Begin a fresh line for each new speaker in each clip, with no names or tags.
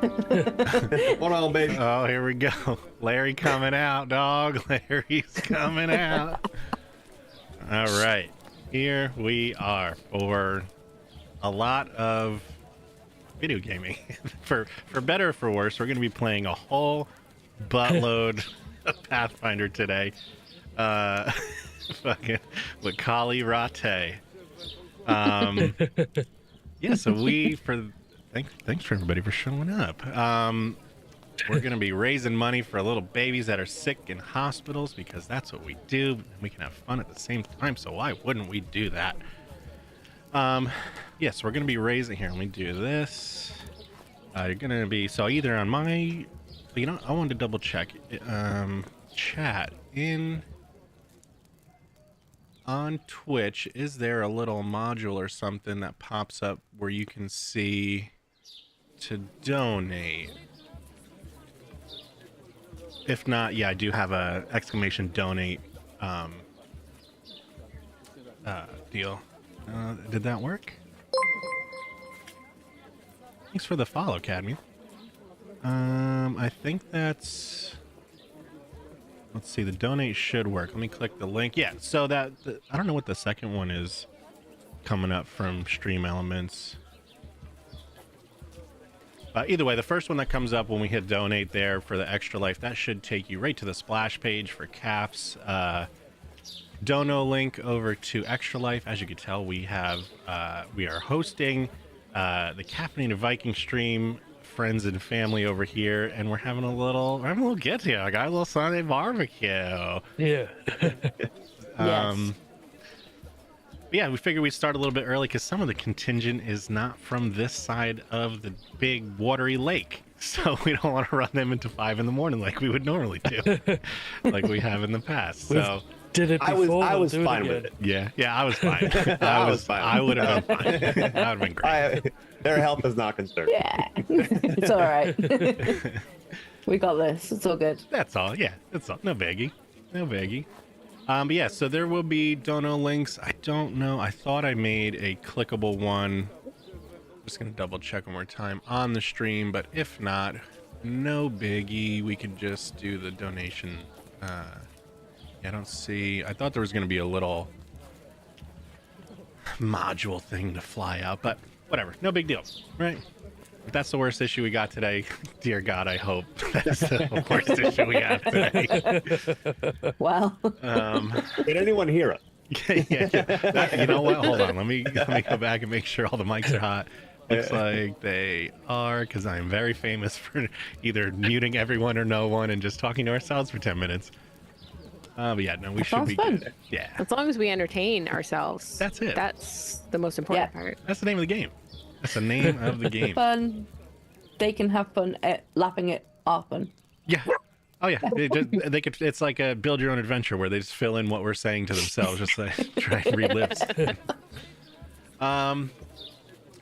Hold on, baby.
Oh, here we go. Larry coming out, dog. Larry's coming out. All right. Here we are for a lot of video gaming. for better or for worse, we're going to be playing a whole buttload of Pathfinder today. Fucking with Kali Rate. Yeah, so thanks for everybody for showing up. We're gonna be raising money for little babies that are sick in hospitals because that's what we do. We can have fun at the same time, so why wouldn't we do that? Yes, we're gonna be raising here. Let me do this. You're gonna be so either on my, I wanted to double check. Chat in on Twitch. Is there a little module or something that pops up where you can see to donate? If not, yeah, I do have a exclamation donate deal. Did that work? Thanks for the follow, Cadmium. I think that's... Let's see, the donate should work. Let me click the link. Yeah, so I don't know what the second one is coming up from Stream Elements. Either way, the first one that comes up when we hit donate there for the Extra Life, that should take you right to the splash page for CAF's dono link over to Extra Life. As you can tell, we are hosting the Caffeinated Viking stream, friends and family over here, and we're having a little get together. I got a little Sunday barbecue.
Yeah.
Yes.
Yeah, we figured we'd start a little bit early because some of the contingent is not from this side of the big watery lake. So we don't want to run them into 5 in the morning like we would normally do, like we have in the past. So
Did it before.
I was
we'll do
fine
it
with
again.
it.
yeah, I was fine.
I was fine.
I would have been fine. That would have been great.
Their health is not concerned.
Yeah. It's all right. We got this. It's all good.
That's all. Yeah, that's all. No biggie. No biggie. But yeah, so there will be dono links. I don't know. I thought I made a clickable one. I'm just gonna double check one more time on the stream, but if not, no biggie. We could just do the donation. Yeah, I don't see. I thought there was gonna be a little module thing to fly out, but whatever. No big deal, right? If that's the worst issue we got today, dear God, I hope that's the worst issue we have today.
Well,
Can anyone hear us?
yeah. You know what? Hold on. Let me go back and make sure all the mics are hot. Looks like they are, because I'm very famous for either muting everyone or no one and just talking to ourselves for 10 minutes. But yeah, no, we should
sounds
be
fun.
good. Yeah,
As long as we entertain ourselves.
That's it.
That's the most important
Yeah.
part.
that's the name of the game. That's the name of the game.
fun. They can have fun at lapping it often.
Yeah. Oh yeah. They could. It's like a build your own adventure where they just fill in what we're saying to themselves, just like try and relive.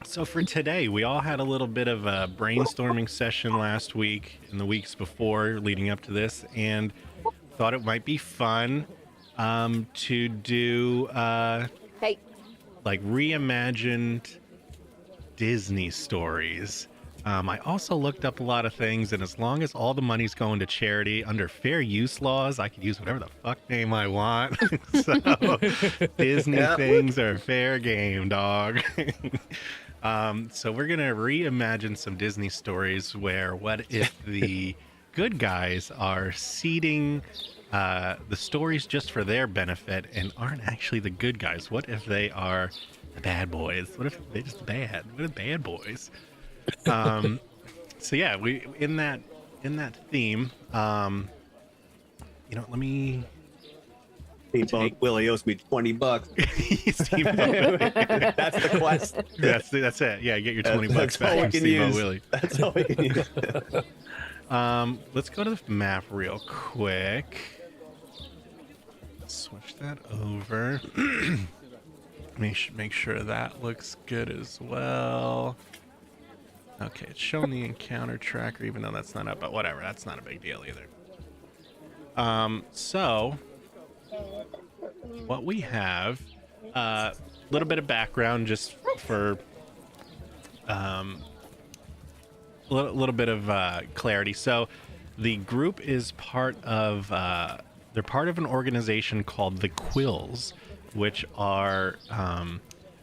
So for today, we all had a little bit of a brainstorming session last week and the weeks before leading up to this, and thought it might be fun to do
Hey.
like reimagined Disney stories. I also looked up a lot of things, and as long as all the money's going to charity under fair use laws, I could use whatever the fuck name I want. So Disney things are fair game, dog. So we're gonna reimagine some Disney stories where what if the good guys are seeding the stories just for their benefit and aren't actually the good guys? What if they are the bad boys? What if they're just bad? What if bad boys? So yeah, we in that theme. Let me.
Steampunk Willie owes me $20.
Steamboat.
That's the quest.
That's it. Yeah, get your $20
That's
back
all we
from
can
Steamboat
use.
Willie.
That's all we can use.
Let's go to the map real quick. Switch that over. Make sure that looks good as well. Okay, it's showing the encounter tracker, even though that's not up, but whatever, that's not a big deal either. So what we have, a little bit of background just for little bit of clarity. So, the group is part of they're part of an organization called the Quills, which are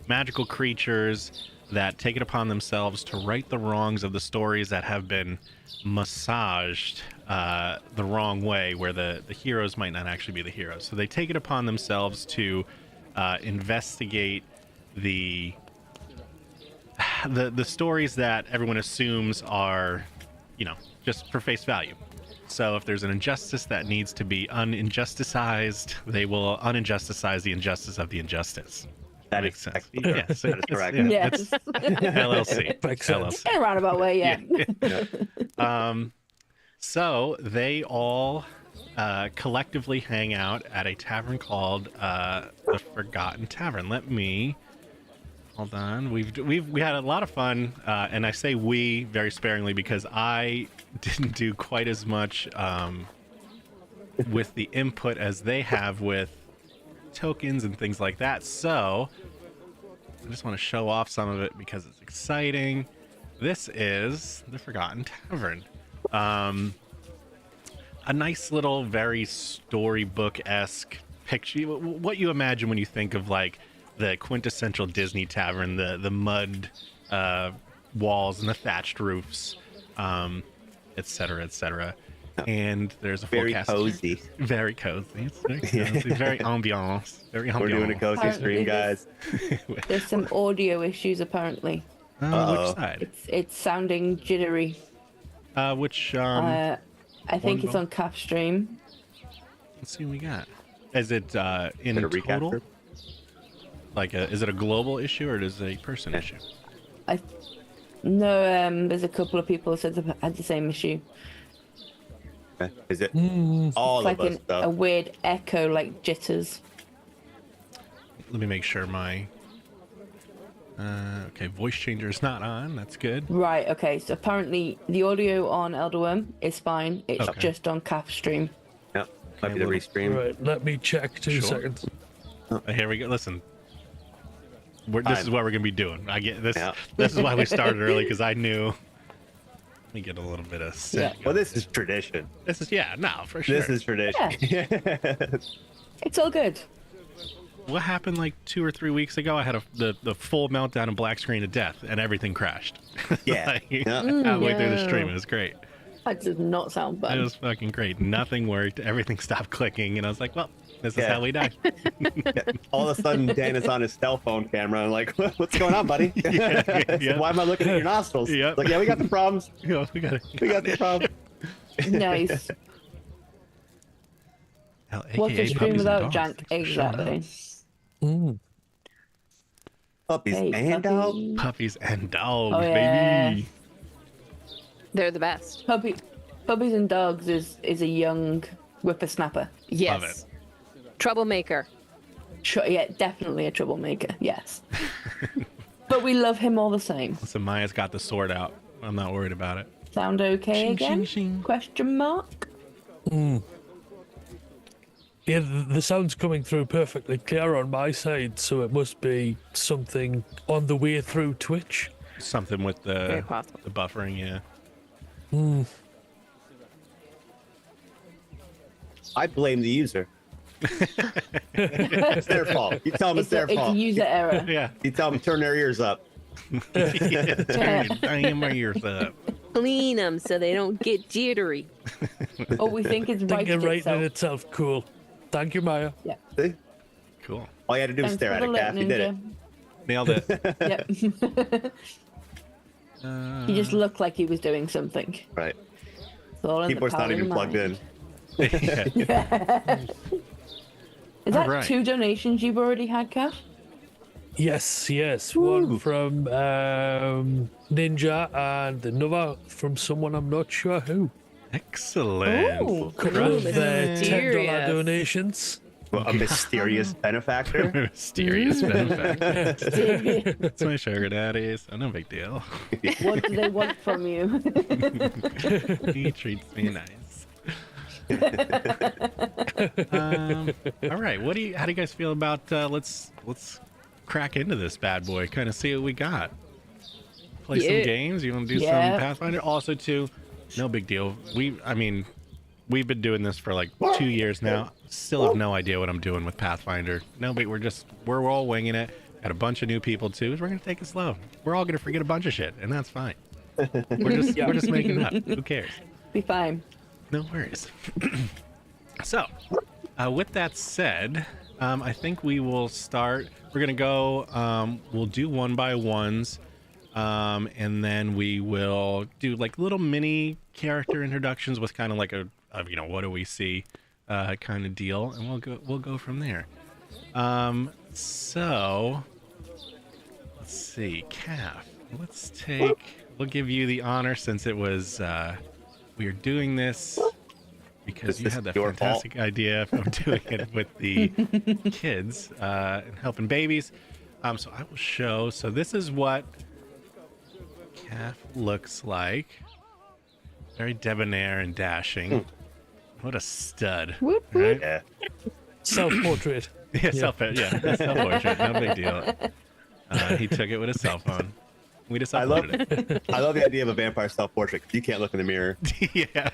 magical creatures that take it upon themselves to right the wrongs of the stories that have been massaged the wrong way, where the heroes might not actually be the heroes. So they take it upon themselves to investigate the stories that everyone assumes are, just for face value. So if there's an injustice that needs to be uninjusticized, they will uninjusticize the injustice of the injustice.
That
makes
is
sense.
correct.
Yes,
That is correct.
Yes.
It's LLC.
Makes sense.
LLC.
In a roundabout way, yeah.
So they all collectively hang out at a tavern called the Forgotten Tavern. Let me hold on. We had a lot of fun, and I say we very sparingly because I didn't do quite as much with the input as they have with tokens and things like that. So I just want to show off some of it because it's exciting. This is the Forgotten Tavern. A nice little, very storybook-esque picture. What you imagine when you think of like the quintessential Disney tavern, the mud walls and the thatched roofs, etc., etc. And there's a
Very
forecast.
cozy.
Very cozy. It's very cozy. Very ambiance. Very ambiance.
We're doing a cozy
Apparently
stream, guys.
There's some audio issues apparently.
Which
Uh-oh.
side?
It's sounding jittery.
Which
I think it's
one-
on Cap Stream.
let's see what we got. Is it in
Is it a
total?
recapture?
Like, is it a global issue or is it a person issue?
No, there's a couple of people who said they had the same issue.
Okay. Is it
Mm.
all
It's like
of us,
a
though?
weird echo, like jitters.
Let me make sure my okay, voice changer is not on. That's good.
Right, okay, so apparently the audio on Elderworm is fine. It's
Okay.
just on Cap Stream.
Yep. Might be the
little-
restream.
Right, let me check 2
Sure.
seconds.
Here we go. Listen, this is what we're gonna be doing. I get this.
Yeah.
This is why we started early because I knew. Let me get a little bit of.
Yeah.
Well, this is tradition.
This is no for sure.
This is tradition.
It's all good.
What happened like 2 or 3 weeks ago. I had the full meltdown and black screen of death, and everything crashed.
Yeah.
Like,
Yeah.
halfway through the
no.
stream, it was great.
That does not sound
It
bad.
was fucking great. Nothing worked. Everything stopped clicking, and I was like, "Well, this is
Yeah.
how we die."
All of a sudden, Dan is on his cell phone camera. I'm like, what's going on, buddy?
yeah.
Why am I looking at your nostrils?
Yep.
Like, yeah, we got the problems.
You know, we got it.
We got the problems.
Nice.
Hell,
What's
AKA
a stream
puppies and
without
dogs.
Jank?
Thanks for showing up.
Exactly.
Mm.
Puppies
Hey,
and dogs.
puppy.
Puppies and dogs,
Oh, yeah.
baby.
They're the best.
Puppies and dogs is a young whippersnapper.
Yes.
Love it.
Troublemaker.
Yeah, definitely a troublemaker. Yes. But we love him all the same.
Listen, Maya's got the sword out. I'm not worried about it.
Sound okay
Shing,
again?
shing, shing.
Question mark?
Yeah, the sound's coming through perfectly clear on my side, so it must be something on the way through Twitch.
Something with
Very
the
possible.
buffering, yeah.
I blame the user. It's their fault. You tell them it's their
It's a
fault.
user error.
Yeah.
You tell them turn their ears up.
Yeah, turn your damn ears up.
Clean them so they don't get jittery.
Or we think it's
Think
right
it right in
itself.
itself. Cool. Thank you, Maya.
Yeah.
See?
Cool.
All you had to do was
Thanks
stare
for
at
the
it, Kath.
lip,
You did it.
Ninja.
Nailed it.
Yep. He just looked like he was doing something.
Right.
It's all in the
Keyboard's
power
not
of the
even plugged
mind.
in.
Yeah.
Is that
Alright.
2 donations you've already had, Kat?
Yes.
Woo.
One from Ninja and another from someone I'm not sure who.
Excellent.
Ooh.
Couple
Ooh,
of $10
mysterious.
donations.
Well, a mysterious benefactor.
Mysterious benefactor.
Serious.
It's my sugar daddy, so no big deal.
What do they want from you?
He treats me nice. All right. How do you guys feel about let's crack into this bad boy, kind of see what we got. play some
Yeah.
games? You want to do
Yeah.
some Pathfinder? Also, too, no big deal. We've been doing this for like 2 years now. Still have no idea what I'm doing with Pathfinder. No, but we're all winging it. Got a bunch of new people too. We're gonna take it slow. We're all gonna forget a bunch of shit, and that's fine. We're just making it up. Who cares?
Be fine.
No worries. So, with that said, I think we will start. We're gonna go. We'll do one by ones, and then we will do like little mini character introductions with kind of like a what do we see, kind of deal, and we'll go from there. So let's see, Calf. We'll give you the honor since it was we are doing this because you had that fantastic idea of doing it with the kids and helping babies. So I will show. So this is what Calf looks like. Very debonair and dashing. What a stud.
Whoop,
Right?
Yeah.
Self-portrait.
Yeah, self-portrait. No big deal. He took it with his cell phone. We just uploaded it.
I love the idea of a vampire self-portrait. You can't look in the mirror.
Yeah.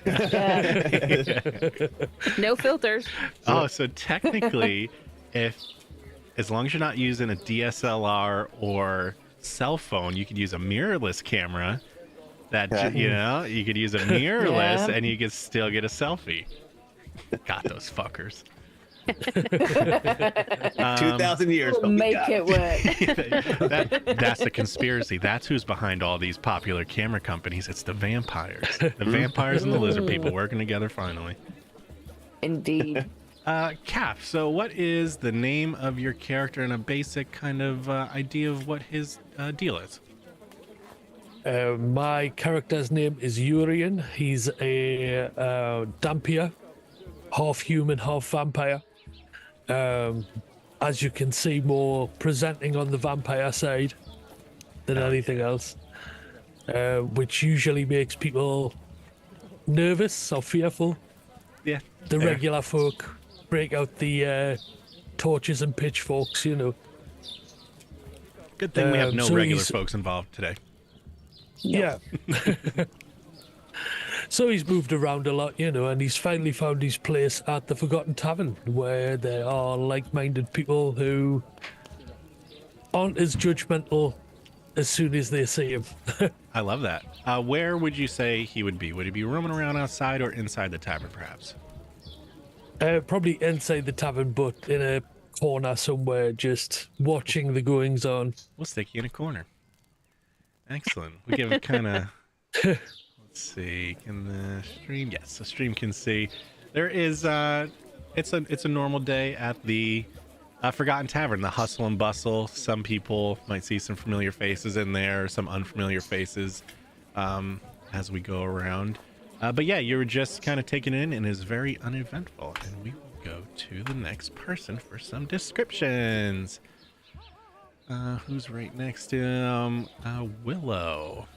No filters.
Oh, so technically, as long as you're not using a DSLR or cell phone, you could use a mirrorless camera. You could use a mirrorless, and you could still get a selfie. Got those fuckers.
2,000 years.
We'll make it work.
That's the conspiracy. That's who's behind all these popular camera companies. It's the vampires. The vampires and the lizard people working together finally.
Indeed.
Cap, so what is the name of your character and a basic kind of idea of what his deal is?
My character's name is Urian. He's a Dampier, half human, half vampire. As you can see, more presenting on the vampire side than anything else, which usually makes people nervous or fearful.
Yeah.
The
fair.
regular folk break out the torches and pitchforks, you know.
Good thing we have no
so
regular
he's-
folks involved today.
Yeah. So he's moved around a lot, you know, and he's finally found his place at the Forgotten Tavern, where there are like-minded people who aren't as judgmental as soon as they see him.
I love that. Where would you say he would be? Would he be roaming around outside or inside the tavern, perhaps?
Probably inside the tavern, but in a corner somewhere, just watching the goings on.
We'll stick you in a corner. Excellent. We give it kind of. Let's see. Can the stream? Yes, the stream can see. There is. It's a normal day at the Forgotten Tavern. The hustle and bustle. Some people might see some familiar faces in there, some unfamiliar faces, as we go around. But yeah, you were just kind of taken in, and is very uneventful. And we will go to the next person for some descriptions. Who's right next to him? Willow.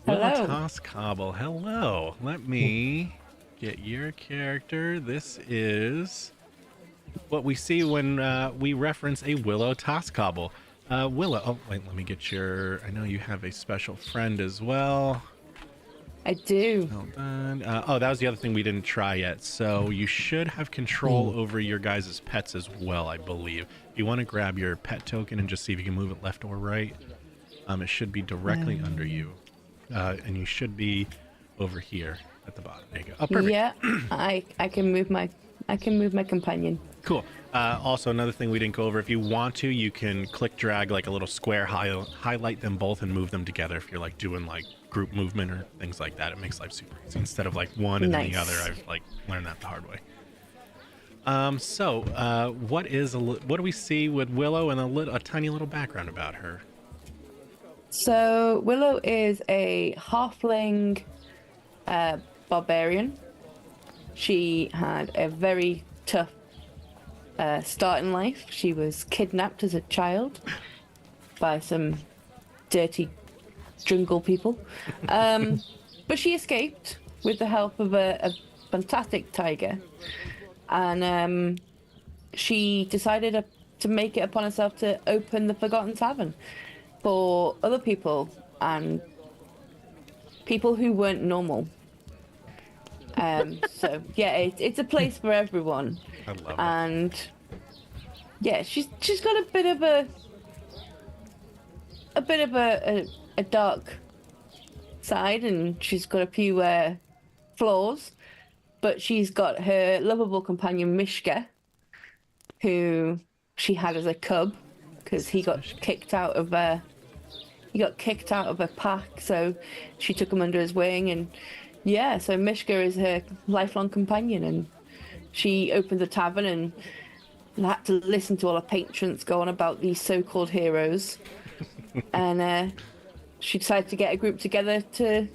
Hello.
Willow Toscobble. Hello. Let me get your character. This is what we see when we reference a Willow Toscobble. Willow. Oh, wait, let me get your. I know you have a special friend as well.
I do.
Hold on. Oh, that was the other thing we didn't try yet. So you should have control over your guys' pets as well, I believe. If you want to grab your pet token and just see if you can move it left or right, it should be directly under you. And you should be over here at the bottom. There you go. Oh, perfect.
Yeah, I can move my companion.
Cool. Also, another thing we didn't go over, if you want to, you can click drag like a little square, highlight them both and move them together if you're like doing like group movement or things like that. It makes life super easy instead of like one and then the
Nice.
other. I've like learned that the hard way. What do we see with Willow and a tiny little background about her?
So Willow is a halfling barbarian. She had a very tough start in life. She was kidnapped as a child by some dirty jungle people. But she escaped with the help of a fantastic tiger. And she decided to make it upon herself to open the Forgotten Tavern. for other people and people who weren't normal. So yeah, it's a place for everyone.
I love it.
And yeah, she's got a bit of a dark side, and she's got a few flaws, but she's got her lovable companion Mishka, who she had as a cub because he got kicked out of a pack, so she took him under his wing. And yeah, so Mishka is her lifelong companion, and she opened the tavern and had to listen to all the patrons go on about these so-called heroes. And she decided to get a group together to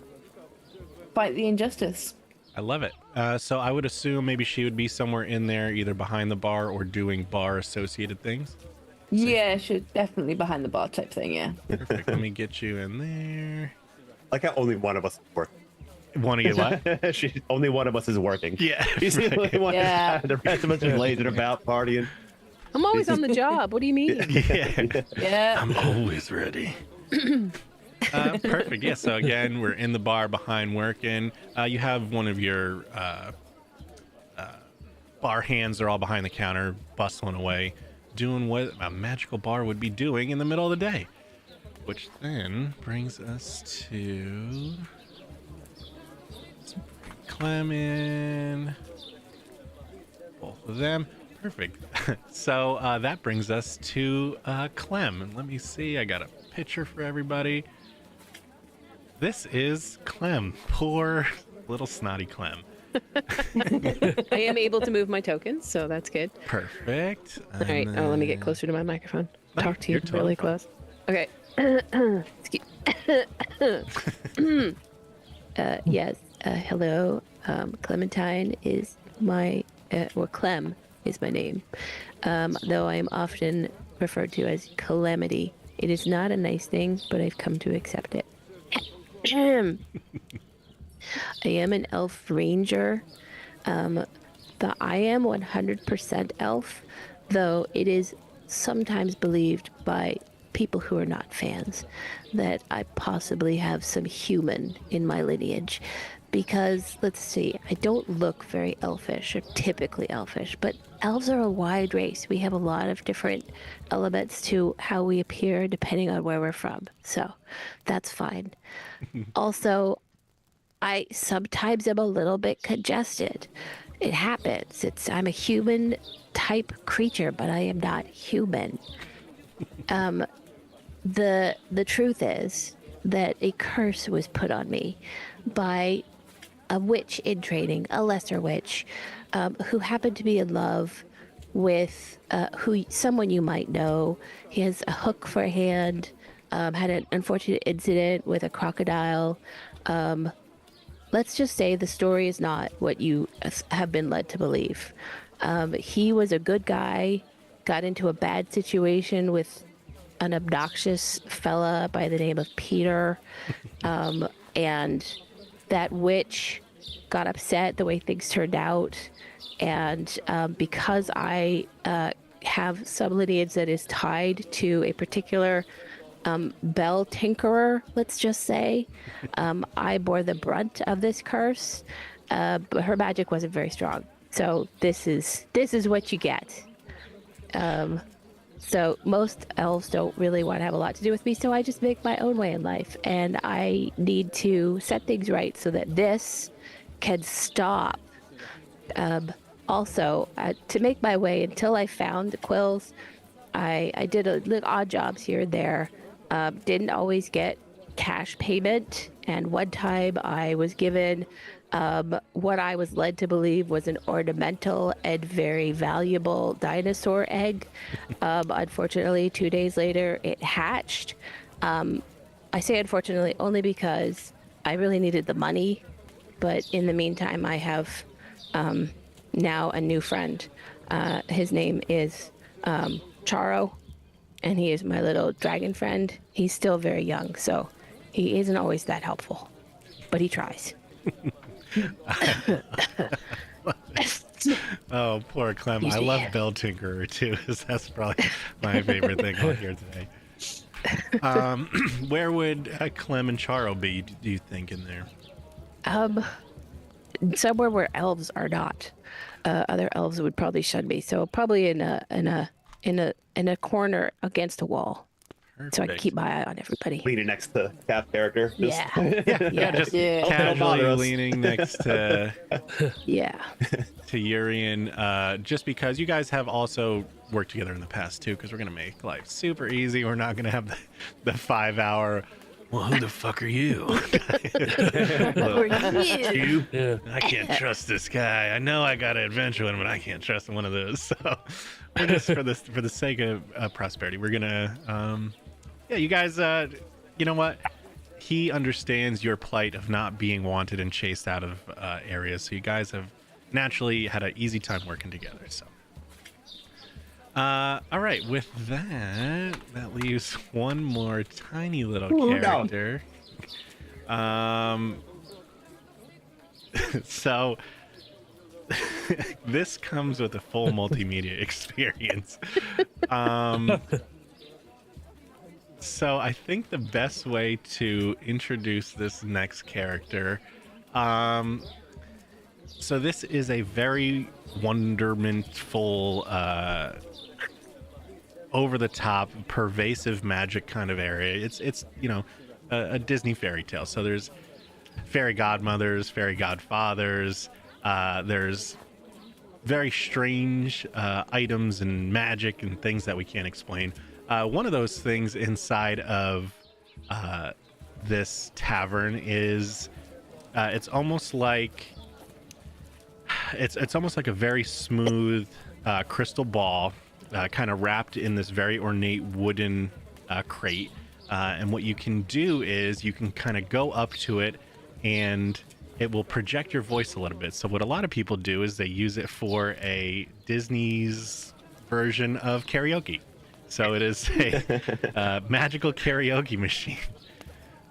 fight the injustice.
I love it. So I would assume maybe she would be somewhere in there, either behind the bar or doing bar-associated things.
Yeah, she's definitely behind the bar type thing, yeah.
Perfect. Let me get you in there.
Like how only one of us work.
Want to get what?
Only one of us is working.
Yeah.
She's the only one.
Yeah.
The rest of us are lazing about, partying.
I'm always on the job. What do you mean?
Yeah.
Yeah.
I'm always ready. Perfect. Yeah. So again, we're in the bar behind working. You have one of your bar hands. They're all behind the counter, bustling away, doing what a magical bar would be doing in the middle of the day. Which then brings us to Clement. Both of them. Perfect. So that brings us to Clem. And let me see. I got a picture for everybody. This is Clem. Poor little snotty Clem.
I am able to move my tokens, so that's good.
Perfect.
All right. Oh, let me get closer to my microphone. Talk to you
you're totally
really
fine.
close. Okay. Yes. Hello. Clementine is my, or Clem is my name, though I am often referred to as Calamity. It is not a nice thing, but I've come to accept it. I am an elf ranger. I am 100% elf, though it is sometimes believed by people who are not fans that I possibly have some human in my lineage. Because, let's see, I don't look very elfish or typically elfish, but elves are a wide race. We have a lot of different elements to how we appear depending on where we're from. So that's fine. Also, I sometimes am a little bit congested. It happens. I'm a human type creature, but I am not human. The truth is that a curse was put on me by a witch in training, a lesser witch, who happened to be in love with someone you might know. He has a hook for a hand, had an unfortunate incident with a crocodile. Let's just say the story is not what you have been led to believe. He was a good guy, got into a bad situation with an obnoxious fella by the name of Peter, and that witch got upset the way things turned out, and because I have some lineage that is tied to a particular bell tinkerer, let's just say, I bore the brunt of this curse, but her magic wasn't very strong. So this is what you get. So most elves don't really want to have a lot to do with me, so I just make my own way in life. And I need to set things right so that this can stop. Also, to make my way until I found the quills, I did odd jobs here and there. Didn't always get cash payment. And one time I was given what I was led to believe was an ornamental and very valuable dinosaur egg. Unfortunately, 2 days later, it hatched. I say unfortunately only because I really needed the money. But in the meantime, I have now a new friend. His name is Charo, and he is my little dragon friend. He's still very young, so he isn't always that helpful, but he tries.
Oh, poor Clem. I love Bell Tinkerer too. That's probably my favorite thing out here today. Where would Clem and Charo be? Do you think in there?
Somewhere where elves are not. Other elves would probably shun me, so probably in a corner against a wall,
Perfect.
so I can keep my eye on everybody.
Leaning next to Cap character.
Yeah.
Yeah, just
Yeah.
Don't bother
casually
us.
leaning next to
Yeah.
Urian, just because you guys have also worked together in the past too, because we're gonna make life super easy. We're not gonna have the 5 hour. Well, who the fuck are you? You?
Yeah.
I can't trust this guy. I know I got an adventure with him, but I can't trust one of those. So, we're just for the sake of prosperity, we're gonna, yeah, you guys, you know what? He understands your plight of not being wanted and chased out of areas. So you guys have naturally had an easy time working together. So, all right. With that, that leaves one more tiny little character. So this comes with a full multimedia experience. So I think the best way to introduce this next character, so this is a very wondermentful, over the top, pervasive magic kind of area. It's you know, a Disney fairy tale. So there's fairy godmothers, fairy godfathers. There's very strange items and magic and things that we can't explain. One of those things inside of this tavern is it's almost like it's almost like a very smooth crystal ball, kind of wrapped in this very ornate wooden crate. And what you can do is you can kind of go up to it and it will project your voice a little bit. So what a lot of people do is they use it for a Disney's version of karaoke. So it is a magical karaoke machine.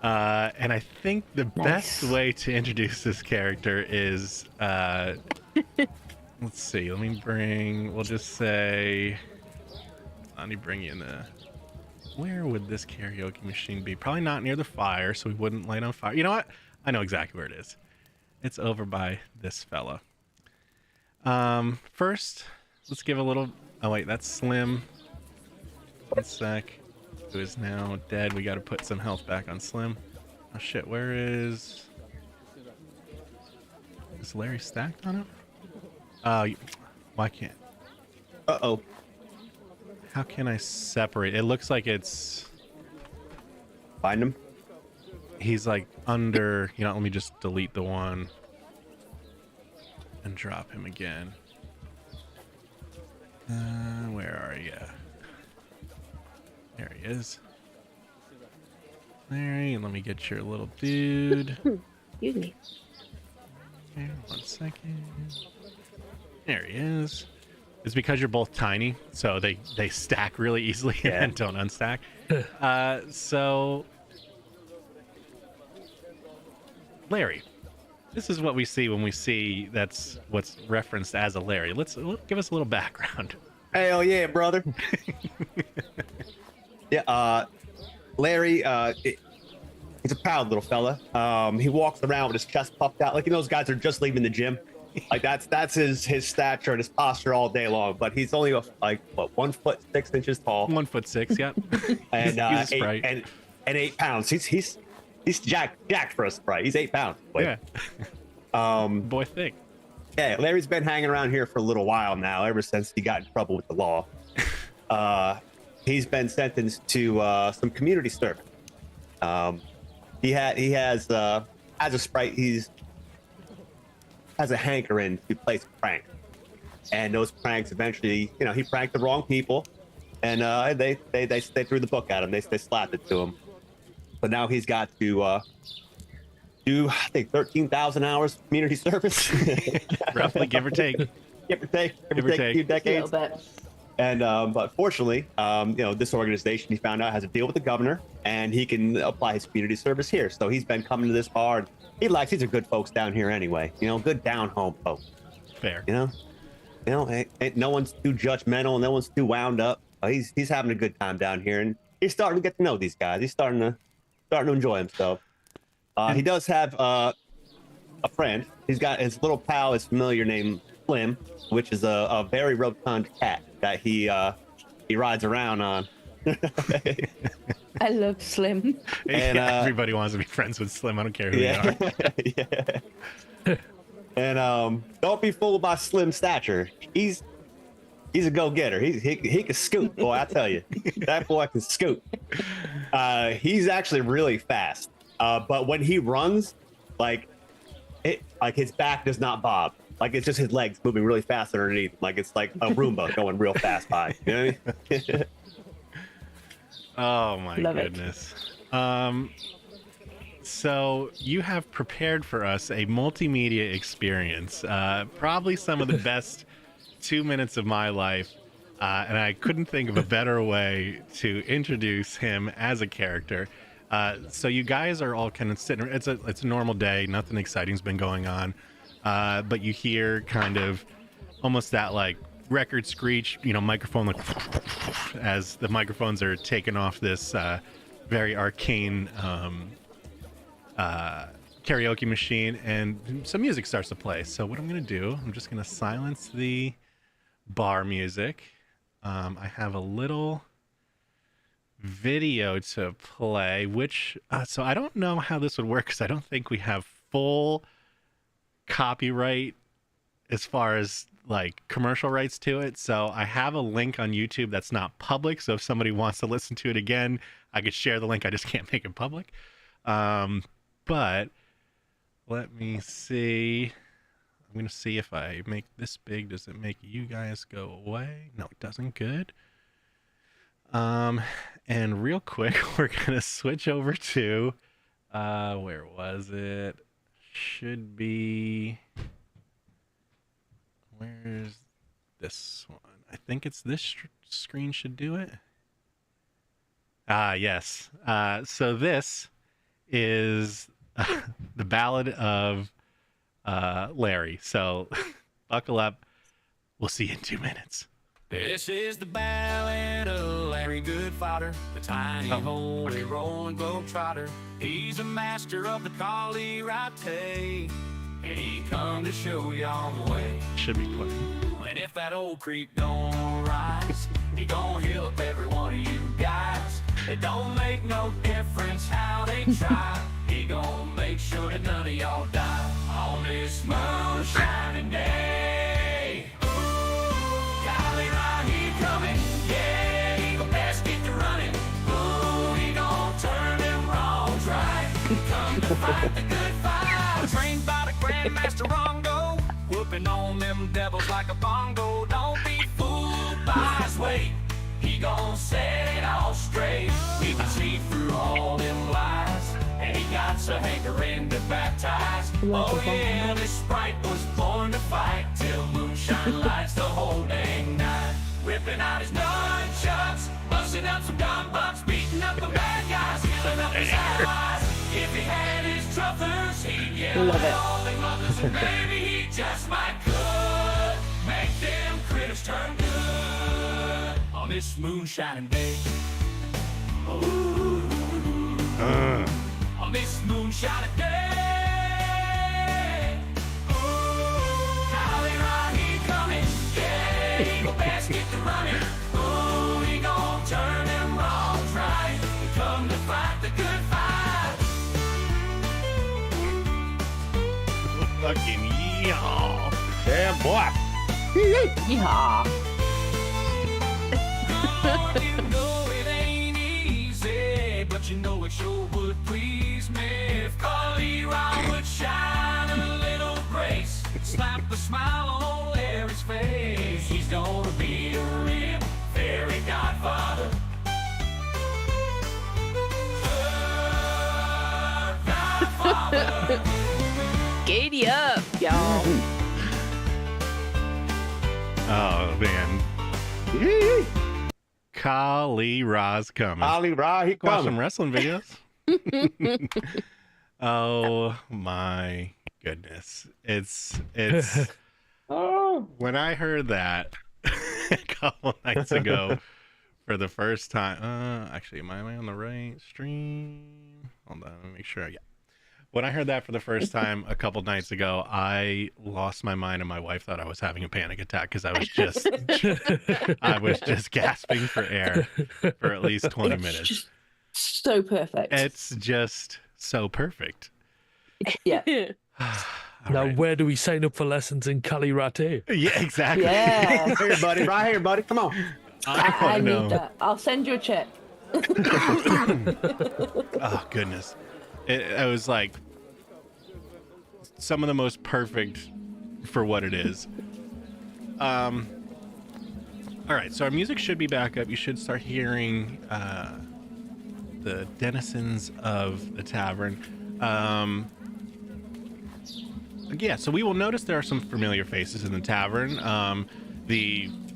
And I think the best way to introduce this character is, let's see, we'll just say, let me bring you in where would this karaoke machine be? Probably not near the fire, so we wouldn't light on fire. You know what? I know exactly where it is. It's over by this fella. First, let's give a little, oh wait, that's Slim. One sec. Who is now dead. We got to put some health back on Slim. Oh shit, where is Larry stacked on him? Why can't?
Uh-oh.
How can I separate? It looks like it's,
Find him.
he's like under, you know, let me just delete the one and drop him again. Where are you? There he is. Larry, let me get your little dude.
Excuse me.
Okay, 1 second. There he is. It's because you're both tiny, so they stack really easily and don't unstack. So, Larry, this is what we see when we see that's what's referenced as a Larry. Let's give us a little background.
Hell yeah, brother. Yeah, Larry, he's a proud little fella. He walks around with his chest puffed out, like, you know, those guys are just leaving the gym. Like that's his stature and his posture all day long. But he's only like what 1 foot 6 inches tall.
1'6", yep.
And
He's a sprite.
and 8 pounds. He's jacked for a sprite. He's 8 pounds. Boy.
Yeah. Boy thick.
Yeah, Larry's been hanging around here for a little while now, ever since he got in trouble with the law. He's been sentenced to some community service. He has as a sprite, has a hankering to play some pranks, and those pranks eventually, you know, he pranked the wrong people, and they threw the book at him. They slapped it to him. But now he's got to do, I think, 13,000 hours of community service,
Roughly, give or take.
give or take a few decades. And but fortunately, you know, this organization, he found out, has a deal with the governor, and he can apply his community service here. So he's been coming to this bar. And these are good folks down here anyway. You know, good down home folks.
Fair.
You know, ain't no one's too judgmental, no one's too wound up. He's having a good time down here, and he's starting to get to know these guys. He's starting to enjoy himself. He does have a friend. He's got his little pal is familiar named Slim, which is a very rotund cat that he rides around on.
I love Slim.
And,
everybody wants to be friends with Slim. I don't care who they are.
Yeah. And don't be fooled by Slim's stature. He's a go-getter. He can scoot, boy. I tell you, that boy can scoot. He's actually really fast. But when he runs, like his back does not bob. Like it's just his legs moving really fast underneath. Like it's like a Roomba going real fast by. You know what I mean?
Oh my
Love
goodness. So you have prepared for us a multimedia experience, probably some of the best 2 minutes of my life, and I couldn't think of a better way to introduce him as a character. So you guys are all kind of sitting. It's a normal day. Nothing exciting's been going on, but you hear kind of almost that like record screech, microphone like as the microphones are taking off this very arcane karaoke machine, and some music starts to play. So what I'm gonna do, I'm just gonna silence the bar music. I have a little video to play, which so I don't know how this would work because I don't think we have full copyright as far as like commercial rights to it. So I have a link on YouTube that's not public, so if somebody wants to listen to it again, I could share the link. I just can't make it public. But let me see. I'm gonna see if I make this big, does it make you guys go away? No, it doesn't. Good. And real quick, we're gonna switch over to where was it? Should be, where's this one? I think it's this screen should do it. Yes. So this is the Ballad of Larry. So buckle up. We'll see you in 2 minutes.
This is the ballad of Larry Goodfather, the tiny, holy, rolling globetrotter. He's a master of the collie repartee, and he come to show y'all the way.
Should be playing.
And if that old creek don't rise, he gon' heal up every one of you guys. It don't make no difference how they try. He gon' make sure that none of y'all die on this moonshining day. Golly, right, he coming, yeah, he gon' best get to running. Ooh, he gon' turn them wrongs right. He come to fight the good fight. Trained by the Grandmaster Rongo, whooping on them devils like a bongo. Don't be fooled by his weight, he gon' set it all straight. He can see through all them lies, and he got a hankering to baptize. Oh yeah, this sprite was born to fight till moonshine lights the whole dang night. Whipping out his nunchucks, busting up some gun bucks, beating up the bad guys, healing up his allies. If he had his truffers, he'd yell at all the mothers, and maybe he just might could make them critters turn good on this moonshining day. Ooh, on this moonshining day. Ooh, Holly, right, he coming, yeah, he gon' best get to running. Ooh, he gon' turn them wrongs right. He come to fight the good fight.
Fucking yeehaw.
Yeah, boy.
Yeehaw.
Lord, you know it ain't easy, but you know it sure would please me if Carly Rob would shine a little grace, slap a smile on Larry's face. He's gonna be a real fairy godfather. Godfather.
Giddy up, y'all.
Oh man. Kali Ra's coming.
Ali Ra, he
Watch some
coming.
wrestling videos. Oh my goodness. It's
Oh.
when I heard that a couple nights ago, for the first time. Actually, am I on the right stream? Hold on, let me make sure. Yeah. When I heard that for the first time a couple nights ago, I lost my mind, and my wife thought I was having a panic attack because I was just gasping for air for at least 20
It's
minutes.
just so perfect.
It's just so perfect.
Yeah.
All
Now,
right.
where do we sign up for lessons in Kalirate?
Yeah, exactly.
Yeah.
Here, buddy. Right here, buddy. Come on.
I
I
want to know.
need that. I'll send you a check.
Oh goodness, it was like some of the most perfect for what it is. All right, so our music should be back up. You should start hearing the denizens of the tavern. Yeah, so we will notice there are some familiar faces in the tavern.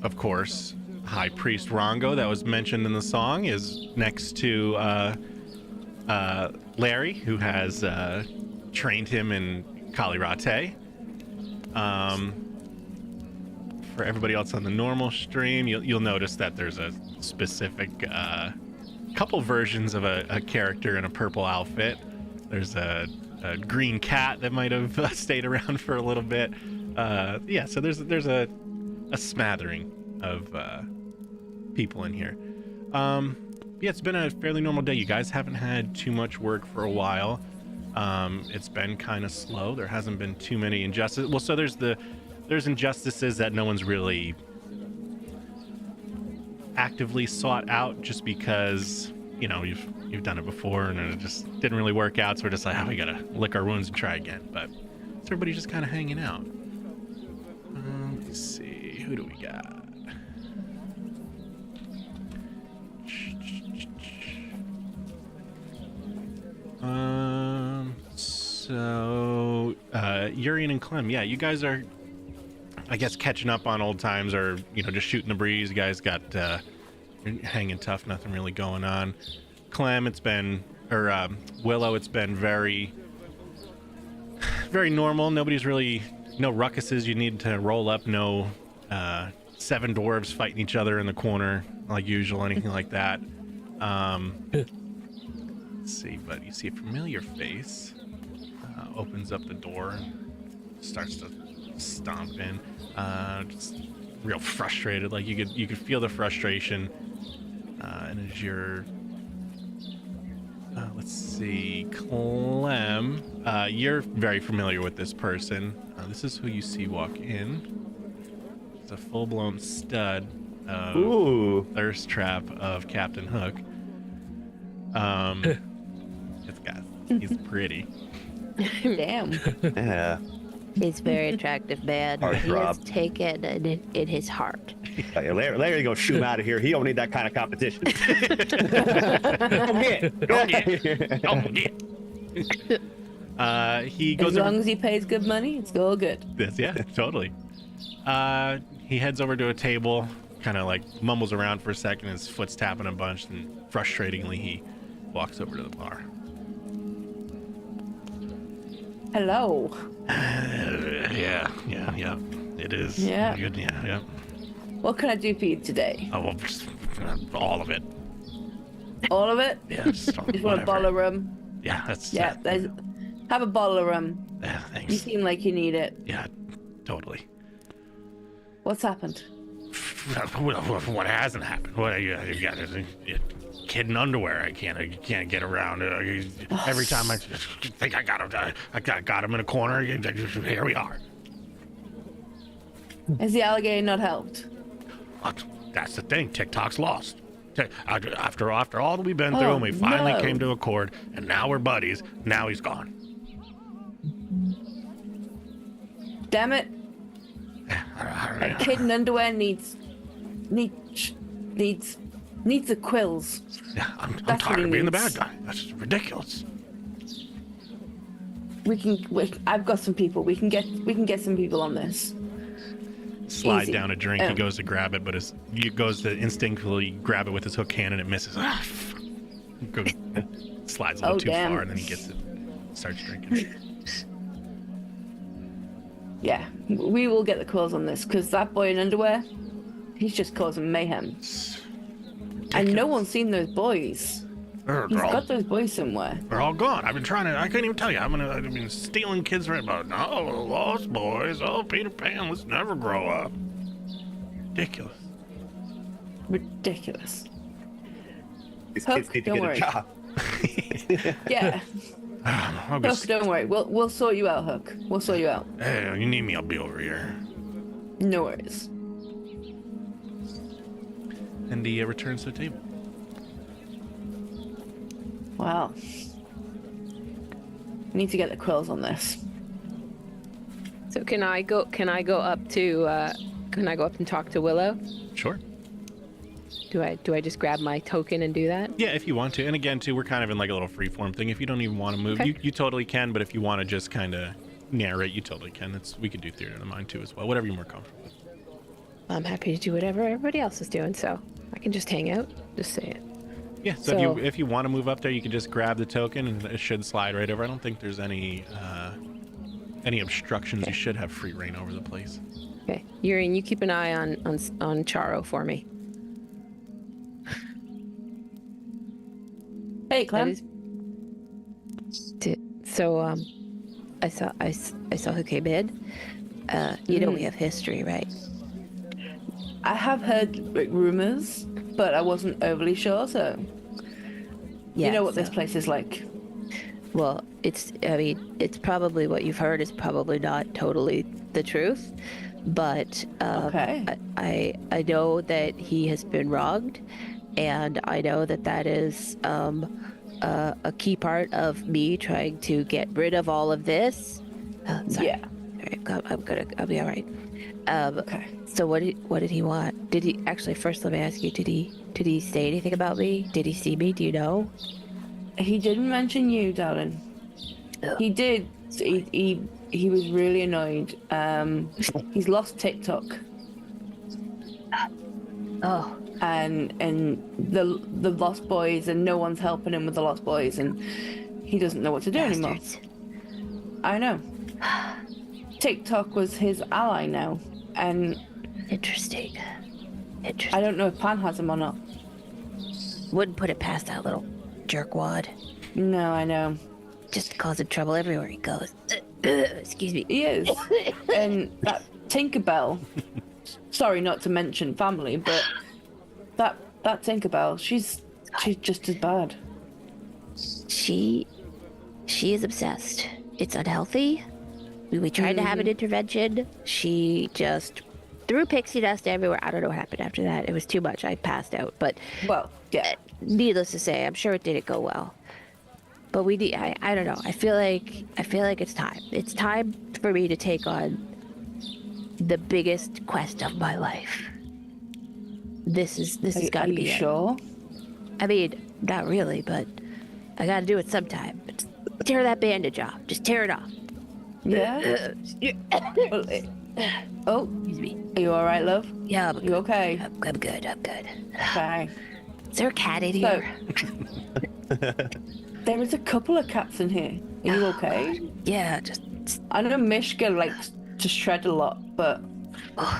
Of course, High Priest Rongo that was mentioned in the song is next to Larry, who has trained him in Kalirate. For everybody else on the normal stream, you'll notice that there's a specific couple versions of a character in a purple outfit. There's a green cat that might have stayed around for a little bit. Yeah, so there's a smattering of people in here. Yeah, it's been a fairly normal day. You guys haven't had too much work for a while. It's been kind of slow. There hasn't been too many injustices. Well, so there's injustices that no one's really actively sought out, just because you've done it before and it just didn't really work out. So we're just like, we gotta lick our wounds and try again. But so everybody's just kind of hanging out. Let's see, who do we got? So Urian and Clem, yeah, you guys are, I guess, catching up on old times, or just shooting the breeze. You guys got you're hanging tough, nothing really going on. Clem, Willow, it's been very normal. Nobody's really, no ruckuses you need to roll up, no 7 dwarves fighting each other in the corner like usual, anything like that. Let's see, but you see a familiar face opens up the door and starts to stomp in, just real frustrated. Like you could feel the frustration. And as you're let's see, Clem, you're very familiar with this person. This is who you see walk in. It's a full-blown stud of thirst trap of Captain Hook. He's pretty.
Damn.
Yeah.
He's a very attractive man.
Heart
He
throb.
has taken in his heart.
Yeah, Larry's gonna shoot him out of here. He don't need that kind of competition. Don't get.
He goes
As long as he pays good money, it's all good.
Yeah, totally. He heads over to a table, kind of like mumbles around for a second, his foot's tapping a bunch, and frustratingly he walks over to the bar.
Hello.
Yeah, it is.
Yeah.
Good, yeah.
What can I do for you today?
Oh, well, just, all of it.
All of it?
Yeah, just
Just want a
whatever.
bottle of rum?
Yeah, that's
Yeah, have a bottle of rum.
yeah,
You
thanks.
seem like you need it.
Yeah, totally.
What's happened?
What hasn't happened? What you got? A kid in underwear. I can't get around. Every time I think I got him in a corner. Here we are.
Has the alligator not helped?
That's the thing. TikTok's lost. After all that we've been through, and we finally
no.
came to accord, and now we're buddies. Now he's gone.
Damn it. A kid in underwear needs the quills.
Yeah, I'm
That's
tired
what he
of being the
needs.
bad guy. That's ridiculous.
I've got some people. We can get some people on this.
Slide
Easy.
down a drink. He goes to grab it, but he goes to instinctively grab it with his hook hand, and it misses. Slides a little too
damn.
far, and then he gets it. Starts drinking.
Yeah, we will get the quills on this, because that boy in underwear, he's just causing mayhem. And no one's seen those boys.
They're
He's
all,
got those boys somewhere.
they're all gone. I've been trying to. I couldn't even tell you. I've been stealing kids right about now. Oh, lost boys. Oh, Peter Pan. Let's never grow up. Ridiculous.
Ridiculous.
These
Hook,
kids need to
don't
get
worry.
a job.
Yeah.
I'll be
Hook, don't worry. We'll sort you out, Hook. We'll sort you out.
Hey, you need me? I'll be over here.
No worries.
And he returns to the table.
Wow. Need to get the quills on this.
So can I go up to can I go up and talk to Willow?
Sure.
Do I just grab my token and do that?
Yeah, if you want to. And again, too, we're kind of in like a little freeform thing. If you don't even want to move,
Okay.
you totally can. But if you want to just kind of narrate, you totally can. We could do theater of the mind too as well. Whatever you're more comfortable with.
I'm happy to do whatever everybody else is doing, so I can just hang out. Just say it.
Yeah. So if you want to move up there, you can just grab the token and it should slide right over. I don't think there's any obstructions. You should have free reign over the place.
Okay, Urian, you keep an eye on Charo for me.
Hey,
That
Clem.
is- So I saw who came in. You know we have history, right?
I have heard like, rumors, but I wasn't overly sure, so
Yeah.
you know what this
so-
place is like.
Well, it's probably what you've heard is probably not totally the truth, but
Okay.
I know that he has been wronged, and I know that is a key part of me trying to get rid of all of this. Sorry.
Yeah.
All right, I'll be all right.
Okay.
So what did he want? Did he actually? First, let me ask you. Did he say anything about me? Did he see me? Do you know?
He didn't mention you, darling.
Ugh.
He did. He was really annoyed. He's lost TikTok,
Oh,
and the Lost Boys, and no one's helping him with the Lost Boys, and he doesn't know what to do anymore.
bastards.
I know. TikTok was his ally now, and
Interesting.
I don't know if Pan has him or not.
Wouldn't put it past that little jerkwad.
No, I know.
Just causing trouble everywhere he goes. Excuse me.
He is. And that Tinkerbell, sorry not to mention family, but that Tinkerbell, she's just as bad.
She is obsessed. It's unhealthy. We tried to have an intervention. She just threw pixie dust everywhere. I don't know what happened after that. It was too much. I passed out. But
Well, yeah.
needless to say, I'm sure it didn't go well. But we need. I don't know. I feel like it's time. It's time for me to take on the biggest quest of my life. This has got
Are
to
you
be it.
sure?
I mean, not really, but I got to do it sometime. Tear that bandage off. Just tear it off.
Yeah. Well, oh,
Excuse me.
are you all right, love?
Yeah, I'm
You
good.
okay?
I'm good. I'm good.
Okay.
Is there a cat in
So,
here?
there is a couple of cats in here. Are you okay?
Yeah, just
I know Mishka likes to shred a lot, but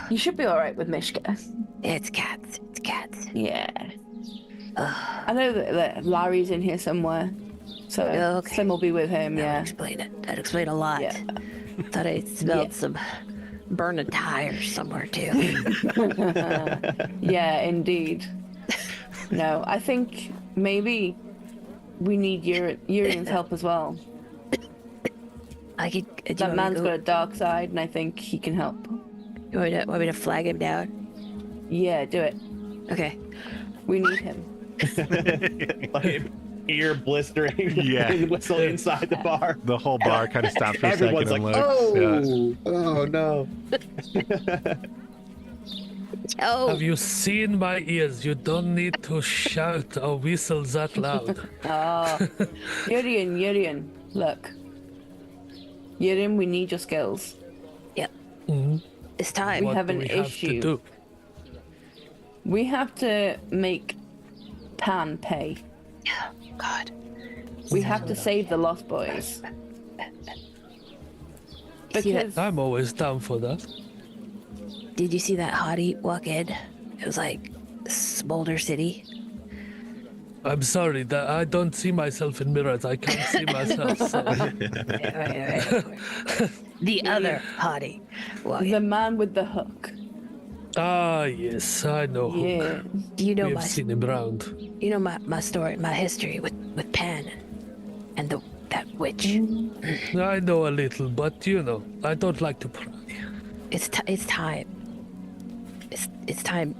you should be all right with Mishka.
it's cats. It's cats.
Yeah. I know that Larry's in here somewhere, so
Okay.
Slim will be with him.
That'd
Yeah.
explain it. That'd explain a lot.
Yeah.
Thought I smelled
Yeah.
some burning tires somewhere too.
Yeah, indeed. No, I think maybe we need Urian's help as well.
I could. Do you
That
want me to
man's
go-
got a dark side, and I think he can help.
You want me to flag him down?
Yeah, do it.
Okay.
We need him.
Like, ear blistering.
Yeah.
Whistle inside the bar.
The whole bar kind of stops for a
Everyone's
second
like,
and looks.
oh, oh no.
Oh,
Have you seen my ears? You don't need to shout or whistle that loud.
Urian, look. Urian, we need your skills.
yep.
Mhm.
It's time.
We
What
have
do
an
we have
issue.
to do?
We have to make Pan pay.
God.
We have to save the Lost Boys.
See that-
Because
I'm always down for that.
Did you see that hottie walk in? It was like Smolder City.
I'm sorry that I don't see myself in mirrors. I can't see myself. So.
Right. The other hottie. Well,
The man with the hook.
Ah, yes, I know. Hook.
Yeah.
you know
We
my
have seen him round.
you know my story, my history with Pan and that witch.
I know a little, but you know, I don't like to pry.
It's time.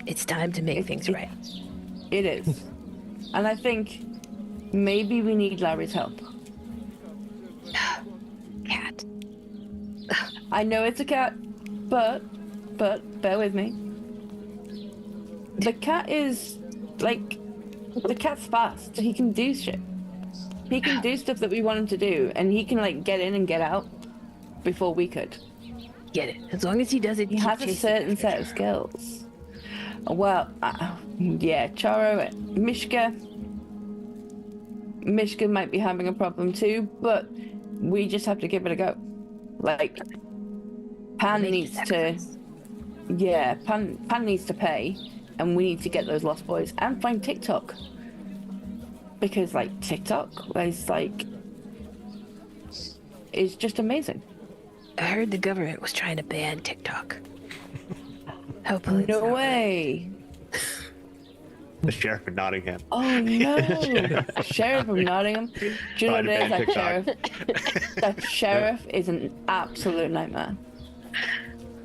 It's time to make things right.
It is. And I think maybe we need Larry's help.
Cat.
I know it's a cat, but bear with me. The cat is like the cat's fast. He can do shit. He can do stuff that we want him to do, and he can like get in and get out before we could.
Get it. As long as he doesn't
He
keep
has a
chasing
certain
after
set of skills. Well, yeah, Charo, Mishka might be having a problem too, but we just have to give it a go. Like, Pan
Make the
needs to,
sacrifice.
yeah, Pan needs to pay, and we need to get those lost boys and find TikTok. Because like TikTok is just amazing.
I heard the government was trying to ban TikTok. Hopefully it's
No
not
way.
The sheriff of Nottingham.
Oh no! Sheriff of Nottingham. Do you know what it is?
Trying to
That
ban
sheriff. That sheriff is an absolute nightmare.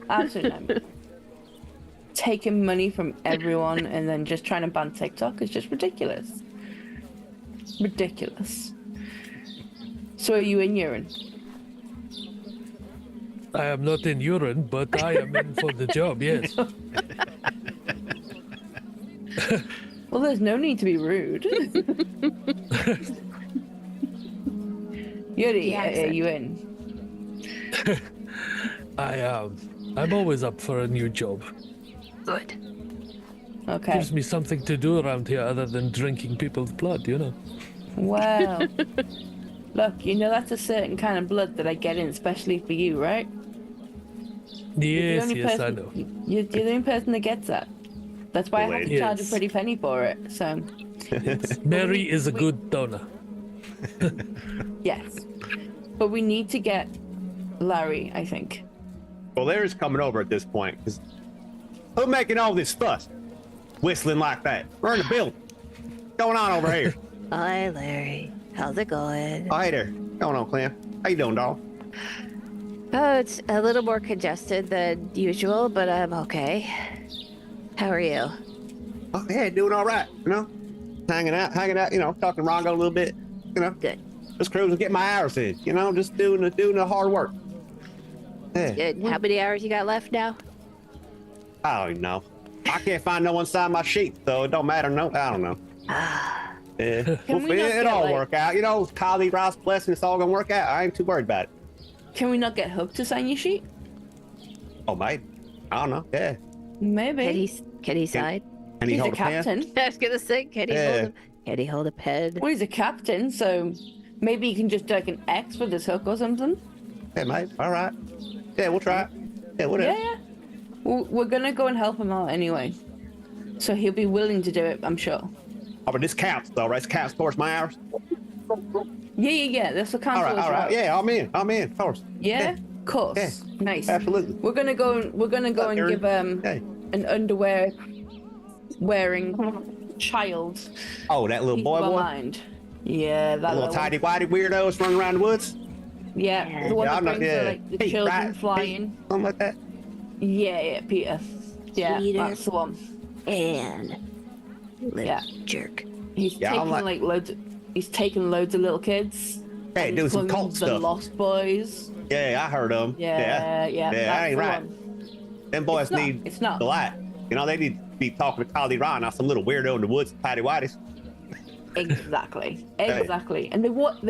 Absolute nightmare. Taking money from everyone and then just trying to ban TikTok is just ridiculous. Ridiculous. So are you in urine?
I am not in urine, but I am in for the job, yes.
Well, there's no need to be rude. Yuri, are you in?
I am. I'm always up for a new job.
good.
Okay.
Gives me something to do around here other than drinking people's blood, you know.
Well, look, you know that's a certain kind of blood that I get in, especially for you, right? You're the
Yes,
only
I
person,
know.
You're the only person that gets that. That's why I have to charge a
Yes.
pretty penny for it. So,
Mary is a good donor.
yes. But we need to get Larry, I think.
Well, Larry's coming over at this point. Cause who's making all this fuss? Whistling like that. We're in the building. What's going on over here?
Hi, Larry. How's it going?
Oh, hey there. What's going on, Clem? How you doing, dog?
Oh, it's a little more congested than usual, but I'm okay. How are you?
Oh, yeah, doing all right. You know, hanging out. You know, talking Rongo a little bit. You know,
Good.
just cruising, getting my hours in. You know, just doing the hard work. Yeah.
Good. How many hours you got left now?
I don't even know. I can't find no one sign my sheet, so it don't matter. No, I don't know. Yeah.
we
Hopefully
not
it
get,
all
like-
work out. You know, Kylie Ross blessing, it's all gonna work out. I ain't too worried about it.
Can we not get Hook to sign your sheet?
Oh, mate. I don't know. Yeah.
Maybe.
Can he sign?
Can he
He's a
hold a pen?
captain.
I was gonna say, can he hold a pen?
Well, he's a captain, so maybe he can just do like an X with his hook or something.
Hey, mate. All right. Yeah, we'll try it. Yeah, whatever.
Yeah. We're gonna go and help him out anyway. So he'll be willing to do it, I'm sure.
Oh, but this counts, though, right? This counts towards my hours.
Yeah. This will count
All right,
towards
all right.
ours.
Yeah, I'm in, of course.
Yeah? Of course.
Yeah.
Nice.
Absolutely.
We're gonna go and
Aaron.
give
Hey.
an underwear wearing child
Oh, that little
peace
boy,
of our
boy.
mind. Yeah, that
Little
little
tidy whitey weirdos running around the woods.
Yeah, the one
Yeah,
that
I'm not.
brings
Yeah.
the
Pete,
children
right?
flying.
Pete, something like that.
Yeah, Peter. Yeah,
Peter.
that's the one.
And little
Yeah.
jerk.
He's
Yeah, I'm
taking
like-
loads. He's taking loads of little kids.
Hey,
and
doing
he's
some
calling
cult
them the
stuff.
Lost Boys.
Yeah, I heard them.
Yeah,
Yeah,
that's
that ain't
the
right.
one.
Them boys
It's not,
need
it's not.
the light. You know, they need to be talking to Kylie Ryan, not some little weirdo in the woods, tidy whities.
Exactly. Exactly. And they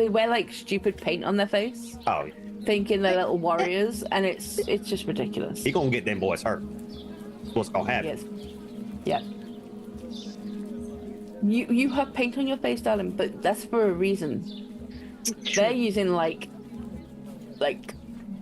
wear like stupid paint on their face,
Oh,
thinking they're little warriors, and it's just ridiculous.
he gonna get them boys hurt. What's gonna happen?
Yes. Yeah. You have paint on your face, darling, but that's for a reason. They're using like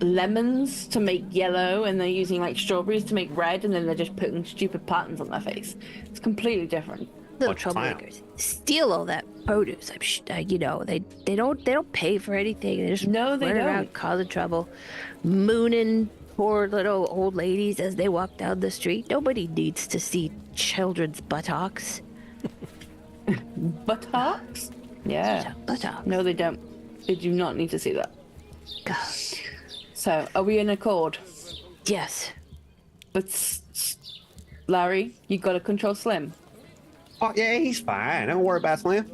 lemons to make yellow, and they're using like strawberries to make red, and then they're just putting stupid patterns on their face. It's completely different.
Little
bunch of clowns.
troublemakers steal all that produce. They don't pay for anything. They just
No, they
run around
don't.
causing trouble, mooning poor little old ladies as they walk down the street. Nobody needs to see children's buttocks.
Buttocks? Yeah.
Buttocks.
No, they don't. They do not need to see that.
God.
So, are we in accord?
Yes.
But Larry, you got to control Slim.
Oh yeah, he's fine. Don't worry about Slim.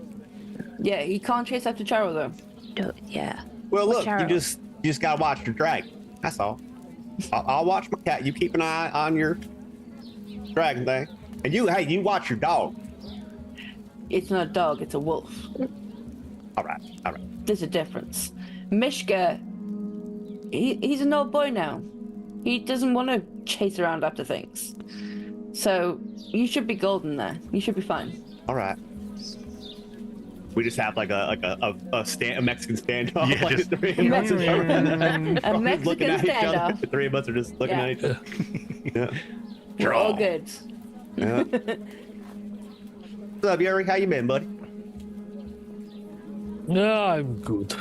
Yeah, you can't chase after Charo though.
Yeah.
Well, look,
Charo?
you just gotta watch your dragon. That's all. I'll watch my cat. You keep an eye on your dragon thing, and you watch your dog.
It's not a dog, it's a wolf.
All right.
There's a difference. Mishka, he's an old boy now. He doesn't want to chase around after things. So you should be golden there. You should be fine.
All right. We just have like a Mexican standoff.
Yeah,
like
just-
the three of us are
A Mexican
looking at each other.
standoff.
The three of us are just looking
Yeah.
at each other. Yeah.
We're all good.
Yeah. What's up, Yuri? How you been, buddy?
No, I'm good.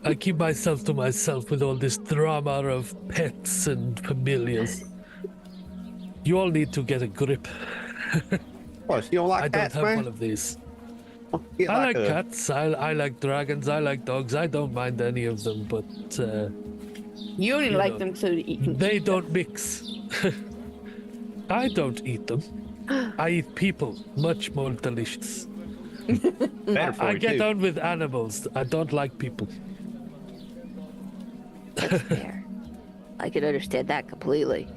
I keep myself to myself with all this drama of pets and familiars. You all need to get a grip.
What, you don't like
I don't
cats,
have
man?
one of these.
Get
I like
a-
cats. I like dragons. I like dogs. I don't mind any of them, but
You only
You
like
know,
them so that you can.
they don't mix. I don't eat them. I eat people. Much more delicious.
Better for
I
you,
get
too.
on with animals. I don't like people.
That's fair. I can understand that completely.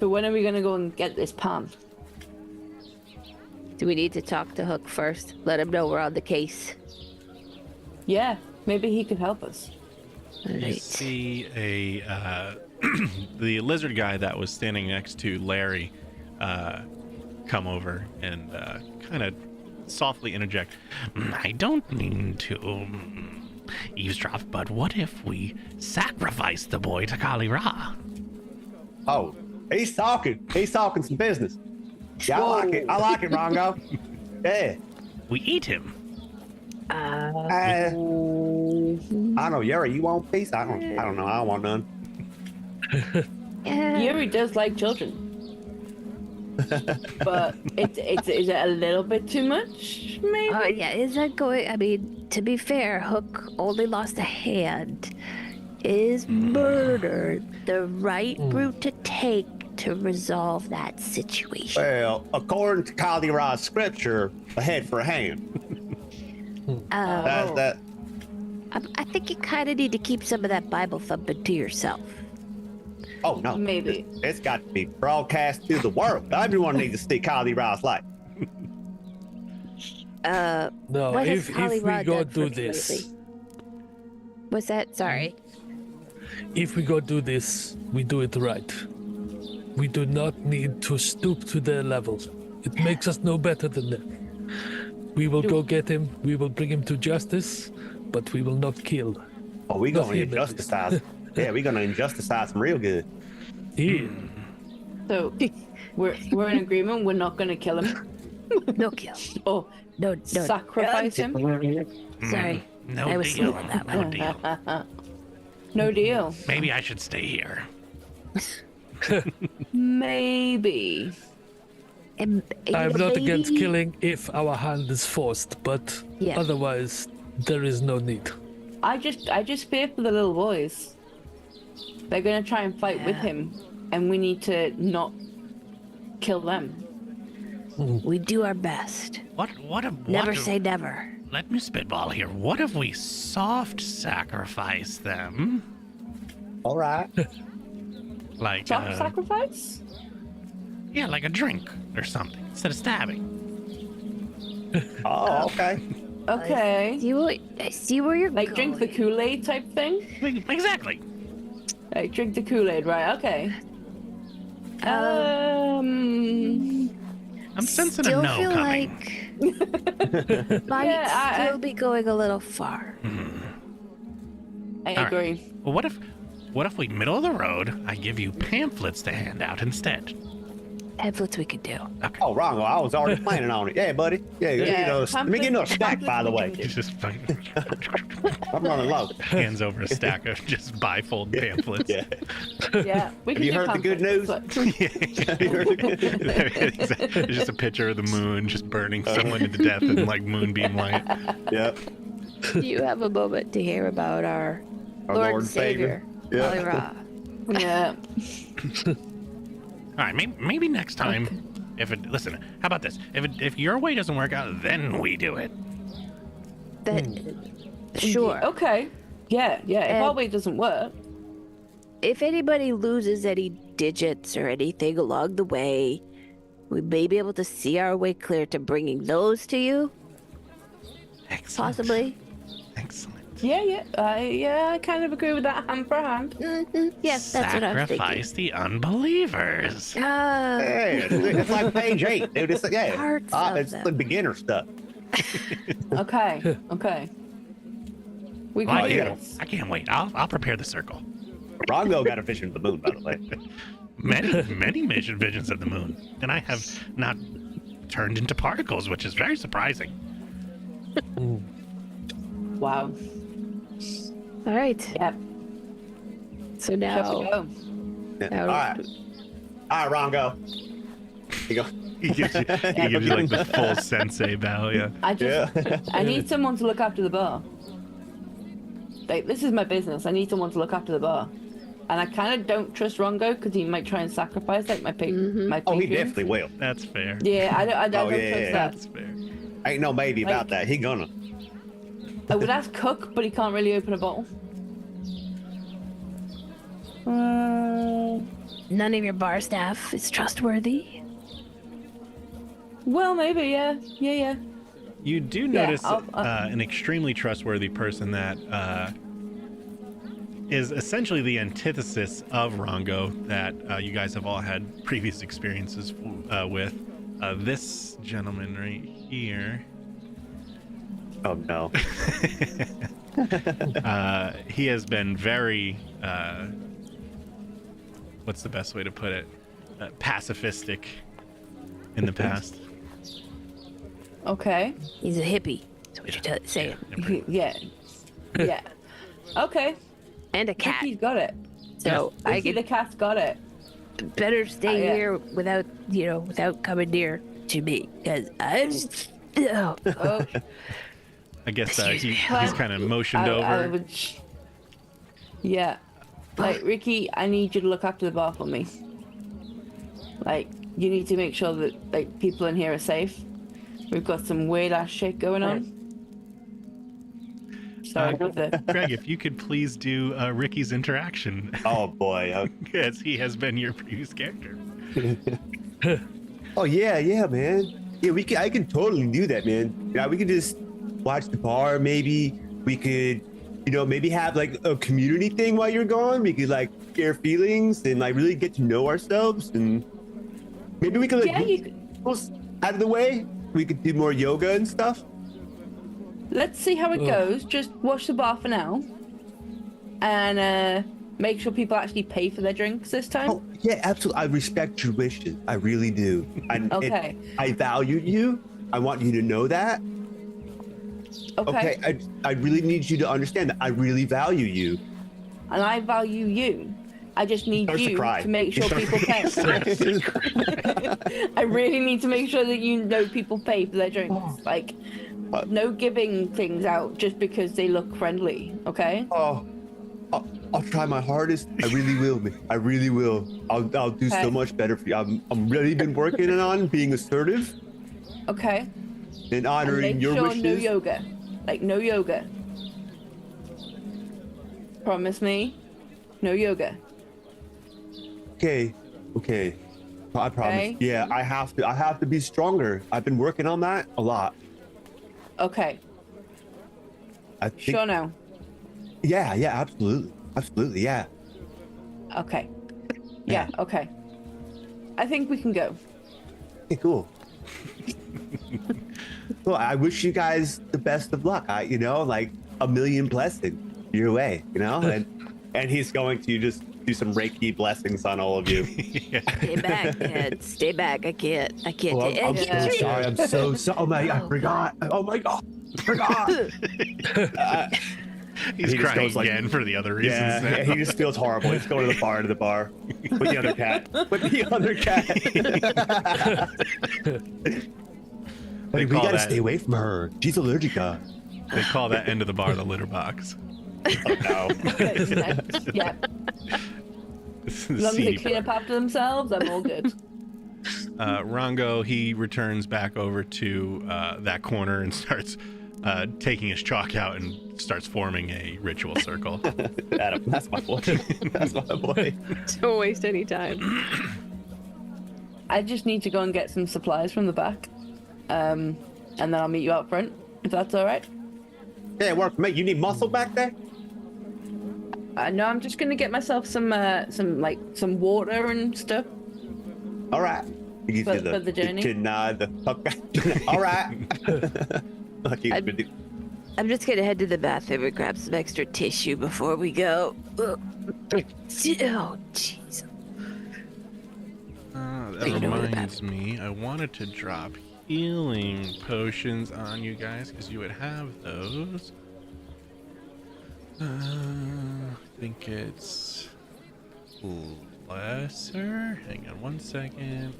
So when are we gonna go and get this pan?
Do we need to talk to Hook first? Let him know we're on the case.
Yeah, maybe he could help us.
All
You
right.
see the lizard guy that was standing next to Larry come over and kind of softly interject. I don't mean to eavesdrop, but what if we sacrifice the boy to Kali Ra?
Oh, he's talking. He's talking some business. Yeah, I like it. I like it, Rongo. Yeah.
We eat him.
I don't know, Yuri. You want peace? I don't know. I don't want none.
Yeah.
Yuri does like children. But is it a little bit too much, maybe?
Yeah, is that going? I mean, to be fair, Hook only lost a hand. Is murder the right route to take to resolve that situation?
Well, according to Kali Ra's scripture, a head for a hand. That's that.
I think you kind of need to keep some of that Bible thumping to yourself.
Oh no,
Maybe.
it's got to be broadcast to the world. Everyone needs to see Kali Ra's light.
No,
What has
if
Kali
we
Ra
go
done
do
for you
this,
lately? What's that? Sorry.
if we go do this, we do it right. We do not need to stoop to their level. It makes us no better than them. We will go get him. We will bring him to justice, but we will not kill.
Oh, we
Not
gonna
him, at least.
injusticize. Yeah, we gonna injusticize him real good.
He,
So we're in agreement. We're not gonna kill him
No kill.
or
No.
sacrifice him.
Sorry.
No
I was
deal.
slow on that
No
one.
deal.
No deal.
Maybe I should stay here.
Maybe.
And,
I'm not against
maybe-
killing if our hand is forced, but
Yeah.
otherwise there is no need.
I just fear for the little boys. They're gonna try and fight with him, and we need to not kill them.
We do our best.
Never
Say never.
Let me spitball here. What if we soft sacrifice them?
All right.
Like,
Soft sacrifice?
yeah, like a drink or something instead of stabbing.
Oh, okay.
Okay.
I see where you're
Like drink the
going.
Kool-Aid type thing?
Exactly.
Like drink the Kool-Aid, right? Okay.
I'm sensing
Still
a no
feel
coming.
like might
Yeah,
still be going a little far.
I
All right.
agree.
Well, what if we middle of the road? I give you pamphlets to hand out instead.
pamphlets we could do.
Oh, wrong. I was already planning on it. Yeah, buddy. Yeah, let me get you a stack, by the way.
He's just fucking
I'm running low.
hands over a stack of just bifold pamphlets.
Yeah.
Yeah, we
Have
can
you
do
heard the good news?
pamphlets,
Have you heard the good news?
It's just a picture of the moon just burning someone to death in like moonbeam light.
Yep.
Do you have a moment to hear about our Lord and Savior,
Yeah.
Alira?
but- Yeah.
All right, maybe next time. Listen, how about this? If your way doesn't work out, then we do it.
That, sure.
Okay. Yeah, yeah. If our
And-
way doesn't work,
If anybody loses any digits or anything along the way, we may be able to see our way clear to bringing those to you,
Excellent.
possibly.
Excellent.
yeah, I kind of agree with that hand for hand.
Yes, that's what I'm thinking.
Sacrifice the unbelievers.
Hey, it's like page 8, dude. It's like, yeah.
Parts of
It's
them.
the beginner stuff.
Okay, okay. We
Well,
can do
yeah,
this.
I can't wait. I'll prepare the circle.
Rongo got a vision of the moon, by the way.
Many visions of the moon, and I have not turned into particles, which is very surprising.
Wow.
All right.
Yep.
So
Shall we
now,
go?
Yeah.
now
All right. All right, Rongo. You go.
He gives you like the full sensei bow. Yeah.
I need someone to look after the bar. Like, this is my business. I need someone to look after the bar. And I kind of don't trust Rongo because he might try and sacrifice like my my
Oh, he
patrons.
definitely will.
That's fair.
Yeah, I don't
Oh,
trust
yeah,
that.
That's fair.
Ain't no maybe about that. He gonna.
I would ask Cook, but he can't really open a bottle.
none of your bar staff is trustworthy.
Well, maybe, yeah.
You do notice
I'll-
an extremely trustworthy person that is essentially the antithesis of Rongo that you guys have all had previous experiences with. This gentleman right here.
Oh no.
He has been very, what's the best way to put it? Pacifistic in the past.
Okay.
He's a hippie. That's what you're saying.
Yeah. Yeah. Okay.
And a cat.
Ricky's got it.
So I
Ricky the
could
cat's got it.
better stay
yeah.
here without coming near to me, because I'm. Oh.
Oh,
I guess
Excuse me.
he's kind of motioned
I
over.
would. Yeah. Like, Ricky, I need you to look after the bar for me. Like, you need to make sure that like people in here are safe. We've got some weird ass shit going on. Sorry for the.
Greg, if you could please do Ricky's interaction,
Oh boy.
as he has been your previous character.
Oh yeah, man. Yeah, I can totally do that, man. Yeah, we could just watch the bar. Maybe we could, maybe have like a community thing while you're gone. We could like share feelings and like really get to know ourselves, and maybe we could like
Yeah,
move
you could.
those out of the way. We could do more yoga and stuff.
Let's see how it goes. Just watch the bar for now, and make sure people actually pay for their drinks this time.
Oh yeah, absolutely. I respect your wishes. I really do.
Okay.
I value you. I want you to know that.
Okay.
Okay. I really need you to understand that I really value you.
And I value you. I just need
Starts to
you
cry.
to make
He
sure
starts-
people pay. I really need to make sure that people pay for their drinks. Like, no giving things out just because they look friendly. Okay.
Oh, I'll try my hardest. I really will. I really will. I'll do so
Okay.
much better for you. I'm really been working on being assertive
Okay.
and
And
honoring
make
your
sure
wishes.
no yoga. Like, no yoga. Promise me, no yoga.
Okay. I promise.
Okay.
Yeah, I have to be stronger. I've been working on that a lot.
Okay.
I think,
Sure now.
Yeah, absolutely, yeah.
Okay. Yeah. Okay. I think we can go.
Okay, cool. Well, I wish you guys the best of luck. Like a million blessings your way, and he's going to just do some Reiki blessings on all of you.
Stay back, Dad. Stay back. I can't.
Oh, I'm so sorry. I'm so sorry. Oh my, I forgot. Oh my God, I forgot.
He's
He just
crying
goes like-
again for the other reasons.
Yeah,
now.
he just feels horrible. He's going to the bar with the other cat. With the other cat.
They
We
call
gotta
that-
stay away from her. She's allergic.
They call that end of the bar the litter box.
Oh no.
Okay, next. Yeah. As long as they
Seedy
clean up after themselves, I'm all good.
Rongo, he returns back over to that corner and starts taking his chalk out and starts forming a ritual circle.
Adam, that's my boy. That's my boy.
Don't waste any time.
I just need to go and get some supplies from the back. And then I'll meet you out front, if that's all right.
Yeah, it worked, mate. You need muscle back there?
No, I'm just gonna get myself some water and stuff.
All right. You
For the journey?
All right. Like you could do-
I'm just gonna head to the bathroom and grab some extra tissue before we go. Oh, jeez.
That reminds me, I wanted to drop healing potions on you guys because you would have those. I think it's lesser. Hang on one second.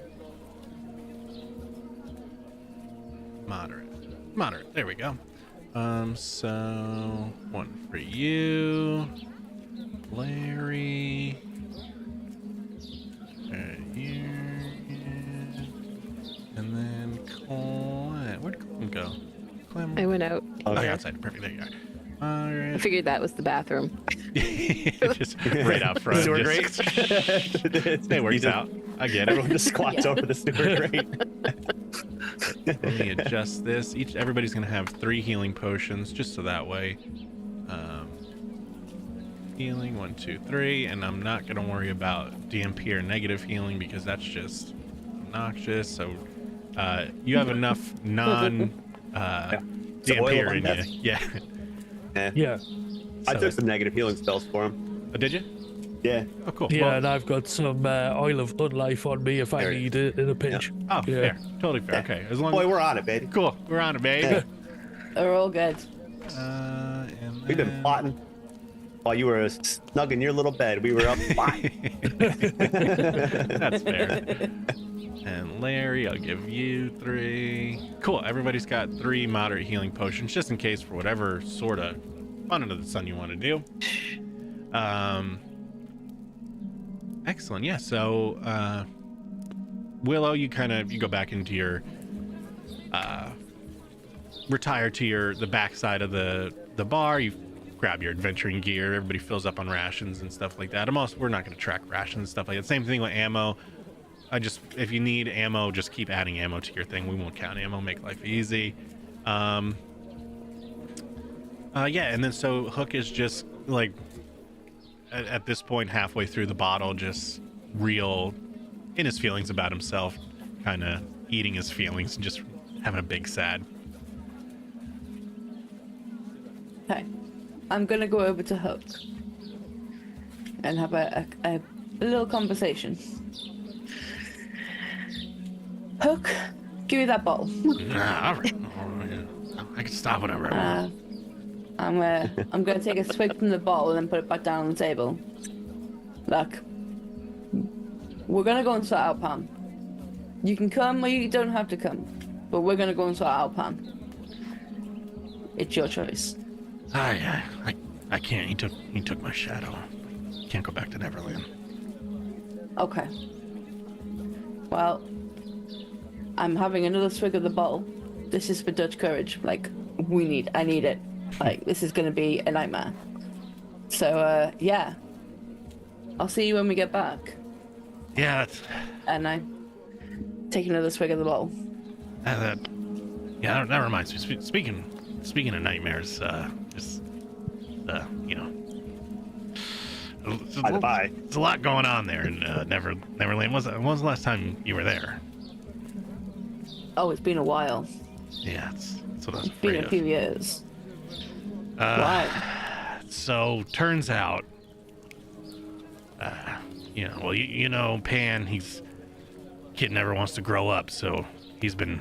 Moderate. There we go. So one for you, Larry. Right here, and then Clem. Where'd Clem go? Clem.
I went out.
Oh, you're outside. Perfect. There you are. All
I
right.
figured that was the bathroom.
Just right out front.
Sewer
just-
grate.
It works out. I get it.
Everyone just squats over the sewer grate.
Let me adjust this. Everybody's gonna have 3 healing potions, just so that way. Healing 1, 2, 3, and I'm not gonna worry about DMP or negative healing because that's just obnoxious. So you have enough non
Some oil
DMP
on
in
that.
you. Yeah.
Yeah.
I
So-
took some negative healing spells for him.
Oh, did you?
Yeah.
Oh, cool.
Yeah,
Well,
and I've got some oil of unlife on me if I
There it
need it in a pinch.
oh,
Yeah.
fair. Totally fair.
Yeah.
Okay. As long
Boy,
as
we're on it, baby.
cool. We're on it, babe.
Yeah.
Are all good.
And
We've been
then-
plotting while you were snug in your little bed. We were up plotting.
That's fair. And Larry, I'll give you 3. Cool. Everybody's got 3 moderate healing potions, just in case for whatever sort of fun under the sun you want to do. Excellent. Yeah. So, Willow, you go back into your, retire to the backside of the bar. You grab your adventuring gear. Everybody fills up on rations and stuff like that. We're not going to track rations and stuff like that. Same thing with ammo. If you need ammo, just keep adding ammo to your thing. We won't count ammo. Make life easy. Yeah, and then so Hook is just like at this point halfway through the bottle, just real in his feelings about himself, kind of eating his feelings and just having a big sad.
Okay. I'm gonna go over to Hook and have a little conversation. Hook, give me that bottle.
All right. Oh, yeah. I can stop whenever I want.
I'm gonna take a swig from the bottle and then put it back down on the table. Look, we're gonna go and sort out Pam. You can come or you don't have to come, but we're gonna go and sort out Pam. It's your choice.
I can't. He took my shadow. Can't go back to Neverland.
Okay. Well, I'm having another swig of the bottle. This is for Dutch courage. Like, I need it. Like, this is gonna be a nightmare. So, yeah. I'll see you when we get back.
Yeah, that's
And I take another swig of the bottle.
yeah. That reminds me. Speaking of nightmares, just you know,
Bye.
it's a lot going on there in Neverland. When was the last time you were there?
Oh, it's been a while.
Yeah, that's what I was
It's been
afraid
a
of.
few years. Why?
So turns out, Well, you know, Pan, kid never wants to grow up, so he's been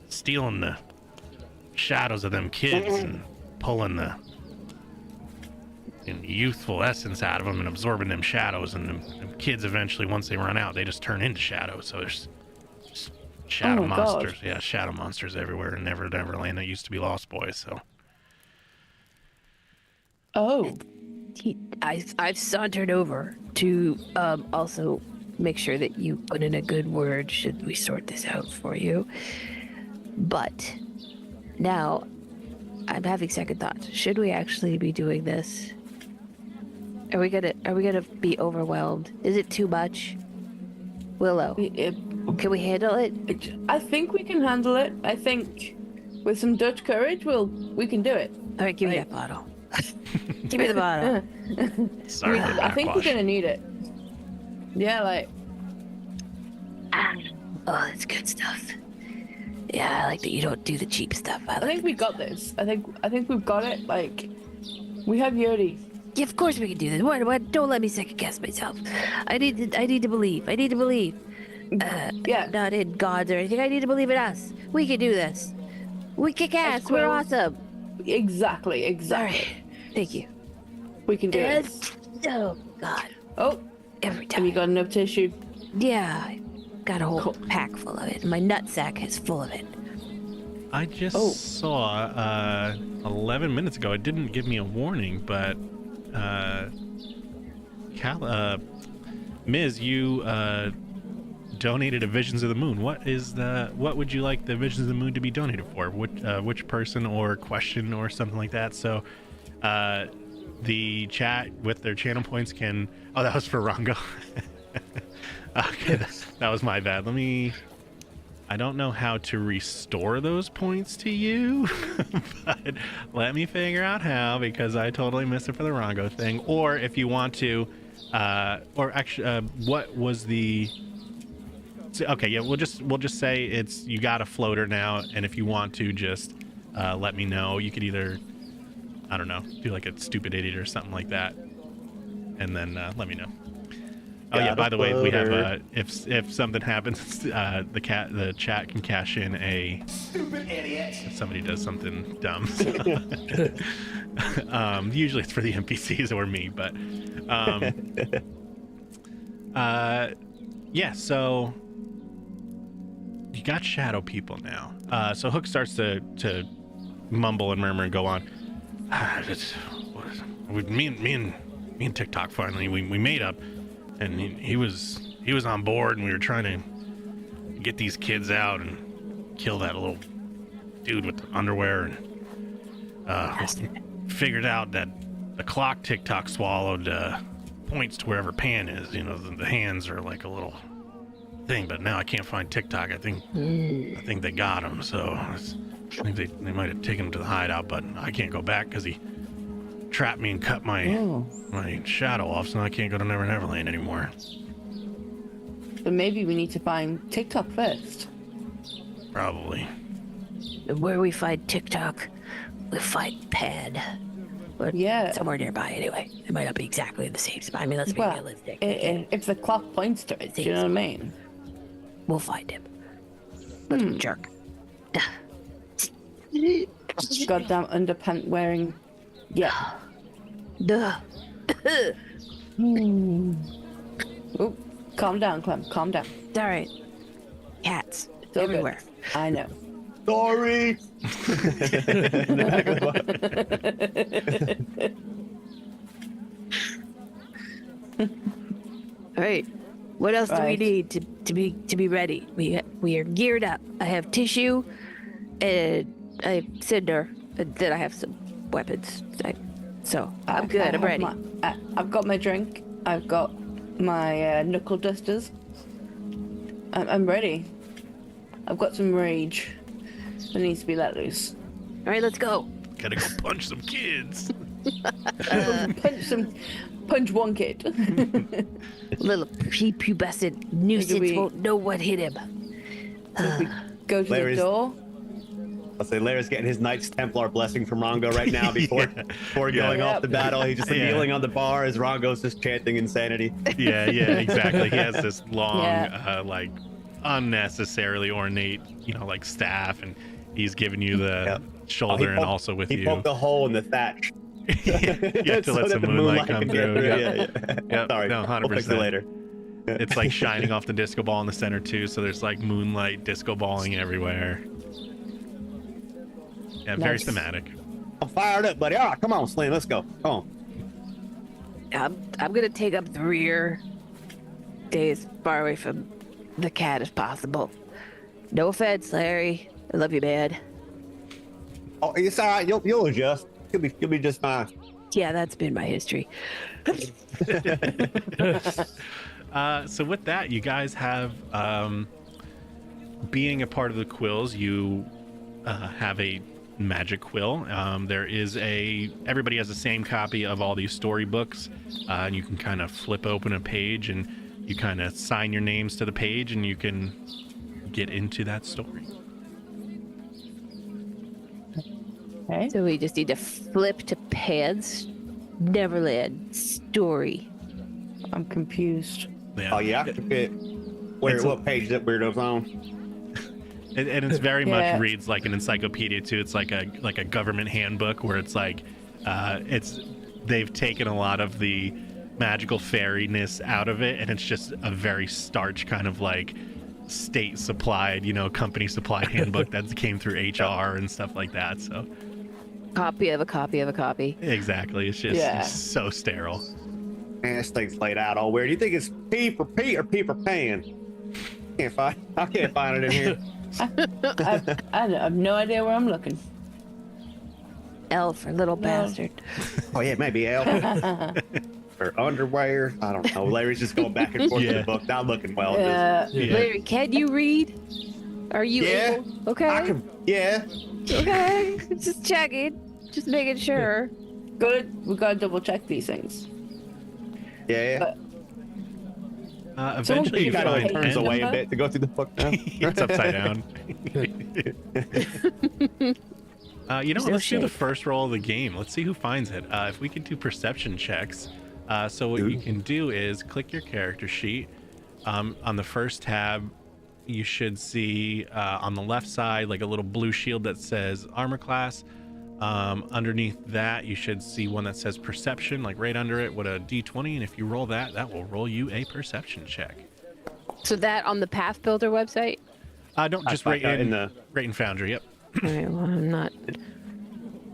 stealing the shadows of them kids and pulling the youthful essence out of them and absorbing them shadows, and them kids eventually, once they run out, they just turn into shadows. So there's shadow monsters. God. Yeah, shadow monsters everywhere in Neverland that used to be Lost Boys. So.
Oh.
I've sauntered over to also make sure that you put in a good word should we sort this out for you. But now I'm having second thoughts. Should we actually be doing this? Are we gonna be overwhelmed? Is it too much? Willow, can we handle it?
I think we can handle it. I think with some Dutch courage, we can do it.
All right, give me that bottle. Give me the bottle.
Sorry,
I think we're gonna need it. Yeah, like.
Oh, that's good stuff. Yeah, I like that you don't do the cheap stuff.
I think we got this. I think we've got it. Like, we have Yuri.
Yeah, of course we can do this. What? Don't let me second guess myself. I need to believe.
Yeah.
Not in gods or anything. I need to believe in us. We can do this. We kick ass. We're awesome.
Exactly.
All right. Thank you.
We can do it.
Oh God.
Oh.
Every time.
Have you got enough tissue?
Yeah. I got a whole pack full of it. My nutsack is full of it.
I just saw 11 minutes ago. It didn't give me a warning, but Ms., you donated a Visions of the Moon. What would you like the Visions of the Moon to be donated for? Which person or question or something like that? So the chat with their channel points can... Oh, that was for Rongo. Okay, that was my bad. I don't know how to restore those points to you, but let me figure out how, because I totally missed it for the Rongo thing. Or if you want to, or actually, what was the... Okay, yeah, we'll just say it's you got a floater now, and if you want to just let me know. You could either, I don't know, do like a stupid idiot or something like that, and then let me know. Oh yeah, by the way, we have if something happens, the chat can cash in a stupid idiot if somebody does something dumb. Usually it's for the NPCs or me, but yeah, so you got shadow people now. So Hook starts to mumble and murmur and go on. Me and TikTok finally we made up. And he was on board, and we were trying to get these kids out and kill that little dude with the underwear. And figured out that the clock TikTok swallowed points to wherever Pan is. You know, the hands are like a little thing. But now I can't find TikTok. I think they got him. So I think they might have taken him to the hideout, but I can't go back because he trapped me and cut my shadow off, so I can't go to Neverland anymore.
But maybe we need to find TikTok first.
Probably.
Where we find TikTok, we find Pan. Or somewhere nearby anyway. It might not be exactly the same spot. I mean, let's be realistic.
If the clock points to it, do you know what I mean?
We'll find him. Little jerk.
Goddamn underpant wearing. Yeah.
Duh.
Oop. Calm down, Clem. Calm down.
It's all right. Cats
So
everywhere.
Good. I know.
Sorry.
All right. What else do we need to be ready? We are geared up. I have tissue, and I have cinder, and then I have some weapons. So I'm good. I'm ready.
I've got my drink. I've got my knuckle dusters. I'm ready. I've got some rage that needs to be let loose.
All right, let's go.
Gotta go punch some kids.
Punch one kid.
Little prepubescent nuisance won't know what hit him.
We go to the door.
I'll say Larry's getting his Knights Templar blessing from Rongo right now before going off the battle. He's just kneeling on the bar as Rongo's just chanting insanity.
Yeah, exactly. He has this long, like unnecessarily ornate, like staff, and he's giving you the shoulder and also with you.
He poked a hole in the thatch.
To
so
let some
the
moonlight come through.
Yeah. Sorry,
no, 100%.
We'll fix it later.
It's like shining off the disco ball in the center too, so there's like moonlight disco balling everywhere. Yeah, very thematic.
I'm fired up, buddy. All right, come on, Slim, let's go. Come on.
I'm gonna take up the rear, stay as far away from the cat as possible. No offense, Larry. I love you, man.
Oh, it's all right. You'll adjust. You'll be just fine.
Yeah, that's been my history.
So with that, you guys have, being a part of the quills, you have a magic quill. Everybody has the same copy of all these storybooks, and you can kind of flip open a page and you kind of sign your names to the page and you can get into that story.
Okay.
So we just need to flip to Pan's Neverland story.
I'm confused.
Yeah.
Oh yeah, I can fit. What page is that weirdo's on?
And it's very much reads like an encyclopedia too. It's like a government handbook where it's like they've taken a lot of the magical fairiness out of it, and it's just a very starch kind of like state supplied, company supplied handbook that came through HR and stuff like that. So
Copy of a copy of a copy.
exactly, it's just it's so sterile.
Man, this thing's laid out all weird. Do you think it's P for Pete or P for Pan? I can't find it in here.
I have no idea where I'm looking.
L for little bastard.
Oh yeah, maybe L or underwear. I don't know. Larry's just going back and forth with the book, not looking well.
Larry, can you read? Are you able? Okay.
I can. Yeah.
Okay. Just checking. Just making sure.
We gotta double check these things.
Yeah.
Eventually, you
He kind of
find
turns
N.
away a bit to go through the book now.
It's upside down. Let's do the first roll of the game. Let's see who finds it. If we can do perception checks. So what you can do is click your character sheet. On the first tab, you should see on the left side like a little blue shield that says armor class. Underneath that, you should see one that says perception, like right under it with a D20. And if you roll that, that will roll you a perception check.
So that on the Path Builder website?
Don't just right in Foundry. Yep.
All right, well, I'm not.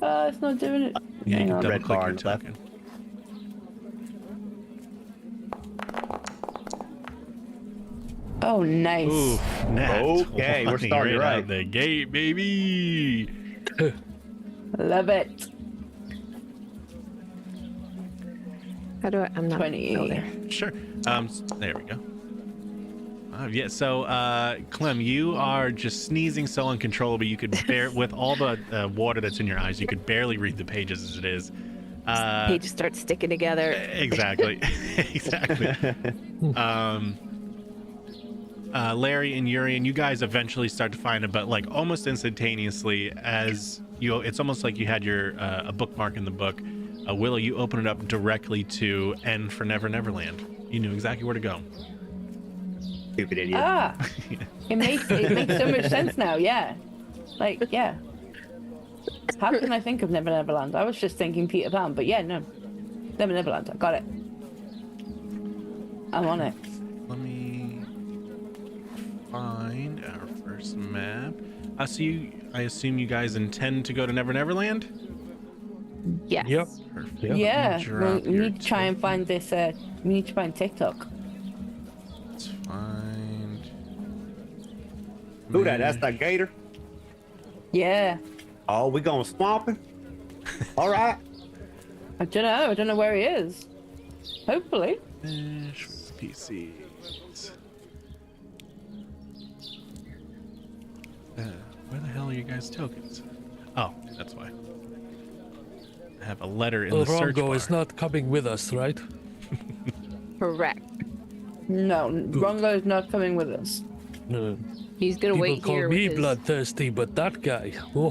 It's not doing it.
Yeah, you can double
red
click
bar
your
on the left.
token.
Oh, nice.
Ooh, nat
Okay, we're
20
starting right.
out of the gate, baby.
Love it.
How do I'm not.
20.
Oh, there.
Sure. There we go. So Clem, you are just sneezing so uncontrollably you could with all the water that's in your eyes, you could barely read the pages as it is.
Pages start sticking together.
Exactly. Exactly. Larry and Urian, you guys eventually start to find it, but like almost instantaneously, it's almost like you had your a bookmark in the book. Willow, you open it up directly to N for Never Neverland. You knew exactly where to go.
Stupid idiot.
It makes so much sense now. Yeah, How can I think of Never Neverland? I was just thinking Peter Pan, but yeah, no, Never Neverland. I got it. I'm on it.
Let me find our first map. I assume you guys intend to go to Never Neverland?
Yes.
Yep.
Perfect.
Yeah.
Yeah,
Drop
we
your
need to try and find this. We need to find TikTok.
Let's find.
Who that? That's that gator.
Yeah,
Oh, we going swamping? All right.
I don't know. I don't know where he is. Hopefully.
Finish with PCs. Where the hell are you guys' tokens? Oh, that's why. I have a letter in the search
Rongo
bar.
is not coming with us, right?
Correct.
No, Rongo is not coming with us.
No.
He's gonna
People
wait
call
here.
me
with his-
bloodthirsty, but that guy, oh,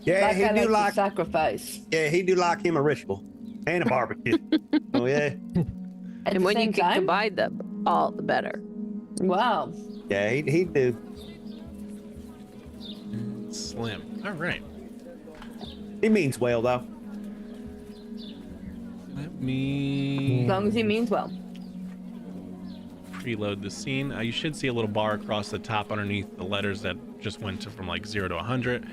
Yeah,
That guy
he do
likes to
like.
sacrifice.
Yeah, he do like him a ritual and a barbecue. Oh yeah,
At
And
the
when you
same
can
time,
combine them, all the better.
wow.
yeah, he do.
Slim. All right.
He means well though.
Let me
As long as he means well.
preload the scene. You should see a little bar across the top underneath the letters that just went to from like 0 to 100.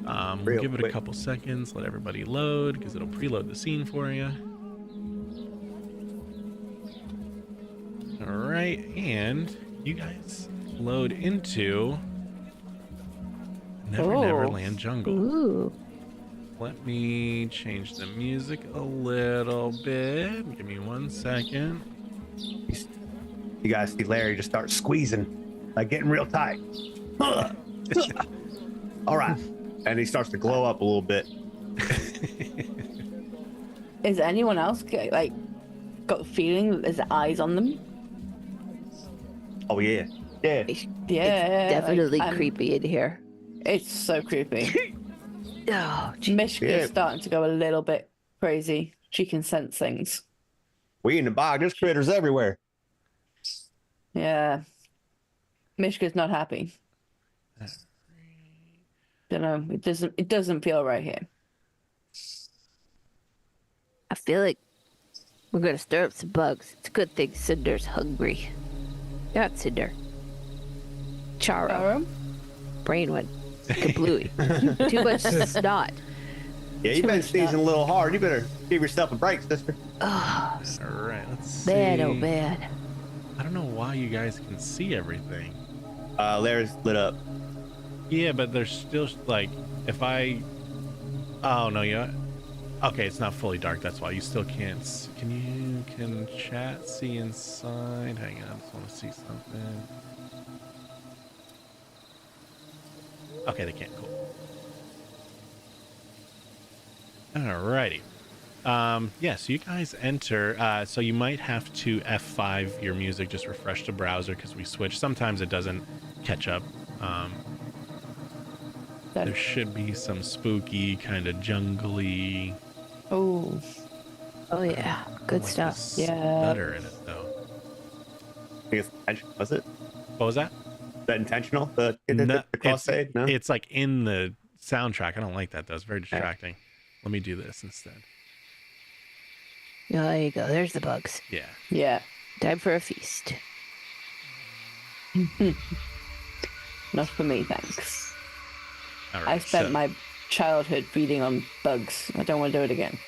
We'll
Real
give it a
quick.
couple seconds, let everybody load, because it'll preload the scene for you. All right, and you guys load into Never
Oh.
Neverland Jungle.
Ooh.
Let me change the music a little bit. Give me 1 second.
You guys see Larry just start squeezing, like getting real tight. All right, and he starts to glow up a little bit.
Is anyone else got the feeling that there's eyes on them?
Oh yeah, yeah.
Yeah,
Definitely
like,
creepy in here.
It's so creepy.
Oh,
Mishka
Yeah.
is starting to go a little bit crazy. She can sense things.
We in the bog. There's critters everywhere.
Yeah. Mishka's not happy. Don't know. It doesn't feel right here.
I feel like we're gonna stir up some bugs. It's a good thing Cinder's hungry. Not Cinder. Charo.
Charo?
Brain went kablooey. Too much snot.
Yeah, you've been sneezing a little hard. You better give yourself a break, sister.
Oh,
All right, let's see.
man, oh man.
I don't know why you guys can see everything.
Larry's lit up.
Yeah, but there's still like, if I, oh no, yeah, okay, it's not fully dark. That's why you still can't. Can chat see inside? Hang on, I just want to see something. Okay, they can't. Cool. Alrighty. Yeah, so you guys enter. So you might have to F5 your music, just refresh the browser because we switched. Sometimes it doesn't catch up. There should be some spooky, kind of jungly.
Oh.
Oh yeah, good stuff.
Stutter in it though.
I think it's intentional. Was it?
What was that?
Is that intentional? The
No,
crossfade? No.
It's like in the soundtrack. I don't like that though. It's very distracting. Let me do this instead.
Oh, there you go. There's the bugs.
Yeah.
Yeah.
Time for a feast.
Not for me, thanks.
All right.
I spent
so-
my childhood feeding on bugs. I don't want to do it again.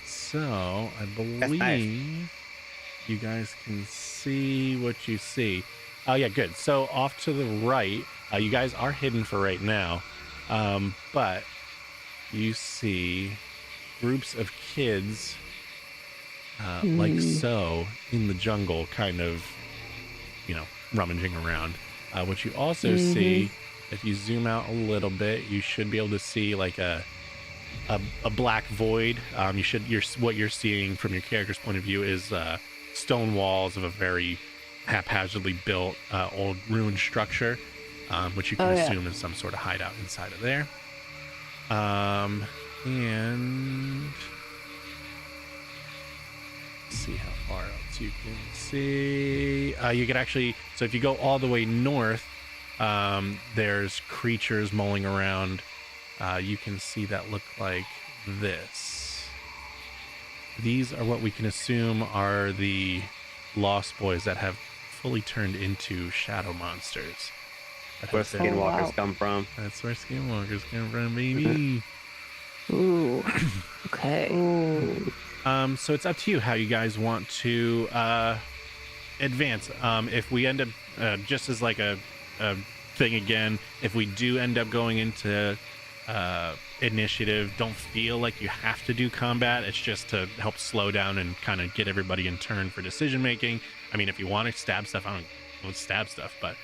So I
nice.
believe you guys can see what you see. Oh yeah, good. So off to the right, you guys are hidden for right now, but you see groups of kids, like so, in the jungle, kind of, rummaging around. What you also see, if you zoom out a little bit, you should be able to see like a black void. What you're seeing from your character's point of view is stone walls of a very haphazardly built old ruined structure, which you can assume is some sort of hideout inside of there. And let's see how far else you can see. You can actually, so if you go all the way north, there's creatures mulling around. You can see that look like this. These are what we can assume are the Lost Boys that have fully turned into shadow monsters. That
Where
have been-
skinwalkers
wow.
come from.
That's where skinwalkers come from, baby.
Ooh. Okay.
So it's up to you how you guys want to advance. If we end up just as like a thing again, if we do end up going into initiative, don't feel like you have to do combat. It's just to help slow down and kind of get everybody in turn for decision making. I mean, if you want to stab stuff, we'll stab stuff, but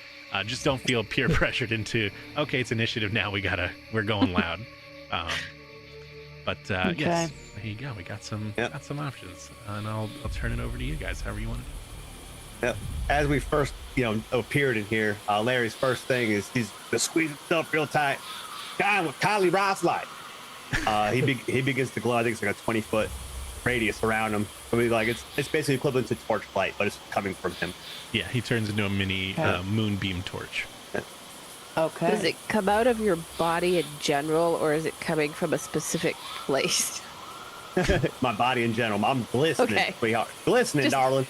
just don't feel peer pressured into, okay, it's initiative now, we're going loud. But
Okay.
yes, there you go. We got some
Yep.
got some options, and I'll turn it over to you guys, however you want to.
Yep. As we first, appeared in here, Larry's first thing is he's to squeeze himself real tight. God, what Kylie Ross like? He begins to glow. I think it's like a 20-foot radius around him. I mean, like it's basically equivalent to torchlight, but it's coming from him.
Yeah, he turns into a mini moonbeam torch.
Okay.
Does it come out of your body in general, or is it coming from a specific place?
My body in general. I'm glistening.
Okay.
We are glistening,
Just-
darling.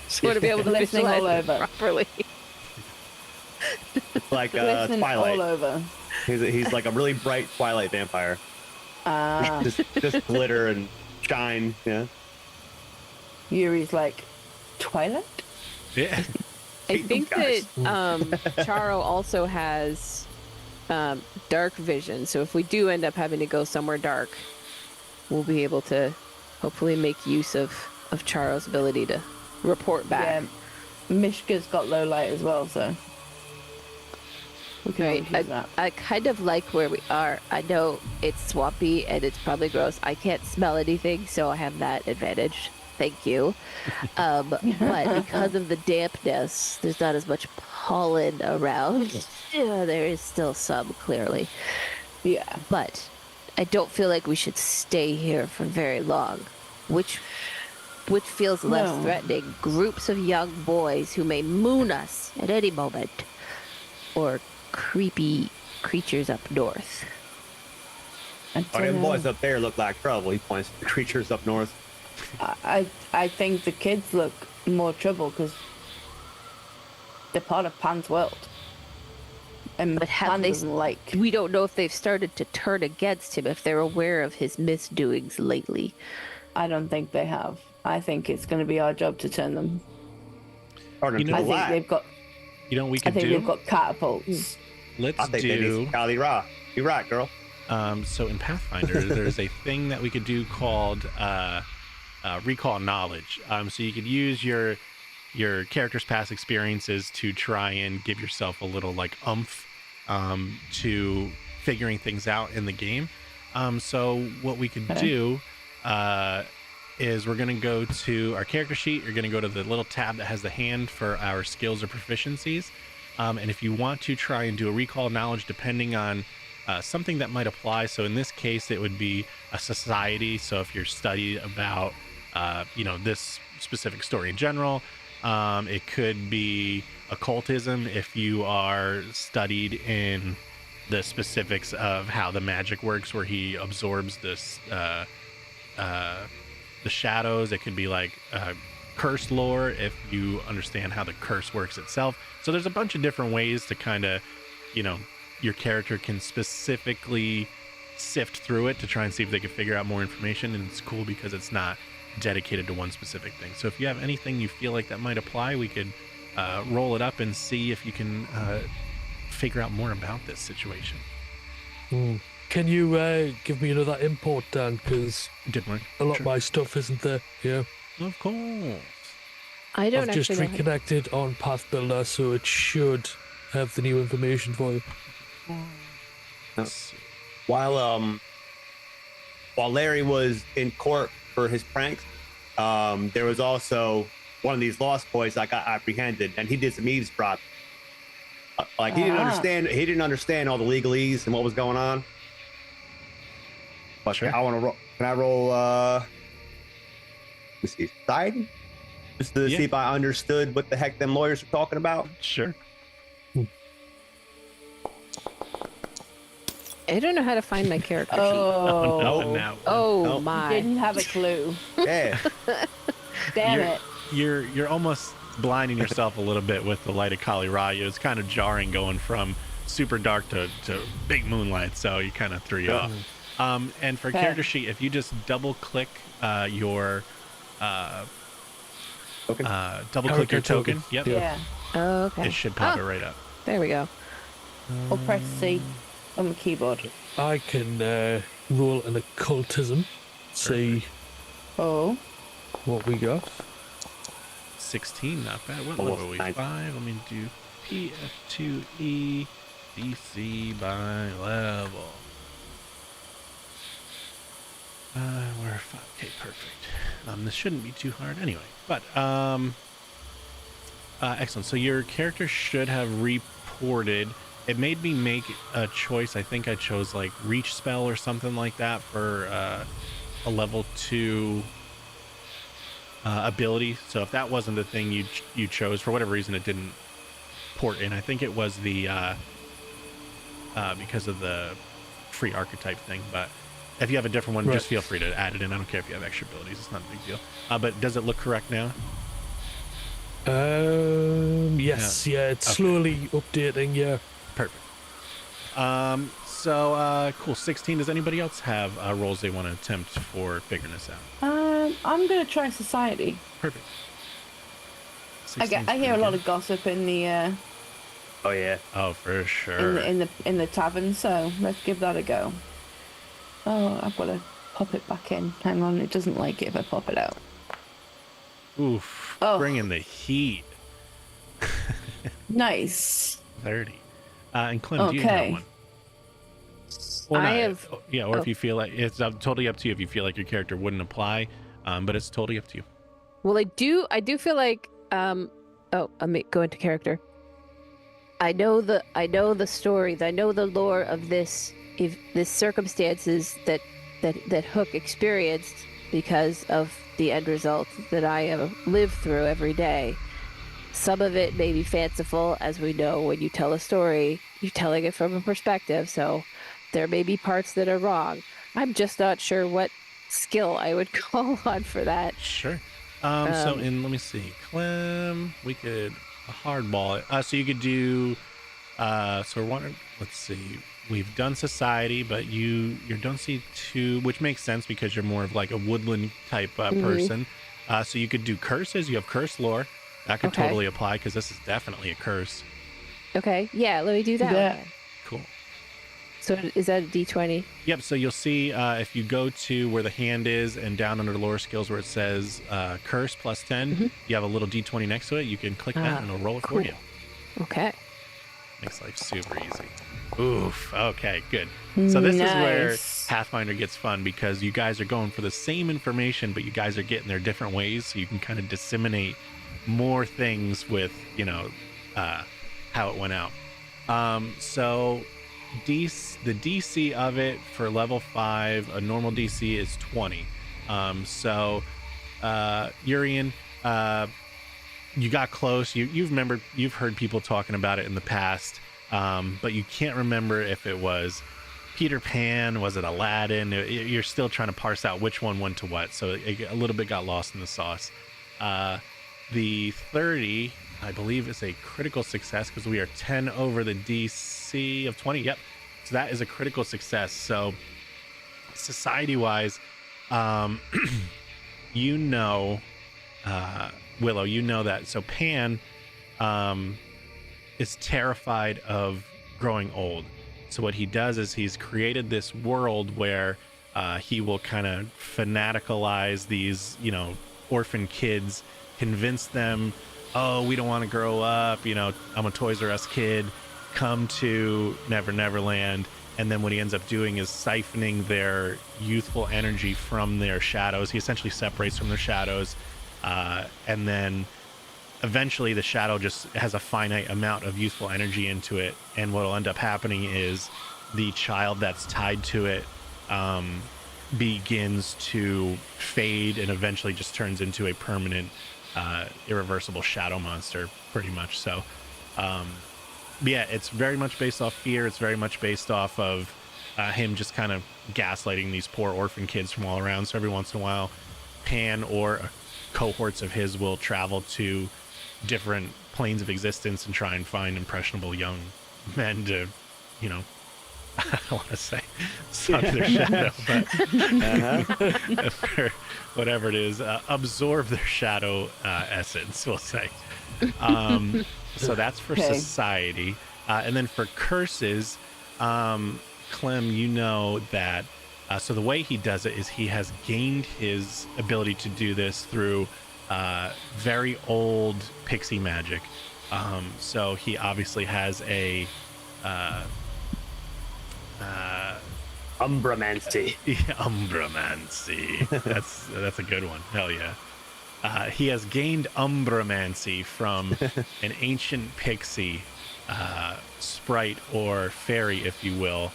Just want to be able to
Glistening
visualize
all
it
over.
properly.
Like
Glistening
Twilight.
all over.
He's like a really bright Twilight vampire.
Ah,
Just glitter and shine. Yeah.
Yuri's like, Twilight?
Yeah.
I
Beat
think
them guys.
that Charo also has dark vision. So if we do end up having to go somewhere dark, we'll be able to hopefully make use of Charo's ability to report back.
Yeah. Mishka's got low light as well, so we can
Right.
always use that.
I kind of like where we are. I know it's swampy and it's probably gross. I can't smell anything, so I have that advantage. Thank you. But because of the dampness, there's not as much pollen around. Yeah, there is still some, clearly.
Yeah.
But I don't feel like we should stay here for very long. Which feels less
No.
threatening. Groups of young boys who may moon us at any moment. Or creepy creatures up north.
I
Oh, them
don't know.
boys up there look like trouble. He points to the creatures up north.
I think the kids look more trouble because they're part of Pan's world. And
But have
Pan
they-
doesn't like.
We don't know if they've started to turn against him, if they're aware of his misdoings lately.
I don't think they have. I think it's going to be our job to turn them.
Turn
You
them
know-
to
I
the
think
light.
they've got.
You know what we
I
could
think
do?
they've got catapults.
Let's
I think they need
do.
some Kali Ra. You're right, girl.
So in Pathfinder, there's a thing that we could do called recall knowledge. So you could use your character's past experiences to try and give yourself a little like oomph to figuring things out in the game. So what we could do is we're going to go to our character sheet. You're going to go to the little tab that has the hand for our skills or proficiencies. And if you want to try and do a recall knowledge, depending on something that might apply. So in this case, it would be a society. So if you're studied about, this specific story in general, it could be occultism if you are studied in the specifics of how the magic works, where he absorbs this, the shadows. It could be like curse lore if you understand how the curse works itself. So there's a bunch of different ways to kind of, your character can specifically sift through it to try and see if they can figure out more information. And it's cool because it's not dedicated to one specific thing. So if you have anything you feel like that might apply, we could roll it up and see if you can figure out more about this situation.
Can you give me another import, Dan? Because
Didn't work.
a lot
Sure.
of my stuff isn't there. Yeah.
Of course.
I don't
I've just
actually know.
reconnected on Path Builder, so it should have the new information for you.
Let's see.
While Larry was in court for his pranks, there was also one of these lost boys that got apprehended, and he did some eavesdropping. Like he didn't understand. He didn't understand all the legalese and what was going on. But
Sure.
I want to roll. Can I roll? Let me see. Society, just to
Yeah.
see if I understood what the heck them lawyers were talking about.
Sure.
I don't know how to find my character sheet.
Oh,
No, now
Oh
Nope.
my.
didn't have a clue.
Yeah.
Damn
you're,
it.
you're almost blinding yourself a little bit with the light of Kali Raya. It's kind of jarring going from super dark to big moonlight, so you kind of threw you off. And for
Okay.
character sheet, if you just double click your
Okay.
double click your
Character
token,
token.
yep,
Yeah.
Oh, okay.
it should pop
Ah,
it right up.
There we go.
Or press C on the keyboard.
I can roll an occultism, see
Oh.
what we got.
16, not bad. What
Almost
level are we?
9.
5. Let me do PF2E DC by level. We're fine. Okay, perfect. This shouldn't be too hard anyway. But excellent. So your character should have reported. It made me make a choice. I think I chose like reach spell or something like that for a level 2 ability. So if that wasn't the thing you chose, for whatever reason it didn't port in. I think it was the because of the free archetype thing. But if you have a different one, just feel free to add it in. I don't care if you have extra abilities. It's not a big deal. But does it look correct now?
Yes, yeah, it's slowly updating, yeah.
Perfect. So cool. 16. Does anybody else have roles they want to attempt for figuring this out?
I'm gonna try society.
Perfect.
I hear a lot of gossip in the
Oh yeah.
Oh, for sure.
in the tavern, so let's give that a go. Oh, I've got to pop it back in. Hang on, it doesn't like it if I pop it out.
Oof.
Oh.
Bringing the heat.
Nice.
30. And Clem, do you have one? Well,
I
not-
have.
Yeah, or if you feel like it's totally up to you if you feel like your character wouldn't apply, but it's totally up to you.
Well, I do feel like. I'm going to character. I know the story. I know the lore of this circumstances that Hook experienced because of the end result that I live through every day. Some of it may be fanciful, as we know when you tell a story, you're telling it from a perspective, so there may be parts that are wrong. I'm just not sure what skill I would call on for that.
Sure. So let me see, Clem, we could hardball it. So you could do. So we're wondering. Let's see. We've done society, but you're don't see 2, which makes sense because you're more of like a woodland type person. So you could do curses. You have curse lore. That could totally apply because this is definitely a curse.
Okay, yeah, let me do that.
Yeah.
One.
Cool.
So is that a D20?
Yep. So you'll see if you go to where the hand is and down under lore skills where it says curse plus 10, you have a little D20 next to it. You can click that and it'll roll it for you.
Okay.
Makes life super easy. Oof. Okay, good. So this is where
Nice.
Pathfinder gets fun because you guys are going for the same information, but you guys are getting there different ways. So you can kind of disseminate more things with, how it went out. So the DC of it for level 5, a normal DC is 20. Urian, you got close. You've heard people talking about it in the past, but you can't remember if it was Peter Pan, was it Aladdin? You're still trying to parse out which one went to what, so a little bit got lost in the sauce. The 30, I believe, is a critical success because we are 10 over the DC of 20. Yep, so that is a critical success. So society-wise, Willow, you know that. So Pan is terrified of growing old. So what he does is he's created this world where he will kind of fanaticalize these, orphan kids, convince them, oh, we don't want to grow up. I'm a Toys R Us kid. Come to Neverland. And then what he ends up doing is siphoning their youthful energy from their shadows. He essentially separates from their shadows. And then eventually the shadow just has a finite amount of youthful energy into it. And what will end up happening is the child that's tied to it begins to fade and eventually just turns into a permanent, irreversible shadow monster, pretty much. So, yeah, it's very much based off fear. It's very much based off of him just kind of gaslighting these poor orphan kids from all around. So every once in a while, Pan or cohorts of his will travel to different planes of existence and try and find impressionable young men to, I don't want to say suck their shadow, but for whatever it is, absorb their shadow essence, we'll say. So that's for society. And then for curses, Clem, you know that. So the way he does it is he has gained his ability to do this through very old pixie magic. So he obviously has a
Umbramancy.
Yeah, Umbramancy. That's a good one. Hell yeah. He has gained Umbramancy from an ancient pixie, sprite or fairy, if you will,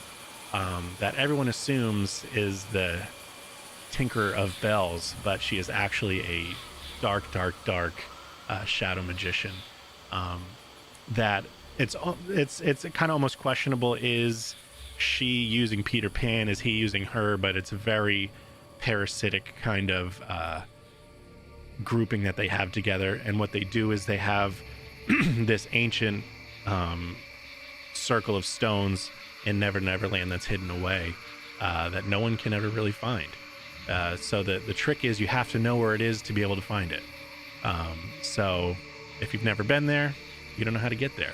that everyone assumes is the Tinker of Bells, but she is actually a dark shadow magician. That it's kind of almost questionable. Is she using Peter Pan? Is he using her? But it's a very parasitic kind of grouping that they have together. And what they do is they have this ancient circle of stones in Never Neverland that's hidden away, that no one can ever really find. So the trick is you have to know where it is to be able to find it. So if you've never been there, you don't know how to get there.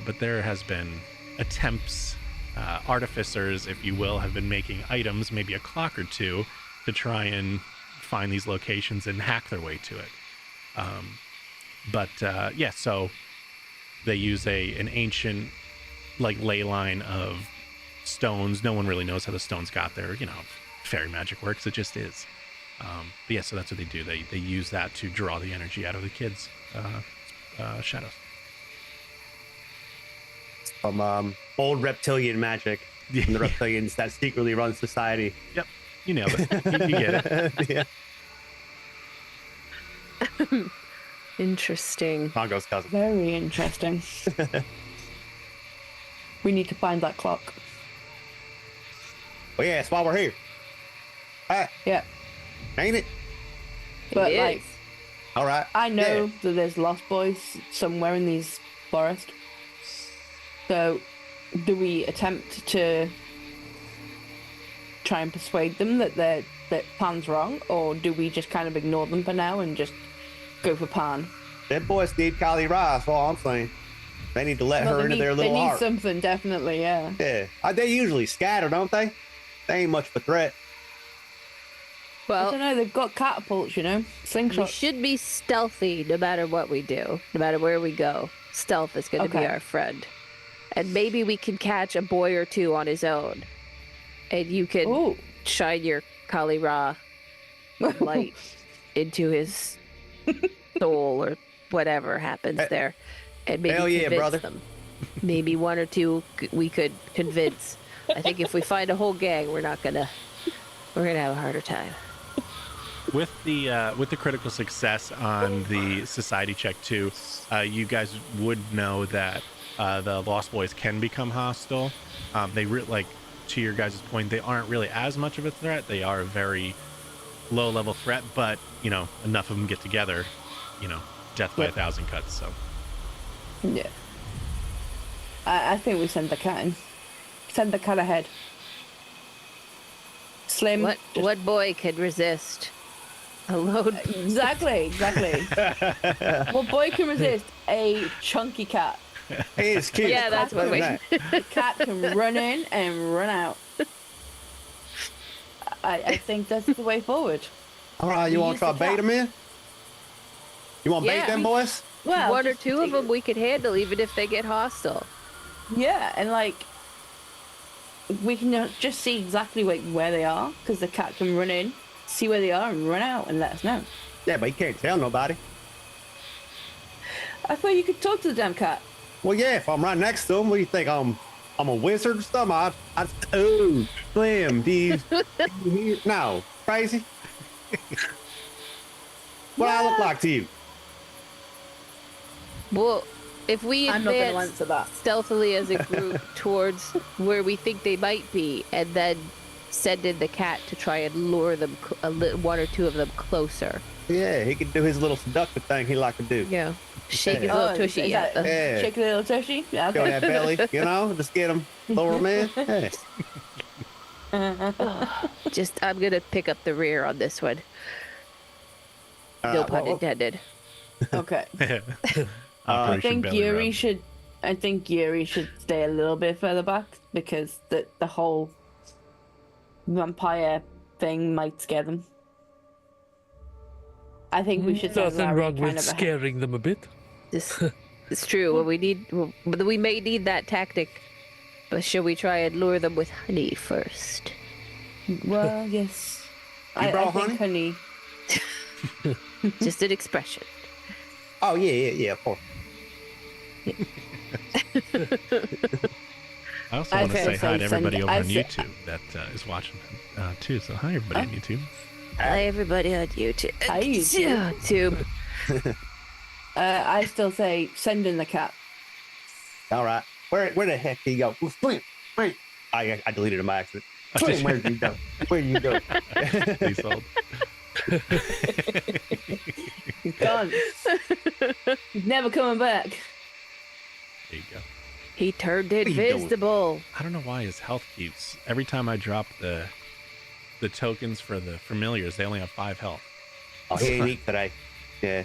But there has been attempts, artificers, if you will, have been making items, maybe a clock or two, to try and find these locations and hack their way to it. Yeah, so they use an ancient ley line of stones. No one really knows how the stones got there. You know, fairy magic works. It just is. But yeah, so that's what they do. They use that to draw the energy out of the kids' shadows.
From old reptilian magic. From the reptilians that secretly run society.
Yep, you nailed it. You get it.
Yeah.
Interesting.
Congo's cousin.
Very interesting. We need to find that clock.
Well, yeah, that's why we're here.
Yeah.
Ain't it?
But
It
like,
is.
All right.
I know
Yeah.
that there's lost boys somewhere in these forests. So, do we attempt to try and persuade them that that Pan's wrong, or do we just kind of ignore them for now and just go for Pan?
Them boys need Kali Ra, that's all I'm saying. They need to let
Well,
her into their little
they need
heart.
something, definitely, yeah.
Yeah. They usually scatter, don't they? They ain't much of a threat.
I
Well,
don't know, they've got catapults, you know?
we
Slingshots.
should be stealthy no matter what we do, no matter where we go. Stealth is going to be
Okay.
our friend. And maybe we can catch a boy or two on his own. And you can
Ooh.
shine your Kali Ra light into his soul or whatever happens there. And maybe
Hell yeah,
convince
brother.
them. Maybe one or two we could convince. I think if we find a whole gang, we're gonna have a harder time.
With the critical success on the society check too, you guys would know that the Lost Boys can become hostile. They to your guys' point, they aren't really as much of a threat. They are a very low level threat, but you know, enough of them get together, you know, death by 1,000 cuts. So
Yeah. I think we send the cat in. Send the cat ahead. Slim.
What boy could resist a load?
Exactly. What boy can resist a chunky cat?
Hey, it's cute.
Yeah, that's what we.
The cat can run in and run out. I think that's the way forward.
All right, you
We
want
use
to try
the
bait
cat.
them in? You want to
Yeah.
bait them boys?
Well,
One or
just
two of them we could handle, even if they get hostile.
Yeah, and like we can just see exactly where they are because the cat can run in, see where they are, and run out and let us know.
Yeah, but you can't tell nobody.
I thought you could talk to the damn cat.
Well, yeah, if I'm right next to them, what do you think? I'm a wizard or something? Oh, Slim, do you hear? No, crazy? What do I look like to you?
Well, if we
I'm not going to
advance
answer that.
stealthily as a group towards where we think they might be, and then send in the cat to try and lure them, one or two of them closer.
Yeah, he could do his little seductive thing he like to do.
Yeah. Shake his
Yeah.
little tushy
is
at
that-
them.
Yeah.
Shake a little tushy. Yeah,
Show
okay.
that belly, you know, just get him lower man. Yeah.
I'm going to pick up the rear on this one. No pun
well,
intended.
Okay. I
Operation
think
Belly
Yuri
Rub.
should. I think Yuri should stay a little bit further back because the whole vampire thing might scare them. I think we should send
Nothing
Larry
wrong
kind
with
of ahead.
scaring them a bit.
This it's true. Well, we may need that tactic
But should we try and lure them with honey first?
Well, yes. I
brought
think honey.
Just an expression.
Oh yeah, of course.
I also want to
Okay,
say
so
hi to everybody
send-
over
I
on
say-
YouTube that is watching too. So hi everybody on YouTube.
Hi, everybody on YouTube.
Hi, YouTube.
YouTube.
I still say send in the cat.
All right. Where the heck did he go? Slim. Wait. I deleted him by accident. Slim, where did you go? Where did you go?
He's sold.
He's gone. He's never coming back.
There you go.
He turned
you doing?
invisible.
I don't know why his health keeps. Every time I drop the tokens for the familiars, they only have 5 health.
Oh, he ain't eat today. Yeah.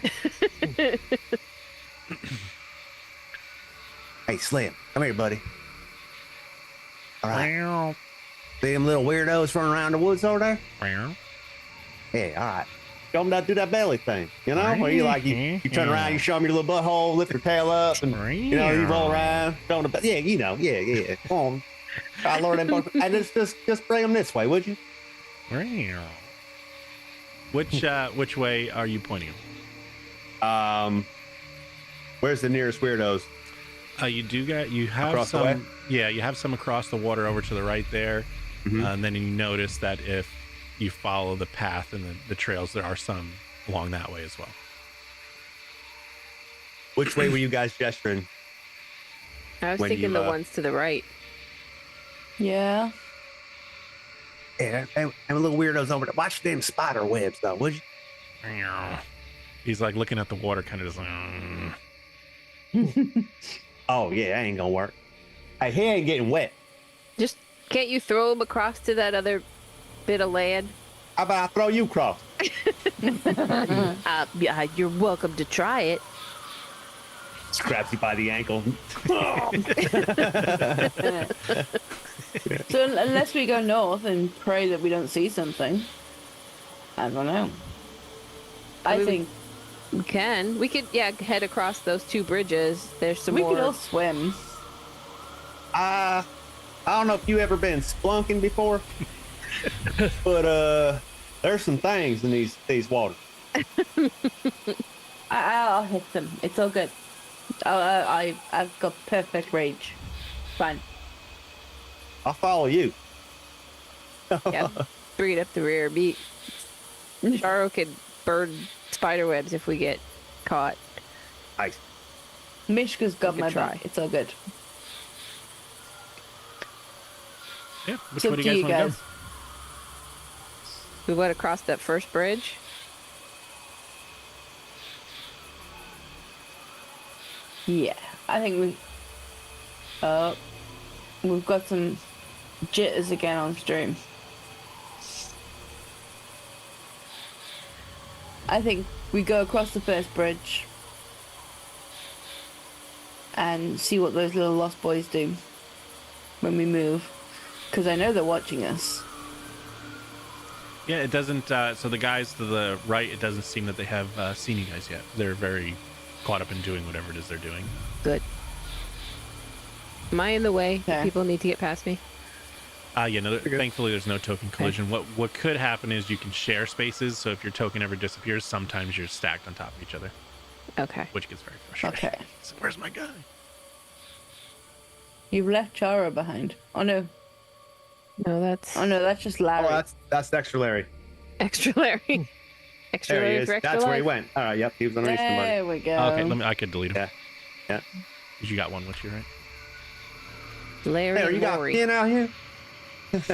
Hey, Slim. Come here, buddy. All right. See them little weirdos running around the woods over there? Yeah, all right. Show them that, do that belly thing, you know? Where you like, you turn around, you show them your little butthole, lift your tail up, and, you know, you roll around, show them the, yeah, you know, yeah. Come on. Try to lure them both. And just bring them this way, would you?
Which way are you pointing?
Where's the nearest weirdos?
You have
Across the
some.
way?
Yeah, you have some across the water over to the right there, and then you notice that if you follow the path and the trails, there are some along that way as well.
Which way were you guys gesturing?
I was
When
thinking
you,
the ones to the right.
Yeah.
Yeah, and little weirdos over there. Watch them spider webs, though, would you?
He's like looking at the water, kind of just.
Oh, yeah, that ain't gonna work. Hey, he ain't getting wet.
Just can't you throw him across to that other bit of land?
How about I throw you across?
Yeah, you're welcome to try it.
Just grabs you by the ankle.
So unless we go north and pray that we don't see something, I don't know. I think
We can. We could, head across those 2 bridges. There's some
we
more.
could all swim.
I don't know if you ever been splunking before, but there's some things in these waters.
I'll hit them. It's all good. I've got perfect rage. Fine.
I'll follow you.
Yeah, bring it up the rear. Charo can burn spider webs if we get caught.
Nice.
Mishka's got
We
my
could try.
back. It's all good.
Yeah. Which
So
way do
do
you
you
guys want
guys?
to
We went across that first bridge.
Yeah, I think we've got some jitters again on stream. I think we go across the first bridge and see what those little lost boys do when we move, because I know they're watching us.
go? Yeah, it doesn't. So the guys to the right, it doesn't seem that they have seen you guys yet. They're very caught up in doing whatever it is they're doing.
Good. Am I in the way?
Okay.
People need to get past me.
Thankfully, there's no token collision. What could happen is you can share spaces. So if your token ever disappears, sometimes you're stacked on top of each other,
Okay.
which gets very frustrating.
Okay.
So where's my guy?
You've left Chara behind. Oh no.
No, that's
Oh no, that's just Larry.
Oh, that's Extra Larry.
extra Larry. Extra
There he
Larry
is.
for extra
That's where he
life?
went. All right, yep, he was underneath somebody.
There we go.
Okay, I could delete him.
Yeah.
'Cause you got one with you, right?
Larry
Hey,
and
you got
Lori.
Ken out here? What,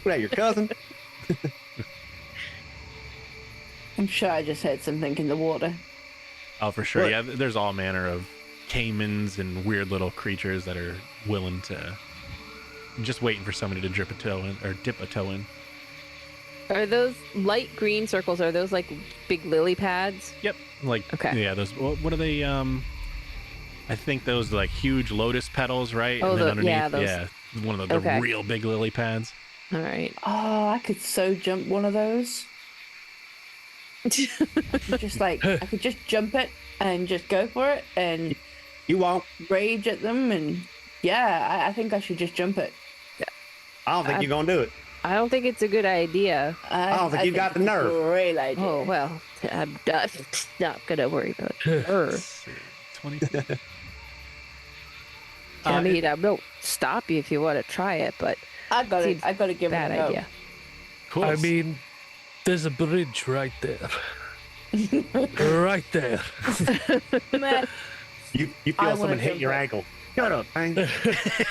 that, your cousin?
I'm sure I just heard something in the water.
Oh, for sure.
What?
Yeah, there's all manner of caimans and weird little creatures that are willing to, just waiting for somebody to dip a toe in.
Are those light green circles? Are those like big lily pads?
Yep. Like,
Okay.
yeah, those, what are they? I think those are like huge lotus petals, right?
Oh,
and then
yeah,
underneath,
those.
one of the
Okay.
real big lily pads.
All right.
Oh, I could so jump one of those. Just like I could just jump it and just go for it, and
You won't.
rage at them, and yeah, I think I should just jump it.
I don't think you're gonna do it.
I don't think it's a good idea.
I don't think you got the
it's a
nerve.
Great idea.
Oh, well, I'm not going to worry about her.
Let's see, 20.
I mean, I won't stop you if you want to try it, but
I got
seems
it. I got to give it
bad
a go.
idea.
Cool.
I mean, there's a bridge right there. Right there.
Meh.
You
I
feel
wanna
someone hit
jump
your
it.
ankle. Shut up, man.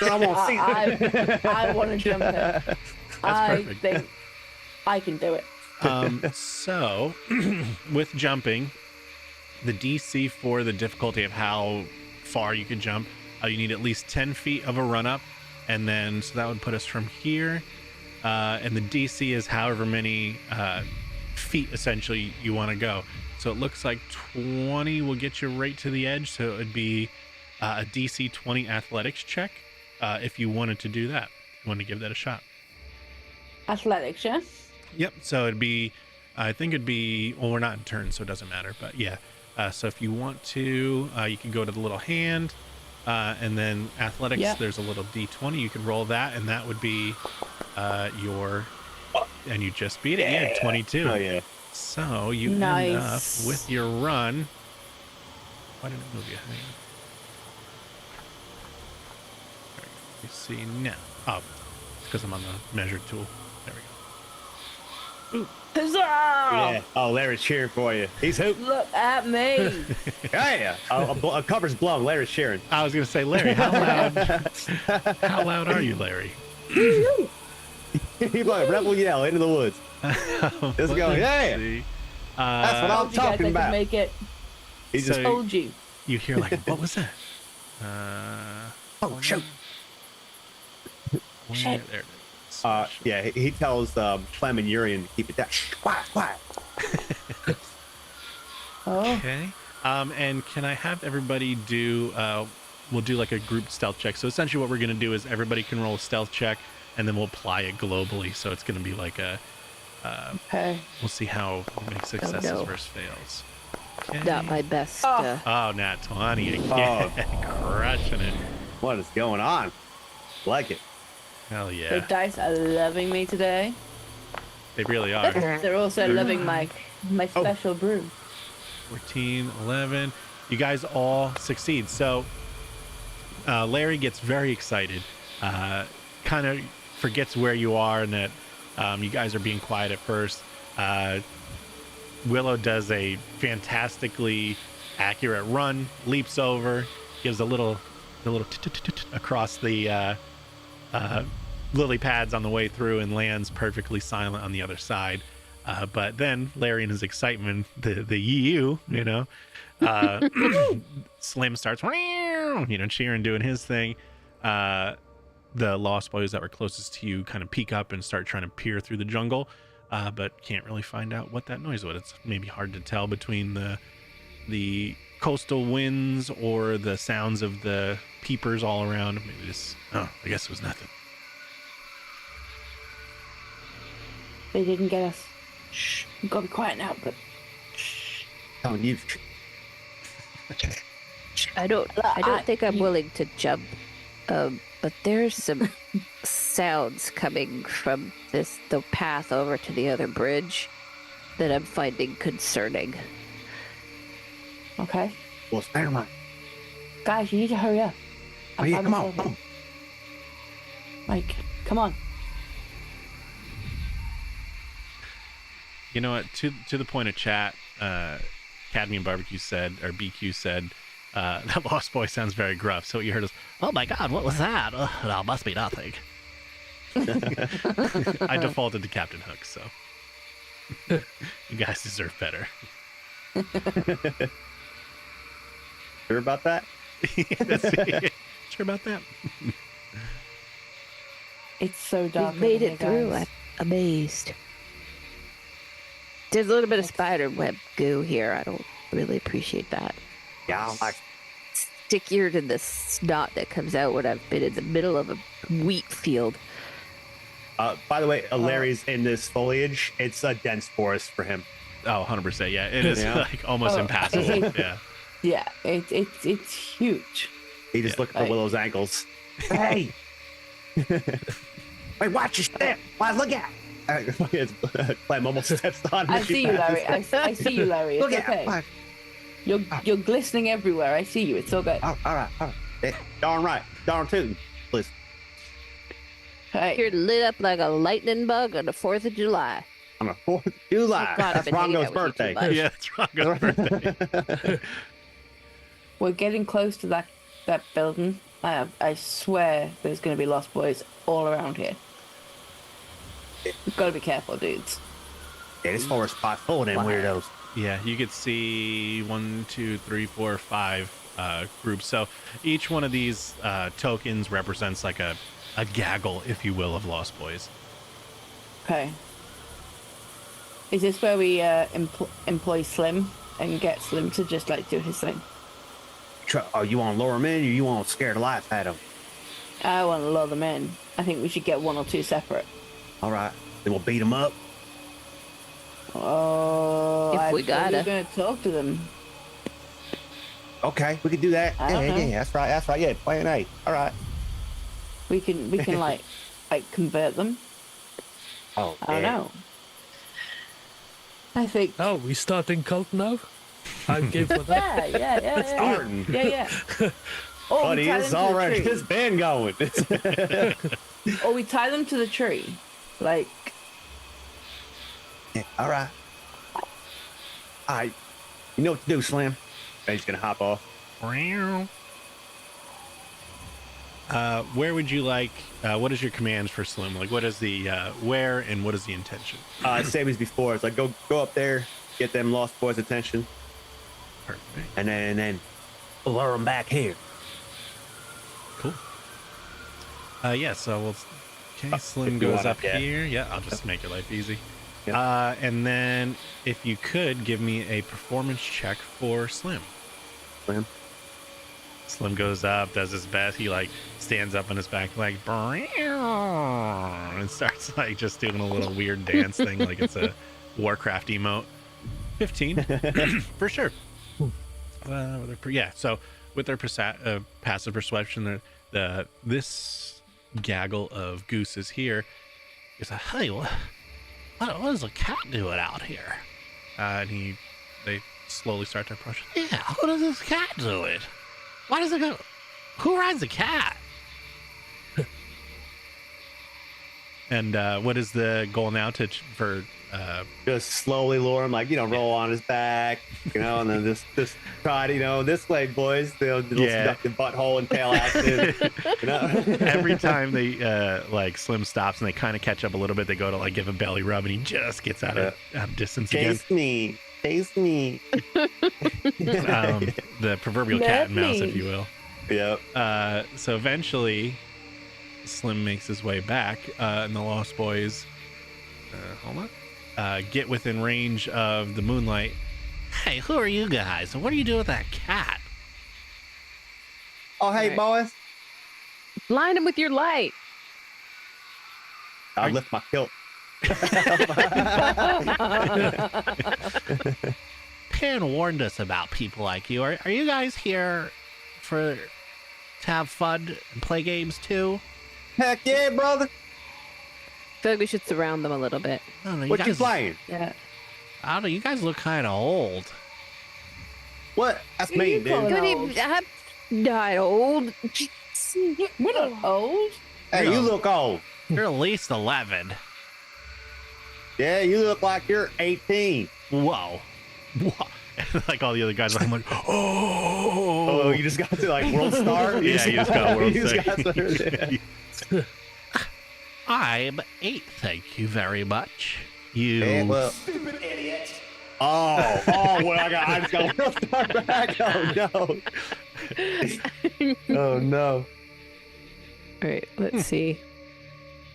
I won't see it.
I want to jump it. I
perfect.
think I can do it.
So, with jumping, the DC for the difficulty of how far you can jump, you need at least 10 feet of a run up, and then so that would put us from here. And the DC is however many feet essentially you want to go. So it looks like 20 will get you right to the edge. So it would be a DC 20 athletics check if you wanted to do that. You want to give that a shot.
Athletics, yeah?
Yep. So it'd be, I think it'd be, well, we're not in turn, so it doesn't matter. But yeah. So if you want to, you can go to the little hand, and then athletics.
Yep.
There's a little D20. You can roll that, and that would be your. And you just beat it. Yeah, 22.
Oh yeah.
So you end
Nice.
up with your run. Why did it move you? Hang on. There we go. You see now. Oh, because I'm on the measure tool. There we go.
Huzzah!
Yeah. Oh, Larry's cheering for you. He's hooping.
Look at me.
Yeah. A cover's blown. Larry's cheering.
I was gonna say, Larry, how loud are you, Larry?
He's like rebel yell into the woods. Just go, yeah.
See.
That's what I'm
Told you guys I
talking
could
about.
make it.
He just
So-
Told you.
You hear like, what was that?
oh shoot.
Shit.
There it is.
Yeah. He tells Clem and Urian to keep it down. Quiet.
Oh,
Okay. And can I have everybody do? We'll do like a group stealth check. So essentially, what we're gonna do is everybody can roll a stealth check, and then we'll apply it globally. So it's gonna be like a.
okay.
We'll see how many successes
no.
versus fails. Okay.
Not my best.
Oh, nat 20 again. Crushing it.
What is going on? Like it.
Hell
The
yeah.
dice are loving me today.
They really are.
They're also loving my special brew.
14, 11. You guys all succeed. So Larry gets very excited, kind of forgets where you are and that you guys are being quiet at first. Willow does a fantastically accurate run, leaps over, gives a little across the lily pads on the way through and lands perfectly silent on the other side. But then Larry, in his excitement, the you know, Slim starts, cheering, doing his thing. The Lost Boys that were closest to you kind of peek up and start trying to peer through the jungle, but can't really find out what that noise was. It's maybe hard to tell between the coastal winds or the sounds of the peepers all around. Maybe just, I guess it was nothing.
They didn't get us. Shh. We've got to be quiet now, but
Oh, you.
I don't think I'm willing to jump. But there's some sounds coming from the path over to the other bridge that I'm finding concerning.
okay.
Well, never mind.
Guys, you need to hurry up.
Oh, yeah,
I'm
come on.
sorry.
Come on.
Mike, come on.
You know what? To the point of chat, Cadmium Barbecue said, or BQ said, that Lost Boy sounds very gruff. So what you heard is, "Oh my God, what was that? No, must be nothing." I defaulted to Captain Hook, so you guys deserve better.
Sure about that?
Sure about that?
It's so dark.
We made
over
it
here,
through.
guys.
I'm amazed. There's a little bit of spider web goo here. I don't really appreciate that.
Yeah, I don't like.
Stickier than the snot that comes out when I've been in the middle of a wheat field.
By the way, Larry's in this foliage. It's a dense forest for him.
Oh, 100%. Yeah, it is
Yeah.
like almost
Oh,
impassable. Yeah.
Yeah, it's huge.
He just looking for
Right.
Willow's ankles. Hey! Wait, watch your step! Why, look out! Clem almost steps on him.
I
as she
see you, Larry.
passes.
I see you, Larry. It's
Look out!
okay.
Why?
You're glistening everywhere. I see you. It's all good.
All right. Darn right. Darn tootin'. Please.
Right.
You're lit up like a lightning bug on the 4th of July.
On the 4th of July.
Oh, God, I've
That's
been hanging
Rongo's
out with you too
birthday.
much.
Yeah, it's Rongo's birthday.
We're getting close to that building. I swear there's going to be Lost Boys all around here. We've got to be careful, dudes.
Yeah, this forest spot full of them
Wow.
weirdos.
Yeah, you could see 1, 2, 3, 4, 5 groups. So each one of these tokens represents like a gaggle, if you will, of Lost Boys.
Okay. Is this where we employ Slim and get Slim to just like do his thing?
Oh, you want to lure them in, or you want to scare the life out of them?
I want to lure them in. I think we should get 1 or 2 separate.
All right. Then we'll beat them up.
Oh,
If we
we're
gotta.
going to talk to them.
Okay, we can do that.
I don't know.
Yeah, that's right. Yeah, plan A. All right.
We can like convert them.
Oh,
I don't know. I think.
Oh, we starting cult now? I'm game for that.
Yeah.
Starting.
Yeah. Or
Buddy,
we tie
it's
them to the
already
tree.
this band going.
Or we tie them to the tree. Like,
Yeah, all right. You know what to do, Slim. And he's gonna hop off.
Where would you like? What is your commands for Slim? Like, what is the where and what is the intention?
Same as before. It's like go up there, get them Lost Boys' attention,
Perfect.
and then lure them back here.
Cool. Yeah. So we'll. Okay, Slim
if you
goes
want it,
up
yeah.
here. Yeah, I'll just make your life easy.
Yep.
And then, if you could give me a performance check for Slim.
Slim.
Slim goes up, does his best. He like stands up on his back leg and starts like just doing a little weird dance thing, like it's a Warcraft emote. 15 for sure. Yeah. So with their passive perception, this gaggle of gooses here is a hey, what is a cat doing out here? And they slowly start to approach. Yeah, what is this cat doing? Why does it go? Who rides a cat? And what is the goal now for?
Just slowly lure him, like roll on his back, and then just try to, this way, boys. They'll
Yeah.
duck the butthole and tail action.
Every time they like Slim stops and they kind of catch up a little bit, they go to like give a belly rub, and he just gets out of distance again.
Chase me.
The proverbial cat and mouse, if you will.
Yep.
So eventually, Slim makes his way back, and the Lost Boys, get within range of the moonlight. Hey, who are you guys? And what do you do with that cat?
Oh, hey, boys.
Blind him with your light.
I'll lift my kilt.
Pan warned us about people like you. Are you guys here to have fun and play games too?
Heck yeah, brother.
I feel like we should surround them a little bit.
I don't know,
What you playing?
Yeah.
I don't know. You guys look kind of old.
What? That's
Who
me,
you calling
dude.
old?
I'm not old.
We're not old.
Hey,
No.
you look old.
You're at least 11.
Yeah, you look like you're 18.
Whoa. Whoa. Like all the other guys, I'm like,
Oh, you just got to like world star?
Yeah, you just got world
you just
star.
got to-
I'm 8, thank you very much. You.
Yeah, well. Oh, well, I just got world star back. Oh, no. Oh, no.
All right, let's see.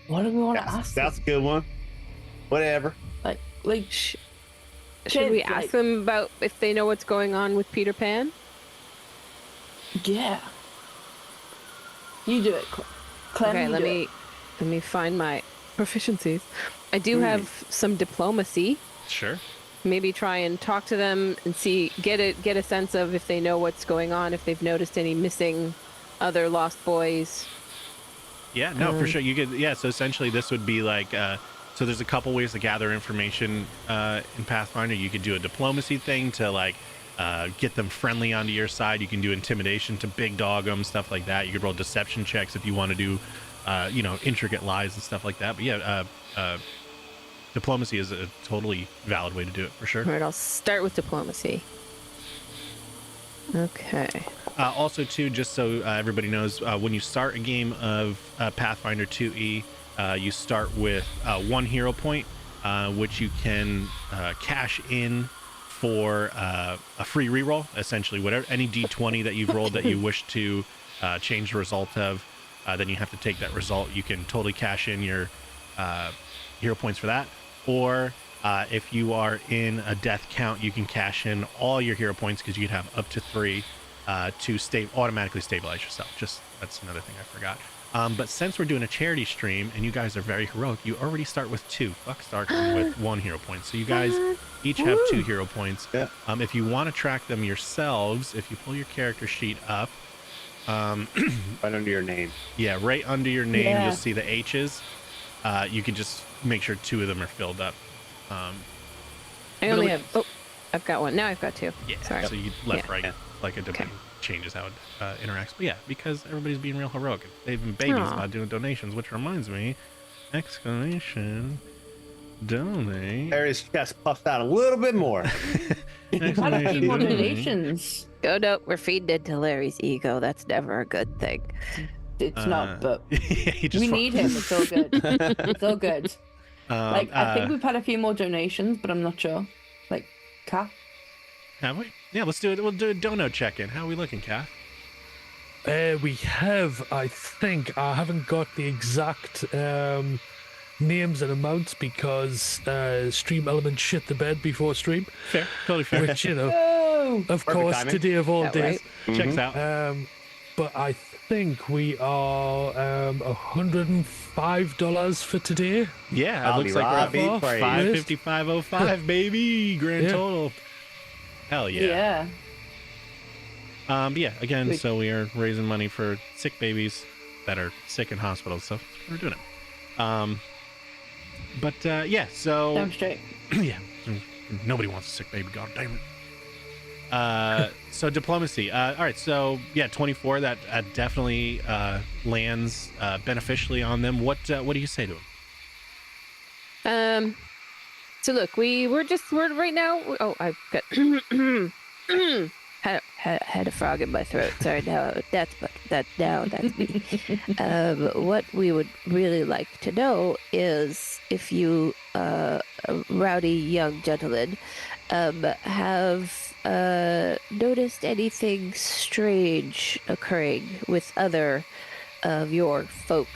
What do we want to ask?
That's a good one. Whatever.
Like,
Should we
Kids,
ask
like-
them about if they know what's going on with Peter Pan?
yeah. You do it, Clem.
Okay,
you
let
do
me
it.
let me find my proficiencies. I do have some diplomacy.
Sure.
maybe try and talk to them and get a sense of if they know what's going on, if they've noticed any missing other lost boys.
Yeah, no, for sure. You could, yeah. So essentially, this would be like, so there's a couple ways to gather information in Pathfinder. You could do a diplomacy thing to like get them friendly onto your side. You can do intimidation to big dog them, stuff like that. You could roll deception checks if you want to do, intricate lies and stuff like that. But yeah, diplomacy is a totally valid way to do it for sure.
All right, I'll start with diplomacy. Okay.
Also, too, just so everybody knows, when you start a game of Pathfinder 2E, you start with 1 hero point, which you can cash in for a free reroll. Essentially, whatever any D20 that you've rolled that you wish to change the result of, then you have to take that result. You can totally cash in your hero points for that. Or if you are in a death count, you can cash in all your hero points because you can have up to 3 to automatically stabilize yourself. Just that's another thing I forgot. But since we're doing a charity stream and you guys are very heroic, you already start with 2. Fuck starting with 1 hero point. So you guys each have 2 hero points.
Yeah.
If you want to track them yourselves, if you pull your character sheet up,
Right under your name.
yeah, right under your name,
Yeah.
you'll see the H's. You can just make sure 2 of them are filled up.
I only have. Oh, I've got 1. Now I've got 2.
Yeah.
Sorry.
So you left,
Yeah.
right,
Yeah.
like it
Okay.
changes how it interacts. But yeah, because everybody's being real heroic. They've been babies
Aw.
about doing donations, which reminds me, exclamation, donate.
Harry's chest puffed out a little bit more.
Had a few more
donate.
donations.
Oh no, we're feeding into Larry's ego. That's never a good thing.
It's not, but
Yeah, he just
we need him. It's all good. It's all good. Like, I think we've had a few more donations, but I'm not sure. Like, Kath?
Have we? Yeah, let's do it. We'll do a dono check-in. How are we looking, Kath?
We have, I think, I haven't got the exact names and amounts because Stream Element shit the bed before stream,
Fair, totally fair.
which, you know,
Oh!
of
Perfect
course,
timing.
today of all
That
days.
Checks out.
But I think we are $105 for today.
Yeah, it
I'll
looks
be
like
Robbie
we're at
praised.
555.05, baby. Grand
Yeah.
total. Hell yeah.
Yeah.
But yeah, again,
Wait.
so we are raising money for sick babies that are sick in hospitals, so we're doing it. Yeah, so
Damn straight.
yeah, nobody wants a sick baby. God damn it. So diplomacy. All right, so yeah, 24. That definitely lands beneficially on them. What do you say to them?
So look, we're right now. Oh, I've got
Had a frog in my throat. Sorry, that's me. What we would really like to know is if you, rowdy young gentlemen, have noticed anything strange occurring with other of your folk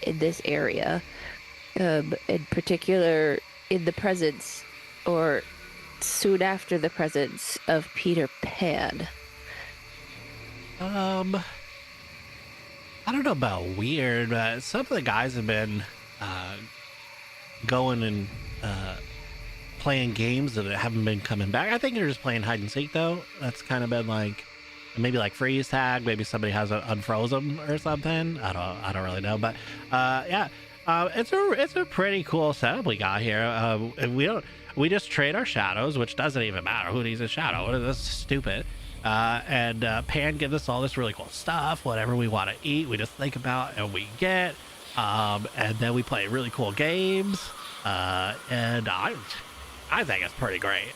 in this area, in particular in the presence or soon after the presence of Peter Pan.
I don't know about weird, but some of the guys have been going and playing games that haven't been coming back. I think they're just playing hide and seek, though. That's kind of been like maybe like freeze tag. Maybe somebody has unfroze them or something. I don't really know, but yeah, it's a pretty cool setup we got here. We just trade our shadows, which doesn't even matter who needs a shadow. That's stupid. And Pan gives us all this really cool stuff, whatever we want to eat, we just think about and we get. And then we play really cool games. And I think it's pretty great.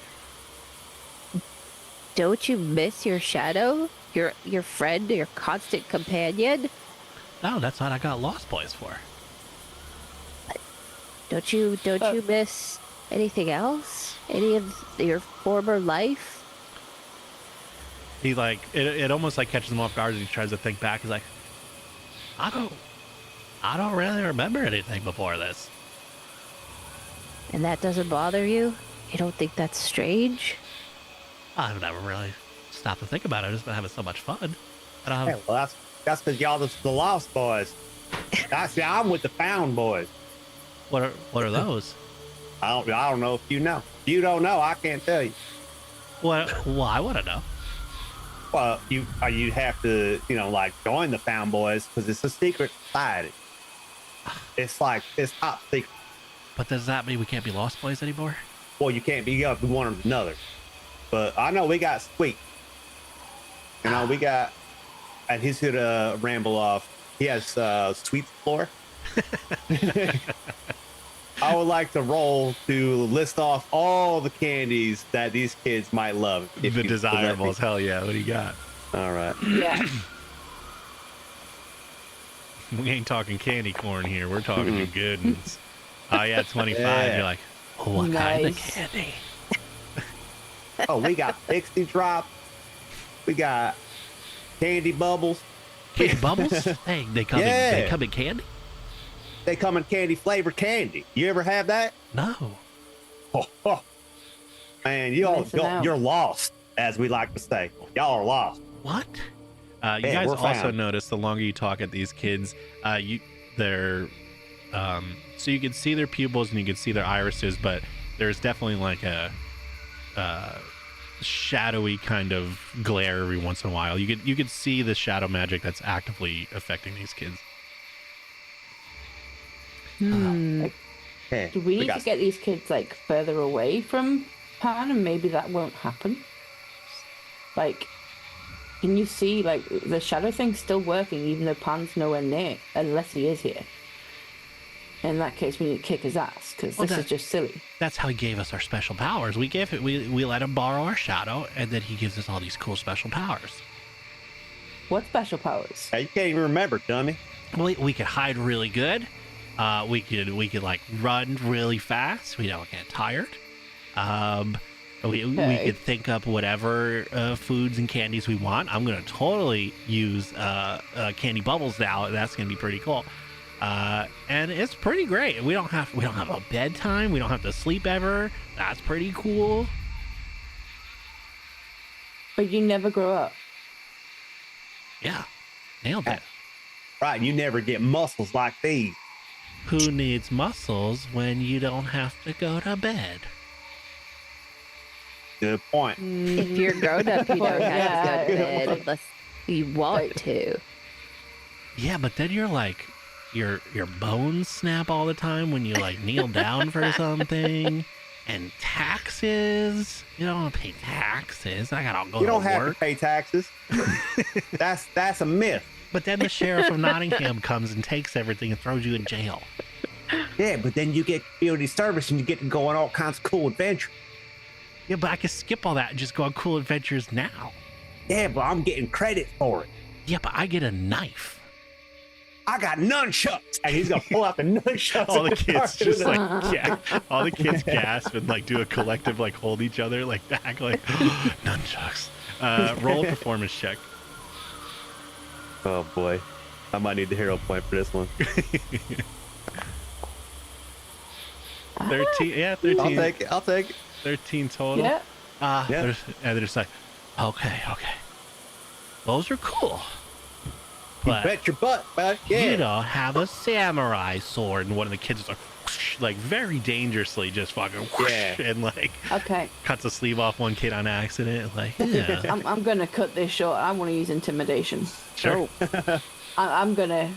Don't you miss your shadow? Your friend, your constant companion?
No, that's what I got Lost Boys for.
Don't you miss anything else? Any of your former life?
He like it almost like catches him off guard as he tries to think back. He's like, I don't really remember anything before this.
And that doesn't bother you? You don't think that's strange?
I've never really stopped to think about it. I've just been having so much fun. And
Hey, well, that's because y'all the Lost Boys. I'm with the Found Boys.
what are those?
I don't know if you know. You don't know. I can't tell you.
Well, I want to know.
Well, you have to, like join the Found Boys because it's a secret society. It's top secret.
But does that mean we can't be Lost Boys anymore?
Well, you can't be up with one or another. But I know we got Squeak. We got, and he's gonna ramble off. He has sweet floor. I would like to roll to list off all the candies that these kids might love.
The desirables, hell yeah. What do you got?
All right.
Yeah.
We ain't talking candy corn here. We're talking the good ones. Oh, yeah, 25.
Yeah.
You're like, what kind of
Nice.
candy?
Oh, we got Pixie Drop. We got Candy Bubbles.
Candy bubbles? Hey, they come
Yeah.
in candy?
They come in candy flavored candy. You ever have that?
No.
Oh. Man,
Missing out.
you're lost, as we like to say. Y'all are lost.
What? You
Yeah,
guys
we're
also
found.
notice the longer you talk at these kids, they're so you can see their pupils and you can see their irises, but there's definitely like a shadowy kind of glare every once in a while. You could see the shadow magic that's actively affecting these kids.
Yeah,
Do we need
got
to get these kids like further away from Pan, and maybe that won't happen? Like, can you see like the shadow thing's still working even though Pan's nowhere near, unless he is here? In that case, we need to kick his ass because
Well,
this is just silly.
That's how he gave us our special powers. We let him borrow our shadow, and then he gives us all these cool special powers.
What special powers?
You can't even remember, dummy.
We could hide really good. We could like run really fast. We don't get tired. We could think up whatever foods and candies we want. I'm gonna totally use candy bubbles now. That's gonna be pretty cool. And it's pretty great. We don't have a bedtime. We don't have to sleep ever. That's pretty cool.
But you never grow up.
Yeah, nailed it.
Right, you never get muscles like these.
Who needs muscles when you don't have to go to bed?
Good point.
If you're grown up, you don't have to go to
Yeah.
bed unless you want
Right.
to.
Yeah, but then you're like, your bones snap all the time when you like kneel down for something. And taxes, you don't want to pay taxes. I gotta go
You don't
to
have
work.
to pay taxes. That's a myth.
But then the sheriff of Nottingham comes and takes everything and throws you in jail.
Yeah, but then you get community service and you get to go on all kinds of cool adventures.
Yeah, but I can skip all that and just go on cool adventures now.
Yeah, but I'm getting credit for it.
Yeah, but I get a knife.
I got nunchucks, and he's gonna pull out the nunchucks.
All the
and
kids
start
just
doing
like, yeah, all the kids gasp and like do a collective like hold each other like back like nunchucks. Roll a performance check.
Oh boy, I might need the hero point for this one.
13, yeah, 13.
I'll take it.
13 total.
Yeah.
Yeah.
They're just like, okay. Those are cool.
You
But
bet your butt, bud. Yeah.
you don't have a samurai sword. And one of the kids is like, whoosh, like very dangerously just fucking whoosh,
Yeah.
and like
Okay.
cuts a sleeve off one kid on accident. Like, yeah.
I'm gonna cut this short. I want to use intimidation.
Sure.
So I'm gonna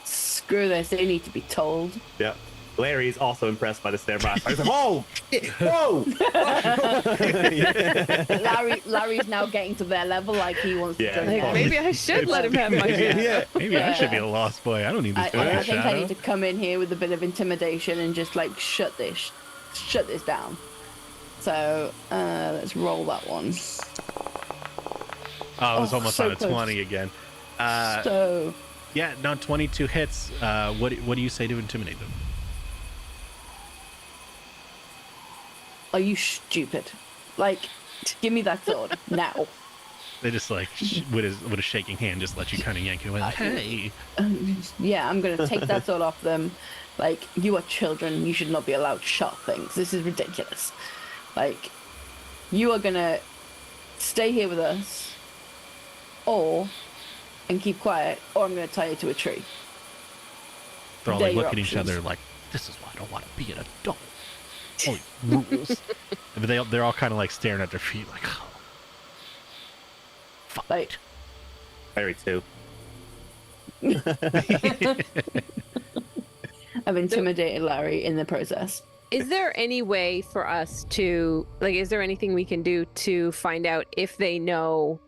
screw this. They need to be told.
Yep. Larry's also impressed by the samurai. He's like, whoa, shit, whoa.
Larry's now getting to their level. Like he wants
Yeah.
to. Jump
Like,
down.
maybe I should let him have my shadow.
Yeah.
Maybe I should be a lost boy. I don't need this
I
fucking
think I
shadow.
need to come in here with a bit of intimidation and just like shut this down. So let's roll that one.
Oh, it was
Oh,
almost
so
on a
close.
20 again.
So
Yeah, no, 22 hits. What do you say to intimidate them?
are you stupid? Like, give me that sword now.
They just like with a shaking hand, just let you kind of yank it away. Like, hey,
Yeah, I'm gonna take that sword off them. Like, you are children. You should not be allowed sharp things. This is ridiculous. Like, you are gonna stay here with us, and keep quiet, or I'm gonna tie you to a tree.
they're all
They're
like
your
look at each
options.
other like, this is why I don't want to be an adult. holy rules. But they're all kind of like staring at their feet, like, oh, fuck.
Like,
Very too.
I've intimidated Larry in the process.
Is there any way for us to, like, is there anything we can do to find out if they know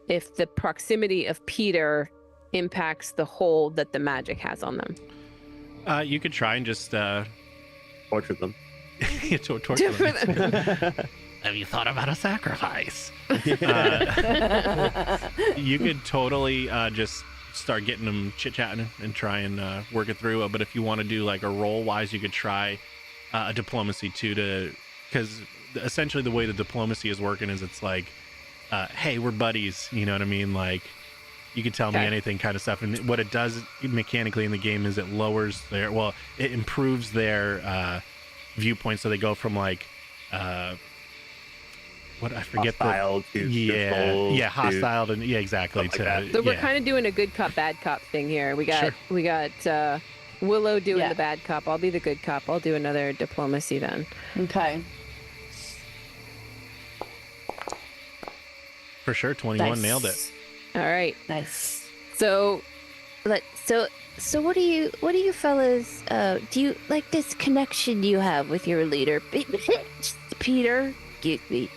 if the proximity of Peter impacts the hold that the magic has on them?
You could try and just
Torture them.
torture them. Have you thought about a sacrifice? You could totally just start getting them chit-chatting and try and work it through. But if you want to do like a roll-wise, you could try a diplomacy too, because essentially the way the diplomacy is working is it's like, hey, we're buddies. You know what I mean? Like, you can tell me anything kind of stuff. And what it does mechanically in the game is it it improves their viewpoint. So they go from like, what I forget
Hostile to
yeah
to
hostile and exactly
stuff like that.
So we're kind of doing a good cop, bad cop thing here. We got Willow doing the bad cop. I'll be the good cop. I'll do another diplomacy then.
Okay.
For sure, 21
Nice.
nailed it.
All right.
Nice.
So
So what do you fellas do you like this connection you have with your leader, Peter? Excuse me.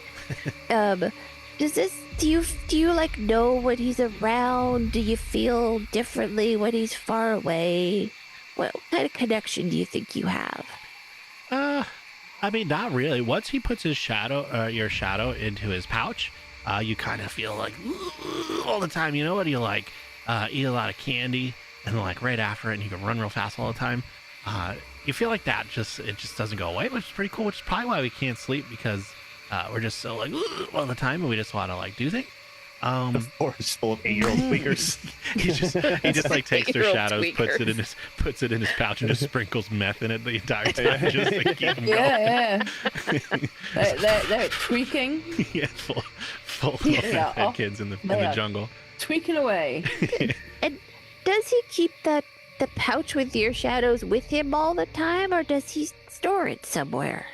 Do you like know when he's around? Do you feel differently when he's far away? What kind of connection do you think you have?
I mean, not really. Once he puts his your shadow into his pouch, you kind of feel like all the time. You know what? You like eat a lot of candy, and then like right after it, and you can run real fast all the time. You feel like that it just doesn't go away, which is pretty cool. Which is probably why we can't sleep, because we're just so like all the time, and we just want to like do things.
The forest full of 8-year-old tweakers.
he just like takes their
8-year-old
shadows,
tweakers.
puts it in his pouch, and just sprinkles meth in it the entire time, just to keep him going.
Yeah. They're tweaking.
Yeah, full of
Yeah.
meth kids in the jungle.
Tweaking away.
And does he keep the pouch with your shadows with him all the time, or does he store it somewhere?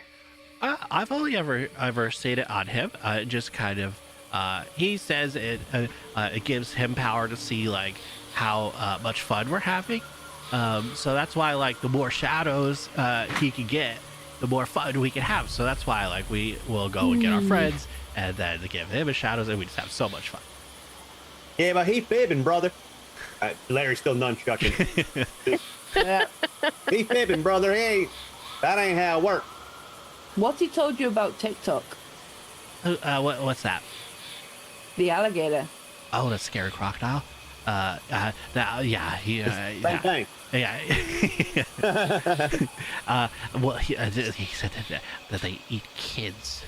I've only ever seen it on him. It just kind of he says it gives him power to see like how much fun we're having. So that's why like the more shadows he can get, the more fun we can have. So that's why like we will go and get our friends and then give him his shadows, and we just have so much fun.
Yeah, but he's fibbing, brother. Larry's still nunchucking.
Yeah.
He's fibbing, brother. Hey, that ain't how it works.
What's he told you about TikTok?
What's that?
The alligator.
Oh, the scary crocodile. He
Same thing.
Yeah. Well, he said that they eat kids.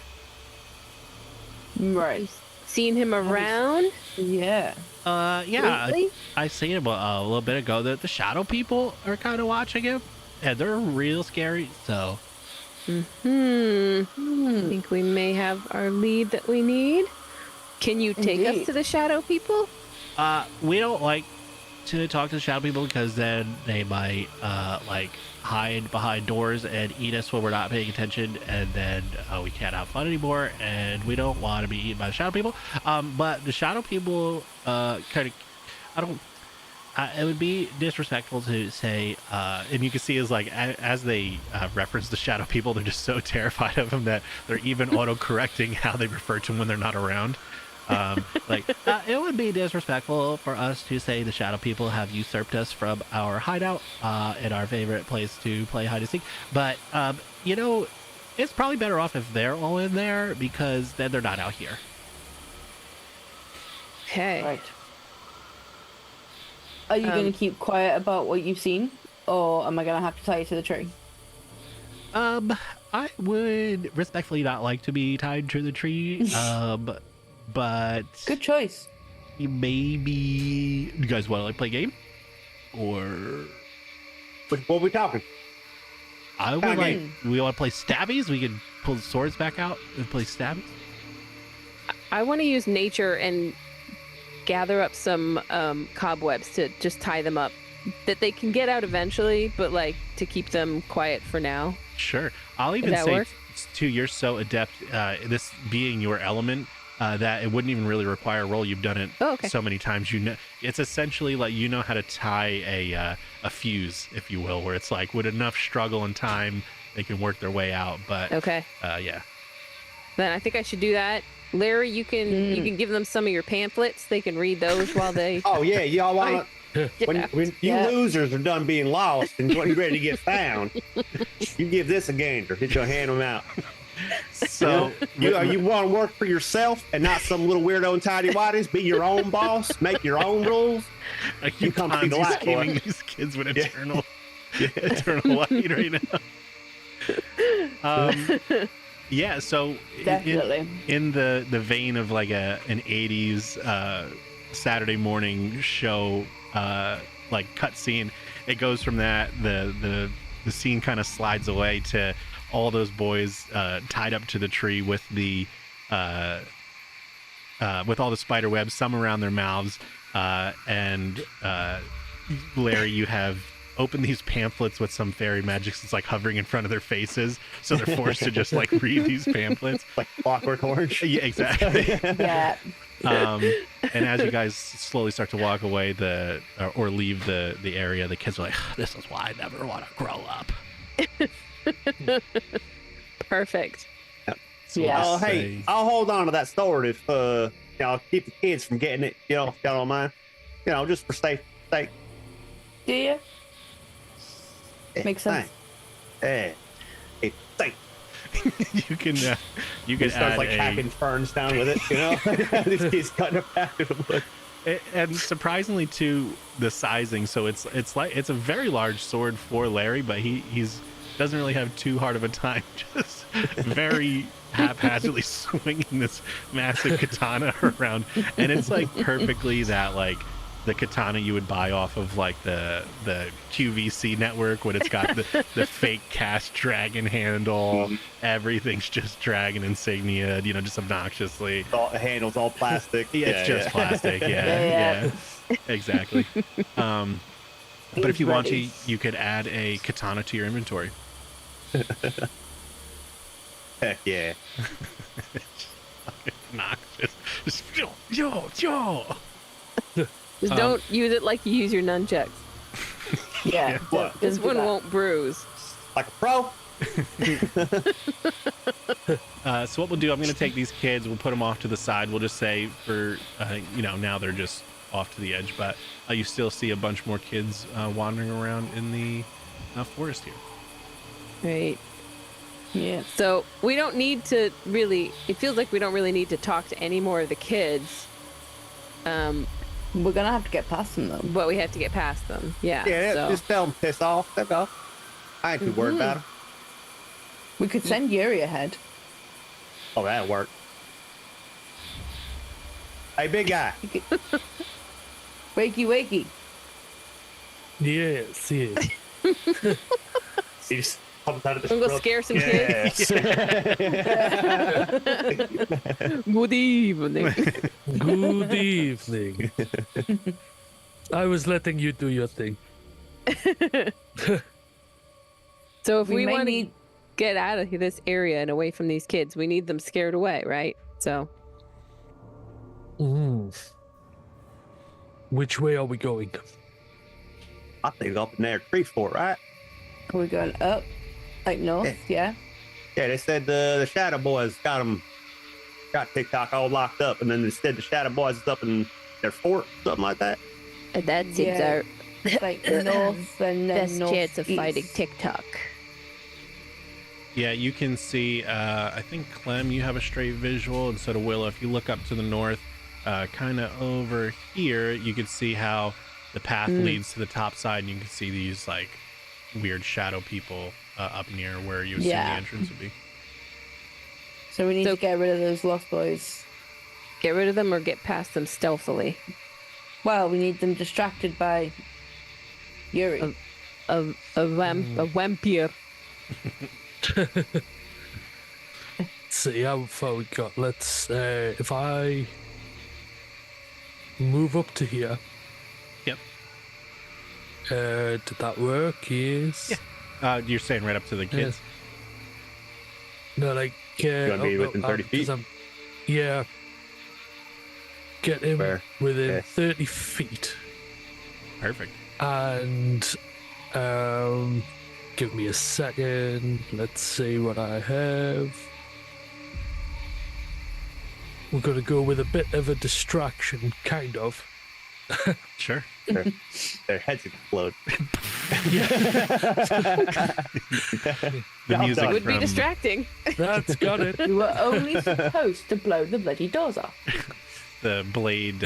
Right.
seen him around?
Yeah.
Yeah,
Lately?
I seen him a little bit ago. The shadow people are kind of watching him, and they're real scary. So,
I think we may have our lead that we need. Can you take us
Indeed.
to the shadow people?
we don't like to talk to the shadow people because then they might like hide behind doors and eat us when we're not paying attention, and then we can't have fun anymore, and we don't want to be eaten by the shadow people. But the shadow people kind of, it would be disrespectful to say, and you can see as like as they reference the shadow people, they're just so terrified of them that they're even auto-correcting how they refer to them when they're not around. It would be disrespectful for us to say the shadow people have usurped us from our hideout and our favorite place to play hide and seek. But it's probably better off if they're all in there, because then they're not out here.
Okay.
Right. Are you going to keep quiet about what you've seen, or am I going to have to tie you to the tree?
I would respectfully not like to be tied to the tree. But
Good choice.
maybe you guys want to like play a game, or
What are we talking?
I would
Okay.
like we want to play stabbies. We can pull the swords back out and play stabbies.
I want to use nature and gather up some cobwebs to just tie them up, that they can get out eventually, but like to keep them quiet for now.
Sure. I'll even
that
say
work?
too, you're so adept, this being your element, that it wouldn't even really require a roll. You've done it
Oh, okay.
so many times. You know, it's essentially like you know how to tie a fuse, if you will, where it's like with enough struggle and time, they can work their way out. But
Okay.
yeah.
Then I think I should do that. Larry, you can give them some of your pamphlets. They can read those while they.
Oh yeah, y'all want to.
Yeah.
When you
Yeah.
losers are done being lost and when you're ready to get found, you give this a gander. You'll hand them out.
So
You want to work for yourself and not some little weirdo in tidy whities. Be your own boss. Make your own rules.
like
you come see the
Ponzi
light, boy.
scheming these kids with eternal, eternal light right now. Yeah, so
Definitely.
in the vein of like an 80s Saturday morning show, like cutscene, it goes from that the scene kind of slides away to all those boys tied up to the tree with the with all the spider webs, some around their mouths, and Larry, you have opened these pamphlets with some fairy magic that's like hovering in front of their faces, so they're forced to just like read these pamphlets.
Like Clockwork Orange.
Yeah, exactly.
Yeah.
And as you guys slowly start to walk away or leave the area, the kids are like, "This is why I never want to grow up."
Perfect.
So
Yeah.
we'll
Oh hey,
say-
I'll hold on to that sword if keep the kids from getting it. If y'all don't mind. Just for sake.
Do you? Makes sense.
Hey, thank.
you can
He starts
add
like hacking ferns down with it. This kid's cutting a path through the wood.
and surprisingly too, the sizing. So it's a very large sword for Larry, but he's doesn't really have too hard of a time just very haphazardly swinging this massive katana around, and it's like perfectly that like the katana you would buy off of like the QVC network when it's got the fake cast dragon handle. Everything's just dragon insignia, just obnoxiously.
The handle's all plastic.
It's just plastic. Yeah. Exactly. But if you want to, you could add a katana to your inventory.
Heck yeah.
Obnoxious. Just yo.
Just don't use it like you use your nunchucks.
Yeah.
What?
This one won't bruise.
Like a pro.
So what we'll do, I'm going to take these kids, we'll put them off to the side. We'll just say for, now they're just off to the edge, but you still see a bunch more kids wandering around in the forest here.
Right.
Yeah.
So we don't need to really. It feels like we don't really need to talk to any more of the kids.
We're gonna have to get past them though.
But we have to get past them. Yeah.
Yeah,
so.
just tell them piss off. They'll go. I ain't too worried about them.
We could send Yuri ahead.
Oh, that'll work. Hey, big guy.
Wakey, wakey.
Yes, yes.
He just comes out of the
Wanna go
scrub.
scare some kids? Good evening.
Good evening. I was letting you do your thing.
So if we
may
want to
need-
get out of this area and away from these kids, we need them scared away, right? So
Which way are we going?
I think up in there, tree fort, right?
Are we going up? Like north? Yeah.
Yeah, they said the Shadow Boys got TikTok all locked up, and then instead the Shadow Boys is up in their fort, something like that.
And that seems
Yeah.
our
It's like north and then
best
north
chance of fighting
east.
TikTok.
Yeah, you can see, I think, Clem, you have a straight visual, and so do Willow. If you look up to the north, kind of over here, you can see how the path leads to the top side, and you can see these, like, weird shadow people up near where you assume
Yeah.
the entrance would be.
So we need
So-
to get rid of those lost boys.
get rid of them or get past them stealthily.
Well, we need them distracted by Yuri.
A vampire.
See how far we got. Let's, if I move up to here.
Yep.
Did that work? Yes.
Yeah. You're saying right up to the kids?
No, like
wanna be within 30 feet?
Yeah. Get him
Where?
within
Okay.
30 feet.
Perfect.
And give me a second. Let's see what I have. We're gonna go with a bit of a distraction, kind of.
Sure.
Their heads explode.
The music
Would be
from
distracting.
That's got it.
You were only supposed to blow the bloody doors off.
the Blade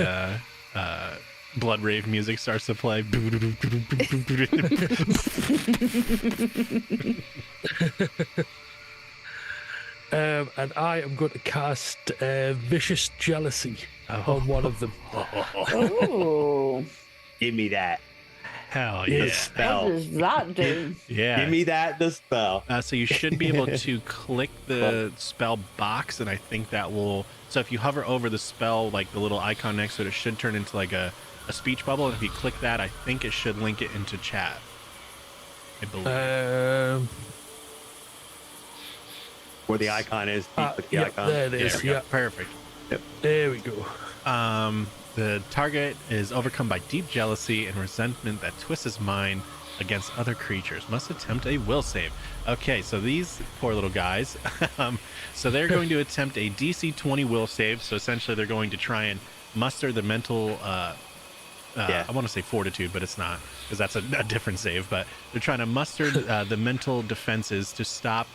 Blood Rave music starts to play.
And I am going to cast Vicious Jealousy on one of them.
Oh,
Give me that.
Hell
The
yeah.
what
spell.
does that do?
Yeah.
Give me the spell.
So you should be able to click the spell box, and I think that will. So if you hover over the spell, like the little icon next to it, it should turn into like a speech bubble. And if you click that, I think it should link it into chat. I believe.
Where the icon is. You click the
Yeah,
icon.
there it
There
is.
we go.
Yeah,
Perfect.
there we go.
The target is overcome by deep jealousy and resentment that twists his mind against other creatures. Must attempt a will save. Okay, so these poor little guys. So they're going to attempt a DC 20 will save. So essentially, they're going to try and muster the mental.
Yeah.
I want to say fortitude, but it's not, because that's a different save. But they're trying to muster the mental defenses to stop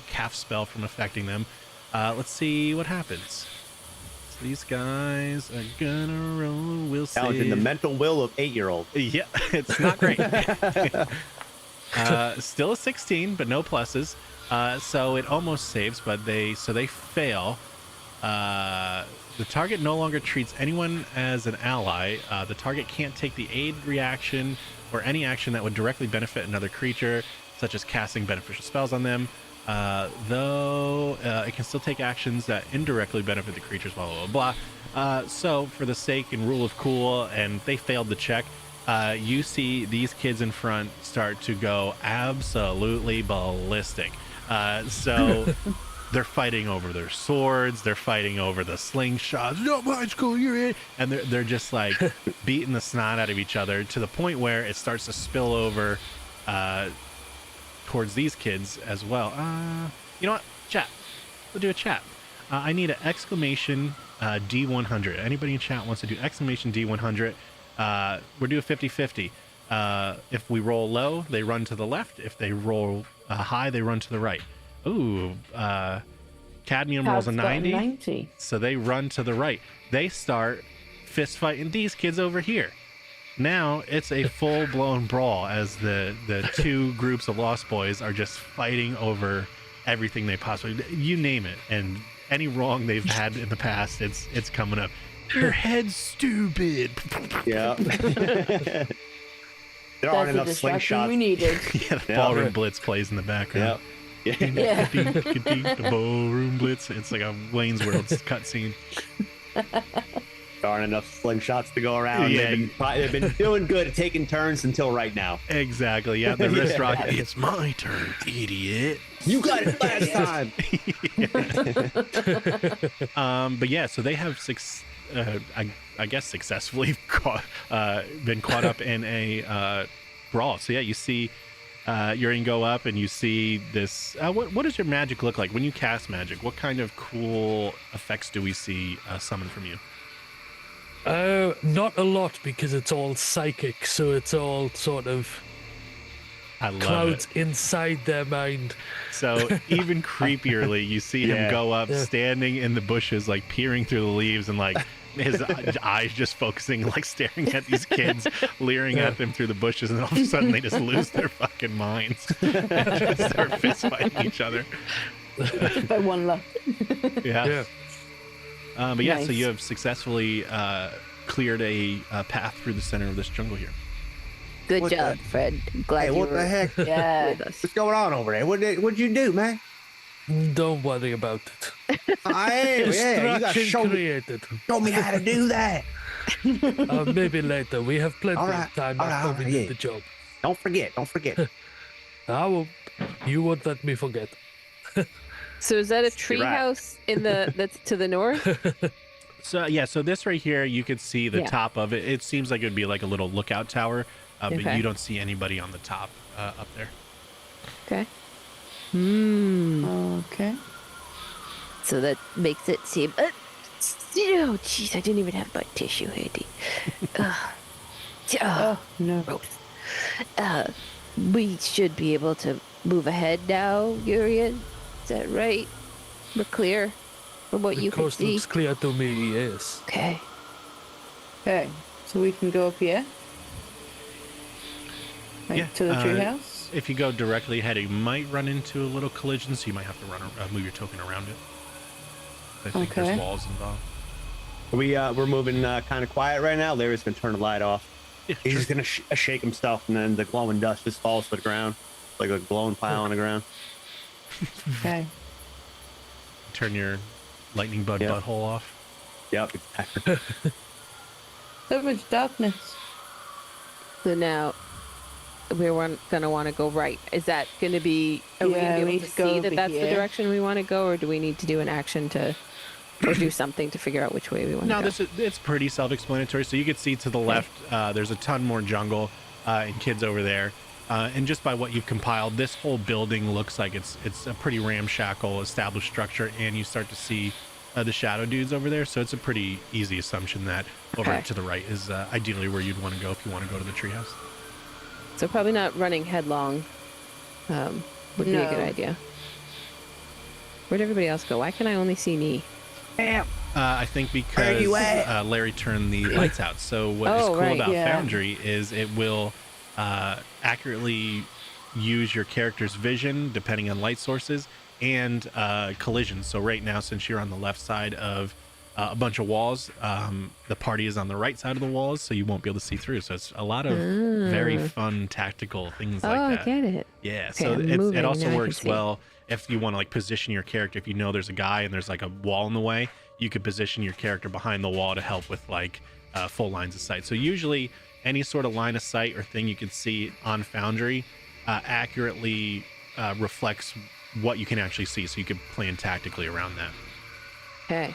Calf spell from affecting them. Let's see what happens. These guys are gonna roll. We'll see.
Challenging the mental will of 8-year-old.
Yeah, it's not great. Still a 16, but no pluses. So it almost saves, but they fail. The target no longer treats anyone as an ally. The target can't take the aid reaction or any action that would directly benefit another creature, such as casting beneficial spells on them. Though it can still take actions that indirectly benefit the creatures, blah, blah, blah, blah. So for the sake and rule of cool, and they failed the check, you see these kids in front start to go absolutely ballistic. So they're fighting over their swords, they're fighting over the slingshots. No, my school, you're in. And they're just like beating the snot out of each other to the point where it starts to spill over towards these kids as well. You know what? Chat. We'll do a chat. I need an exclamation D100. Anybody in chat wants to do exclamation D100? We're doing 50-50. If we roll low, they run to the left. If they roll high, they run to the right. Ooh, Cadmium rolls a
Cad's got
90, so they run to the right. They start fist fighting these kids over here. Now it's a full-blown brawl as the two groups of Lost Boys are just fighting over everything they possibly, you name it, and any wrong they've had in the past, it's coming up. Your head's stupid.
Yeah. There aren't enough slingshots.
we needed.
Yeah, the ballroom blitz plays in the background.
Yeah.
Yeah.
The ballroom blitz. It's like a Wayne's World cutscene.
There aren't enough slingshots to go around.
Yeah.
They've been doing good at taking turns until right now.
Exactly. Yeah, the wrist rock. It's my turn, idiot.
You got it last time.
But yeah, so they have I guess successfully been caught up in a brawl. So yeah, you see Urian go up and you see this. What does your magic look like when you cast magic? What kind of cool effects do we see summon from you?
Not a lot, because it's all psychic, so it's all sort of
I love
clouds
it.
inside their mind.
So even creepierly, you see him go up, standing in the bushes, like peering through the leaves, and like his eyes just focusing, like staring at these kids, leering at them through the bushes, and all of a sudden they just lose their fucking minds and just start fist fighting each other.
Just by one luck.
Yeah. But yeah, so
Nice.
you have successfully cleared a path through the center of this jungle here.
Good
What
job, Fred. Glad
Hey,
you
what
were
the heck?
Yeah.
with us.
What's going on over there? What'd you do, man?
Don't worry about it.
I am. Yeah, you got to
Distraction created.
show me how to do that.
Maybe later. We have plenty
All right,
of time
all right,
after
all
we
right,
do
yeah.
the job.
Don't forget.
I will. You won't let me forget.
So is that a
You're right.
treehouse in the that's to the north?
So yeah, so this right here, you could see the
Yeah.
top of it. It seems like it would be like a little lookout tower, but
Okay.
you don't see anybody on the top up there.
Okay.
Okay.
So that makes it seem. Oh, jeez, I didn't even have my tissue handy.
Oh, no.
Gross. We should be able to move ahead now, Urian. Is that right? We're clear from what
The
you can
coast
see.
looks clear to me, yes.
Okay.
Okay, so we can go up here. Like
Yeah,
to the treehouse.
If you go directly ahead, you might run into a little collision, so you might have to move your token around it. I think
Okay.
there's walls involved.
We're moving kind of quiet right now. Larry's gonna turn the light off.
Yeah,
He's
sure.
just gonna shake himself, and then the glowing dust just falls to the ground, like a glowing pile on the ground.
Okay.
Turn your lightning bud
Yeah.
butthole off.
Yep, exactly.
So much darkness.
So now we're gonna want to go right. Is that gonna be? Are we
Yeah,
gonna
we
be
need
able to
to go
see that
over
that's the
here.
direction we want to go, or do we need to do an action to, or do something to figure out which way we want to
No,
go?
it's pretty self-explanatory. So you can see to the left, there's a ton more jungle and kids over there. And just by what you've compiled, this whole building looks like it's a pretty ramshackle established structure, and you start to see the shadow dudes over there. So it's a pretty easy assumption that over
Okay.
to the right is ideally where you'd want to go if you want to go to the treehouse.
So probably not running headlong would be a good
No.
idea. Where'd everybody else go? Why can I only see me?
I think because Larry turned the lights out. So what is
Oh,
cool
right,
about
yeah.
Foundry is it will accurately use your character's vision depending on light sources and collisions. So right now, since you're on the left side of a bunch of walls, the party is on the right side of the walls, so you won't be able to see through. So it's a lot of very fun tactical things
Oh,
like
I
that.
get it.
Yeah,
Okay,
so
I'm
it
moving,
also
now I can
works
see.
well if you want to like position your character. If you know there's a guy and there's like a wall in the way, you could position your character behind the wall to help with like full lines of sight. So usually any sort of line of sight or thing you can see on Foundry accurately reflects what you can actually see, so you could plan tactically around that.
Okay.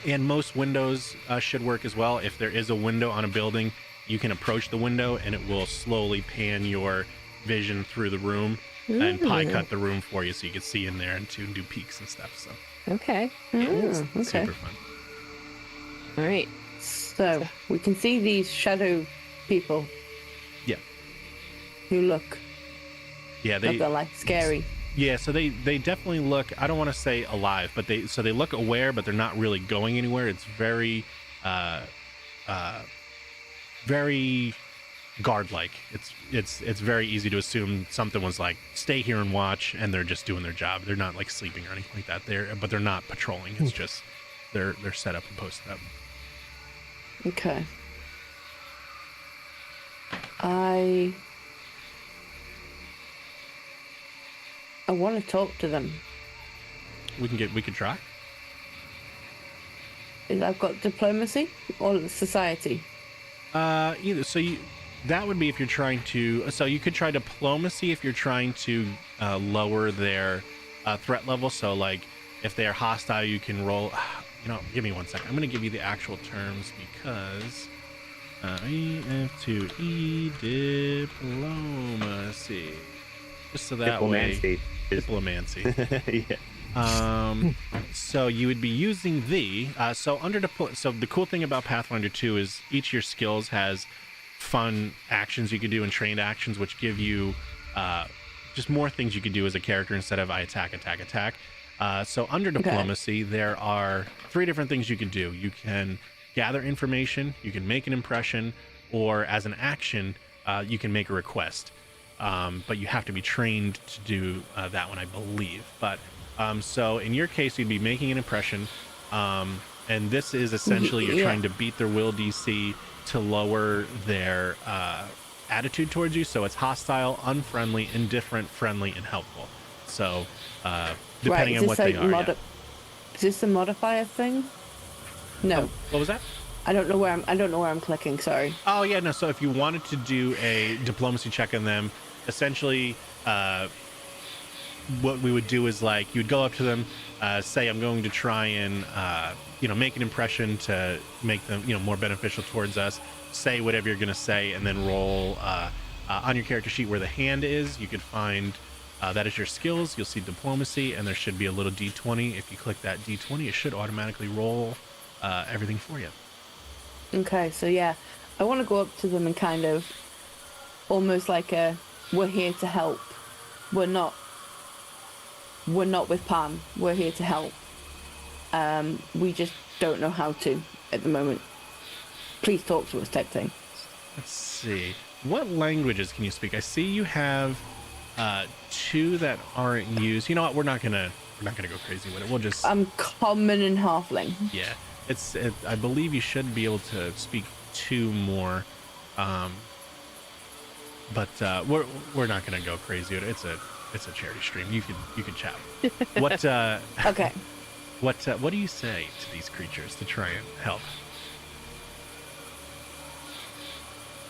And most windows should work as well. If there is a window on a building, you can approach the window and it will slowly pan your vision through the room and pie cut the room for you so you can see in there and do peeks and stuff. So
Okay.
Okay.
super fun.
All right.
So we can see these shadow people
Yeah.
who look
Yeah,
like they're like scary.
Yeah, so they definitely look, I don't want to say alive, but they look aware, but they're not really going anywhere. It's very very guard-like. It's very easy to assume something was like stay here and watch, and they're just doing their job. They're not like sleeping or anything like that. They're not patrolling. It's just they're set up and posted up.
Okay. I want to talk to them.
We could try.
I've got diplomacy or society.
Either. So that would be if you're trying to. So you could try diplomacy if you're trying to lower their threat level. So like if they are hostile, you can roll. Give me 1 second. I'm going to give you the actual terms because EF2E diplomacy. Just so that way. Diplomancy.
Yeah.
So you would be using so the cool thing about Pathfinder 2 is each of your skills has fun actions you can do and trained actions, which give you just more things you can do as a character instead of I attack. So under diplomacy, there are 3 different things you can do. You can gather information, you can make an impression, or as an action, you can make a request. But you have to be trained to do that one, I believe. But so in your case, you'd be making an impression, and this is essentially you're trying to beat their will DC to lower their attitude towards you. So it's hostile, unfriendly, indifferent, friendly, and helpful. So depending on what they are. Yeah.
Is this a modifier thing? No.
What was that?
I don't know where I'm clicking, sorry.
Oh yeah, no. So if you wanted to do a diplomacy check on them, essentially, what we would do is like you would go up to them, say I'm going to try and make an impression to make them more beneficial towards us. Say whatever you're going to say, and then roll on your character sheet where the hand is. You could find that is your skills. You'll see diplomacy, and there should be a little d20. If you click that d20, it should automatically roll everything for you.
Okay, so yeah, I want to go up to them and kind of almost like we're here to help. We're not with Pan. We're here to help. We just don't know how to at the moment. Please talk to us, type thing.
Let's see. What languages can you speak? I see you have 2 that aren't used. You know what? We're not gonna go crazy with it. We'll just.
I'm common and halfling.
Yeah, I believe you should be able to speak 2 more. But we're not gonna go crazy with it. It's a charity stream. You can chat. What?
Okay.
What do you say to these creatures to try and help?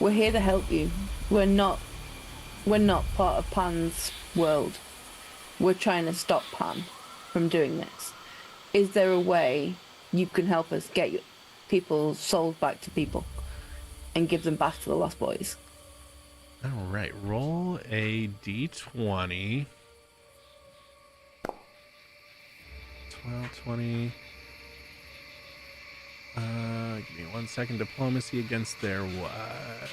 We're here to help you. We're not part of Pan's world. We're trying to stop Pan from doing this. Is there a way you can help us get people's souls back to people and give them back to the Lost Boys?
All right, roll a d20. 12, 20. Give me 1 second. Diplomacy against their what?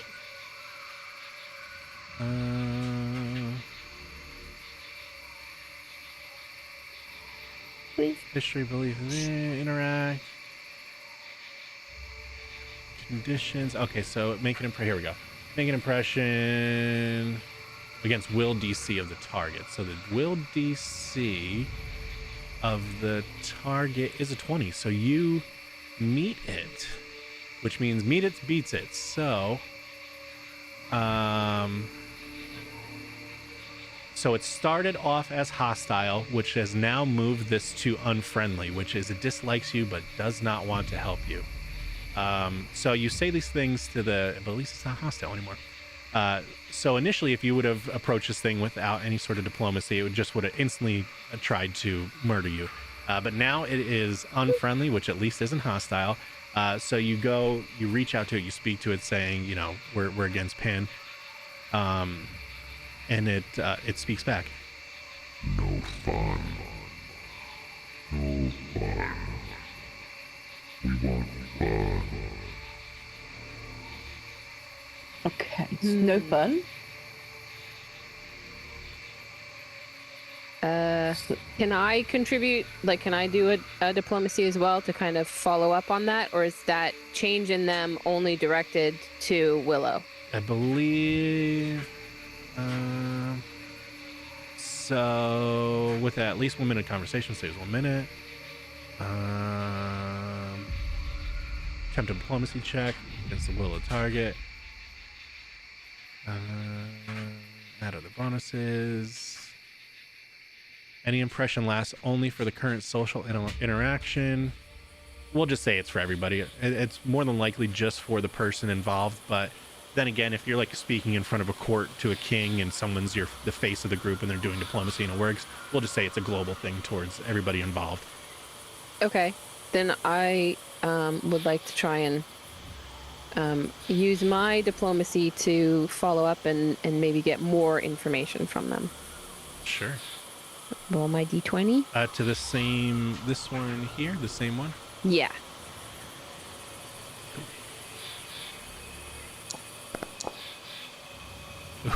Please.
History, belief, interact. Conditions. Okay, so make an impression. Here we go. Make an impression against will DC of the target. So the will DC of the target is a 20. So you meet it, which means meet it beats it. So so it started off as hostile, which has now moved this to unfriendly, which is it dislikes you but does not want to help you. So you say these things to but at least it's not hostile anymore. So initially, if you would have approached this thing without any sort of diplomacy, it would have instantly tried to murder you. But now it is unfriendly, which at least isn't hostile. So you reach out to it, you speak to it, saying, we're against Pan, and it speaks back.
No fun. No fun. We want fun.
Okay, no fun.
Can I contribute? Like, can I do a diplomacy as well to kind of follow up on that? Or is that change in them only directed to Willow?
I believe. So with at least 1 minute conversation, saves 1 minute. Attempt a diplomacy check against the Willow target. Add other bonuses. Any impression lasts only for the current social interaction. We'll just say it's for everybody. It's more than likely just for the person involved, but then again, if you're like speaking in front of a court to a king and someone's the face of the group and they're doing diplomacy and it works, we'll just say it's a global thing towards everybody involved.
Okay, then I would like to try and use my diplomacy to follow up and maybe get more information from them.
Sure.
Roll my d20.
To this one here, the same one?
Yeah.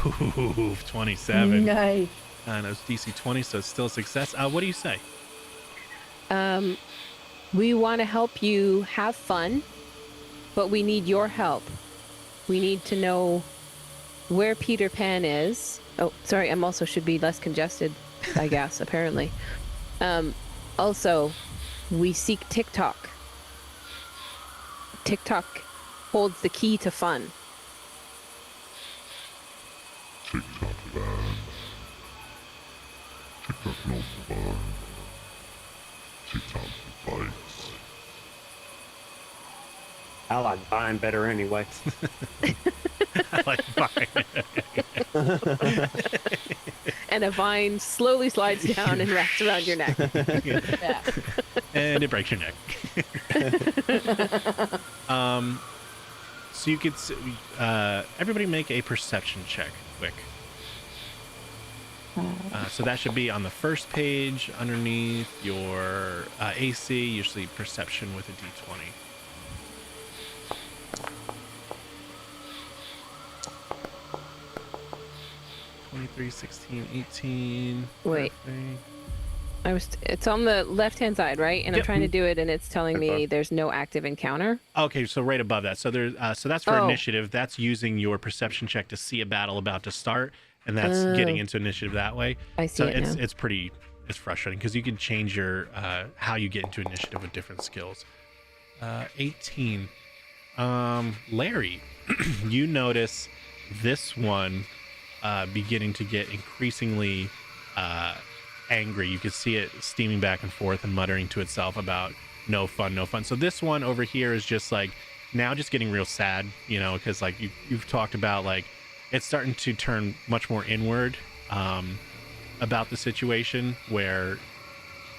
Ooh, 27.
Nice.
And it was DC 20, so it's still a success. What do you say?
We want to help you have fun, but we need your help. We need to know where Peter Pan is. Oh, sorry, I'm also should be less congested, I guess, apparently. Also, we seek TikTok. TikTok holds the key to fun.
TikTok ban. TikTok no fun. TikTok fights.
I like Vine better anyway.
I like Vine.
And a vine slowly slides down and wraps around your neck.
Yeah.
And it breaks your neck. So you could everybody make a perception check quick. So that should be on the first page underneath your AC, usually perception with a D20. (23, 16, 18).
Wait.
Perfect.
It's on the left-hand side, right? And I'm
Yep.
trying to do it, and it's telling me
Okay.
there's no active encounter.
Okay, so right above that. So there's so that's for
Oh.
initiative. That's using your perception check to see a battle about to start, and that's getting into initiative that way.
I see
So
it now.
it's frustrating because you can change your how you get into initiative with different skills. 18. Larry, you notice this one beginning to get increasingly angry. You can see it steaming back and forth and muttering to itself about no fun, no fun. So this one over here is just like now just getting real sad, you know, because like you've talked about like it's starting to turn much more inward about the situation where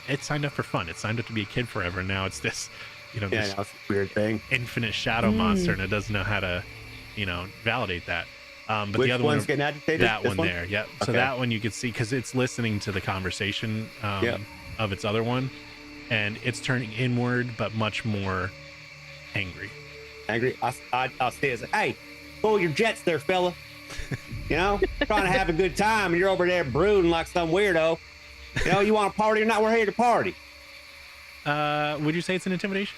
it signed up for fun. It signed up to be a kid forever. And now it's this, you know,
Yeah,
this
that's a weird thing.
infinite shadow monster, and it doesn't know how to, you know, validate that. But
Which
the other
one's
one,
getting agitated?
that
This
one there, yep. So
Okay.
that one you can see because it's listening to the conversation of its other one, and it's turning inward, but much more angry.
Angry. I'll say it's like, hey, pull your jets there, fella. You know, trying to have a good time, and you're over there brooding like some weirdo. You know, you want to party or not? We're here to party.
Would you say it's an intimidation?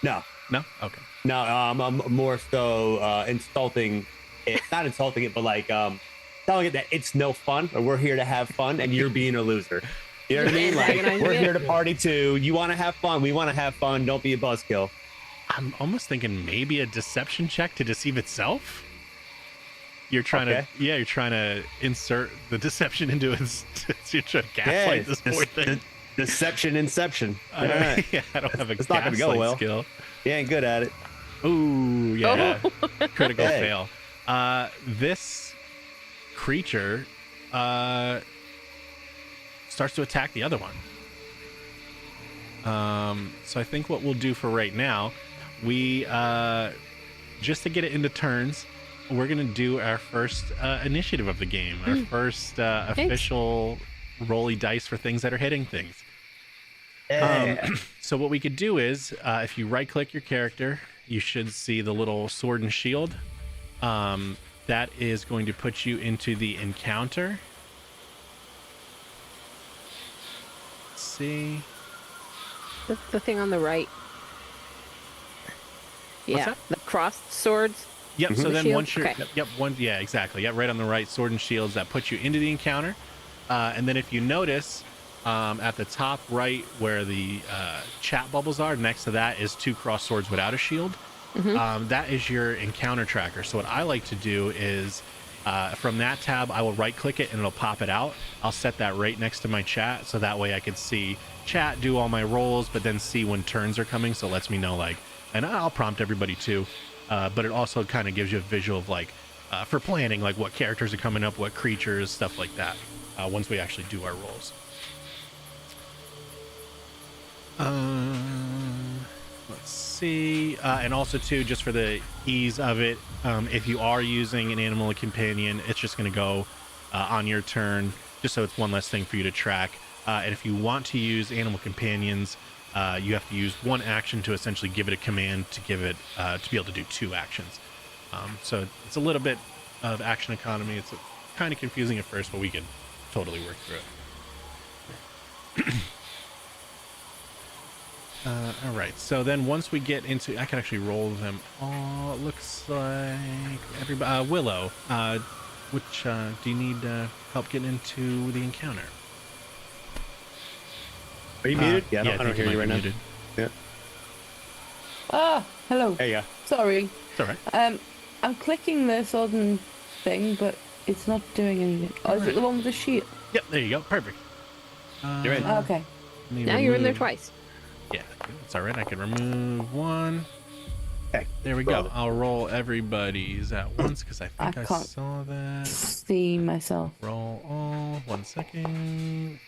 No,
No. Okay.
no, I'm more so insulting it. Not insulting it, but like telling it that it's no fun, or we're here to have fun, and you're being a loser. You know what I mean? Like,
Antagonizing
we're
it.
here to party too. You want to have fun. We want to have fun. Don't be a buzzkill.
I'm almost thinking maybe a deception check to deceive itself. You're trying
Okay.
you're trying to insert the deception into its. You're trying to gaslight this poor thing.
Deception inception. All right.
Yeah, I don't have a
It's not gonna go
gaslight
well.
skill.
You ain't good at it.
Ooh, yeah. Critical
Hey.
fail. This creature starts to attack the other one. So I think what we'll do for right now, we just to get it into turns, we're gonna do our first initiative of the game, our first official rolly dice for things that are hitting things. So what we could do is, if you right-click your character, you should see the little sword and shield. That is going to put you into the encounter. Let's see.
The thing on the right. Yeah,
that?
the crossed swords.
Yep. So
The
then
shield?
once you're,
Okay.
yep, one, yeah, exactly. Yep, right on the right, sword and shields that puts you into the encounter. And then if you notice, at the top right where the chat bubbles are, next to that is 2 cross swords without a shield. That is your encounter tracker. So what I like to do is, from that tab, I will right-click it and it'll pop it out. I'll set that right next to my chat, so that way I can see chat, do all my rolls, but then see when turns are coming. So it lets me know, like, and I'll prompt everybody too. But it also kind of gives you a visual of like, for planning, like what characters are coming up, what creatures, stuff like that. Once we actually do our rolls. Let's see. And also too, just for the ease of it, if you are using an animal companion, it's just going to go on your turn, just so it's one less thing for you to track. And if you want to use animal companions, you have to use one action to essentially give it a command to give it to be able to do 2 actions. So it's a little bit of action economy. It's kind of confusing at first, but we can totally work through it. All right. So then once we get into, I can actually roll them all. It looks like everybody. Willow, which do you need help getting into the encounter?
Are you muted?
Yeah,
I don't
think
hear
might
you
be
right now.
muted.
Yeah.
Hello.
There you go.
Sorry.
It's all right.
I'm clicking the sword thing, but it's not doing anything. Oh, is it the one with the shield?
Yep. There you go. Perfect.
You're in.
Okay.
Let me
Now you're in there
remove-
twice.
Yeah, it's all right. I can remove one.
Okay.
There we go.
Brother.
I'll roll everybody's at once because I think I
can't
saw that.
see myself.
Roll all. 1 second.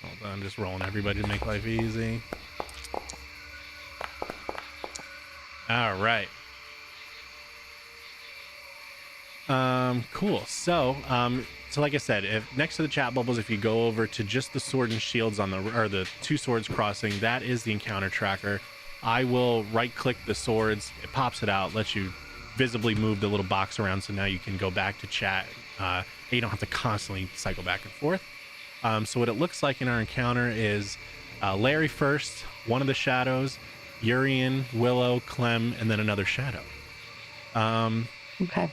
Hold on, just rolling everybody to make life easy. All right. Cool. So like I said, if next to the chat bubbles, if you go over to just the sword and shields on the two swords crossing, that is the encounter tracker. I will right click the swords, it pops it out, lets you visibly move the little box around, so now you can go back to chat. You don't have to constantly cycle back and forth. So what it looks like in our encounter is Larry first, one of the shadows, Urian, Willow, Clem, and then another shadow.
Okay.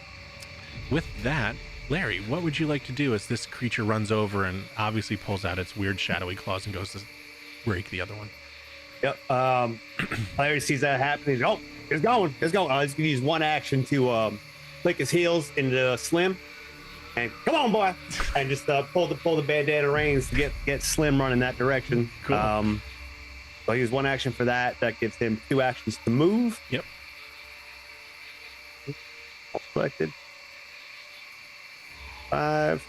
With that, Larry, what would you like to do as this creature runs over and obviously pulls out its weird shadowy claws and goes to break the other one?
Yep. Larry sees that happening. Oh, it's going. He's gonna use one action to click his heels into Slim, and come on, boy, and just pull the bandana reins to get Slim running that direction.
Cool.
So he used one action for that. That gives him 2 actions to move.
Yep.
All selected. 5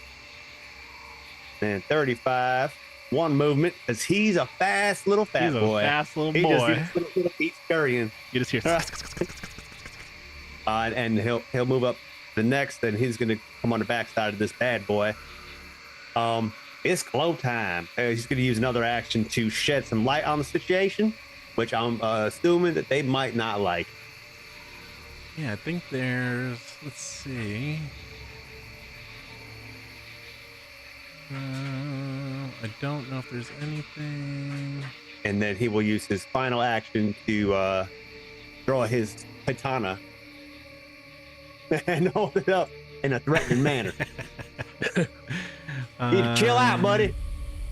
and 35. 1 movement, because he's a fast little fat boy.
Fast little
He
boy.
just little feet scurrying.
You just hear.
And he'll move up the next, and he's gonna come on the backside of this bad boy. It's glow time. He's gonna use another action to shed some light on the situation, which I'm assuming that they might not like.
Yeah, I think there's. Let's see. I don't know if there's anything.
And then he will use his final action to draw his katana and hold it up in a threatening manner. You need to chill out, buddy. And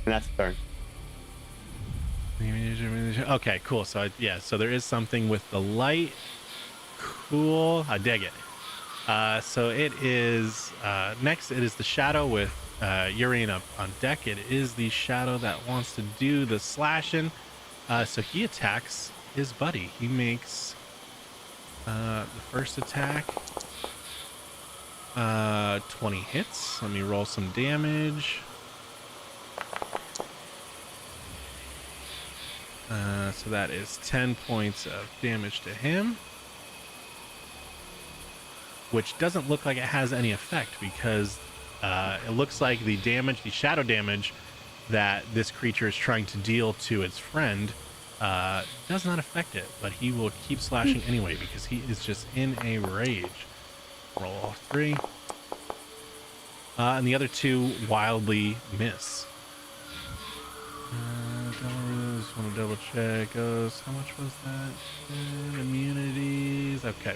that's the turn.
Okay, cool. So so there is something with the light. Cool. I dig it. So it is next. It is the shadow with Urian up on deck. It is the shadow that wants to do the slashing. So he attacks his buddy. He makes the first attack. 20 hits. Let me roll some damage. So that is 10 points of damage to him, which doesn't look like it has any effect, because it looks like the shadow damage that this creature is trying to deal to its friend does not affect it, but he will keep slashing anyway because he is just in a rage. Roll all 3. And the other 2 wildly miss. Just want to double check. How much was that? Immunities. Okay.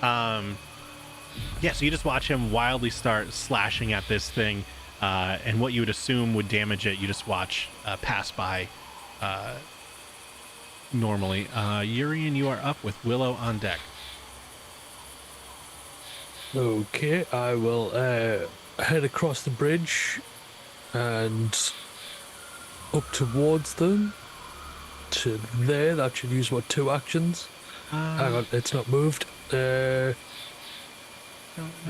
Yeah, so you just watch him wildly start slashing at this thing, and what you would assume would damage it, you just watch pass by normally. Urian, you are up with Willow on deck.
Okay, I will head across the bridge and up towards them to there. That should use, 2 actions? Hang on, it's not moved. That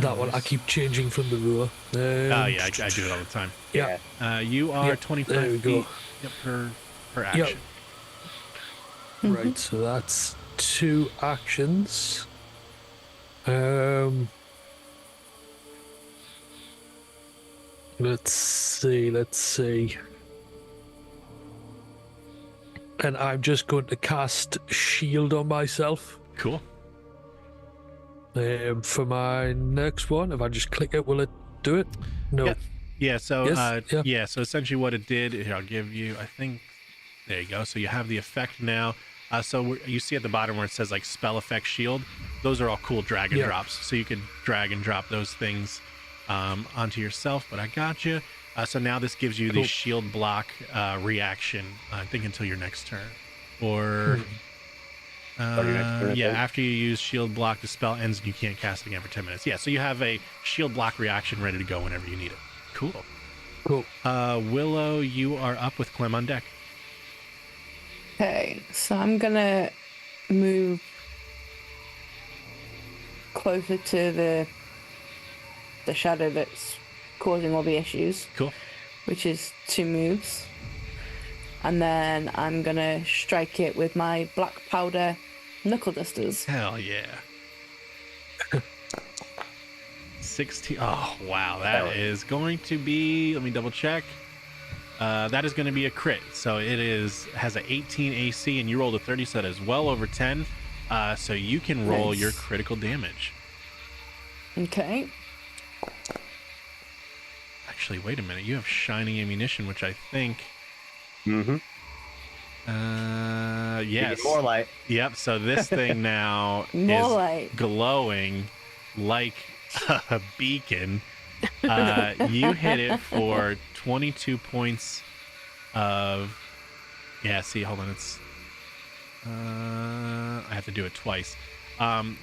one, I keep changing from the ruler.
Yeah, I do it all the time.
Yeah.
You are 25
there we
feet
go.
per action.
Right, so that's 2 actions. Let's see. And I'm just going to cast shield on myself.
Cool.
For my next one, if I just click it, will it do it? No.
Yeah. So
Yes?
So essentially, what it did here, I'll give you. I think there you go. So you have the effect now. So you see at the bottom where it says like spell effect shield. Those are all cool drag and drops. So you could drag and drop those things onto yourself. But I got you. So now this gives you the shield block reaction. I think until your next turn, or. After you use shield block, the spell ends and you can't cast it again for 10 minutes. Yeah, so you have a shield block reaction ready to go whenever you need it. Cool.
Cool.
Willow, you are up with Clem on deck.
Okay, so I'm gonna move closer to the shadow that's causing all the issues,
Cool.
which is 2 moves. And then I'm gonna strike it with my black powder knuckle dusters.
Hell yeah. 16. Oh, wow. That is going to be, let me double check. That is going to be a crit. So it has an 18 AC and you rolled a 30, so that is well over 10. So you can roll
Nice.
your critical damage.
Okay.
Actually, wait a minute. You have shining ammunition, which I think.
Mm-hmm.
Yes.
More light.
Yep. So this thing now
More
is
light.
glowing like a beacon. You hit it for 22 points of. Yeah. See, hold on. It's. I have to do it twice.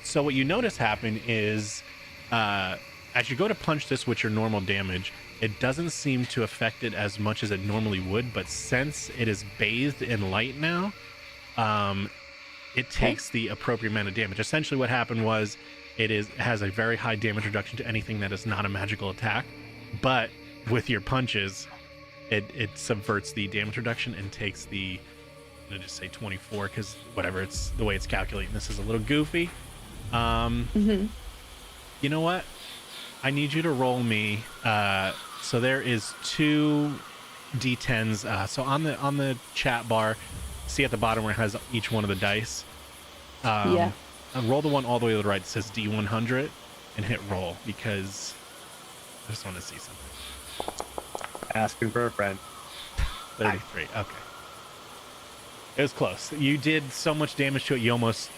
So what you notice happen is, as you go to punch this with your normal damage, it doesn't seem to affect it as much as it normally would, but since it is bathed in light now, it takes the appropriate amount of damage. Essentially what happened was it has a very high damage reduction to anything that is not a magical attack, but with your punches, it subverts the damage reduction and takes the, I'm gonna just say 24 because whatever, it's the way it's calculating this is a little goofy. You know what? I need you to roll me. So there is 2 d10s. So on the chat bar, see at the bottom where it has each one of the dice.
Yeah.
Roll the one all the way to the right that says D100 and hit roll because I just want to see something.
Asking for a friend.
33. Okay. It was close. You did so much damage to it. You almost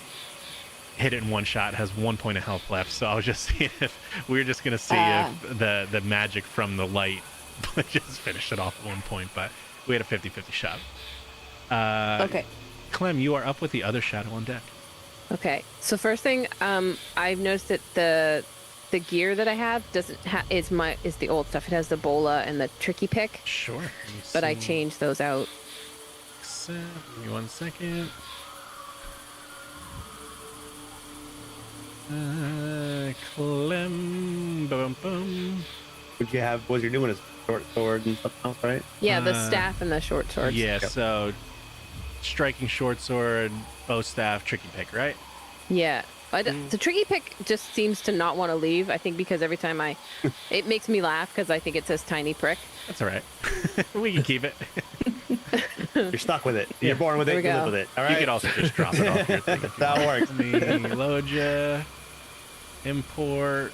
hit it in one shot. It has 1 point of health left. So I was just seeing if we were just going to see if the magic from the light just finished it off at 1 point, but we had a 50-50 shot.
Okay.
Clem, you are up with the other shadow on deck.
Okay. So first thing, I've noticed that the gear that I have doesn't is the old stuff. It has the bola and the tricky pick,
Sure. Let me
but I
see.
changed those out.
Give me 1 second. Clem. Boom, boom.
Would you have? Was your new one a short sword and something else, right?
Yeah, the staff and the short swords.
Yeah,
Yep.
so striking short sword, bow staff, tricky pick, right?
Yeah. The tricky pick just seems to not want to leave. I think because every time it makes me laugh because I think it says tiny prick.
That's all right. We can keep it.
You're stuck with it. You're born with
There
it.
we
You
go.
live with it. All right.
You could also just drop it off your thing. if you
That
want.
works.
Let me load ya. Import.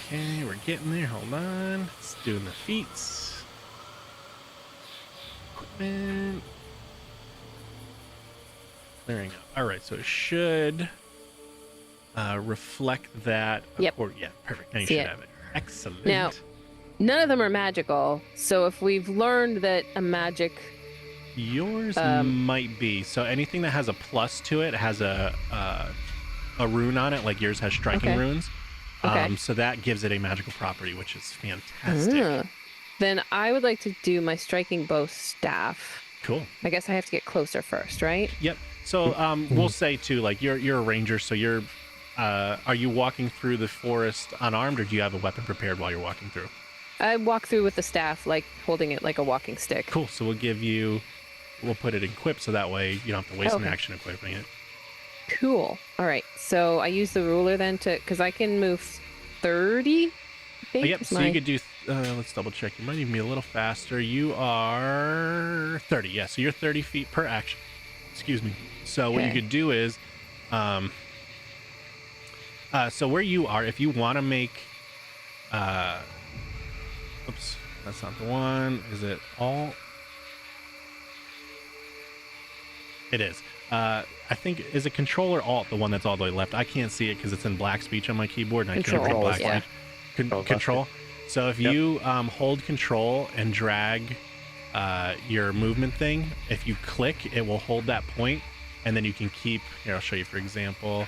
Okay, we're getting there. Hold on. It's doing the feats. Equipment. Clearing up. All right, so it should reflect that.
Yep.
Or, yeah, perfect. Now you
See
should
it.
have it. Excellent.
Now, none of them are magical. So if we've learned that a magic,
Yours might be. So anything that has a plus to it has a rune on it, like yours has striking
Okay.
runes.
Okay.
So that gives it a magical property, which is fantastic.
then I would like to do my striking bow staff.
Cool.
I guess I have to get closer first, right?
Yep. So we'll say too, like you're a ranger, so you're. Are you walking through the forest unarmed, or do you have a weapon prepared while you're walking through?
I walk through with the staff, like holding it like a walking stick.
Cool. So we'll put it equipped, so that way you don't have to waste an
Okay.
action equipping it.
Cool. All right. So I use the ruler then because I can move 30. I think.
Yep.
is
So
my-
you could do. Let's double check. You might even be a little faster. You are 30. Yeah. So you're 30 feet per action. Excuse me. So what you
Okay.
could do is, so where you are, if you want to make, oops, that's not the one. Is it all? It is. I think, is it Control or Alt the one that's all the way left? I can't see it because it's in black speech on my keyboard and I can't read
Control,
black
yeah.
speech.
Control.
Control. So if you hold Control and drag your movement thing, if you click, it will hold that point, and then you can keep. Here, I'll show you. For example,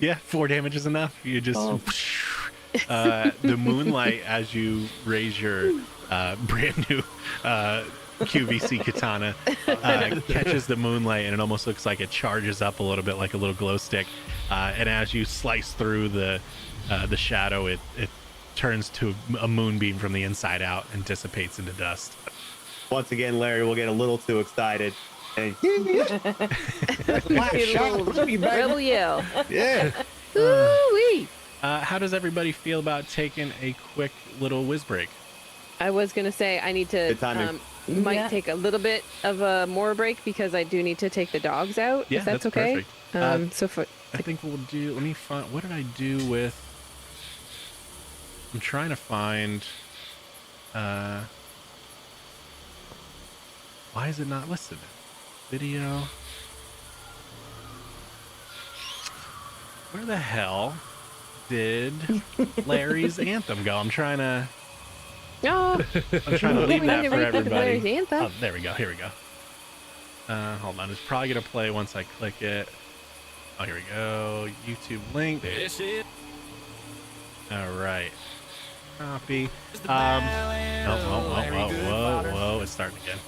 Yeah, 4 damage is enough. You just
Oh.
the moonlight as you raise your brand new QVC katana catches the moonlight, and it almost looks like it charges up a little bit like a little glow stick. And as you slice through the shadow, it turns to a moonbeam from the inside out and dissipates into dust.
Once again, Larry will get a little too excited. And
Rebel yell.
yeah.
Ooh-wee.
How does everybody feel about taking a quick little whiz break?
I was gonna say I need to
Good timing.
might
Yeah.
take a little bit of a more break because I do need to take the dogs out.
Yeah,
if that's
that's
okay.
perfect.
So for
I think we'll do. Let me find. What did I do with? I'm trying to find. Why is it not listed? Video. Where the hell did Larry's anthem go? I'm trying to leave that for everybody.
Anthem.
Oh, there we go. Here we go. Hold on. It's probably gonna play once I click it. Oh, here we go. YouTube link.
This is
All right. Copy.
the ballad of Larry
Whoa.
Goodfather.
It's starting again.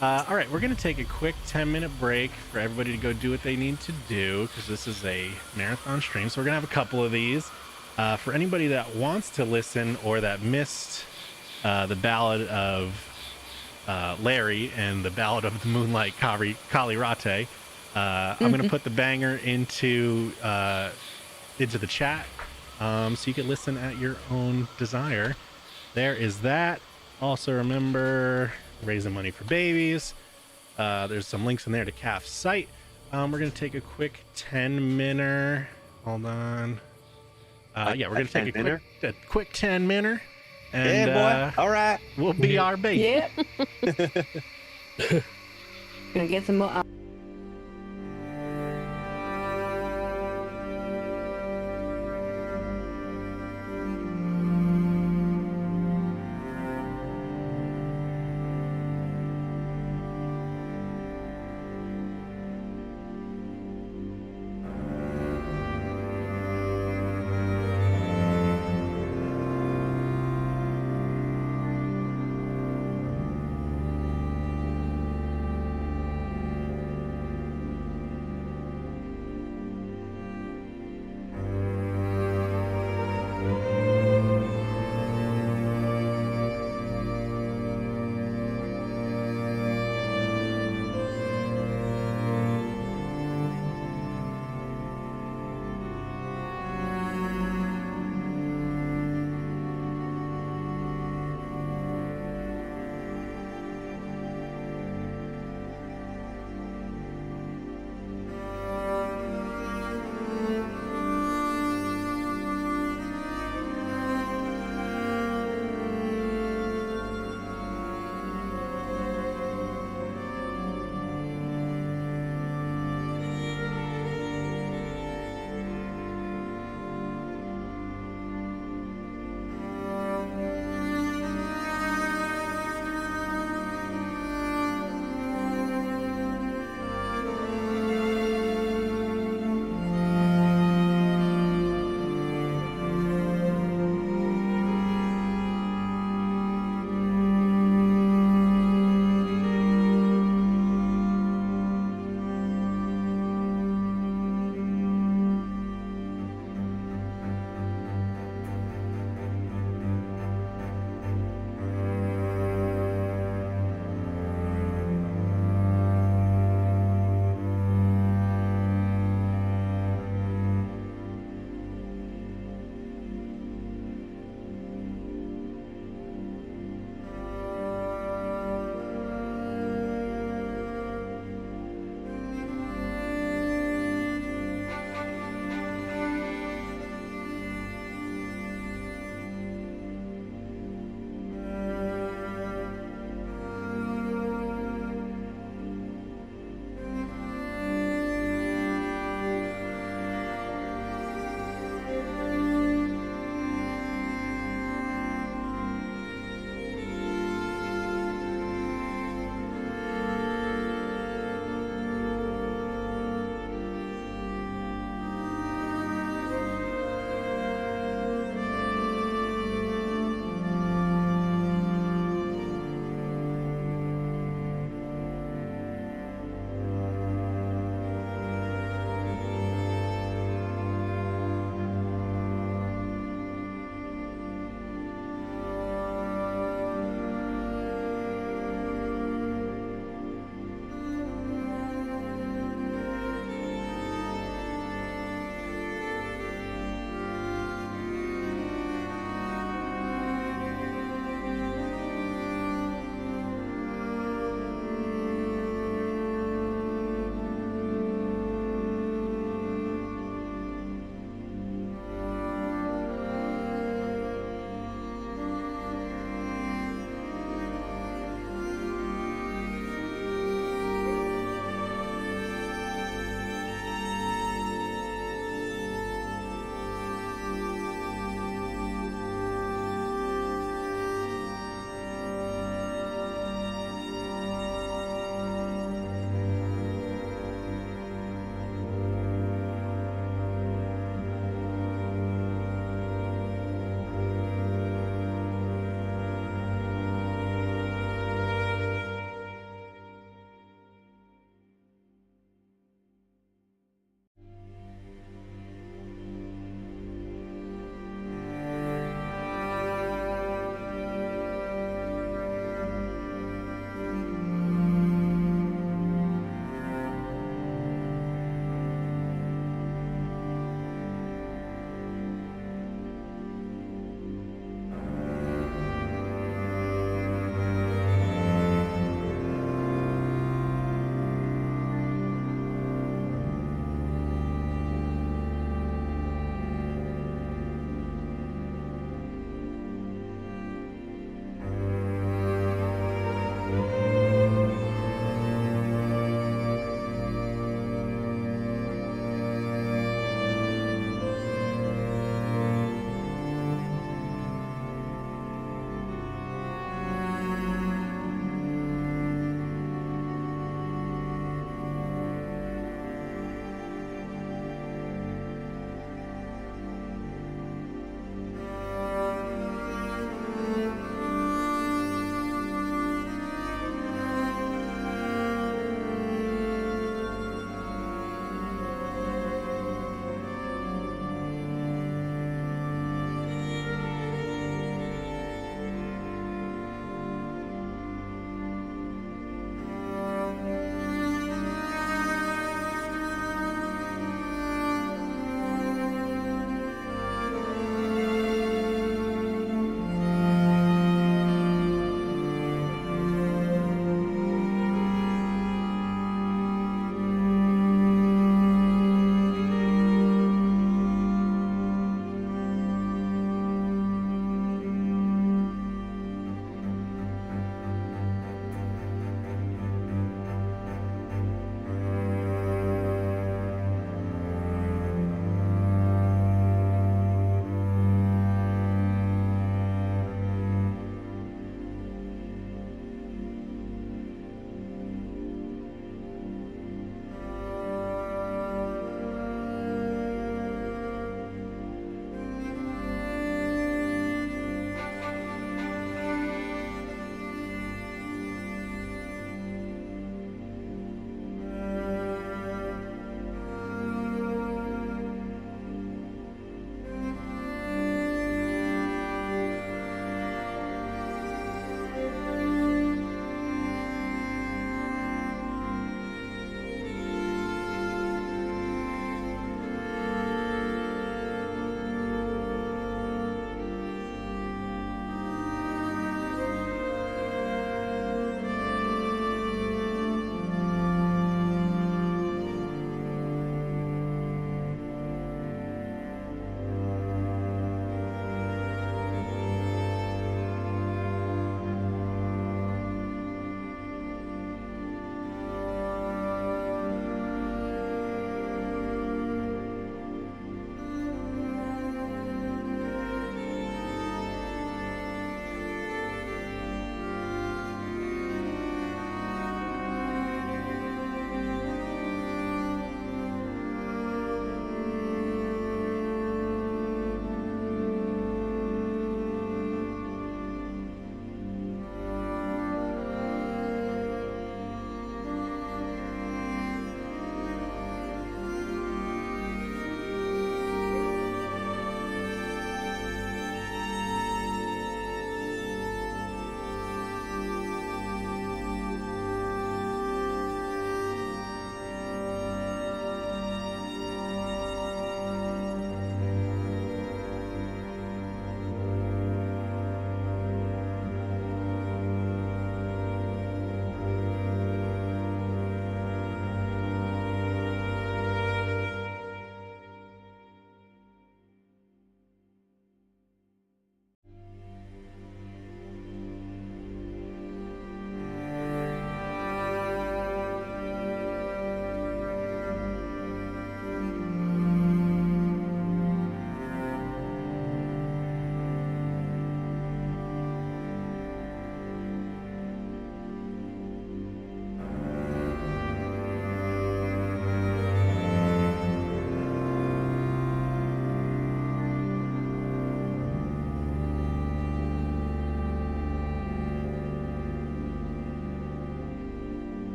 All right, we're going to take a quick 10-minute break for everybody to go do what they need to do because this is a marathon stream. So we're going to have a couple of these. For anybody that wants to listen or that missed the Ballad of Larry and the Ballad of the Moonlight Kali Rate, I'm going to put the banger into the chat so you can listen at your own desire. There is that. Also remember raising money for babies. There's some links in there to CAF's site. We're going to take a quick 10-minute. Hold on. We're going to take a quick 10-minute. And,
Yeah, boy. All right.
We'll be our baby.
Yep. Gonna get some more.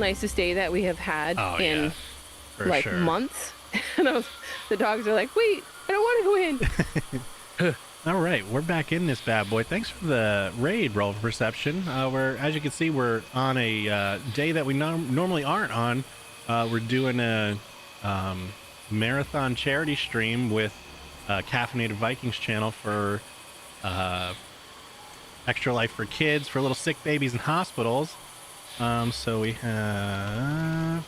nicest day that we have had
Oh,
in
yeah, for
like
sure.
months. And the dogs are like, wait, I don't want to go in.
All right, we're back in this bad boy. Thanks for the raid roll for perception. We're, as you can see, we're on a day that we normally aren't on. We're doing a marathon charity stream with Caffeinated Vikings channel for Extralife4Kids for little sick babies in hospitals. So we have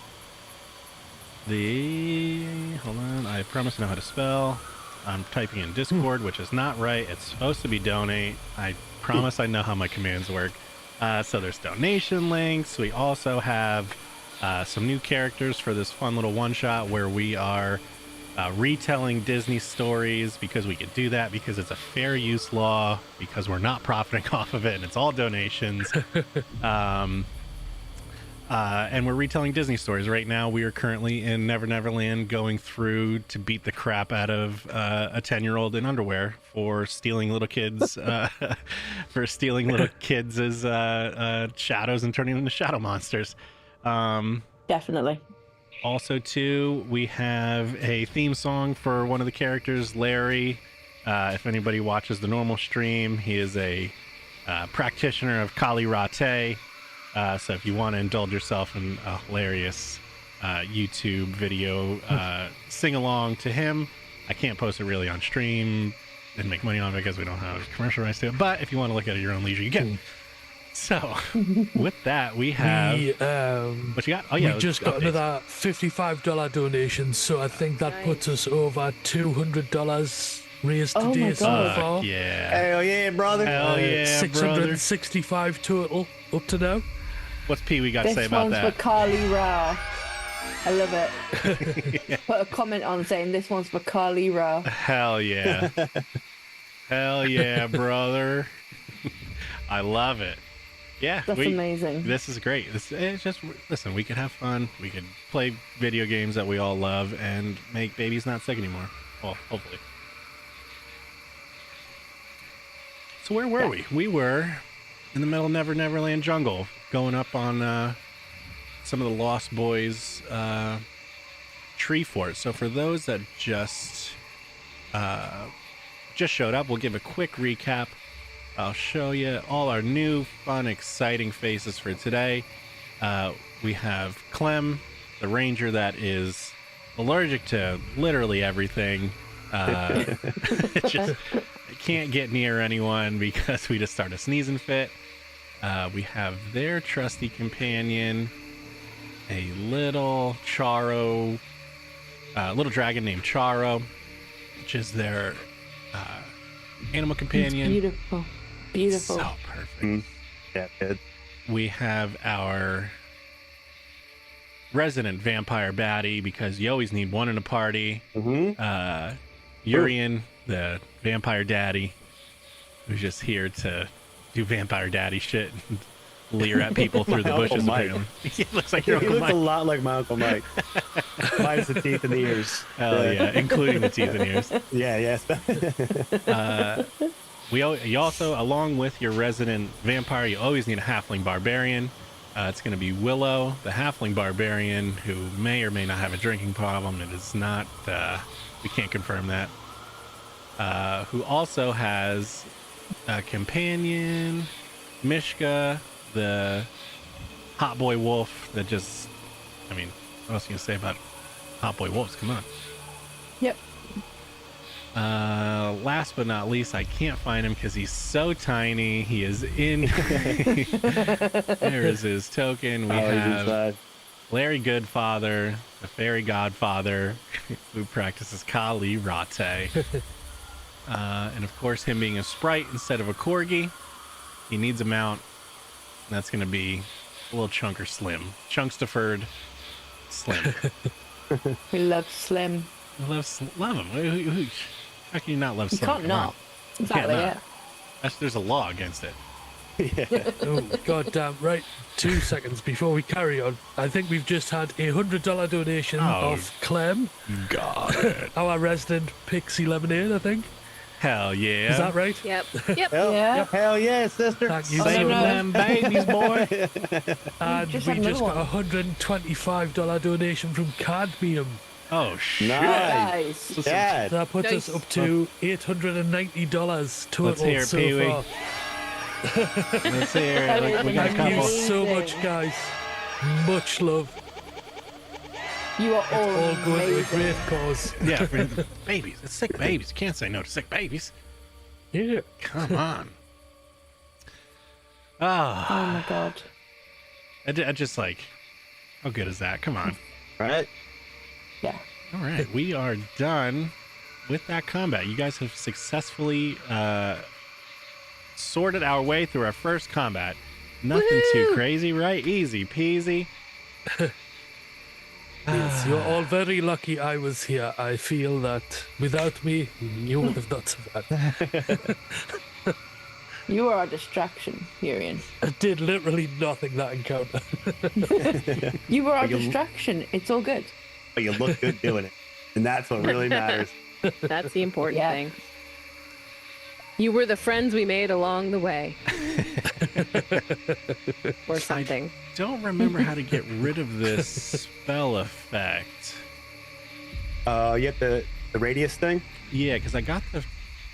hold on, I promise I know how to spell. I'm typing in Discord, which is not right. It's supposed to be donate. I promise I know how my commands work. So there's donation links. We also have some new characters for this fun little one-shot where we are retelling Disney stories, because we could do that because it's a fair use law, because we're not profiting off of it and it's all donations. And we're retelling Disney stories. Right now, we are currently in Never Never Land, going through to beat the crap out of a 10-year-old in underwear for stealing little kids, as shadows and turning them into shadow monsters.
Definitely.
Also, too, we have a theme song for one of the characters, Larry. If anybody watches the normal stream, he is a practitioner of Kali Rate. So if you want to indulge yourself in a hilarious YouTube video sing along to him, I can't post it really on stream and make money on it because we don't have commercial rights to it. But if you want to look at it at your own leisure, you can. So with that, we have what you got? Oh yeah,
we just got
updates.
another $55 donation, so I think that puts us over $200 raised
Oh my
today so
God.
far.
Yeah.
Hell yeah, brother.
Hell yeah, brother.
665 total up to now.
What's P we got to say
This
about
one's
that?
for Carly Ra. I love it. Put a comment on saying this one's for Carly Ra.
Hell yeah. Hell yeah, brother. I love it. Yeah,
That's amazing.
This is great. It's just, listen, we could have fun. We could play video games that we all love and make babies not sick anymore. Well, hopefully. So where were we? We were in the middle of Never Never Land jungle, going up on some of the Lost Boys tree fort. So for those that just showed up, we'll give a quick recap. I'll show you all our new, fun, exciting faces for today. We have Clem, the ranger that is allergic to literally everything. Just can't get near anyone because we just start a sneezing fit. We have their trusty companion, a little Charo, little dragon named Charo, which is their animal companion.
It's beautiful. Beautiful.
So perfect.
Yeah, good.
We have our resident vampire baddie, because you always need one in a party. Urian, the vampire daddy, who's just here to do vampire daddy shit and leer at people through the
My
bushes.
Uncle Mike.
Apparently. He looks like your
He
Uncle
looks a
Mike.
lot like my Uncle Mike. Minus the teeth and the ears.
Hell yeah, including the teeth and ears.
Yeah, yes.
You also, along with your resident vampire, you always need a halfling barbarian. It's going to be Willow, the halfling barbarian, who may or may not have a drinking problem. It is not, we can't confirm that. Who also has a companion, Mishka, the hot boy wolf that just, I mean, what else can you say about hot boy wolves? Come on.
Yep.
Last but not least, I can't find him because he's so tiny. He is in. There is his token. We have Larry Goodfather, the fairy godfather, who practices Kali Rate. And of course, him being a sprite instead of a corgi, he needs a mount. And that's going to be a little chunker slim. Chunks deferred, slim.
We love Slim.
I love him. How can you not love
You
Slim?
can't
Come on.
not. Exactly,
not.
yeah.
There's a law against it.
Oh, goddamn. Right, 2 seconds before we carry on. I think we've just had a $100 donation
Oh.
of Clem,
Got it.
our resident Pixie Lemonade, I think.
Hell yeah.
Is that right?
Yep. Yep.
Yeah.
Hell yeah, sister.
Thank you
Saving
so much.
them babies, boy.
And
just
we
had
just got
another
a $125 donation from Cadmium.
Oh, shit.
Nice.
Guys.
Dad.
That puts
Nice.
us up to $890 total
Let's hear it,
so
Pee-wee.
far.
Let's hear it.
That is
We got a
Thank you
couple.
so much, guys. Much love.
You are all,
All going to a
amazing.
great cause.
Yeah, for the babies. It's sick babies. You can't say no to sick babies.
Yeah.
Come on. Ah,
Oh my god.
I just like, how good is that? Come on.
Right?
Yeah.
All right, we are done with that combat. You guys have successfully sorted our way through our first combat. Nothing too crazy, right? Easy peasy.
Yes, you're all very lucky I was here. I feel that without me, you would have not survived.
You are a distraction, Urian.
I did literally nothing that encounter.
You were a
you-
distraction. It's all good.
But you look good doing it. And that's what really matters.
That's the important
Yeah.
thing. You were the friends we made along the way. Or something.
Don't remember how to get rid of this spell effect.
You have the radius thing.
Yeah, because I got the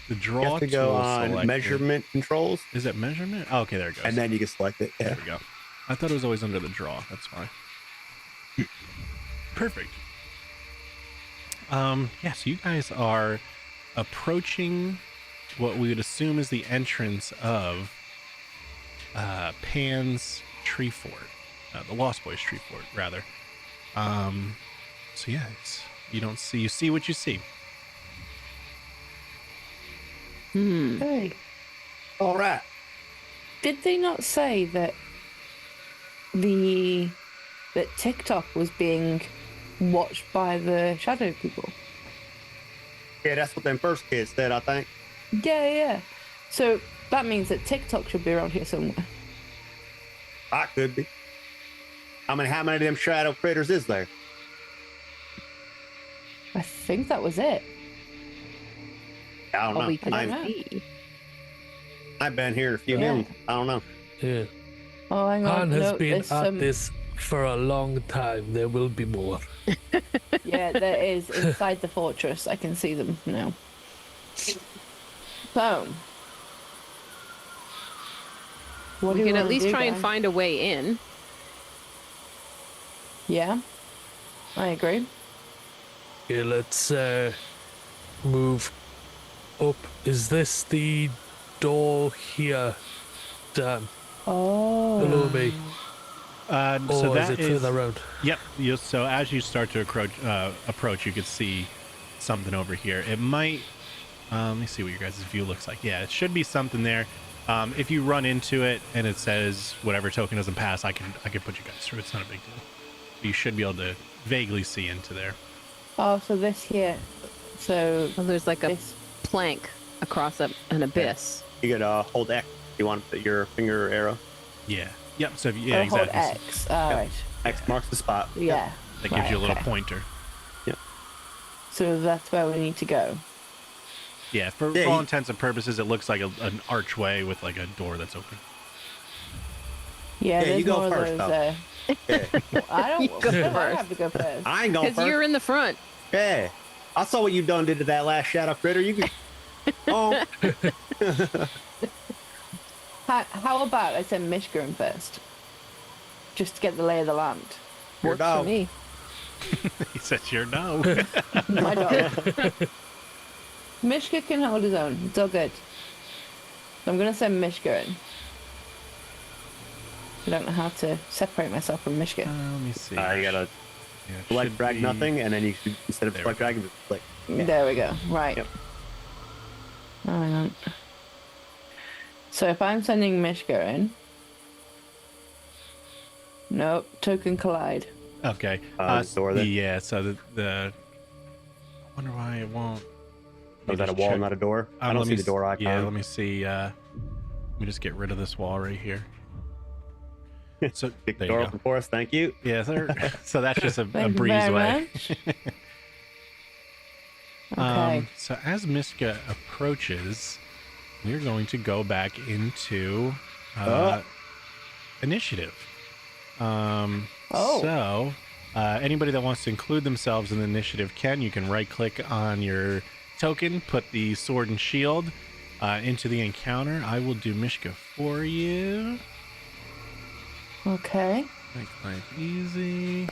You
draw
have to go
tool
on
selected.
measurement controls,
Is it measurement? Oh, okay, there it goes.
and then you can select it. Yeah.
There we go. I thought it was always under the draw. That's fine. Perfect. Yeah, so you guys are approaching what we would assume is the entrance of Pan's tree fort. The Lost Boys tree fort, rather. So yeah, you see what you see.
Hey.
All right.
Did they not say that that TikTok was being watched by the shadow people?
Yeah, that's what them first kids said, I think.
Yeah. So that means that TikTok should be around here somewhere.
I could be. How many of them shadow critters is there?
I think that was it.
I don't
All
know.
we could
know.
see.
I've been here a few
Yeah.
million. I don't know.
Yeah.
Oh, hang on.
Han has
No,
been
there's
at
some.
this for a long time. There will be more.
Yeah, there is inside the fortress. I can see them now. So, what do
We
you
can at
wanna
least
do,
try and
guys?
find a way in.
Yeah, I agree.
Okay, let's move up. Is this the door here, Dan?
Oh,
Below me?
So
Or is
that
it further around?
Yep. So as you start to approach, you could see something over here. It might. Let me see what your guys' view looks like. Yeah, it should be something there. If you run into it and it says whatever token doesn't pass, I can put you guys through. It's not a big deal. You should be able to vaguely see into there.
oh, so this here. So
Well, there's like a
this.
plank across an abyss.
You could hold X. You want to put your finger arrow.
Yeah. Yep. So yeah,
Hold
exactly.
X. All right.
X marks the spot.
Yeah.
That gives you a little
okay.
pointer.
So that's where we need to go.
Yeah. For
Yeah,
all
you-
intents and purposes, it looks like an archway with like a door that's open.
Yeah,
Yeah,
there's
you go
more
first,
of
though.
those.
Yeah.
I don't.
You go
I
first.
have to go first.
I ain't going
Because
first.
you're in the front.
Yeah. I saw what you done did to that last shadow critter. You could. Oh.
How about I send Mishka in first, just to get the lay of the land.
Your
Works for
dog.
me.
He said, "Sure, no."
My dog. Mishka can hold his own. It's all good. So I'm gonna send Mishka in. I don't know how to separate myself from Mishka.
Let me see.
You gotta
Yeah, it
select
should
drag
be-
nothing, and then you should, instead of
There
select
we go.
drag, just click. Yeah.
There we go. Right.
Yep.
Oh, hang on. So if I'm sending Mishka in. Nope. Token collide.
Okay.
The door then?
Yeah. So the. I wonder why it won't.
Oh, is that a wall, not a door? I don't
let
see
me
the door
s-
icon.
Yeah. Let me see. Let me just get rid of this wall right here. So
Kick the
there
door
you go.
open for us. Thank you.
Yeah, sir. So that's just a
Thank you
breeze
very
away.
much. Okay.
So as Miska approaches, we're going to go back into initiative. So anybody that wants to include themselves in the initiative can. You can right-click on your token, put the sword and shield into the encounter. I will do Mishka for you.
Okay.
Make life easy.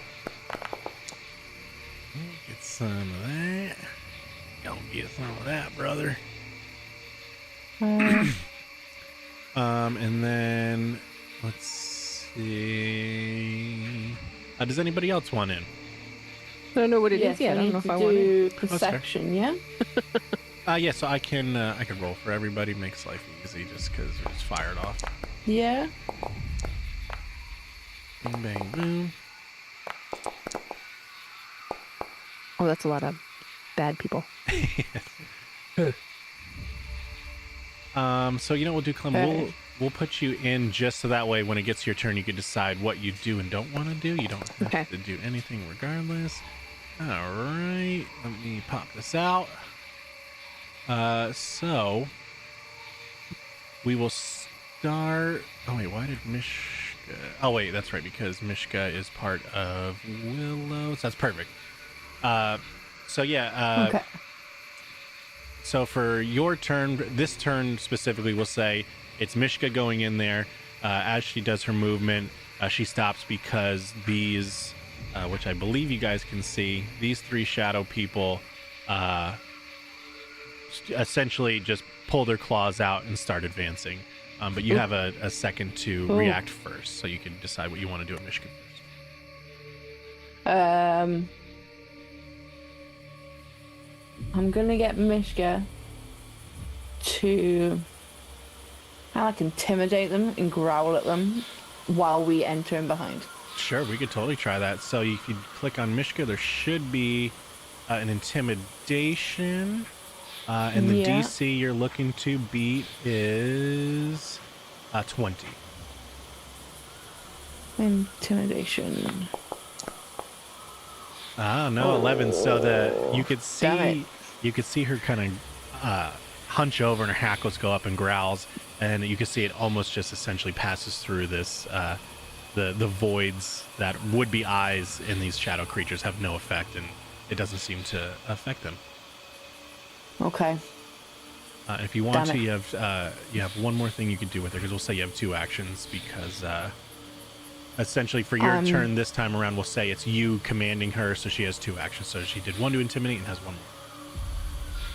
Get some of that. Don't get some of that, brother. And then let's see. Does anybody else want in?
I don't know what it
Yes,
is yet. I don't
need
know if
to
I want
do
to.
perception, yeah?
Yeah, so I can roll for everybody. Makes life easy just because it's fired off.
Yeah.
Bing, bang, boom.
Oh, that's a lot of bad people.
So you know what we'll do, Clem? We'll put you in just so that way when it gets to your turn, you can decide what you do and don't want to do. You don't have to do anything regardless. All right, let me pop this out. So we will start. Oh wait, why did Mishka? Oh wait, that's right, because Mishka is part of Willow. So that's perfect. So yeah.
Okay.
So for your turn, this turn specifically, we'll say it's Mishka going in there. As she does her movement, she stops because these, which I believe you guys can see, these three shadow people essentially just pull their claws out and start advancing. But you have a second to react first, so you can decide what you want to do at Mishka first.
I'm gonna get Mishka to like intimidate them and growl at them while we enter in behind.
Sure, we could totally try that. So if you click on Mishka, there should be an intimidation. And the
Yeah.
DC you're looking to beat is 20.
Intimidation.
No, 11. So you could
Damn
see her kind of hunch over and her hackles go up and growls, and you can see it almost just essentially passes through this the voids that would be eyes in these shadow creatures have no effect, and it doesn't seem to affect them.
Okay.
If you want
Damn
to,
it.
you have one more thing you could do with her, because we'll say you have two actions, because essentially for your turn this time around, we'll say it's you commanding her, so she has two actions. So she did one to intimidate and has one more.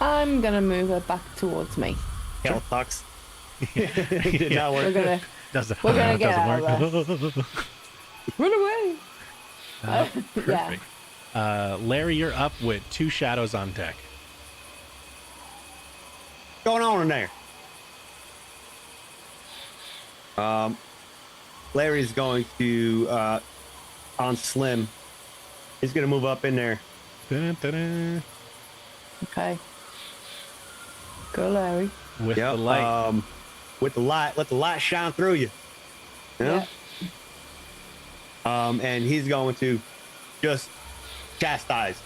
I'm gonna move her back towards me.
Hell sucks. Did not work.
We're gonna
We're
gonna get out of
work.
run away.
Perfect. Larry, you're up with two shadows on deck.
What's going on in there? Larry's going to on Slim. He's gonna move up in there.
Dun-dun-dun.
Okay. Go, Larry.
With
Yep,
the light.
with the light, let the light shine through you. You know?
Yeah.
And he's going to just chastise.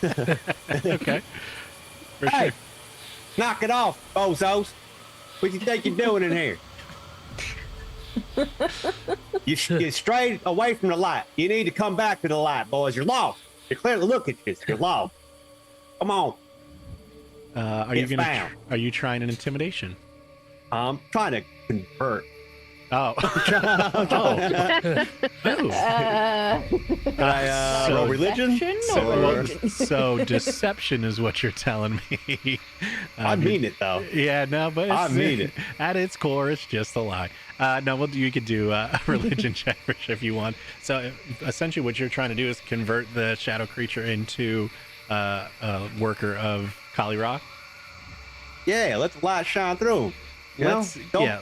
Okay. For
Hey,
sure.
knock it off, bozos. What you think you're doing in here? You strayed away from the light. You need to come back to the light, boys. You're lost. You clearly look at this. You're lost. Come on.
Are you
Get
gonna?
found.
Are you trying an intimidation?
I'm trying to convert.
Oh. Oh.
Can I roll religion?
So deception is what you're telling me.
I mean it though.
Yeah, no, but
I mean it.
At its core, it's just a lie. No, well, you could do a religion check if you want. So essentially, what you're trying to do is convert the shadow creature into a worker of Kali Ra.
Yeah, let the light shine through. You know?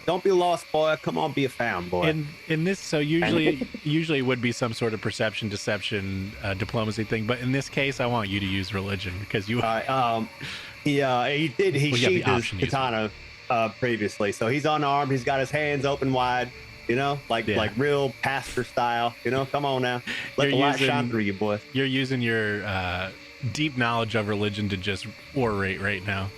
Don't be lost, boy. Come on, be a found boy.
In this, so usually it would be some sort of perception, deception, diplomacy thing. But in this case, I want you to use religion because you.
He did. He
Well, you have the
sheathed his
option to use
katana previously, so he's unarmed. He's got his hands open wide. You know, like real pastor style. You know, come on now, let
You're
the light shine
using-
through you, boy.
You're using your deep knowledge of religion to just orate right now.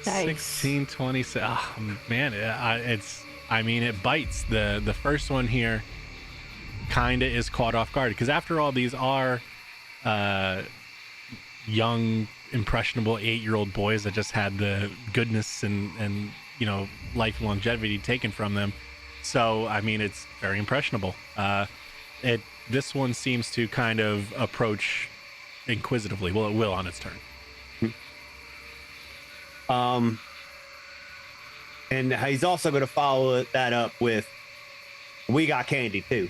Nice.
16, 26. Oh, man, it bites. The first one here kind of is caught off guard because after all, these are young, impressionable 8-year-old boys that just had the goodness and life longevity taken from them. So, I mean, it's very impressionable. This one seems to kind of approach inquisitively. Well, it will on its turn.
And he's also going to follow that up with, "We got candy too."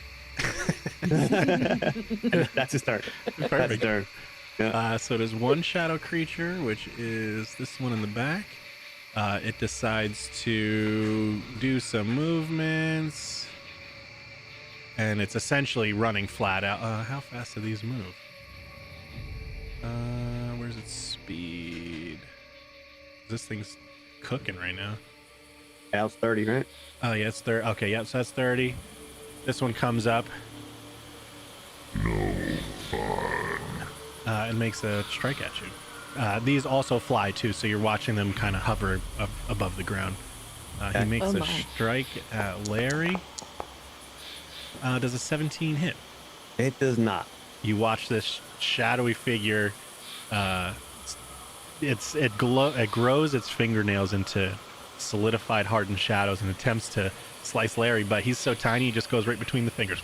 That's his turn.
Perfect.
That's his turn. Yeah.
So there's one shadow creature, which is this one in the back. It decides to do some movements, and it's essentially running flat out. How fast do these move? Where's its speed? This thing's cooking right now.
Yeah, it's 30, right?
Oh yeah, it's 30. Okay, yep, so that's 30. This one comes up.
No fun.
And makes a strike at you. These also fly too, so you're watching them kind of hover above the ground. He makes
Oh
a
my.
strike at Larry. Does a 17 hit?
It does not.
You watch this shadowy figure. It grows its fingernails into solidified, hardened shadows and attempts to slice Larry, but he's so tiny he just goes right between the fingers.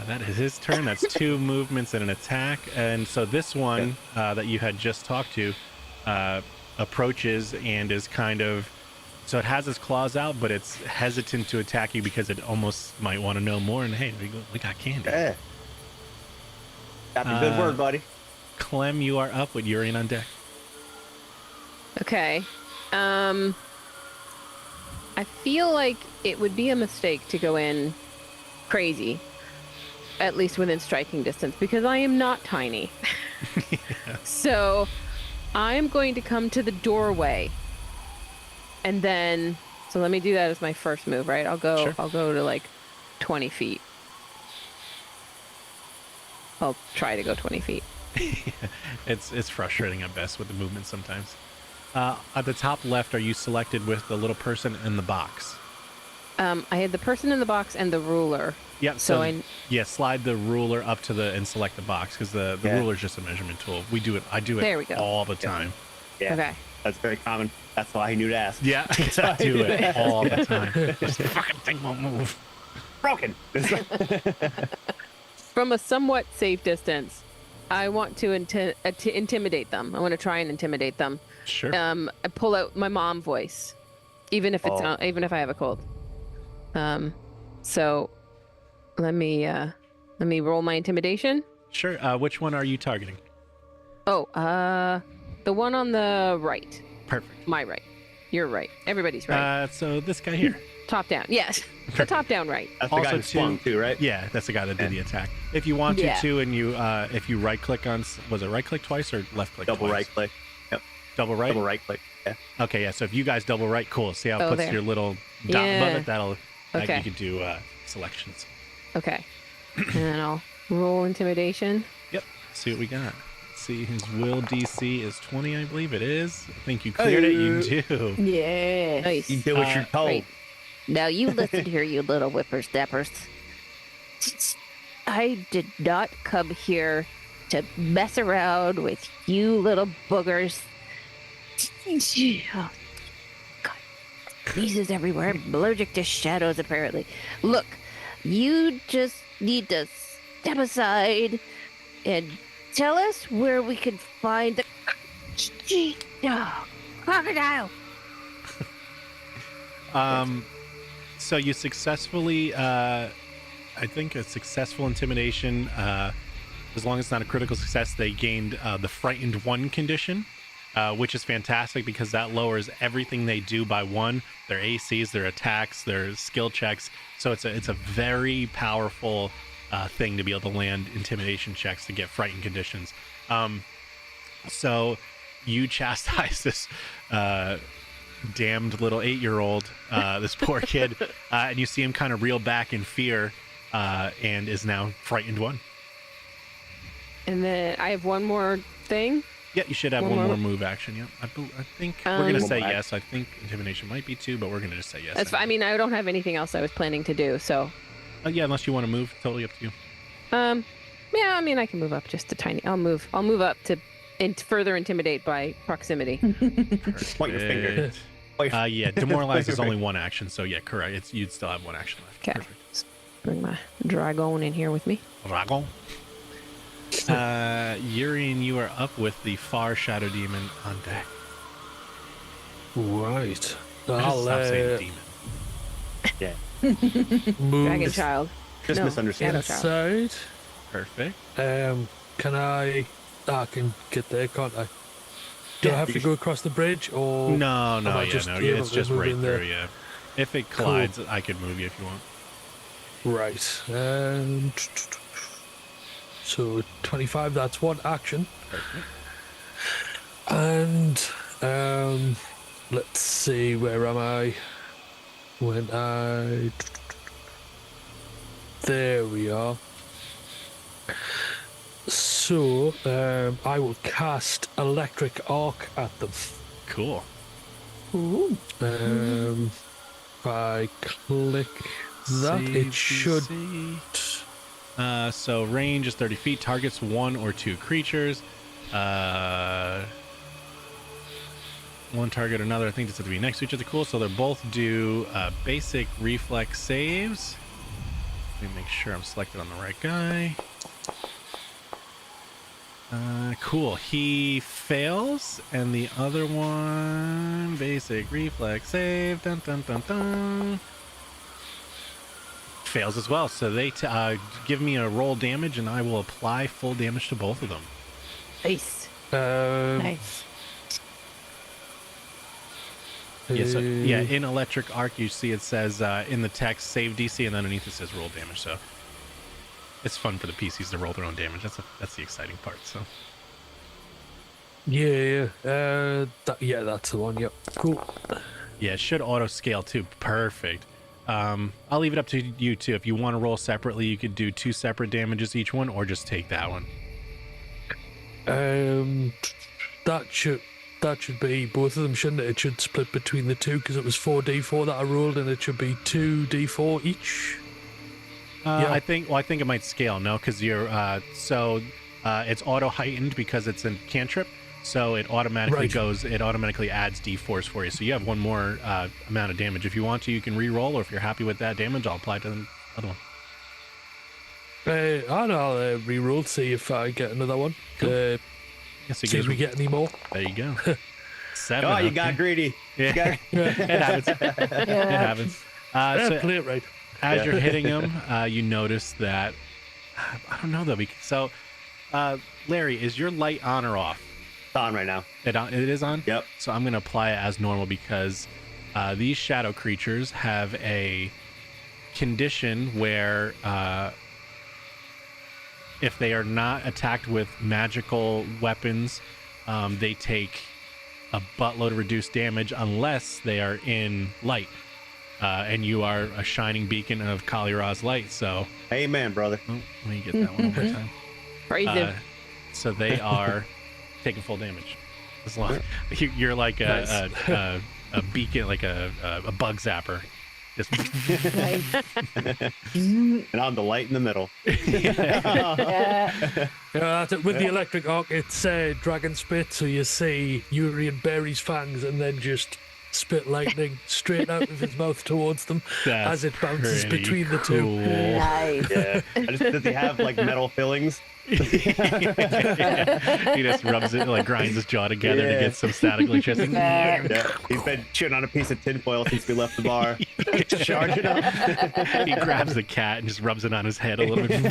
That is his turn. That's 2 movements and an attack. And so this one that you had just talked to approaches and is kind of... So it has its claws out, but it's hesitant to attack you because it almost might want to know more. And hey, we got candy.
Yeah. That's a good word, buddy.
Clem, you are up with Urian on deck.
Okay. I feel like it would be a mistake to go in crazy, at least within striking distance, because I am not tiny. So I'm going to come to the doorway, and then so let me do that as my first move, right? I'll go to like 20 feet. I'll try to go 20 feet.
It's frustrating at best with the movement sometimes. At the top left, are you selected with the little person in the box?
I had the person in the box and the ruler.
Yeah.
So
slide the ruler up to and select the box because the ruler is just a measurement tool. We do it. I do it
There we go.
all the time.
Yeah.
Okay.
That's very common. That's why he knew to ask.
Yeah, I do it all the time. This fucking thing won't move.
Broken.
From a somewhat safe distance, I want to intimidate them. I want to try and intimidate them.
Sure.
I pull out my mom voice, even if it's not, even if I have a cold. So let me roll my intimidation.
Sure. Which one are you targeting?
Oh, the one on the right.
Perfect.
My right. Your right. Everybody's right.
So this guy here.
Top down. Yes. The top down right.
That's the guy who swung too, right?
Yeah, that's the guy that did the attack. If you want
Yeah.
to, and you if you right click on, was it right click twice or left click?
Double
twice?
right click. Yep.
Double right.
Double right click. Yeah.
Okay, yeah. So if you guys double right, cool. See how it puts
there.
your little dot
Yeah.
above it. That'll
Okay.
you can do selections.
Okay. And then I'll roll intimidation.
Yep. See what we got. Let's see, his will DC is 20, I believe it is. I think you cleared it. You do.
Yeah.
Nice.
You do what you're told.
Great.
Now you listen here, you little whippersnappers. I did not come here to mess around with you little boogers. Oh, God. Sneezes everywhere. I'm allergic to shadows, apparently. Look, you just need to step aside and tell us where we can find the crocodile.
So you successfully, I think a successful intimidation, as long as it's not a critical success, they gained the Frightened 1 condition, which is fantastic because that lowers everything they do by 1, their ACs, their attacks, their skill checks. So it's a very powerful thing to be able to land intimidation checks to get frightened conditions. So you chastise damned little 8-year-old, this poor kid, and you see him kind of reel back in fear, and is now frightened one.
And then I have one more thing.
Yeah, you should have one more move action. Yeah, I think we're gonna say
Back.
yes. I think intimidation might be 2, but we're gonna just say yes.
That's. I mean, I don't have anything else I was planning to do. So.
Yeah, unless you want to move, totally up to you.
Yeah, I mean, I can move up just a tiny. I'll move up to further intimidate by proximity.
Point your finger.
Yeah, demoralize is only one action, so yeah, correct. You'd still have one action left.
Okay.
Perfect.
Let's bring my dragon in here with me.
Dragon. Urian, you are up with the far shadow demon on deck.
Right.
I'll stop saying demon.
Yeah.
Move
Dragon child.
Just
No,
misunderstanding.
shadow child.
inside.
Perfect.
Can I can get there, can't I? Do I have to go across the bridge, or
No,
am I just able
it's
to
just
move
right
in
through,
there?
yeah. If it collides, I could move you if you want.
Right. So 25. That's one action.
Perfect.
And let's see, where am I? There we are. So I will cast electric arc at them.
Cool.
If I click that,
Save
it should.
DC. So range is 30 feet. Targets 1 or 2 creatures. One target, another. I think this has to be next to each other. Cool. So they're both do basic reflex saves. Let me make sure I'm selected on the right guy. Cool. He fails, and the other one, basic reflex save, dun dun dun dun, fails as well. So they give me a roll damage, and I will apply full damage to both of them.
Nice.
Nice.
Yeah, so, yeah, in electric arc, you see it says in the text save DC, and underneath it says roll damage. So it's fun for the PCs to roll their own damage. That's the exciting part. So
Yeah. That's the one. Yep. Cool.
yeah, it should auto scale too. Perfect. I'll leave it up to you too. If you want to roll separately, you could do 2 separate damages each one, or just take that one.
That should be both of them, shouldn't it? It should split between the two because it was 4d4 that I rolled, and it should be 2d4 each. Yeah.
I think it might scale, no, because you're it's auto heightened because it's a cantrip, so it automatically it automatically adds d4s for you. So you have one more amount of damage. If you want to, you can re-roll, or if you're happy with that damage, I'll apply to the other one.
I'll re-roll, see if I get another one.
Cool. Yes,
See if we get any more.
There you go. 7.
Oh, you
okay.
got greedy.
Yeah. It happens. It happens. So
Play it right.
as you're hitting him, you notice that I don't know though. So, Larry, is your light on or off?
It's on right now.
It is on.
Yep.
So I'm gonna apply it as normal because these shadow creatures have a condition where if they are not attacked with magical weapons, they take a buttload of reduced damage unless they are in light. And you are a shining beacon of Kalira's light, so...
Amen, brother.
Oh, let me get that one one more time.
Praise him.
So they are taking full damage. As long you're like a beacon, like a bug zapper. Just
And I'm the light in the middle.
Yeah.
That's it. With the electric arc, it's dragon spit, so you see Urian buries fangs and then just spit lightning straight out of his mouth towards them as it bounces
pretty
between the two.
cool.
Nice.
Yeah. Does he have like metal fillings?
He just rubs it, like grinds his jaw together to
Yeah.
get some static electricity.
Yeah. He's been chewing on a piece of tinfoil since we left the bar. Charge it up.
He grabs the cat and just rubs it on his head a little bit.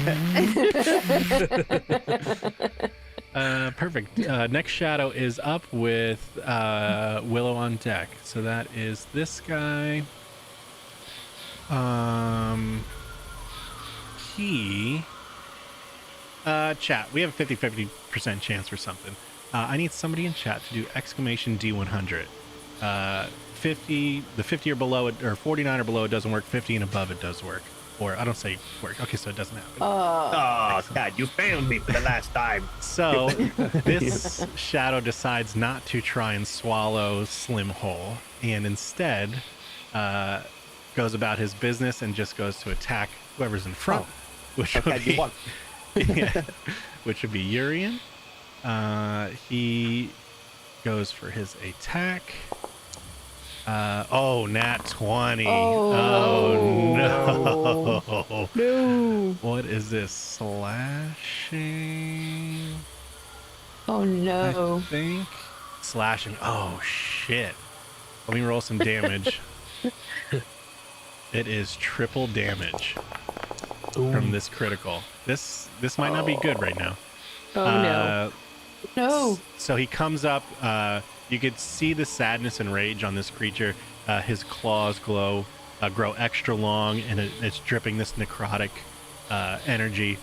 Perfect. Next shadow is up with Willow on deck. So that is this guy. Chat, we have a 50% chance for something. I need somebody in chat to do exclamation D100. 50, the 50 or below it, or 49 or below it doesn't work. 50 and above it does work. Or I don't say work. Okay, so it doesn't happen.
Oh, God, you failed me for the last time.
So this shadow decides not to try and swallow Slim whole, and instead goes about his business and just goes to attack whoever's in front, which would
Okay,
be,
you won.
yeah, which would be Urian. He goes for his attack. Nat 20. Oh, no.
No.
What is this? Slashing?
Oh no.
I think. Slashing. Oh, shit. Let me roll some damage. It is triple damage from this critical. This might not be good right now.
Oh no.
No.
So he comes up. You could see the sadness and rage on this creature. His claws grow extra long, and it's dripping this necrotic energy.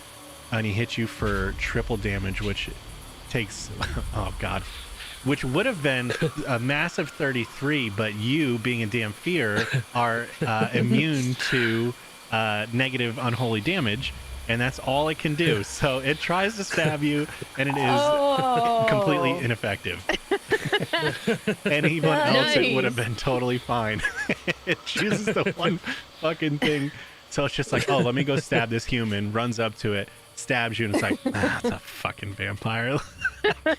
And he hits you for triple damage, which takes, oh god, which would have been a massive 33, but you, being a damn fear, are immune to negative unholy damage. And that's all it can do. So it tries to stab you, and it is completely ineffective. Anyone else, it would have been totally fine. It chooses the one fucking thing. So it's just like, oh, let me go stab this human, runs up to it, stabs you, and it's like, it's a fucking vampire.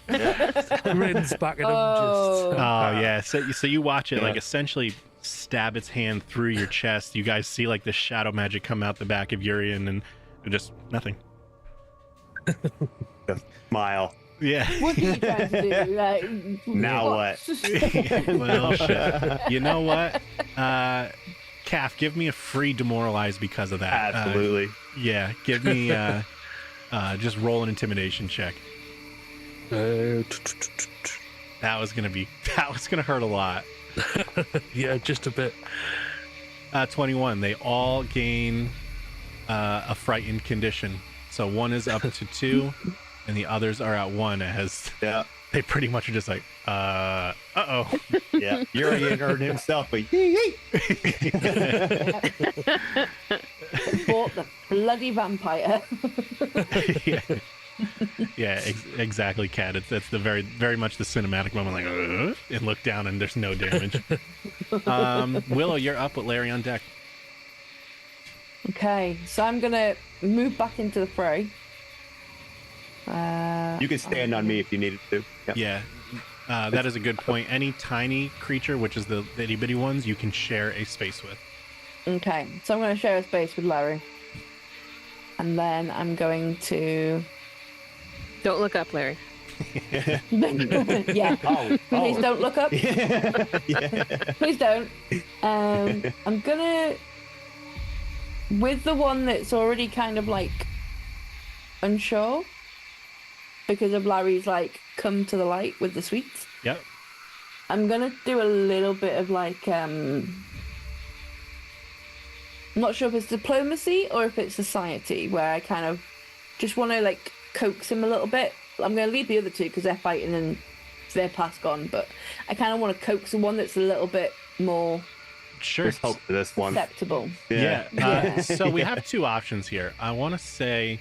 Grins back at him.
Oh, yeah. So you watch it, like, essentially stab its hand through your chest. You guys see, like, the shadow magic come out the back of Urian, and just nothing.
Just smile.
Yeah.
What are you trying to do? Like,
Now what?
Well, shit. You know what? Calf, give me a free demoralize because of that.
Absolutely.
Yeah, give me just roll an intimidation check. That was gonna hurt a lot.
Yeah, just a bit.
21. They all gain a frightened condition. So one is up to 2, and the others are at 1. As they pretty much are just like, uh-oh.
Yeah, Urian earned himself a
Fought the bloody vampire.
Yeah, exactly, Kat. That's the very much the cinematic moment, like, and look down and there's no damage. Willow, you're up with Larry on deck.
Okay, so I'm gonna move back into the fray.
You can stand on me if you needed to. Yep.
Yeah, that is a good point. Any tiny creature, which is the itty bitty ones, you can share a space with.
Okay, so I'm gonna share a space with Larry, and then I'm going to.
Don't look up, Larry.
Yeah. Please don't look up. Please don't. I'm gonna. With the one that's already kind of like unsure because of Larry's like come to the light with the sweets.
Yep.
I'm gonna do a little bit of like I'm not sure if it's diplomacy or if it's society, where I kind of just want to like coax him a little bit. I'm gonna leave the other two because they're fighting and they're past gone, but I kind of want to coax the one that's a little bit more
Sure.
Just hope for this one.
acceptable.
Yeah. So we have 2 options here. I want to say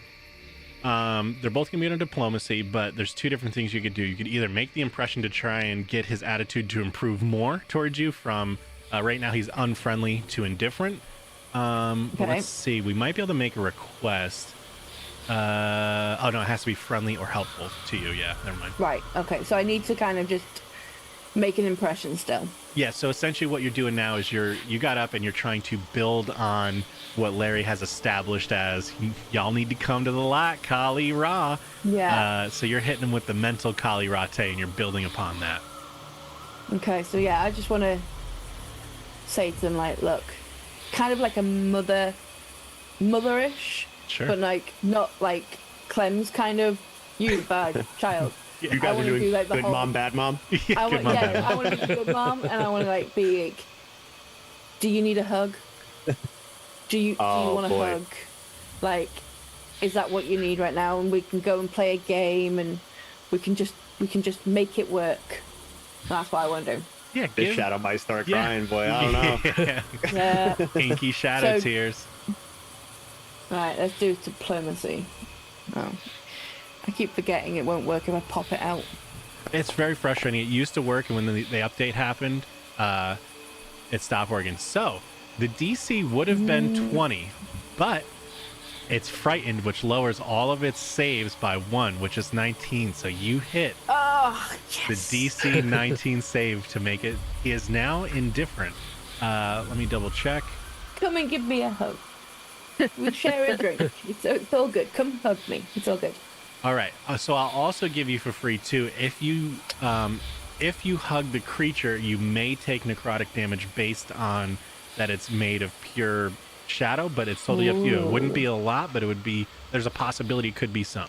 they're both going to be under diplomacy, but there's 2 different things you could do. You could either make the impression to try and get his attitude to improve more towards you from right now he's unfriendly to indifferent. Let's see. We might be able to make a request. Oh, no, it has to be friendly or helpful to you. Yeah, never mind.
Right. Okay. So I need to kind of just make an impression still.
Yeah, so essentially what you're doing now is you got up and you're trying to build on what Larry has established as y'all need to come to the light, Kali Ra.
Yeah.
So you're hitting him with the mental Kali Rate and you're building upon that.
Okay. So yeah, I just want to say to them like, look, kind of like a motherish,
Sure.
but like not like Clem's kind of you bad child.
You
I
guys are
wanna
doing
do, like, the
good
whole-
mom, bad mom.
I
Good
want,
mom,
yeah,
bad mom.
I want to be a good mom, and I want to like be like, do you need a hug? Do you want a
boy.
hug? Like, is that what you need right now? And we can go and play a game, and we can just make it work. That's what I want to do.
Yeah,
This shadow might start
yeah.
crying, boy. I don't know.
Yeah.
Yeah.
Inky shadow
So-
tears.
Right, let's do diplomacy. Oh. I keep forgetting it won't work if I pop it out.
It's very frustrating. It used to work, and when the update happened, it stopped working. So the DC would have been 20, but it's frightened, which lowers all of its saves by 1, which is 19. So you hit
Oh,
the
yes.
DC 19 save to make it. He is now indifferent. Let me double check.
Come and give me a hug. We share a drink. It's all good. Come hug me. It's all good.
All right. So I'll also give you for free too. If you hug the creature, you may take necrotic damage based on that it's made of pure shadow, but it's totally up to you. It wouldn't be a lot, but it would be. There's a possibility it could be some.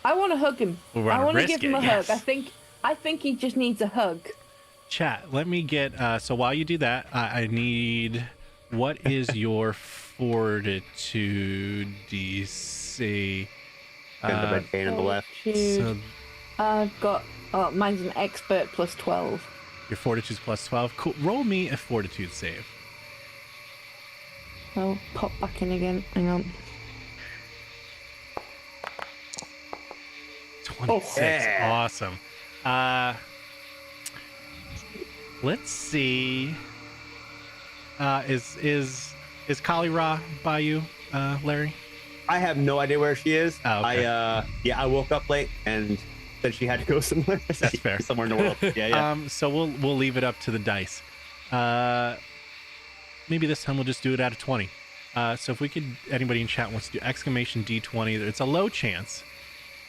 I want to hug him.
We're
I
gonna
want to
risk
give him
it,
a
yes.
hug. I think he just needs a hug.
Chat. Let me get. So while you do that, I need. What is your fortitude DC?
Got the red cane on the left.
So
I've got. Oh, mine's an expert plus 12.
your fortitude's plus 12. Cool. Roll me a fortitude save.
I'll pop back in again. Hang on.
26.
Yeah.
Awesome. Let's see. Is Kali Ra by you, Larry?
I have no idea where she is.
Oh, okay.
I woke up late and said she had to go somewhere.
That's fair.
Somewhere in the world. Yeah.
So we'll leave it up to the dice. Maybe this time we'll just do it out of 20. So if we could, anybody in chat wants to do exclamation D20. It's a low chance,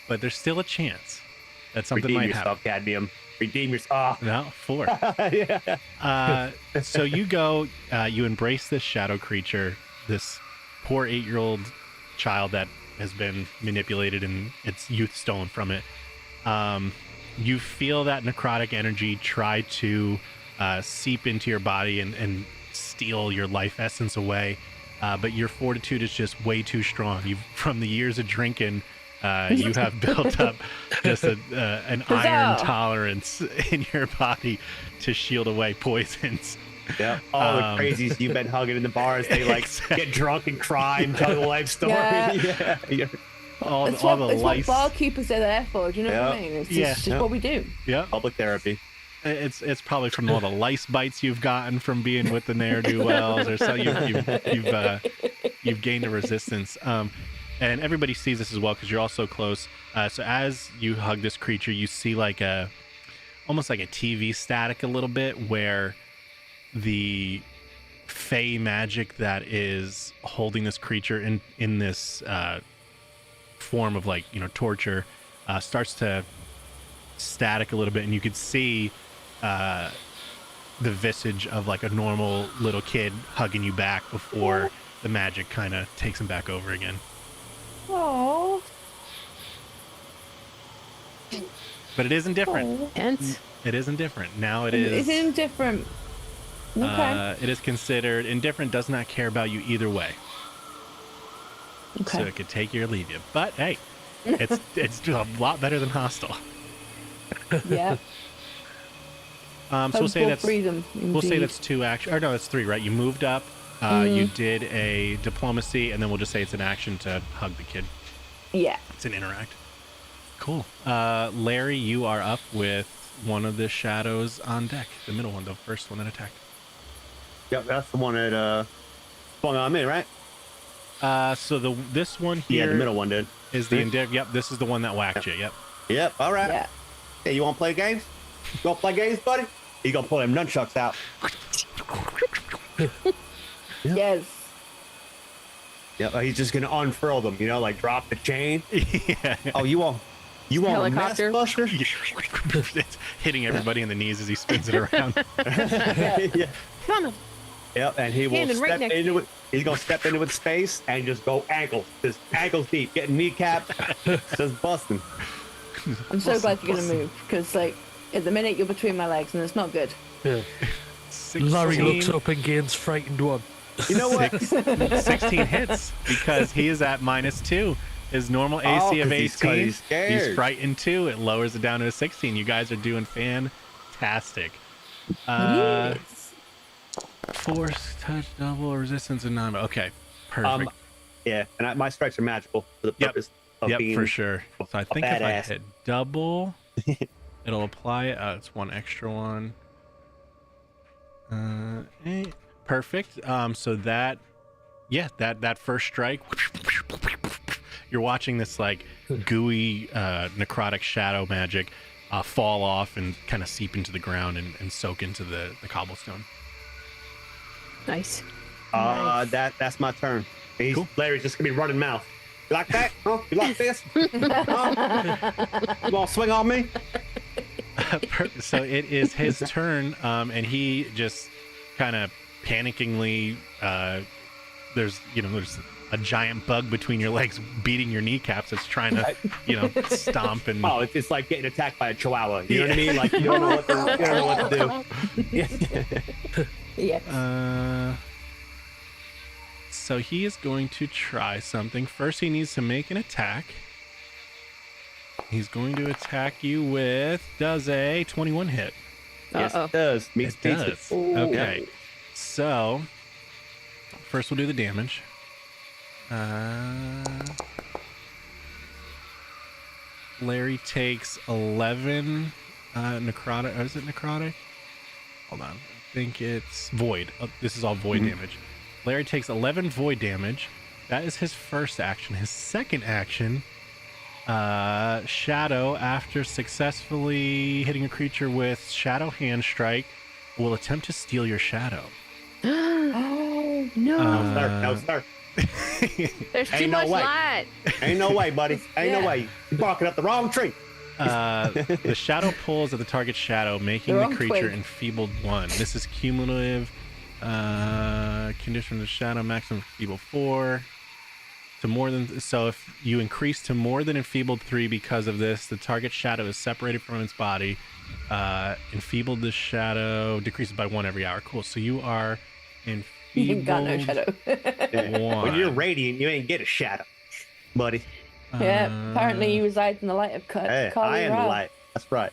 but there's still a chance that something
Redeem
might
yourself,
happen.
Cadmium. Redeem yourself.
No, 4.
Yeah.
So you go, you embrace this shadow creature, this poor 8-year-old child that has been manipulated and its youth stolen from it. You feel that necrotic energy try to seep into your body and steal your life essence away. But your fortitude is just way too strong. From the years of drinking, you have built up just an iron tolerance in your body to shield away poisons.
Yeah. All the crazies you've been hugging in the bars, they get drunk and cry and tell the life story.
Yeah.
Yeah.
All
It's
the
what
lice.
barkeepers are there for. Do you know what I mean? It's just what we do.
Yeah.
Public therapy.
It's probably from all the lice bites you've gotten from being with the ne'er-do-wells, or so you've gained a resistance. And everybody sees this as well because you're all so close. So as you hug this creature, you see almost like a TV static a little bit, where the fey magic that is holding this creature in this form of torture starts to static a little bit, and you could see the visage of a normal little kid hugging you back before the magic kind of takes him back over again.
Aww.
But it isn't different.
And
It isn't different. Now it
It's
is.
indifferent. Okay.
It is considered indifferent. Does not care about you either way.
Okay.
So it could take you or leave you. But hey, it's a lot better than hostile.
Yeah.
So we'll say that's
freedom.
we'll say
indeed.
that's 2 action. Or no, it's 3, right? You moved up. You did a diplomacy, and then we'll just say it's an action to hug the kid.
Yeah.
It's an interact. Cool. Larry, you are up with one of the shadows on deck. The middle one, the first one that attacked.
Yep, that's the one that swung on me, right?
So this one here
Yeah, the middle one did.
is the Yep, this is the one that whacked you. Yep.
Yep, all right.
Yeah.
Hey, you want to play games? You want to play games, buddy? You gonna pull them nunchucks out.
Yes.
Yep, he's just gonna unfurl them, drop the chain.
Yeah.
Oh, you want
Helicopter.
a mess buster?
It's hitting everybody in the knees as he spins it around.
Yeah.
Come on.
Yep, and he will
Standing right
step
next to
into it. He's gonna step into its space and just go just ankles deep, getting kneecap, just busting.
I'm so glad you're gonna move because, at the minute you're between my legs and it's not good.
Yeah.
16,
Larry looks up and gains frightened one.
You know what?
16 hits because he is at -2. His normal AC of
'cause
18.
he's scared.
He's frightened 2. It lowers it down to a 16. You guys are doing fantastic.
Yes.
Force, touch, double, resistance, and non. Okay, perfect.
Yeah, and my strikes are magical for the
Yep.
purpose of
Yep,
being
for sure. So I think if I
badass.
hit double, it'll apply. It's one extra one. Perfect. So that, yeah, that first strike, you're watching this like gooey necrotic shadow magic fall off and kind of seep into the ground and soak into the cobblestone.
Nice.
That's my turn.
Cool.
Larry's just gonna be running mouth. You like that? Huh? You like this? Huh? You gonna swing on me?
So it is his turn, and he just kind of panickingly, there's a giant bug between your legs beating your kneecaps. It's trying to stomp and
It's like getting attacked by a chihuahua. You know what I mean? Like you don't know what to do.
Yes.
So he is going to try something. First, he needs to make an attack. He's going to attack you with, does a 21 hit?
Yes,
Uh-oh.
it does. Meets
It does. Okay.
Yeah.
So, first we'll do the damage. Larry takes 11 necrotic. Is it necrotic? Hold on. I think it's void. Oh, this is all void damage. Larry takes 11 void damage. That is his first action. His second action, Shadow, after successfully hitting a creature with Shadow Hand Strike, will attempt to steal your shadow.
Oh no!
No, sir.
There's too
Ain't no
much
way.
light.
Ain't no way, buddy. Ain't no way. You're barking up the wrong tree.
The shadow pulls at the target shadow, making the
Wrong
creature
twig.
enfeebled 1. This is cumulative. Condition of the shadow, maximum enfeebled 4. To more than, so if you increase to more than enfeebled 3 because of this, the target shadow is separated from its body. Enfeebled the shadow decreases by 1 every hour. Cool. So you are enfeebled.
You ain't got no shadow.
1.
When you're radiant, you ain't get a shadow, buddy.
Yeah, apparently you reside in the light of
Hey,
Kali
I am
Ra.
the light. That's right.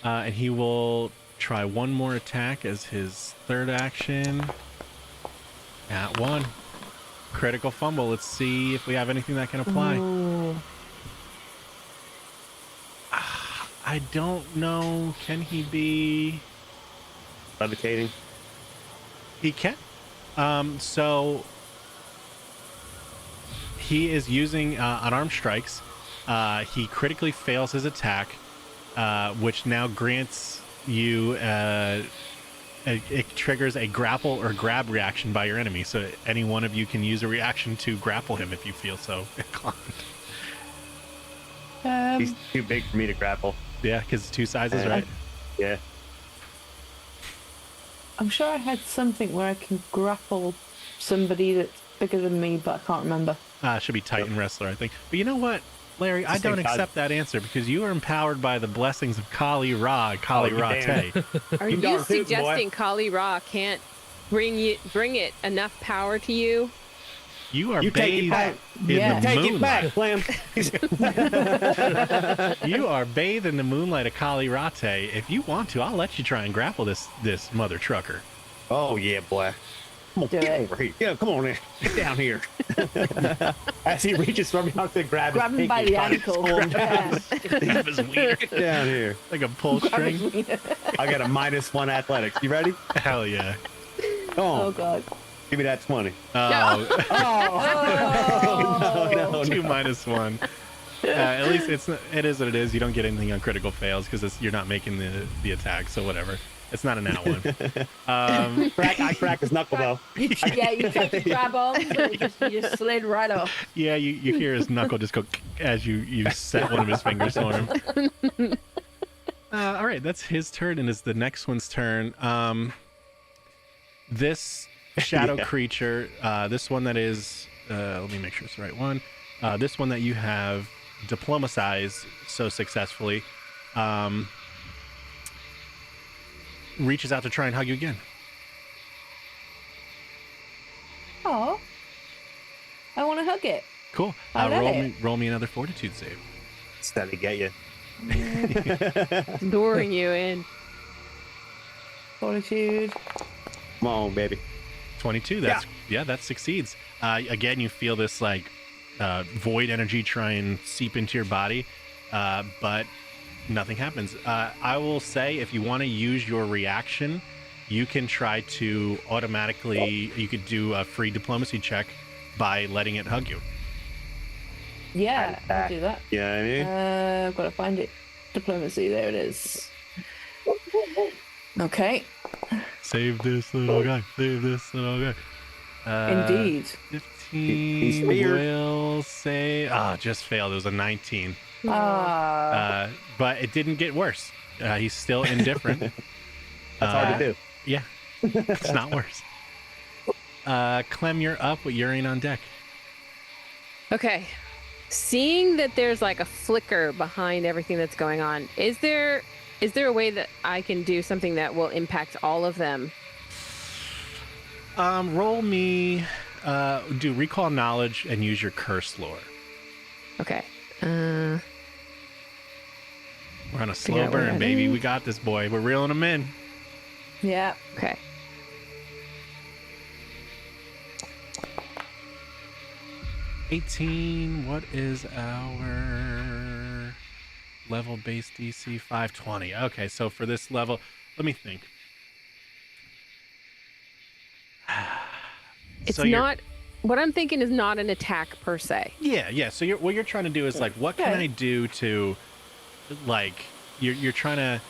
And he will try one more attack as his third action. At 1. Critical fumble. Let's see if we have anything that can apply.
Ooh.
I don't know. Can he be?
Levitating.
He can. So he is using unarmed strikes. He critically fails his attack, which now grants you it triggers a grapple or grab reaction by your enemy. So any one of you can use a reaction to grapple him if you feel so inclined.
He's too big for me to grapple.
Yeah, because it's 2 sizes, right?
Yeah.
I'm sure I had something where I can grapple somebody that's bigger than me, but I can't remember.
Should be Titan Wrestler, I think. But you know what, Larry? I
Just
don't
think
accept that answer because you are empowered by the blessings of Kali Ra, Kali
you
Rate.
Are
You
you
darn tootin', boy.
suggesting Kali Ra can't bring it enough power to you?
You are
You take it
bathed
back.
in
Yeah.
the
Take
moonlight.
it back, Clam.
You are bathed in the moonlight of Kali Rate. If you want to, I'll let you try and grapple this mother trucker.
Oh, yeah, boy. Come on,
Do
get
it.
over here. Yeah, come on in. Get down here. As he reaches from behind to grab
Grab
his
him by
pinky,
the
trying to
ankle.
pull him down.
Grab his wiener.
Get down here.
Like a pull string.
I got a -1 athletics. You ready?
Hell yeah.
Come on.
Oh god.
Give me that 20.
Oh,
No,
2 -1. At least it is what it is. You don't get anything on critical fails because you're not making the attack, so whatever. It's not a nat 1.
I crack his knuckle, though.
Yeah, you tried to grab on, so you just slid right off.
Yeah, you hear his knuckle just go as you set one of his fingers on him. All right, that's his turn, and it's the next one's turn. This shadow creature, this one that is, let me make sure it's the right one. This one that you have diplomatized so successfully, reaches out to try and hug you again.
Oh. I want to hug it.
Cool.
How did
Roll me another fortitude save.
Steady get you.
Luring you in.
Fortitude.
Come on, baby.
22. That succeeds. Again, you feel this like void energy try and seep into your body, but nothing happens. I will say, if you want to use your reaction, you can try to automatically. You could do a free diplomacy check by letting it hug you.
Yeah, I'll do that.
You know what I mean?
I've got to find it. Diplomacy, there it is. Okay.
Save this little guy. Save this little guy.
Indeed.
15
He's feared.
will say. Just failed. It was a 19.
Ah.
But it didn't get worse. He's still indifferent.
That's hard to do.
Yeah, it's not worse. Clem, you're up with Urine on deck.
Okay. Seeing that there's like a flicker behind everything that's going on, is there a way that I can do something that will impact all of them?
Roll me, do recall knowledge and use your curse lore.
Okay.
We're on a
Figure
slow
out where
burn,
that
baby.
is.
We got this, boy. We're reeling them in.
Yeah.
Okay.
What is our level base DC? 520. Okay, so for this level, let me think.
It's
So you're-
not. What I'm thinking is not an attack per se.
Yeah. So what you're trying to do is like, what can
Okay.
I do to, like, you're trying to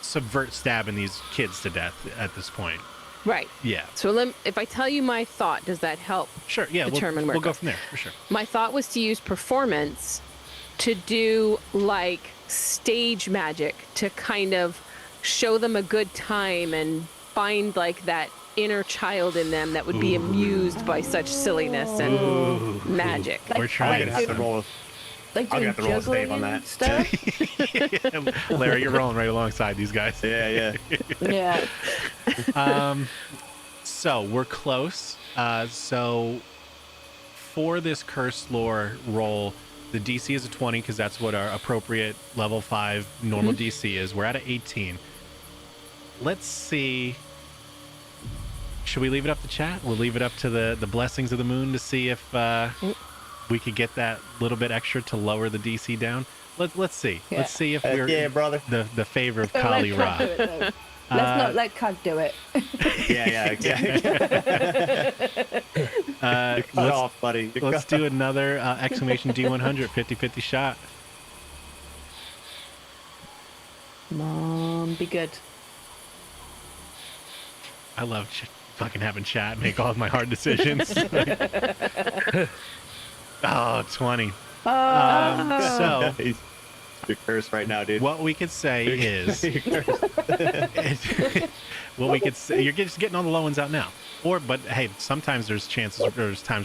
subvert stabbing these kids to death at this point.
Right.
Yeah.
So if I tell you my thought, does that help?
Sure. Yeah.
Determine where
We'll
it
go
goes.
from there for sure.
My thought was to use performance to do like stage magic to kind of show them a good time and find like that inner child in them that would be amused by such silliness and magic.
We're trying.
I'm gonna have to roll.
Like
I'm
doing
gonna have to roll a save
juggling
on
and
that.
stuff.
Larry, you're rolling right alongside these guys.
Yeah.
Yeah.
So we're close. So for this curse lore roll, the DC is a 20 because that's what our appropriate level 5 normal DC is. We're at an 18. Let's see. Should we leave it up to chat? We'll leave it up to the blessings of the moon to see if we could get that little bit extra to lower the DC down. Let's see.
Yeah.
Let's see if we're
Yeah, brother.
the favor of
Don't
Kali
let Cud
Ra.
do it, though. Let's not let Cud do it.
Yeah. Cut
Let's,
off, buddy. You're
let's
cut
do another exclamation D100 50-50 shot.
Mom, be good.
I love fucking having chat make all of my hard decisions. Oh, 20. So
You're cursed right now, dude.
what we could say is
You're cursed.
what we could say, you're just getting all the low ones out now. But hey, sometimes there's times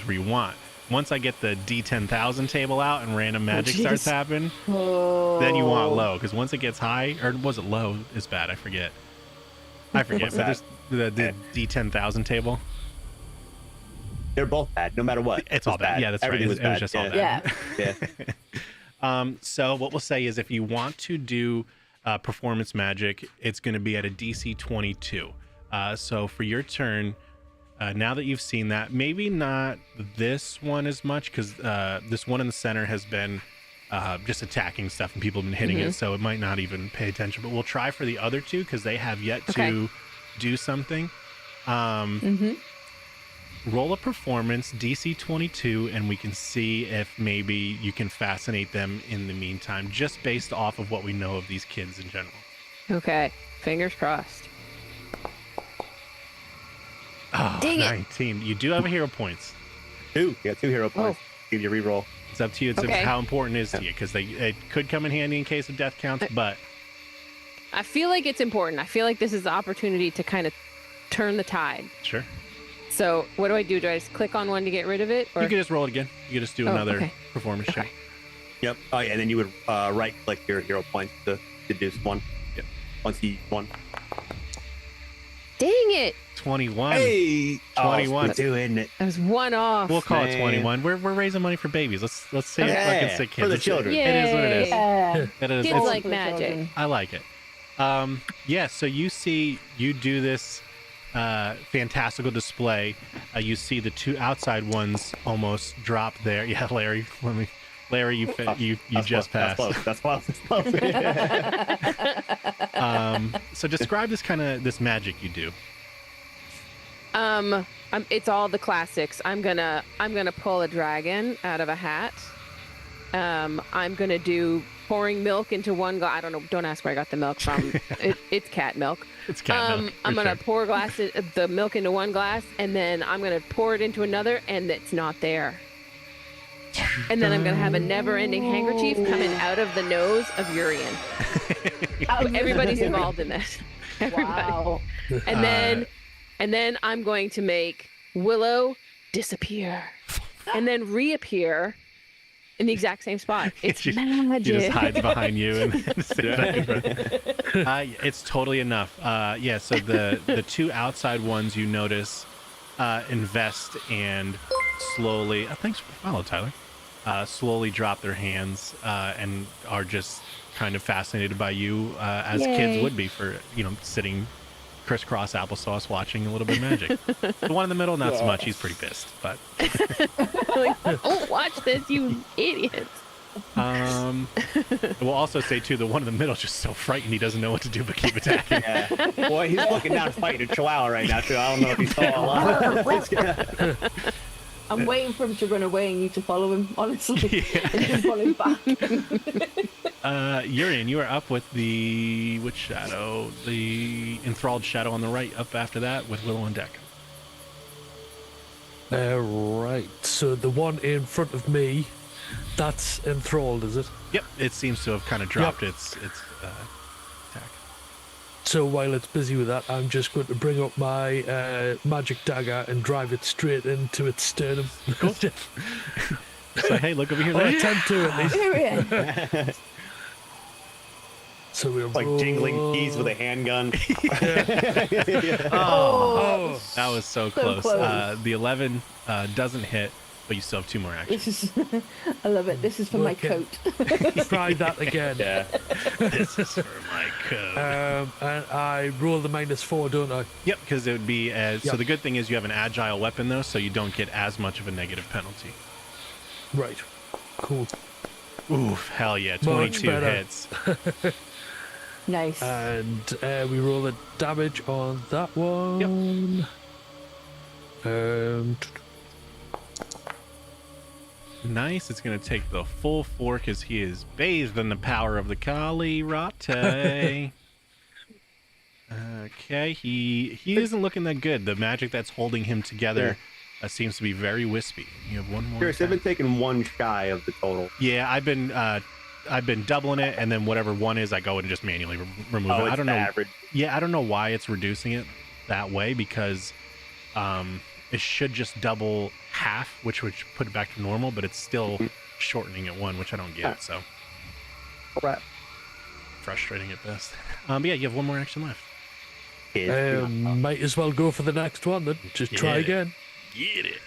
where you want. Once I get the D10,000 table out and random magic starts
jeez.
happening,
Oh.
then you want low, because once it gets high, or was it low is bad, I forget. But
that?
there's the D10,000 table.
They're both bad, no matter what.
It's all bad. Yeah, that's
Everything
right.
was
It was
bad.
just all
Yeah.
bad.
Yeah.
So what we'll say is if you want to do performance magic, it's going to be at a DC 22. So for your turn, now that you've seen that, maybe not this one as much, because this one in the center has been just attacking stuff and people have been hitting it, so it might not even pay attention. But we'll try for the other two because they have yet to do something. Roll a performance DC 22 and we can see if maybe you can fascinate them in the meantime, just based off of what we know of these kids in general.
Okay. Fingers crossed.
Oh,
Dang it.
19. You do have a hero points.
You got 2 hero points. Give you a reroll.
It's up to you. It's
Okay.
how important it is to you, because it could come in handy in case of death counts, but
I feel like it's important. I feel like this is the opportunity to kind of turn the tide.
sure.
So what do I do? Do I just click on one to get rid of it? Or
You could just roll it again. You could just do
Oh,
another
okay.
performance check.
Yep. Oh, yeah. And then you would right click your hero points to deduce one.
Yep.
Once you one.
dang it.
21.
Hey!
21.
Oh, doing it.
I was one off.
We'll call it
Man.
21. We're raising money for babies. Let's say
Yeah,
fucking sick kids.
for the
It's-
children.
It is what it is.
Yeah.
It is.
Kids
It's-
like magic.
I like it. Yeah, so you do this fantastical display. You see the two outside ones almost drop there. Yeah, Larry, you just passed.
That's close.
So describe this magic you do.
It's all the classics. I'm gonna pull a dragon out of a hat. I'm gonna do pouring milk into one glass. I don't know. Don't ask where I got the milk from. It's cat milk.
It's cat milk.
I'm gonna pour the milk into one glass, and then I'm gonna pour it into another, and it's not there. And then I'm gonna have a never-ending handkerchief coming out of the nose of Urian. Everybody's involved in this. Everybody.
Wow.
And then I'm going to make Willow disappear, and then reappear in the exact same spot. It's magic.
She just hides behind you and sits back in front. It's totally enough. Yeah. So the two outside ones you notice invest and slowly. Thanks for the follow, Tyler. Slowly drop their hands and are just kind of fascinated by you, as kids would be for sitting crisscross applesauce watching a little bit of magic. The one in the middle, not so much. He's pretty pissed, but
don't watch this, you idiots.
We'll also say too, the one in the middle is just so frightened he doesn't know what to do but keep attacking.
Yeah. Boy, he's looking down fighting a chihuahua right now too. I don't know if he's still alive.
I'm waiting for him to run away and you to follow him, honestly. And just follow him back.
Urian, you are up with which shadow? The enthralled shadow on the right, up after that with Willow on deck.
Right. So the one in front of me, that's enthralled, is it?
Yep, it seems to have kind of dropped its attack.
So while it's busy with that, I'm just going to bring up my magic dagger and drive it straight into its sternum.
Cool. So hey, look over here.
I'll attempt to at least. So we're
like jingling keys with a handgun.
Oh, that was so close.
close.
The 11 doesn't hit, but you still have two more actions.
I love it. This is for my coat.
Try that again.
Yeah.
This is for my coat.
And I roll the -4, don't I?
Yep, because it would be so the good thing is you have an agile weapon though, so you don't get as much of a negative penalty.
Right. Cool.
Oof, hell yeah,
Much
22
better.
hits.
Nice.
And we roll the damage on that one.
Nice. It's going to take the full 4 because he is bathed in the power of the Kali Rate. Okay, he isn't looking that good. The magic that's holding him together seems to be very wispy. You have one more.
Curious, I've been taking one shy of the total.
Yeah, I've been doubling it, and then whatever one is, I go and just manually remove it. I don't know.
Average.
Yeah, I don't know why it's reducing it that way because it should just double half, which would put it back to normal, but it's still shortening at 1, which I don't get. So frustrating at best. But yeah, you have one more action left.
Might as well go for the next one then. Just try again.
Get it.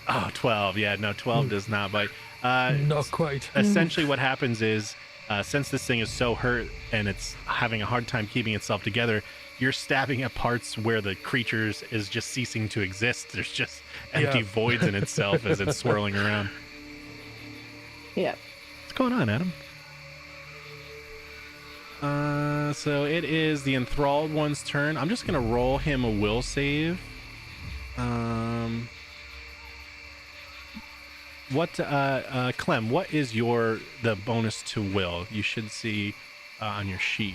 Oh, 12. Yeah, no, 12 does not bite.
Not quite.
Essentially what happens is, since this thing is so hurt and it's having a hard time keeping itself together, you're stabbing at parts where the creature is just ceasing to exist. There's just empty voids in itself as it's swirling around.
Yeah.
What's going on, Adam? So it is the enthralled one's turn. I'm just gonna roll him a will save. Clem, what is the bonus to will? You should see on your sheet.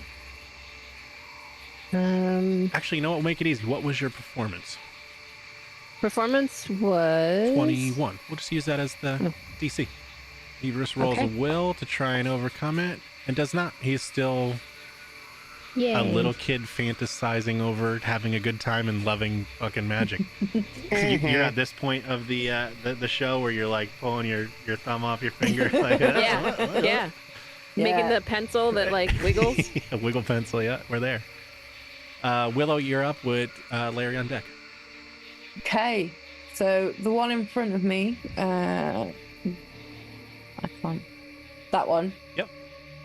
Actually, you know what? We'll make it easy. What was your performance?
Performance was
21. We'll just use that as the DC. He just rolls a will to try and overcome it, and does not. He's still a little kid fantasizing over having a good time and loving fucking magic. You're at this point of the show where you're like pulling your thumb off your finger. Like,
yeah. Making the pencil that like wiggles.
Yeah, wiggle pencil. Yeah, we're there. Willow, you're up with Larry on deck.
Okay. So the one in front of me, I can't. That one.
Yep.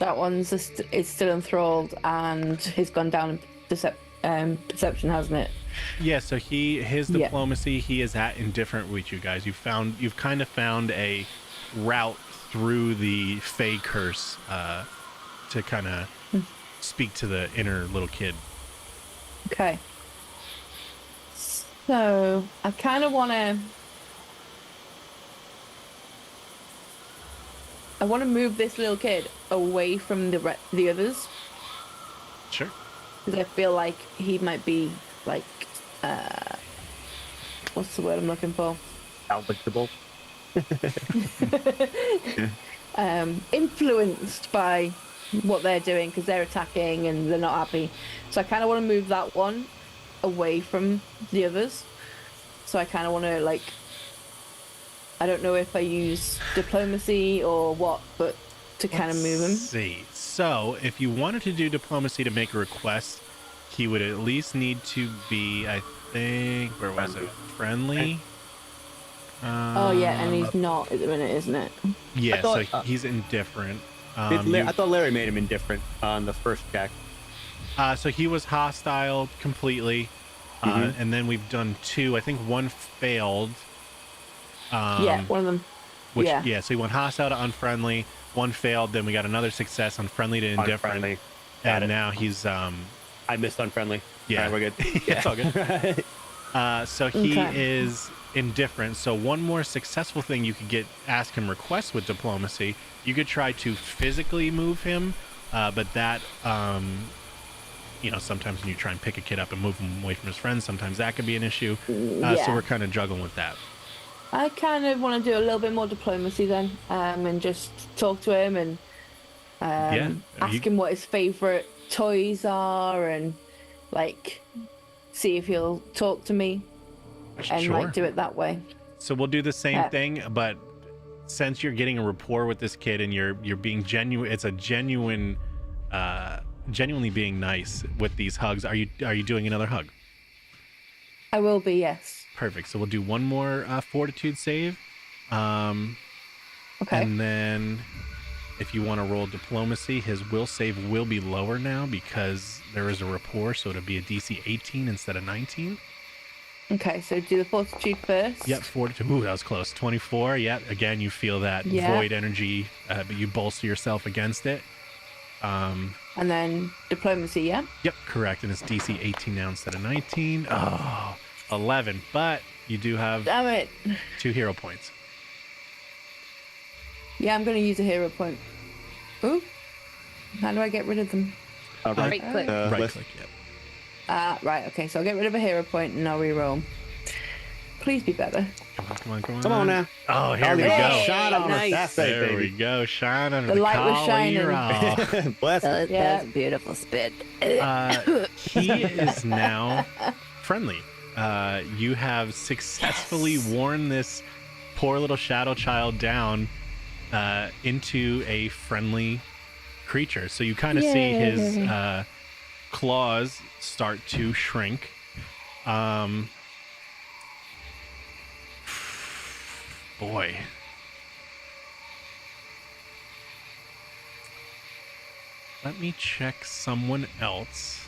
That one's is still enthralled and he's gone down in perception, hasn't it?
Yeah, so his
Yeah.
diplomacy, he is at indifferent with you guys. You've kind of found a route through the Fey curse to kind of speak to the inner little kid.
Okay. So I kind of want to. I want to move this little kid away from the others
Sure.
because I feel like he might be like, what's the word I'm looking for?
Salvageable.
Influenced by what they're doing because they're attacking and they're not happy. So I kind of want to move that one away from the others. So I kind of want to like. I don't know if I use diplomacy or what, but to kind of move him.
Let's see. So, if you wanted to do diplomacy to make a request, he would at least need to be, I think, where was it? Friendly.
Oh yeah, and he's not at the minute, isn't it?
Yeah,
thought-
so he's indifferent.
I thought Larry made him indifferent on the first check.
So he was hostile completely, and then we've done 2. I think 1 failed.
Yeah, one of them.
Which,
Yeah.
so he went hostile to unfriendly. 1 failed. Then we got another success on friendly to indifferent.
Unfriendly. Got
And
it.
now he's
I missed unfriendly.
Yeah.
All right, we're good.
It's all good. So he
Okay.
is indifferent. So one more successful thing you could ask him requests with diplomacy. You could try to physically move him, but that sometimes when you try and pick a kid up and move him away from his friends, sometimes that could be an issue. So
Yeah.
we're kind of juggling with that.
I kind of want to do a little bit more diplomacy then, and just talk to him and ask him what his favorite toys are and like see if he'll talk to me and
Sure.
like do it that way.
So we'll do the same
Yeah.
thing, but since you're getting a rapport with this kid and you're being genuine, it's a genuinely being nice with these hugs. Are you doing another hug?
I will be, yes.
Perfect. So we'll do one more fortitude save.
Okay.
And then if you want to roll diplomacy, his will save will be lower now because there is a rapport, so it'll be a DC 18 instead of 19.
Okay, so do the fortitude first.
Yep, fortitude. Ooh, that was close. 24. Yep. Again, you feel that
Yeah.
void energy, but you bolster yourself against it.
And then diplomacy, yeah?
Yep, correct. And it's DC 18 now instead of 19. Oh, 11. But you do have
Damn it.
2 hero points.
Yeah, I'm going to use a hero point. Ooh. How do I get rid of them?
Right click.
Right
list.
click, yep.
Right, okay, so I'll get rid of a hero point and I'll reroll. Please be better.
Come on.
Come on now.
Oh, here we
yeah.
go.
Shine on
Nice.
us. That's
There
it,
we
baby.
go. Shine under
The
the,
light was
collar
shining.
you're all.
Bless
That,
it.
Yeah.
That's a beautiful spin.
He is now friendly. You have successfully worn this poor little shadow child down into a friendly creature. So you kind of see his claws start to shrink. Boy. Let me check someone else.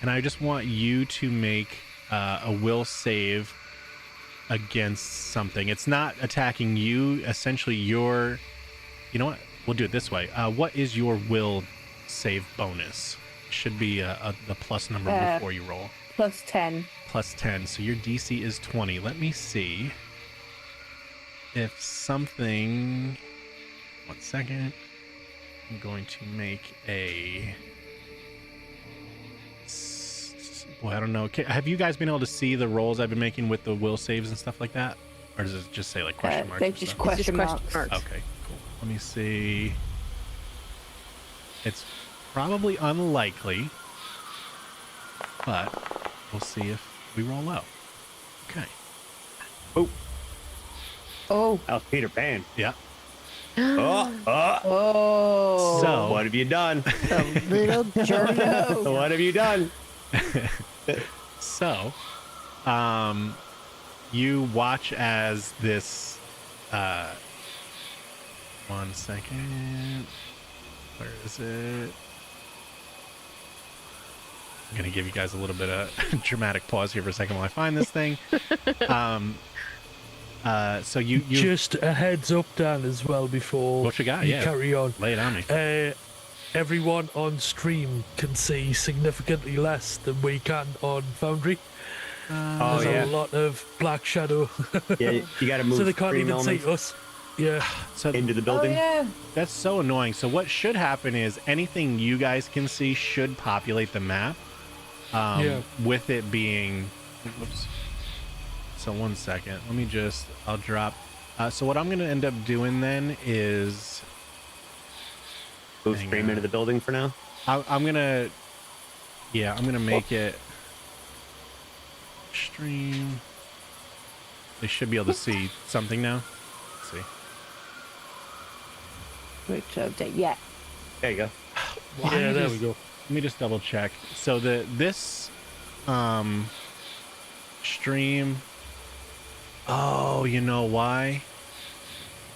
And I just want you to make a will save against something. It's not attacking you. Essentially, you know what? We'll do it this way. What is your will save bonus? Should be the plus number before you roll.
Plus 10.
Plus 10. So your DC is 20. Let me see if something... 1 second. I'm going to make a... Boy, I don't know. Have you guys been able to see the rolls I've been making with the will saves and stuff like that? Or does it just say like question marks?
They
and
just
stuff?
question
Just
marks.
question marks.
Okay, cool. Let me see. It's probably unlikely, but we'll see if we roll low. Okay.
Oh.
That was Peter Pan.
Yeah.
Oh.
So
What have you done?
Little jerk.
What have you done?
So, you watch as this, 1 second. Where is it? I'm gonna give you guys a little bit of dramatic pause here for a second while I find this thing. So you
Just a heads up, Dan, as well, before
what you got? Yeah,
carry on.
lay it on me.
Everyone on stream can see significantly less than we can on Foundry.
Oh,
There's
yeah.
a lot of black shadow,
Yeah, you got to move
so they can't
stream
even see
elements
us. Yeah,
So
into the
Oh
building.
yeah.
that's so annoying. So what should happen is anything you guys can see should populate the map.
Yeah.
With it being, whoops. So 1 second. Let me just. I'll drop. So what I'm gonna end up doing then is
Move
hang
stream
on.
into the building for now.
I'm gonna. Yeah, I'm gonna make it stream. They should be able to see something now. Let's see.
Which update? Yeah.
There you go.
Why
yeah, there
does-
we go.
Let me just double check. So this stream. Oh, you know why?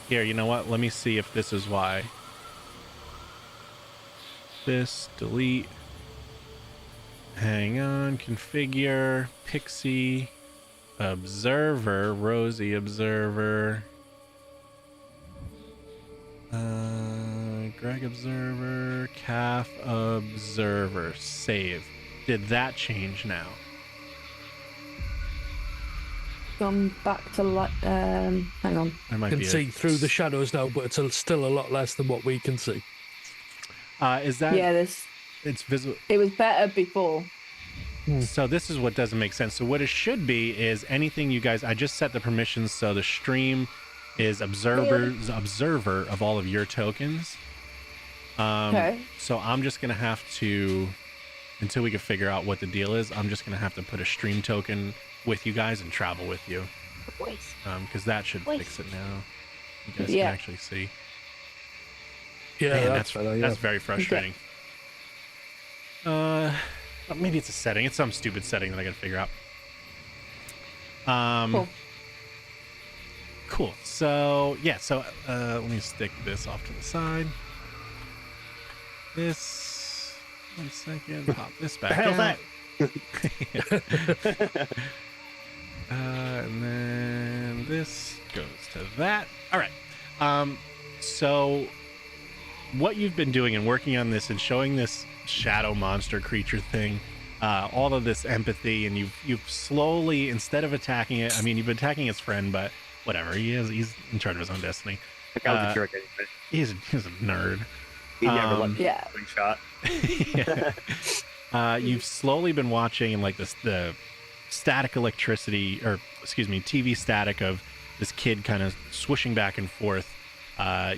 Here, you know what? Let me see if this is why. This, delete. Hang on, configure, Pixie, Observer, Rosie Observer. Greg Observer, Calf Observer, save. Did that change now?
Gone back to hang on.
There might
Can
be
see through the shadows now, but it's still a lot less than what we can see.
Is that?
Yeah,
It's visible.
it was better before.
So this is what doesn't make sense. So what it should be is anything you guys. I just set the permissions so the stream is observer of all of your tokens.
Okay.
So I'm just gonna have to, until we can figure out what the deal is, I'm just gonna have to put a stream token with you guys and travel with you,
Voice.
because that should
Wait.
fix it now. You guys
Yeah.
can actually see.
Yeah,
Man,
that's better. Yeah.
that's very frustrating. Maybe it's a setting. It's some stupid setting that I gotta figure out.
Cool.
Cool. So yeah. So let me stick this off to the side. This. 1 second. Pop this back
The hell's
out.
that?
And then this goes to that. All right. So what you've been doing and working on this and showing this shadow monster creature thing, all of this empathy, and you've slowly, instead of attacking it, I mean, you've been attacking its friend, but whatever. He's in charge of his own destiny.
That guy was a jerk anyway.
He's a nerd.
He never let me
Yeah.
swing shot.
You've slowly been watching and like the static electricity, or excuse me, TV static of this kid kind of swooshing back and forth.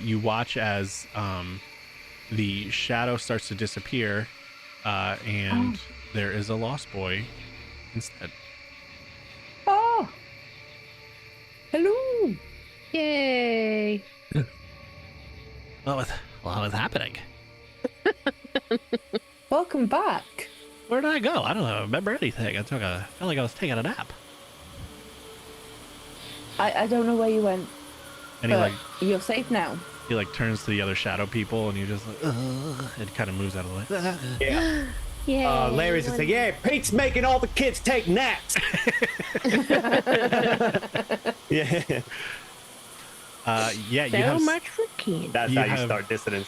You watch as the shadow starts to disappear, and there is a lost boy instead.
Oh. Hello.
Yay!
What was happening?
Welcome back.
Where did I go? I don't remember anything. I felt like I was taking a nap.
I don't know where you went,
And he
but
like
you're safe now.
he like turns to the other shadow people, and you just like, it kind of moves out of the way.
Yeah.
Yeah.
Larry's just like, yeah, Pete's making all the kids take naps. Yeah.
Yeah, you
So
have
much for kids.
That's
You
how you
have-
start dissonance.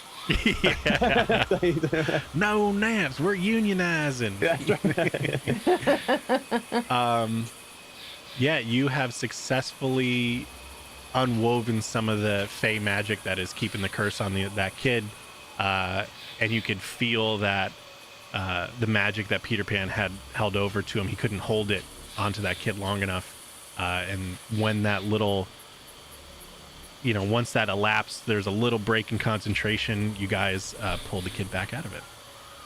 no naps. We're unionizing. Yeah, you have successfully unwoven some of the fey magic that is keeping the curse on that kid, and you could feel that the magic that Peter Pan had held over to him, he couldn't hold it onto that kid long enough, and when that little, once that elapsed, there's a little break in concentration. You guys pulled the kid back out of it.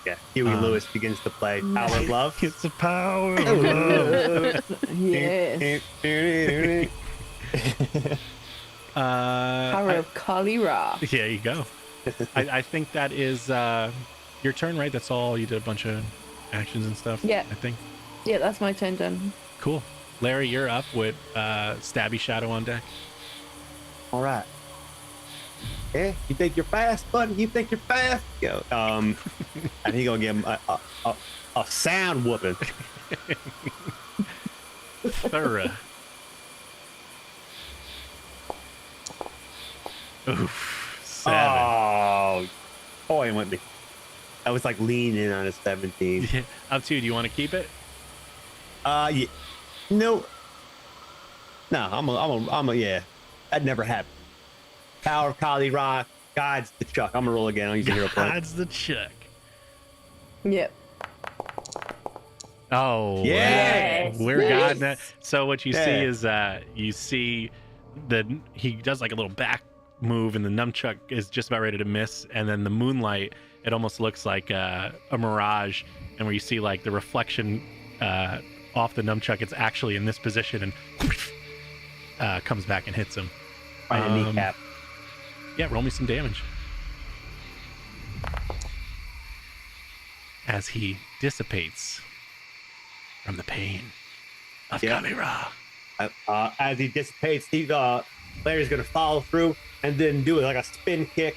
Yeah. Huey Lewis begins to play Power of Love.
It's the power of love.
Yes. Power of Kali Ra.
Yeah, you go. I think that is your turn, right? That's all. You did a bunch of actions and stuff.
Yeah.
I think.
Yeah, that's my turn done.
Cool. Larry, you're up with Stabby Shadow on deck.
All right. Yeah, you think you're fast, buddy? You think you're fast? Yo, and he gonna give him a sound whooping.
Thorough. Oof. 7.
Oh, toying with me. I was like leaning on a 17.
Yeah. Up to you. Do you want to keep it?
Yeah. No. No, I'm a, yeah. That never happened. Power of Kali Rock, guides the Chuck. I'm gonna roll again. I'll use a hero point.
That's the check.
Yep.
Oh,
Yes.
we're gotten it. So what you see
Yeah.
is you see that he does like a little back move, and the nunchuck is just about ready to miss, and then the moonlight, it almost looks like a mirage, and where you see like the reflection off the nunchuck, it's actually in this position, and comes back and hits him.
Right in the kneecap.
Yeah, roll me some damage. As he dissipates from the pain of
Yeah.
Kali Ra.
As he dissipates, Larry's gonna follow through and then do like a spin kick,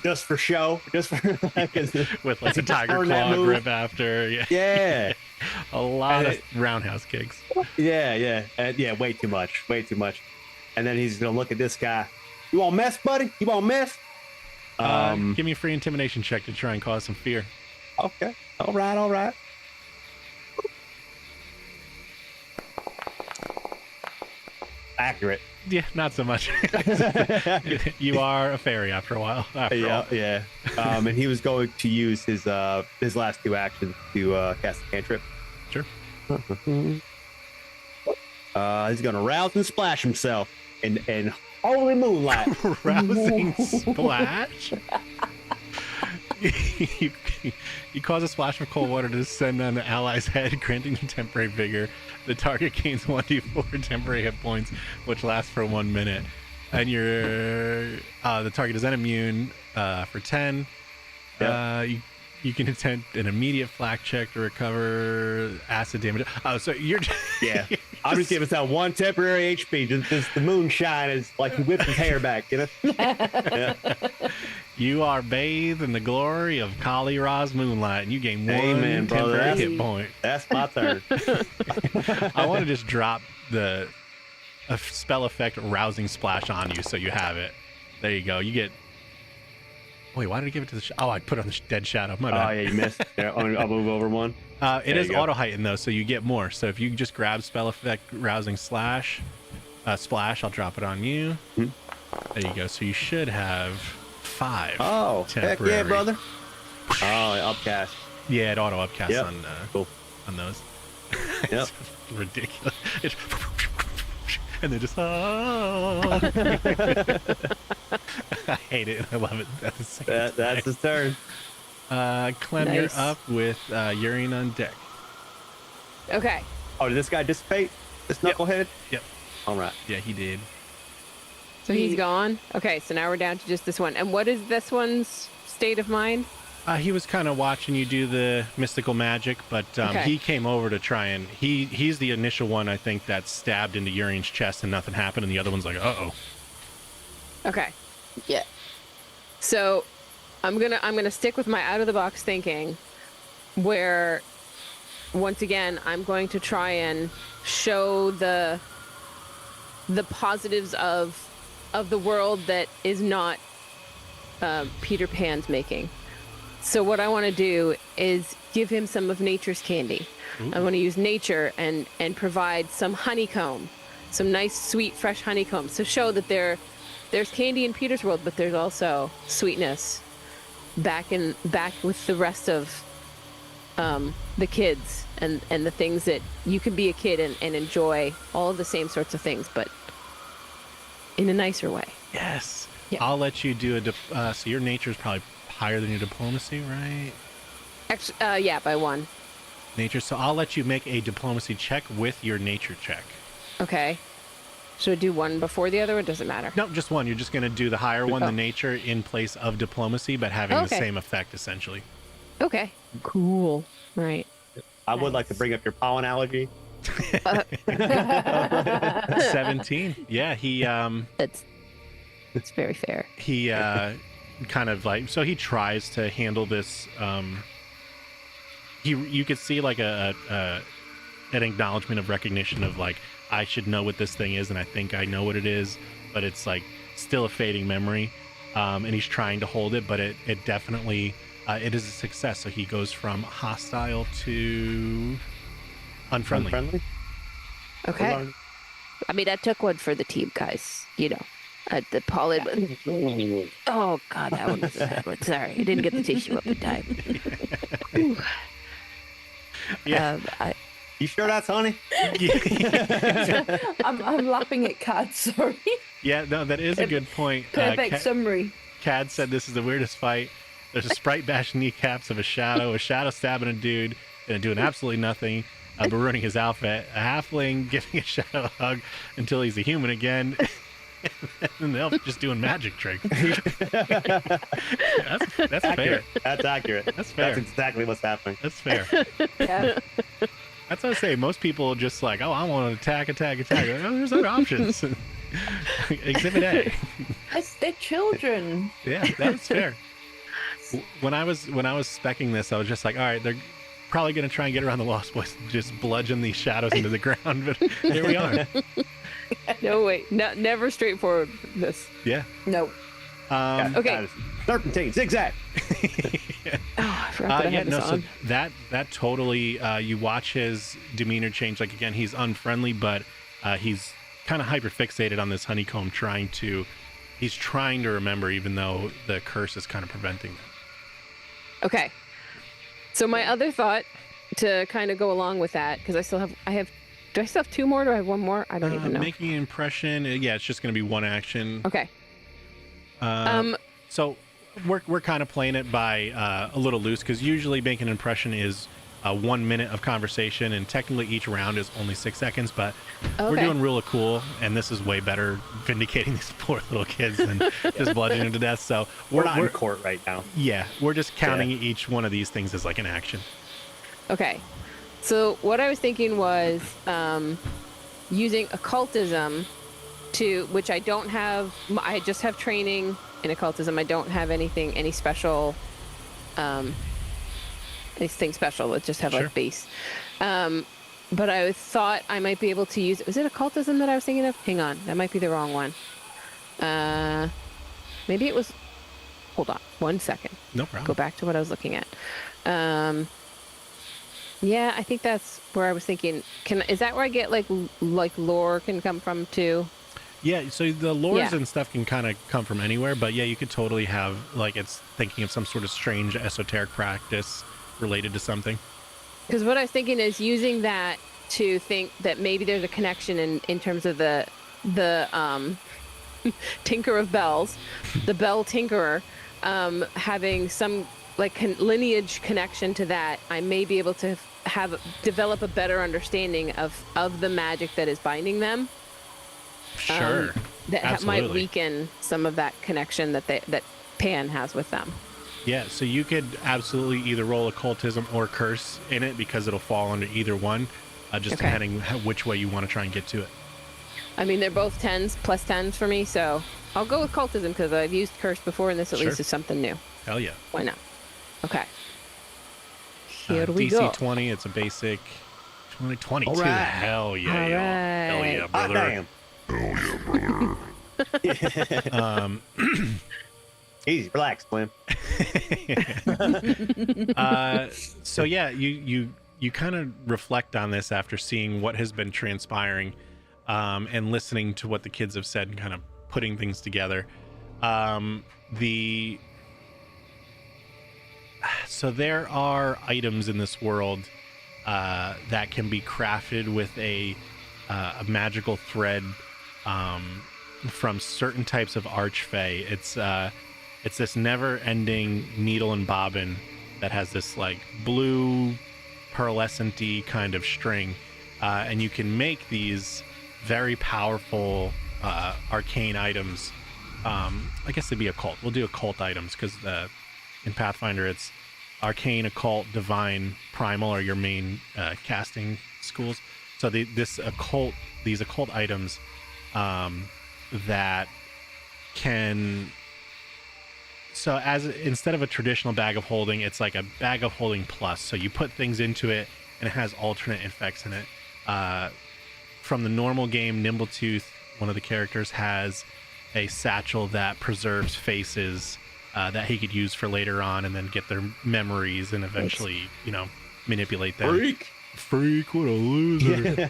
just for show, just for
With like a
Just
tiger
earn that
claw
move.
grip after. Yeah.
Yeah,
A lot
And
of roundhouse kicks.
yeah, way too much. And then he's gonna look at this guy. You want mess, buddy? You want mess?
Give me a free intimidation check to try and cause some fear.
Okay. All right. Accurate.
Yeah, not so much. You are a fairy after a while. After all.
Yeah. And he was going to use his last 2 actions to cast a cantrip.
Sure.
He's gonna rouse and splash himself in holy moonlight.
Rousing splash. You cause a splash of cold water to descend on the ally's head, granting them temporary vigor. The target gains 1d4 temporary hit points, which lasts for 1 minute. And the target is then immune for 10.
Yep.
You can attempt an immediate flak check to recover acid damage. Oh, so you're
Yeah. I'm just giving that 1 temporary HP. Just the moonshine is like he whipped his hair back, you know? Yeah.
You are bathed in the glory of Kali Ra's moonlight, and you gain 1
Amen, brother.
temporary
That's-
hit point.
That's my turn.
I want to just drop a spell effect rousing splash on you, so you have it. There you go. You get. Wait, why did I give it to the? Oh, I put it on the dead shadow. My
Oh,
bad.
yeah, you missed. Yeah, I'll move over 1.
It
There
is
you go.
auto heightened though, so you get more. So if you just grab spell effect rousing splash, I'll drop it on you.
Hmm.
There you go. So you should have 5.
Oh, heck
temporary.
yeah, brother. Oh, upcast.
Yeah, it auto upcasts
Yep. Cool.
on those.
Yep.
Ridiculous. It's and then just I hate it and I love it at the same time.
That's his turn.
Clem,
Nice.
you're up with Urine on deck.
Okay.
Oh, did this guy dissipate? This
Yep.
knucklehead?
Yep.
All right.
Yeah, he did.
So he's gone. Okay, so now we're down to just this one. And what is this one's state of mind?
He was kind of watching you do the mystical magic, but
Okay.
he came over to try and he's the initial one I think that stabbed into Urine's chest and nothing happened, and the other one's like, uh-oh.
Okay.
Yeah.
So I'm gonna stick with my out of the box thinking, where once again I'm going to try and show the positives of the world that is not Peter Pan's making. So what I want to do is give him some of nature's candy. I want to use nature and provide some honeycomb, some nice sweet fresh honeycomb. So show that there's candy in Peter's world, but there's also sweetness back with the rest of the kids and the things that you can be a kid and enjoy all of the same sorts of things, but in a nicer way.
Yes.
Yeah.
I'll let you do so your nature is probably higher than your diplomacy, right?
Actually, yeah, by 1.
Nature. So I'll let you make a diplomacy check with your nature check.
Okay. Should I do 1 before the other, or does it matter?
No, just 1. You're just going to do the higher one,
Oh.
the nature, in place of diplomacy, but having the
Okay.
same effect, essentially.
Okay. Cool. Right.
I would like to bring up your pollen allergy.
17. Yeah, he
That's It's very fair.
He kind of like, so he tries to handle this. You could see like an acknowledgement of recognition of like, I should know what this thing is, and I think I know what it is, but it's like still a fading memory. And he's trying to hold it, but it definitely it is a success. So he goes from hostile to unfriendly.
Unfriendly?
Okay. I mean, I took one for the team, guys. You know, the pollen. Oh God, that one was a bad one. Sorry, I didn't get the tissue up in time.
Yeah.
You sure that's honey?
I'm laughing at Cad, sorry.
Yeah, no, that is a good point.
Perfect summary.
Cad said this is the weirdest fight. There's a sprite bashing kneecaps of a shadow stabbing a dude, and doing absolutely nothing, but ruining his outfit. A halfling giving a shadow a hug until he's a human again. And the elf just doing magic tricks. That's fair.
That's accurate.
That's fair.
That's exactly what's happening.
That's fair.
Yeah.
That's what I say. Most people are just like, oh, I want to attack. Like, oh, there's other options. Exhibit A.
They're children.
Yeah, that's fair. When I was speccing this, I was just like, all right, they're probably going to try and get around the Lost Boys and just bludgeon these shadows into the ground, but here we are.
No, wait, never straightforward. This.
Yeah.
No.
Okay.
Serpentine, zigzag.
Oh, I forgot that I had this on.
So that totally, you watch his demeanor change. Like, again, he's unfriendly, but he's kind of hyper fixated on this honeycomb, he's trying to remember, even though the curse is kind of preventing that.
Okay. So my other thought to kind of go along with that, because do I still have two more? Do I have one more? I don't even know.
Making an impression. Yeah, it's just going to be one action.
Okay.
So we're kind of playing it by a little loose, because usually making an impression is 1 minute of conversation, and technically each round is only 6 seconds, but we're doing real cool, and this is way better vindicating these poor little kids than just bludgeoning them to death. So
we're not in court right now.
Yeah, we're just counting each one of these things as like an action.
Okay. So what I was thinking was using occultism which I don't have. I just have training in occultism. I don't have any special, anything special. I just have like base. But I thought I might be able to use. Was it occultism that I was thinking of? Hang on, that might be the wrong one. Maybe it was. Hold on, 1 second.
No problem.
Go back to what I was looking at. Yeah, I think that's where I was thinking. Is that where I get like lore can come from too?
Yeah, so the lores and stuff can kind of come from anywhere, but yeah, you could totally have like it's thinking of some sort of strange esoteric practice related to something.
Because what I was thinking is using that to think that maybe there's a connection in terms of the Tinker of Bells, the Bell Tinkerer, having some like lineage connection to that. I may be able to develop a better understanding of the magic that is binding them.
Sure.
That might weaken some of that connection that Pan has with them.
Yeah, so you could absolutely either roll occultism or curse in it, because it'll fall under either one, just depending which way you want to try and get to it.
I mean, they're both 10s, plus 10s for me, so I'll go with occultism because I've used curse before, and this at least is something new.
Hell yeah.
Why not? Okay. Here we go.
DC 20, it's a basic 2022.
All right.
Hell yeah,
All
y'all.
right.
Hell yeah,
Hot
brother.
damn. Easy, relax, Slim.
So yeah, you kind of reflect on this after seeing what has been transpiring, and listening to what the kids have said and kind of putting things together. So there are items in this world that can be crafted with a magical thread from certain types of archfey. It's this never-ending needle and bobbin that has this like blue pearlescent-y kind of string, and you can make these very powerful arcane items. I guess they'd be occult. We'll do occult items because in Pathfinder it's arcane, occult, divine, primal are your main casting schools. So these occult items that can. So as instead of a traditional bag of holding, it's like a bag of holding plus. So you put things into it, and it has alternate effects in it. From the normal game, Nimbletooth, one of the characters, has a satchel that preserves faces that he could use for later on, and then get their memories and eventually, manipulate them. Freak, what a loser.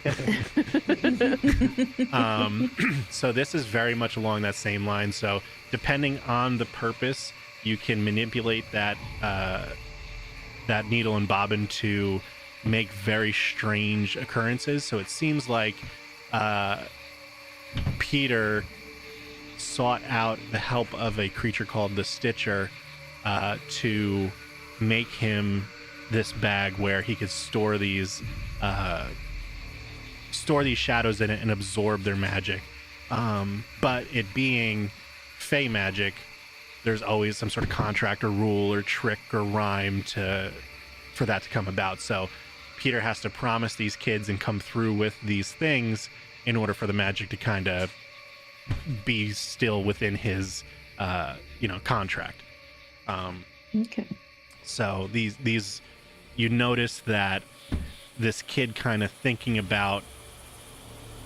So this is very much along that same line. So depending on the purpose, you can manipulate that needle and bobbin to make very strange occurrences. So it seems like Peter sought out the help of a creature called the Stitcher to make him this bag where he could store these shadows in it and absorb their magic. But it being fey magic, there's always some sort of contract or rule or trick or rhyme for that to come about. So Peter has to promise these kids and come through with these things in order for the magic to kind of be still within his contract.
Okay.
So these you notice that this kid kind of thinking about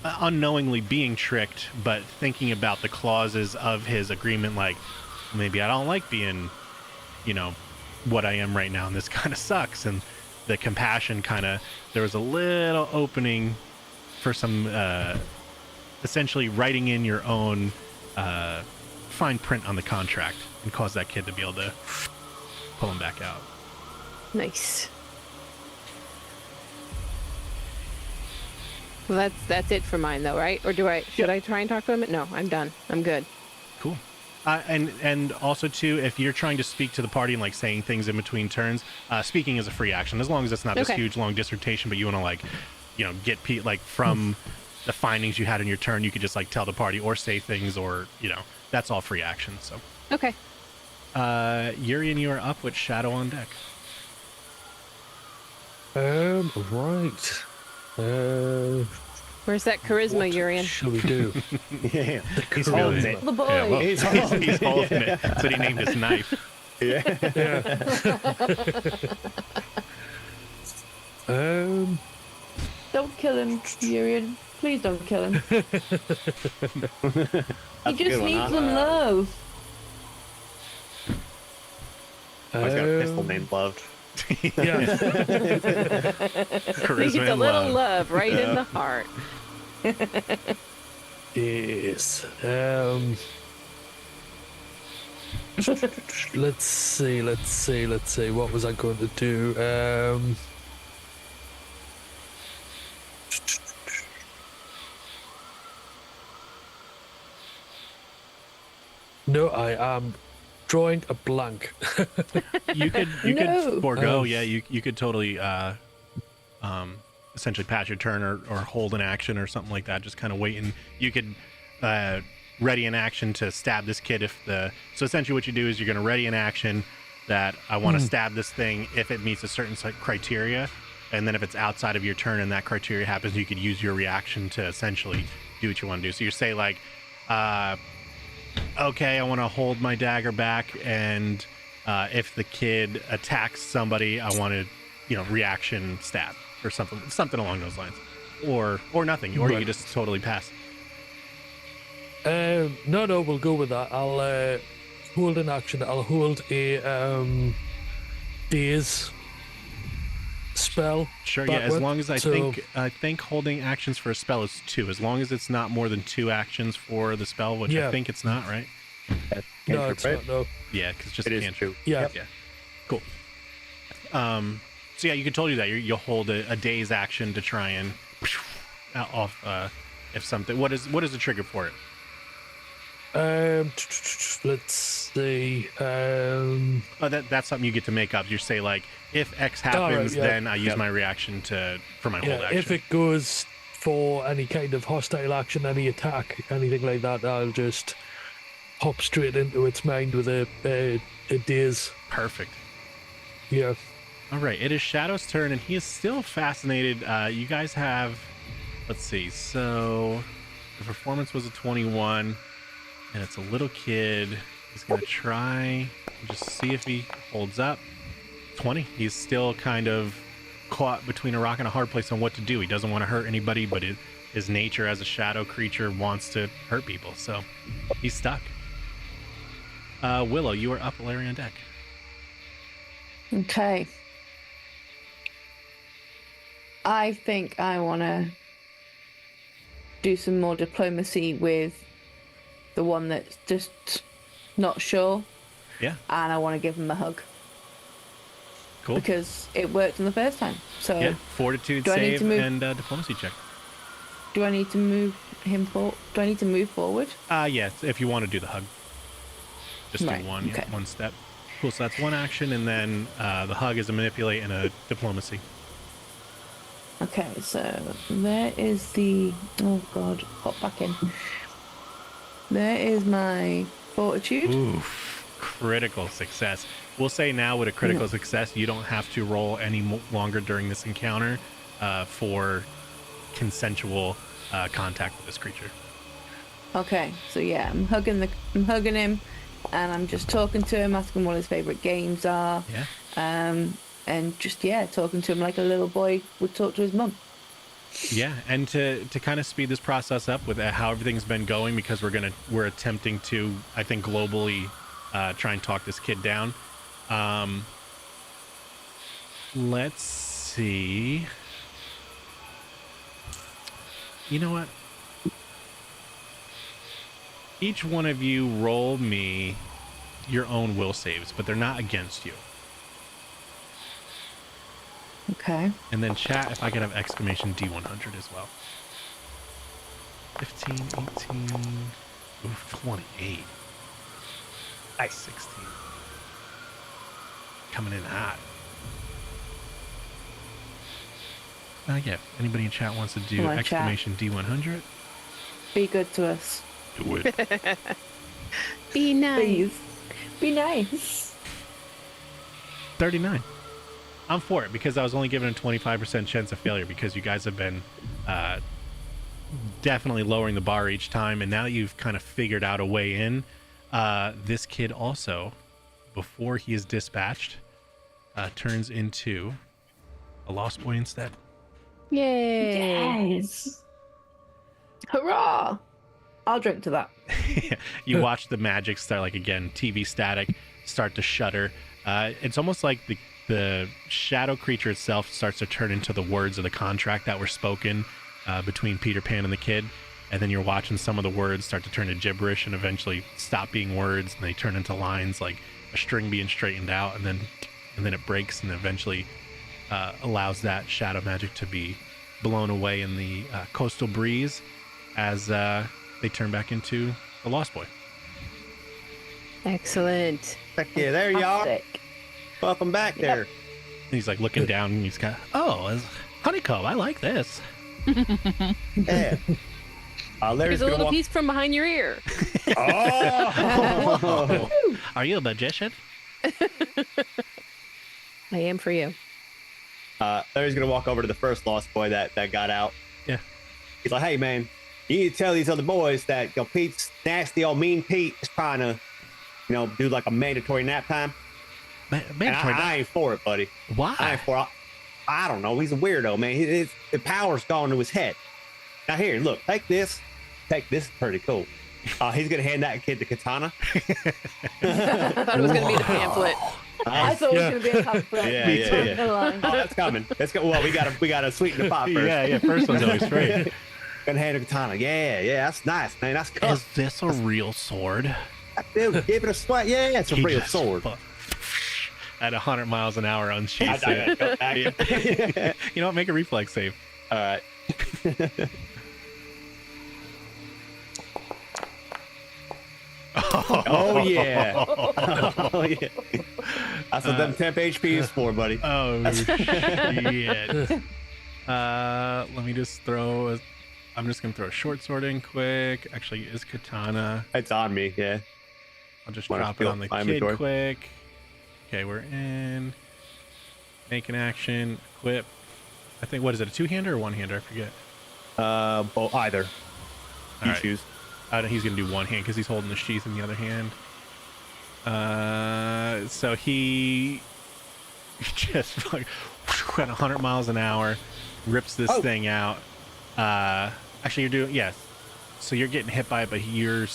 unknowingly being tricked, but thinking about the clauses of his agreement, like maybe I don't like being what I am right now, and this kind of sucks. And the compassion there was a little opening for some essentially writing in your own fine print on the contract and cause that kid to be able to pull him back out.
Nice. Well, that's it for mine, though, right? Or should I try and talk to him? No, I'm done. I'm good.
Cool. And also too, if you're trying to speak to the party and like saying things in between turns, speaking is a free action as long as it's not this huge long dissertation. But you want to get from the findings you had in your turn, you could just like tell the party or say things, or that's all free action. So
okay.
Urian, you are up with Shadow on deck.
Right.
Where's that charisma, Urian?
Shall we do?
Yeah, he's
charisma.
holding it.
The boy.
Yeah, well,
He's
he's holding it. That's what he named his knife.
Yeah.
Don't kill him, Urian. Please don't kill him. He
That's a
just
good one,
needs
huh?
some love.
He's got a pistol named Love.
Yeah.
Charisma
Needs a
and
little
love.
love right in the heart.
Yes. Let's see. What was I going to do? No, I am drawing a blank.
You could
No.
forego. Yeah, you could totally essentially pass your turn or hold an action or something like that. Just kind of wait, and you could ready an action to stab this kid so essentially what you do is you're going to ready an action that I want to stab this thing if it meets a certain criteria, and then if it's outside of your turn and that criteria happens, you could use your reaction to essentially do what you want to do. So you say like, okay, I want to hold my dagger back, and if the kid attacks somebody, I want to reaction stab or something along those lines, or nothing, or you
Right.
just totally pass.
No, we'll go with that. I'll hold an action. I'll hold a daze spell.
Sure, yeah. As
backward.
long as I
So-
think holding actions for a spell is 2. As long as it's not more than 2 actions for the spell, which I
Yeah.
think it's not, right?
No, it's not. No.
Yeah, because just
It
a
is
cantrip.
true.
Yeah.
Yeah. Cool. So yeah, you can totally do that. You'll hold a day's action to try and off if something. What is the trigger for it?
Let's see.
Oh, that's something you get to make up. You say like, if X happens,
yeah.
then I use my reaction for my hold
Yeah,
action.
if it goes for any kind of hostile action, any attack, anything like that, I'll just hop straight into its mind with a daze.
Perfect.
Yeah.
All right, it is Shadow's turn, and he is still fascinated. You guys have, let's see, so the performance was a 21. and it's a little kid. He's gonna try and just see if he holds up. 20. He's still kind of caught between a rock and a hard place on what to do. He doesn't want to hurt anybody, but his nature as a shadow creature wants to hurt people, so he's stuck. Willow, you are up, Larry on deck.
Okay. I think I want to do some more diplomacy with the one that's just not sure.
Yeah,
And I want to give him a hug.
cool.
Because it worked in the first time. So
Yeah, fortitude
do I need
save
to move-
and diplomacy check.
do I need to move him forward? Do I need to move forward?
Yeah, if you want to do the hug. Just
Right,
do one,
okay.
one step. Cool, so that's one action, and then the hug is a manipulate and a diplomacy.
Okay, so there is the... Oh, God. Pop back in. There is my fortitude.
Oof, critical success. We'll say now with a critical success, you don't have to roll any longer during this encounter for consensual contact with this creature.
Okay, so yeah, I'm hugging him, and I'm just talking to him, asking what his favorite games are.
Yeah.
And just talking to him like a little boy would talk to his mum.
Yeah, and to kind of speed this process up with how everything's been going, because we're attempting to, I think, globally try and talk this kid down. Let's see. You know what? Each one of you roll me your own will saves, but they're not against you.
Okay.
And then chat, if I could have exclamation D100 as well. 15, 18, oof, 28. Nice. 16. Coming in hot. Yeah, if anybody in chat wants to do
Come on,
exclamation D100,
Be good to us.
do it.
Be nice.
Please. Be nice.
39. I'm for it, because I was only given a 25% chance of failure, because you guys have been definitely lowering the bar each time, and now that you've kind of figured out a way in, this kid also, before he is dispatched, turns into a lost boy instead.
Yay.
Yes. Hurrah! I'll drink to that.
You watch the magic start, like, again, TV static, start to shudder. It's almost like the shadow creature itself starts to turn into the words of the contract that were spoken between Peter Pan and the kid. And then you're watching some of the words start to turn to gibberish and eventually stop being words, and they turn into lines, like a string being straightened out, and then it breaks and eventually allows that shadow magic to be blown away in the coastal breeze as they turn back into the Lost Boy.
Excellent.
Heck yeah, there you are.
Fantastic.
Welcome back there.
And he's like looking down, and he's got, it's honeycomb. I like this.
Yeah. Larry's
There's a
gonna
little
walk.
piece from behind your ear.
Oh!
Are you a magician?
I am for you.
Larry's gonna walk over to the first Lost Boy that got out.
Yeah.
He's like, "Hey man, you need to tell these other boys that Pete's nasty old mean Pete is trying to, do like a mandatory nap time. And I ain't for it, buddy.
Why?
I ain't for it. I don't know. He's a weirdo, man. The power's gone to his head. Now here, look, take this. Take this. Pretty cool. He's gonna hand that kid the katana.
I thought it was going to be the pamphlet.
I thought it was going to be a pamphlet.
Yeah. Oh, that's coming. Let's go. Well, we gotta sweeten the pot first.
Yeah. First one's always free.
Gonna hand a katana. Yeah. That's nice, man. That's cool.
Is this a real sword?
Dude, give it a sweat. Yeah, it's a
He
real
just
sword.
At 100 miles an hour unsheathes
I
it.
gotta go back.
You know what? Make a reflex save.
All right. Oh yeah. Oh yeah. That's what them temp HP is for, buddy.
Oh shit. Let me just throw. I'm just gonna throw a short sword in quick. Actually, is katana.
It's on me. Yeah.
I'll just
Wanna
drop it
feel
on the
my
kid
inventory?
quick. Okay, we're in. Make an action. Equip. I think, what is it? A two-hander or one-hander? I forget.
Either.
All
You
right.
choose.
He's gonna do one hand because he's holding the sheath in the other hand. So he just like at 100 miles an hour rips this thing out. Actually, you're doing so you're getting hit by it, but you're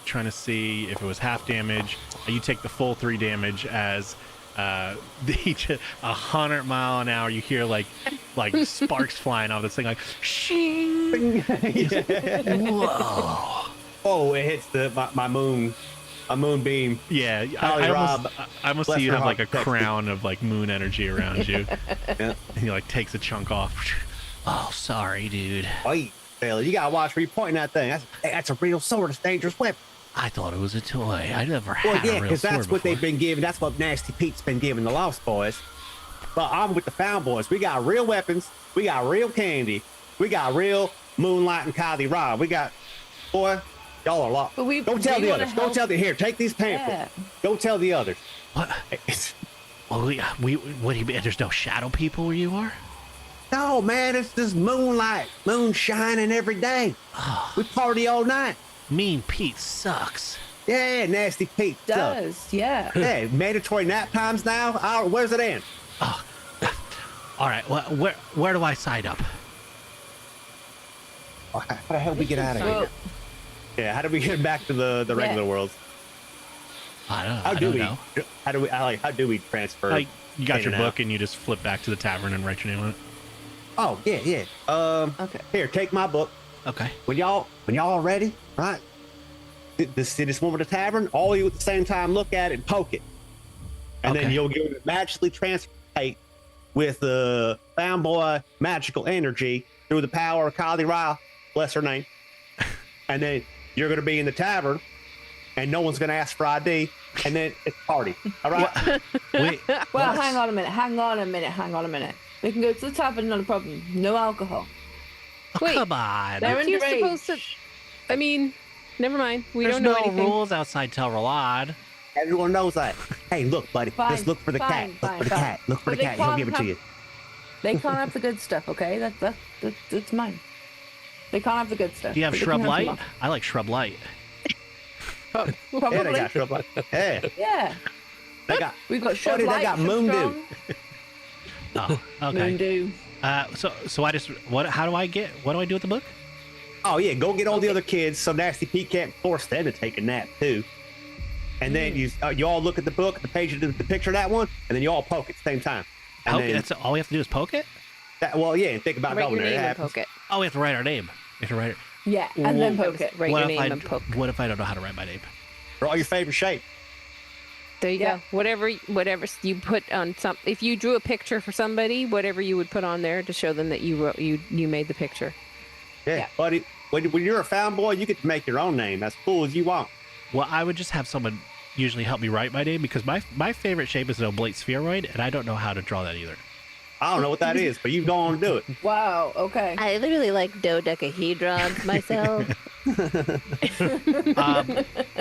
trying to see if it was half damage. You take the full 3 damage as 100-mile-an-hour. You hear like sparks flying off this thing, like shing. Whoa!
Oh, it hits my moon. A moonbeam.
Yeah, I almost see you have like a crown of like moon energy around you.
Yeah.
And he like takes a chunk off. Oh, sorry, dude.
Wait, Bailey, you gotta watch where you're pointing that thing. That's a real sword. It's a dangerous weapon.
I thought it was a toy. I never had a real
because
sword
that's what
before.
they've been giving. That's what Nasty Pete's been giving the Lost Boys. But I'm with the Found Boys. We got real weapons. We got real candy. We got real Moonlight and Kylie Rod. We got, boy, y'all are lost. Don't tell the others. Don't tell the here. Take these pamphlets.
Yeah.
Don't tell the others.
What? Well, what do you mean? There's no shadow people where you are?
No, man, it's just moonlight, moon shining every day. We party all night.
Mean Pete sucks.
Yeah, Nasty Pete
Does, yeah.
Hey, mandatory nap times now. Where's it end?
All right. Well, where do I sign up?
How the hell we get out of here?
Well,
Yeah, how do we get back to the regular world?
I don't know.
How do we transfer?
Like, you got
in
your
and
book
out?
and you just flip back to the tavern and write your name on it.
Oh yeah.
Okay.
Here, take my book.
Okay.
When y'all are ready, right? See this one with the tavern. All you at the same time look at it and poke it, and then
Okay.
you'll get it magically translate with the Found Boy magical energy through the power of Kylie Ryle, bless her name. And then you're gonna be in the tavern, and no one's gonna ask for ID, and then it's party. All right.
Wait.
Well, hang on a minute. We can go to the tavern, not a problem. No alcohol.
Wait,
Come on.
They're
you're
underage.
supposed to. I mean, never mind. We
There's
don't know
no
anything.
rules outside Tel Ralad.
Everyone knows that. Hey, look, buddy.
Fine,
Just look for the cat.
fine,
Look for the
fine.
cat. Look for
But
the
they
cat. He'll
can't
give it to
have-
you.
They can't have the good stuff, okay? That's mine. They can't have the good stuff.
Do you have
but they
Shrub
can have
Light?
some
I like Shrub Light.
Yeah, they
Probably.
got shrub light. Yeah,
Yeah.
they got.
We've got Shrub
Buddy, they
Light,
got
Shrub
Moon Dew.
Strong,
Oh, okay.
Moon Dew.
So I just what do I do with the book?
Oh yeah, go get all the other kids so Nasty Pete can't force them to take a nap too. And then you all look at the book, the page of the picture of that one, and then you all poke at the same time. And
Poke
then
it? That's all we have to do is poke it?
and think about
Write
going
your
there. It
name and
happens.
poke it.
Oh, we have to write our name. We have to write it.
Yeah, and then poke it.
Write
What
your
if
name and poke.
What if I don't know how to write my name?
Draw your favorite shape.
There you
Yeah.
go. Whatever you put on some. If you drew a picture for somebody, whatever you would put on there to show them that you made the picture.
Yeah, buddy. When you're a Found Boy, you get to make your own name as cool as you want.
Well, I would just have someone usually help me write my name because my favorite shape is an oblate spheroid, and I don't know how to draw that either.
I don't know what that is, but you go on and do it.
Wow, okay.
I really like dodecahedrons myself.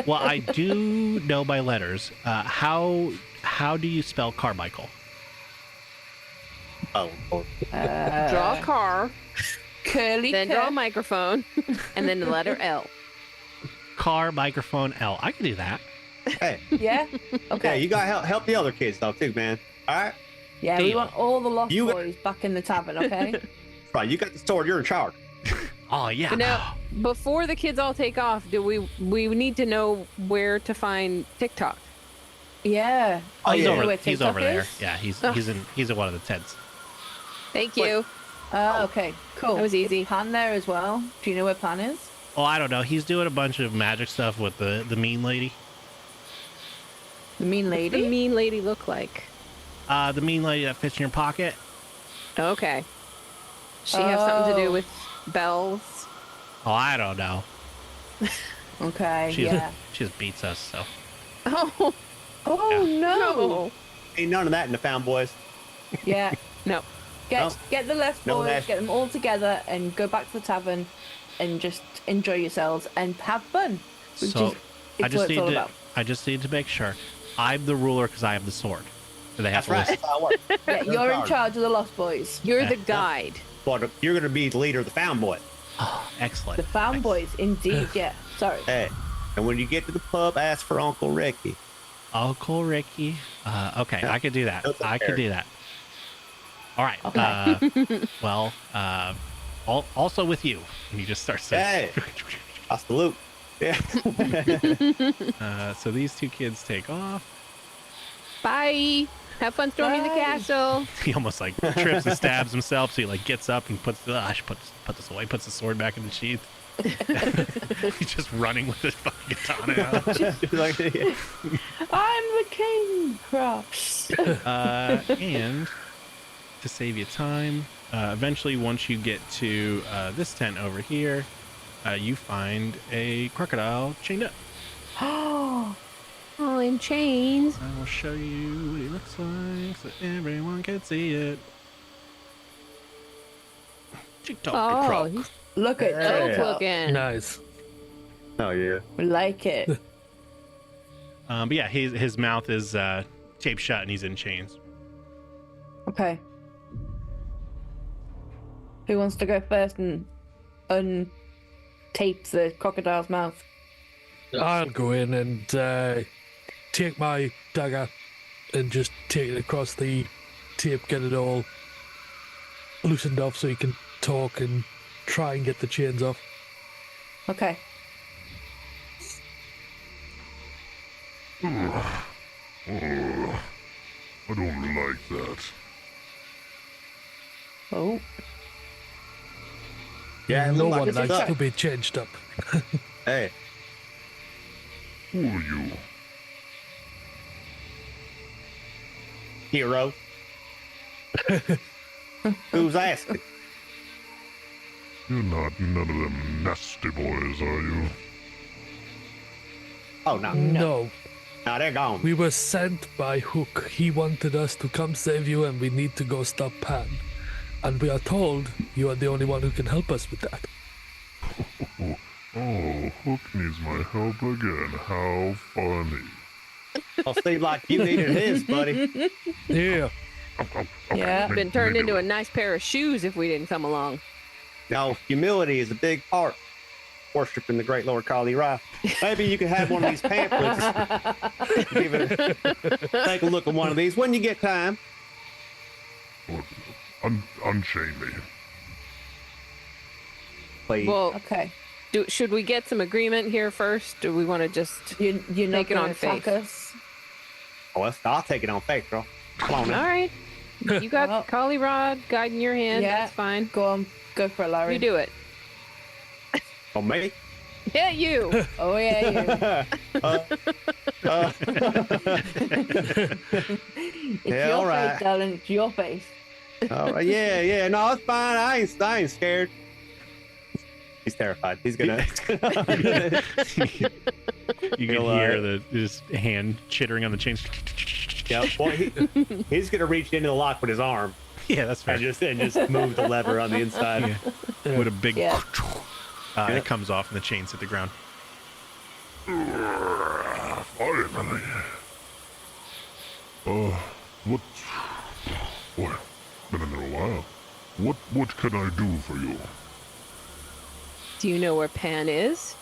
Well, I do know my letters. How do you spell Carmichael?
Oh, Lord.
Draw a car,
Curly
then draw a
Cur.
microphone, and then the letter L.
Car, microphone, L. I can do that.
Hey,
Yeah?
yeah,
Okay.
you gotta help the other kids though too, man. All right,
Yeah, we
Deal.
want all the Lost
You-
Boys back in the tavern, okay?
right. You got the sword. You're in charge.
Oh yeah.
But now, before the kids all take off, do we need to know where to find TikTok?
Yeah.
Oh, he's
yeah.
over.
Where
He's
TikTok
over there.
is?
Yeah, he's
Oh.
in one of the tents.
Thank you.
Okay, cool.
That was easy.
Is Pan there as well? Do you know where Pan is?
Oh, I don't know. He's doing a bunch of magic stuff with the mean lady.
The mean
What
lady?
the mean lady look like?
The mean lady that fits in your pocket.
Okay. She have something to do
Oh.
with bells?
Oh, I don't know.
Okay,
She
yeah.
she just beats us. So
Oh
Oh, no.
no!
Ain't none of that in the Found Boys.
Yeah.
No.
Get the left
No,
boys,
that's-
get them all together, and go back to the tavern, and just enjoy yourselves and have fun. Which
so
is, it's
I just
what it's
need
all
to
about.
I just need to make sure I'm the ruler because I have the sword. So they have
That's
to
right.
listen.
That's how it works.
Yeah, you're in charge of the Lost Boys.
You're the guide.
But you're gonna be the leader of the Found Boy.
Excellent.
The Found Boys, indeed. Yeah. Sorry.
Hey, and when you get to the pub, ask for Uncle Ricky.
Uncle Ricky. Okay, I could do that.
That's a
I could
fair.
do that. All right.
Okay.
Well, also with you. And he just starts to.
Hey, I salute. Yeah.
So these two kids take off.
Bye. Have fun storming the
Bye.
castle.
He almost like trips and stabs himself. So he like gets up and puts I should put this away. Puts the sword back in the sheath. He's just running with his fucking katana out.
Like, yeah.
I'm the king, Cross.
And to save you time, eventually once you get to this tent over here, you find a crocodile chained up.
Oh, in chains.
I will show you what he looks like so everyone can see it.
Oh,
Croc.
he's
Look at
dope
Joker.
looking.
Nice.
Oh yeah.
We like it.
But yeah, his mouth is taped shut and he's in chains.
Okay. Who wants to go first and untape the crocodile's mouth?
I'll go in and take my dagger and just take it across the tape, get it all loosened off so you can talk and try and get the chains off.
Okay.
I don't like that.
Oh.
Yeah, it
No
looked
one
like it's
likes
stuck.
to be changed up.
Hey,
Who are you?
hero. Who's asking?
You're not none of them nasty boys, are you?
Oh no,
No,
no, they're gone.
we were sent by Hook. He wanted us to come save you and we need to go stop Pan. And we are told you are the only one who can help us with that.
Oh, Hook needs my help again. How funny.
Well, seems like you needed his, buddy.
Yeah.
Yeah.
Been turned into a nice pair of shoes if we didn't come along.
Now, humility is a big part. Worshiping the great Lord Kali Ra. Maybe you could have one of these pamphlets. Take a look at one of these when you get time.
Unchain me.
Please.
Well,
Okay.
should we get some agreement here first? Do we want to just?
You're not
Take it
going
on
to attack
faith.
us?
Oh, I'll take it on faith, girl. Come on
All
now.
right. You got
Well-
Kali Rod guiding your hand.
Yeah.
That's fine.
Go on. Go for it, Larry.
You do it.
On me?
Yeah, you.
Oh, yeah, you. It's
Yeah,
your
all right.
face, darling. It's your face.
All right. Yeah. No, it's fine. I ain't scared. He's terrified. He's gonna.
You can
He'll,
hear the his hand chittering on the chains.
Yeah. Well, he's gonna reach into the lock with his arm
Yeah, that's fair.
and just move the lever on the inside.
Yeah. With a big,
Yeah.
it comes off and the chains hit the ground.
Finally. What? Boy, been a little while. What can I do for you?
Do you know where Pan is?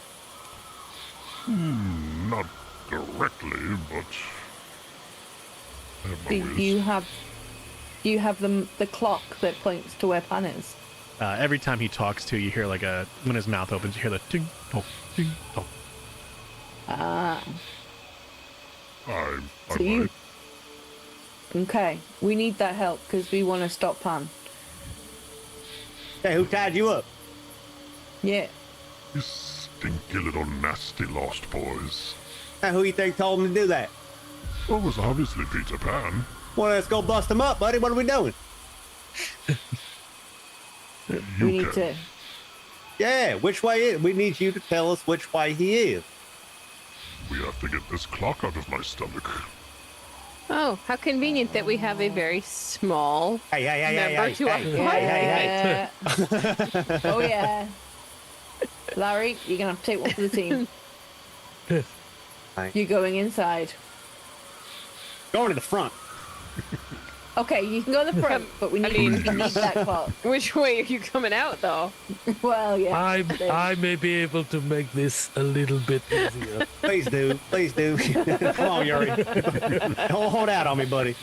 Not directly, but I have my
Do
ways.
you have the clock that points to where Pan is?
Every time he talks to you, hear like when his mouth opens, you hear the ting tock, ting tock.
Ah.
I
So you.
might.
Okay. We need that help because we want to stop Pan.
Hey, who tied you up?
Yeah.
You stinky little nasty lost boys.
Hey, who you think told him to do that?
Well, it was obviously Peter Pan.
Well, let's go bust him up, buddy. What are we doing?
You
We need
can.
to.
Yeah, which way is? We need you to tell us which way he is.
We have to get this clock out of my stomach.
Oh, how convenient that we have a very small
Hey,
member to our
hey.
Yeah. Oh yeah. Larry, you're gonna have to take one for the team.
Hi.
You're going inside.
Going to the front.
Okay, you can go to the front, but we need, we need that clock.
Which way are you coming out, though?
Well, yeah.
I may be able to make this a little bit easier.
Please do. Please do. Come on, Yuri. Don't hold out on me, buddy.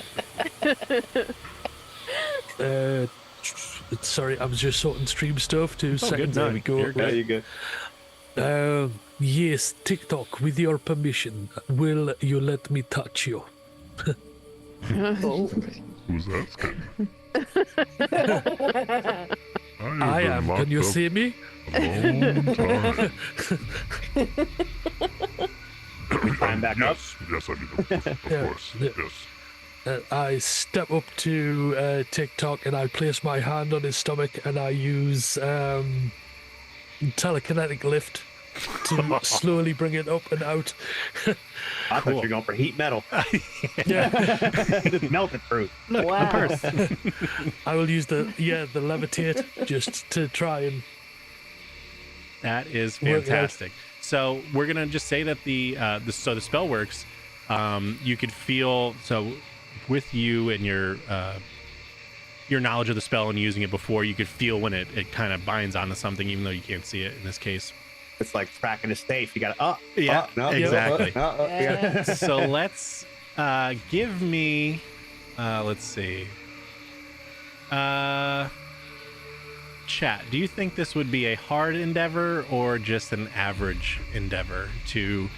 Sorry, I was just sorting stream stuff. 2 seconds.
No,
There we go.
you're good.
There you go.
Yes, TikTok, with your permission, will you let me touch you?
Who's asking?
I am. Can you see me?
A long time.
Climb back up.
Yes, I do. Of course.
Yeah.
Yes.
I step up to TikTok and I place my hand on his stomach and I use telekinetic lift to slowly bring it up and out.
I thought you were going for heat metal.
Yeah,
Just melt it through.
Look,
Wow.
a purse.
I will use the levitate just to try and.
That is
Work it out.
fantastic. So we're gonna just say that the spell works. You could feel with you and your knowledge of the spell and using it before, you could feel when it kind of binds onto something, even though you can't see it in this case.
It's like tracking a safe. You got to
Exactly.
Yeah.
So let's give me. Let's see. Chat, do you think this would be a hard endeavor or just an average endeavor to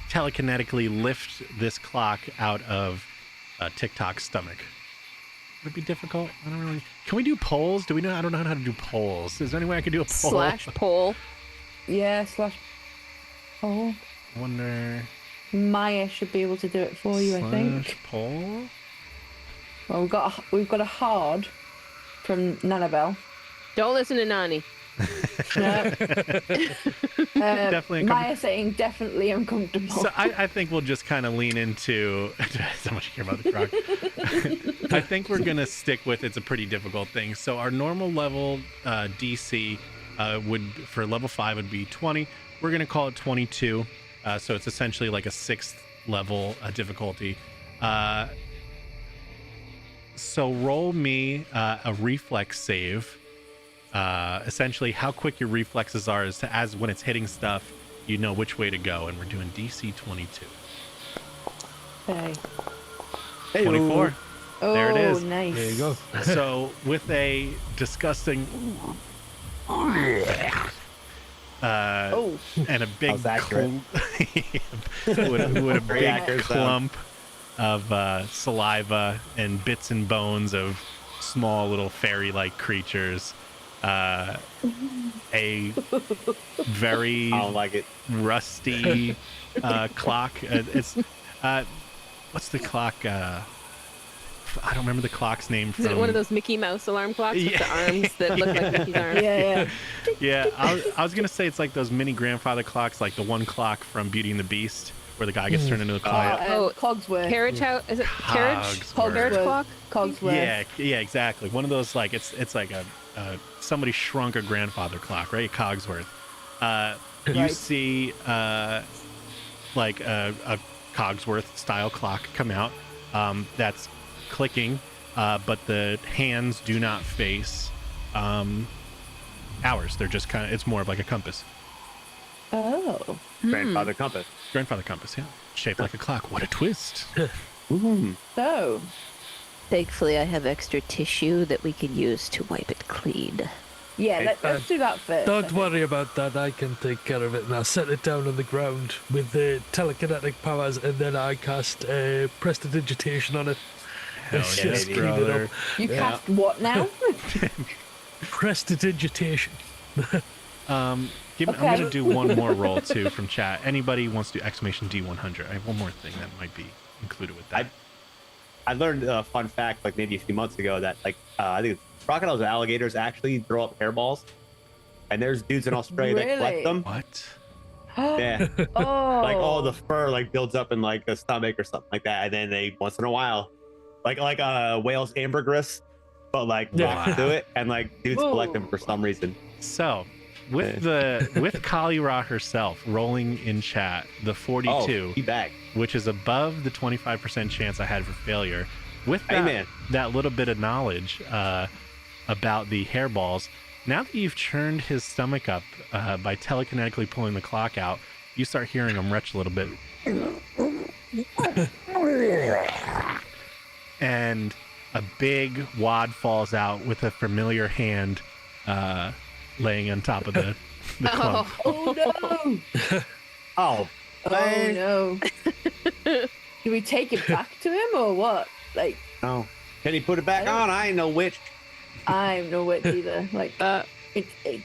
telekinetically lift this clock out of TikTok's stomach? Would it be difficult? I don't really. Can we do polls? Do we know? I don't know how to do polls. Is there any way I could do a poll?
/ poll.
Yeah, / oh.
I wonder.
Maya should be able to do it for you, I think.
/ poll.
Well, we've got a hard from Nanabelle.
Don't listen to Nani.
Definitely
Maya saying definitely uncomfortable.
So I think we'll just kind of lean into so much care about the croc. I think we're gonna stick with it's a pretty difficult thing. So our normal level DC would for level 5 would be 20. We're gonna call it 22. So it's essentially like a 6th level difficulty. So roll me a reflex save. Essentially how quick your reflexes are as when it's hitting stuff, you know which way to go, and we're doing DC 22.
Okay.
24.
Oh,
There it is.
Nice.
There you go.
So with a disgusting
Oh.
and a big
How's that
clump, with a
Very
big
accurate sound.
clump of saliva and bits and bones of small little fairy-like creatures. A very
I don't like it.
rusty clock. It's what's the clock? I don't remember the clock's name.
Is it one of those Mickey Mouse alarm clocks with the arms that look like Mickey's arms?
Yeah.
Yeah, I was gonna say it's like those mini grandfather clocks, like the one clock from Beauty and the Beast, where the guy gets turned into a clock.
Cogsworth.
Carriage house? Is it carriage?
Cogsworth.
Carriage clock?
Cogsworth.
Yeah, exactly. One of those like it's like a somebody shrunk a grandfather clock, right? Cogsworth. You
Right.
see like a Cogsworth style clock come out that's clicking, but the hands do not face ours. They're just kind of, it's more of like a compass.
Oh.
Grandfather compass.
Grandfather compass, yeah. Shaped like a clock. What a twist.
So.
Thankfully, I have extra tissue that we can use to wipe it clean.
Yeah, let's do that first.
Don't worry about that. I can take care of it. And I set it down on the ground with the telekinetic powers, and then I cast prestidigitation on it.
Hell
It's
yes,
just clean it
brother.
up.
You cast what now?
Prestidigitation.
I'm
Okay.
going to do one more roll too from chat. Anybody wants to do exclamation D100? I have one more thing that might be included with that.
I learned a fun fact like maybe a few months ago that like I think crocodiles and alligators actually throw up hairballs, and there's dudes in Australia that collect
Really?
them.
What?
Yeah,
Oh.
like all the fur like builds up in like the stomach or something like that, and then they once in a while, like whale's ambergris, but like
Yeah.
rocks to it, and like dudes collect them for some reason.
So, with Kali Ra herself rolling in chat the 42,
he back.
which is above the 25% chance I had for failure, with
Amen.
that little bit of knowledge about the hairballs, now that you've churned his stomach up by telekinetically pulling the clock out, you start hearing him retch a little bit. And a big wad falls out with a familiar hand laying on top of the clump.
Oh no!
Oh,
Oh
man.
no! Do we take it back to him or what? Like,
No. Can he put it back on? I ain't no witch.
I'm no witch either. Like,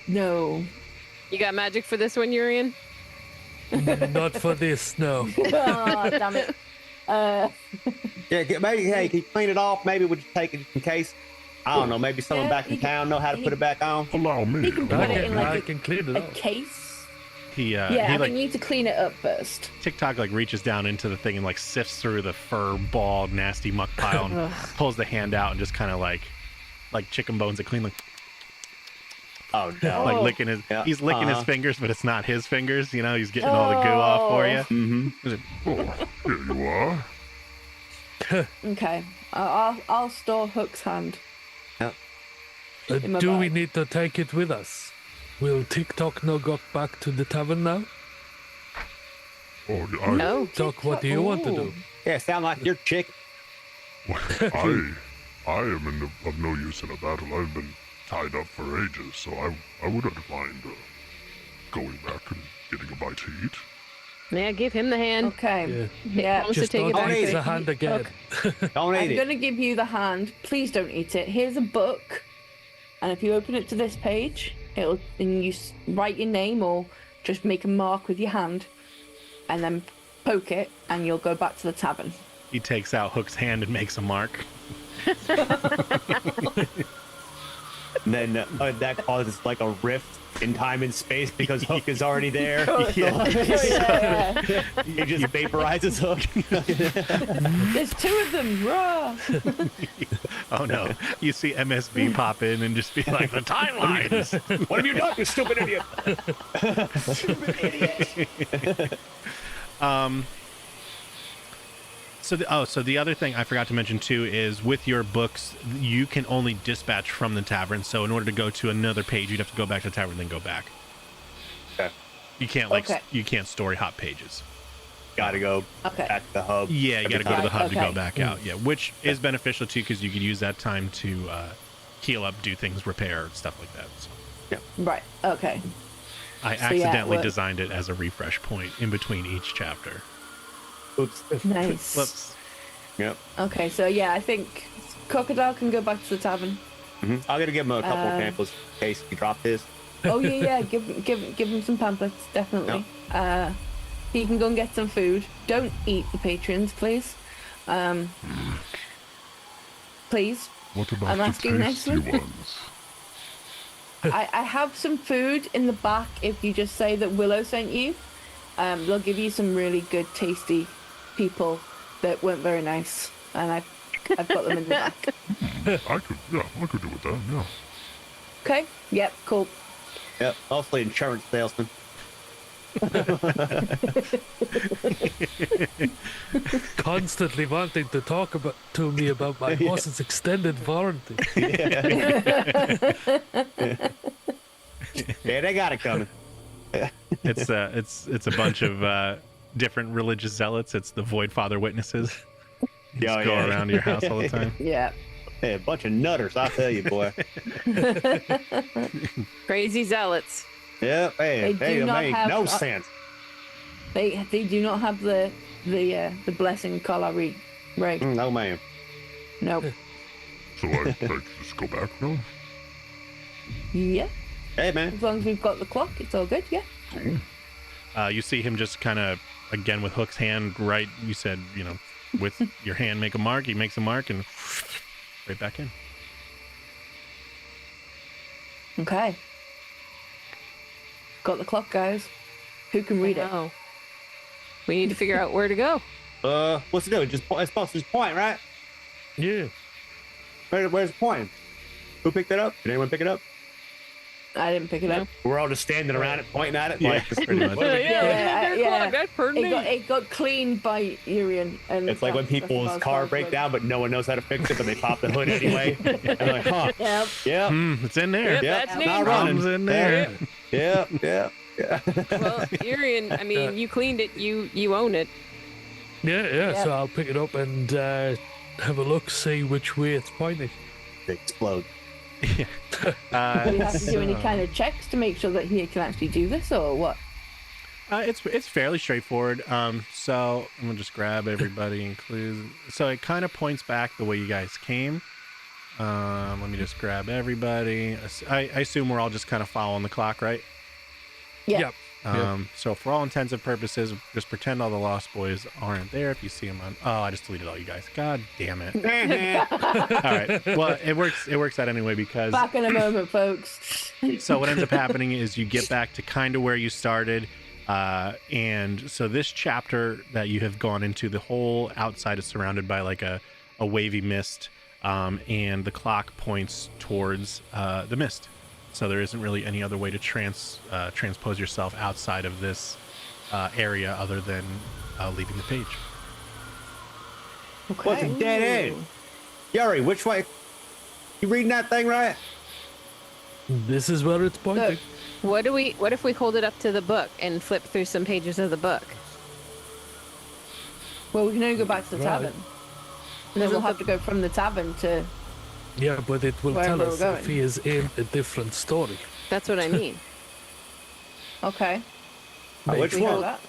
no.
You got magic for this one, Urian?
Not for this, no.
Oh, damn it.
Yeah, maybe, hey, can you clean it off? Maybe we'll just take it in case. I don't know. Maybe someone
Yeah,
back in
you can-
town know how to put it back on.
Allow me.
He can put it in
I
like
can clean it
a
up.
case.
He
Yeah,
he
I
like
think you need to clean it up first.
TikTok like reaches down into the thing and like sifts through the fur ball nasty muck pile and pulls the hand out and just kind of like chicken bones that clean like
Oh, no.
like licking his
Yeah,
he's licking his
uh-huh.
fingers, but it's not his fingers, you know, he's getting all the goo off for you.
Mm-hmm.
Oh, here you are.
Okay. I'll store Hook's hand. in my
Do we
bag.
need to take it with us? Will TikTok not go back to the tavern now?
Oh,
No.
Doc, what do you want to do?
Yeah, sound like you're chick.
I am of no use in a battle. I've been tied up for ages, so I wouldn't mind going back and getting a bite to eat.
Yeah, give him the hand.
Okay.
Yeah.
Yeah.
Promise to
Just
take it
don't
back.
eat
to
the hand again.
Don't
I'm
eat it.
going to give you the hand. Please don't eat it. Here's a book. And if you open it to this page, and you write your name or just make a mark with your hand and then poke it and you'll go back to the tavern.
He takes out Hook's hand and makes a mark.
And then that causes like a rift in time and space because Hook is already there.
Yeah.
He just vaporizes Hook.
There's two of them. Rah!
Oh no. You see MSB pop in and just be like, the timelines.
What have you done, you stupid idiot?
So the other thing I forgot to mention too is with your books, you can only dispatch from the tavern. So in order to go to another page, you'd have to go back to the tavern and then go back.
Okay.
You can't
Okay.
you can't story hop pages.
Gotta go
Okay.
back to the hub.
Yeah, you got to go to the
Right,
hub to go
okay.
back out. Yeah, which is beneficial too because you can use that time to heal up, do things, repair, stuff like that. So
Right. Okay.
I
So, yeah,
accidentally
what-
designed it as a refresh point in between each chapter.
Oops.
Nice.
Whoops.
Yep.
Okay. So yeah, I think Crocodile can go back to the tavern.
I'm gonna give him a couple of pamphlets in case he dropped his.
Oh yeah, yeah. Give him some pamphlets, definitely. He can go and get some food. Don't eat the patrons, please. Please.
What about
I'm
the
asking
tasty
nicely.
ones?
I have some food in the back. If you just say that Willow sent you, they'll give you some really good, tasty people that weren't very nice, and I've got them in the back.
I could do with that. Yeah.
Okay. Yep. Cool.
Yep. Mostly insurance salesman.
Constantly wanting to talk to me about my boss's extended warranty.
Yeah, they got it coming.
It's a bunch of different religious zealots. It's the Void Father witnesses. Just go around your house all the time.
Yeah.
Hey, a bunch of nutters, I tell you, boy.
Crazy zealots.
Yep. Hey,
They do
it
not
make
have-
no sense.
They do not have the blessing collar read. Right.
No, ma'am.
Nope.
So I just go back now.
Yeah.
Hey, man.
As long as we've got the clock, it's all good. Yeah.
You see him just kind of, again, with Hook's hand, right? You said, with your hand, make a mark. He makes a mark and right back in.
Okay. Got the clock, guys. Who can read it?
Oh. We need to figure out where to go.
What's it doing? It's supposed to just point, right?
Yeah.
Where's the point? Who picked it up? Did anyone pick it up?
I didn't pick it up.
We're all just standing around it, pointing at it.
Yeah,
Like,
pretty much.
It got cleaned by Urian. And
it's like when people's car break down, but no one knows how to fix it, but they pop the hood anyway. And they're like, huh?
Yep.
Yeah.
It's in there.
Yep,
Yep.
that's
Not
name
running.
Problems in there.
Yeah. Yeah.
Well, Urian, I mean, you cleaned it. You own it.
Yeah. So I'll pick it up and have a look, see which way it's pointing.
They explode.
Do we have to do any kind of checks to make sure that he can actually do this, or what?
It's fairly straightforward. So I'm gonna just grab everybody, include. So it kind of points back the way you guys came. Let me just grab everybody. I assume we're all just kind of following the clock, right?
Yeah.
Yep.
So for all intents and purposes, just pretend all the Lost Boys aren't there. If you see them on, I just deleted all you guys. God damn it! All right. Well, it works. It works out anyway because.
Back in a moment, folks.
So what ends up happening is you get back to kind of where you started, and so this chapter that you have gone into, the whole outside is surrounded by like a wavy mist, and the clock points towards the mist. So there isn't really any other way to transpose yourself outside of this area other than leaving the page.
Okay.
What's a dead end? Yuri, which way? You reading that thing right?
This is where it's pointing.
Look,
What if we hold it up to the book and flip through some pages of the book?
well, we can only go back to the
Right.
tavern. And then we'll have to go from the tavern to.
Yeah, but it will
Wherever
tell
we're
us
going.
if he is in a different story.
That's what I mean.
Okay.
Which
We have
one?
that.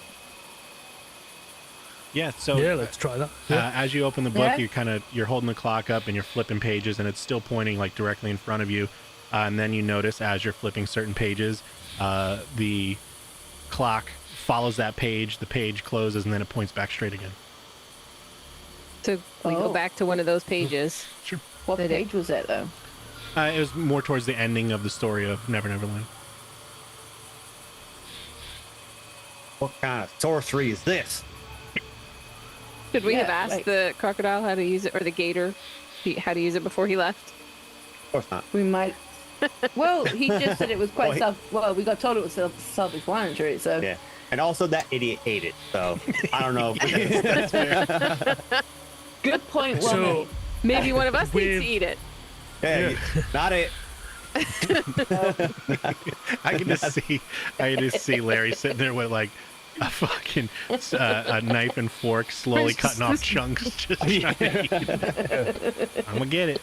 Yeah. So
Yeah, let's try that. Yeah.
as you open the book,
Yeah.
you're holding the clock up and you're flipping pages, and it's still pointing like directly in front of you. And then you notice as you're flipping certain pages, the clock follows that page. The page closes, and then it points back straight again.
So we go
Oh.
back to one of those pages.
Sure.
What
Did it-
page was it, though?
It was more towards the ending of the story of Never Never Land.
What kind of sorcery is this?
Should we
Yeah,
have asked
like-
the crocodile how to use it, or the gator how to use it before he left?
Of course not.
We might. Well, he just said it was quite
Well,
Well, we got told it was self-explanatory, so.
Yeah. And also, that idiot ate it. So I don't know. If
Good point, well
So,
made.
Maybe one of us needs
With-
to eat it.
yeah, not it.
I can just see Larry sitting there with like a fucking a knife and fork, slowly cutting off chunks. Just trying to eat it. I'm gonna get it.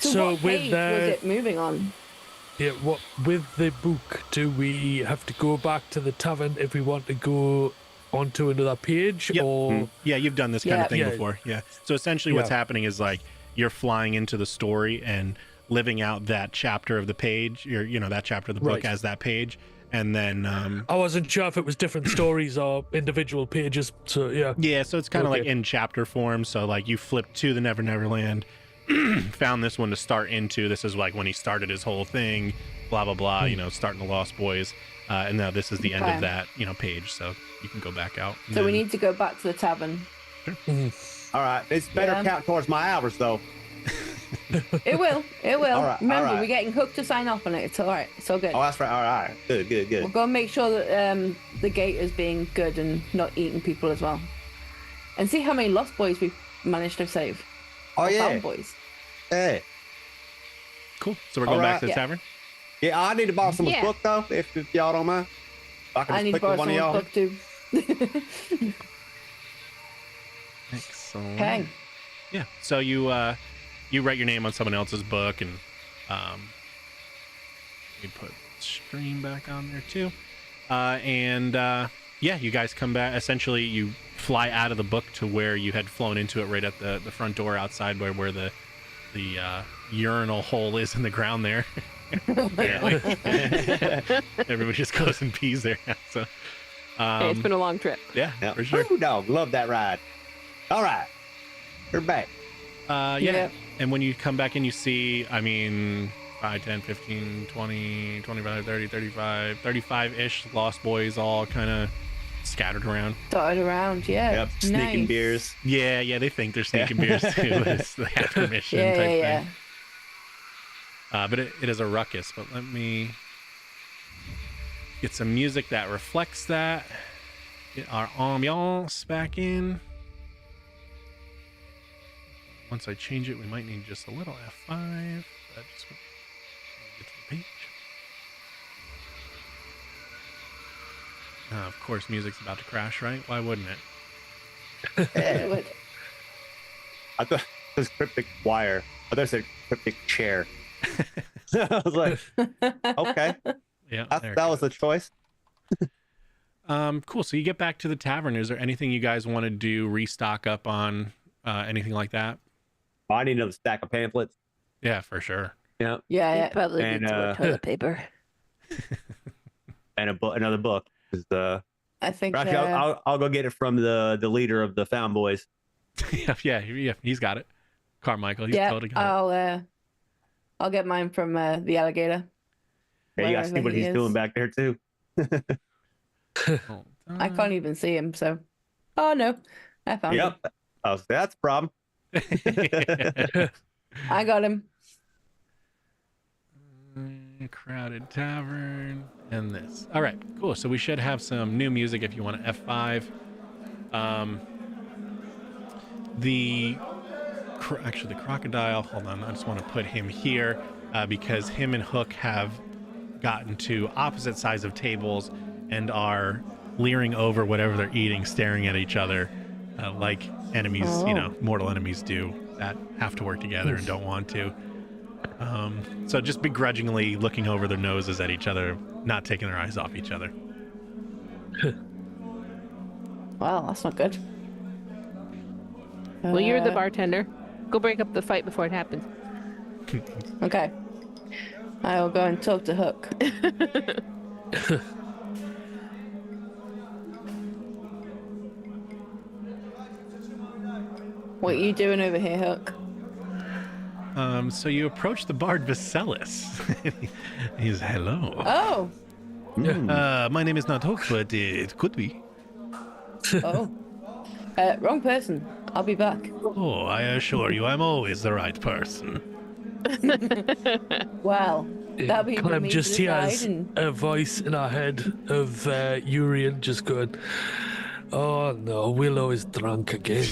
So,
So
what
with
page was
that-
it moving on?
Yeah, what with the book, do we have to go back to the tavern if we want to go onto another page,
Yep.
or
Yeah, you've done this kind
Yeah.
of thing
Yeah.
before. Yeah. So essentially, what's
Yeah.
happening is like you're flying into the story and living out that chapter of the page. That chapter of the book
Right.
as that page, and then
I wasn't sure if it was different stories or individual pages. So yeah,
yeah, so it's kind of like
Okay.
in chapter form. So like you flip to the Never Never Land, found this one to start into. This is like when he started his whole thing, blah blah blah. Starting the Lost Boys, and now this is the end
Okay.
of that page. So you can go back out. and
So we
then-
need to go back to the tavern.
All right. It's better
Yeah.
count towards my hours, though.
It will. It will.
All right,
Remember,
all right.
we're getting hooked to sign off on it. It's all right. It's all good.
Oh, that's right. All right. Good, good, good.
We'll go and make sure that the gate is being good and not eating people as well. And see how many lost boys we've managed to save.
Oh,
Or
yeah.
found boys.
Hey.
Cool. So we're going
All
back
right.
to the
Yeah.
tavern.
Yeah, I need to borrow someone's
Yeah.
book, though, if y'all don't mind. I can
I
just
need to
click with
borrow
one of y'all.
someone's book too.
Excellent.
Okay.
Yeah. So you write your name on someone else's book, and you put stream back on there too. Yeah, you guys come back. Essentially, you fly out of the book to where you had flown into it, right at the front door outside, where the urinal hole is in the ground there. Everybody just goes and pees there. So,
Hey, it's been a long trip.
yeah,
Yeah.
for sure.
Ooh, dog, love that ride. All right. We're back.
Yeah.
Yeah.
And when you come back in, you see, 5, 10, 15, 20, 25, 30, 35, 35-ish Lost Boys all kind of scattered around.
Dotted around, yeah.
Yep. Sneaking
Nice.
beers.
Yeah, they think they're sneaking beers too. They have permission
Yeah,
type
yeah, yeah.
thing. But it is a ruckus. But let me get some music that reflects that. Get our ambiance back in. Once I change it, we might need just a little F5. That just get to the page. Of course, music's about to crash, right? Why wouldn't it?
It would.
I thought it was cryptic wire. I thought it said cryptic chair. I was like, okay,
Yeah,
that was the choice.
cool. So you get back to the tavern. Is there anything you guys want to do? Restock up on anything like that?
I need another stack of pamphlets.
Yeah, for sure.
Yeah,
Yeah,
You
yeah.
probably
And,
need some more toilet paper.
and another book. 'Cause,
I think.
actually, I'll go get it from the leader of the Found Boys.
yeah, he's got it. Carmichael, he's
yeah,
totally got it.
I'll get mine from the alligator.
Yeah, you gotta see
Wherever
what
he
he's
is.
doing back there too.
Hold
I can't even see him, so. Oh no, I found him.
Yep. Oh, that's a problem.
I got him.
Crowded tavern and this. All right, cool. So we should have some new music if you want to F5. Actually, the crocodile. Hold on, I just want to put him here because him and Hook have gotten to opposite sides of tables and are leering over whatever they're eating, staring at each other like enemies, mortal enemies do that have to work together and don't want to. So just begrudgingly looking over their noses at each other, not taking their eyes off each other.
Well, that's not good.
Well, you're the bartender. Go break up the fight before it happens.
Okay. I will go and talk to Hook. What are you doing over here, Hook?
So you approach the bard Viselis. He's hello.
Oh,
My name is not Hook, but it could be.
oh. Wrong person. I'll be back.
Oh, I assure you, I'm always the right person.
Well, that'll be for
Clem
me
just
to decide
hears
and-
a voice in our head of Urian just going, "Oh no, Willow is drunk again."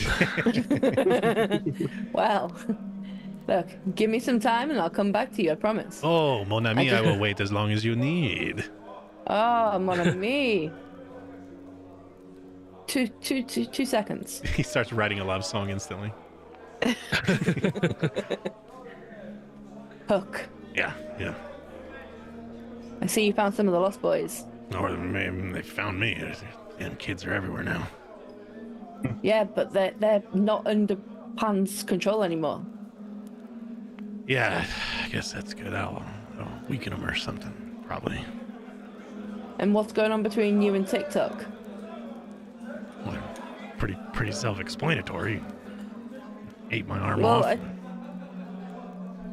Well, look, give me some time and I'll come back to you, I promise.
Oh, mon ami, I will wait as long as you need.
Oh, mon ami. 2 seconds.
He starts writing a love song instantly.
Hook,
Yeah.
I see you found some of the Lost Boys.
Or maybe they found me. Damn kids are everywhere now.
Yeah, but they're not under Pan's control anymore.
Yeah, I guess that's good. I'll weaken them or something, probably.
And what's going on between you and TikTok?
Well, pretty self-explanatory. Ate my arm
Well,
off.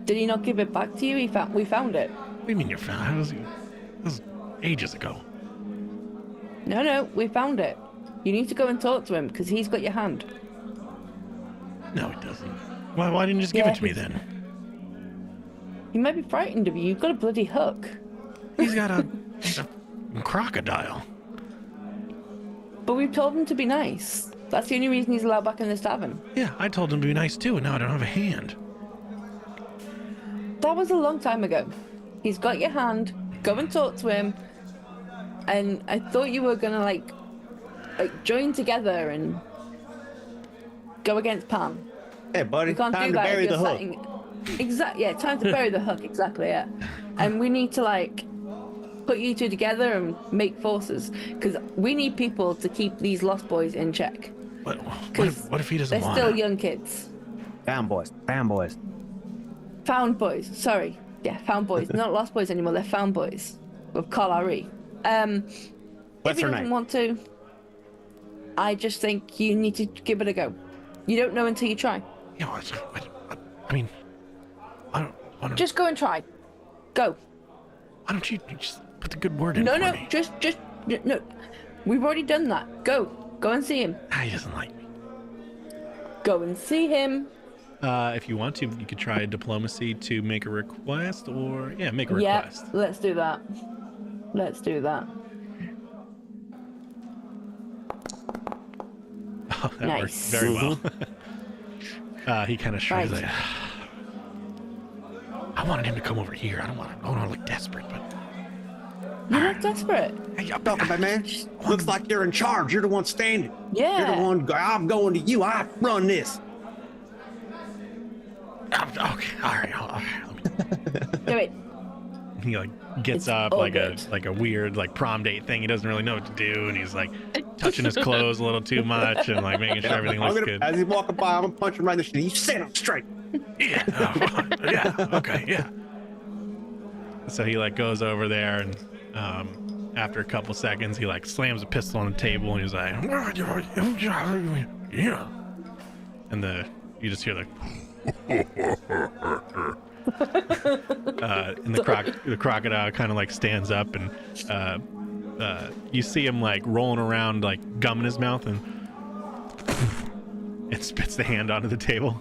did he not give it back to you? We found it.
What do you mean you found it? That was ages ago.
No, we found it. You need to go and talk to him because he's got your hand.
No, it doesn't. Why didn't you just give
Yeah,
it to me
he's-
then?
He might be frightened of you. You've got a bloody hook.
He's got a crocodile.
But we've told him to be nice. That's the only reason he's allowed back in this tavern.
Yeah, I told him to be nice too, and now I don't have a hand.
That was a long time ago. He's got your hand. Go and talk to him. And I thought you were gonna like join together and go against Pam.
Hey, buddy,
You can't
time
do
to
that
bury
if
the
you're
hook.
setting. Exactly. Yeah, time to bury the hook. Exactly. Yeah. And we need to put you two together and make forces because we need people to keep these Lost Boys in check.
What
Because
if he doesn't
they're
want
still
it?
young kids.
Found boys.
Found boys. Sorry. Yeah, found boys. Not Lost Boys anymore. They're found boys. With Kalari. If
What's
he
her
doesn't
name?
want to, I just think you need to give it a go. You don't know until you try.
Yeah, I mean, why don't
Just go and try. Go.
you just put the good word in
No,
for
no.
me?
Just no. We've already done that. Go. Go and see him.
He doesn't like me.
Go and see him.
If you want to, you could try diplomacy to make a request, or make a
Yep,
request.
let's do that. Let's do that.
Oh, that worked
Nice.
very well. He kind of shrugs
Right.
like, I wanted him to come over here. I don't want to look desperate, but
You're not desperate.
hey,
Talking about, man. Looks like you're in charge. You're the one standing. You're
Yeah.
the one. I'm going to you. I run this.
okay, all right.
Do it.
He like gets
It's
up
all
like
good.
a weird like prom date thing. He doesn't really know what to do, and he's like touching his clothes a little too much and like making sure everything
I'm
looks
gonna,
good.
as he's walking by, I'm gonna punch him right in the shin. You sit up straight.
Yeah. Okay. Yeah. So he like goes over there, and after a couple seconds, he like slams a pistol on the table, and he's like, yeah. And you just hear like. And the crocodile kind of like stands up, and you see him like rolling around like gum in his mouth, and it spits the hand onto the table.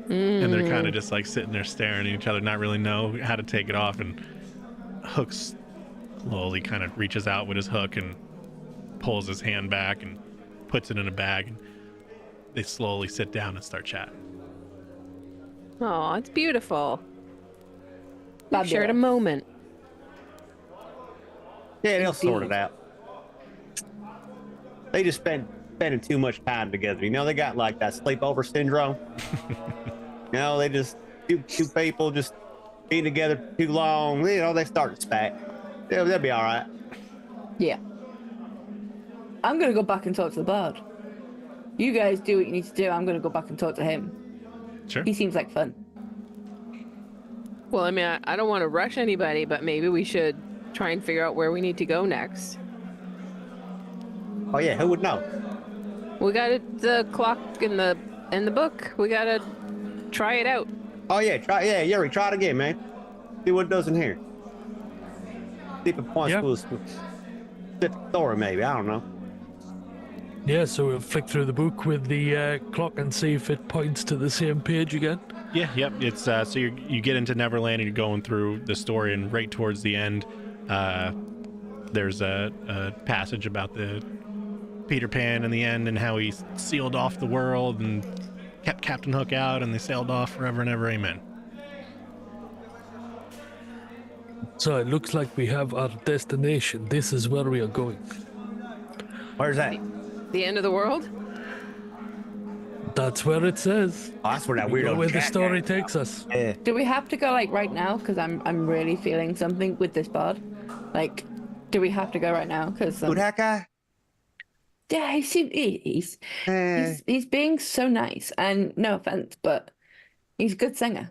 And they're kind of just like sitting there staring at each other, not really know how to take it off. And Hook slowly kind of reaches out with his hook and pulls his hand back and puts it in a bag, and they slowly sit down and start chatting.
Oh, it's beautiful. They've shared a
Fabulous.
moment.
Yeah, they'll sort it out. They just spending too much time together. You know, they got like that sleepover syndrome. You know, they just two people just being together too long. You know, they start to spat. They'll be all right.
Yeah. I'm gonna go back and talk to the bard. You guys do what you need to do. I'm gonna go back and talk to him.
Sure.
He seems like fun.
Well, I mean, I don't want to rush anybody, but maybe we should try and figure out where we need to go next.
Oh yeah, who would know?
We got the clock in the book. We gotta try it out.
Oh yeah, Yuri, try it again, man. See what it does in here. See if it points
Yeah.
to a specific story, maybe. I don't know.
Yeah, so we'll flick through the book with the clock and see if it points to the same page again.
Yeah, yep. It's so you get into Neverland and you're going through the story, and right towards the end, there's a passage about the Peter Pan in the end and how he sealed off the world and kept Captain Hook out, and they sailed off forever and ever. Amen.
So it looks like we have our destination. This is where we are going.
Where's that?
The end of the world?
That's where it says.
Oh, that's where that
We go
weirdo
where the
Jack
story
at.
takes us.
Yeah.
Do we have to go like right now? Because I'm really feeling something with this bard. Like, do we have to go right now? Because
Who that guy?
yeah, he's being so nice, and no offense, but he's a good singer.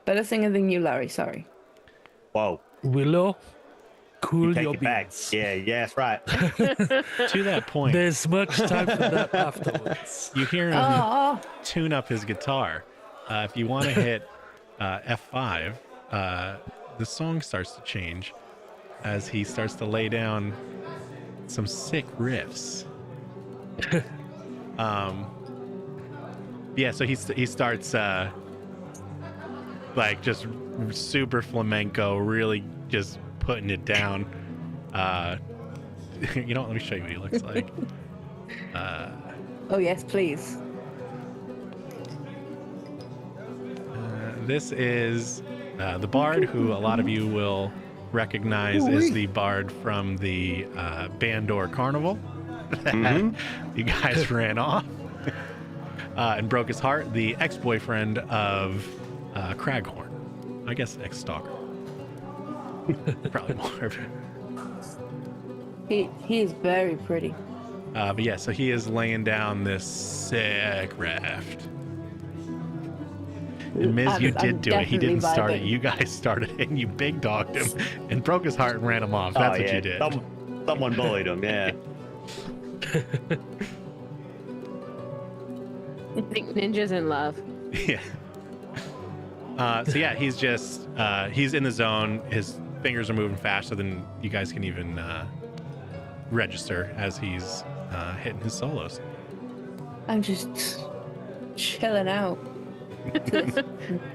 Better singer than you, Larry. Sorry.
Whoa.
Willow, cool
Take
your
it back.
beans.
Yeah, that's right.
To that point,
There's much time for that afterwards.
you hear him
Oh,
tune up his guitar. If you want to hit F5, the song starts to change as he starts to lay down some sick riffs. Yeah, so he starts like just super flamenco, really just putting it down. You know what, let me show you what he looks like.
oh yes, please.
This is the bard, who a lot of you will recognize as the bard from the Bandor Carnival that you guys ran off and broke his heart. The ex-boyfriend of Craghorn. I guess ex-stalker. Probably more of it.
He is very pretty.
But yeah, so he is laying down this sick raft. And Miz, you did do it. He didn't start it. You guys started it, and you big dogged him and broke his heart and ran him off. That's what you did.
Someone bullied him, yeah.
I think ninjas in love.
Yeah. So yeah, he's just he's in the zone. His fingers are moving faster than you guys can even register as he's hitting his solos.
I'm just chilling out.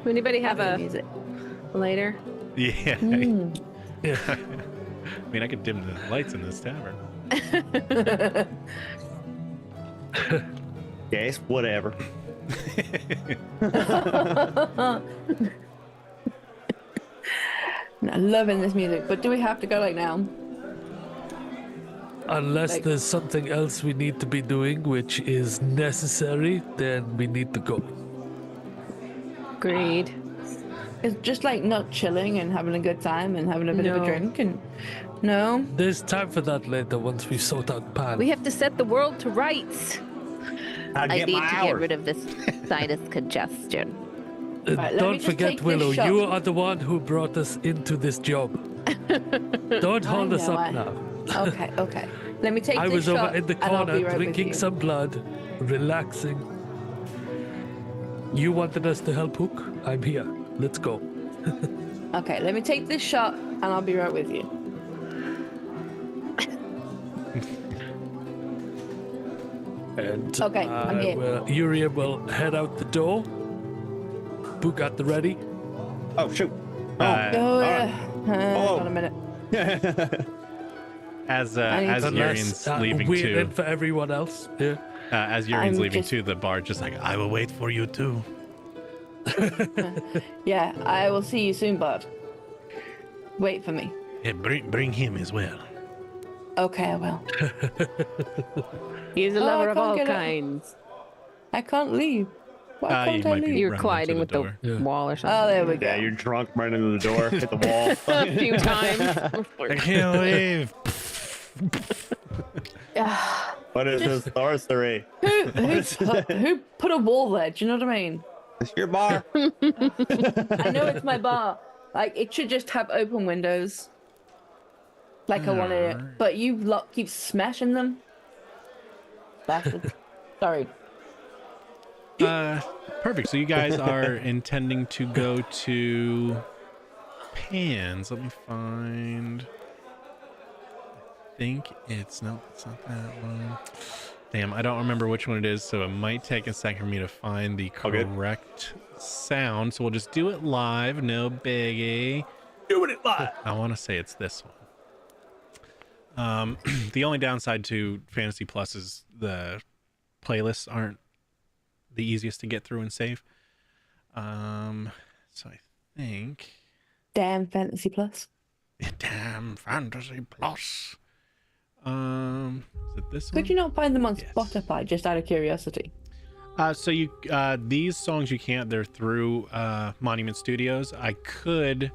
Anybody have a
music?
lighter?
Yeah.
Yeah.
I mean, I could dim the lights in this tavern.
Yes, whatever.
I'm loving this music, but do we have to go like now?
Unless
Like-
there's something else we need to be doing which is necessary, then we need to go.
Agreed.
It's just like not chilling and having a good time and having a bit of
No.
a drink and no.
There's time for that later once we sort out Pan.
We have to set the world to rights.
I'd
I
get
need
my
to
hours.
get rid of this sinus congestion.
Right, let me
Don't
just
forget,
take this
Willow,
shot.
you are the one who brought us into this job. Don't hold us
know,
up
I-
now.
Okay, okay. Let me take
I
this
was
shot
over in the
and I'll
corner
be right with
drinking
you.
some blood, relaxing. You wanted us to help Hook? I'm here. Let's go.
Okay, let me take this shot and I'll be right with you.
And
Okay, I'm here.
Uriel will head out the door. Book at the ready.
Oh shoot.
Oh,
Oh.
hold on a minute.
As
I need to-
Urian's leaving
waiting
too,
for everyone else. Yeah.
as Urian's
I'm
leaving
just-
too, the bar just like, I will wait for you too.
Yeah, I will see you soon, bud. Wait for me.
Yeah, bring him as well.
Okay, I will.
He's a
Oh, I
lover of
can't
all
get it.
kinds.
I can't leave. Why
You
can't I
might be
leave?
You're
running
colliding
into
with
the
the
door.
Yeah.
wall or something.
Oh, there we go.
Yeah, you're drunk, right into the door, hit the wall.
A few times.
I can't leave.
What is this sorcery?
Who put a wall there? Do you know what I mean?
It's your bar.
I know it's my bar. Like, it should just have open windows. Like I wanted it. But you lot keep smashing them. Bastards. Sorry.
Perfect. So you guys are intending to go to Pan's. Let me find. I think it's no, it's not that one. Damn, I don't remember which one it is, so it might take a second for me to find the
All good.
correct sound. So we'll just do it live, no biggie.
Doing it live.
I want to say it's this one. The only downside to Fantasy Plus is the playlists aren't the easiest to get through and save. So I think
Damn Fantasy Plus.
damn Fantasy Plus. Is it this one?
Could you not find them on
Yes.
Spotify, just out of curiosity?
So you these songs you can't. They're through Monument Studios. I could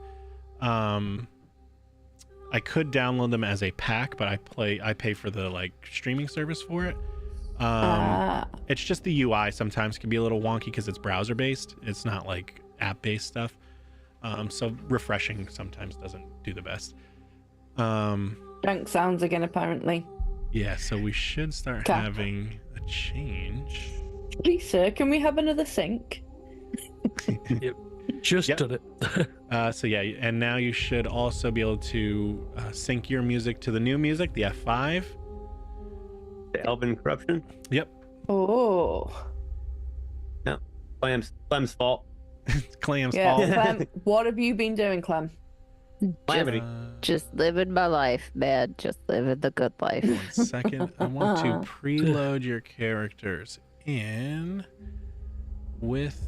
download them as a pack, but I pay for the like streaming service for it. It's just the UI sometimes can be a little wonky because it's browser based. It's not like app based stuff. So refreshing sometimes doesn't do the best.
Junk sounds again, apparently.
Yeah, so we should start
Cap.
having a change.
Please, sir, can we have another sync?
Just
Yep.
done it.
So yeah, and now you should also be able to sync your music to the new music, the F5.
The Elven corruption.
Yep.
Oh.
No, Clem's fault.
Clam's
Yeah,
fault.
Clem, what have you been doing, Clem?
Calamity.
Just living my life, man. Just living the good life.
1 second. I want to preload your characters in with.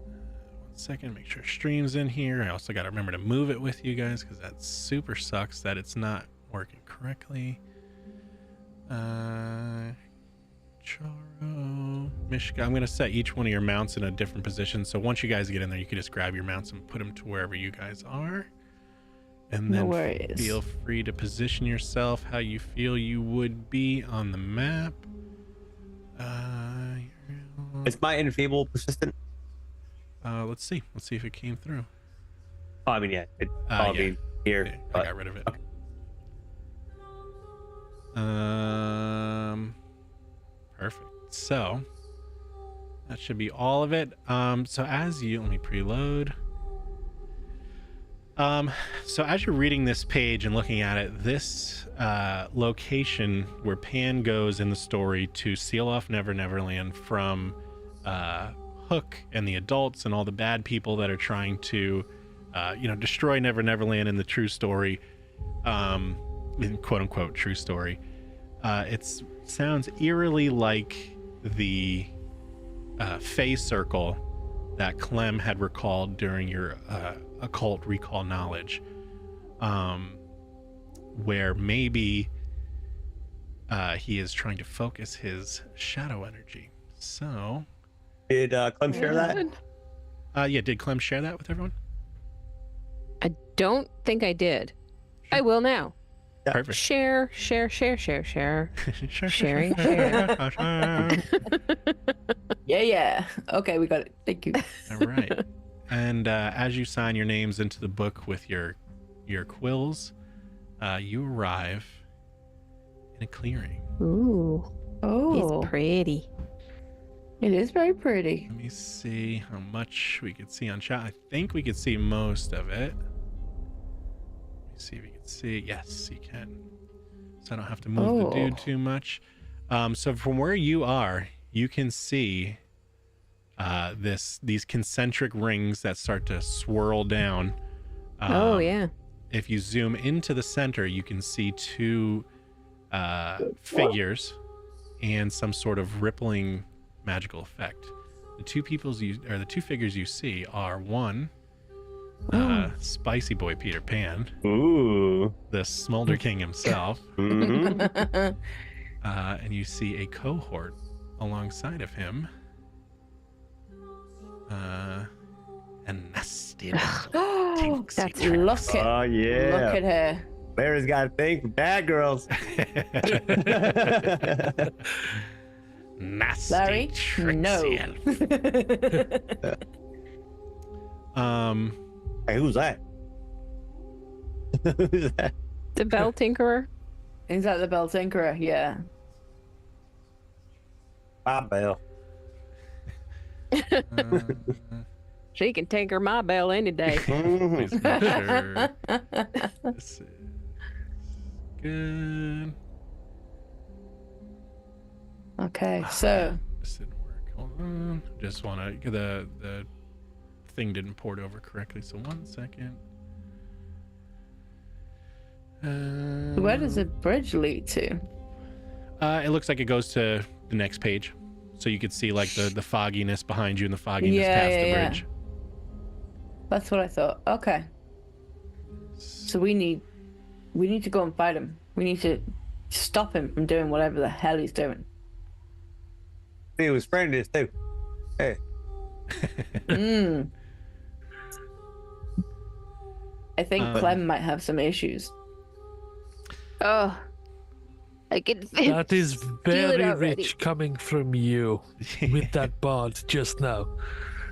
1 second. Make sure stream's in here. I also got to remember to move it with you guys because that super sucks that it's not working correctly. Charo, Mishka. I'm going to set each one of your mounts in a different position. So once you guys get in there, you can just grab your mounts and put them to wherever you guys are. And
No
then
worries.
feel free to position yourself how you feel you would be on the map.
Is my enfeeble persistent?
Let's see. Let's see if it came through.
Oh, I mean, yeah. It
Yeah.
probably here.
Okay, I
but-
got rid of it.
okay.
Perfect. So that should be all of it. So as you let me preload. So as you're reading this page and looking at it, this location where Pan goes in the story to seal off Never Neverland from Hook and the adults and all the bad people that are trying to, destroy Never Neverland in the true story, in quote unquote true story. It sounds eerily like the Fey Circle that Clem had recalled during your occult recall knowledge, where maybe he is trying to focus his shadow energy. So,
Did Clem share that?
did Clem share that with everyone?
I don't think I did. I will now.
Yeah.
Perfect.
Share. Sharing, share.
Yeah. Okay, we got it. Thank you.
All right. And as you sign your names into the book with your quills, you arrive in a clearing.
Ooh,
Oh,
he's pretty.
it is very pretty.
Let me see how much we could see on chat. I think we could see most of it. Let me see if you can see. Yes, you can. So I don't have to move the dude too much. So from where you are, you can see these concentric rings that start to swirl down.
Oh yeah.
If you zoom into the center, you can see two figures and some sort of rippling magical effect. The two figures you see are one, Spicy Boy Peter Pan,
Ooh.
the Smolder King himself,
Mhm.
and you see a cohort alongside of him. A nasty little tinksy
That's
traps.
Look at
Oh yeah.
look at her.
Larry's got a thing for bad girls.
Nasty
Larry,
tricksy
no.
elf.
Hey, who's that? Who's that?
The Bell Tinkerer.
Is that the Bell Tinkerer? Yeah.
Bob Bell.
She can tinker my bell any day.
Please make sure this is good.
Okay, so
This didn't work. Hold on. Just want to. The thing didn't port over correctly. So 1 second.
where does the bridge lead to?
It looks like it goes to the next page, so you could see like the fogginess behind you and the fogginess past the bridge.
That's what I thought. Okay. So we need to go and fight him. We need to stop him from doing whatever the hell he's doing.
He was spraying this too. Hey.
I think Clem might have some issues.
Oh, I can
That is
feel it
very
already.
rich coming from you with that bard just now.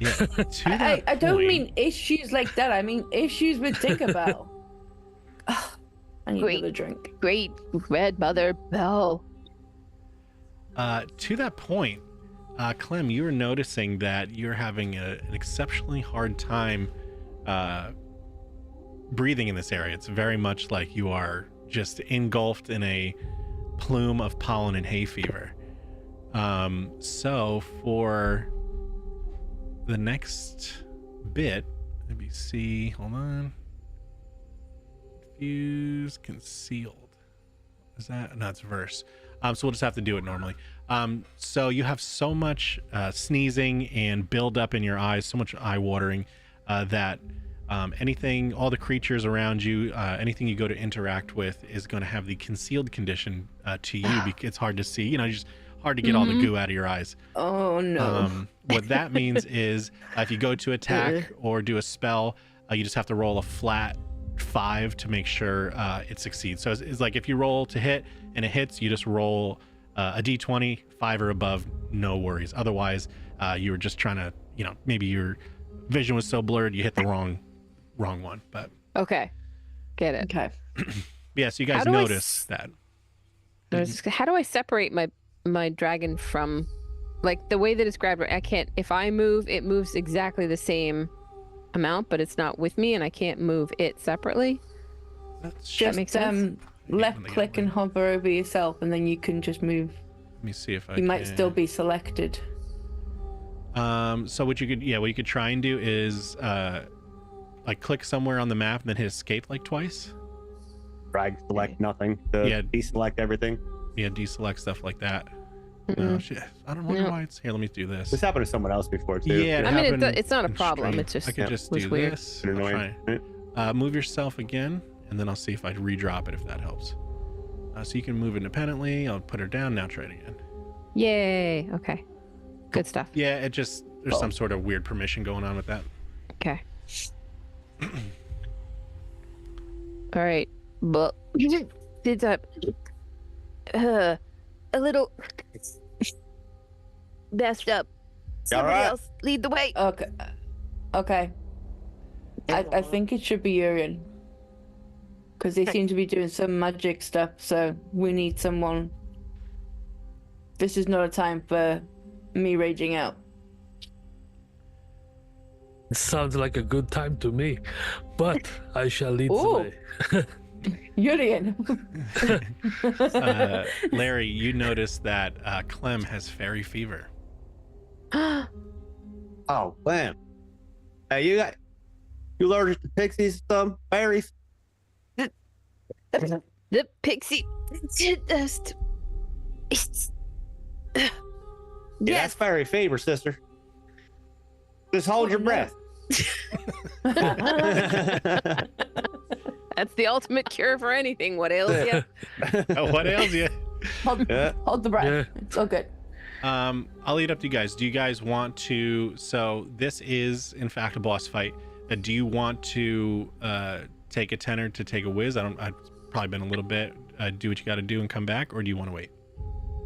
Yeah. To that
I don't
point-
mean issues like that. I mean issues with Tinkerbell. Ugh, I need
Great.
another drink.
Great Red Mother Bell.
To that point, Clem, you're noticing that you're having an exceptionally hard time breathing in this area. It's very much like you are just engulfed in a plume of pollen and hay fever. So for the next bit, let me see. Hold on. Fuse concealed. Is that? No, it's verse. So we'll just have to do it normally. So you have so much sneezing and buildup in your eyes, so much eye watering that anything, all the creatures around you, anything you go to interact with is going to have the concealed condition to you because it's hard to see. You know, just hard to get all the goo out of your eyes.
Oh no.
What that means is if you go to attack or do a spell, you just have to roll a flat 5 to make sure it succeeds. So it's like if you roll to hit and it hits, you just roll a d20, 5 or above, no worries. Otherwise, you were just trying to, maybe your vision was so blurred you hit the wrong one. But
Okay, get it.
Okay.
yeah, so you guys
How do I
notice that.
How do I separate my dragon from, like, the way that it's grabbed? I can't. If I move, it moves exactly the same amount, but it's not with me, and I can't move it separately.
That's
Just
makes sense?
left
when they get
click and
away.
hover over yourself, and then you can just move.
Let me see if I
You
can.
might still be selected.
So what you could try and do is like click somewhere on the map and then hit escape like twice.
Drag, select nothing. To
Yeah.
deselect everything.
Yeah, deselect stuff like that. No, shit. I don't wonder
No.
why it's here. Let me do this.
This happened to someone else before too.
Yeah, it
I mean,
happened
it's not a
in
problem.
stream.
It's just
I could just
was
do
weird.
this.
Been
I'll
annoying.
try. Move yourself again, and then I'll see if I redrop it if that helps. So you can move independently. I'll put her down. Now try it again.
Yay. Okay. Good stuff.
Yeah, it just there's some sort of weird permission going on with that.
Okay. All right. But it's a little messed up. Somebody
right?
else lead the way.
Okay. Okay. I think it should be Urian. Because they seem to be doing some magic stuff, so we need someone. This is not a time for me raging out.
It sounds like a good time to me, but I shall lead the
Ooh.
way.
Urian!
Larry, you notice that Clem has fairy fever.
Oh, man. Hey, you allergic to pixies, some fairies?
The pixie dust.
Yeah, that's fairy fever, sister. Just hold your
no.
breath.
That's the ultimate cure for anything. What ails you?
What ails you?
hold,
Yeah.
hold the breath.
Yeah.
It's all good.
I'll lead up to you guys. Do you guys want to? So this is in fact a boss fight. Do you want to take a tenor to take a whiz? I've probably been a little bit. Do what you got to do and come back, or do you want to wait?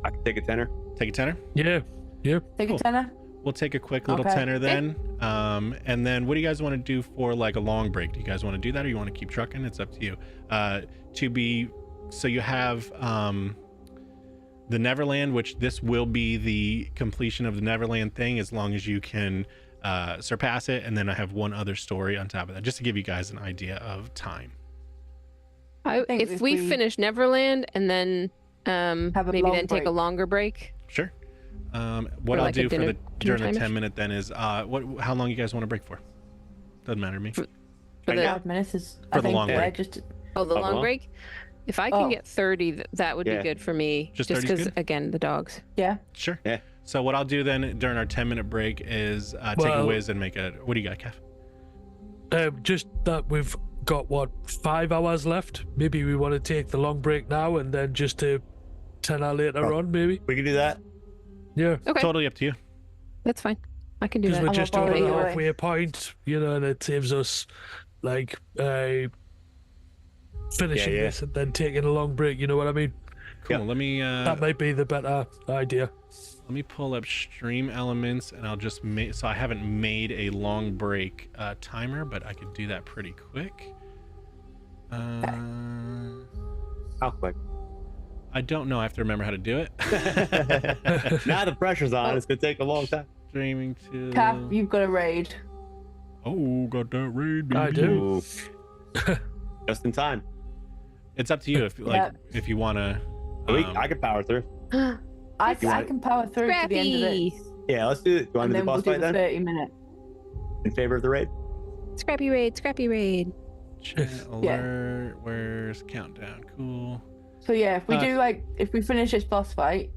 I can take a tenor.
Take a tenor.
Yeah, yeah.
Take
Cool.
a tenor.
We'll take a quick little
Okay.
tenor then. And then what do you guys want to do for like a long break? Do you guys want to do that, or you want to keep trucking? It's up to you. So you have the Neverland, which this will be the completion of the Neverland thing as long as you can surpass it. And then I have one other story on top of that, just to give you guys an idea of time.
think
If
if
we
we-
finish Neverland and then
Have a
maybe
long
then take a
break.
longer break.
Sure. What
Or
I'll
like a
do for
dinner
during the
time-ish?
10-minute then is how long you guys want to break for? Doesn't matter to me.
For
Right
the,
now?
5 minutes is.
For
I
the
think,
long
yeah,
break.
just
oh, the long
Uh-huh.
break. If I can
Oh.
get 30, that would
Yeah.
be good for me.
Just
Just
30 is
because,
good?
again, the dogs.
yeah.
Sure.
Yeah.
So what I'll do then during our 10-minute break is take a
Well-
whiz and make a. What do you got, Kev?
Just that we've got 5 hours left. Maybe we want to take the long break now and then just a 10 hour later
Oh.
on, maybe.
We can do that.
Yeah,
Okay,
Totally up to you.
that's fine. I can do
because
that.
we're
I'm
just
up
over
already
the
away.
halfway point, and it saves us like finishing
Yeah, yeah.
this and then taking a long break. You know what I mean?
Cool.
Yep.
Let me
That might be the better idea.
let me pull up stream elements and I'll just make. So I haven't made a long break timer, but I could do that pretty quick.
How quick?
I don't know. I have to remember how to do it.
Now the pressure's on. It's gonna take a long time.
Streaming to.
Cap, you've got a raid.
Oh, got that raid.
I
baby.
do.
Ooh. Just in time.
It's up to you if if you want to.
I can power through.
I
You want it?
can power through to the end of
Scrappy.
this.
Yeah, let's do it. You want
And
to do
then
the
we'll
boss
do
fight
the
then?
30-minute.
In favor of the raid?
Scrappy raid, scrappy raid.
Chat alert. Where's countdown? Cool.
So yeah, if we
Uh,
do if we finish this boss fight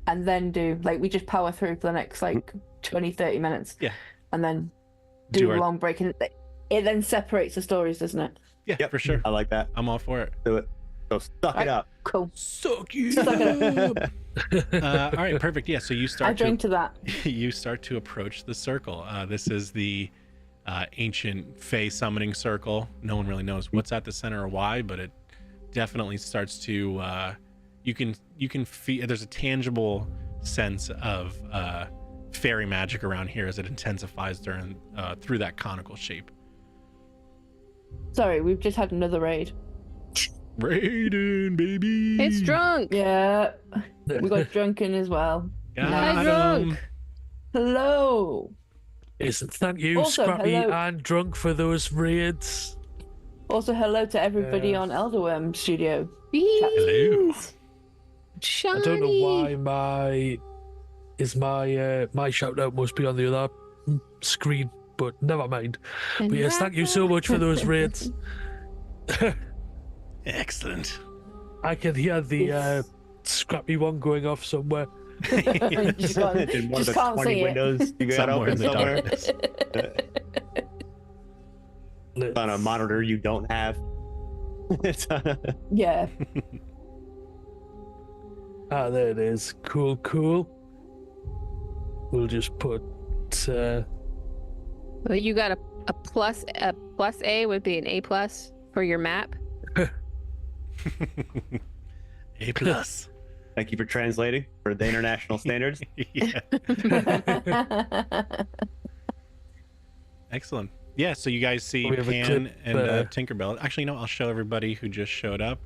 and then do we just power through for the next 20, 30 minutes.
Yeah.
And then
Do
do
our-
a long break, and it then separates the stories, doesn't it?
Yeah,
Yep.
for sure.
I like that.
I'm all for it.
Do it. So suck it
Right.
up.
Cool.
Suck you.
Suck it
All right, perfect. Yeah, so you
I
start
drink to that.
you start to approach the circle. This is the ancient Fey summoning circle. No one really knows what's at the center or why, but it definitely starts to. You can feel there's a tangible sense of fairy magic around here as it intensifies through that conical shape.
Sorry, we've just had another raid.
Raiden, baby.
It's drunk.
Yeah. We got drunken as well.
Got
Hi,
'em.
drunk.
Hello.
Yes, thank you,
Also,
Scrappy
hello.
and Drunk, for those raids.
Also, hello to everybody
Yeah.
on Elderworm Studio.
Hello.
Shiny.
I don't know why my shout out must be on the other screen, but never mind. But yes, thank you so much for those raids.
Excellent.
I can hear the
It's-
Scrappy one going off somewhere.
You just can't,
In one of
just
the
can't
20
see it.
windows you got
Somewhere
open
in the
somewhere.
darkness.
On a monitor you don't have. It's
Yeah.
Ah, there it is. Cool, cool. We'll just put.
Well, you got a plus A would be an A plus for your map.
A plus.
Thank you for translating for the international standards.
Yeah. Excellent. Yeah, so you guys see
We have a
Pan
clip,
and Tinkerbell. Actually, no, I'll show everybody who just showed up.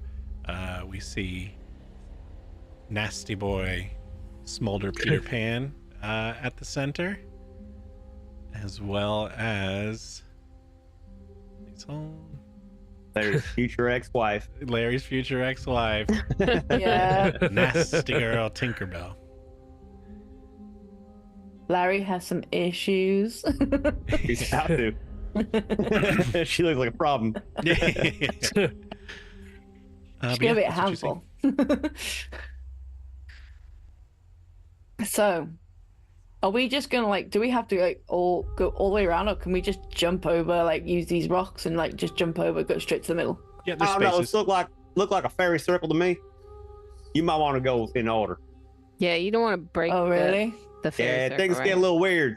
We see Nasty Boy Smolder Peter Pan at the center, as well as
There's future ex-wife.
Larry's future ex-wife,
Yeah.
Nasty Girl Tinkerbell.
Larry has some issues.
She's about to. She looks like a problem.
She's gonna be a
that's what you see.
handful. So, are we just gonna like? Do we have to like all go all the way around, or can we just jump over, like use these rocks and like just jump over, go straight to the middle?
Yeah,
I
there's
don't know. It
spaces.
look like a fairy circle to me. You might want to go in order.
Yeah, you don't want to break.
Oh, really?
The fairy
Yeah,
circle,
things
right?
get a little weird.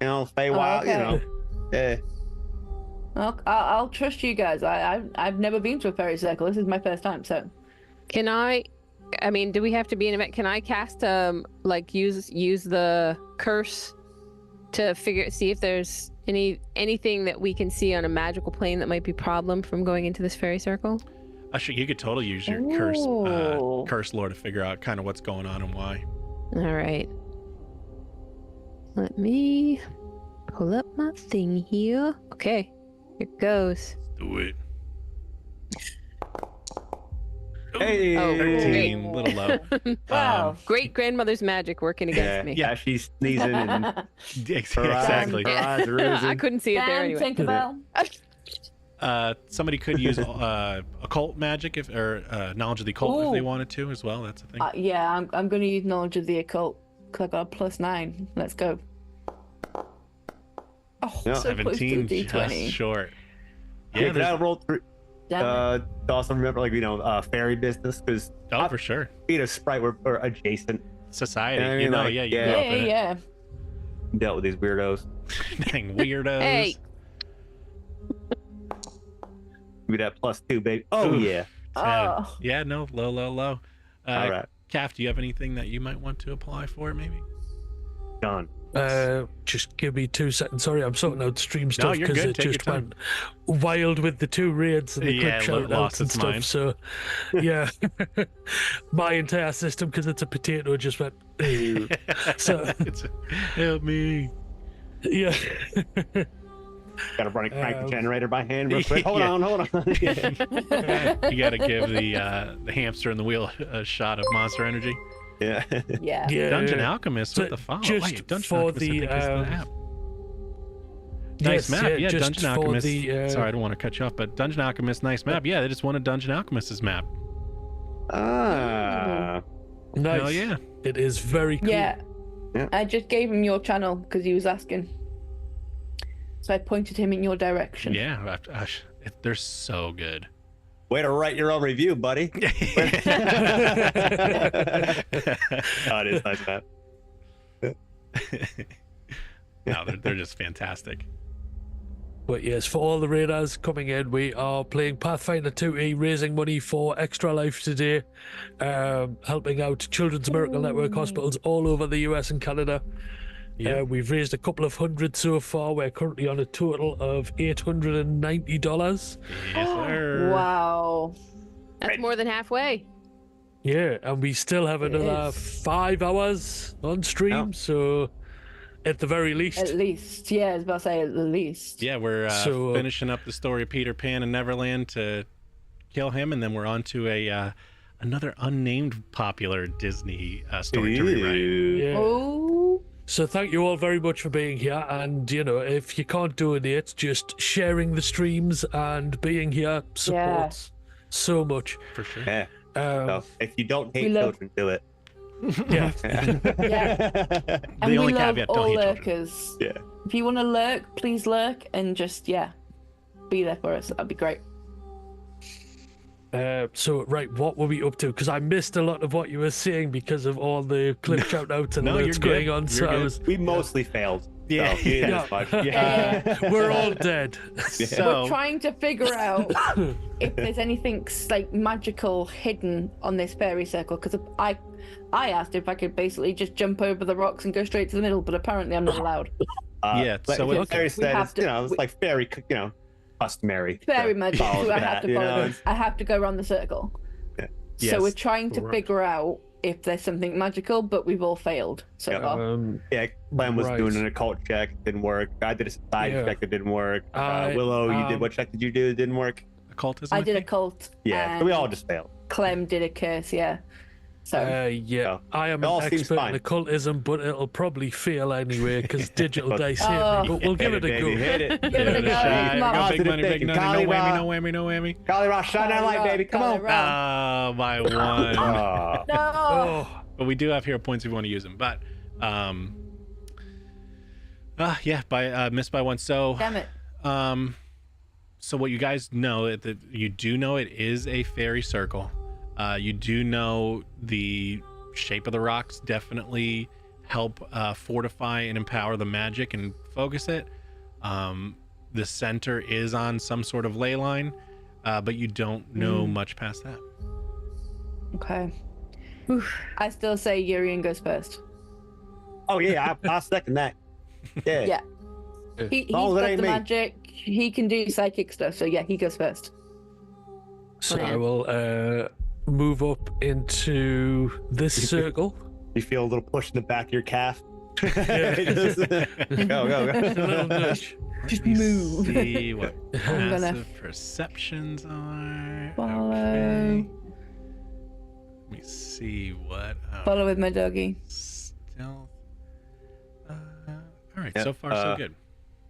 You know, stay wild.
okay.
You know. Yeah.
I'll trust you guys. I've never been to a fairy circle. This is my first time, so.
Can I mean, do we have to be in event? Can I cast like use the curse to see if there's anything that we can see on a magical plane that might be problem from going into this fairy circle?
Actually, you could totally use your
Ooh.
curse lore to figure out kind of what's going on and why.
All right. Let me pull up my thing here. Okay, here it goes.
Do it.
Hey.
Oh,
13, little low.
Wow.
Great grandmother's magic working against me.
Yeah, she's sneezing and her
Exactly.
eyes are oozing.
I couldn't see it there
Dan,
anyway.
Tinkerbell.
Somebody could use occult magic or knowledge of the occult if they
Ooh.
wanted to as well. That's a thing.
Yeah, I'm going to use knowledge of the occult because I got a +9. Let's go. Oh,
Yeah.
so close to
17
the
just
D20.
short.
Yeah,
Yeah,
can I roll through?
Damn it.
To also remember, like, fairy business, because
oh, for sure.
being a sprite, we're adjacent.
Society.
I mean,
You know,
like,
yeah, you
yeah.
grew up
Yeah,
in
yeah.
Dealt with these weirdos.
it. Dang weirdos.
Hey,
Give me that +2, baby. Oh
Oof.
yeah.
10.
Oh.
Yeah, no, low.
All right,
Calf, do you have anything that you might want to apply for, maybe?
done.
Just give me 2 seconds. Sorry, I'm sorting out stream stuff
you're
because
good.
it
Take your
just
time.
went wild with the 2 raids and the
Yeah,
quick shout
lost
outs and
its
stuff.
mind.
So, yeah, my entire system, because it's a potato, just went. "Ew." So,
Help me.
yeah.
Got to run a crank the
Um,
generator by hand real quick. Hold
yeah.
on. Yeah.
You got to give the hamster in the wheel a shot of monster energy.
Yeah.
Yeah.
Yeah.
Dungeon Alchemist
So
with the follow.
just
Wait, Dungeon
for
Alchemist, I
the,
think, is the app. Nice
Yes,
map. Yeah,
just
Dungeon
for
Alchemist.
the,
Sorry, I don't want to cut you off, but Dungeon Alchemist, nice map. Yeah, they just wanted Dungeon Alchemist's map.
Ah.
Nice.
Hell yeah.
It is very cool.
Yeah.
Yeah.
I just gave him your channel because he was asking. So I pointed him in your direction.
Yeah, they're so good.
Way to write your own review, buddy. Oh, it is nice map.
No, they're just fantastic.
But yes, for all the raiders coming in, we are playing Pathfinder 2E, raising money for Extra Life today, helping out Children's Miracle Network hospitals all over the US and Canada.
Yeah.
We've raised a couple of hundred so far. We're currently on a total of $890.
Yes, sir.
Wow.
that's more than halfway.
Yeah, and we still have another
is.
5 hours on stream,
Oh.
so At the very least.
At least, yeah, I was about to say at the least.
Yeah, we're
So,
finishing up the story of Peter Pan and Neverland to kill him, and then we're on to a another unnamed popular Disney story to rewrite.
Yeah.
Oh,
So thank you all very much for being here. And, you know, if you can't donate, just sharing the streams and being here supports so much.
For sure.
Yeah.
Um,
So if you don't hate
We love-
children, do it.
yeah.
yeah. And
The only
we love
caveat, don't
all
hate children.
lurkers.
Yeah.
If you want to lurk, please lurk and just, be there for us. That'd be great.
So, right, what were we up to? Because I missed a lot of what you were saying because of all the clip shout outs and
No, you're
alerts going
good.
on.
You're
So I
good.
was,
We mostly failed.
Yeah.
So you didn't
Yeah.
as much. Yeah.
we're all dead.
So
We're trying to figure out if there's anything like magical hidden on this fairy circle. Because I asked if I could basically just jump over the rocks and go straight to the middle, but apparently I'm not allowed.
Yeah,
Like
so
what
it's-
Barry
We
said,
have
it's,
to-
it's like very, customary.
Fairy
to
magic,
follow
so I
that,
have to
you
follow
know,
them.
it's-
I have to go around the circle.
Yes.
So we're trying to
Right.
figure out if there's something magical, but we've all failed so
Yeah.
far.
Yeah, Clem was
Right.
doing an occult check, didn't work. I did a side
Yeah.
check that didn't work.
I,
Willow, you did
um,
what check did you do? It didn't work.
occultism.
I did a
think?
cult.
Yeah, so we all
and
just failed.
Clem did a curse, yeah. So
yeah,
So,
I am
it all
an
seems
expert in
fine.
occultism, but it'll probably fail anyway because digital
But-
dice hit
Oh.
me. But we'll give it a
baby,
go.
hit it.
Give it a go.
Here we
Come
go,
on.
big
Positive
money, big
thinking.
money, no
Kali
whammy,
Ra.
no whammy, no whammy.
Kali Ross, shine that light, baby. Come on.
By one.
Oh.
No.
Oh,
But we do have hero points if we want to use them. But yeah, by missed by one. So
Damn it.
so what you guys know that you do know it is a fairy circle. You do know the shape of the rocks definitely help fortify and empower the magic and focus it. The center is on some sort of ley line, but you don't know much past that.
Okay. I still say Urian goes first.
Oh yeah, I second that. Yeah.
Yeah. He's
Oh, that
got
ain't
the
me.
magic. He can do psychic stuff. So yeah, he goes first.
so
Yeah.
I will move up into this circle.
You feel a little push in the back of your calf.
Yeah.
Just, go, go,
A
go.
little nudge.
Just
Let me
move.
See what
I'm gonna
passive perceptions are.
follow.
Okay. Let me see what.
Follow with my doggy.
Stealth. All right,
Yeah,
so far so good.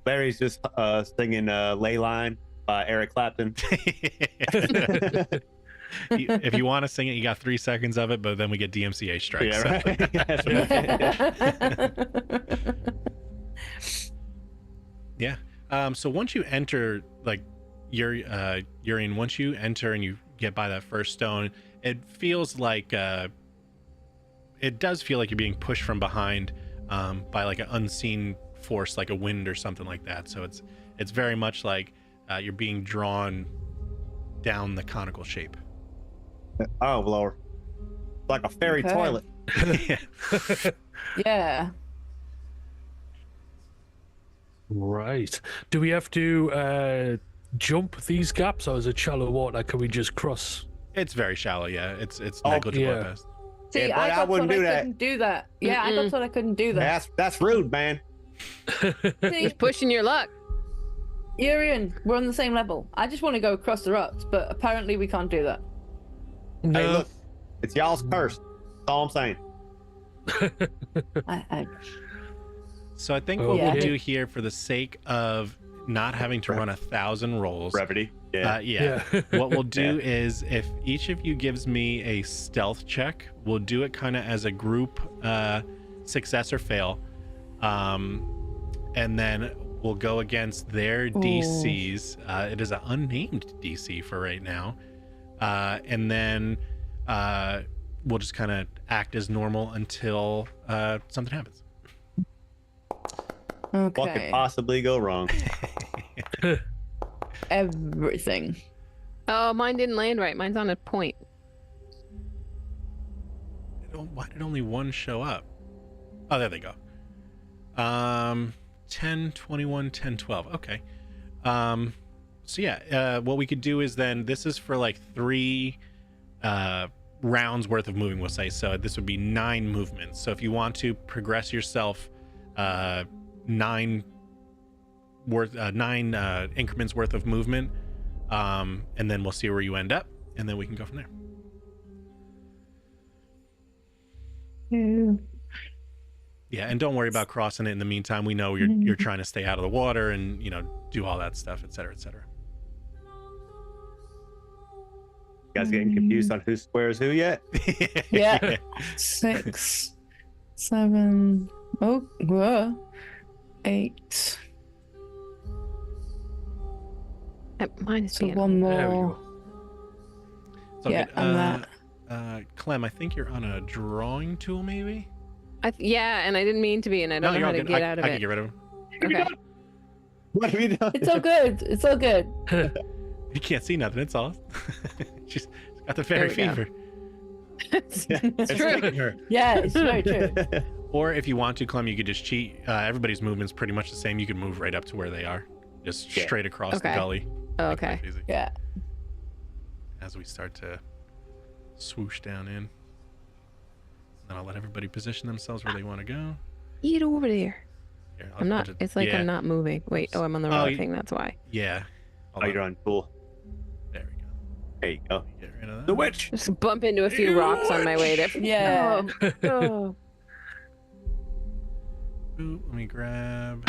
Larry's just singing Ley Line by Eric Clapton.
If you want to sing it, you got 3 seconds of it, but then we get DMCA strikes.
Yeah, right.
Yeah. So once you enter, like, Urian, once you enter and you get by that first stone, it feels like it does feel like you're being pushed from behind by like an unseen force, like a wind or something like that. So it's very much like you're being drawn down the conical shape.
Oh, Lord. Like a fairy
Okay.
toilet.
Yeah.
Right. Do we have to jump these gaps, or is it shallow water? Can we just cross?
It's very shallow. Yeah, it's
Oh,
negligible
yeah.
at best.
See,
Yeah, but I
I got
wouldn't
told
do
I
that.
couldn't do that. Yeah, I got told I couldn't do that.
That's rude, man.
See,
Pushing your luck.
Urian, we're on the same level. I just want to go across the rocks, but apparently we can't do that.
No.
Hey, look. It's y'all's curse. That's all I'm saying.
I
So I think
Oh,
what
yeah.
we'll do here, for the sake of not having to run 1,000 rolls,
Brevity. Yeah.
yeah, what we'll do is, if each of you gives me a stealth check, we'll do it kind of as a group success or fail, and then we'll go against their DCs. It is an unnamed DC for right now, and then we'll just kind of act as normal until something happens.
What could
okay.
possibly go wrong?
Everything.
Oh, mine didn't land right. Mine's on a point.
Why did only one show up? Oh, there they go. 10, 21, 10, 12. Okay. So yeah, what we could do is then, this is for like 3 rounds worth of moving, we'll say. So this would be 9 movements. So if you want to progress yourself 9 increments worth of movement, and then we'll see where you end up, and then we can go from there. Yeah, and don't worry about crossing it in the meantime. We know you're trying to stay out of the water and, do all that stuff, et cetera, et cetera.
You guys getting confused on who squares who yet?
Yeah. 6, 7, 8.
Mine is
So
being
one
There we
more.
go.
It's all
Yeah,
good.
and
Clem, I think you're on a drawing tool, maybe?
yeah, and I didn't mean to be, and I don't know
you're
how
all
to
good.
get
I
out of
can
it.
get rid of him.
Okay.
What have you done?
It's all good. It's all good.
You can't see nothing. It's all. She's got the fairy
There we go.
fever.
It's
It's
true.
taking her.
Yeah, it's very true.
Or if you want to, Clem, you could just cheat. Everybody's movement's pretty much the same. You can move right up to where they are, just
Yeah.
straight across the
Okay.
gully.
Oh,
Make life
okay.
easy.
Yeah.
As we start to swoosh down in, then I'll let everybody position themselves where they want to go.
Get over there.
Here,
I'm not. It's like
yeah,
I'm not moving. Wait. Oh, I'm on the
Oh,
wrong
you-
thing. That's why.
Yeah.
Oh, you're on tool.
There we go.
There you go.
Get rid of that.
The witch.
Just bump into a few rocks on my way to.
Yeah.
Oh.
Ooh, let me grab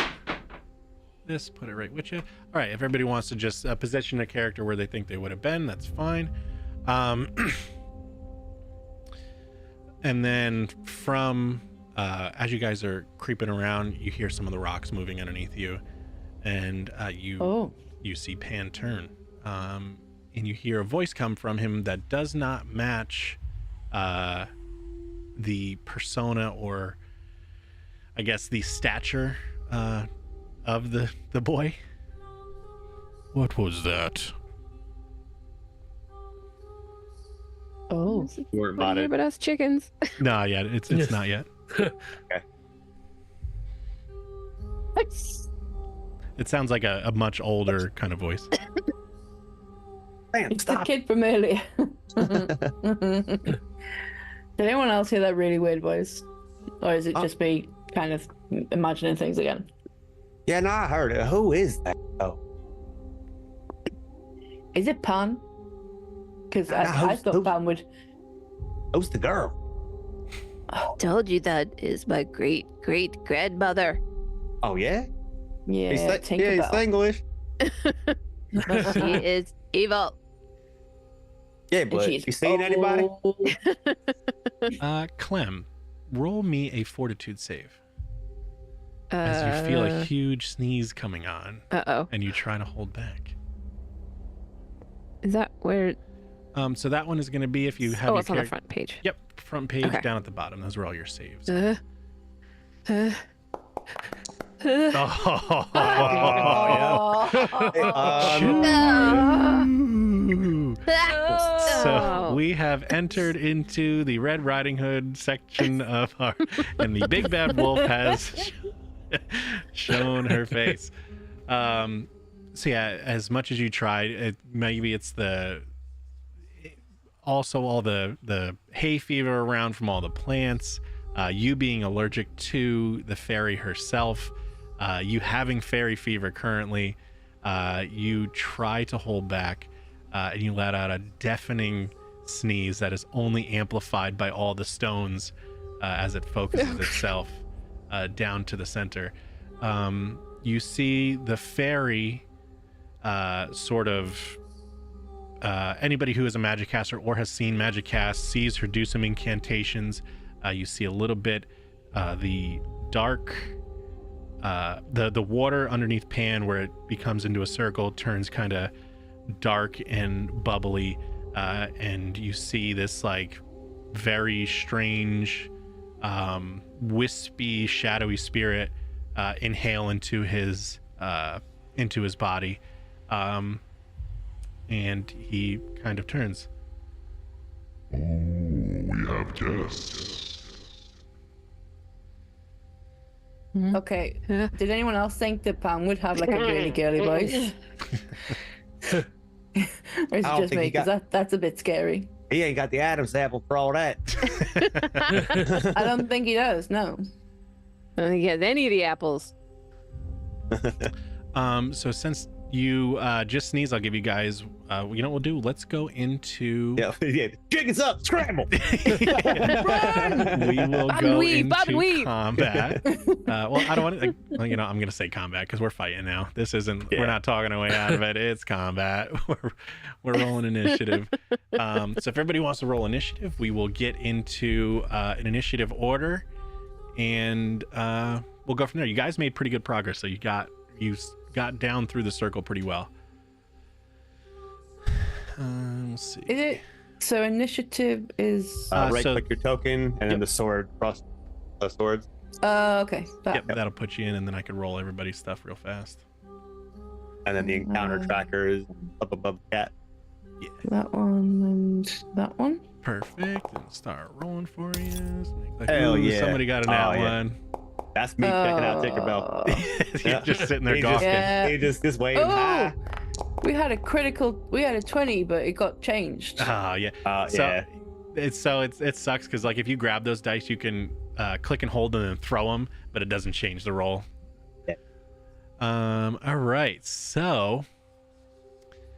this, put it right with you. All right, if everybody wants to just position a character where they think they would have been, that's fine. And then from as you guys are creeping around, you hear some of the rocks moving underneath you, and you see Pan turn, and you hear a voice come from him that does not match the persona, or I guess the stature of the boy. What was that?
Oh.
We're
What
about
here
it.
but us chickens?
No, yeah, it's
Yes.
not yet. It sounds like a much older kind of voice.
Man,
It's the
stop.
kid from earlier. Did anyone else hear that really weird voice? Or is it just me kind of imagining things again?
Yeah, no, I heard it. Who is that? Oh,
Is it Pan? Because I
who's-
thought
who's-
Pan would.
who's the girl?
Told you that is my great great grandmother.
Oh yeah,
Yeah,
he's
Tinkerbell.
English.
She is evil.
Yeah,
And
but
she's
you seen anybody?
old.
Clem, roll me a fortitude save as you feel a huge sneeze coming on,
Uh-oh.
and you try to hold back.
Is that where?
So that one is going to be if you have.
Oh,
your
it's on the
charac-
front page.
Yep, front page
Okay.
down at the bottom. Those are all your saves.
Uh,
Oh,
Oh.
So we have entered into the Red Riding Hood section of our, and the big bad wolf has shown her face. So yeah, as much as you tried, maybe it's also all the hay fever around from all the plants, you being allergic to the fairy herself, you having fairy fever currently, you try to hold back, and you let out a deafening sneeze that is only amplified by all the stones as it focuses itself down to the center. You see the fairy sort of anybody who is a magic caster or has seen magic cast sees her do some incantations. You see a little bit the dark the water underneath Pan, where it becomes into a circle, turns kind of dark and bubbly, and you see this like very strange wispy shadowy spirit inhale into his body, and he kind of turns.
Oh, we have guests.
Okay. Did anyone else think that Pan would have like a really girly voice? Or is it
don't
just
think
me?
he got-
Because that's a bit scary.
He ain't got the Adam's apple for all that.
I don't think he does. No.
Yeah, any of the apples.
So since you just sneezed, I'll give you guys. You know what we'll do? Let's go into.
Yeah, yeah. Chickens up, scramble.
We will
Bob and
go
weave, Bob and
into
weave.
combat. Well, I don't want to. Well, you know, I'm gonna say combat because we're fighting now. This isn't.
Yeah.
We're not talking our way out of it. It's combat. We're rolling initiative. So if everybody wants to roll initiative, we will get into an initiative order, and we'll go from there. You guys made pretty good progress, so you got down through the circle pretty well. Let's see.
Is it so? Initiative is.
Right
so-
click your token, and then the sword cross the swords.
Okay. That.
Yep, that'll put you in, and then I can roll everybody's stuff real fast.
And then the encounter tracker is up above the cat.
That one and that one.
Perfect. And start rolling for you. So make like,
Hell
ooh,
yeah.
somebody got an
Oh,
out
yeah.
one.
That's me checking out Tinkerbell.
You're just sitting there
He just-
gawking.
Yeah.
He just waving.
Oh,
Ah.
we had a 20, but it got changed.
Oh yeah.
Yeah.
It sucks because like if you grab those dice, you can click and hold them and throw them, but it doesn't change the roll.
Yeah.
All right. So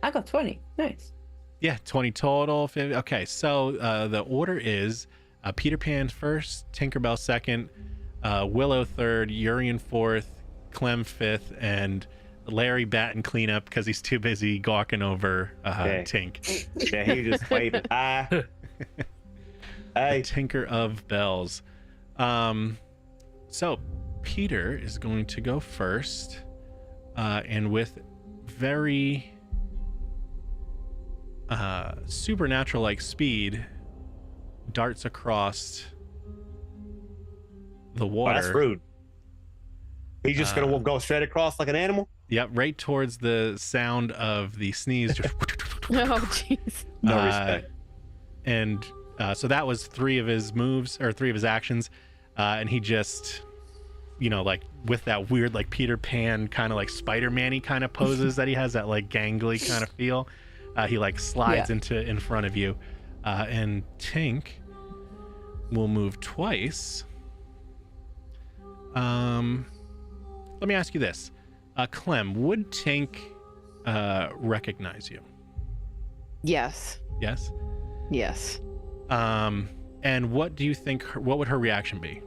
I got 20. Nice.
yeah, 20 total. 50. Okay. So the order is Peter Pan first, Tinkerbell second, Willow third, Urian fourth, Clem fifth, and Larry bat and clean up because he's too busy gawking over Tink.
Yeah, he just waving. Ah. Hey.
Tinker of Bells. So Peter is going to go first, and with very supernatural like speed, darts across the
Oh,
water.
that's rude. He's just gonna go straight across like an animal.
Yep, right towards the sound of the sneeze. Just
Oh, jeez.
No respect.
And so that was 3 of his moves or 3 of his actions, and he just, you know, like with that weird like Peter Pan kind of like Spider-Man-y kind of poses that he has, that like gangly kind of feel. He like slides in front of you, and Tink will move twice. Let me ask you this, Clem, would Tink recognize you?
Yes.
Yes.
Yes.
And what do you think? What would her reaction be?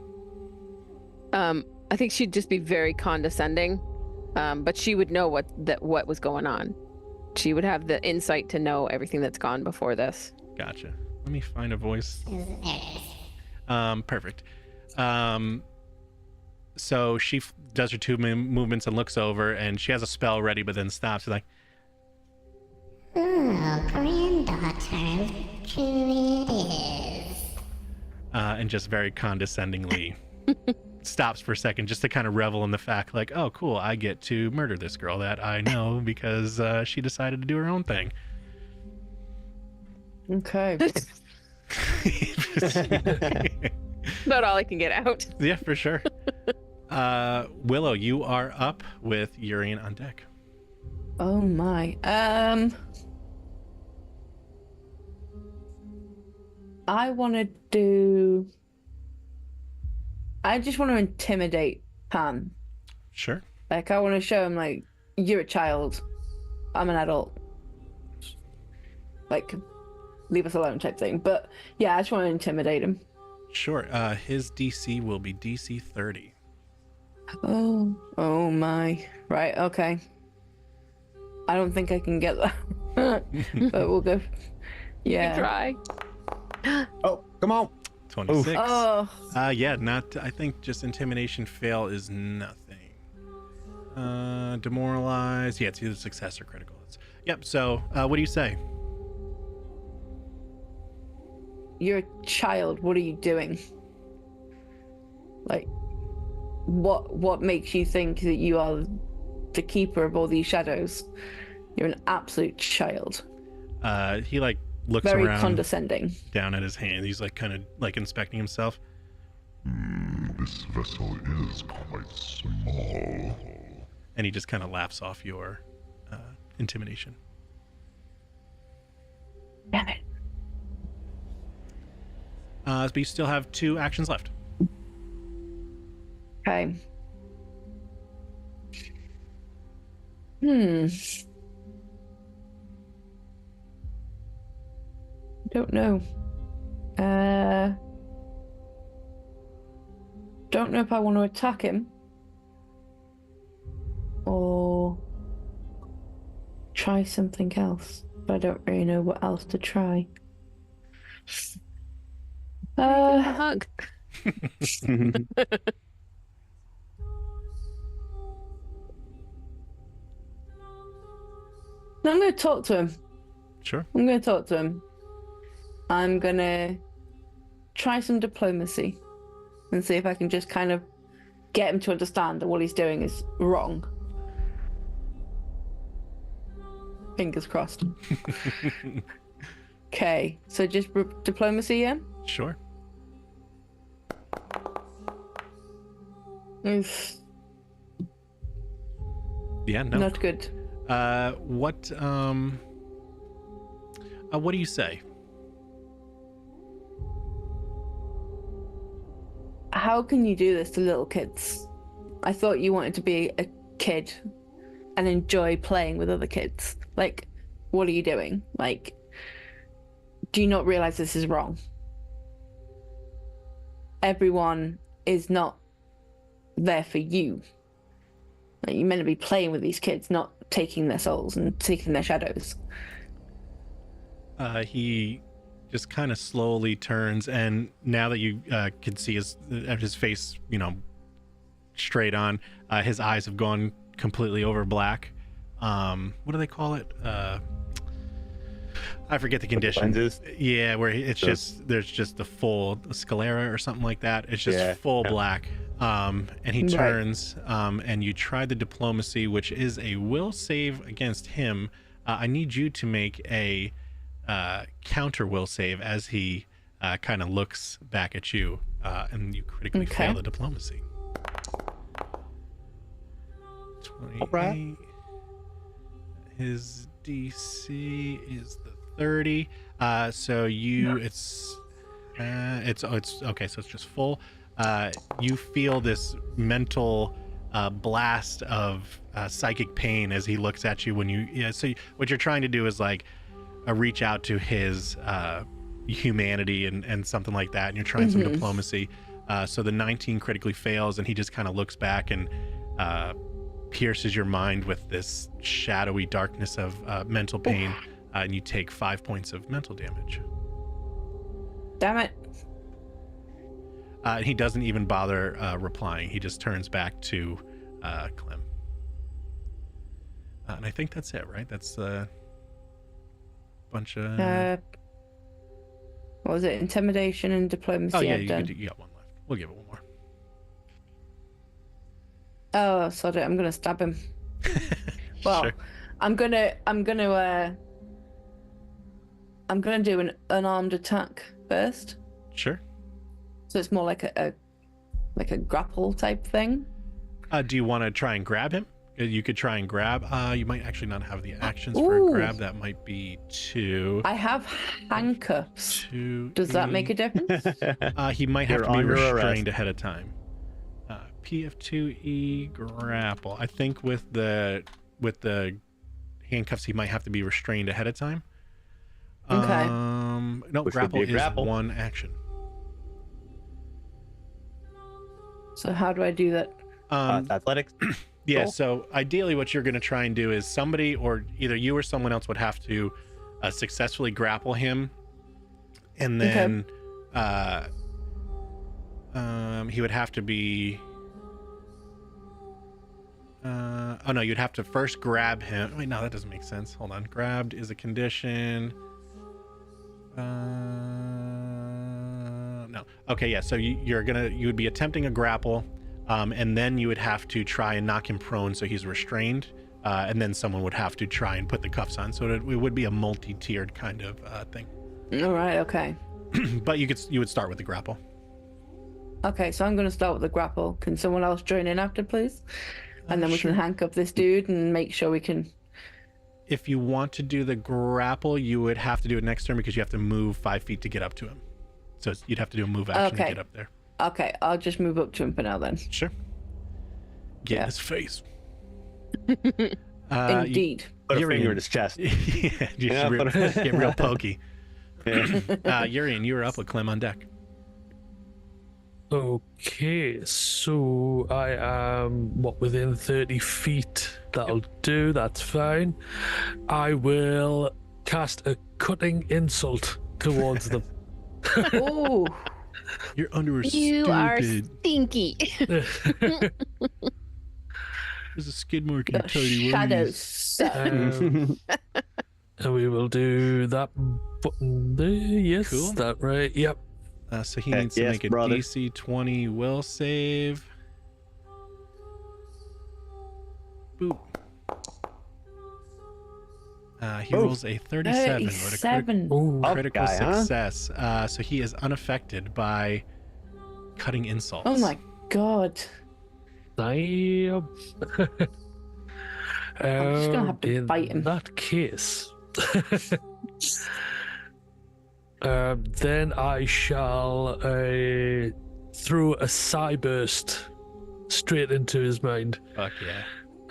I think she'd just be very condescending, but she would know what was going on. She would have the insight to know everything that's gone before this.
Gotcha. Let me find a voice. Perfect. So she does her 2 movements and looks over, and she has a spell ready, but then stops. She's like,
Oh, granddaughter, true it is.
and just very condescendingly stops for a second just to kind of revel in the fact, like, oh, cool, I get to murder this girl that I know because she decided to do her own thing.
Okay.
About all I can get out.
Yeah, for sure. Willow, you are up with Urian on deck.
Oh my. I just want to intimidate Pan.
Sure.
Like, I want to show him, like, you're a child. I'm an adult. Like, leave us alone type thing. But, yeah, I just want to intimidate him.
Sure. His DC will be DC 30.
Oh my. Right, okay. I don't think I can get that. But we'll go. Yeah.
Try.
Oh, come on.
26.
Oh.
Yeah, not. I think just intimidation fail is nothing. Demoralize. Yeah, it's either success or critical. Yep. So, what do you say?
You're a child. What are you doing? Like, what makes you think that you are the keeper of all these shadows? You're an absolute child.
He like looks
Very
around
condescending.
down at his hand. He's like kind of like inspecting himself.
This vessel is quite small.
And he just kind of laughs off your intimidation.
Damn it.
But you still have 2 actions left.
Okay. Don't know. Don't know if I want to attack him or try something else, but I don't really know what else to try.
Give him a hug.
No, I'm going to talk to him.
Sure.
I'm going to talk to him. I'm going to try some diplomacy and see if I can just kind of get him to understand that what he's doing is wrong. Fingers crossed. Okay, so just diplomacy, yeah?
Sure.
Oof,
Yeah, no.
not good.
What do you say?
How can you do this to little kids? I thought you wanted to be a kid and enjoy playing with other kids. Like, what are you doing? Like, do you not realize this is wrong? Everyone is not there for you. Like, you're meant to be playing with these kids, not taking their souls and taking their shadows.
He just kind of slowly turns, and now that you can see his face, straight on, his eyes have gone completely over black. What do they call it? I forget the condition.
Lenses?
Yeah, where there's just the full sclera or something like that. It's just full black. And he turns, and you try the diplomacy, which is a will save against him. I need you to make a counter will save as he kind of looks back at you, and you critically fail the diplomacy. 28.
Right.
His DC is the 30. So it's okay. So it's just full. You feel this mental blast of psychic pain as he looks at you when you. So what you're trying to do is like reach out to his humanity and something like that, and you're trying some diplomacy. So the 19 critically fails, and he just kind of looks back and pierces your mind with this shadowy darkness of mental pain, and you take 5 points of mental damage.
Damn it.
And he doesn't even bother replying. He just turns back to Clem. And I think that's it, right? That's a bunch of...
what was it? Intimidation and diplomacy.
Oh, yeah,
I've done.
you got one left. We'll give it one more.
Oh, sorry, I'm gonna stab him. Well,
Sure.
I'm gonna do an unarmed attack first.
Sure.
So it's more like a grapple type thing.
Do you want to try and grab him? You could try and grab. You might actually not have the actions for a grab. That might be 2.
I have handcuffs.
2.
Does that make a difference?
He might have
You're
to be
under arrest.
restrained ahead of time. PF2E grapple. I think with the handcuffs, he might have to be restrained ahead of time.
Okay.
No,
Which would
grapple
be a
is
grapple.
one action.
So how do I do that?
Athletics.
Yeah,
Cool.
so ideally what you're going to try and do is somebody, or either you or someone else, would have to successfully grapple him, and then he would have to be oh no, you'd have to first grab him. Wait, no, that doesn't make sense. Hold on. Grabbed is a condition. No. Okay, yeah, so you would be attempting a grapple, and then you would have to try and knock him prone so he's restrained, and then someone would have to try and put the cuffs on. So it would be a multi-tiered kind of thing.
All right. Okay.
But you would start with the grapple.
Okay. So I'm gonna start with the grapple. Can someone else join in after, please? And then we
Sure.
can handcuff this dude and make sure we can.
If you want to do the grapple, you would have to do it next turn because you have to move 5 feet to get up to him. So you'd have to do a move action to
Okay.
get up there.
Okay. I'll just move up to him for now then.
Sure. Get
Yeah.
in his face.
Indeed.
Put a
You're
finger
in.
in his chest.
Yeah,
Yeah,
get real pokey.
Yeah.
Urian, you're up with Clem on deck.
Okay, so I am within 30 feet. That'll do. That's fine. I will cast a cutting insult towards them.
Oh,
Your underwear
You are
stupid.
stinky.
There's a skid mark in your
the
tidy
shadows.
whities.
suck.
And we will do that button there. Yes,
Cool.
that right. Yep.
So he
Heck
needs to
yes,
make a
brother.
DC 20 will save. Boop. He
Ooh.
rolls a 37 with a
37.
Ooh.
Oh.
critical
guy, huh?
success. So he is unaffected by cutting insults.
Oh my god.
Damn.
I'm just gonna have to
in
bite him.
that case, then I shall throw a Psyburst straight into his mind.
Fuck yeah.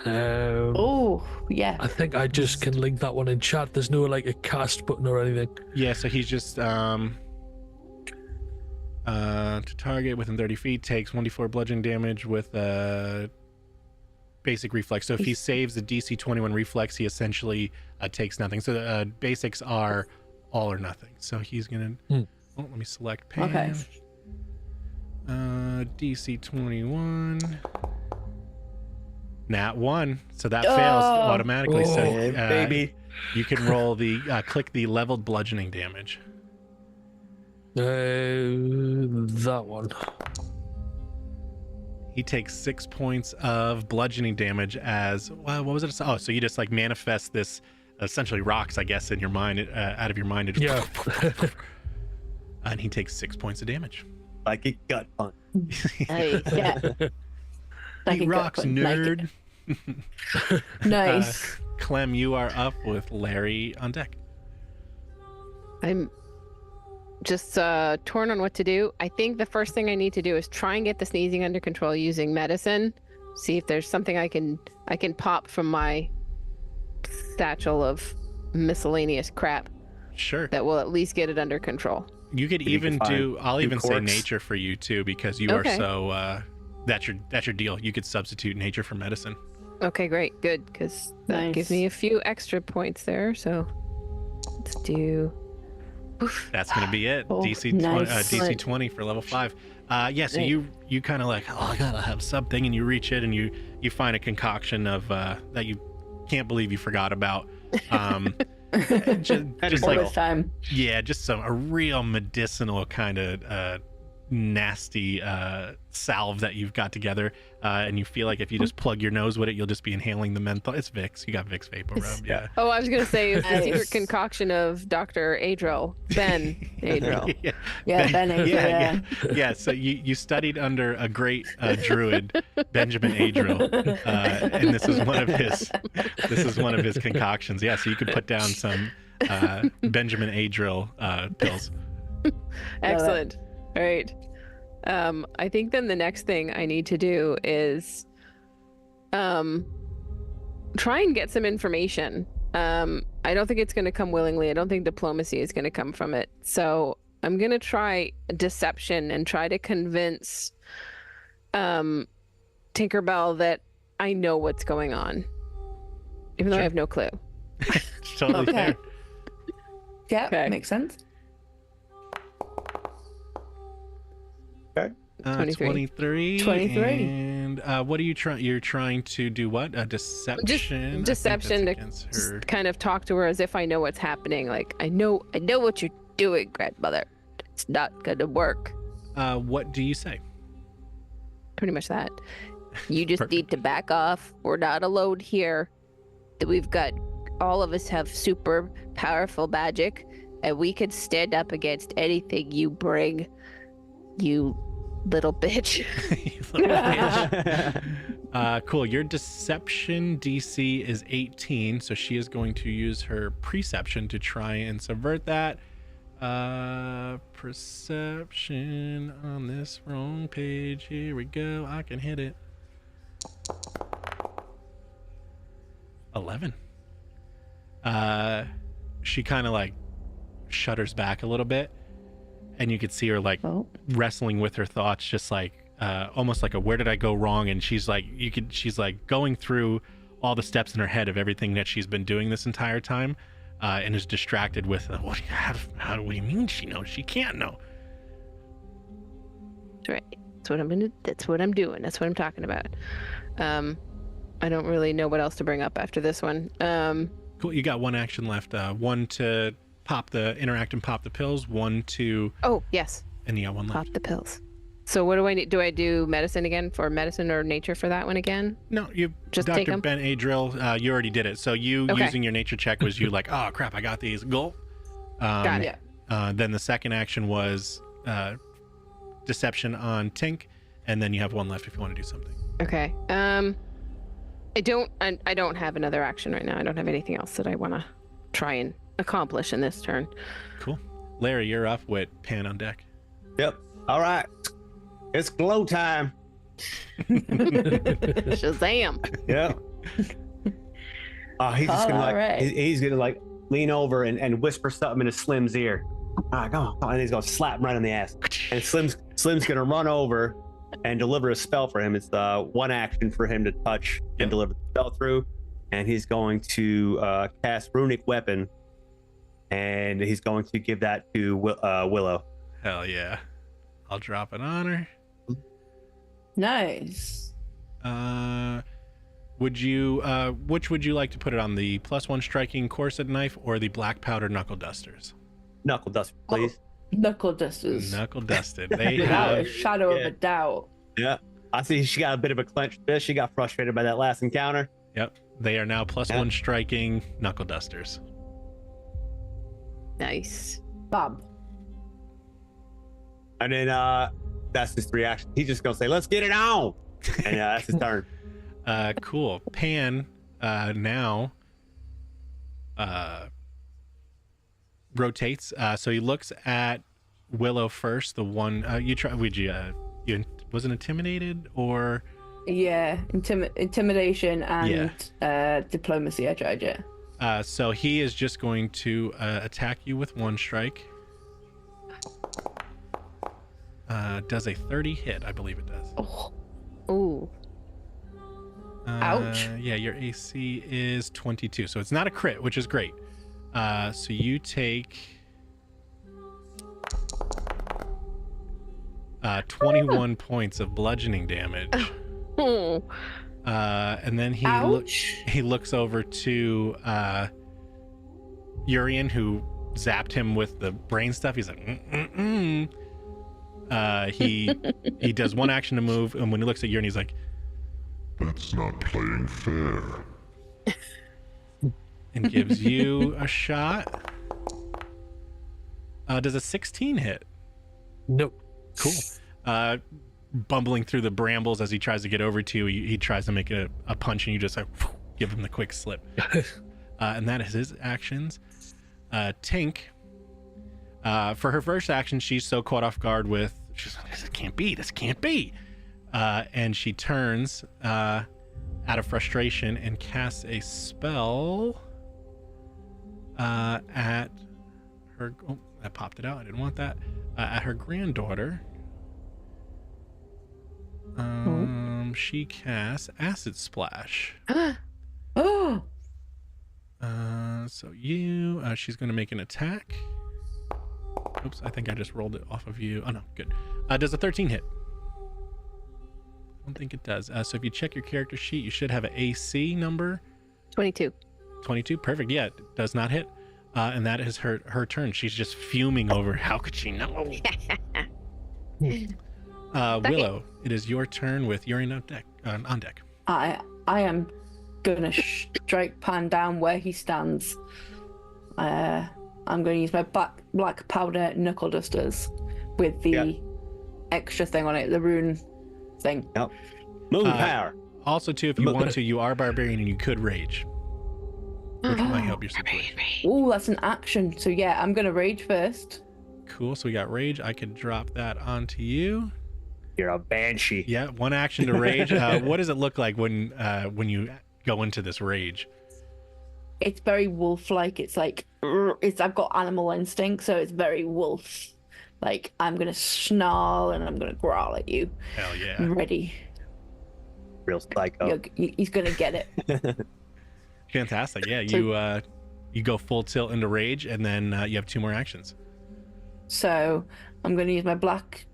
Oh, yeah.
I think I just can link that one in chat. There's no like a cast button or anything.
Yeah, so he's just to target within 30 feet takes 1d4 bludgeoning damage with basic reflex. So if he saves the DC 21 reflex, he essentially takes nothing. So the basics are all or nothing. So he's gonna. Oh, let me select Pam.
Okay.
DC 21. Nat 1. So that fails automatically. So
Yeah, baby.
you can roll the click the leveled bludgeoning damage.
That one.
He takes 6 points of bludgeoning damage as well. What was it? Oh, so you just like manifest this essentially rocks, I guess, in your mind, out of your mind. And just and he takes 6 points of damage.
Like a gut punch.
Yeah. Like
He
a gut
rocks,
punch, like
nerd.
it. Nice.
Clem, you are up with Larry on deck.
I'm just torn on what to do. I think the first thing I need to do is try and get the sneezing under control using medicine. See if there's something I can pop from my satchel of miscellaneous crap
Sure.
that will at least get it under control.
You could
You
even
can find
do. I'll
two
even say
corks.
nature for you too, because you
Okay.
are so. That's your deal. You could substitute nature for medicine.
Okay, great, good, because that
Nice.
gives me a few extra points there. So let's do.
That's gonna be it.
Oh,
DC
nice.
20 for level 5. Yeah. So you kind of like, oh, I gotta have something, and you reach it, and you find a concoction of that you can't believe you forgot about. Just
All
like
this time.
yeah, just a real medicinal kind of nasty salve that you've got together, and you feel like if you just plug your nose with it, you'll just be inhaling the menthol. It's Vicks. You got Vicks Vapor Rub. Yeah.
Oh, I was gonna say it's the
Nice.
secret concoction of Dr. Adril, Ben Adril.
yeah.
Yeah, Ben Adril, yeah.
Yeah. So you studied under a great druid, Benjamin Adril, and this is one of his concoctions. Yeah. So you could put down some Benjamin Adril pills.
Excellent. All right. I think then the next thing I need to do is try and get some information. I don't think it's going to come willingly. I don't think diplomacy is going to come from it. So I'm going to try deception and try to convince Tinkerbell that I know what's going on, even though I have no clue.
Totally
Okay.
fair.
Yeah,
Okay.
makes sense.
Okay.
23.
23. And what are you trying? You're trying to do what? A deception. I think that's
Deception to
against her.
kind of talk to her as if I know what's happening. Like I know what you're doing, grandmother. It's not gonna work.
What do you say?
Pretty much that. You just
Perfect.
need to back off. We're not alone here. That we've got all of us have super powerful magic, and we can stand up against anything you bring. You little bitch.
You little bitch. Cool. Your deception DC is 18, so she is going to use her perception to try and subvert that. Perception on this wrong page. Here we go. I can hit it. 11. She kind of like shudders back a little bit, and you could see her like wrestling with her thoughts, just like almost like a where did I go wrong? And she's like going through all the steps in her head of everything that she's been doing this entire time, and is distracted with what do you mean she knows? She can't know.
That's right. That's what I'm doing. That's what I'm talking about. I don't really know what else to bring up after this one.
Cool. You got one action left. One to interact and pop the pills. One to.
Oh yes.
And you got one left.
Pop the pills. So what do I need? Do I do medicine again for medicine or nature for that one again?
No, you
just take
Dr.
them?
Ben Adrill, you already did it. So you
Okay.
using your nature check was you like, oh crap, I got these. Go.
Got it.
Then the second action was deception on Tink, and then you have one left if you want to do something.
Okay. I don't have another action right now. I don't have anything else that I want to try and accomplish in this turn.
Cool. Larry, you're up with Pan on deck.
Yep. All right. It's glow time.
Shazam.
Yeah. He's just gonna
Alright.
he's gonna like lean over and whisper something in Slim's ear. All right, come on. And he's gonna slap him right in the ass. And Slim's gonna run over and deliver a spell for him. It's one action for him to touch and deliver the spell through. And he's going to cast Runic Weapon. And he's going to give that to Willow.
Hell yeah. I'll drop an honor.
Nice.
Which would you like to put it on, the +1 striking corset knife or the black powder knuckle dusters?
Knuckle duster, please.
Knuckle dusters.
Knuckle dusted. They
Without a
have
shadow of a doubt.
Yeah. I see she got a bit of a clenched fist. She got frustrated by that last encounter.
Yep. They are now +1 striking knuckle dusters.
Nice.
Bob.
And then that's his three actions. He's just gonna say, "Let's get it on," and that's his turn.
Cool. Pan now rotates. So he looks at Willow first. The one you wasn't intimidated or
Yeah, intimidation and diplomacy. I tried it.
so he is just going to attack you with one strike. Does a 30 hit? I believe it does.
Oh.
Ooh.
Ouch.
Yeah, your AC is 22, so it's not a crit, which is great. So you take 21 points of bludgeoning damage.
Oh.
And then
Ouch.
he looks over to Urian, who zapped him with the brain stuff. He's like, he does one action to move, and when he looks at Urian, he's like,
That's not playing fair.
and gives you a shot. Does a 16 hit?
Nope.
Cool. Bumbling through the brambles as he tries to get over to you, he tries to make a punch, and you just like give him the quick slip. And that is his actions. Tink, for her first action, she's so caught off guard with, she's like, this can't be. And she turns out of frustration and casts a spell at her. Oh, that popped it out. I didn't want that. At her granddaughter. She casts Acid Splash.
Oh.
So she's going to make an attack. Oops, I think I just rolled it off of you. Oh no, good. Does a 13 hit? I don't think it does. So if you check your character sheet, you should have an AC number.
22.
22, perfect. Yeah, it does not hit. And that is her turn. She's just fuming over, how could she know? Willow, it is your turn with Urian on deck.
I am gonna strike Pan down where he stands. I'm going to use my black powder knuckle dusters with the extra thing on it, the rune thing.
Yep. Moon power.
Also, too, if you want to, you are barbarian and you could rage, which might help your situation.
Oh, that's an action. So yeah, I'm going to rage first.
Cool. So we got rage. I could drop that onto you.
You're a banshee.
Yeah, one action to rage. What does it look like when you go into this rage?
it's very wolf-like. It's like I've got animal instinct, so it's very wolf. Like I'm gonna snarl and I'm gonna growl at you.
Hell yeah.
I'm ready.
Real psycho.
He's gonna get it.
Fantastic. Yeah,
So-
you go full tilt into rage, and then you have 2 more actions.
So I'm gonna use my black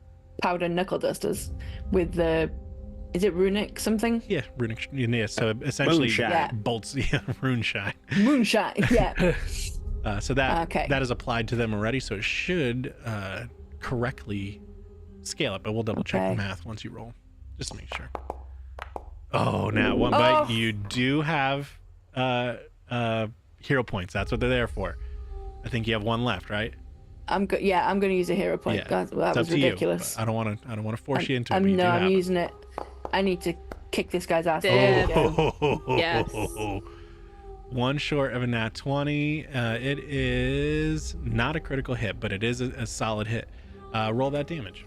powder knuckle dusters with the. Is it runic something?
Yeah, runic. Yeah, so essentially,
Moonshine.
Yeah.
bolts. Yeah, runeshine.
Moonshine. Yeah.
So that
Okay.
that is applied to them already, so it should correctly scale it. But we'll double check the
Okay.
math once you roll, just to make sure. Oh, now one, but you do have hero points. That's what they're there for. I think you have 1 left, right?
I'm gonna use a hero point.
Yeah.
God, that
It's
was
up to you,
ridiculous.
but I don't want to force you into it. But you
No,
do
I'm
have it.
using it. I need to kick this guy's ass.
There.
Oh,
Yes.
1 short of a nat 20. It is not a critical hit, but it is a solid hit. Roll that damage.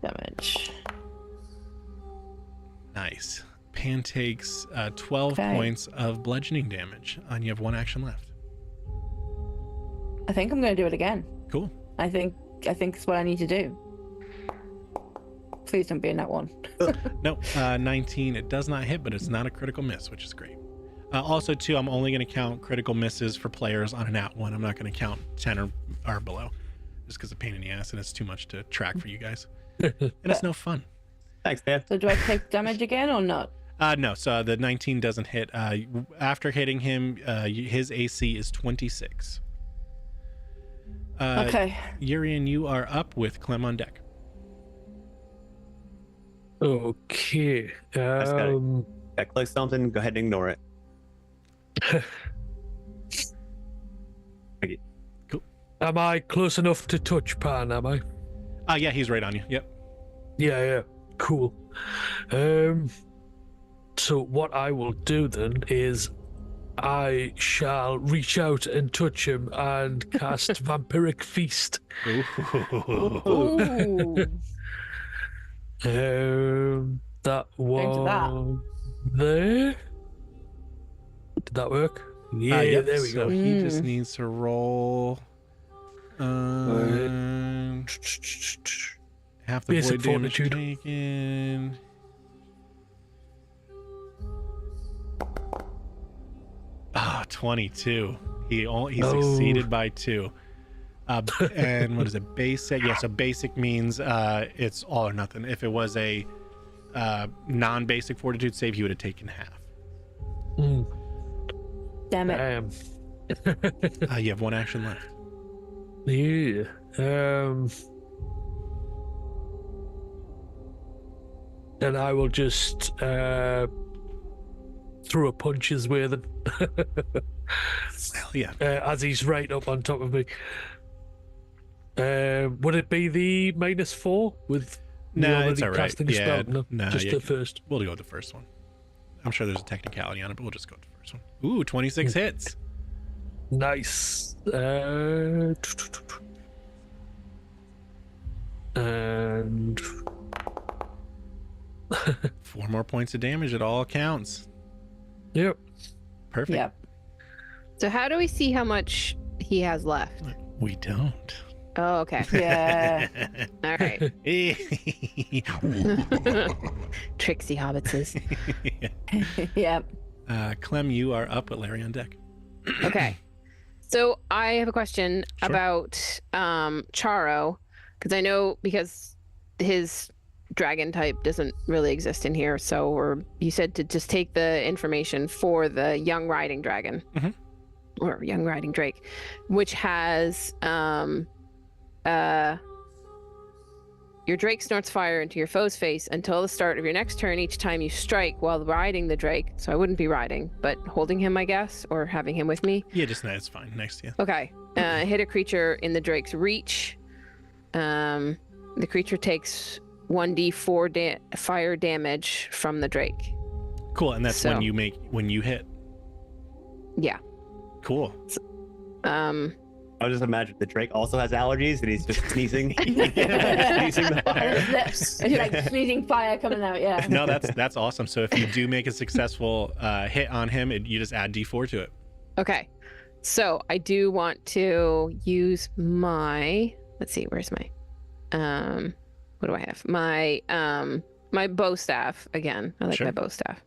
Damage.
Nice. Pan takes 12
Okay.
points of bludgeoning damage, and you have 1 action left.
I think I'm gonna do it again.
Cool.
I think it's what I need to do. Please don't be in that one.
No, 19. It does not hit, but it's not a critical miss, which is great. Also, too, I'm only going to count critical misses for players on an @1. I'm not going to count 10 or below, just because it's a pain in the ass and it's too much to track for you guys. And it's no fun.
Thanks, Dan.
So do I take damage again or not?
No, so the 19 doesn't hit. After hitting him, his AC is 26.
Okay.
Urian, you are up with Clem on deck.
Okay.
got it. Click something, go ahead and ignore it.
Am I close enough to touch Pan, am I?
Yeah, he's right on you. Yep.
Yeah, cool. So what I will do then is I shall reach out and touch him and cast Vampiric Feast.
Ooh.
That
Into that.
one there. Did that work? Yeah,
Yep,
there we
so
go.
he just needs to roll half the
Basic
void damage
fortitude.
taken. Ah, 22. He succeeded by 2. And what is it? Basic? Yeah, so basic means it's all or nothing. If it was a non-basic fortitude save, he would have taken half.
Damn it.
You have 1 action left.
Yeah. And I will just throw a punch his way then.
Hell yeah.
As he's right up on top of me. Would it be the -4 with me
Nah,
already
it's all right.
casting a
Yeah,
spell? No, just the first.
We'll go with the first one. I'm sure there's a technicality on it, but we'll just go with the first one. Ooh, 26 hits.
Nice. And
4 more points of damage. It all counts.
yep.
Perfect.
Yep.
So how do we see how much he has left?
We don't.
Oh, okay.
Yeah.
All right. Tricksy hobbitses.
Yep.
Clem, you are up with Larry on deck.
Okay. So I have a question
Sure.
about Charo, because I know because his dragon type doesn't really exist in here. So, or you said to just take the information for the young riding dragon,
Mhm.
or young riding drake, which has your drake snorts fire into your foe's face until the start of your next turn each time you strike while riding the drake. So I wouldn't be riding, but holding him, I guess, or having him with me.
Yeah, just it's fine. Next to you.
Okay. Hit a creature in the drake's reach. The creature takes 1d4 fire damage from the drake.
Cool, and that's
So-
when you hit.
Yeah.
Cool.
Oh, I just imagine the Drake also has allergies and he's just sneezing, sneezing the fire.
It's like sneezing fire coming out. Yeah.
No, that's awesome. So if you do make a successful hit on him, you just add D4 to it.
Okay. So I do want to use my, let's see, where's my, what do I have? My bow staff again. I like
Sure.
my bow staff.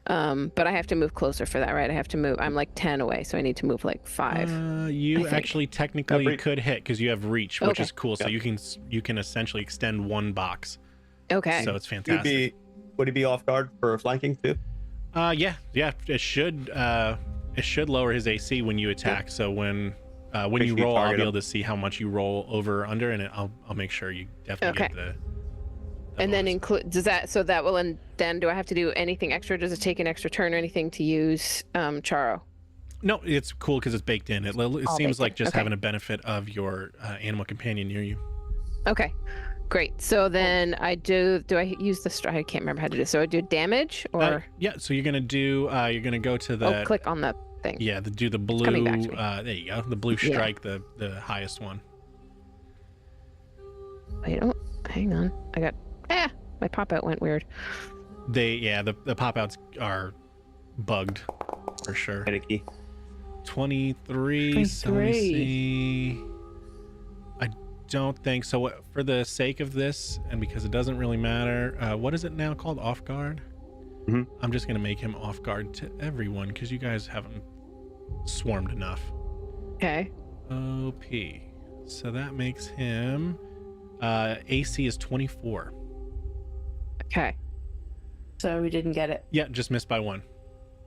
But I have to move closer for that, right? I have to move. I'm like 10 away, so I need to move like 5.
You
think.
actually technically could hit because you have reach, which
Okay.
is cool. So you can essentially extend one box.
Okay.
So it's fantastic.
Would he be off guard for flanking too?
Yeah. It should lower his AC when you attack. So when you roll, I'll be able to see how much you roll over or under, and I'll make sure you definitely get the
and then
bonus.
include that will, and then do I have to do anything extra? Does it take an extra turn or anything to use Charo?
No, it's cool because it's baked in. It seems like just
Okay.
having a benefit of your animal companion near you.
Okay, great. So then I do I use the I can't remember how to do this. So I do damage or
Yeah. So you're gonna go to the
click on the thing.
Yeah, do the blue.
coming back to me.
There you go. The blue
Yeah.
strike, the highest one.
Wait, oh, hang on. I got my pop out went weird.
The pop outs are bugged for sure.
Finicky.
23. So let me see. I don't think so. For the sake of this, and because it doesn't really matter, what is it now called? Off guard.
Mhm.
I'm just gonna make him off guard to everyone because you guys haven't swarmed enough.
Okay.
OP. So that makes him AC is 24.
Okay.
So we didn't get it.
Yeah, just missed by 1.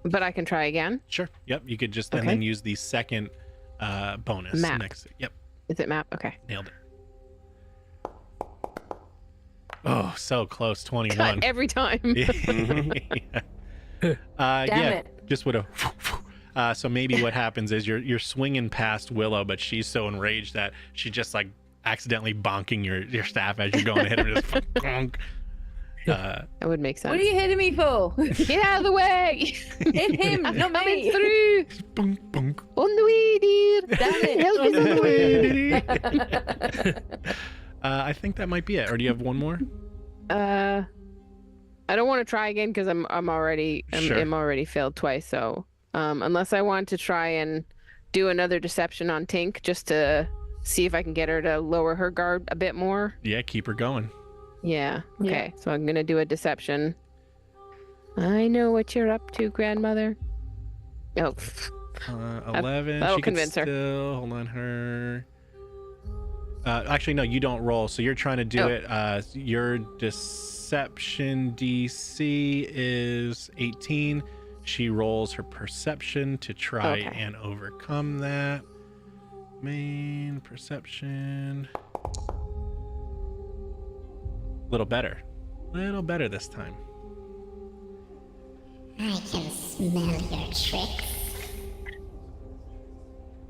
But I can try again.
Sure. Yep. You could just and
Okay.
then use the second bonus
Map.
next. Yep.
Is it map? Okay.
Nailed it. Oh, so close. 21.
God, every time.
Yeah.
Damn it.
Just would have. So maybe what happens is you're swinging past Willow, but she's so enraged that she just like accidentally bonking your staff as you're going to hit her. Just bonk.
That would make sense.
What are you hitting me for?
Get out of the way!
Hit him,
I'm
not
coming
me.
through.
Bonk, bonk.
On the way, dear.
Damn it.
Help is on the way.
I think that might be it. Or do you have one more?
I don't want to try again because I'm already
Sure.
I'm already failed twice. So unless I want to try and do another deception on Tink just to see if I can get her to lower her guard a bit more.
Yeah, keep her going.
Yeah. Okay. So I'm gonna do a deception. I know what you're up to, grandmother. Oh.
11.
that'll
She can
convince her.
still hold on her. Actually, no, you don't roll. So you're trying to do it. Your deception DC is 18. She rolls her perception to try and overcome that. Main perception. Little better this time.
I can smell your tricks.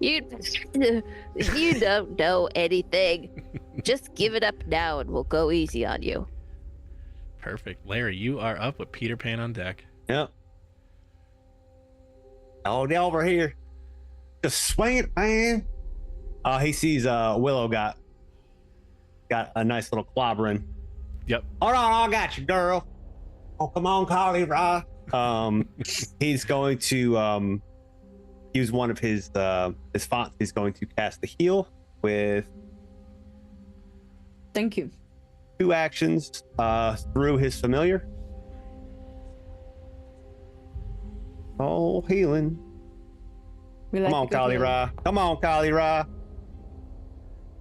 You don't know anything. Just give it up now and we'll go easy on you.
Perfect. Larry, you are up with Peter Pan on deck.
Yep. Oh, they over here. Just swing it, man. He sees Willow got a nice little clobbering.
Yep.
Hold on, I got you, girl. Oh, come on, Carly Ra. He's going to use one of his fonts. He's going to cast the heal with
Thank you.
2 actions through his familiar. Oh, healing.
We like
Come on,
a good
Kali
healing.
Ra. Come on, Kali Ra.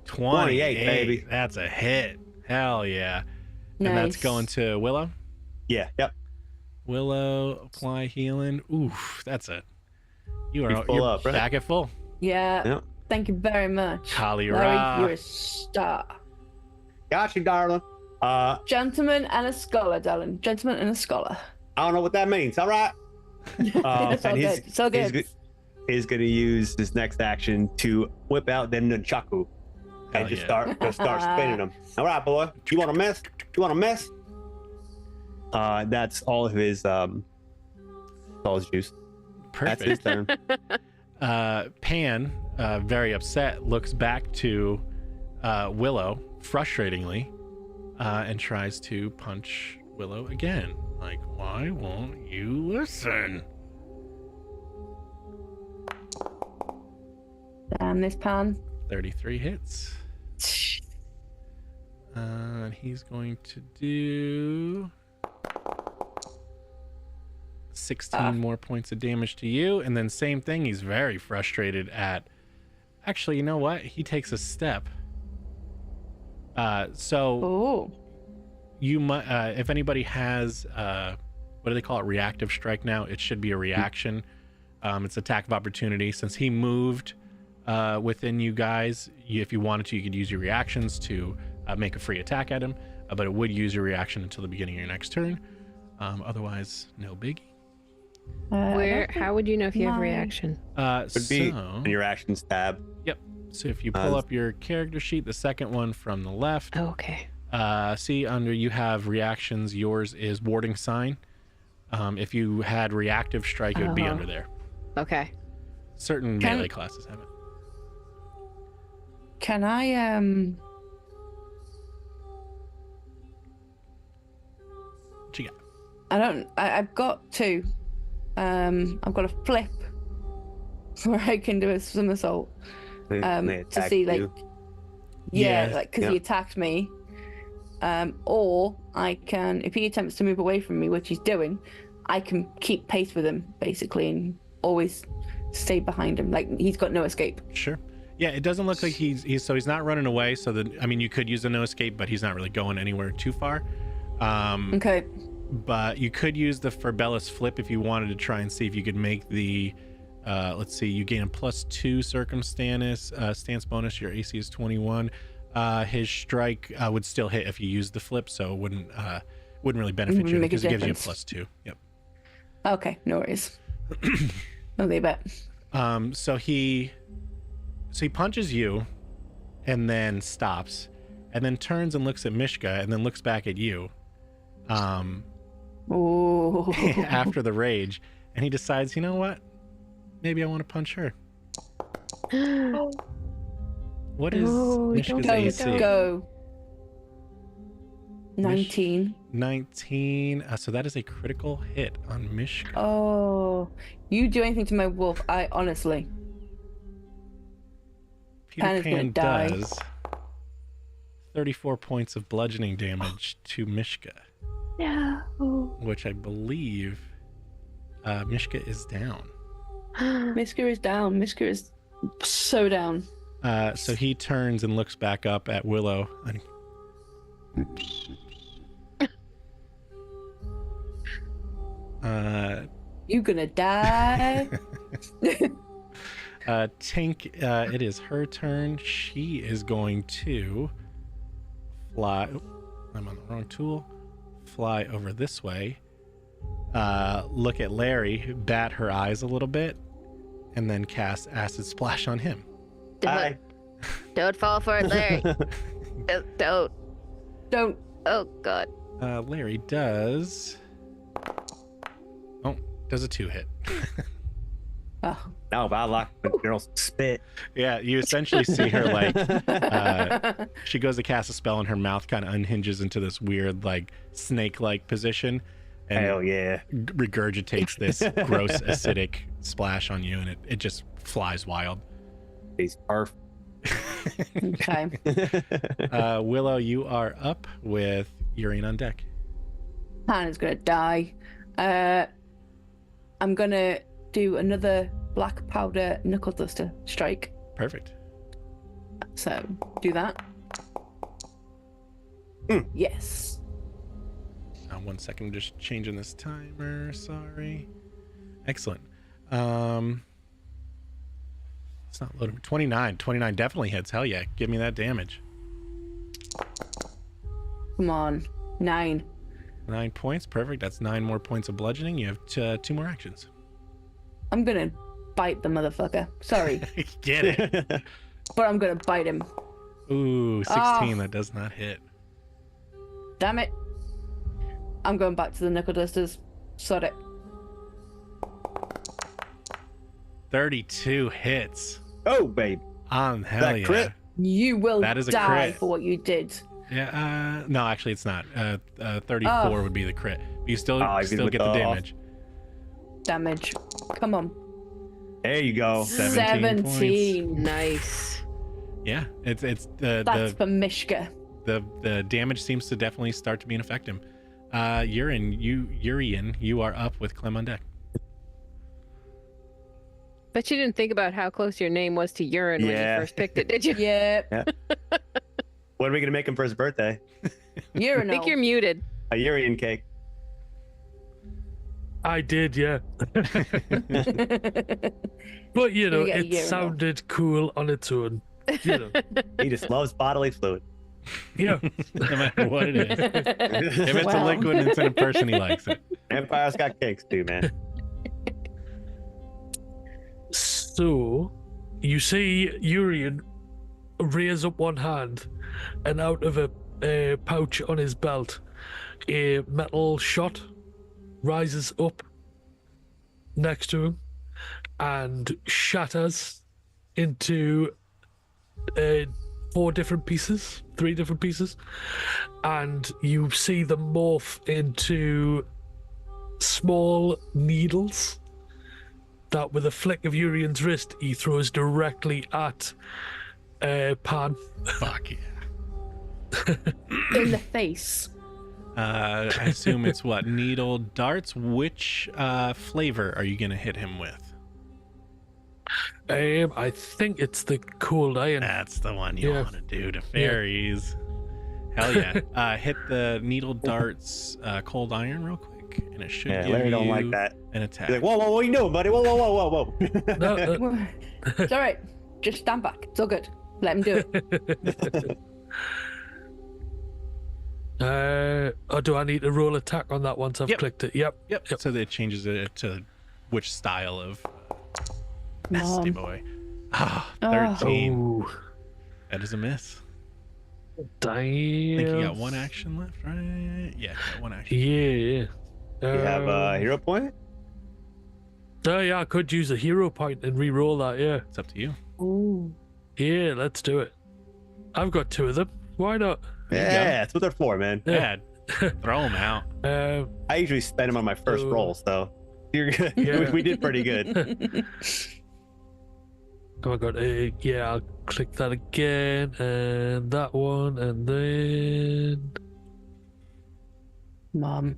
28,
baby.
That's a hit. Hell yeah. And that's
Nice.
going to Willow.
Yeah, yep.
Willow, apply healing. Oof, that's it. You're
full up, right?
back at full.
Yeah.
Yep.
Thank you very much.
Kali
Larry,
Ra.
you're a star.
Got you, darling.
Gentleman and a scholar, darling. Gentleman and a scholar.
I don't know what that means. All right.
It's all good. It's all good.
He's going to use his next action to whip out them nunchaku and
Hell
just
yeah.
start spinning them. All right, boy. You want to mess? You want to mess? That's all of his all his juice. That's his
Perfect.
turn.
Pan, very upset, looks back to Willow frustratingly and tries to punch Willow again. Like, why won't you listen?
Damn this Pan.
33 hits. And he's going to do 16 more points of damage to you. And then same thing, he's very frustrated at... Actually, you know what? He takes a step.
Oh.
You might, if anybody has, what do they call it? Reactive strike now. It should be a reaction. It's attack of opportunity. Since he moved within you guys, if you wanted to, you could use your reactions to make a free attack at him, but it would use your reaction until the beginning of your next turn. Otherwise, no biggie.
How would you know if you have reaction?
Would be in your actions tab.
Yep. So if you pull up your character sheet, the second one from the left.
Oh, okay.
See under you have reactions. Yours is warding sign. If you had reactive strike, it would be under there.
Okay.
Certain melee classes have it.
Can I
What you got?
I've got two. I've got a flip where I can do a somersault. To see like
you.
like because he attacked me. Or I can, if he attempts to move away from me, which he's doing, I can keep pace with him basically and always stay behind him. Like he's got no escape.
Sure. Yeah, it doesn't look like he's not running away. So you could use a no escape, but he's not really going anywhere too far.
Okay.
But you could use the Furbella's flip if you wanted to try and see if you could make the. Let's see, you gain a +2 circumstance stance bonus. Your AC is 21. His strike would still hit if you used the flip, so it wouldn't really benefit you because it gives you a +2. Yep.
Okay, no worries. I'll leave it.
So he punches you, and then stops, and then turns and looks at Mishka, and then looks back at you.
Oh.
After the rage, and he decides, you know what? Maybe I want to punch her. What is Mishka's AC?
Go. 19.
19. So that is a critical hit on Mishka.
Oh, you do anything to my wolf? I honestly.
Peter Pan does 34 points of bludgeoning damage to Mishka.
No.
Which I believe Mishka is down.
Mishka is down. Mishka is so down.
So he turns and looks back up at Willow.
You gonna die?
Tink, it is her turn. She is going to fly. I'm on the wrong tool. Fly over this way. Look at Larry, bat her eyes a little bit, and then cast Acid Splash on him.
Don't fall for it, Larry. Don't. Oh, God.
Larry does a 2 hit.
Oh.
No, bad luck. Girls spit.
Yeah, you essentially see her like she goes to cast a spell and her mouth kind of unhinges into this weird like snake-like position and
hell yeah,
regurgitates this gross acidic splash on you, and it just flies wild.
He's perfect.
Okay.
Willow, you are up with Urine on deck.
Han is gonna die. I'm gonna do another black powder knuckle duster strike.
Perfect.
So do that. Yes.
1 second, just changing this timer. Sorry. Excellent. It's not loading. 29 definitely hits. Hell yeah, give me that damage.
Come on. 9.
9 points. Perfect. That's 9 more points of bludgeoning. You have 2 more actions.
I'm gonna bite the motherfucker. Sorry.
Get it.
But I'm gonna bite him.
Ooh, 16. That does not hit.
Damn it. I'm going back to the knuckle dusters. Sod it.
32 hits.
Oh, baby.
Hell
That
yeah.
crit?
You will
That is a
die
crit.
for what you did.
Yeah, no, actually it's not. 34 would be the crit. You still
Oh,
still
with
get the
the-
damage.
Damage. Come on.
There you go.
17 points.
Nice.
Yeah, it's
That's for Mishka.
the damage seems to definitely start to be in effect him. Urian, you are up with Clem on deck.
Bet you didn't think about how close your name was to urine when you
Yeah.
first picked it, did you?
Yeah.
What are we gonna make him for his birthday?
I
Urinal.
think you're muted.
A Urian cake.
I did, yeah. But you know,
You get a
it
urinal.
sounded cool on its own. You know,
He just loves bodily fluid.
yeah.
No matter what it is. If it's a
Well.
liquid and it's in a person, he likes it.
Empire's got cakes too, man.
So, you see Urian raise up one hand, and out of a pouch on his belt, a metal shot rises up next to him and shatters into 3 different pieces, and you see them morph into small needles that, with a flick of Urian's wrist, he throws directly at Pan.
Fuck yeah.
In the face.
I assume it's what? Needle darts? Which flavor are you going to hit him with?
I think it's the cold iron.
That's the one you
Yeah.
want to do to fairies. Hell yeah. Hit the needle darts cold iron real quick, and it should
Yeah,
give
Larry
you
don't like that.
an attack.
He's like, whoa, what are you doing, buddy? Whoa, whoa, whoa, whoa, whoa.
No,
It's all right. Just stand back. It's all good. Let him do it.
or do I need to roll attack on that once I've
Yep.
clicked it? Yep.
Yep. So that it changes it to which style of nasty boy. Ah, 13.
Oh,
That is a miss.
damn.
I think you got one action left, right? Yeah, you got one action.
Yeah.
You have a hero point?
Oh, yeah, I could use a hero point and re-roll that, yeah.
It's up to you.
Ooh.
Yeah, let's do it. I've got 2 of them. Why not?
There you go.
Yeah, that's what they're for, man.
Yeah. Throw him out.
I usually spend them on my first
Oh.
roll, so you're good.
Yeah.
we did pretty good.
Oh, I got yeah, I'll click that again, and that one, and then...
Mom.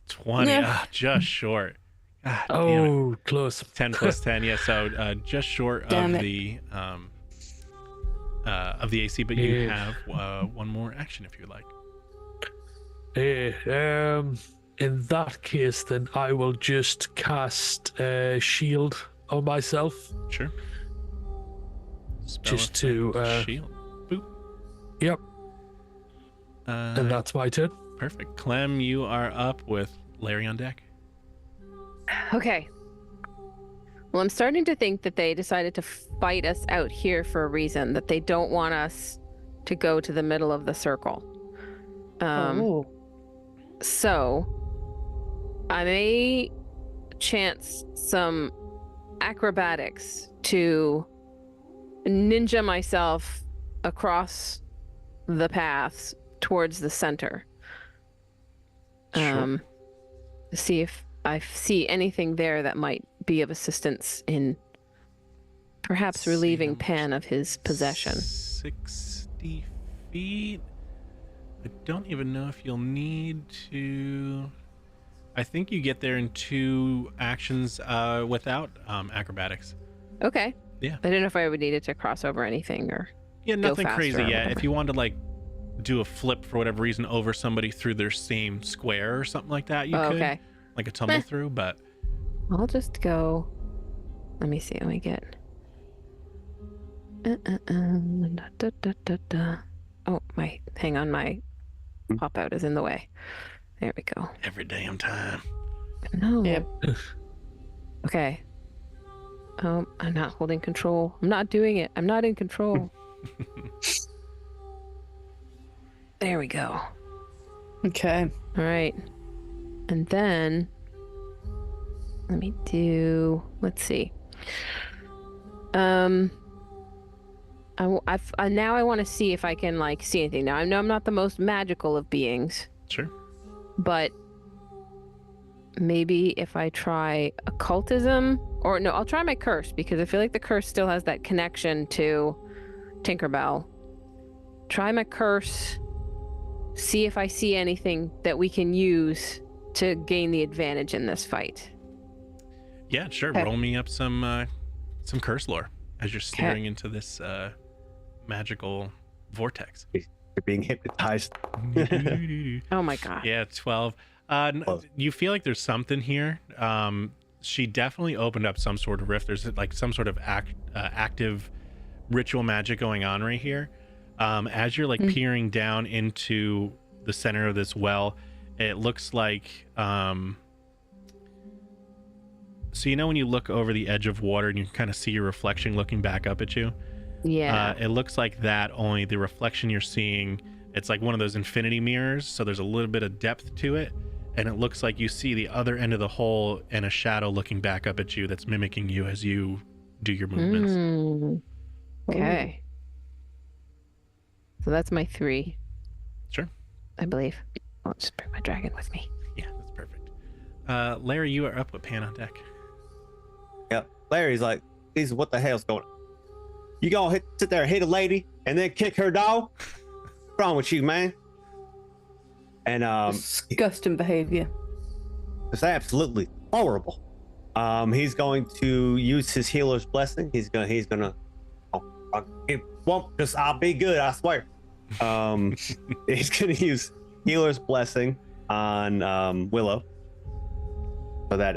20.
Yeah.
Ah, just short. God damn it.
Oh, close.
10 plus 10, yeah. So just short
Damn
of
it.
the AC, but you
Yeah.
have one more action if you like.
In that case, then I will just cast Shield on myself.
Sure. Spell
Just to,
effect, shield. Boop.
Yep, and that's my turn.
Perfect. Clem, you are up with Larry on deck.
Okay. Well, I'm starting to think that they decided to fight us out here for a reason, that they don't want us to go to the middle of the circle.
Oh.
So I may chance some acrobatics to ninja myself across the paths towards the center. To see if I see anything there that might be of assistance in perhaps relieving Pan of his possession.
60 feet. I don't even know if you'll need to. I think you get there in 2 actions without acrobatics.
Okay.
Yeah.
I didn't know if I would need it to cross over anything or.
Yeah,
Go
nothing
faster
crazy
or
yet.
whatever.
If you wanted to like do a flip for whatever reason over somebody through their same square or something like that, you
Oh,
could.
okay.
Like a tumble through, but
I'll just go. Let me see. Let me get. Oh, hang on, my pop out is in the way. There we go.
every damn time.
No.
Yep.
Okay. I'm not holding control. I'm not doing it. I'm not in control. There we go.
Okay.
All right. And then Let me do. Let's see. Now I want to see if I can like see anything. Now I know I'm not the most magical of beings,
Sure.
but maybe if I try occultism, or no, I'll try my curse because I feel like the curse still has that connection to Tinkerbell. Try my curse. See if I see anything that we can use to gain the advantage in this fight.
Yeah, sure.
Okay.
Roll me up some curse lore as you're staring into this magical vortex.
You're being hypnotized.
Oh my god.
Yeah, 12. You feel like there's something here. She definitely opened up some sort of rift. There's like some sort of active ritual magic going on right here. As you're like peering down into the center of this well, it looks like so you know when you look over the edge of water and you kind of see your reflection looking back up at you?
Yeah.
It looks like that, only the reflection you're seeing, it's like one of those infinity mirrors, so there's a little bit of depth to it, and it looks like you see the other end of the hole and a shadow looking back up at you that's mimicking you as you do your movements.
Okay. So that's my 3,
Sure.
I believe. I'll just bring my dragon with me.
Yeah, that's perfect. Larry, you are up with Pan on deck.
Yep. Larry's like, "Jesus, what the hell's going on? You gonna sit there and hit a lady and then kick her dog? What's wrong with you, man?" And
Disgusting behavior.
it's absolutely horrible. He's going to use his healer's blessing. He's gonna. It won't just. I'll be good. I swear. He's gonna use healer's blessing on Willow, so that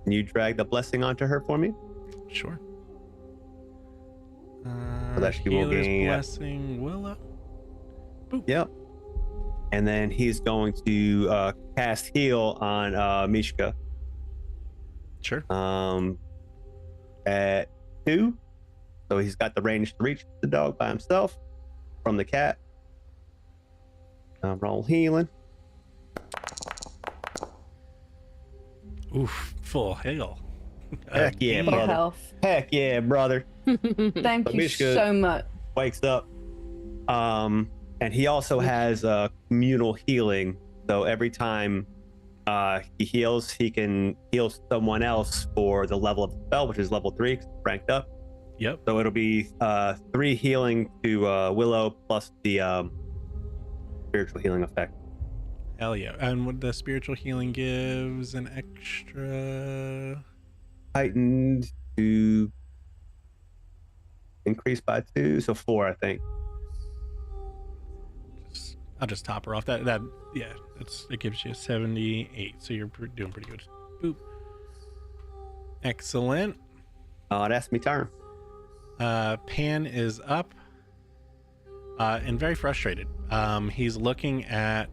can you drag the blessing onto her for me?
Sure.
So that she will
Healer's
gain.
blessing Willow.
Yep. And then he's going to cast heal on Mishka.
Sure.
At 2. So he's got the range to reach the dog by himself from the cat. Roll healing.
Oof, full hail.
Heck yeah,
Full
brother.
health.
Heck yeah, brother.
Thank you
Mishka-
so much.
Wakes up. And he also has communal healing. So every time he heals, he can heal someone else for the level of the spell, which is level 3, ranked up.
Yep.
So it'll be 3 healing to Willow plus the spiritual healing effect.
Hell yeah. And what the spiritual healing gives an extra.
Heightened to increase by 2, so 4, I think.
I'll just top her off. That yeah, it gives you 78. So you're doing pretty good. Boop. Excellent.
That's me turn.
Pan is up and very frustrated. He's looking at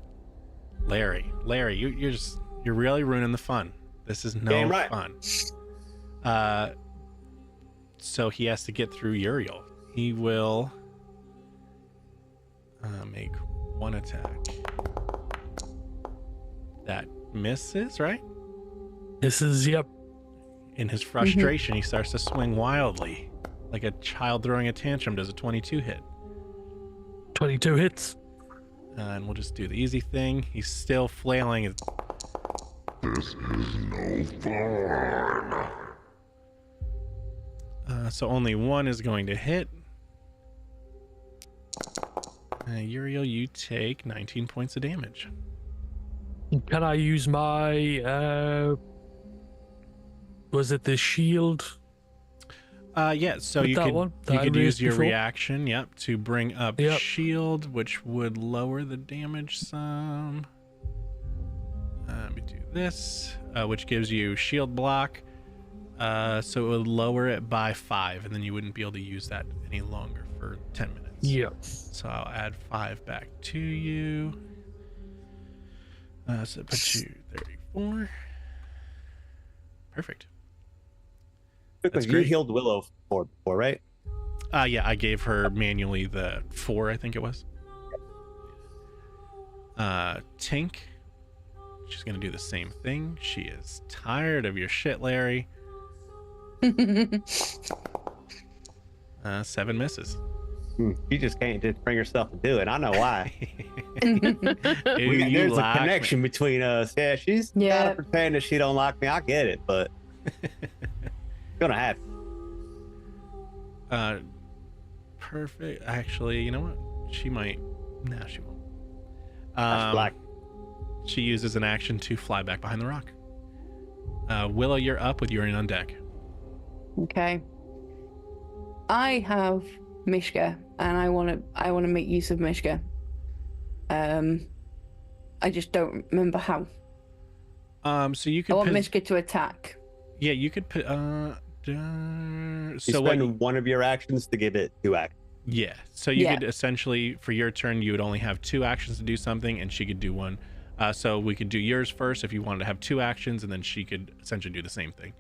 Larry. Larry, you're really ruining the fun. This is no
Damn right.
fun. So he has to get through Uriel. He will make one attack. That misses, right?
This is, yep.
In his frustration, he starts to swing wildly, like a child throwing a tantrum. Does a 22 hit?
22 hits.
And we'll just do the easy thing. He's still flailing.
This is no fun.
So only 1 is going to hit. Uriel, you take 19 points of damage.
Can I use my, was it the shield?
Yeah, so
With
you
that
could
one that
you
I
could use
raised
your
before?
reaction, yep, to bring up
Yep.
shield, which would lower the damage some. Let me do this, which gives you shield block. So it would lower it by 5, and then you wouldn't be able to use that any longer for 10 minutes.
Yeah.
So I'll add 5 back to you. So that puts you 34. Perfect.
Because you
great.
healed Willow before, right?
Yeah, I gave her manually the 4, I think it was. Tink, She's gonna do the same thing. She is tired of your shit, Larry. 7 misses.
She just can't just bring herself to do it. I know why.
Ooh,
There's a
like me.
connection between us. Yeah, she's gotta pretend that she don't like me. I get it, but gonna happen.
Perfect. Actually, you know what? She might. No, she won't.
That's black.
She uses an action to fly back behind the rock. Willow, you're up with Urian on deck.
Okay. I have Mishka, and I want to make use of Mishka. I just don't remember how.
So you
I
could.
want Mishka to attack.
Yeah, you could put.
You
So
spend one of your actions to give it 2 actions.
Yeah. So you could essentially, for your turn, you would only have 2 actions to do something, and she could do 1. So we could do yours first if you wanted to have 2 actions, and then she could essentially do the same thing.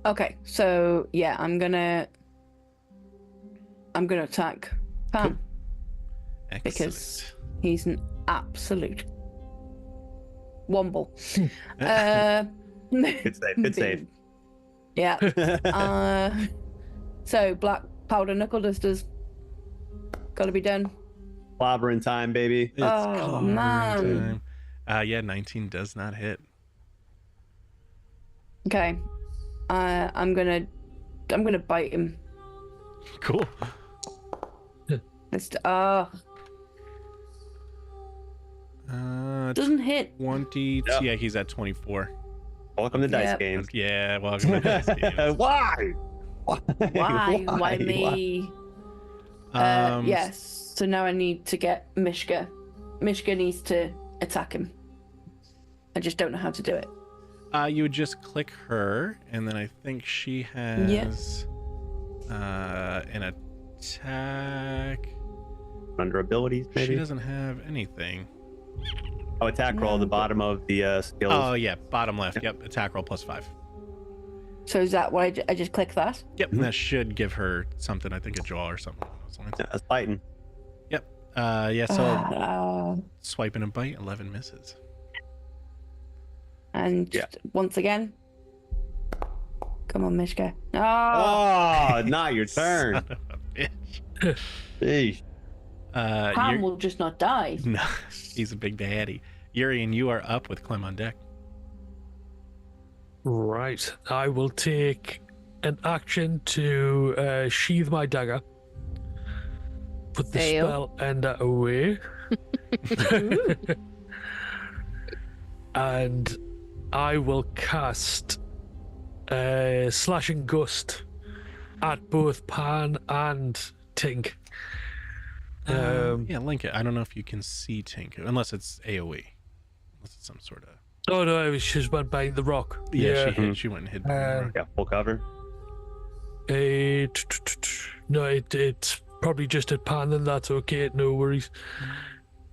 Okay, so yeah, I'm gonna attack Pam
Excellent.
because he's an absolute womble.
Good save. Good save.
Yeah. So black powder knuckle dusters. Gotta be done.
Clobbering time, baby.
It's
Oh,
clobbering
man.
time. Yeah, 19 does not hit.
Okay. I'm gonna bite him.
Cool.
Doesn't hit.
20.
Yep.
Yeah, he's at 24.
Welcome to Dice
Yep.
Games.
Yeah, welcome to Dice Games.
Why?
Why me? Yes. So now I need to get Mishka. Mishka needs to attack him. I just don't know how to do it.
You would just click her, and then I think she has an attack.
Under abilities, maybe?
She doesn't have anything.
Oh, attack roll at the bottom of the skills.
Oh, yeah, bottom left. Yep, attack roll +5.
So is that why I just click that?
Yep, and that should give her something. I think a jaw or something.
Yeah, that's fighting.
Yep. Yeah, so swiping and bite, 11 misses.
And once again, come on, Mishka.
Oh, not your turn.
Son of a bitch.
Jeez.
Pam will just not die.
No, he's a big daddy. Urian, you are up with Clem on deck.
Right. I will take an action to sheathe my dagger. Put the
Fail.
spell ender away. And I will cast Slashing Gust at both Pan and Tink.
Yeah, link it. I don't know if you can see Tink, unless it's AoE. Unless it's some sort of...
Oh no, she just went behind the rock.
Yeah, she went and hid behind the rock.
Yeah, full cover.
No, it's probably just at Pan, and that's okay. No worries.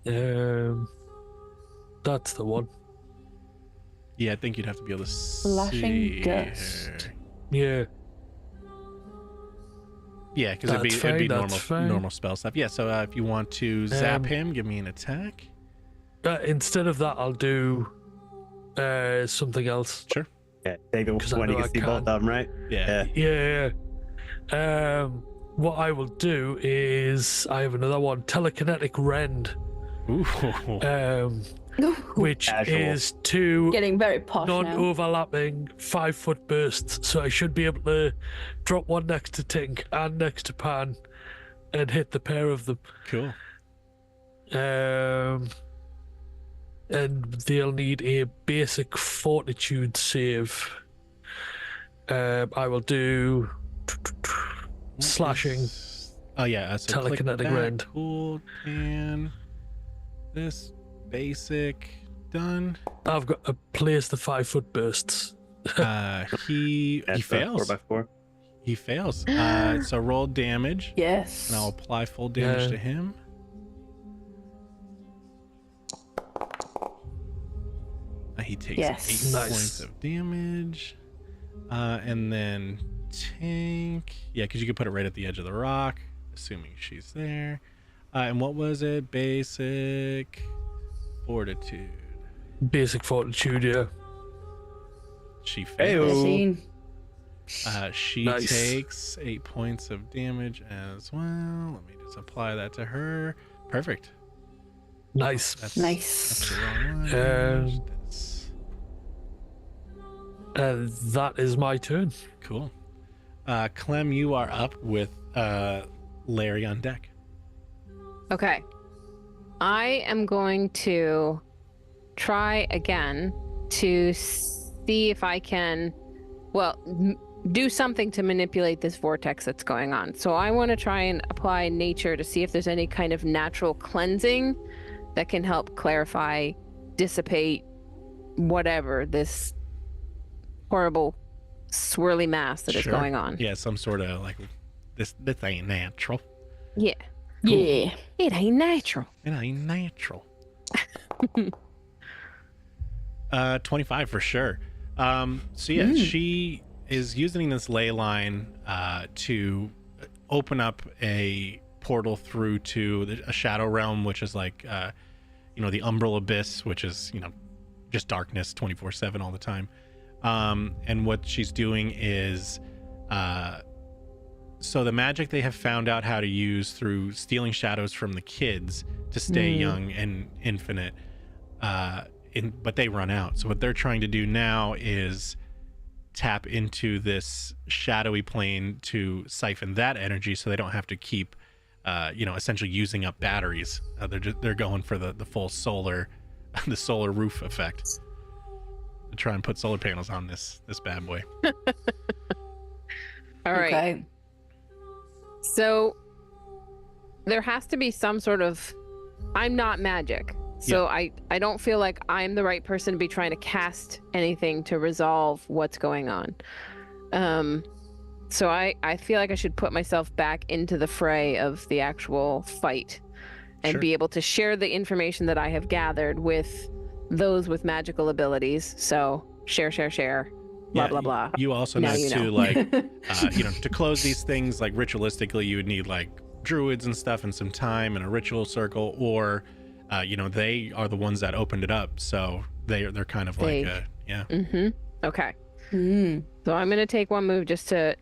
That's the one.
Yeah, I think you'd have to be able to
Slashing
see
Gust.
her.
Yeah.
Yeah, because it'd be
That's fine.
normal spell stuff. Yeah, so if you want to zap him, give me an attack.
Instead of that, I'll do something else.
Sure.
Yeah, David,
'Cause I
when you
know
can
I
see both
can.
of them, right?
Yeah.
Yeah. What I will do is I have another one, telekinetic rend,
Ooh.
which
Casual.
is 2
Getting very posh now.
non-overlapping 5-foot bursts. So I should be able to drop one next to Tink and next to Pan, and hit the pair of them.
Cool.
And they'll need a basic fortitude save. I will do slashing.
Oh yeah, so
Telekinetic
click that.
rend.
Cool. And this basic done.
I've got to place the 5-foot bursts.
He
That's
fails.
4x4.
He fails. So roll damage,
Yes.
and I'll apply full damage
Yeah.
to him. He takes
Yes.
8
Nice.
points of damage. And then Tink. Yeah, because you could put it right at the edge of the rock, assuming she's there. And what was it? Basic fortitude.
basic fortitude, yeah.
She fails.
Hey-o.
13.
She
Nice.
takes 8 points of damage as well. Let me just apply that to her. Perfect.
Nice.
That's
Nice.
the wrong one. That's
That is my turn.
cool. Clem, you are up with Larry on deck.
Okay. I am going to try again to see if I can, do something to manipulate this vortex that's going on. So I want to try and apply nature to see if there's any kind of natural cleansing that can help clarify, dissipate, whatever this horrible swirly mass that is
Sure.
going on.
Yeah, some sort of like this ain't natural.
Yeah.
Yeah.
It ain't natural.
It ain't natural. 25 for sure. So yeah, she is using this ley line to open up a portal through to a shadow realm, which is like the umbral abyss, which is just darkness 24/7 all the time. And what she's doing is so the magic they have found out how to use through stealing shadows from the kids to stay young and infinite, but they run out. So what they're trying to do now is tap into this shadowy plane to siphon that energy, so they don't have to keep, essentially using up batteries. They're going for the full solar, the solar roof effect. To try and put solar panels on this bad boy.
All right.
Okay.
So there has to be some sort of, I'm not magic. So I don't feel like I'm the right person to be trying to cast anything to resolve what's going on. So I feel like I should put myself back into the fray of the actual fight and
Sure.
be able to share the information that I have gathered with those with magical abilities. So share, blah,
Yeah,
blah, blah.
You also
Now
need
you
to
know.
like, to close these things, like ritualistically, you would need like druids and stuff and some time and a ritual circle, or, they are the ones that opened it up. So they're kind of like, yeah.
Mm-hmm. Okay.
Mm.
So I'm gonna take one move just to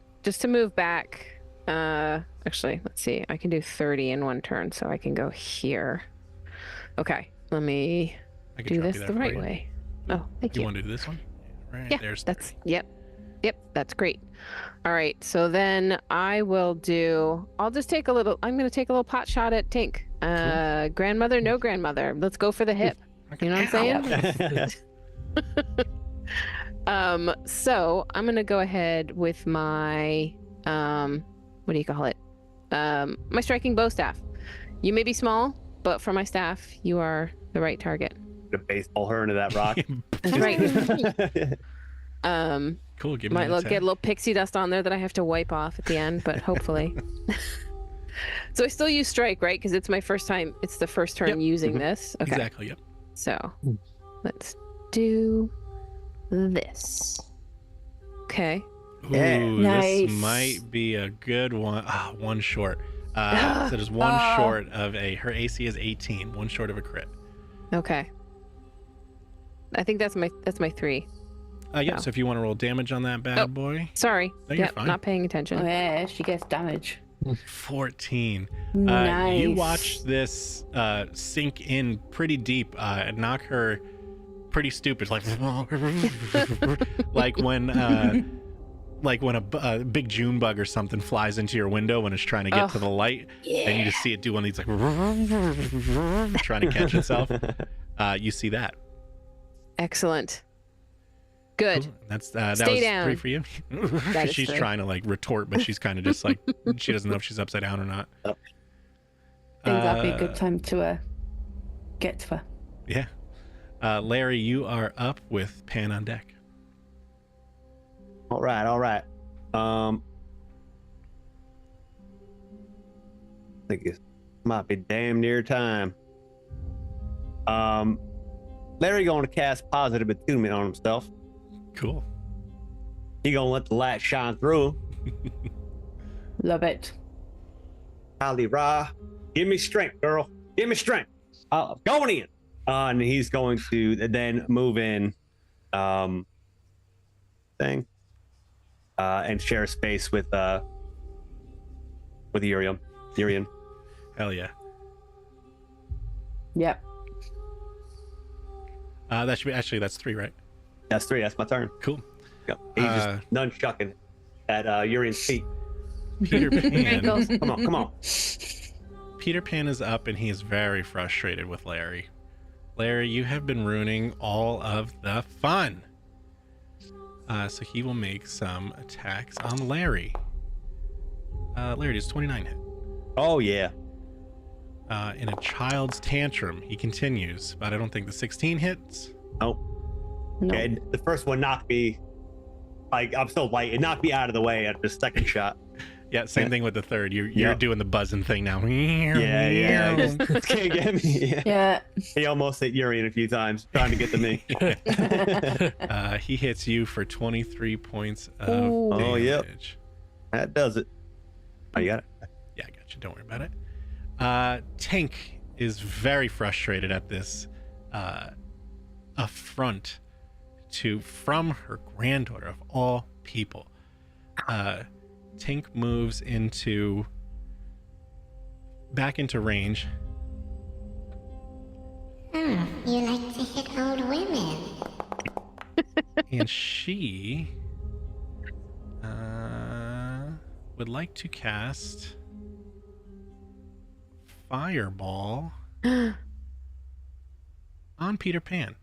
move back. Actually, let's see. I can do 30 in one turn, so I can go here. Okay, let me
I could
do
drop you
this
there
the
for
right
you.
way. Oh, thank
You
you.
want to do this one? Right.
Yeah,
There's
that's yep, that's great. All right, so then I'll just take a little. I'm gonna take a little pot shot at Tink. Grandmother, no grandmother. Let's go for the hip. You know what I'm saying? So I'm gonna go ahead with my what do you call it? My striking bow staff. You may be small, but for my staff, you are the right target.
To baseball her into that rock.
That's right.
Cool. Give me
Might
an
get
attack.
a little pixie dust on there that I have to wipe off at the end, but hopefully. So I still use strike, right? Because it's my first time. It's the first turn
Yep.
using this. Okay.
Exactly. Yep.
So let's do this. Okay.
Ooh,
Nice.
this might be a good one. One short. So there's one short of her AC is 18. One short of a crit.
Okay. I think that's my 3.
Yeah.
Oh.
So if you want to roll damage on that bad
Oh.
boy,
Sorry.
No, you're
Yep,
fine.
not paying
Oh,
attention.
yeah, she gets damage.
14.
Nice.
You watch this sink in pretty deep and knock her pretty stupid, like like when a big June bug or something flies into your window when it's trying to get to the light, and you just see it do one of these like trying to catch itself. You see that.
Excellent. Good.
Cool. That was
Stay down.
3 for you.
That is
She's
3.
trying to like retort, but she's kind of just like she doesn't know if she's upside down or not.
Yep.
I think that'd be a good time to get to her.
Yeah. Larry, you are up with Pan on deck.
All right. I think it might be damn near time. Larry going to cast positive attunement on himself.
Cool.
He gonna let the light shine through.
Love it.
Ali Ra, give me strength, girl. Give me strength. I'm going in. And he's going to then move in, thing, and share space with Urian.
Hell yeah.
Yep.
That should be actually that's 3, right?
That's 3. That's my turn.
Cool.
Yep. He's just nunchucking at Urian's feet.
Peter Pan.
Come on.
Peter Pan is up and he is very frustrated with Larry. Larry, you have been ruining all of the fun. So he will make some attacks on Larry. Larry does 29 hit.
Oh yeah.
In a child's tantrum, he continues, but I don't think the 16 hits.
Nope.
No.
And the first one knocked me, like, I'm so light. It knocked me out of the way at the second shot.
Yeah, same thing with the third. You're doing the buzzing thing now.
Yeah. Just can't get me.
Yeah.
He almost hit Urian a few times trying to get to me.
He hits you for 23 points of
Ooh.
damage.
Oh, yep. That does it. Oh, you got it?
Yeah, I got you. Don't worry about it. Tink is very frustrated at this affront from her granddaughter of all people. Tink moves back into range.
Oh, you like to hit old women.
And she would like to cast Fireball on Peter Pan.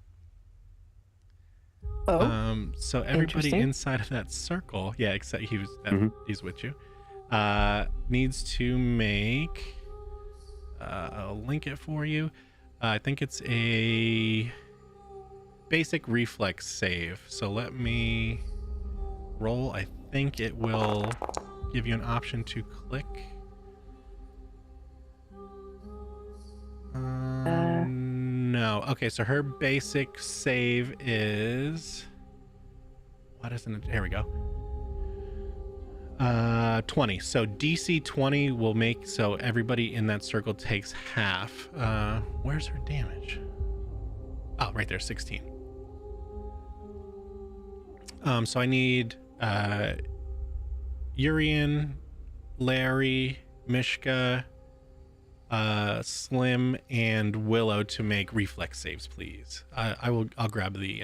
Oh.
So everybody
Interesting.
inside of that circle, yeah, except he's with you, needs to make. I'll link it for you. I think it's a basic reflex save. So let me roll. I think it will give you an option to click. No. Okay, so her basic save is. What isn't it? There we go. 20. So DC 20 will make so everybody in that circle takes half. Where's her damage? Oh, right there, 16. So I need Urian, Larry, Mishka, Slim, and Willow to make reflex saves, please. I'll grab the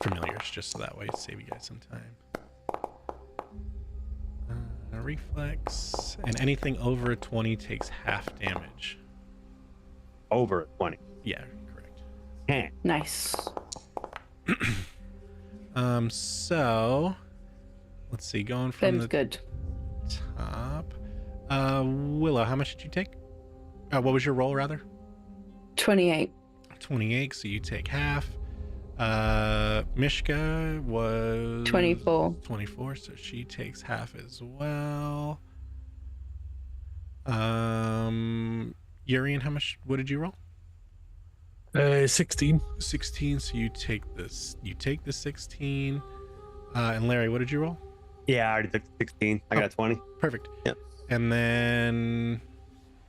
familiars just so that way save you guys some time. Reflex, and anything over a 20 takes half damage.
Over a 20.
Yeah, correct.
Nice.
So let's see, going from
Them's
the
good.
top. Willow, how much did you take? What was your roll, rather?
28.
28, so you take half. Mishka was
24.
24, so she takes half as well. Urian, how much? What did you roll?
16.
16, so you take this. You take the 16. And Larry, what did you roll?
Yeah, I already took 16. I got 20.
Perfect.
Yep.
And then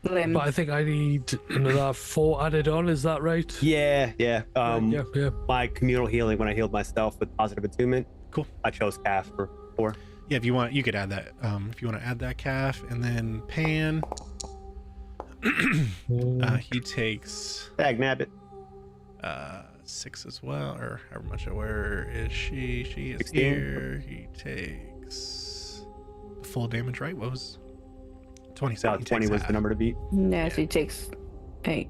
Lim.
But I think I need another 4 added on. Is that right?
Yeah.
Yeah.
My communal healing when I healed myself with positive attunement.
Cool.
I chose calf for 4.
Yeah, if you want, you could add that. If you want to add that calf, and then Pan, he takes
Dag nabbit.
6 as well, or however much. Where is she? She is
16.
here. He takes the full damage, right? What was 27?
20 was the number to beat.
No, so he takes 8.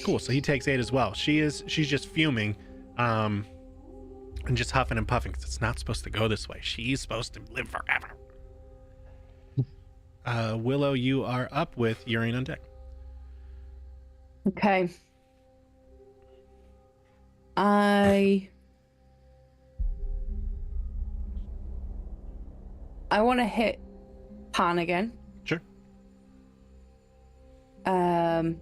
Cool. So he takes 8 as well. She's just fuming, and just huffing and puffing because it's not supposed to go this way. She's supposed to live forever. Willow, you are up with Urian on deck.
Okay. I want to hit Pan again.
Sure.
Then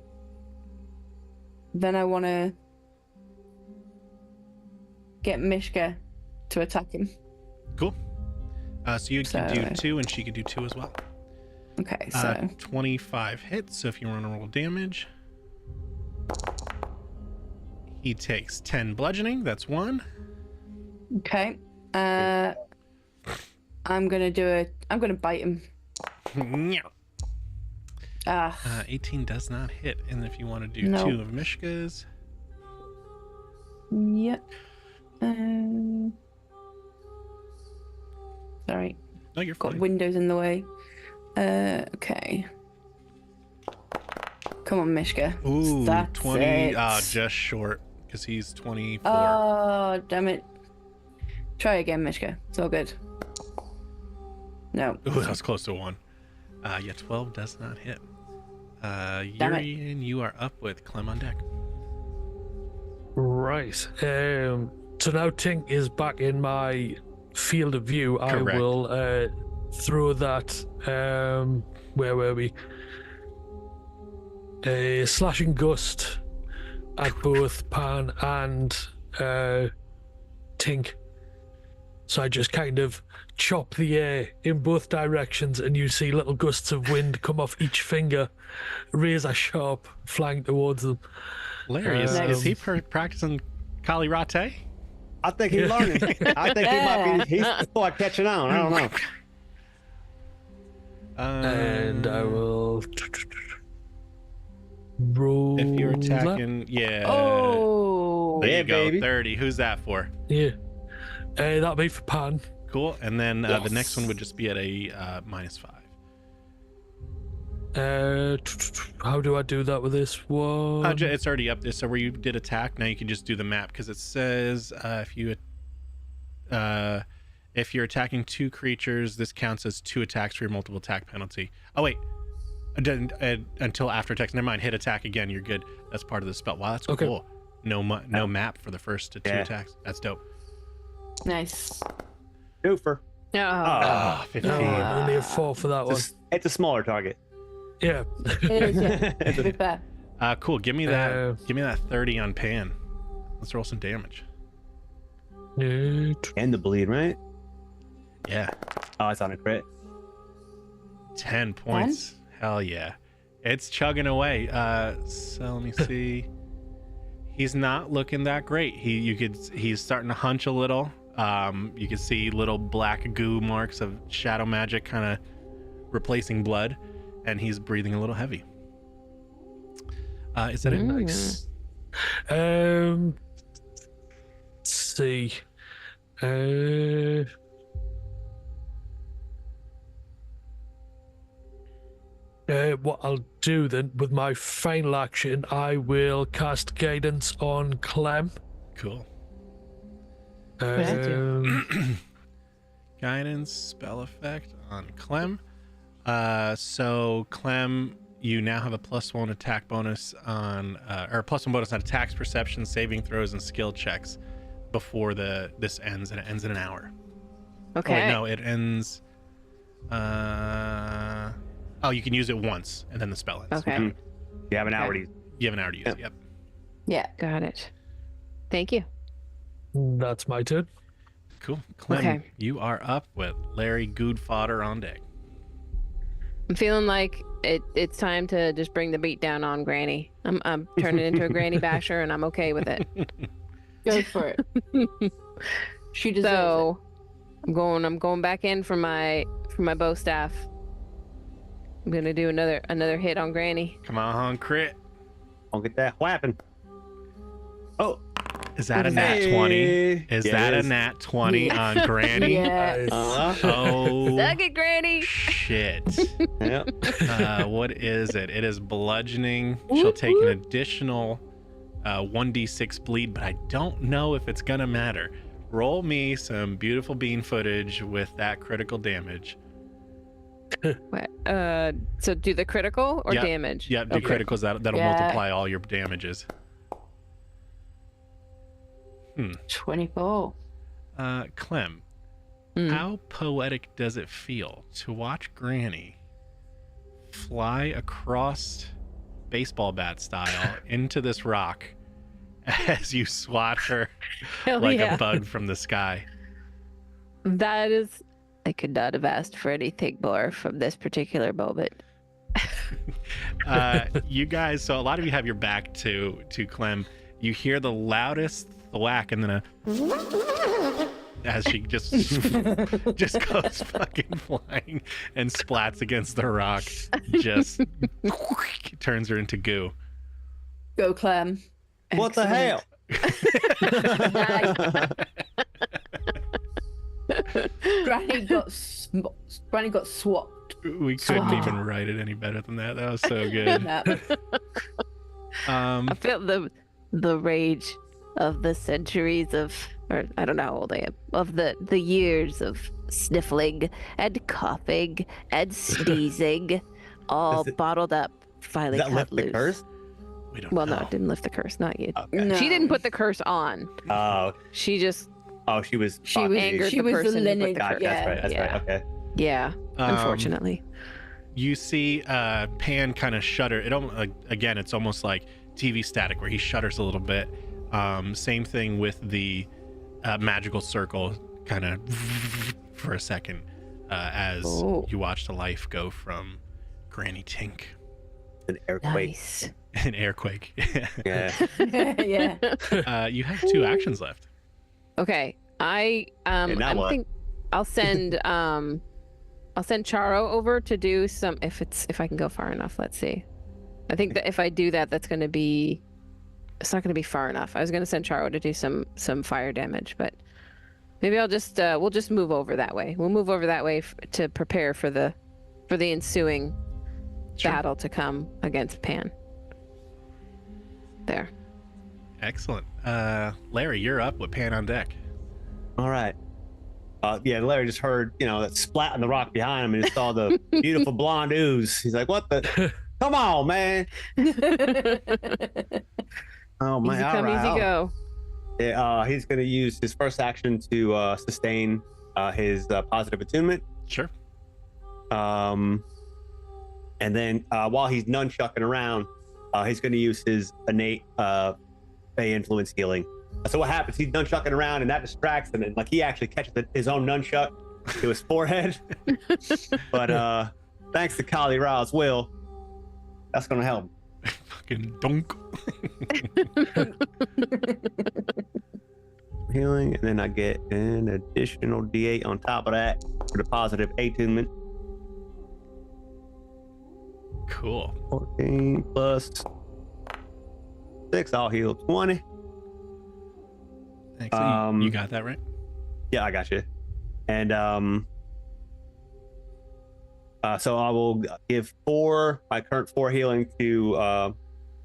I want to get Mishka to attack him.
Cool. So you can do
So-
2, and she can do 2 as well.
Okay, so
25 hits. So if you want to roll damage, He takes 10 bludgeoning. That's 1.
Okay. I'm gonna bite him. Ah.
18 does not hit. And if you want to do
No.
2 of Mishka's.
Yep. Sorry.
No, you're
Got
fine.
windows in the way. Okay. Come on, Mishka.
Ooh,
That's
20.
it.
Just short because he's 24.
Oh, damn it. Try again, Mishka. It's all good. No.
Ooh, that was close to 1. Yeah, 12 does not hit.
Damn it.
Urian, you are up with Clem on deck.
Right. So now Tink is back in my field of view.
Correct.
I will throw that. Where were we? A slashing gust at both Pan and Tink. So I just kind of chop the air in both directions, and you see little gusts of wind come off each finger, razor sharp, flying towards them.
Larry, is he practicing Kali Rate?
I think he's learning. I think he might be. He's start catching on. I don't know.
And I will roll.
If you're
that.
attacking, yeah.
Oh.
There
Yeah,
you go,
baby.
30. Who's that for?
Yeah. That'll be for Pan.
Cool. And then the
Yes.
next one would just be at a -5.
How do I do that with this one?
It's already up there. So where you did attack, now you can just do the map because it says if you're attacking 2 creatures, this counts as 2 attacks for your multiple attack penalty. Oh wait, until after attacks. Never mind. Hit attack again. You're good. That's part of the spell. Wow, that's
Okay.
cool. No map for the first 2 attacks. That's dope.
Nice.
Doofer.
Oh,
15.
Only a 4 for that one.
It's a smaller target.
Yeah.
It is, yeah. To be fair.
Cool. Give me that.
Uh,
Give me that 30 on Pan. Let's roll some damage.
And the bleed, right?
Yeah.
Oh, it's on a crit.
10 points. Hell yeah. It's chugging away. So let me see. He's not looking that great. He's starting to hunch a little. You can see little black goo marks of shadow magic kind of replacing blood, and he's breathing a little heavy. Is that it?
Nice. Let's see. What I'll do then with my final action, I will cast guidance on Clem.
Cool.
Um,
Guidance spell effect on Clem. So Clem, you now have a +1 attack bonus on, or +1 bonus on attacks, perception, saving throws, and skill checks before this ends, and it ends in an hour.
okay.
Oh, wait, no, it ends. You can use it once, and then the spell ends.
Okay.
Mhm. You have an hour
Okay.
to
You have an hour to use it. Yep.
Yeah.
Got it. Thank you.
that's my turn.
Cool. Clem,
Okay.
you are up with Larry Goodfodder on deck.
I'm feeling like it's time to just bring the beat down on Granny. I'm turning into a Granny Basher, and I'm okay with it.
Go for it. She deserves
So I'm going back in for my bow staff. I'm gonna do another hit on Granny.
Come on, crit.
I'll get that whapping. Oh,
Is that a
What is
nat
that?
20?
Hey.
Is
Yeah,
that
it
a
is.
nat 20
Yeah.
on
it.
Granny?
Yeah.
Oh,
Suck it, Granny.
shit.
Yeah.
What is it? It is bludgeoning. She'll take an additional 1d6 bleed, but I don't know if it's gonna matter. Roll me some beautiful bean footage with that critical damage.
What? So do the critical or
Yeah.
damage?
Yeah, do
Okay.
criticals. That'll
Yeah.
multiply all your damages.
24.
Clem,
Mm.
how poetic does it feel to watch Granny fly across baseball bat style into this rock as you swat her
Hell
like
yeah.
a bug from the sky?
That is. I could not have asked for anything more from this particular moment.
You guys, so a lot of you have your back to Clem. You hear the loudest thwack, and then a as she just goes fucking flying and splats against the rock, just turns her into goo.
Go, Clem.
What the hell?
Granny got swapped.
We couldn't even write it any better than that. That was so good.
No.
I felt the rage of the centuries of, or I don't know how old I am, of the years of sniffling and coughing and sneezing, all bottled up, finally
Does that
cut
lift the
loose.
curse?
We don't
Well,
know.
no, it didn't lift the curse, not you.
Okay.
No.
She didn't put the curse on.
Oh,
She just
she was.
She was
angered
she
the
was the
person who put
lineage.
the
Gotcha,
curse.
that's right. That's
Yeah.
right. Okay.
Yeah, unfortunately.
You see Pan kind of shudder. Again, it's almost like TV static where he shudders a little bit. Same thing with the magical circle, kind of for a second, as you watch the life go from Granny Tink.
An airquake.
Nice.
An airquake.
Yeah.
Yeah.
You have 2 actions left.
Okay, I
now what?
I'll send Charo over to do some if I can go far enough. Let's see. I think that if I do that, it's not going to be far enough. I was going to send Charo to do some fire damage, but maybe I'll just we'll just move over that way. We'll move over that way to prepare for the ensuing battle to come against Pan. There.
Excellent. Larry, you're up with Pan on deck.
All right. Yeah, Larry just heard, that splat on the rock behind him and he saw the beautiful blonde ooze. He's like, what the? Come on, man. Oh, man.
Easy
all
come,
right.
easy go.
Yeah, he's going to use his first action to sustain his positive attunement.
Sure.
And then while he's nunchucking around, he's going to use his innate Fey influence healing. So what happens? He's nunchucking around, and that distracts him, and he actually catches his own nunchuck to his forehead. But thanks to Kali Rao's will, that's going to help him.
Fucking dunk.
Healing, and then I get an additional D8 on top of that for the positive attunement.
Cool.
14 plus 6, I'll heal 20.
Excellent. You got that right?
Yeah, I got you. And so I will give my current 4 healing to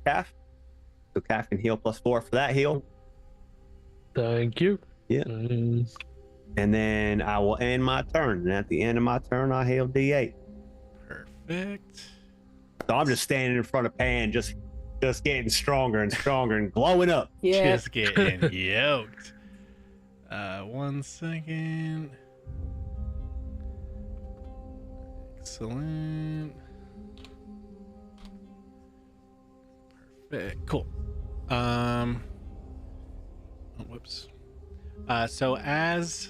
Calf. So Calf can heal +4 for that heal.
Thank you.
Yeah. And then I will end my turn. And at the end of my turn, I heal D8.
Perfect.
So I'm just standing in front of Pan, just getting stronger and stronger and glowing up.
Yeah.
Just getting yoked. 1 second. Excellent. Perfect. Cool. Whoops. So as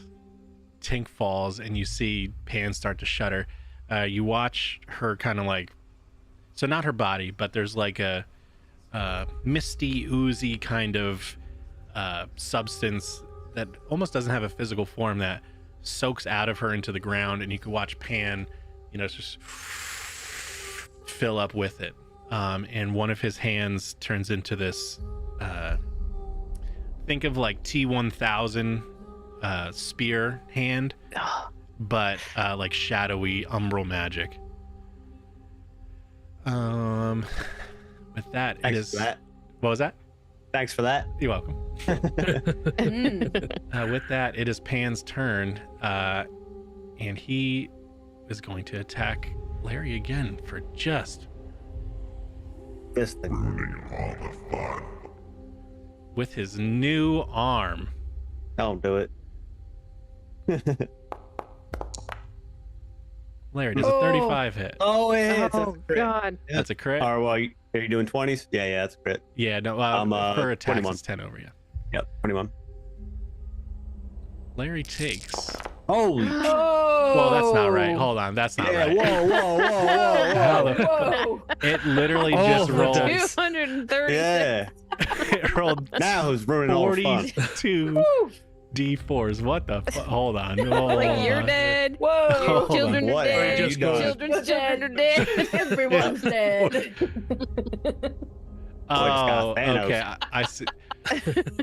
Tink falls and you see Pan start to shudder, you watch her kind of so not her body, but there's a misty, oozy kind of substance that almost doesn't have a physical form that soaks out of her into the ground, and you can watch Pan, just fill up with it. And one of his hands turns into this, think of T-1000 spear hand, but shadowy umbral magic. With that,
Thanks
it is.
for that.
What was that?
Thanks for that.
You're welcome. With that, it is Pan's turn, and he is going to attack Larry again for just
This thing.
Ruining all the fun.
with his new arm.
Don't do it.
Larry, does a 35 hit?
Oh, yeah.
Oh God.
That's a crit.
Or, well, are you doing 20s? Yeah, that's a crit.
Yeah, no. For attacks,
21.
it's 10 over. Yeah.
Yep, 21.
Larry takes.
Holy.
Oh.
Well, that's not right. Hold on, that's not
Yeah,
right.
whoa.
How the-
Whoa.
It literally
Oh,
just
the
rolled.
dice.
230.
Yeah.
It rolled
Now who's ruining all the fun?
42 d4s. What the fuck? Hold on. Hold
Like, you're
on.
dead.
Whoa!
Hold on.
Children are
What have
dead.
you done?
Children's children are dead.
Everyone's dead.
Oh, it's got
Oh,
Thanos.
okay. I see.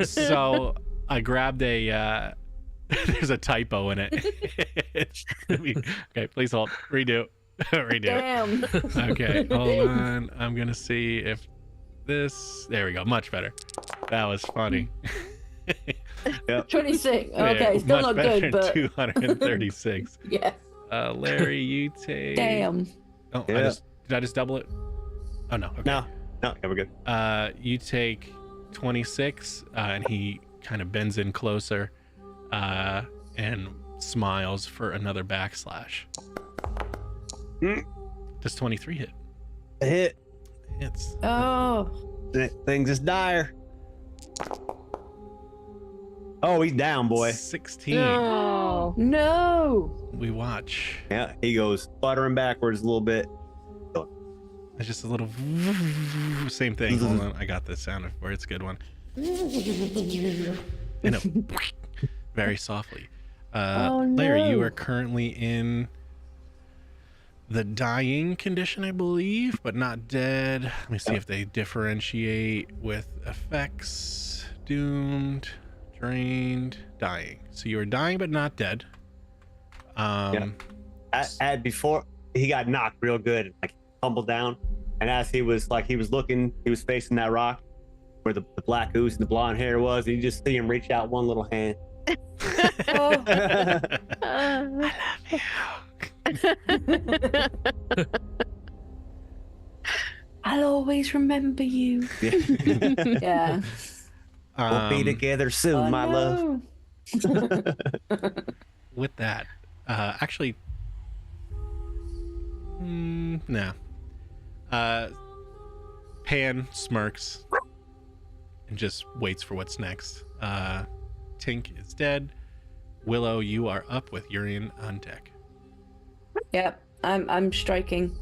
So I grabbed a. There's a typo in it. Okay, please hold. Redo. Redo.
Damn.
Okay, hold on. I'm gonna see if this. There we go. Much better. That was funny.
26.
There,
Okay, still
much
not
better
good,
than
but
236.
yeah.
Larry, you take.
Damn.
Oh,
Yeah.
did I just double it? Oh no. Okay.
No, yeah, we're good.
You take 26, and he kind of bends in closer, and smiles for another backslash.
Mm.
Does 23 hit?
A hit.
Hits.
Oh.
Things is dire. Oh, he's down, boy.
16.
No.
No.
We watch.
Yeah, he goes sputtering backwards a little bit.
It's just a little same thing. Hold on, I got this sound for it. It's a good one. And it, very softly. Larry, you
no.
are currently in the dying condition, I believe, but not dead. Let me see if they differentiate with effects. Doomed, drained, dying. So you are dying but not dead.
Before he got knocked real good, like tumbled down, and as he was looking, he was facing that rock where the black ooze and the blonde hair was. And you just see him reach out one little hand.
Oh.
I love you.
I'll always remember you. Yeah.
We'll be together soon,
Oh,
my love.
no.
With that, actually, no. Pan smirks and just waits for what's next. Tink is dead. Willow, you are up with Urian on deck.
Yep. I'm striking.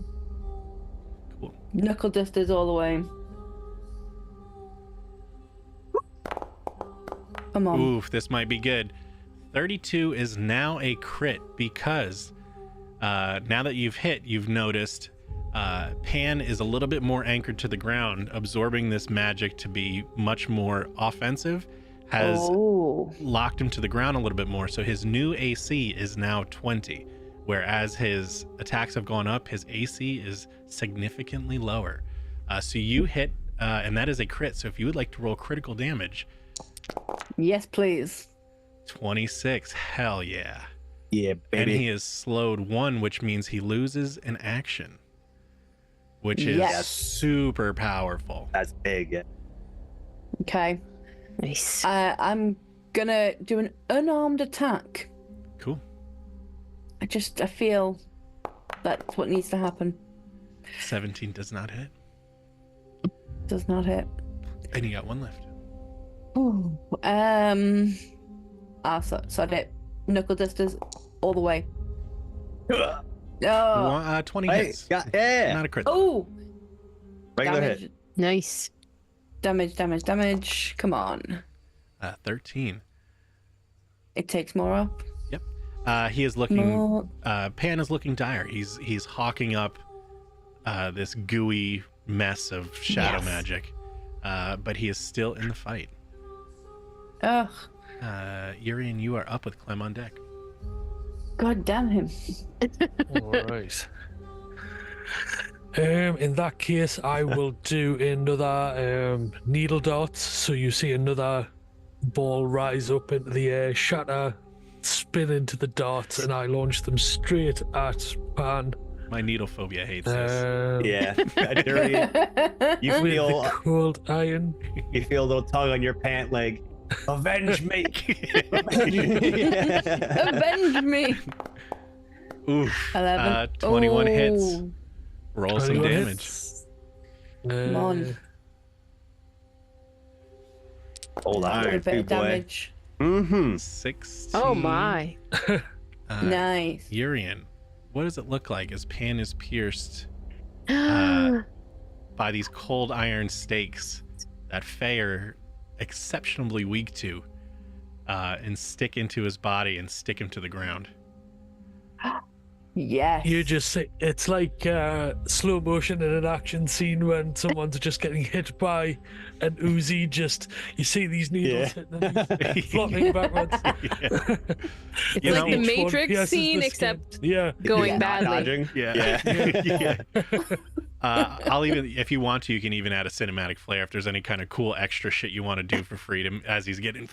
Cool.
Knuckle dusters all the way. Come on.
Oof, this might be good. 32 is now a crit because now that you've hit, you've noticed Pan is a little bit more anchored to the ground, absorbing this magic to be much more offensive, has locked him to the ground a little bit more. So his new AC is now 20, whereas his attacks have gone up, his AC is significantly lower. So you hit, and that is a crit. So if you would like to roll critical damage,
Yes, please.
26, hell yeah.
Yeah,
And
baby.
he is slowed 1, which means he loses an action, which is
Yes.
super powerful.
That's big. Yeah.
Okay.
Nice.
I'm gonna do an unarmed attack.
Cool.
I feel that's what needs to happen.
17 does not hit,
Does not hit.
and you got one left.
Ooh. So it. Knuckle dusters all the way. Oh.
20
Hey,
hits.
yeah.
Not a crit.
Oh.
Regular
Damage.
hit.
Nice.
Damage. Come on.
13.
It takes more up.
Yep. He is looking.
More.
Pan is looking dire. He's hawking up this gooey mess of shadow
Yes.
magic, but he is still in the fight.
Ugh.
Urian, you are up with Clem on deck.
God damn him.
All right. In that case, I will do another needle dart. So you see another ball rise up into the air, shatter, spin into the darts, and I launch them straight at Pan.
My needle phobia hates this.
Yeah. Dirty. You
With
feel
the cold iron.
you feel a little tug on your pant leg. Avenge me.
Avenge me.
Oof.
11.
21 hits.
Oh.
Roll some
21
damage.
Come on.
Hold
A
on,
bit
big
of
boy.
damage.
Mm-hmm.
16.
Oh my.
Nice.
Urian, what does it look like as Pan is pierced by these cold iron stakes that Fae are exceptionally weak to, and stick into his body and stick him to the ground.
Yes.
You just say it's like slow motion in an action scene when someone's just getting hit by an Uzi. Just you see these needles hitting them, flopping backwards.
It's
You
like
know-
the
Each one
Matrix
pierces
scene,
the
except
skin. Yeah.
going
Not
badly.
dodging.
Yeah. I'll even, if you want to, you can even add a cinematic flair if there's any kind of cool extra shit you want to do for freedom as he's getting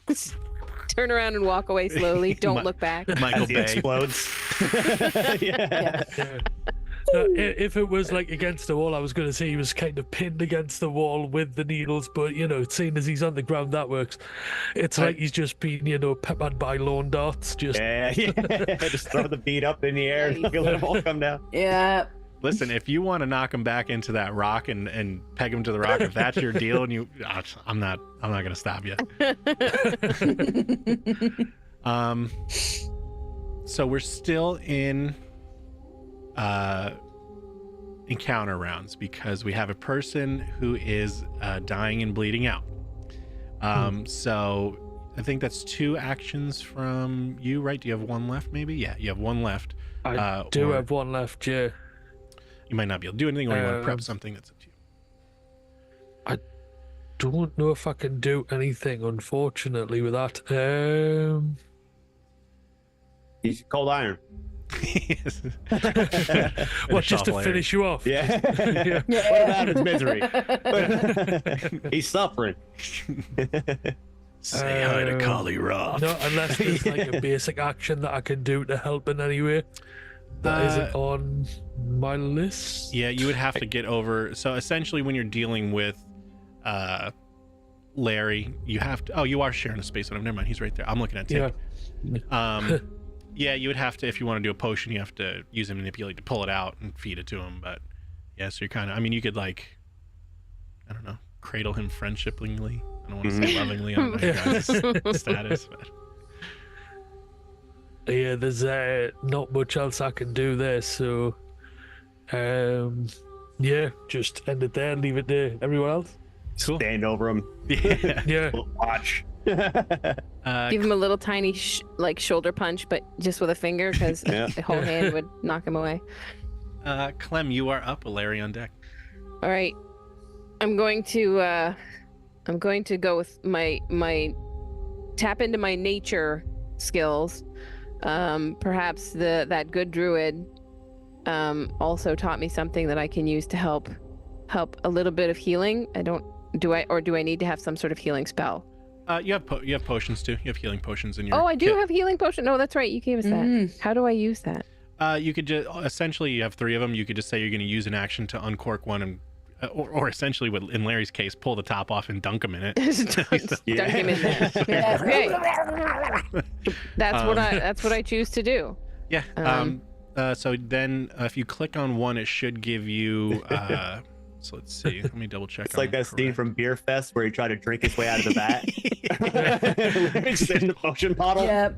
Turn around and walk away slowly. Don't look back.
Michael
As he
Bay.
explodes. Yeah.
Yeah. If it was like against the wall, I was going to say he was kind of pinned against the wall with the needles, but seeing as he's on the ground, that works. It's like he's just been, peppered by lawn darts. Just
Yeah. Just throw the beat up in the air and feel it all come down.
Yeah.
Listen, if you want to knock him back into that rock and peg him to the rock, if that's your deal, and I'm not gonna stop you. So we're still in encounter rounds because we have a person who is dying and bleeding out. So I think that's 2 actions from you, right? Do you have 1 left? Maybe. Yeah, you have 1 left.
I do
or-
have 1 left. Yeah.
You might not be able to do anything, or you want to prep something. That's up to you.
Don't know if I can do anything, unfortunately, with that.
He's cold iron.
What, just to
Hilarious.
finish you off?
Yeah.
Yeah.
What about his misery? He's suffering.
Say hi to Kali Roth.
No, unless there's like a basic action that I can do to help in any way. That isn't on my list.
Yeah, you would have to get over. So essentially, when you're dealing with Larry, you have to. Oh, you are sharing a space with him. Never mind, he's right there. I'm looking at Tick.
Yeah.
Yeah, you would have to, if you want to do a potion, you have to use a manipulate to pull it out and feed it to him. But yeah, so you're kind of. I mean, you could like, I don't know, cradle him friendshipingly. I don't want to say lovingly. I don't know your guys' status. But.
Yeah, there's not much else I can do there, so yeah, just end it there and leave it to everyone else.
Cool.
Stand over him.
Yeah.
Yeah.
Watch.
Give him a little tiny shoulder punch, but just with a finger, because
Yeah.
the whole hand would knock him away.
Clem, you are up with Larry on deck.
All right, I'm going to go with my tap into my nature skills. Perhaps that good druid also taught me something that I can use to help a little bit of healing. Do I need to have some sort of healing spell?
You have potions too. You have healing potions in your.
Oh, I do
kit.
have healing potion. No, that's right. You gave us that. How do I use that?
You could just essentially you have 3 of them. You could just say you're going to use an action to uncork one and. Or essentially, in Larry's case, pull the top off and dunk him in it.
Dunk him in there. Okay. That's what I choose to do.
Yeah. So then, if you click on one, it should give you. So let's see. Let me double check.
It's like that scene from Beer Fest where he tried to drink his way out of the vat. It's in the potion bottle.
Yep.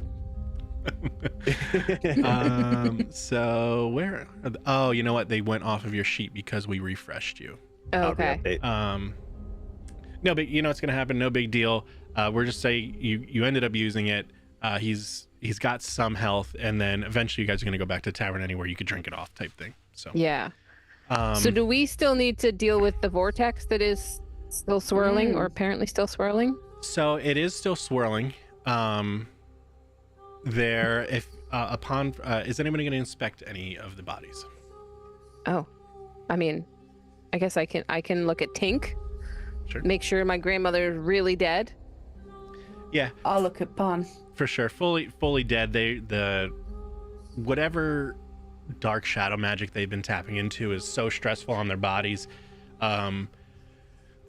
So where? Oh, you know what? They went off of your sheet because we refreshed you.
Oh, okay.
Update.
No, but you know what's gonna happen. No big deal. We're just saying you ended up using it. He's got some health, and then eventually you guys are gonna go back to the tavern anywhere you could drink it off type thing. So
Yeah. So do we still need to deal with the vortex that is still swirling, or apparently still swirling?
So it is still swirling. There, if is anybody going to inspect any of the bodies?
Oh, I mean, I guess I can look at Tink.
Sure.
Make sure my grandmother is really dead.
Yeah,
I'll look at Pan.
for sure. Fully dead. The whatever dark shadow magic they've been tapping into is so stressful on their bodies. They're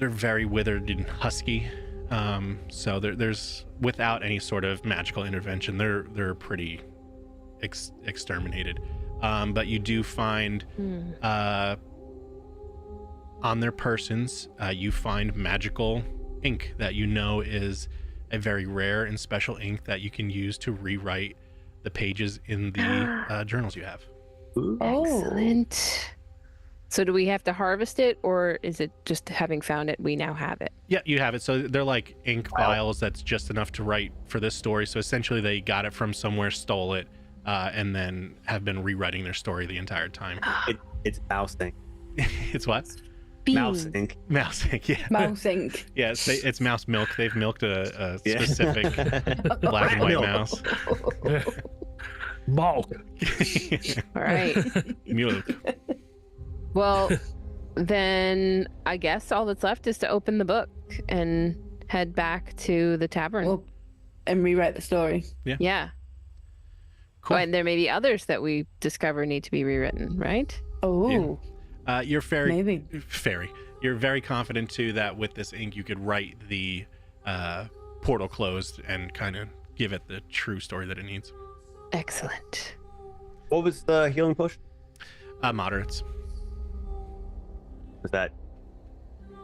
very withered and husky. So there's without any sort of magical intervention, they're pretty exterminated. But you do find on their persons, you find magical ink that you know is a very rare and special ink that you can use to rewrite the pages in the journals you have.
Excellent. So do we have to harvest it, or is it just having found it, we now have it?
Yeah, you have it. So they're like ink vials that's just enough to write for this story. So essentially they got it from somewhere, stole it, and then have been rewriting their story the entire time.
It's mouse ink.
It's what?
Mouse ink.
Mouse ink, yeah.
Mouse ink.
Yeah, it's mouse milk. They've milked a specific black and white mouse.
Milk.
All right.
Milk.
Well, then I guess all that's left is to open the book and head back to the tavern.
Well, and rewrite the story.
Yeah.
Cool.
Oh, and there may be others that we discover need to be rewritten, right?
Oh,
You're
maybe.
You're very confident too that with this ink you could write the portal closed and kind of give it the true story that it needs.
Excellent.
What was the healing potion?
Moderates.
Was that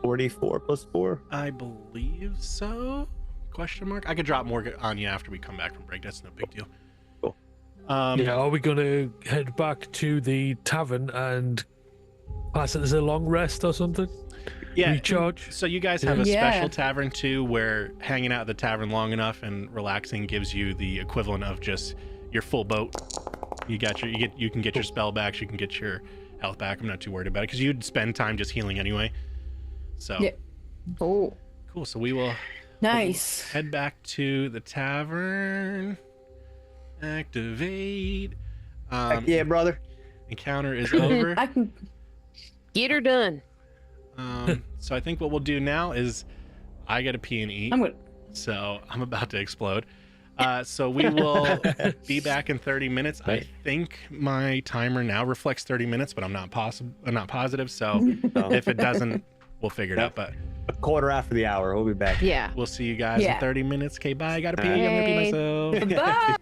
44 plus 4?
I believe so. Question mark. I could drop more on you after we come back from break. That's no big deal.
Cool.
Yeah, are we going to head back to the tavern and pass it as a long rest or something?
Yeah.
Recharge?
So you guys have a
Yeah.
special tavern too, where hanging out at the tavern long enough and relaxing gives you the equivalent of just your full boat. You can get your spell back. You can get your health back. I'm not too worried about it because you'd spend time just healing anyway. So
Yeah.
Oh,
cool. So we will
Nice.
head back to the tavern. Activate.
Heck yeah, brother.
Encounter is over.
I can.
get her done.
So I think what we'll do now is I got to pee and eat.
I'm good.
So I'm about to explode. So we will be back in 30 minutes. I think my timer now reflects 30 minutes, but I'm not positive. So if it doesn't, we'll figure it out. But
A quarter after the hour. We'll be back.
Yeah.
we'll see you guys in
Yeah.
30 minutes. Okay, bye. I gotta pee.
All
I'm gonna pee
right.
myself.
Bye.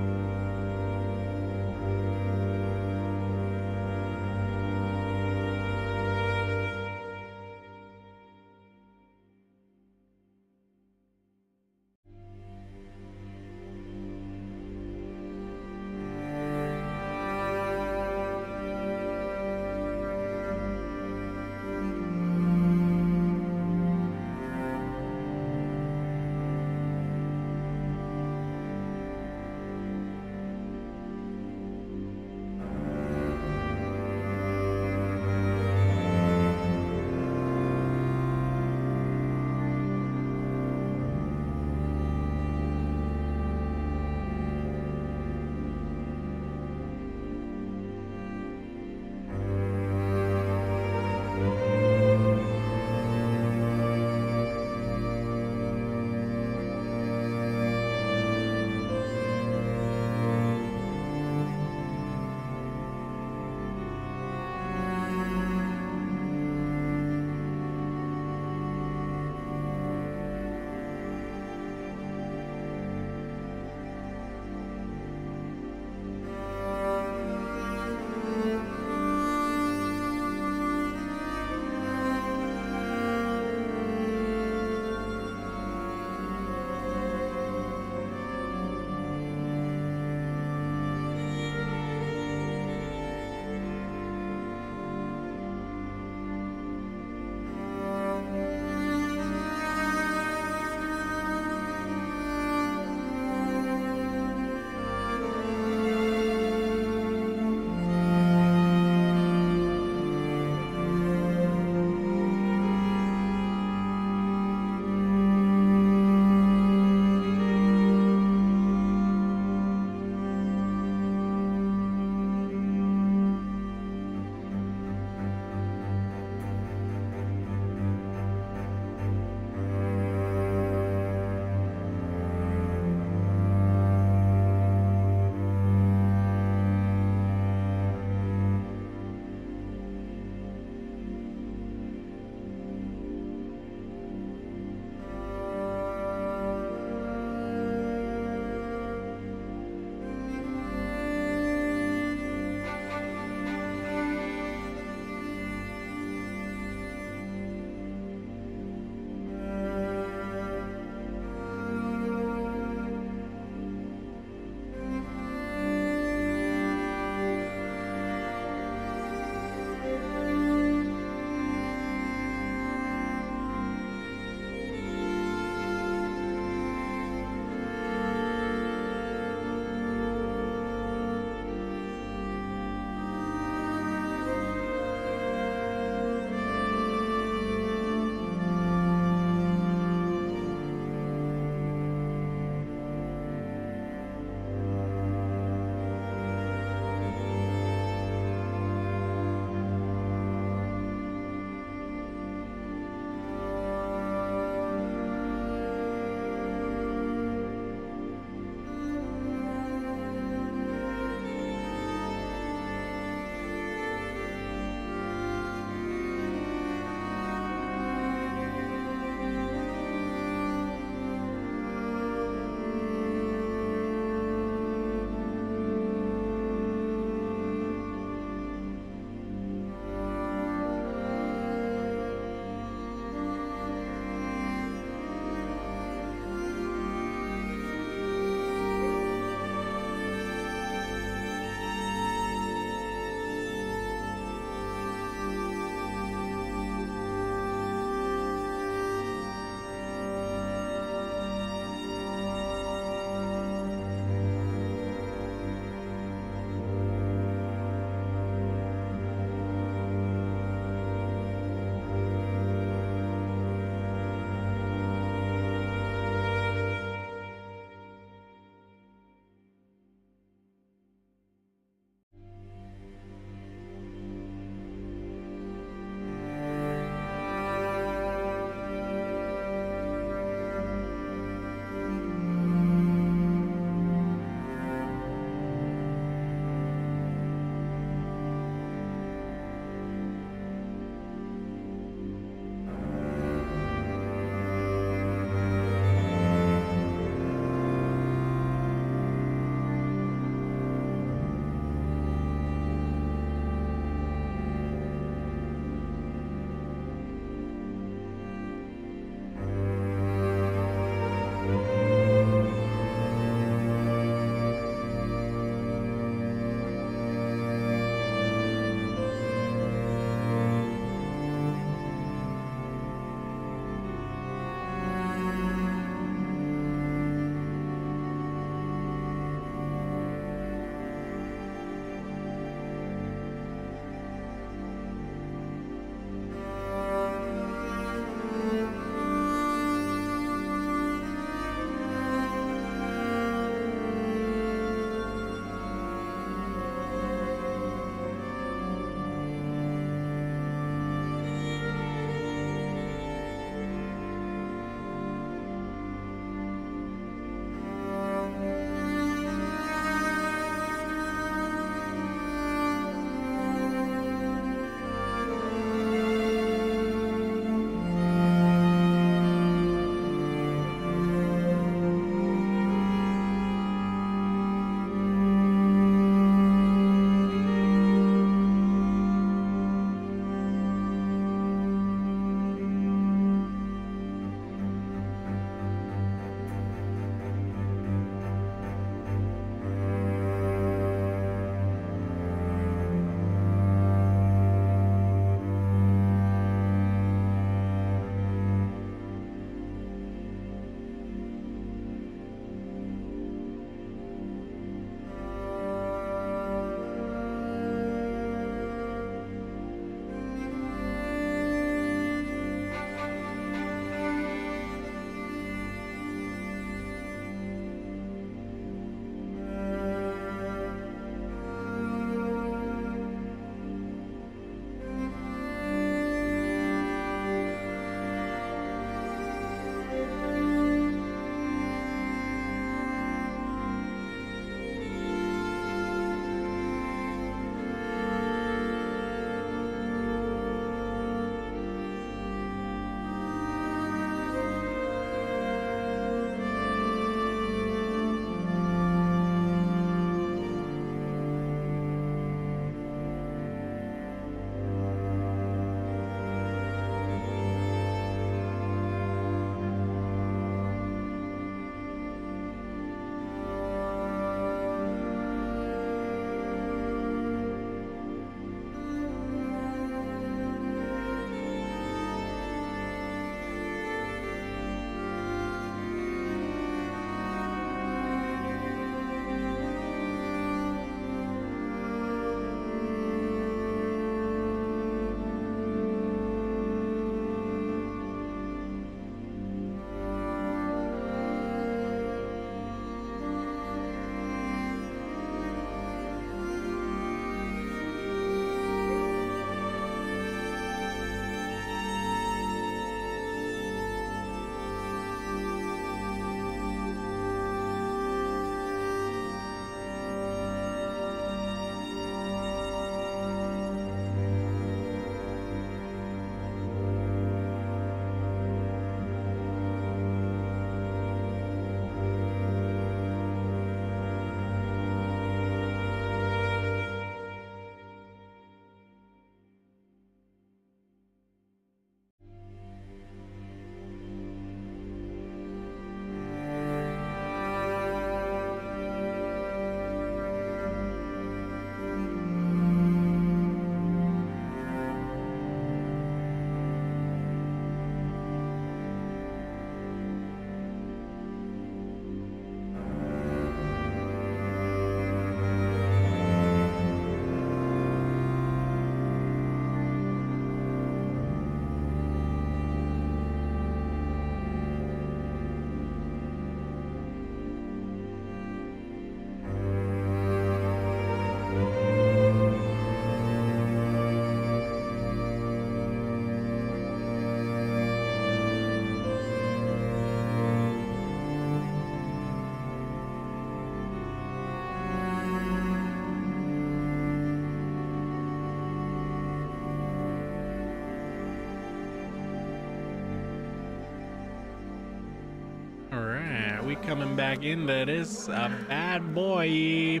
we coming back into this bad boy.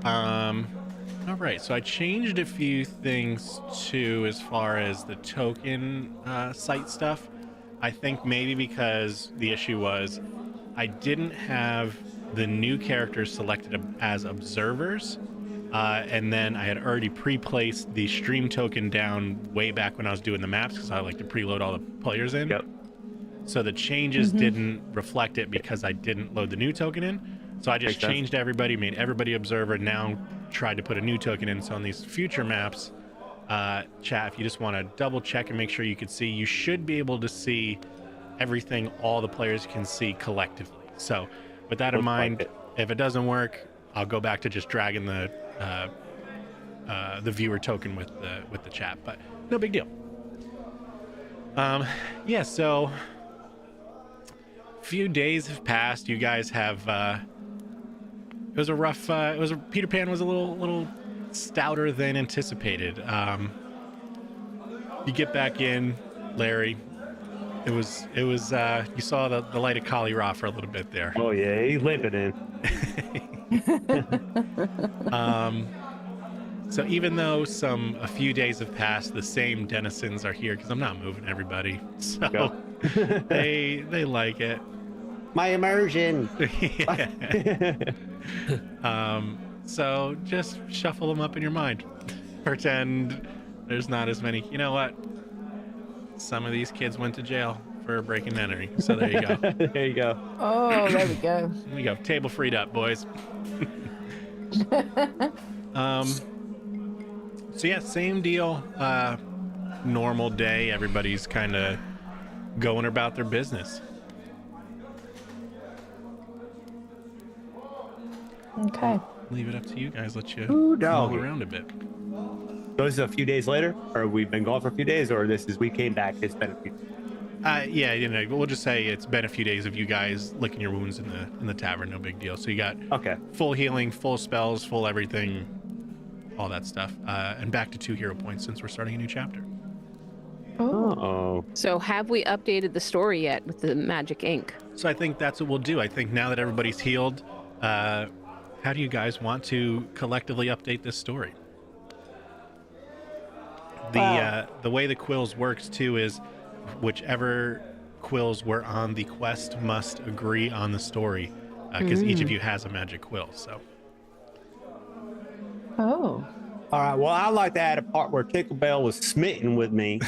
All right, so I changed a few things too as far as the token site stuff. I think maybe because the issue was I didn't have the new characters selected as observers, and then I had already pre-placed the stream token down way back when I was doing the maps because I like to preload all the players in.
Yep.
So the changes didn't reflect it because I didn't load the new token in. So I just changed everybody, made everybody observer, now tried to put a new token in. So on these future maps, chat, if you just want to double check and make sure you can see, you should be able to see everything all the players can see collectively. So with that in mind, if it doesn't work, I'll go back to just dragging the viewer token with the chat, but no big deal. Yeah, so few days have passed. You guys have it was a rough Peter Pan was a little stouter than anticipated. You get back in, Larry. It was you saw the light of Kali Ra for a little bit there.
Oh yeah, he's limping in.
So even though a few days have passed, the same denizens are here because I'm not moving everybody. So they like it.
My immersion.
So just shuffle them up in your mind. Pretend there's not as many. You know what? Some of these kids went to jail for breaking and entering. So there you go.
There you go.
Oh, there we go.
There we go. Table freed up, boys. So yeah, same deal. Normal day. Everybody's kind of going about their business.
Okay.
Leave it up to you guys. Let you
Ooh,
roll
doggy.
around a bit.
So this is a few days later, or we've been gone for a few days, or this is we came back. It's been a few.
Yeah, you know, we'll just say it's been a few days of you guys licking your wounds in the tavern. No big deal. So you got full healing, full spells, full everything, all that stuff, and back to 2 hero points since we're starting a new chapter.
Oh.
So have we updated the story yet with the magic ink?
So I think that's what we'll do. I think now that everybody's healed, how do you guys want to collectively update this story? The way the quills works too is whichever quills were on the quest must agree on the story, because each of you has a magic quill. So.
Oh.
All right. Well, I'd like to add a part where Tinkerbell was smitten with me.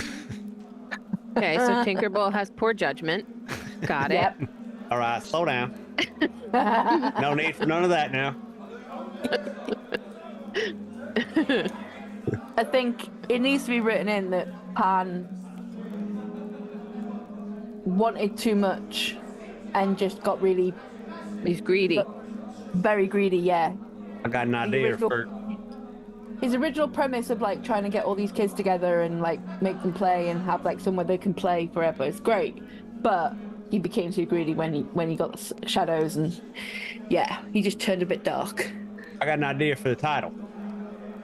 Okay, so Tinkerbell has poor judgment. Got it.
Yep.
All right. Slow down. No need for none of that now.
I think it needs to be written in that Pan wanted too much and just got really
He's greedy.
very greedy. Yeah.
I got an idea for.
His original premise of like trying to get all these kids together and like make them play and have like somewhere they can play forever is great, but he became too greedy when he got the shadows, and yeah, he just turned a bit dark.
I got an idea for the title.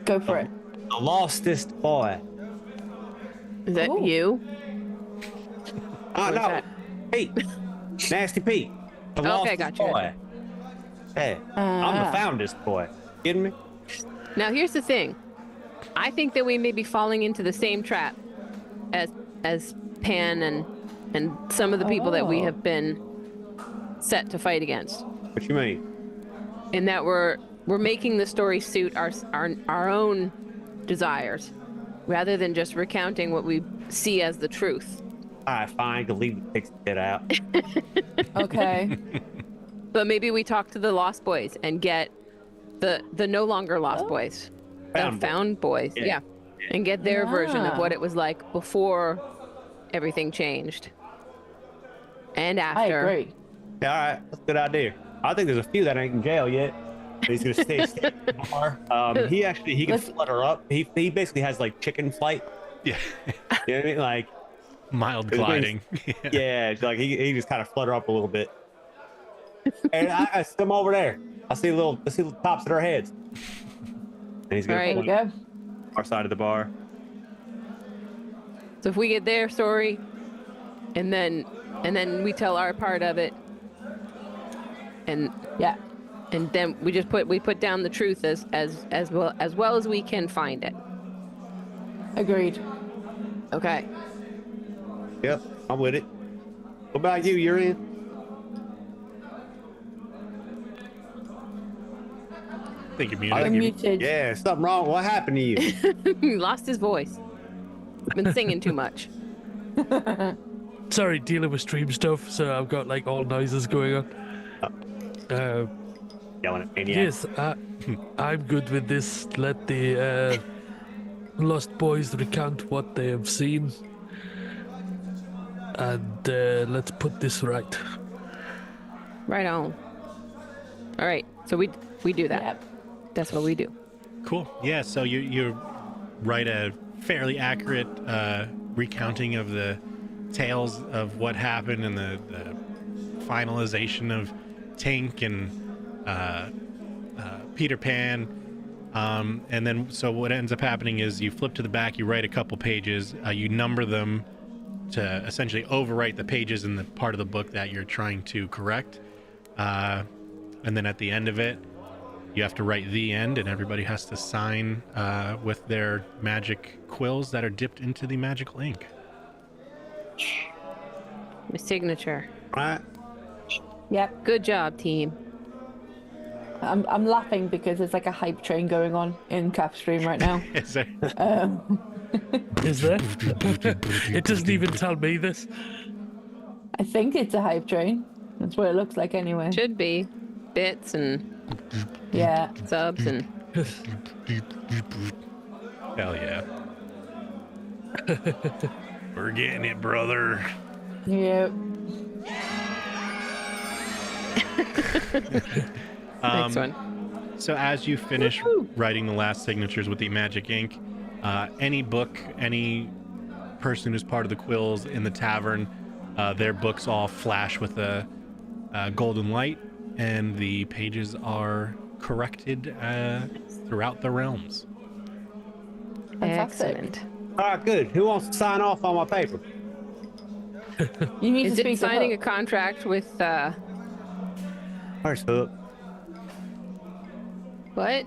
Go for it.
The Lostest Boy.
Is that
Ooh.
you?
Oh no,
that?
Pete, Nasty Pete. The
Okay,
Lostest
gotcha.
Boy. Hey, I'm the foundest boy. Kidding me?
Now here's the thing. I think that we may be falling into the same trap as Pan and some of the people that we have been set to fight against.
What you mean?
In that we're making the story suit our own desires, rather than just recounting what we see as the truth.
All right, fine. Leave the pig's head out.
Okay.
But maybe we talk to the Lost Boys and get the no longer Lost Boys, found boys, yeah, and get their version of what it was like before everything changed and after.
I agree.
Yeah, all right, that's a good idea. I think there's a few that ain't in jail yet. He's gonna stay in the bar. He can flutter up. He basically has like chicken flight.
Yeah.
You know what I mean? Like
mild gliding.
Yeah, it's like he just kind of flutter up a little bit. And I see him over there. I see the tops of their heads. And he's gonna
All right.
point our side of the bar.
So if we get their story, and then we tell our part of it, and
Yeah.
and then we put down the truth as well as we can find it.
Agreed.
Okay.
Yep, I'm with it. What about you? You're in?
I think you're
I'm
muted.
muted.
Yeah, something wrong. What happened to you?
He lost his voice. Been singing too much.
Sorry, dealing with stream stuff, so I've got like all noises going on.
Yelling at maniac.
Yes, I'm good with this. Let the Lost Boys recount what they have seen. And let's put this right.
Right on. All right. So we do that.
Yep.
That's what we do.
Cool. Yeah, so you write a fairly accurate recounting of the tales of what happened and the finalization of Tink and Peter Pan. And then, so what ends up happening is you flip to the back, you write a couple pages, you number them to essentially overwrite the pages in the part of the book that you're trying to correct. And then at the end of it, you have to write the end, and everybody has to sign with their magic quills that are dipped into the magical ink.
My signature.
Right?
Yep.
Good job, team.
I'm laughing because there's like a hype train going on in Capstream right now.
Is there?
Is there? It doesn't even tell me this.
I think it's a hype train. That's what it looks like anyway.
Should be bits and
Yeah.
subs and
Hell yeah. We're getting it, brother.
Yep.
next one.
So as you finish writing the last signatures with the magic ink, any book, any person who's part of the quills in the tavern, their books all flash with a golden light, and the pages are corrected throughout the realms.
Fantastic.
Excellent.
All right, good. Who wants to sign off on my paper?
You need
Is
to speak
it signing a
to
contract with
Where's Hook?
what?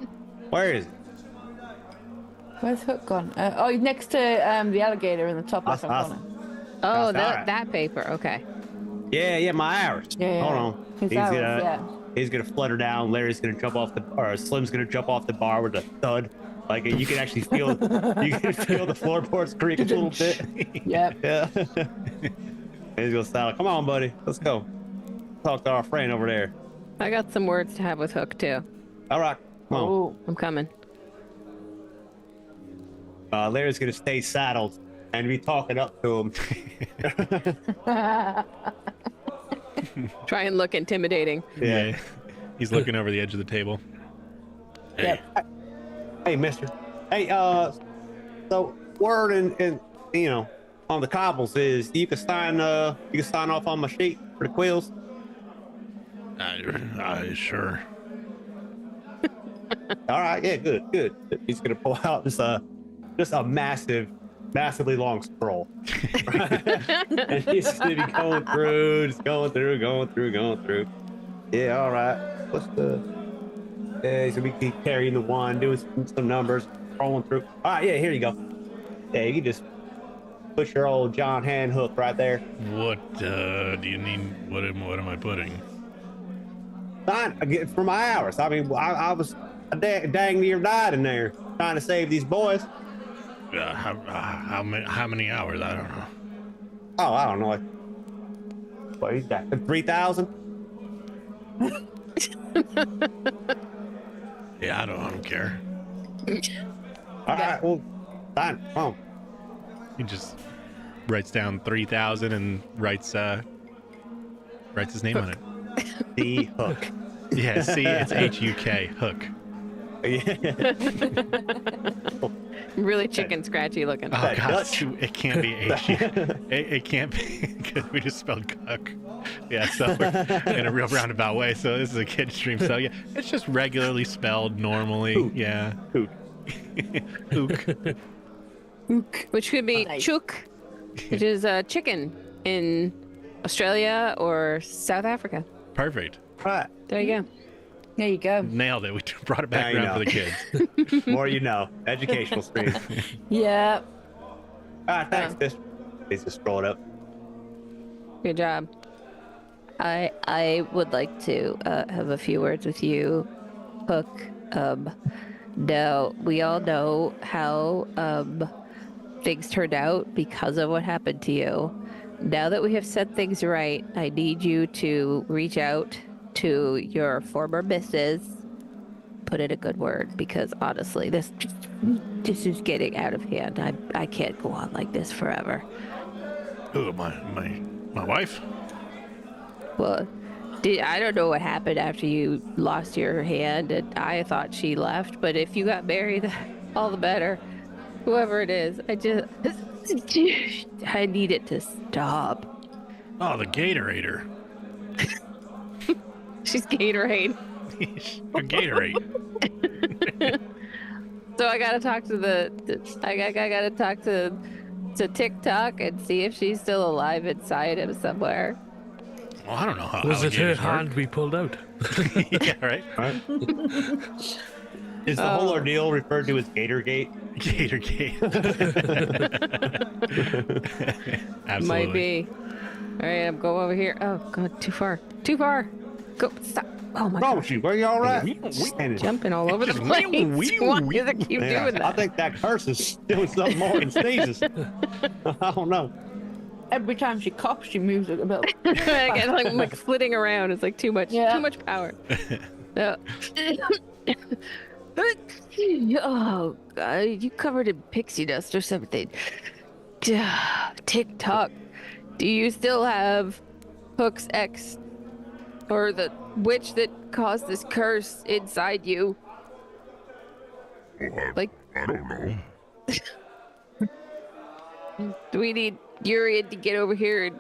Where is it?
Where's Hook gone? Oh, he's next to the alligator in the top left
That's-
corner.
Oh,
That's all right.
that paper. Okay.
Yeah, my hours.
Yeah,
Hold
yeah.
on.
His hours, yeah.
He's gonna flutter down. Larry's gonna jump off or Slim's gonna jump off the bar with a thud. Like you can actually feel, you can feel the floorboards creak a little bit.
Yep.
Yeah. And he's gonna sound, come on, buddy, let's go. Talk to our friend over there.
I got some words to have with Hook too.
All right, come on.
Oh,
I'm coming.
Larry's gonna stay saddled and be talking up to him.
Try and look intimidating.
Yeah.
He's looking over the edge of the table.
yep.
Hey, mister. Hey, so word and you know, on the cobbles is you can sign off on my sheet for the quills.
Sure.
All right, yeah, good. He's gonna pull out just a massively long scroll. And he's gonna be going through. Yeah, all right. What's the? Yeah, he's gonna be carrying the one, doing some numbers, scrolling through. All right, yeah, here you go. Yeah, you can just push your old John hand hook right there.
What do you need? What am I putting?
Fine, I get for my hours. I mean, I was dang near died in there trying to save these boys.
How many hours? I don't know.
Oh, I don't know. What he's got 3,000.
Yeah, I don't care.
All right, well, fine. Come on.
He just writes down 3,000 and writes his name on it.
The hook.
Yeah, see, it's H-U-K, Hook.
Yeah.
Really chicken scratchy looking.
Oh
That
god,
Dutch.
it can't be H. It can't be because we just spelled cook. Yeah, so we're in a real roundabout way. So this is a kid stream. So yeah, it's just regularly spelled normally.
Hook.
Yeah,
Hook.
Hook.
Which could be
Nice.
chook, which is a chicken in Australia or South Africa.
Perfect.
Right.
There you go.
There you go.
Nailed it. We brought it back
Now you
around for the
know.
kids.
More you know. Educational stream.
Yeah.
Thanks, Fish. He's just scrolled up.
Good job.
I would like to have a few words with you, Hook. Now we all know how things turned out because of what happened to you. Now that we have set things right, I need you to reach out to your former missus. Put in a good word, because honestly, this is getting out of hand. I can't go on like this forever.
Ooh, my wife?
Well, I don't know what happened after you lost your hand, and I thought she left. But if you got married, all the better. Whoever it is, I need it to stop.
Oh, the Gatorator.
She's Gatorade.
Your Gatorade.
So I gotta talk to I gotta talk to TikTok and see if she's still alive inside him somewhere.
Well, I don't know how.
Was it her
alligators work.
hand we pulled out?
Yeah, right.
Is the whole ordeal referred to as Gatorgate?
Gatorgate. Absolutely.
Might be. All right, I'm going over here. Oh god, too far. Too far. Go. Stop. Oh my
Oh,
god.
she, were you all right?
Jumping all over the
Just
place.
wee,
Why
wee.
does it keep
Yeah,
doing
I
that?
think that curse is doing something more than sneezes. I don't know.
Every time she coughs, she moves it a bit.
I get like flitting around. It's like too much power. No.
Oh, God, you covered in pixie dust or something.
TikTok. Do you still have Hook's ex or the witch that caused this curse inside you?
Well,
Like,
I don't know.
do we need Urian to get over here and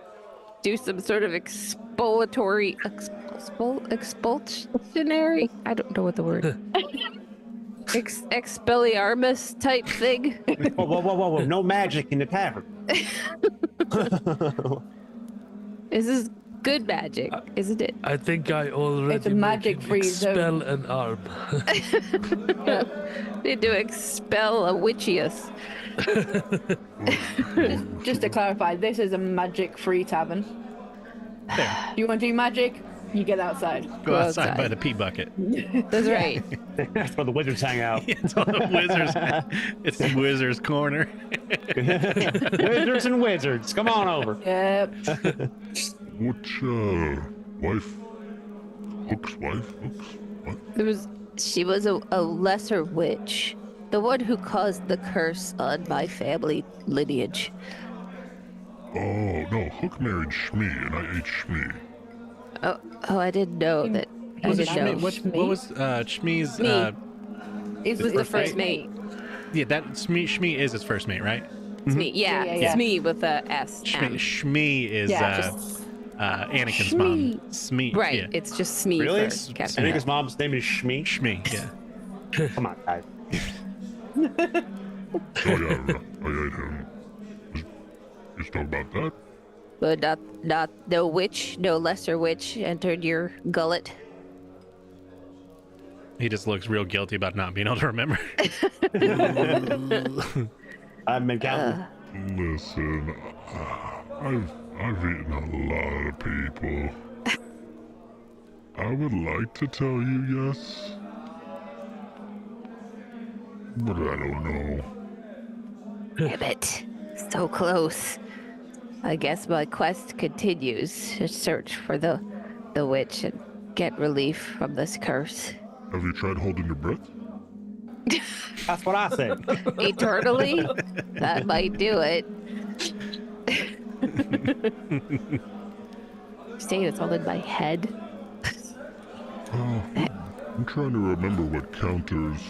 do some sort of expulsionary? I don't know what the word. Expelliarmus type thing.
Whoa. No magic in the tavern.
This is good magic, isn't it?
I think I already
It's a magic-free
expel
zone.
an arm.
Need to expel a witchius.
Just to clarify, this is a magic-free tavern.
There.
You want to do magic? You get outside.
Go outside
outside.
by the pea bucket.
That's right.
That's where the wizards hang out.
It's all the wizards. It's the wizards' corner.
Wizards and wizards, come on over.
Yep.
Which, wife? Hook's wife? What?
She was a lesser witch. The one who caused the curse on my family lineage.
Oh, no, Hook married Shmee, and I ate Shmee.
Oh, I didn't know that. I
Was it
didn't know.
Shmee? What was Shmee's?
It
was the first mate.
Yeah, that Shmee is his first mate, right?
Smee, yeah,
Yeah.
it's me with a S.
Shmee is
Yeah,
Anakin's mom. Smee.
Right,
Yeah.
it's just Smee
Really?
for
I
Captain.
think his mom's name is Shmee.
Shmee. Yeah.
Come on, guys.
Oh, yeah, I ate him. Let's talk about that.
But not no witch, no lesser witch entered your gullet.
He just looks real guilty about not being able to remember.
I've been counting.
Listen, I've eaten a lot of people. I would like to tell you yes, but I don't know.
Damn it. So close. I guess my quest continues to search for the witch and get relief from this curse.
Have you tried holding your breath?
That's what I said.
Eternally? That might do it. Saying it's all in my head.
Oh, I'm trying to remember what counters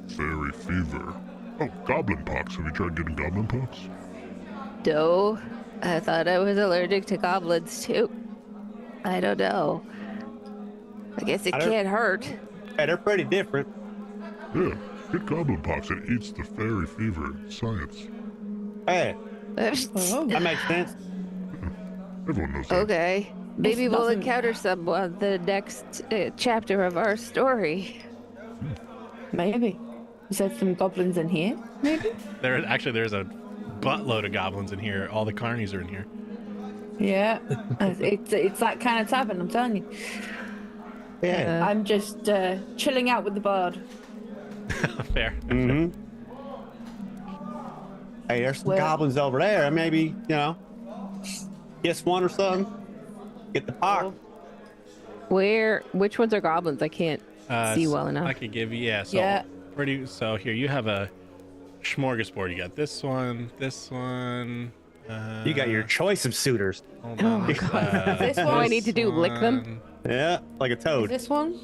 fairy fever. Oh, goblin pox. Have you tried getting goblin pox?
No, I thought I was allergic to goblins too. I don't know. I guess it
I don't-
can't hurt.
Hey, they're pretty different.
Yeah, get goblin pox. It eats the fairy fever. Science.
Hey, that makes sense.
Everyone knows that.
Okay.
Maybe we'll
nothing-
encounter some on the next chapter of our story.
Maybe. Is there some goblins in here? Maybe?
There's a buttload of goblins in here. All the carnies are in here.
Yeah. It's that kind of tavern, I'm telling you.
Yeah.
I'm just chilling out with the bard.
Fair.
Mm-hmm. Hey, there's some
Well-
goblins over there. Maybe, kiss one or something. Get the park.
Which ones are goblins? I can't see well enough.
I could give you,
Yeah.
So here, you have a smorgasbord. You got this one.
You got your choice of suitors.
Hold on.
This one?
What do I need to do? Lick them?
one,
Yeah, like a
Is
toad.
this one?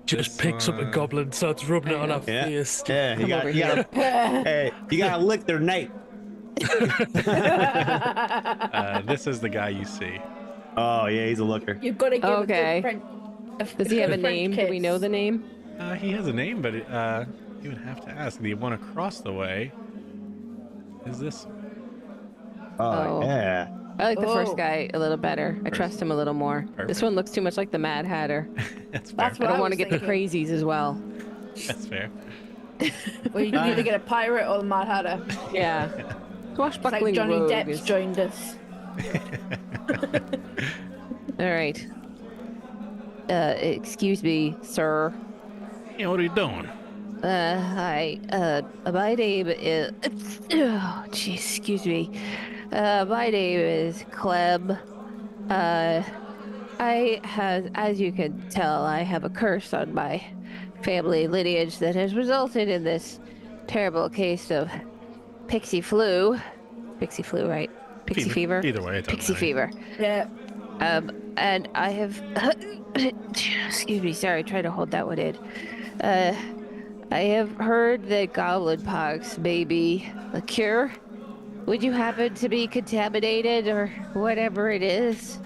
Just
This
picks up a
one.
goblin, starts rubbing it on our
Yeah.
face.
Yeah, you
Come
got,
over
you
here.
gotta, hey, you gotta lick their nape.
This is the guy you see.
Oh yeah, he's a looker.
You've got to give
Okay.
a good French.
Does he have a
French
name? Do we
kiss.
know the name?
He has a name, but you would have to ask. The one across the way is this one.
Oh,
Oh.
yeah.
I like the
Oh.
first guy a little better. I trust him a little more. This
Perfect.
one looks too much like the Mad Hatter.
That's fair.
That's
I
what
don't
I
want
was
to get the
thinking.
crazies as well.
That's fair.
Well, you can either get a pirate or the Mad Hatter.
Yeah.
It's like
Swashbuckling
Johnny
rogue
Depp's
is-
joined us.
All right. Excuse me, sir.
Yeah, what are you doing?
Hi. My name is. Oh, jeez, excuse me. My name is Clem. As you can tell, I have a curse on my family lineage that has resulted in this terrible case of pixie flu. Pixie flu, right? Pixie fever?
Either way, it doesn't
Pixie
matter.
fever.
Yeah.
And I have. Excuse me, sorry, try to hold that one in. I have heard that goblin pox may be a cure. Would you happen to be contaminated or whatever it is?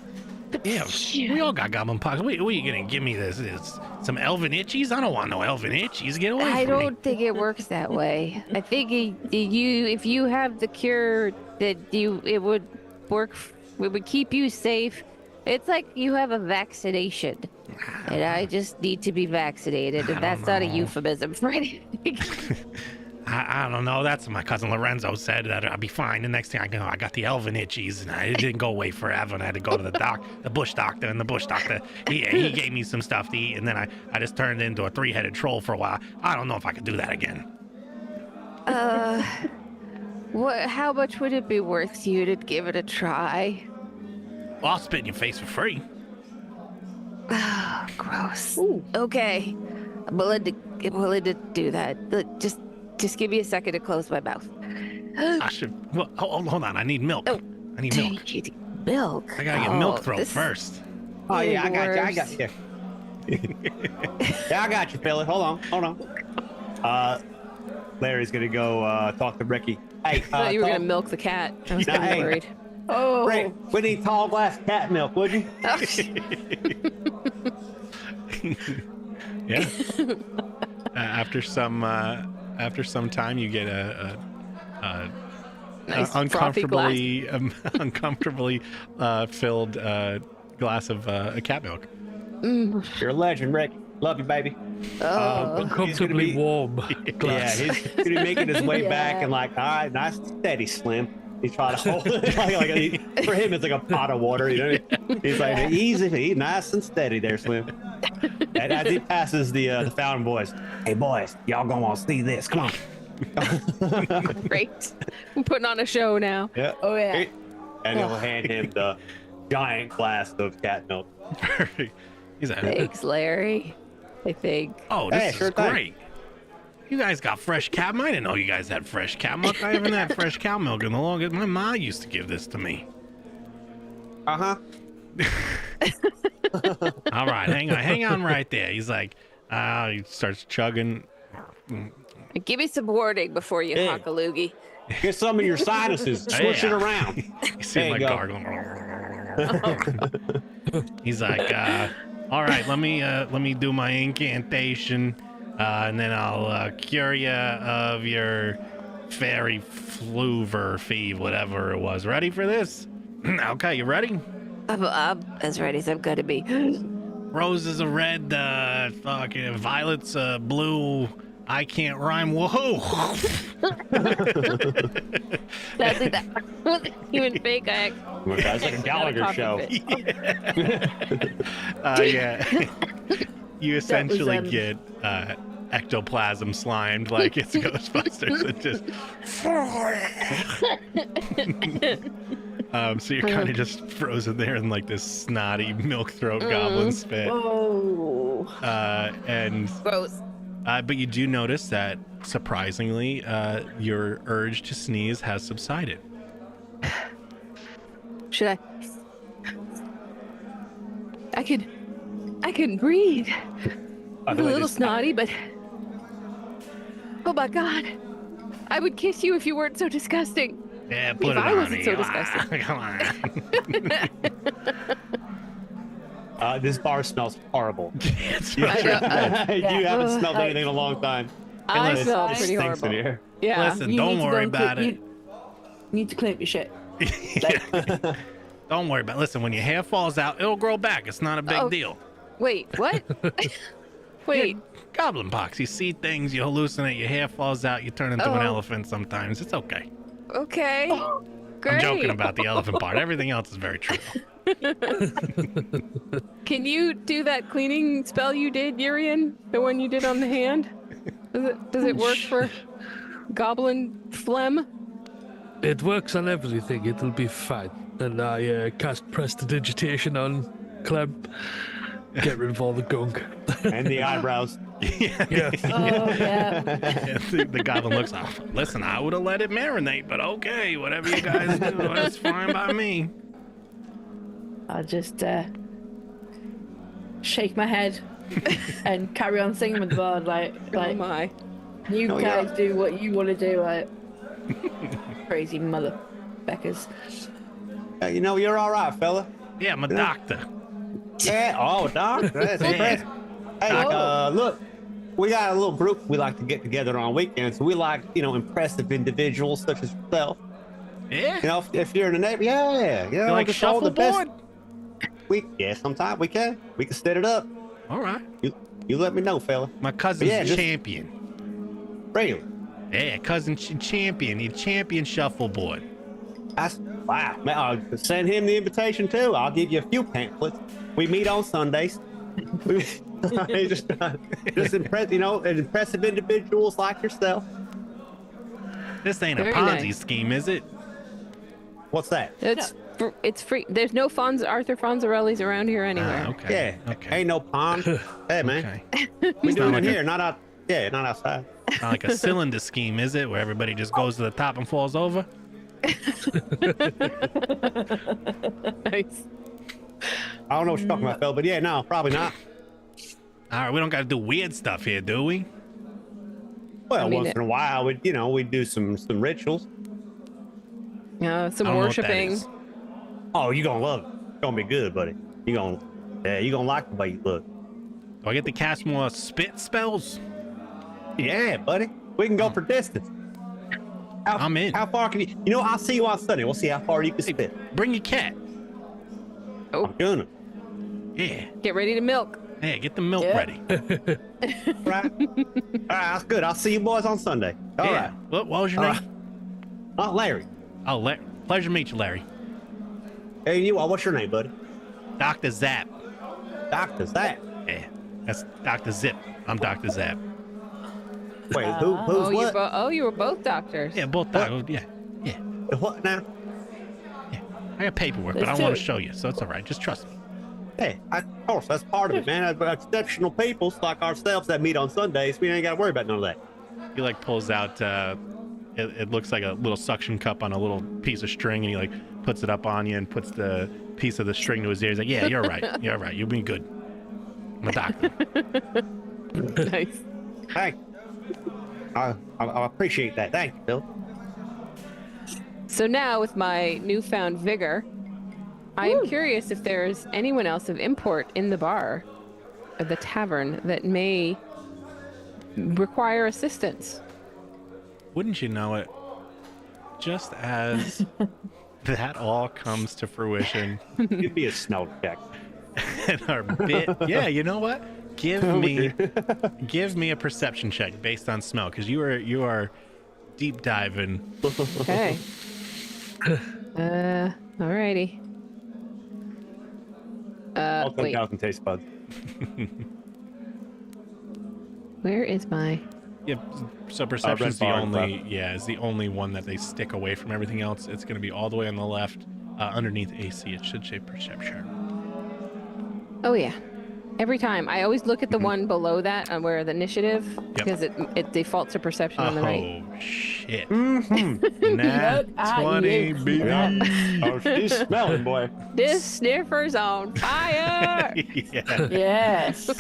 Yeah, we all got goblin pox. What are you gonna give me? This some elven itchies? I don't want no elven itchies. Get away
I
from me.
don't think it works that way. I think if you have the cure, that it would work. It would keep you safe. It's like you have a vaccination, and I just need to be vaccinated, and that's not a euphemism for anything.
I don't know. That's what my cousin Lorenzo said, that I'd be fine. The next thing I know, I got the elven itchies, and it didn't go away forever. And I had to go to the bush doctor, and the bush doctor he gave me some stuff to eat, and then I just turned into a 3-headed troll for a while. I don't know if I could do that again.
How much would it be worth to you to give it a try?
Well, I'll spit in your face for free.
Gross. Okay, I'm willing to do that. Look, just give me a second to close my mouth.
I should. Well, hold on. I need milk.
Oh.
I need milk.
Milk.
I gotta get milk throat first.
Oh yeah, I
Getting
got you. I
worse.
got you. Yeah, I got you, Billy. Hold on. Larry's gonna go talk to Ricky. Hey,
I thought you were
tall-
gonna milk the cat. I was kind of
Hey.
worried.
Oh.
Rick, we need tall glass cat milk, would you?
Yeah. After some time, you get a
Nice frothy
uncomfortably filled glass of cat milk.
You're a legend, Rick. Love you, baby.
Oh,
Uncomfortably
be-
warm
Yeah,
glass.
he's gonna be making his way back
Yeah.
and like, all right, nice and steady, Slim. He's trying to hold it for him. It's like a pot of water, you know. He's like easy, nice and steady there, Slim. And as he passes the fountain boys, hey boys, y'all gonna want to see this? Come on.
great. I'm putting on a show now.
Yeah.
Oh, yeah.
And he'll hand him the giant glass of cat milk.
Perfect. He's like,
Thanks, Larry. I think.
oh, this
Hey,
is
sure thing.
great. You guys got fresh cow milk. I didn't know you guys had fresh cow milk. I haven't had fresh cow milk in the longest. My ma used to give this to me.
Uh huh.
All right, hang on right there. He's like, he starts chugging.
Give me some warning before you
Hey.
hock a loogie.
Get some of your sinuses. Switch it
Yeah.
around.
You see him
There
like
you go.
gargling. He's like, all right, let me do my incantation, and then I'll cure you of your fairy fluver fever, whatever it was. Ready for this? Okay, you ready?
I'm as ready as I'm gonna be.
Roses are red, fucking violets blue. I can't rhyme. Woohoo!
Sadly, that wasn't even fake.
That's like a Gallagher show.
Yeah. You essentially
was,
get ectoplasm slimed like it's Ghostbusters. It just. So you're kind of just frozen there in like this snotty milk throat goblin spit.
Oh.
And
Gross.
but you do notice that surprisingly, your urge to sneeze has subsided.
Should I? I can breathe. I'm a little snotty, but oh my god, I would kiss you if you weren't so disgusting.
Yeah, put
If
it
I
on
wasn't
me.
so
Come on.
disgusting.
Come on.
This bar smells horrible.
It's
I know,
You haven't smelled
I-
anything in a long time.
I
It
smell
it
pretty
stinks
horrible.
in here.
Yeah.
Listen,
You
don't
need to
worry
go and
about
clean-
it.
You need to clean up your shit.
Don't worry about it. Listen, when your hair falls out, it'll grow back. It's not a big
Oh.
deal.
Wait, what? Wait.
Goblin pox. You see things, you hallucinate, your hair falls out, you turn into an
Oh.
elephant sometimes. It's okay.
Okay. Great.
I'm joking about the elephant part. Everything else is very true.
Can you do that cleaning spell you did, Urian? The one you did on the hand? Does it work for goblin phlegm?
It works on everything. It'll be fine. And I cast Prestidigitation on Clem. Get rid of all the gunk.
And the eyebrows.
Yeah.
Oh, yeah.
The goblin looks off. Listen, I would have let it marinate, but okay, whatever you guys do, that's fine by me.
I'll just shake my head and carry on singing with the bard. Like
Oh my.
you
Oh,
guys
yeah.
do what you want to do. Like crazy motherfuckers.
You know, you're all right, fella.
Yeah, I'm a doctor.
Yeah. Oh, doc. That's impressive. Hey, look, we got a little group we like to get together on weekends. So we like, impressive individuals such as yourself.
Yeah?
If you're in the neighborhood, yeah.
You like
just all the
shuffleboard?
Sometimes we can. We can set it up.
All right.
You let me know, fella.
My cousin's
Yeah,
a
just-
champion.
Really?
Yeah, cousin champion. He's champion shuffleboard.
That's wow. Man, I'll send him the invitation too. I'll give you a few pamphlets. We meet on Sundays. just impressive individuals like yourself.
This ain't a
Very
Ponzi
nice.
scheme, is it?
What's that?
It's free. There's no Arthur Fonzarelli's around here anywhere.
Okay.
Yeah.
Okay.
Ain't no pond. Hey man,
Okay.
we doing
like
it
a-
here, not out. Yeah, not outside.
Not like a cylinder scheme, is it? Where everybody just goes to the top and falls over?
Nice.
I don't know what you're talking about, fella, but yeah, no, probably not.
All right, we don't got to do weird stuff here, do we?
Well,
I mean,
once in a while, we do some rituals.
Some
I don't know what that
worshiping.
is.
Oh, you gonna love it. It's gonna be good, buddy. You gonna like the way you look.
Do I get to cast more spit spells?
Yeah, buddy. We can go for distance.
I'm in.
How far can you? I'll see you on Sunday. We'll see how far you can spit.
Bring your cat.
I'm gonna.
Yeah.
Get ready to milk.
Hey, get the milk
Yeah.
ready.
Right. All right, that's good. I'll see you boys on Sunday. All
yeah.
right.
What was your
All
name?
right. Larry.
Oh, pleasure to meet you, Larry.
Hey, what's your name, buddy?
Dr. Zap.
Doctor Zach.
Yeah. That's Dr. Zip. I'm Dr. Zap.
Wait, who's what?
You were both doctors.
Yeah, both doctors. Yeah. Yeah.
What now?
I got paperwork, but I
Let's
don't want
do
to
it.
show you, so it's all right. Just trust me.
Hey, of course, that's part of it, man. Exceptional peoples like ourselves that meet on Sundays, we ain't got to worry about none of that.
He like pulls out it looks like a little suction cup on a little piece of string, and he like puts it up on you and puts the piece of the string to his ear. He's like, yeah, you're right. You're right. You'll be good. I'm a doctor.
Nice.
Hey, I appreciate that. Thank you, Bill.
So now, with my newfound vigor, I am curious if there's anyone else of import in the bar, or the tavern, that may require assistance.
Wouldn't you know it? Just as that all comes to fruition.
Give me a smell check.
And our bit, yeah, you know what? Give me a perception check based on smell, because you are deep diving.
Okay. Alrighty.
All
Wait.
10,000 taste buds.
Where is my?
Yeah, so perception's the
bar,
only, is the only one that they stick away from everything else. It's going to be all the way on the left, underneath AC. It should say perception.
Oh yeah. Every time I always look at the one below that on where the initiative, because it defaults to perception on the right.
Oh shit!
Mm-hmm.
Nat
Look at
20,
you.
baby.
Oh, she's smelling, boy.
This sniffer's on fire.
Yeah.
Yes.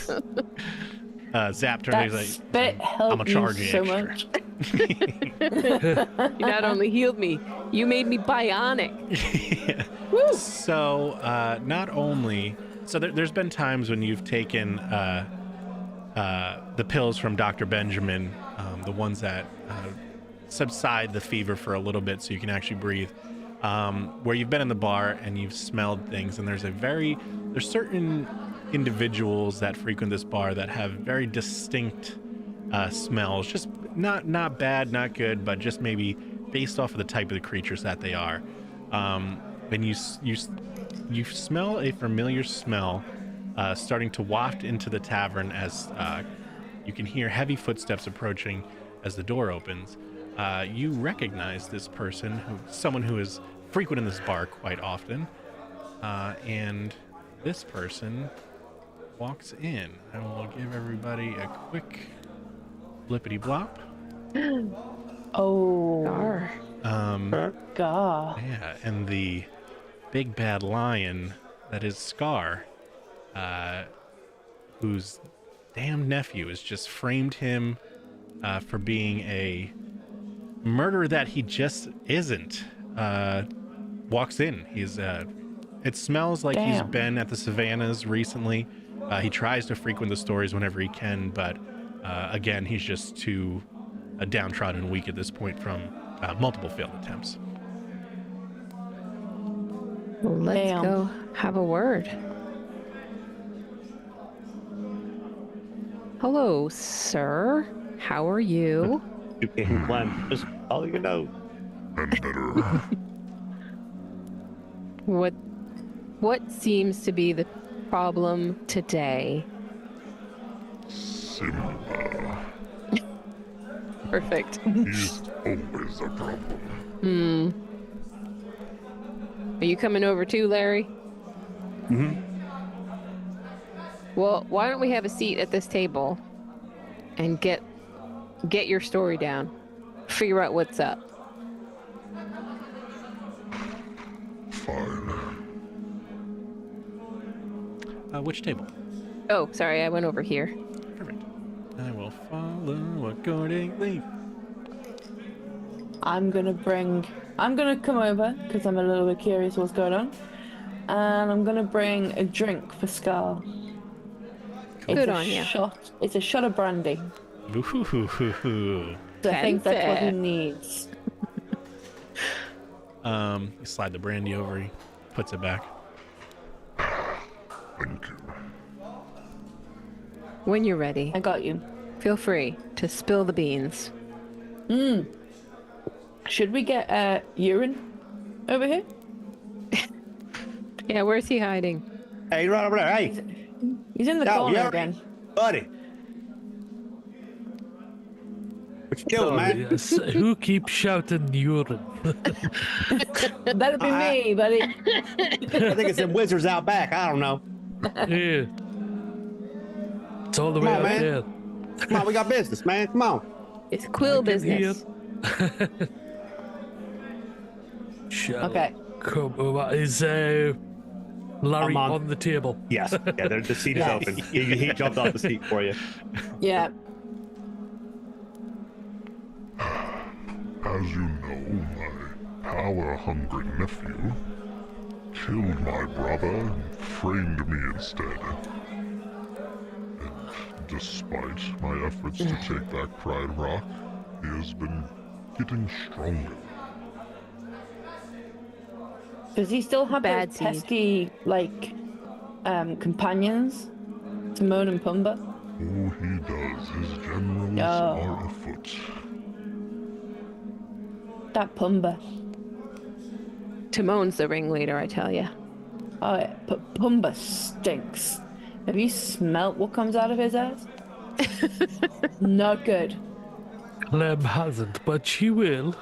Zap
That
turns like,
spit helped
I'ma charge
you
you
so
extra.
much.
You not only healed me, you made me bionic.
Yeah. So, not only, so there's been times when you've taken the pills from Dr. Benjamin, the ones that subside the fever for a little bit so you can actually breathe, where you've been in the bar and you've smelled things, and there's certain individuals that frequent this bar that have very distinct smells, just not bad, not good, but just maybe based off of the type of the creatures that they are. And you smell a familiar smell starting to waft into the tavern as you can hear heavy footsteps approaching as the door opens. You recognize this person, someone who is frequent in this bar quite often, and this person walks in. I will give everybody a quick blippity blop.
Oh. God.
Yeah, and the big bad lion that is Scar, whose damn nephew has just framed him for being a murderer that he just isn't, walks in. It smells like he's
Damn.
been at the savannas recently. He tries to frequent the stories whenever he can, but again, he's just too downtrodden and weak at this point from multiple failed attempts.
Well, let's
Damn.
go have a word. Hello, sir. How are you?
You can't blend. Just follow your nose.
And better.
What seems to be the problem today?
Simba.
Perfect.
He's always a problem.
Are you coming over too, Larry?
Mm-hmm.
Well, why don't we have a seat at this table and get your story down? Figure out what's up.
Fine.
Which table?
Oh, sorry, I went over here.
Perfect. I will follow accordingly.
I'm gonna come over because I'm a little bit curious what's going on, and I'm gonna bring a drink for Scar.
Good on ya.
It's a shot of brandy.
Ooh.
So I think that's what he
Fancy.
needs.
You slide the brandy over, he puts it back.
Thank you.
When you're ready,
I got you.
feel free to spill the beans.
Should we get urine over here?
Yeah, where's he hiding?
Hey, right over there. Hey,
He's in the
Yo,
corner
urine.
again.
buddy. What you doing,
Oh,
man?
yes. Who keeps shouting urine?
That'd be me, buddy.
I think it's them wizards out back. I don't know.
Yeah. It's all the
Come
way
on,
out
man.
there.
Come on, we got business, man. Come on.
It's quill
I can hear.
business.
Shall
Okay.
come over. Is Larry
I'm on.
on the table?
Yes. Yeah, the seat is
Yes.
open. He jumped off the seat for you.
Yeah.
As you know, my power-hungry nephew killed my brother and framed me instead. And despite my efforts to take back Pride Rock, he has been getting stronger.
Does he still have
Bad
those
seed.
pesky, like, companions? Timon and Pumbaa?
Oh, he does. His generals
Oh.
are afoot.
That Pumbaa.
Timon's the ringleader, I tell you.
Oh, yeah. Pumbaa stinks. Have you smelt what comes out of his ass? Not good.
Clem hasn't, but she will.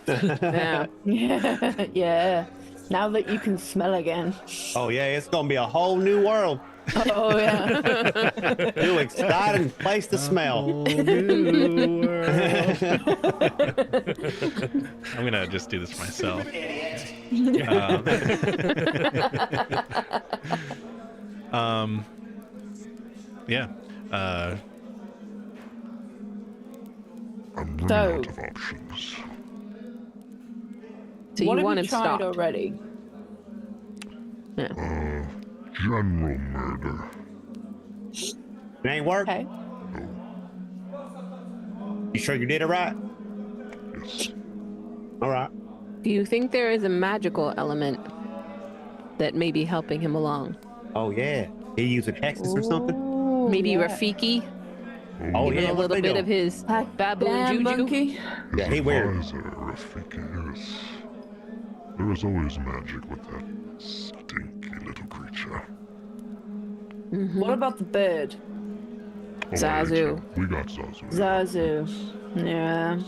Yeah.
Yeah. Now that you can smell again.
Oh yeah, it's gonna be a whole new world.
Oh, yeah.
New exciting place to smell.
Whole new world. I'm gonna just do this myself. Yeah.
I'm running
So-
out of options.
So
What
you want
have
him
you tried
stopped.
already?
General murder.
It ain't work.
Okay.
You sure you did it right?
Yes.
All right.
Do you think there is a magical element that may be helping him along?
Oh yeah. He using hexes or something?
Ooh,
Maybe
yeah.
Rafiki?
Oh
Even
yeah.
a
What
little
they
bit
doing?
of his baboon
Damn
juju?
monkey.
Yeah, he weird.
Advisor, Rafiki, yes. There is always magic with that stinky little creature.
What about the bird?
Oh,
Zazu.
We got Zazu.
Zazu. Yeah.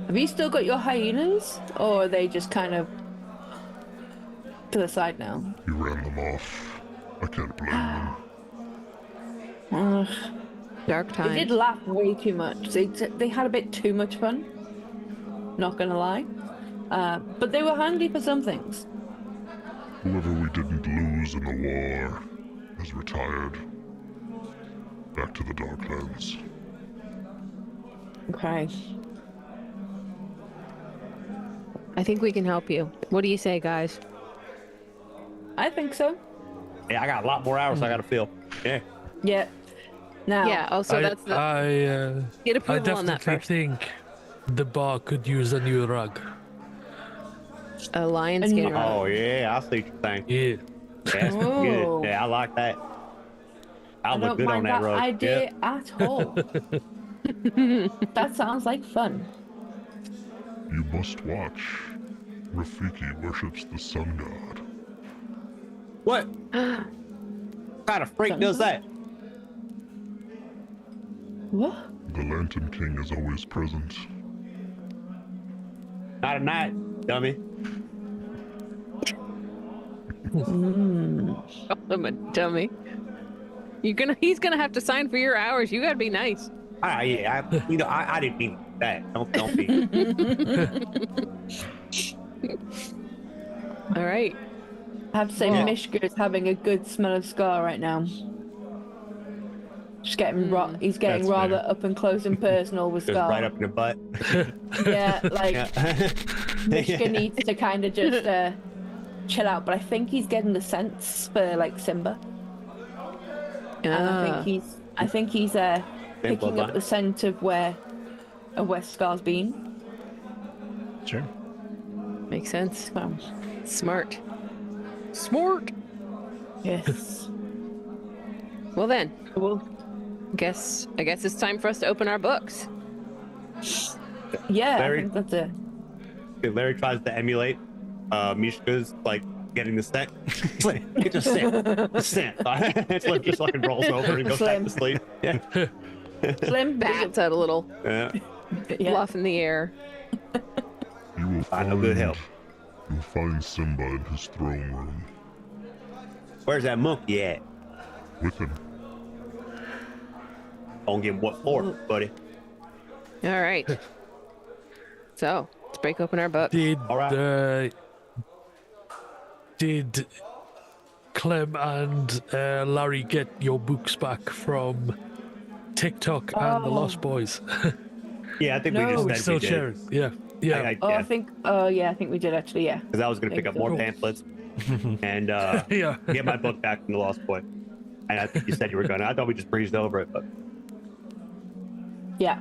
Have you still got your hyenas? Or are they just kind of to the side now?
He ran them off. I can't blame him.
Ugh.
Dark
They did
times.
laugh way too much. They had a bit too much fun. Not gonna lie. But they were handy for some things.
Whoever we didn't lose in the war has retired. Back to the Darklands.
Okay.
I think we can help you. What do you say, guys?
I think so.
Yeah, I got a lot more hours I gotta fill. Yeah.
Yeah. Now.
Yeah, also that's the get
I
approval on that
definitely
first.
think the bar could use a new rug.
A lion skin rug.
Oh yeah, I see what you're saying.
Yeah.
That's
Oh.
good. Yeah, I like that.
I
I'll look
don't
good on
mind
that
that
road.
idea
Yeah.
at all. That sounds like fun.
You must watch. Rafiki worships the sun god.
What? What kind of freak does that?
What?
The Lantern King is always present.
Not at night, dummy.
I'm a dummy. He's gonna have to sign for your hours. You gotta be nice.
Yeah, I didn't mean that. Don't be.
All right.
I have to say,
Yeah.
Mishka is having a good smell of Scar right now. Just getting he's getting
That's
rather
fair.
up and close and personal with
Just
Scar.
right up in the butt.
Yeah, like
Yeah.
Mishka needs to kind of just chill out. But I think he's getting the sense for like Simba, and I think he's picking
bloodline.
up the scent of where Scar's been.
Sure.
Makes sense.
So,
Smart. Smart.
yes.
Well then,
Well,
I guess it's time for us to open our books.
yeah,
Larry?
I think that's it.
Larry tries to emulate Mishka's like getting the scent. Like, get the scent. The scent. It's like just fucking rolls over and goes back to sleep. Yeah.
Slim
Bats out a little
Yeah.
Yeah.
fluff in the air.
You will
Find no good help.
You'll find Simba in his throne room.
Where's that monkey at?
With him.
Don't give him what for, buddy.
All right. So let's break open our book.
Did
All right.
did Clem and Larry get your books back from TikTok and the Lost Boys?
Yeah, I think
No,
we just
We
said
still
we did.
sharing. Yeah. Yeah.
I
I think we did actually, yeah.
Because I was going to pick up more pamphlets and
Yeah.
get my book back from the Lost Boy. And I think you said you were going to. I thought we just breezed over it, but
Yeah.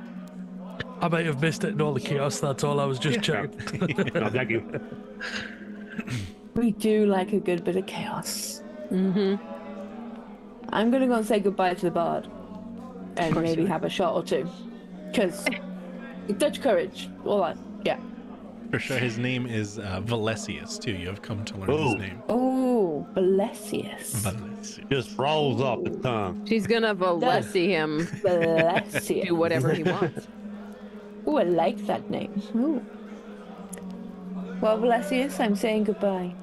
I might have missed it in all the chaos. That's all. I was just checking.
no, thank you.
We do like a good bit of chaos.
Mm-hmm.
I'm gonna go and say goodbye to the bard, and
course
maybe
you are.
have a shot or two, because Dutch courage, all that. Yeah.
For sure, his name is Valesius, too. You have come to learn his
Ooh.
name.
Oh, Blessius.
Valesius.
Just rolls off the tongue.
She's gonna Valesi him,
Blessius.
do whatever he wants.
Oh, I like that name. Ooh. Well, Blessius, I'm saying goodbye.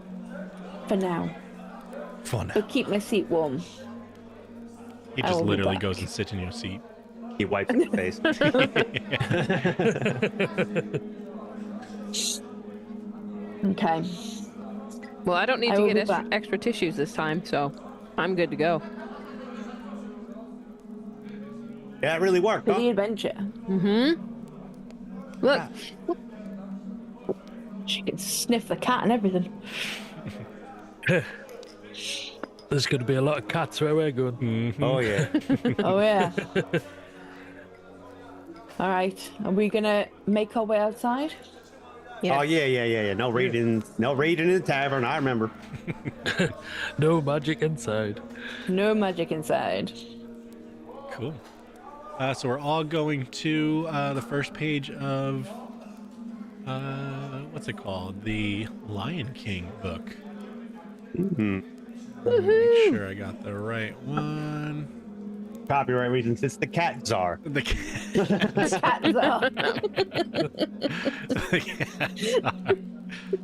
For now.
Fun.
But keep my seat warm.
He
I
just
will be
literally
back.
goes and sits in your seat.
He wipes his face.
Okay.
Well, I don't need
I
to
will
get
be
extra,
back.
extra tissues this time, so I'm good to go.
Yeah, it really worked,
For
huh?
the adventure.
Look,
She can sniff the cat and everything.
There's going to be a lot of cats where we're going.
Oh, yeah.
Oh, yeah. All right. Are we going to make our way outside?
Oh, yeah. No reading in the tavern. I remember.
No magic inside.
No magic inside.
Cool. So we're all going to the first page of what's it called? The Lion King book. Make sure I got the right one.
Copyright reasons, it's the cat czar.
The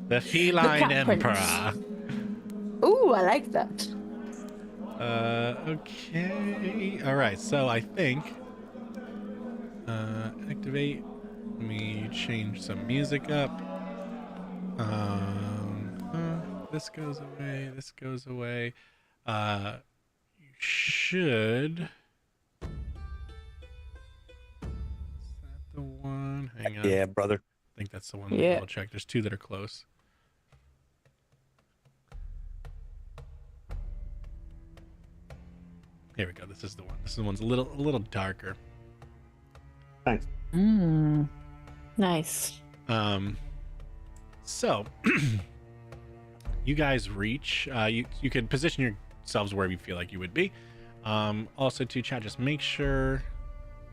the feline
cat prince.
emperor.
Ooh, I like that.
Okay. All right. So I think activate. Let me change some music up. This goes away. This goes away. You should. Is that the one? Hang on.
Yeah, brother.
I think that's the one. Let me
Yeah.
double check. There's two that are close. Here we go. This is the one. This is the one's a little darker.
Thanks.
Nice.
So you guys reach. You can position yourselves wherever you feel like you would be. Also, to chat, just make sure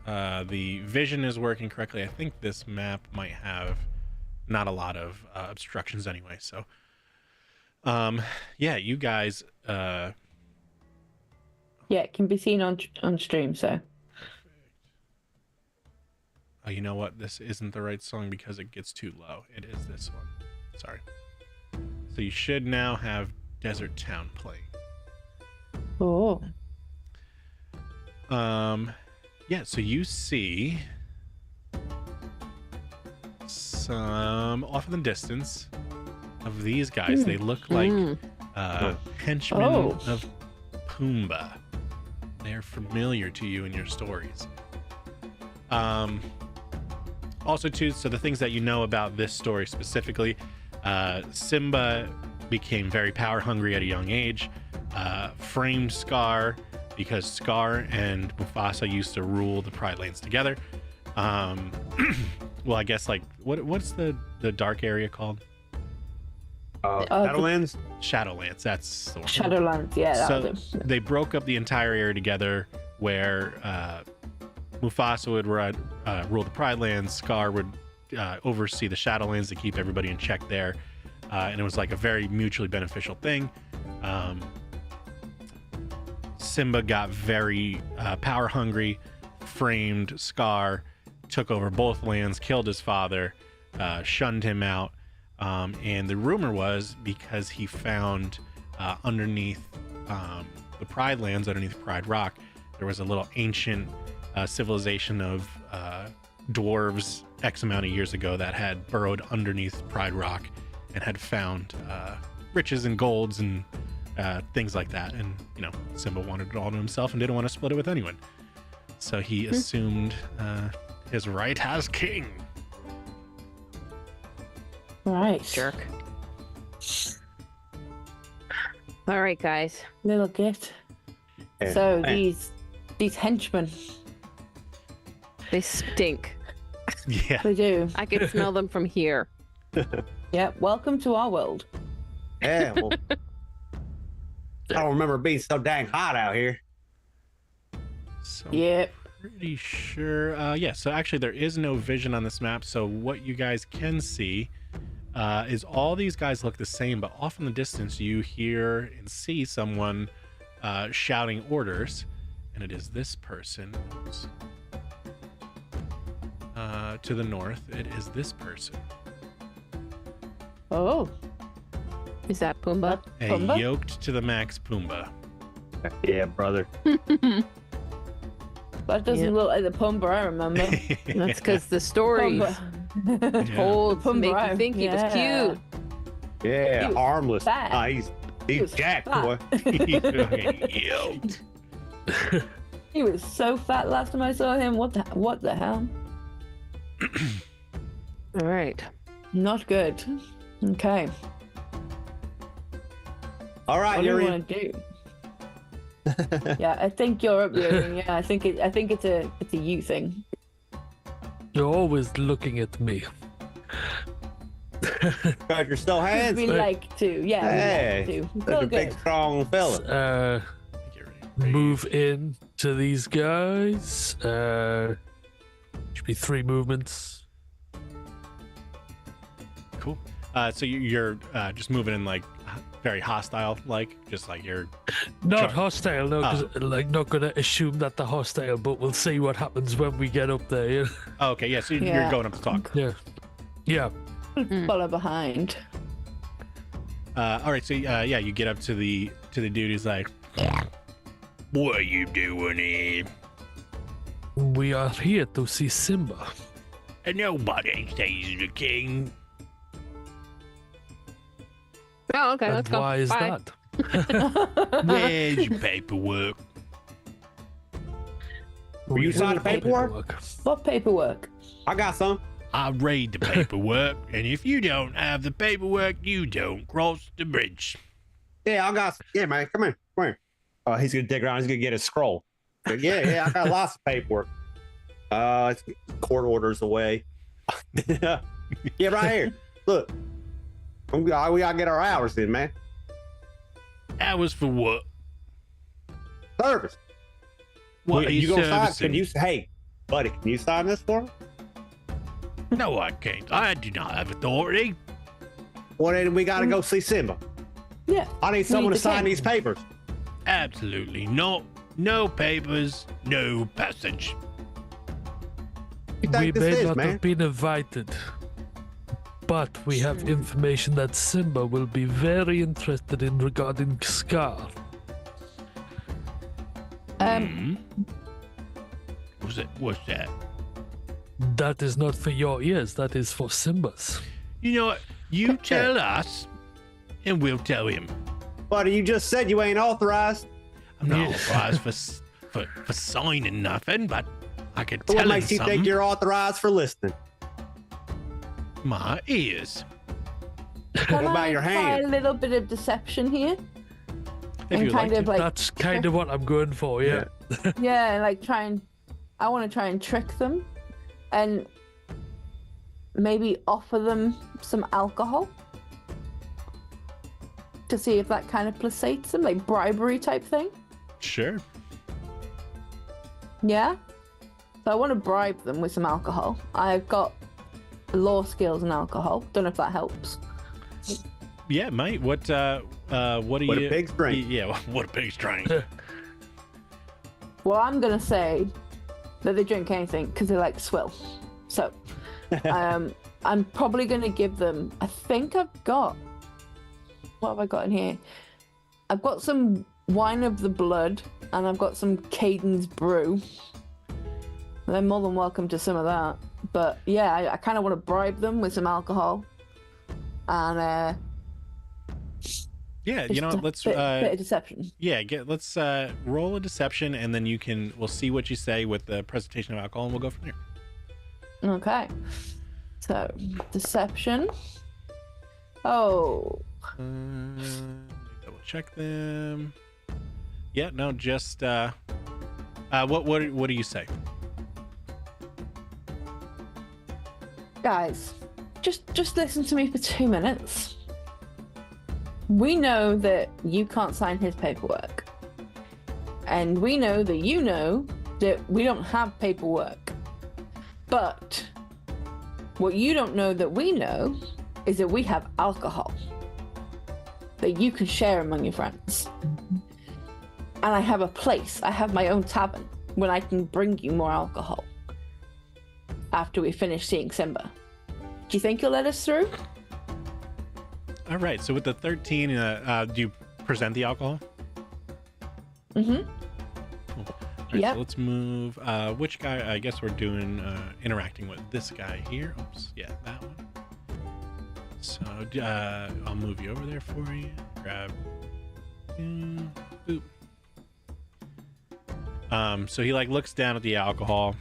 the vision is working correctly. I think this map might have not a lot of obstructions anyway. So, yeah, you guys.
Yeah, it can be seen on stream, so.
Oh, you know what? This isn't the right song because it gets too low. It is this one. Sorry. So you should now have Desert Town playing.
Oh.
Yeah, so you see some off in the distance of these guys. They look like henchmen
Oh.
of Pumbaa. They're familiar to you in your stories. Also, too, so the things that you know about this story specifically, Simba became very power hungry at a young age, framed Scar because Scar and Mufasa used to rule the Pride Lands together. Well, I guess like what's the dark area called?
Shadowlands?
Shadowlands. That's the one.
Shadowlands, yeah. That
So
was it.
they broke up the entire area together where Mufasa would rule the Pride Lands, Scar would oversee the Shadowlands to keep everybody in check there. And it was like a very mutually beneficial thing. Simba got very power hungry, framed Scar, took over both lands, killed his father, shunned him out. And the rumor was because he found underneath the Pride Lands, underneath Pride Rock, there was a little ancient civilization of dwarves X amount of years ago that had burrowed underneath Pride Rock and had found riches and golds and things like that. And, you know, Simba wanted it all to himself and didn't want to split it with anyone. So he assumed his right as king.
Right.
jerk. All right, guys.
Little git.
Yeah.
So
Hey.
these henchmen,
They stink.
Yeah.
they do.
I can smell them from here.
Yeah. Welcome to our world.
Yeah, well, I don't remember it being so dang hot out here.
So
Yep.
pretty sure. Yeah, so actually there is no vision on this map. So what you guys can see is all these guys look the same, but off in the distance you hear and see someone shouting orders, and it is this person. To the north, it is this person.
Oh.
Is that Pumbaa?
A
Pumbaa?
yoked to the max Pumbaa.
Yeah, brother.
That doesn't
Yep.
look like the Pumbaa I remember.
That's because the story
Pumbaa.
told to make you
Pumbaa,
think he was
yeah.
cute.
Yeah,
He was
harmless.
fat.
Ah, he's
was
jacked,
fat.
boy.
Yoked.
He was so fat last time I saw him. What the hell?
All right.
Not good. Okay.
All right,
What do you
you're
want to do? Yeah, I think you're up there. Yeah, I think it's a you thing.
You're always looking at me.
God, you're so
We
handsome.
like to. Yeah,
Hey,
we like to.
Such
Real
a big,
good.
strong fella.
Get ready.
Move in to these guys. Should be 3 movements.
Cool. So you're just moving in like very hostile, like just like you're.
Not
Sure.
hostile, no, because like not gonna assume that they're hostile, but we'll see what happens when we get up there. Yeah.
Oh, okay, yeah. So you're
Yeah.
going up to talk.
Yeah. Yeah.
Follow behind.
All right. So yeah, you get up to the dude. He's like, "What are you doing here?"
We are here to see Simba.
And nobody says the king.
Oh, okay.
And
Let's go.
why is
Bye.
that?
Where's your paperwork?
Were you
We
signing
have
paperwork?
What paperwork?
I got some.
I read the paperwork, and if you don't have the paperwork, you don't cross the bridge.
Yeah, I got. Yeah, man, come here, come here. Oh, he's gonna dig around. He's gonna get his scroll. Yeah, I got lots of paperwork. It's court orders away. Yeah, right here. Look, we gotta get our hours in, man.
Hours for what?
Service.
What are you
gonna sign?
servicing?
Can you? Hey, buddy, can you sign this for me?
No, I can't. I do not have authority.
Well, then we gotta go see Simba.
Yeah.
I need someone
the
to sign
king.
these papers.
Absolutely not. No papers, no passage.
You
We
think this
may
is,
not
man?
have been invited, but we have information that Simba will be very interested in regarding Scar.
What's that?
That is not for your ears, that is for Simba's.
You know what? You tell us, and we'll tell him.
Buddy, you just said you ain't authorized.
I'm not
Yeah.
authorized for signing nothing, but I could tell
What
him
makes you
something.
think you're authorized for listening?
My ears.
Can
What about
I
your
try
hand?
a little bit of deception here?
If
And
you
kind
like
of
to.
like
That's kind of what I'm going for, yeah.
yeah, like I want to try and trick them and maybe offer them some alcohol to see if that kind of placates them, like bribery type thing.
Sure.
Yeah. So I want to bribe them with some alcohol. I've got law skills and alcohol. Don't know if that helps.
Yeah, mate. What do
What
you?
a big strength.
Yeah, what a big strength.
Well, I'm gonna say that they drink anything because they like swill. So, I'm probably gonna give them. I think I've got. What have I got in here? I've got some wine of the blood, and I've got some Caden's brew. They're more than welcome to some of that. But yeah, I kind of want to bribe them with some alcohol, and
Yeah, you know,
just a
let's
bit of deception.
yeah, let's roll a deception, and then we'll see what you say with the presentation of alcohol, and we'll go from there.
Okay. So, deception. Oh,
Double check them. Yeah, no, just what do you say?
guys, just listen to me for 2 minutes. We know that you can't sign his paperwork. And we know that we don't have paperwork. But what you don't know that we know is that we have alcohol that you can share among your friends. And I have a place. I have my own tavern when I can bring you more alcohol after we finish seeing Simba. Do you think you'll let us through?
All right. So with the 13, do you present the alcohol?
Mm-hmm.
Cool. All right,
Yep.
So let's move. Which guy? I guess we're doing interacting with this guy here. Oops. Yeah, that one. So I'll move you over there for you. Grab. Boop. So he like looks down at the alcohol.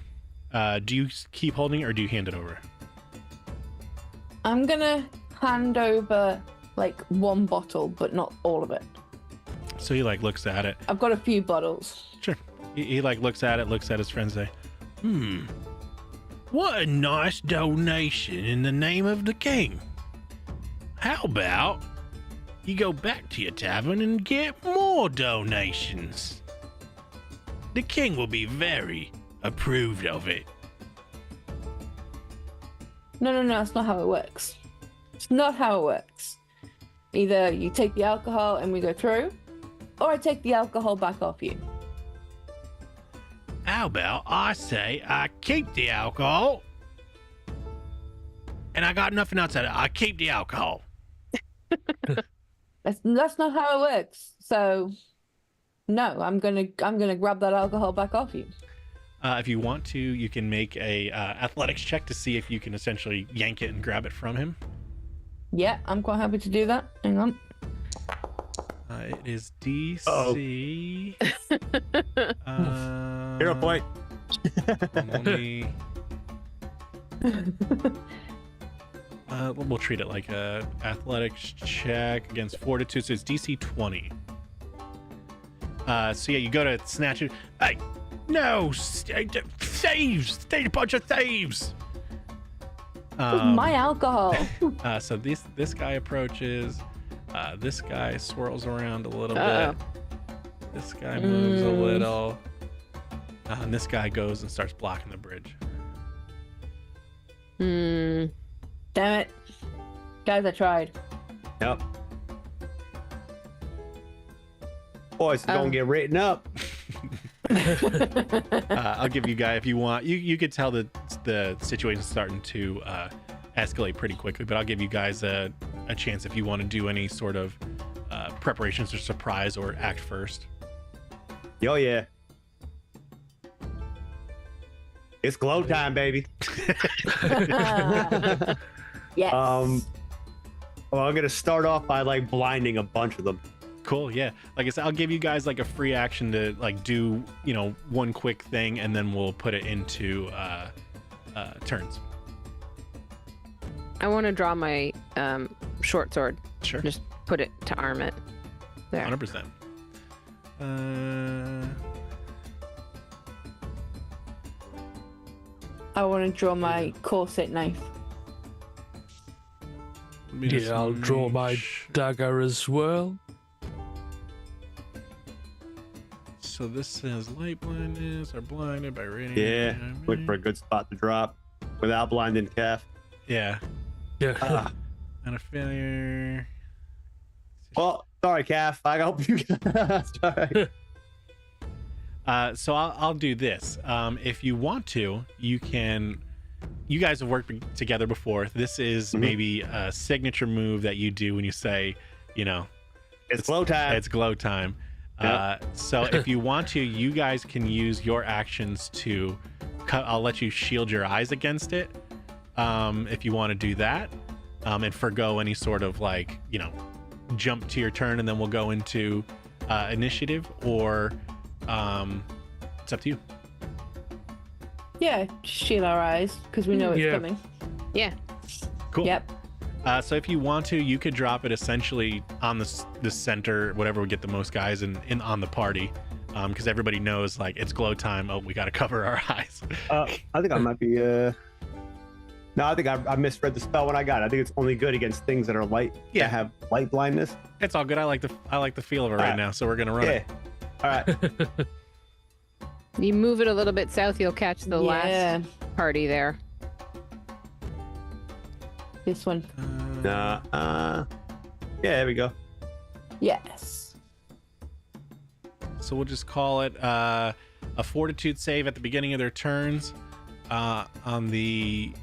Do you keep holding it or do you hand it over?
I'm gonna hand over like one bottle, but not all of it.
So he like looks at it.
I've got a few bottles.
Sure. He like looks at it, looks at his friends, say, what a nice donation in the name of the king. How about you go back to your tavern and get more donations? The king will be very approved of it.
No, that's not how it works. It's not how it works. Either you take the alcohol and we go through, or I take the alcohol back off you.
How about I say I keep the alcohol and I got nothing else out of it. I keep the alcohol.
That's not how it works. So, no, I'm gonna grab that alcohol back off you.
If you want to, you can make a athletics check to see if you can essentially yank it and grab it from him.
Yeah, I'm quite happy to do that. Hang on.
It is DC.
0 point.
Only... we'll treat it like a athletics check against fortitude. So it's DC 20. So yeah, you go to snatch it. Hey, no, thieves! Stay a bunch of thieves!
My alcohol.
So this guy approaches. This guy swirls around a little
Uh-oh.
bit. This guy moves a little. And this guy goes and starts blocking the bridge.
Damn it. Guys, I tried.
Yep. Boys, it's gonna get written up.
I'll give you guy if you want. You could tell that the situation's starting to escalate pretty quickly, but I'll give you guys a chance if you want to do any sort of preparations or surprise or act first.
Yo, yeah. It's glow time, baby.
Yes.
Well, I'm gonna start off by like blinding a bunch of them.
Cool, yeah. Like I said, I'll give you guys like a free action to like do, one quick thing, and then we'll put it into turns.
I want to draw my short sword.
Sure.
Just put it to arm it. There.
100%.
I want to draw my corset knife.
Yeah, I'll draw my dagger as well.
So this says light blindness or blinded by radiant.
Yeah, look for a good spot to drop without blinding Calf.
Yeah.
Yeah.
And a failure.
Well, sorry, Calf. I hope you. Sorry.
So I'll do this. If you want to, you can. You guys have worked together before. This is maybe a signature move that you do when you say,
It's glow time.
It's glow time.
Yep.
So if you want to, you guys can use your actions to cut. I'll let you shield your eyes against it. If you want to do that, and forgo any sort of jump to your turn, and then we'll go into initiative, or it's up to you.
Yeah, just shield our eyes because we know it's
Yeah.
coming.
Yeah.
Cool.
Yep.
So if you want to, you could drop it essentially on the center, whatever would get the most guys in on the party, because everybody knows it's glow time. Oh, we got to cover our eyes.
I think I might be No, I think I misread the spell when I got it. I think it's only good against things that are light.
Yeah.
That have light blindness.
It's all good. I like the feel of it right now, so we're gonna run
Yeah.
it.
All right.
You move it a little bit south, you'll catch the
Yeah.
last party there.
This one.
Yeah, there we go.
Yes.
So we'll just call it a fortitude save at the beginning of their turns. On the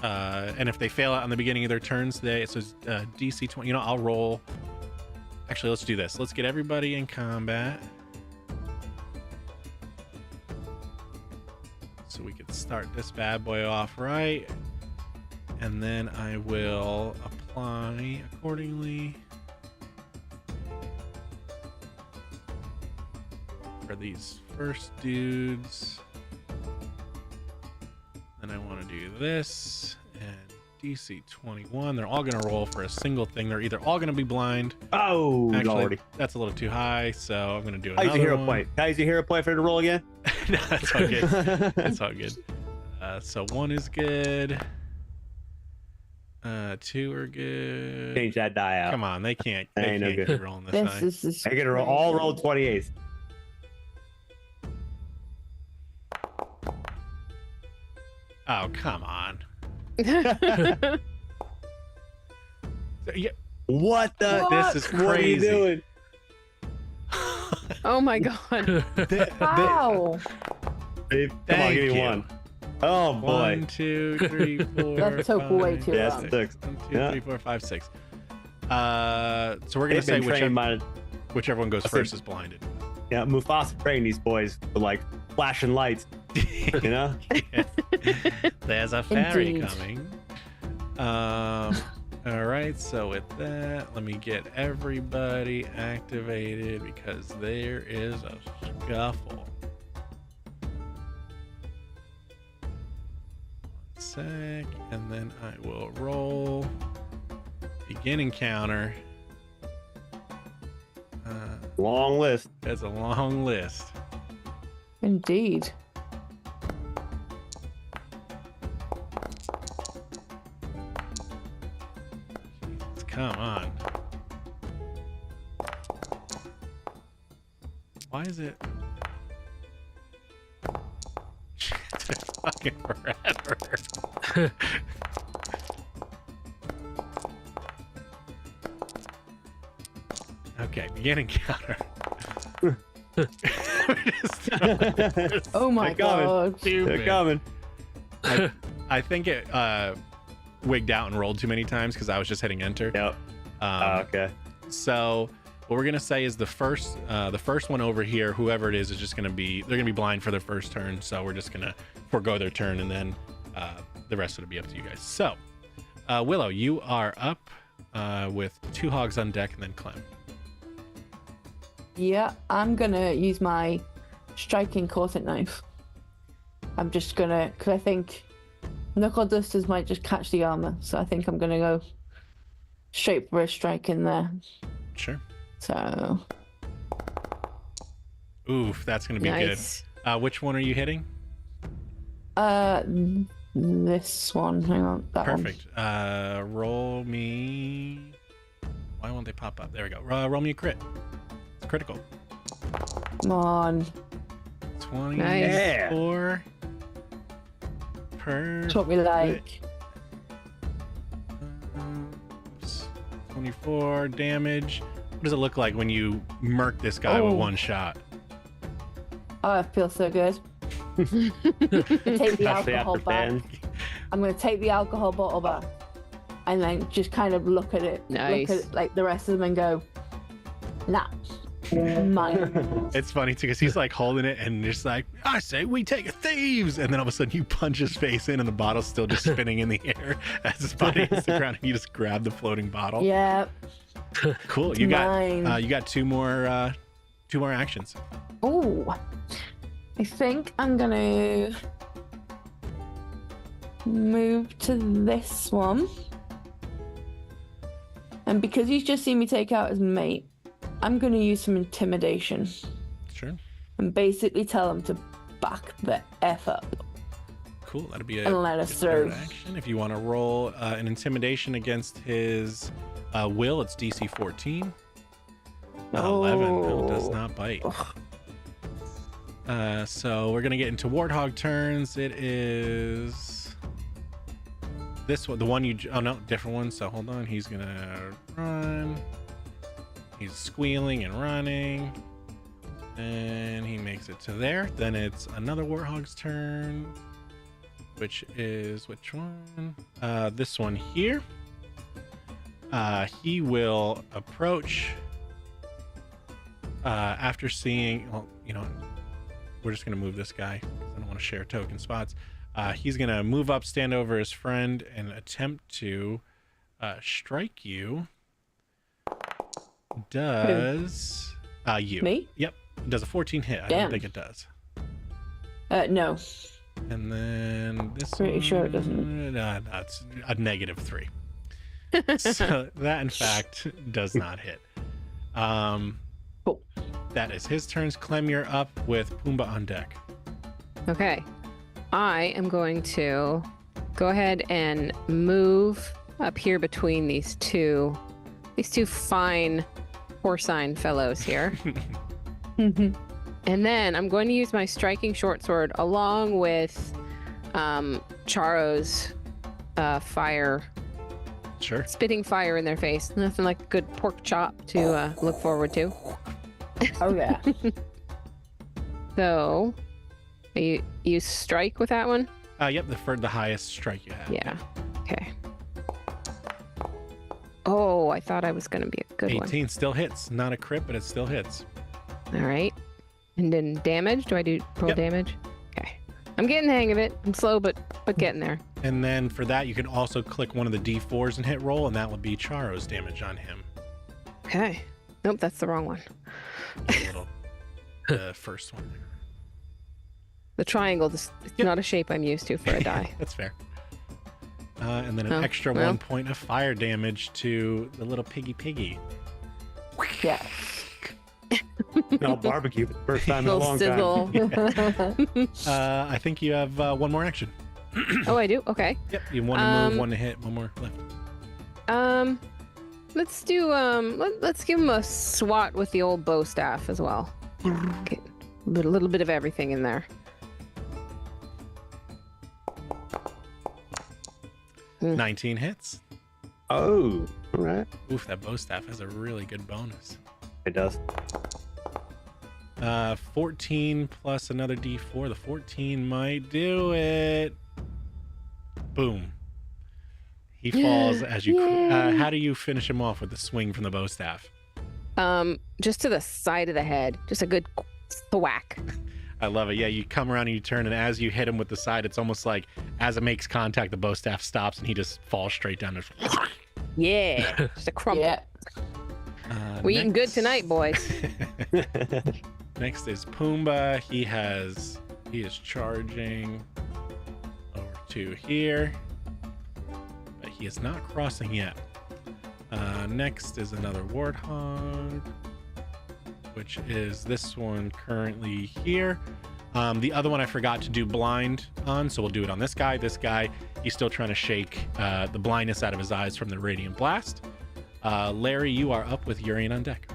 and if they fail it on the beginning of their turns, so it's DC 20. I'll roll. Actually, let's do this. Let's get everybody in combat, so we can start this bad boy off right, and then I will apply accordingly for these first dudes. Then I want to do this and DC 21. They're all going to roll for a single thing. They're either all going to be blind.
Oh,
Actually,
lordy.
that's a little too high, so I'm going to do
I
another
use a hero
one.
point. Can I use a hero point for it to roll again?
No, that's all good. That's all good. So 1 is good. 2 are good.
Change that die out.
Come on, they can't.
That
They
ain't no
can't
good.
keep rolling this
This
high.
is.
I get to all roll 28s.
Oh, come on. Yeah,
What the?
this is
What are you
crazy.
doing?
Oh my god.
Wow.
Babe, come on,
Thank
give me
you.
one. Oh boy.
1, 2, 3, 4.
That took way too
Yeah,
long.
it's 6.
1, 2,
Yeah.
3, 4, 5, 6. So we're gonna
They've
say
been trained by,
whichever one goes
I said-
first is blinded.
yeah, Mufasa trained these boys with like flashing lights. You know?
There's a fairy
Indeed.
coming. All right, so with that, let me get everybody activated because there is a scuffle. 1 sec, and then I will roll begin encounter.
Long list.
There's a long list.
Indeed.
Come on. Why is it? It's fucking forever. Okay, begin encounter.
Oh my
They're coming.
god.
They're coming.
I think it wigged out and rolled too many times because I was just hitting enter.
Yep. Okay.
So what we're gonna say is the first one over here, whoever it is just gonna be blind for their first turn. So we're just gonna forego their turn, and then the rest will be up to you guys. So Willow, you are up with 2 hogs on deck, and then Clem.
Yeah, I'm gonna use my striking corset knife. I'm just gonna, because I think knuckle dusters might just catch the armor, so I think I'm gonna go straight for a strike in there.
Sure.
So
Oof, that's gonna be
Nice.
good. Which one are you hitting?
this one. Hang on, that
Perfect. Roll me. Why won't they pop up? There we go. Roll me a crit. It's critical.
one. Come on,
24.
that's what we like.
Oops. 24 damage. What does it look like when you murk this guy with
Oh.
one shot?
Oh, it feels so good. Take the
Especially
alcohol
after
back.
Ben.
I'm gonna take the alcohol bottle back, and then just kind of look at it,
Nice.
look at it, like the rest of them, and go, nah, mine.
It's funny too because he's like holding it and just like, I say we take thieves, and then all of a sudden you punch his face in and the bottle's still just spinning in the air as his body hits the ground, and you just grab the floating bottle.
Yeah.
Cool. You
Mine.
got you got two more actions.
Oh, I think I'm gonna move to this one, and because he's just seen me take out his mate, I'm gonna use some intimidation
Sure.
and basically tell him to back the F up.
cool. That'd be
And let us
his third
through.
action. If you want to roll an intimidation against his will, it's DC 14. 11. No, does not bite. So we're gonna get into Warthog turns. It is this one, the one you. Oh no, different one. So hold on. He's gonna run. He's squealing and running, and he makes it to there. Then it's another Warthog's turn, which is which one? This one here. He will approach after seeing. Well, you know. We're just going to move this guy. I don't want to share token spots. He's going to move up, stand over his friend, and attempt to strike you. Does... you.
Me?
Yep. Does a 14 hit. I don't
Damn.
think it does.
No.
And then this
Pretty sure it
one-
doesn't.
No, it's a -3. So that, in fact, does not hit.
Cool.
That is his turns. Clem, you're up with Pumbaa on deck.
Okay. I am going to go ahead and move up here between these two fine porcine fellows here. And then I'm going to use my striking short sword along with Charo's fire,
Sure.
spitting fire in their face. Nothing like a good pork chop to look forward to.
Oh yeah.
So, you strike with that one?
Yep, the highest strike you have.
Yeah. Okay. Oh, I thought I was going to be a good
18 still hits. Not a crit, but it still hits.
one. All right. And then damage? Do I do roll
Yep.
damage? Okay. I'm getting the hang of it. I'm slow, but getting there.
And then for that, you can also click one of the D4s and hit roll, and that will be Charo's damage on him.
Okay. Nope, that's the wrong one.
The first one there.
The triangle, it's
Yep.
not a shape I'm used to for a die.
That's fair. And then an
Oh,
extra
well.
1 point of fire damage to the little piggy.
Yeah.
No barbecue for the first time in a
Little
long time.
sizzle.
I think you have one more action.
Oh, I do? Okay.
Yep, you have one to move, one to hit, one more left.
Let's do let's give him a swat with the old bow staff as well. Get a little bit of everything in there.
19 hits.
Oh, all right.
Oof, that bow staff has a really good bonus.
It does.
14 plus another D4. The 14 might do it. Boom. He falls as you. How do you finish him off with the swing from the bow staff?
Just to the side of the head, just a good thwack.
I love it. Yeah, you come around and you turn, and as you hit him with the side, it's almost like as it makes contact, the bow staff stops, and he just falls straight down.
Yeah, just a crumple.
Yeah.
We eating good tonight, boys.
Next is Pumbaa. He is charging over to here, but he is not crossing yet. Next is another Warthog, which is this one currently here. The other one I forgot to do blind on, so we'll do it on this guy. This guy, he's still trying to shake the blindness out of his eyes from the radiant blast. Larry, you are up with Urian on deck.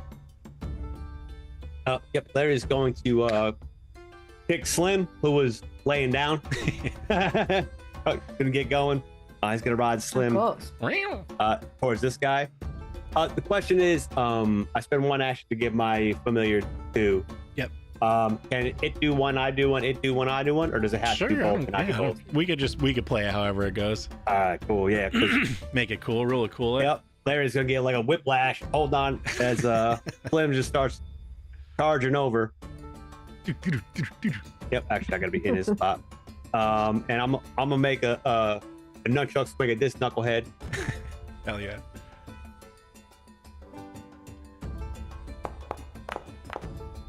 Yep, Larry's going to pick Slim, who was laying down. Gonna get going. He's gonna ride Slim
Of course.
towards this guy. The question is, I spend one action to give my familiar two.
Yep.
Can it do one, I do one, it do one, I do one, or does it have to be both? And I do both?
We could play it however it goes.
All right, cool. Yeah. 'Cause-
Make it cool, really cool.
Yep. Larry's gonna get like a whiplash. Hold on, as Slim just starts charging over. Yep. Actually, I gotta be in his spot. And I'm gonna make a nunchuck swing at this knucklehead.
Hell yeah.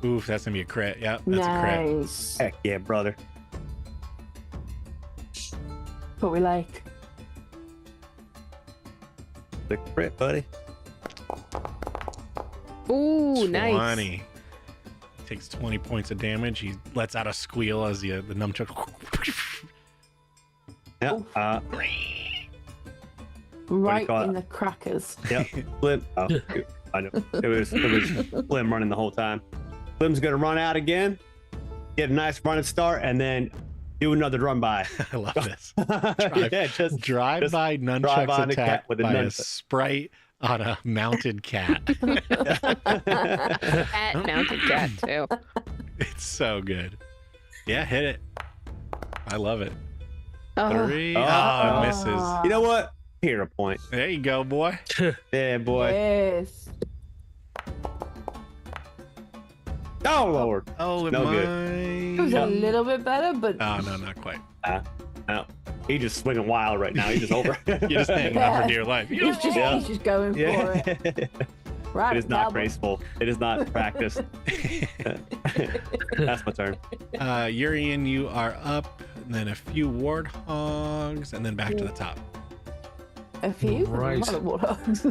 Oof, that's gonna be a crit. Yep, that's a crit.
Nice.
Heck yeah, brother.
What we like.
The crit, buddy.
Ooh, nice.
20. Takes 20 points of damage. He lets out a squeal as the nunchuck
Yeah.
Right
call
in
it?
the crackers.
Yep. Slim. Oh, shoot. I know. It was Slim running the whole time. Slim's gonna run out again, get a nice running start, and then do another run by.
I love this.
Yeah, just
Drive by
drive
nunchucks
on the
attack
cat with a
by a
nunchuck.
sprite on a mounted cat.
At mounted cat too.
It's so good. Yeah, hit it. I love it.
Oh,
3.
Oh.
Oh, it misses.
You know what? Here a point.
There you go, boy.
Yeah, boy.
Yes.
Oh Lord.
Oh, it
No good.
It was
might.
a little bit better, but
Oh, no, not quite.
No. He's just swinging wild right now. He's just over.
You're just hanging on for dear life.
he's just going for it.
Yeah.
Right,
It is not
cowboy.
graceful. It is not practiced. That's my turn.
Urian, you are up, and then a few warthogs, and then back to the top.
A few?
Right.
A lot of warthogs.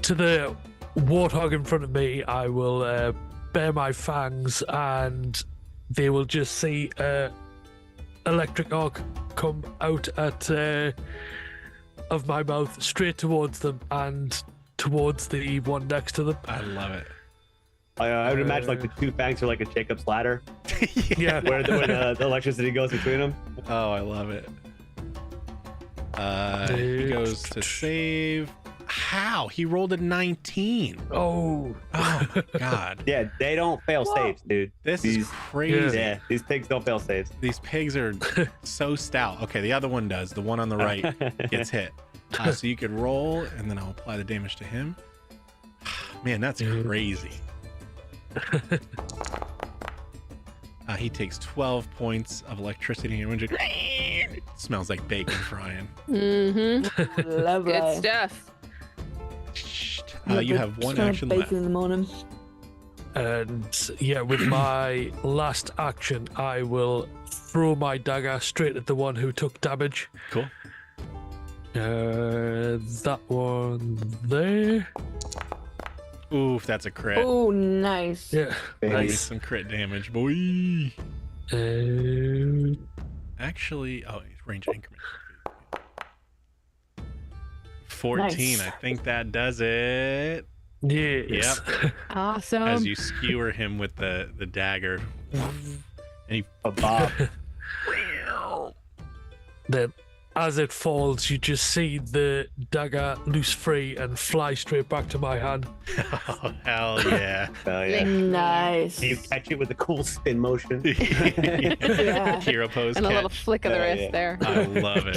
To the warthog in front of me, I will bare my fangs, and they will just see electric arc come out of my mouth straight towards them and towards the one next to them.
I love it.
I would imagine like the two fangs are like a Jacob's ladder,
Yeah.
where the electricity goes between them.
Oh, I love it. He goes to save. How? He rolled a 19.
Oh.
Oh, my God.
Yeah, they don't fail saves, dude.
This is
These-
crazy.
Yeah, these pigs don't fail saves.
These pigs are so stout. Okay, the other one does. The one on the right gets hit. So you could roll, and then I'll apply the damage to him. Man, that's crazy. He takes 12 points of electricity damage. It smells like bacon frying.
mm-hmm.
Lovely.
Good stuff.
You have one
Smell of
action
bacon
left.
in the morning.
And yeah, with my last action, I will throw my dagger straight at the one who took damage.
Cool.
That one there.
Oof, that's a crit.
Oh, nice.
Yeah,
Give me
nice.
some crit damage, boy. Actually, it's range increment. 14,
Nice.
I think that does it.
Yes.
Awesome.
As you skewer him with the dagger. And he
A bob.
Then, as it falls, you just see the dagger loose free and fly straight back to my hand.
oh, hell yeah.
Yeah.
Nice.
You catch it with a cool spin motion.
Yeah.
Hero pose
and a
catch.
little flick of the
Yeah,
wrist
yeah.
there.
I love it.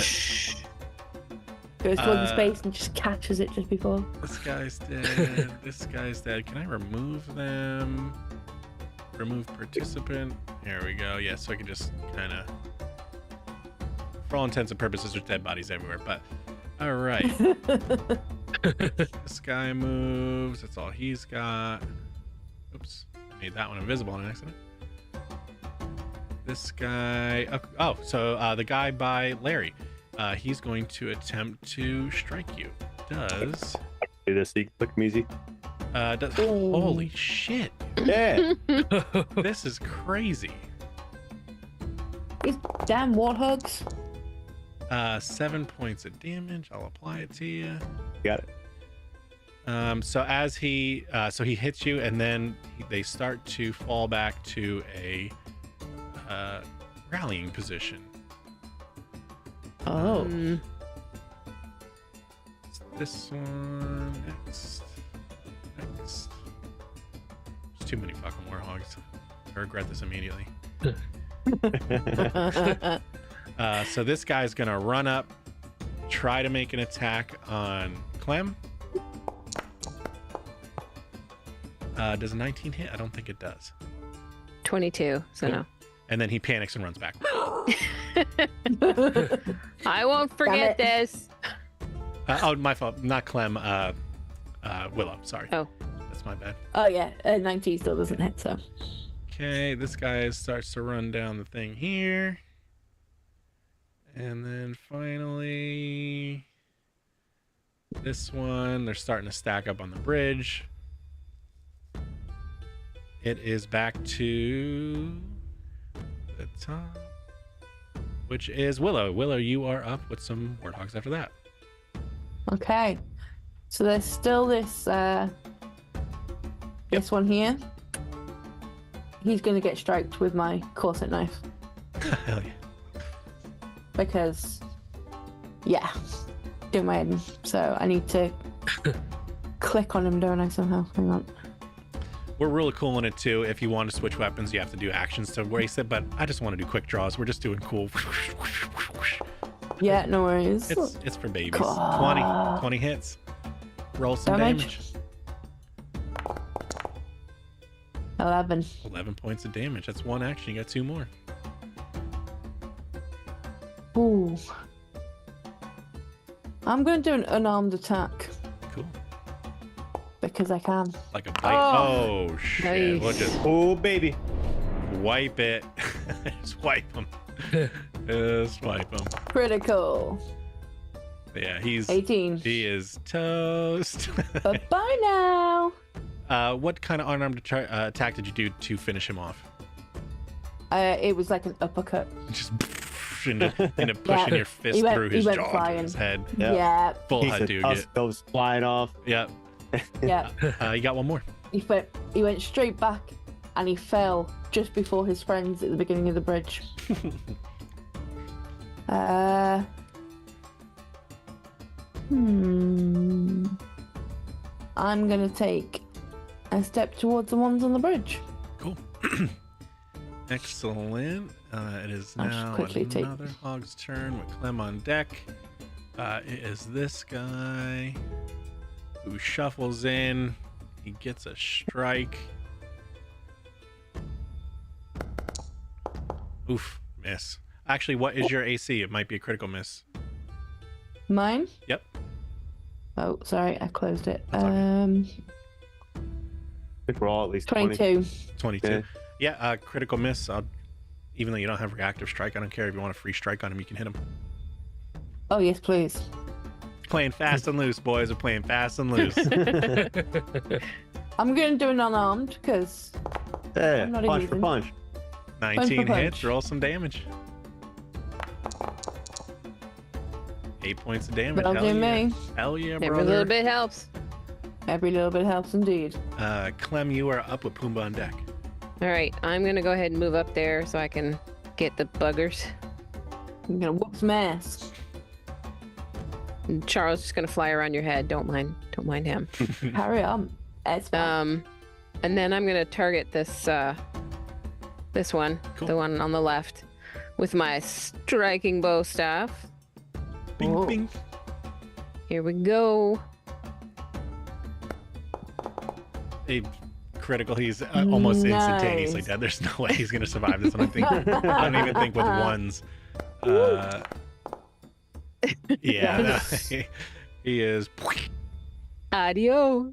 Goes towards the
Uh,
space and just catches it just before.
This guy's dead. This guy's dead. Can I remove them? Remove participant. There we go. Yeah, so I can just kind of, for all intents and purposes, there's dead bodies everywhere. But all right, this guy moves. That's all he's got. Oops, I made that one invisible on accident. This guy. So the guy by Larry. He's going to attempt to strike you. Does
Do this so you can click them easy.
holy shit.
Yeah.
This is crazy.
These damn warthogs.
7 points of damage. I'll apply it to you.
Got it.
So as he hits you, and then they start to fall back to a rallying position.
Oh.
This one next. There's too many fucking warhogs. I regret this immediately. So this guy's gonna run up, try to make an attack on Clem. Does a 19 hit? I don't think it does.
22, so no.
And then he panics and runs back.
I won't forget
Damn
this.
Oh, my fault. Not Clem. Willow. Sorry.
Oh.
That's my bad.
Oh, yeah. 19 still doesn't hit, so.
Okay, this guy starts to run down the thing here. And then finally, this one, they're starting to stack up on the bridge. It is back to the top. which is Willow. Willow, you are up with some warthogs after that.
Okay. So there's still this this one here. He's gonna get striked with my corset knife.
Hell yeah.
Because yeah. Do my head in. So I need to click on him, don't I, somehow? Hang on.
We're really cool in it too. If you want to switch weapons, you have to do actions to waste it, but I just want to do quick draws. We're just doing cool.
Yeah, no worries.
It's for babies.
God.
20 hits. Roll some damage.
11.
11 points of damage. That's one action. You got 2 more.
Ooh. I'm going to do an unarmed attack
Cool.
because I can.
Like a bite. Oh, shit.
Nice.
We'll just
Oh, baby.
wipe it. Just wipe him. Just wipe him.
Critical.
Yeah, he
18.
is toast.
Bye now.
What kind of unarmed attack did you do to finish him off?
It was like an uppercut.
Just into pushing your fist through his jaw to his head.
Yeah.
Full
Piece of
Hadouken.
tusk goes flying off.
Yep.
Yeah.
You got one more.
He went straight back and he fell just before his friends at the beginning of the bridge. I'm gonna take a step towards the ones on the bridge.
Cool. Excellent. It is
I should
now
quickly take-
another hog's turn with Clem on deck. It is this guy who shuffles in. He gets a strike. Oof, miss. Actually, what is your AC? It might be a critical miss.
Mine?
Yep.
Oh, sorry, I closed it.
That's okay.
I think we're all at least 20.
22.
22. Yeah, critical miss. Even though you don't have reactive strike, I don't care if you want a free strike on him, you can hit him.
Oh, yes, please.
Playing fast and loose, boys. We're playing fast and loose.
I'm going to do an unarmed because
Yeah,
I'm not
punch for
even-
punch.
19
punch.
hits, roll some damage. 8 points of damage.
That'll
Hell
do
yeah.
me.
Hell yeah,
Every
brother.
little bit helps.
Every little bit helps indeed.
Clem, you are up with Pumbaa on deck.
All right, I'm gonna go ahead and move up there so I can get the buggers.
I'm going to whoop some ass.
And Charles is gonna fly around your head. Don't mind him.
Carry on. It's fine.
And then I'm gonna target this one,
Cool.
the one on the left, with my striking bow staff.
Bing,
Whoa.
bing.
Here we go.
A critical. He's almost instantaneously
Nice.
dead. There's no way he's gonna survive this one. I don't even think with ones. Yeah, no, he is.
Adios.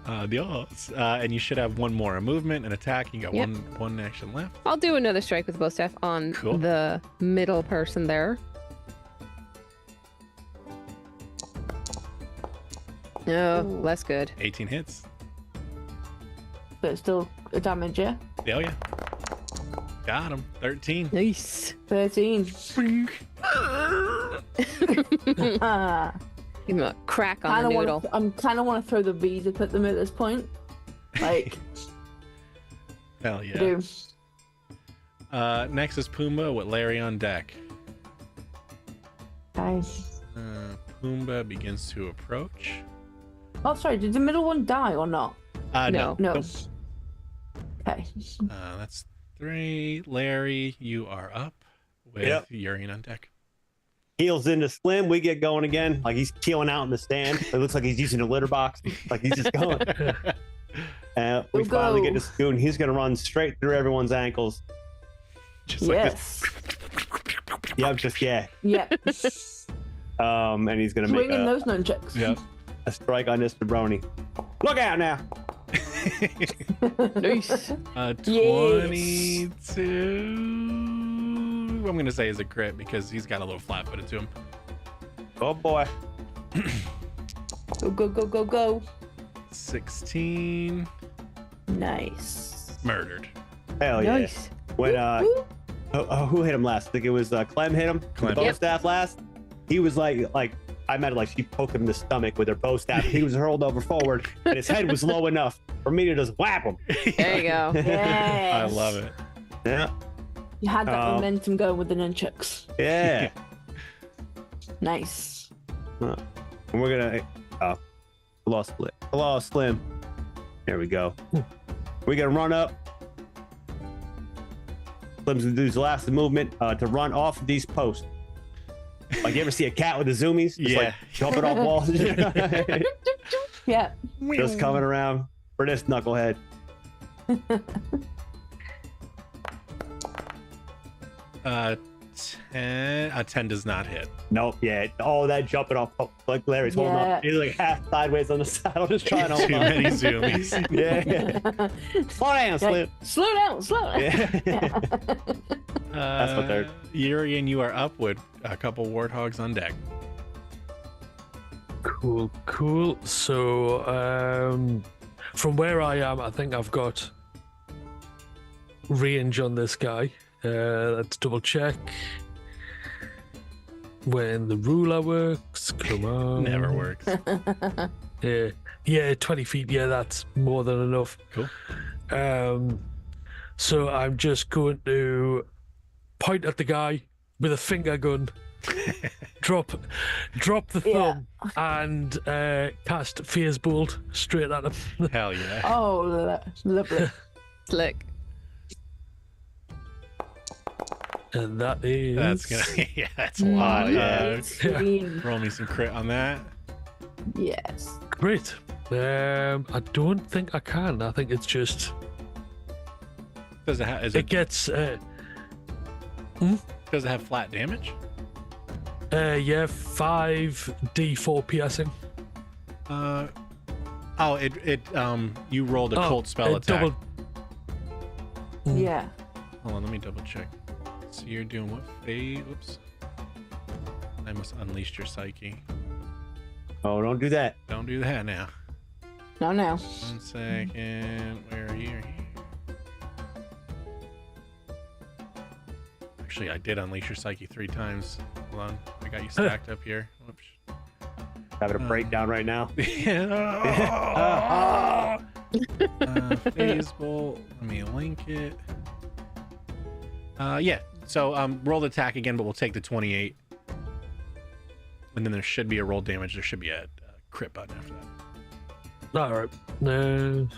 Adios. And you should have one more, a movement, an attack. You got
Yep.
one action left.
I'll do another strike with bow staff on
Cool.
the middle person there. No, less good.
18 hits.
But it's still a damage, yeah?
Oh yeah. Got him. 13.
Nice.
13. Ah.
Give him a crack on
Kinda
the noodle.
I'm kind of want to throw the bees up at them at this point. Like,
Hell
I
yeah.
do.
Next is Pumbaa with Larry on deck.
Nice.
Pumbaa begins to approach.
Oh, sorry. Did the middle one die or not?
No.
No.
Nope.
Okay.
That's 3. Larry, you are up with
Yep.
Urian on deck.
Heels into Slim. We get going again. Like he's keeling out in the stand. It looks like he's using a litter box. Like he's just going. We
We'll
finally
go.
get to Scoon. He's going to run straight through everyone's ankles.
Just like this.
Yes.
Yep, just yeah.
Yep.
And he's going to make
Swinging
a,
those nunchucks.
Yep.
a strike on this jabroni. Look out now.
Nice.
22. I'm going to say is a crit because he's got a little flat footed to him.
Oh boy.
Go, go, go, go, go.
16.
Nice.
Murdered.
Hell yeah.
Nice.
When
Woo.
who hit him last? I think it was Clem hit him.
Clem.
The bow
Yep.
staff last. He was like I meant like she poked him in the stomach with her bow staff. He was hurled over forward, and his head was low enough for me to just whap him.
There you go.
Yes.
I love it.
Yeah,
You had that
Oh.
momentum going with the nunchucks.
yeah.
Nice.
And we're gonna lost Slim. There we go. We're gonna run up. Slim's gonna do his last movement to run off of these posts. Like you ever see a cat with the zoomies? Just
Yeah.
like jumping off walls.
Yeah.
Just coming around for this knucklehead.
10 does not hit.
Nope. Yeah. All that jumping off, like Larry's holding
Yeah.
up. He's like half sideways on the saddle, just trying to hold
Too
on.
many zoomies.
Yeah. Slow down, Slim.
Slow down, slow down.
Yeah. That's what they're-
Urian, you are up with a couple warthogs on deck.
Cool. So, from where I am, I think I've got range on this guy. Let's double check. When the ruler works, come on.
Never works.
Yeah, 20 feet. Yeah, that's more than enough.
Cool.
So I'm just going to point at the guy with a finger gun, drop the thumb, and cast Fierce Bolt straight at him.
Hell yeah.
Oh, lovely.
Slick.
And that is.
That's gonna. Yeah, that's a lot.
Nice.
Roll me some crit on that.
Yes.
Great. I don't think I can. I think it's just.
Does it have? Is
It
it?
gets.
Does it have flat damage?
Yeah, 5d4 piercing.
Oh, it. You rolled a cold spell
it
attack.
doubled-
Yeah.
Hold on, let me double check. So you're doing what phase? Whoops. I must unleash your psyche.
Oh, don't do that.
Don't do that now.
No.
1 second. Where are you? Actually, I did unleash your psyche 3 times. Hold on. I got you stacked up here. Whoops.
Having a breakdown right now.
Phase bolt. Let me link it. Yeah. So roll the attack again, but we'll take the 28. And then there should be a roll damage. There should be a crit button after that.
All right. No.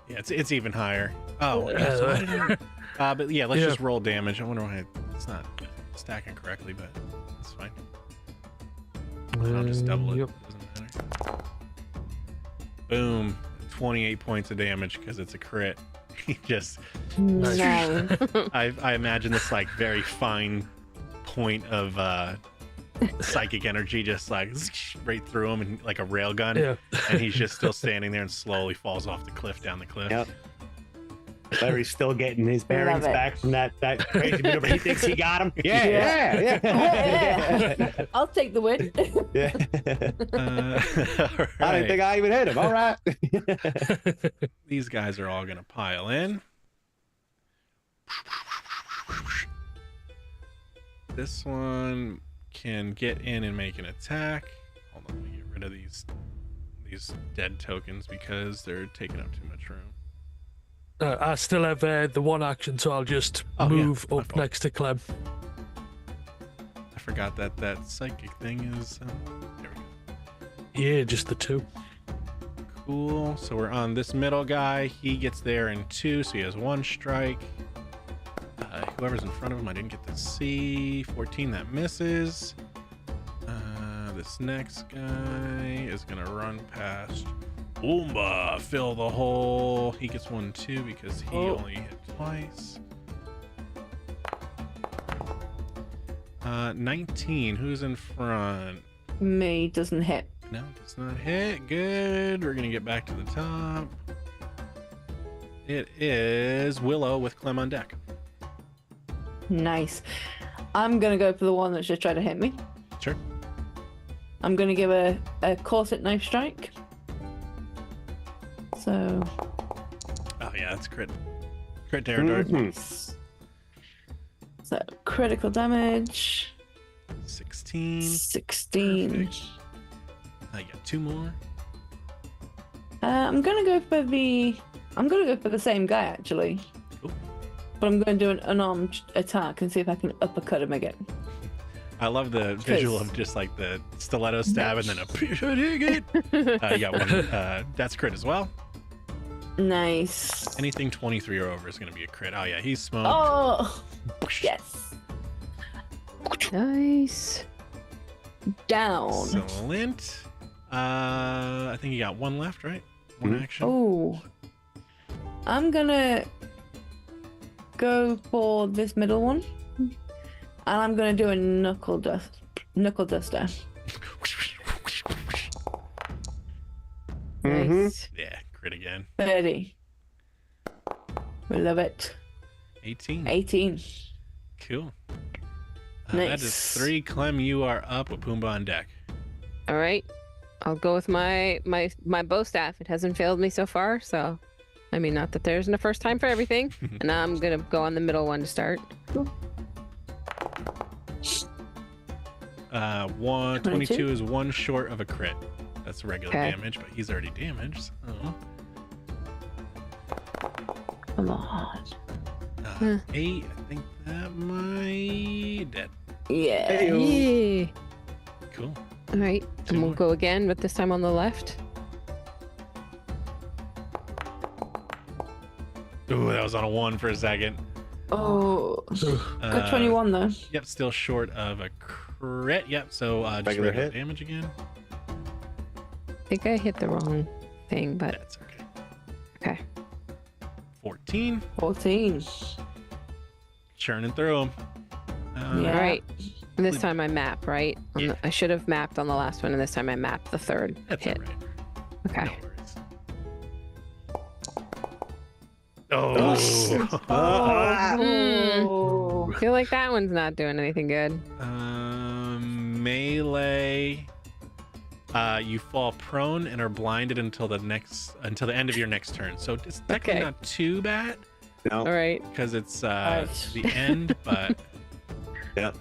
Yeah, it's even higher. Oh, yeah, so but yeah, let's
Yeah.
just roll damage. I wonder why it's not stacking correctly, but it's fine. I'll just double it.
Yep.
Doesn't matter. Boom. 28 points of damage because it's a crit. He just,
No.
I imagine this like very fine point of psychic energy just like right through him and like a rail gun.
Yeah.
And he's just still standing there and slowly falls off the cliff down the cliff.
Yep. Larry's still getting his bearings
Love it.
back from that crazy maneuver. He thinks he got him. Yeah.
Yeah. I'll take the win.
Yeah.
All
I didn't think I even hit him. All right.
These guys are all gonna pile in. This one can get in and make an attack. Hold on, let me get rid of these dead tokens because they're taking up too much room.
I still have the one action, so I'll just
Oh, yeah,
move
my
up
fault.
next to Clem.
I forgot that psychic thing is. There we go.
Yeah, just the 2.
Cool. So we're on this middle guy. He gets there in 2, so he has 1 strike. Whoever's in front of him, I didn't get to see. 14, that misses. This next guy is gonna run past Oomba, fill the hole. He gets 1 too because he only hit twice. 19. Who's in front?
Me doesn't hit.
No, does not hit. Good. We're gonna get back to the top. It is Willow with Clem on deck.
Nice. I'm gonna go for the one that's just tried to hit me.
Sure.
I'm gonna give a corset knife strike. So
Oh yeah, that's crit territory.
Mhm.
So critical damage.
16.
16.
Perfect. I got 2 more.
I'm gonna go for the same guy actually.
Ooh.
But I'm going to do an unarmed attack and see if I can uppercut him again.
I love the visual of just like the stiletto stab and then a piece of it. You got one. That's crit as well.
Nice.
Anything 23 or over is going to be a crit. Oh yeah, he's smoked.
Oh, yes.
Nice.
Down.
Excellent. I think you got one left, right? One action.
Oh. I'm gonna go for this middle one. And I'm gonna do a knuckle duster.
Nice.
Yeah, crit again.
30. We love it.
18.
18.
Cool.
Nice.
That is 3. Clem, you are up with Pumbaa on deck.
All right. I'll go with my bow staff. It hasn't failed me so far, so I mean, not that there isn't a first time for everything. And I'm gonna go on the middle one to start.
22 is 1 short of a crit. That's regular
Okay.
damage, but he's already damaged. So.
Come on.
8. I think that might dead.
Yeah.
Yeah.
Cool.
All right.
Two
And we'll
more.
go again, but this time on the left.
Ooh, that was on a 1 for a second.
Oh.
Uh,
Got 21 though.
Yep, still short of a crit. Yep, so just
Regular
regular
hit.
damage again.
I think I hit the wrong thing, but
That's okay.
okay.
14.
14.
Churning through them.
Yeah.
All right. And this time I map, right?
Yeah.
I should have mapped on the last one, and this time I mapped the third
That's
hit.
all right.
Okay.
No worries. Oh.
Oh.
I feel like that one's not doing anything good.
Melee. You fall prone and are blinded until the end of your next turn. So it's technically
Okay.
not too bad
No.
All right.
because it's
Nice.
the end, but
Yep.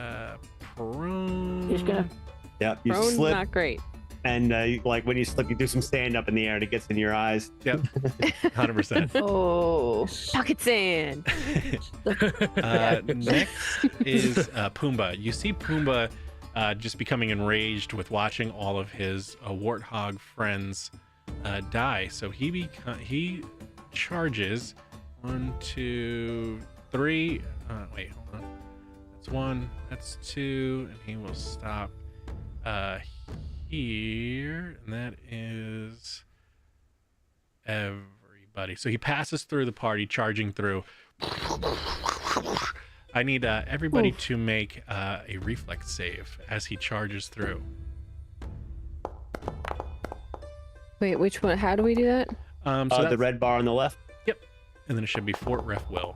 prone.
You're just gonna.
Yep. You
Prone,
slip,
not great.
and like when you slip, you do some stand up in the air, and it gets in your eyes.
Yep. 100%.
Oh.
Pocket sand.
Next is Pumbaa. You see Pumbaa just becoming enraged with watching all of his warthog friends die. So he charges 1, 2, 3. Wait, hold on. That's 1. That's 2, and he will stop here, and that is everybody. So he passes through the party, charging through. I need everybody to make a reflex save as he charges through.
Wait, which one? How do we do that?
So
The
that's-
red bar on the left.
Yep. And then it should be Fort Ref Will.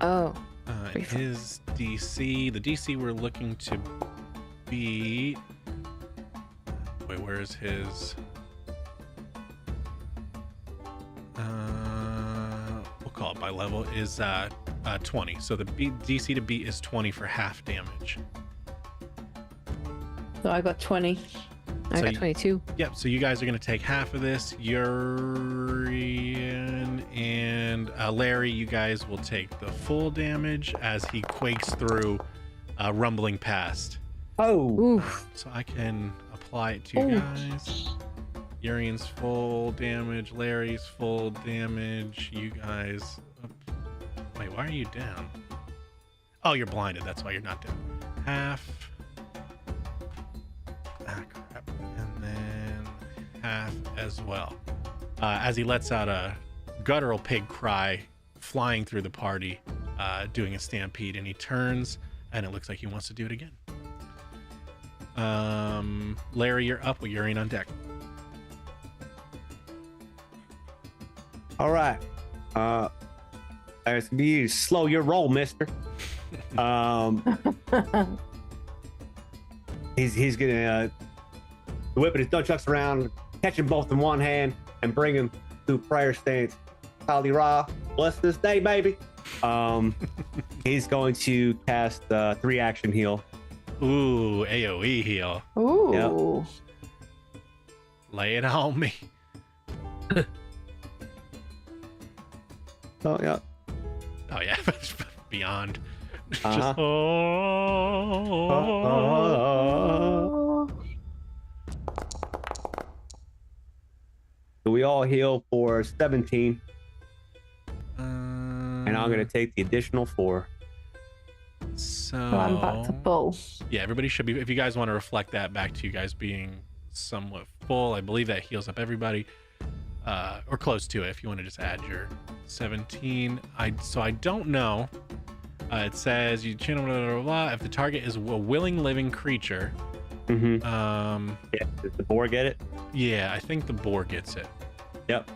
Oh,
And his DC, the DC we're looking to beat. Wait, where's his? We'll call it by level, is 20. So the DC to beat is 20 for half damage.
So I got 20.
I
So
got
you-
22.
Yep, so you guys are going to take half of this. Urian and Larry, you guys will take the full damage as he quakes through, rumbling past.
Oh.
Oof.
So I can apply it to you guys. Urian's full damage, Larry's full damage, you guys... Wait, why are you down? Oh, you're blinded, that's why you're not down. Half... Ah, crap. And then half as well. As he lets out a guttural pig cry, flying through the party, doing a stampede, and he turns, and it looks like he wants to do it again. Larry, you're up with Urian on deck.
All right. It's you slow your roll, mister. He's gonna whipping his nunchucks around, catch them both in one hand, and bring him to prayer stance. Kali Ra, bless this day, baby. He's going to cast 3 action heal.
Ooh, AoE heal.
Ooh.
Lay it on me.
Oh yeah.
Oh yeah, beyond.
Uh-huh.
Just, oh.
So we all heal for 17, and I'm gonna take the additional 4.
So
I'm back to full.
yeah, everybody should be. If you guys want to reflect that back to you guys being somewhat full, I believe that heals up everybody, or close to it. If you want to just add your 17, I don't know. It says you channel blah, blah, blah, blah. If the target is a willing living creature.
Yeah, does the boar get it?
Yeah, I think the boar gets it.
Yep.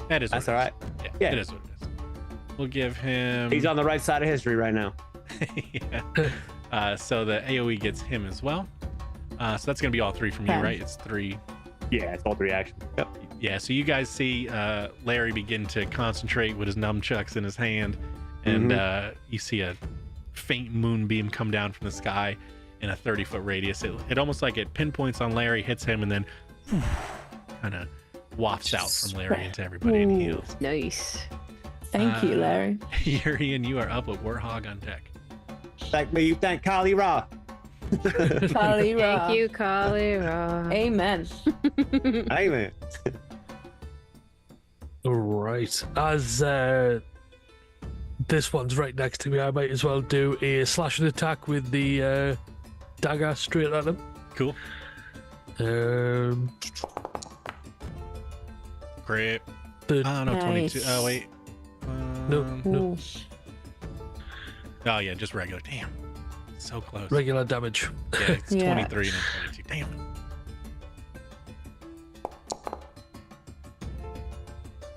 That is.
That's
what
all
it
right.
is.
Yeah.
It is what it is. We'll give him.
He's on the right side of history right now.
Yeah. So the AoE gets him as well. So that's gonna be all 3 from you,
Okay.
right? It's 3.
Yeah, it's all 3 actions. Yep.
Yeah. So you guys see Larry begin to concentrate with his nunchucks in his hand, and you see a faint moonbeam come down from the sky in a 30-foot radius. It almost like it pinpoints on Larry, hits him, and then kind of wafts out from Larry into everybody and heals.
Nice.
Thank you, Larry.
Urian, you are up with Warhog on deck.
Thank me, you thank Kali Ra.
Kali Ra.
Thank you, Kalira.
Amen.
Amen.
All right. As this one's right next to me, I might as well do a slashing attack with the dagger straight at him.
Cool. Great.
The,
Oh no, 22.
Nice.
Oh wait.
no, no,
Ooh.
Oh yeah, just regular. Damn. So close.
regular damage.
Yeah, it's
Yeah.
23 and then 22. Damn.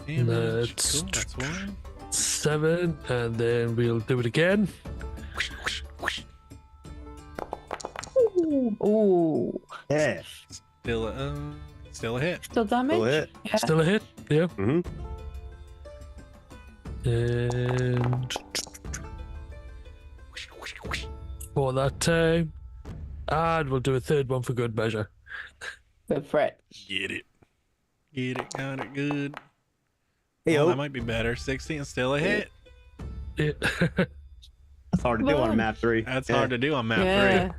Damage.
That's-
Cool, that's 1.
7, and then we'll do it again.
Ooh.
Yeah.
Still a hit.
Still damage?
Still hit.
Yeah.
Still a hit, yeah.
Mm-hmm.
And for that time, and we'll do a third one for good measure.
Go for it.
Get it. Get it. Got it good.
Hey,
Oh,
yo.
that might be better. 16, still a hit.
Yeah.
That's hard to do on map 3.
That's hard to do on map
Yeah.
3.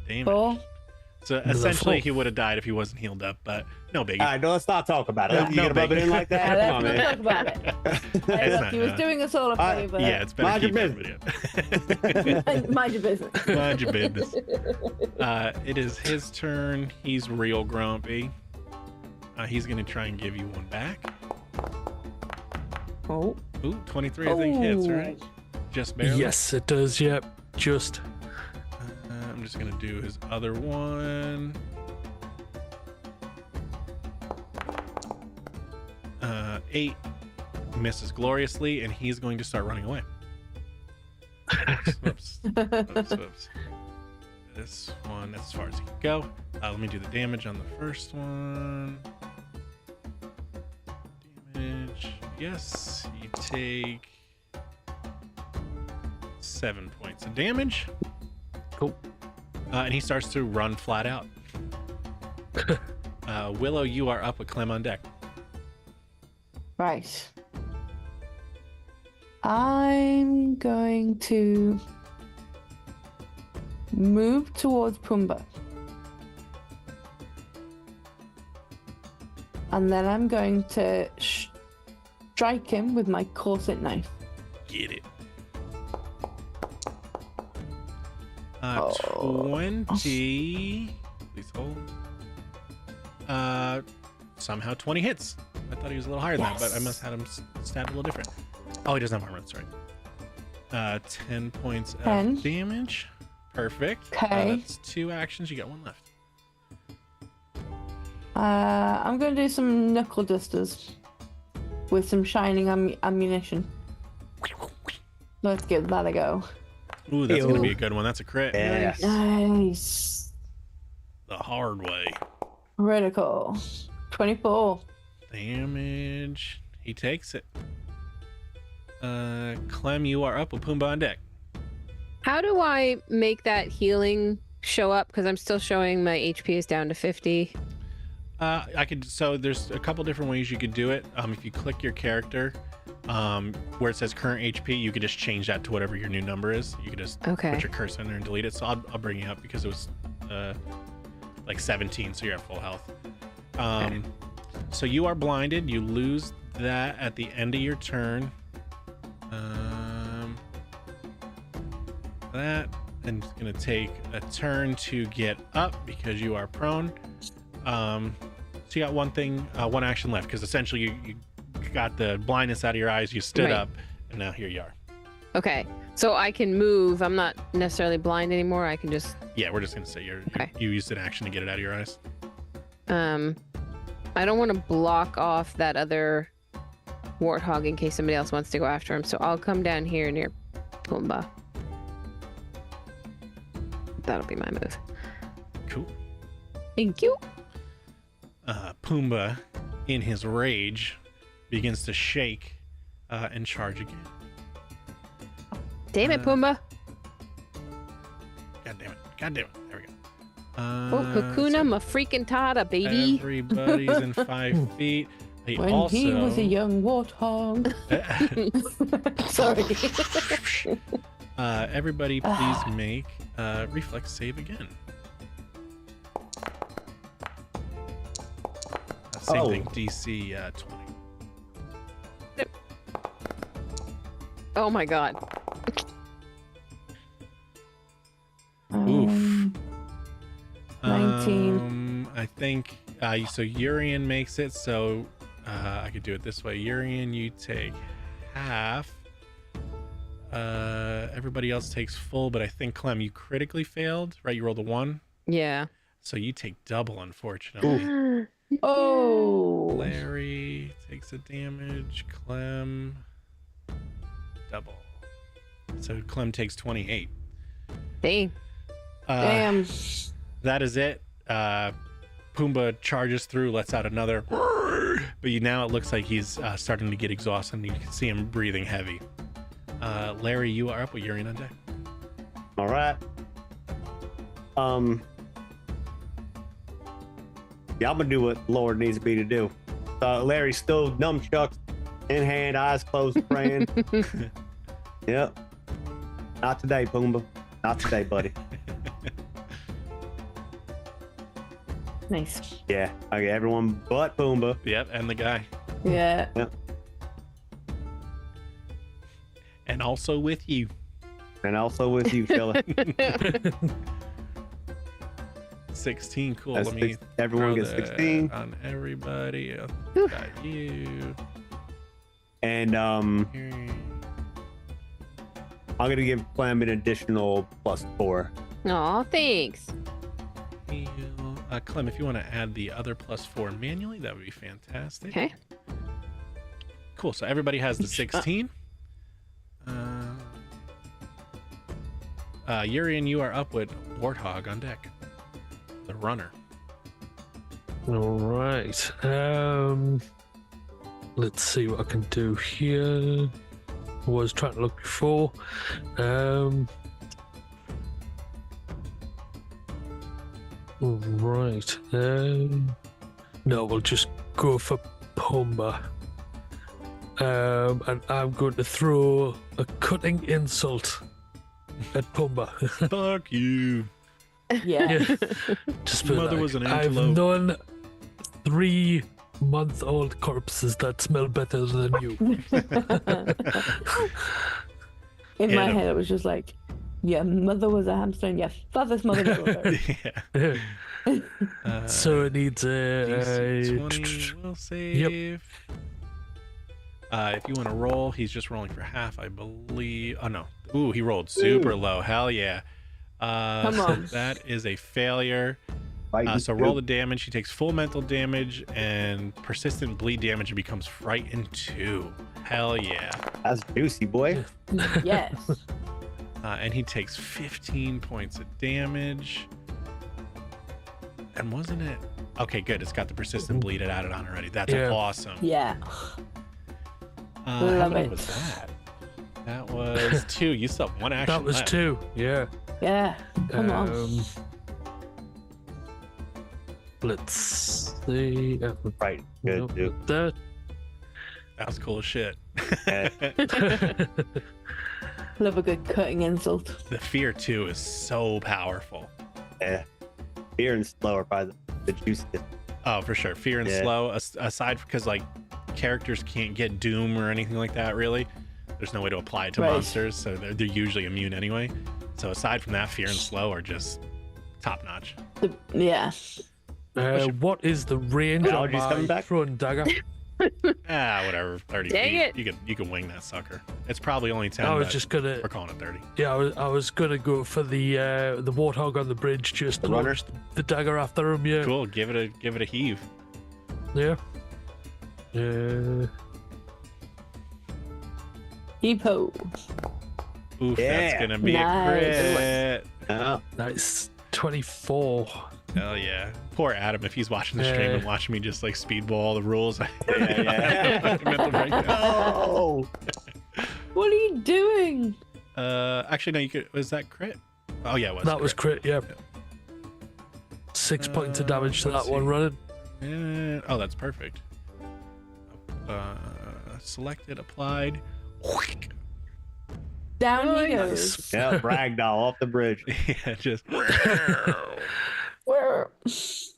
Damn it.
4.
So
Another
essentially,
4.
he would have died if he wasn't healed up, but no biggie.
All right, no, let's not talk about it.
No,
You
no
gonna rub it
biggie.
in like that? Come on,
Let's
man.
not talk about it. Hey,
It's
look,
not,
he was doing us all a favor.
Yeah, it's better
Mind your
keep everybody
Mind your business.
up. Mind your business. It is his turn. He's real grumpy. He's going to try and give you one back.
Oh.
Ooh, 23 I think hits,
Oh.
right? Just barely.
Yes, it does, yep. Just.
I'm just going to do his other one. 8 misses gloriously, and he's going to start running away. Whoops. Whoops. This one, that's as far as he can go. Let me do the damage on the first one. Damage. Yes, you take 7 points of damage.
Cool.
And he starts to run flat out. Willow, you are up with Clem on deck.
Right. I'm going to move towards Pumbaa. And then I'm going to strike him with my corset knife.
Get it.
Oh.
20. Please hold. Somehow 20 hits. I thought he was a little higher than that, but I must have had him stabbed a little different. Oh, he doesn't have armor, sorry. 10 points
10.
of damage. Perfect.
Okay.
That's 2 actions. You got 1 left.
I'm going to do some knuckle dusters with some shining ammunition. Let's give that a go.
Ooh, that's going to
Ew.
be a good one. That's a crit.
Yeah.
Nice.
The hard way.
Critical. 24.
Damage. He takes it. Clem, you are up with Pumbaa on deck.
How do I make that healing show up? Because I'm still showing my HP is down to 50.
So there's a couple different ways you could do it. If you click your character, where it says current HP, you could just change that to whatever your new number is. You could just put your cursor in there and delete it. So I'll bring you up because it was like 17, so you're at full health. So you are blinded. You lose that at the end of your turn. That, and it's gonna take a turn to get up because you are prone. So you got one action left, because essentially you got the blindness out of your eyes, you stood up, and now here you are.
Okay, so I can move. I'm not necessarily blind anymore. I can just...
Yeah, we're just gonna say you used an action to get it out of your eyes.
I don't want to block off that other warthog in case somebody else wants to go after him, so I'll come down here near Pumbaa. That'll be my move.
Cool.
Thank you.
Pumbaa, in his rage, begins to shake and charge again.
Damn it, Pumbaa.
God damn it. There we go.
Hakuna ma freaking tada, baby.
Everybody's in 5 feet. He
When
also...
he was a young warthog. Sorry.
Everybody please make reflex save again. Same thing, DC 20.
Oh my god.
Oof.
19.
I think so Urian makes it, so I could do it this way. Urian, you take half. Everybody else takes full, but I think Clem, you critically failed, right? You rolled a 1.
Yeah.
So you take double, unfortunately.
Oh.
Larry takes a damage. Clem, double. So Clem takes 28.
Dang.
Damn.
That is it. Pumbaa charges through, lets out another, but now it looks like he's starting to get exhausted, and you can see him breathing heavy. Larry, you are up with Urian on deck.
All right. Yeah, I'm gonna do what Lord needs me to do. Larry's still nunchucks in hand, eyes closed, praying. Yep. Not today, Pumbaa. Not today, buddy.
Nice.
Yeah. Okay, everyone but Pumbaa.
Yep, and the guy.
Yeah.
Yep.
And also with you.
And also with you, fella.
16, cool.
That's
Let me
everyone
throw
gets
that
16.
on everybody. Got you.
And
Here.
I'm gonna give Clem an additional +4.
Aw, thanks.
Heal. Clem, if you want to add the other +4 manually, that would be fantastic.
Okay.
Cool. So everybody has the 16. Urian, you are up with Warthog on deck. The runner.
All right. Let's see what I can do here. I was trying to look before. Right. No, we'll just go for Pumbaa. And I'm going to throw a cutting insult at Pumbaa.
Fuck you.
Yeah.
Just be
Mother
like,
was an
I've
antelope.
known 3-month-old corpses that smell better than you.
In my head, it was just like, your mother was a hamster and your father's mother was a bear.
Yeah.
So it needs a
DC 20 will save. If you want to roll, he's just rolling for half, I believe. Oh no. Ooh, he rolled super low. Hell yeah.
Come on.
That is a failure. So roll the damage. He takes full mental damage and persistent bleed damage and becomes frightened 2. Hell yeah.
That's juicy, boy.
Yes.
And he takes 15 points of damage. And wasn't it? Okay, good. It's got the persistent bleed it added on already. That's
Yeah.
awesome.
Yeah.
How
Love
many
it.
was that? That was 2. You still have 1 action
That was
left.
2. Yeah.
Yeah. Come on.
Let's see.
Right. Good,
Nope,
too.
that.
That was cool as shit.
Love a good cutting insult.
The fear, too, is so powerful.
Yeah. Fear and slow are probably the juiciest.
Oh, for sure. Fear and
Yeah.
slow, aside because, like, characters can't get doom or anything like that, really. There's no way to apply it to
Right.
monsters, so they're usually immune anyway. So aside from that, fear and slow are just top-notch.
Yeah.
What is the range on
Allergies coming
my
back?
throwing dagger?
Whatever. 30
Dang
feet.
it.
You can wing that sucker. It's probably only 10.
I was
but
just gonna.
we're calling it 30.
Yeah, I was gonna go for the warthog on the bridge. Just
The runner?
launch the dagger after him. Yeah.
Cool. Give it a heave.
Yeah.
Epo.
Oof, that's
Yeah.
gonna be
Nice.
a crit.
Oh,
Nice. 24.
Hell yeah. Poor Adam, if he's watching the stream and watching me just like speedball all the rules.
yeah.
Mental breakdown.
Oh.
What are you doing?
Actually, no. You could. Was that crit? Oh yeah, it was.
That was crit. Yeah. 6 points of damage to that one running.
Oh, that's perfect. Selected, applied.
Down he goes.
Yeah, ragdoll off the bridge.
Yeah, just.
Where?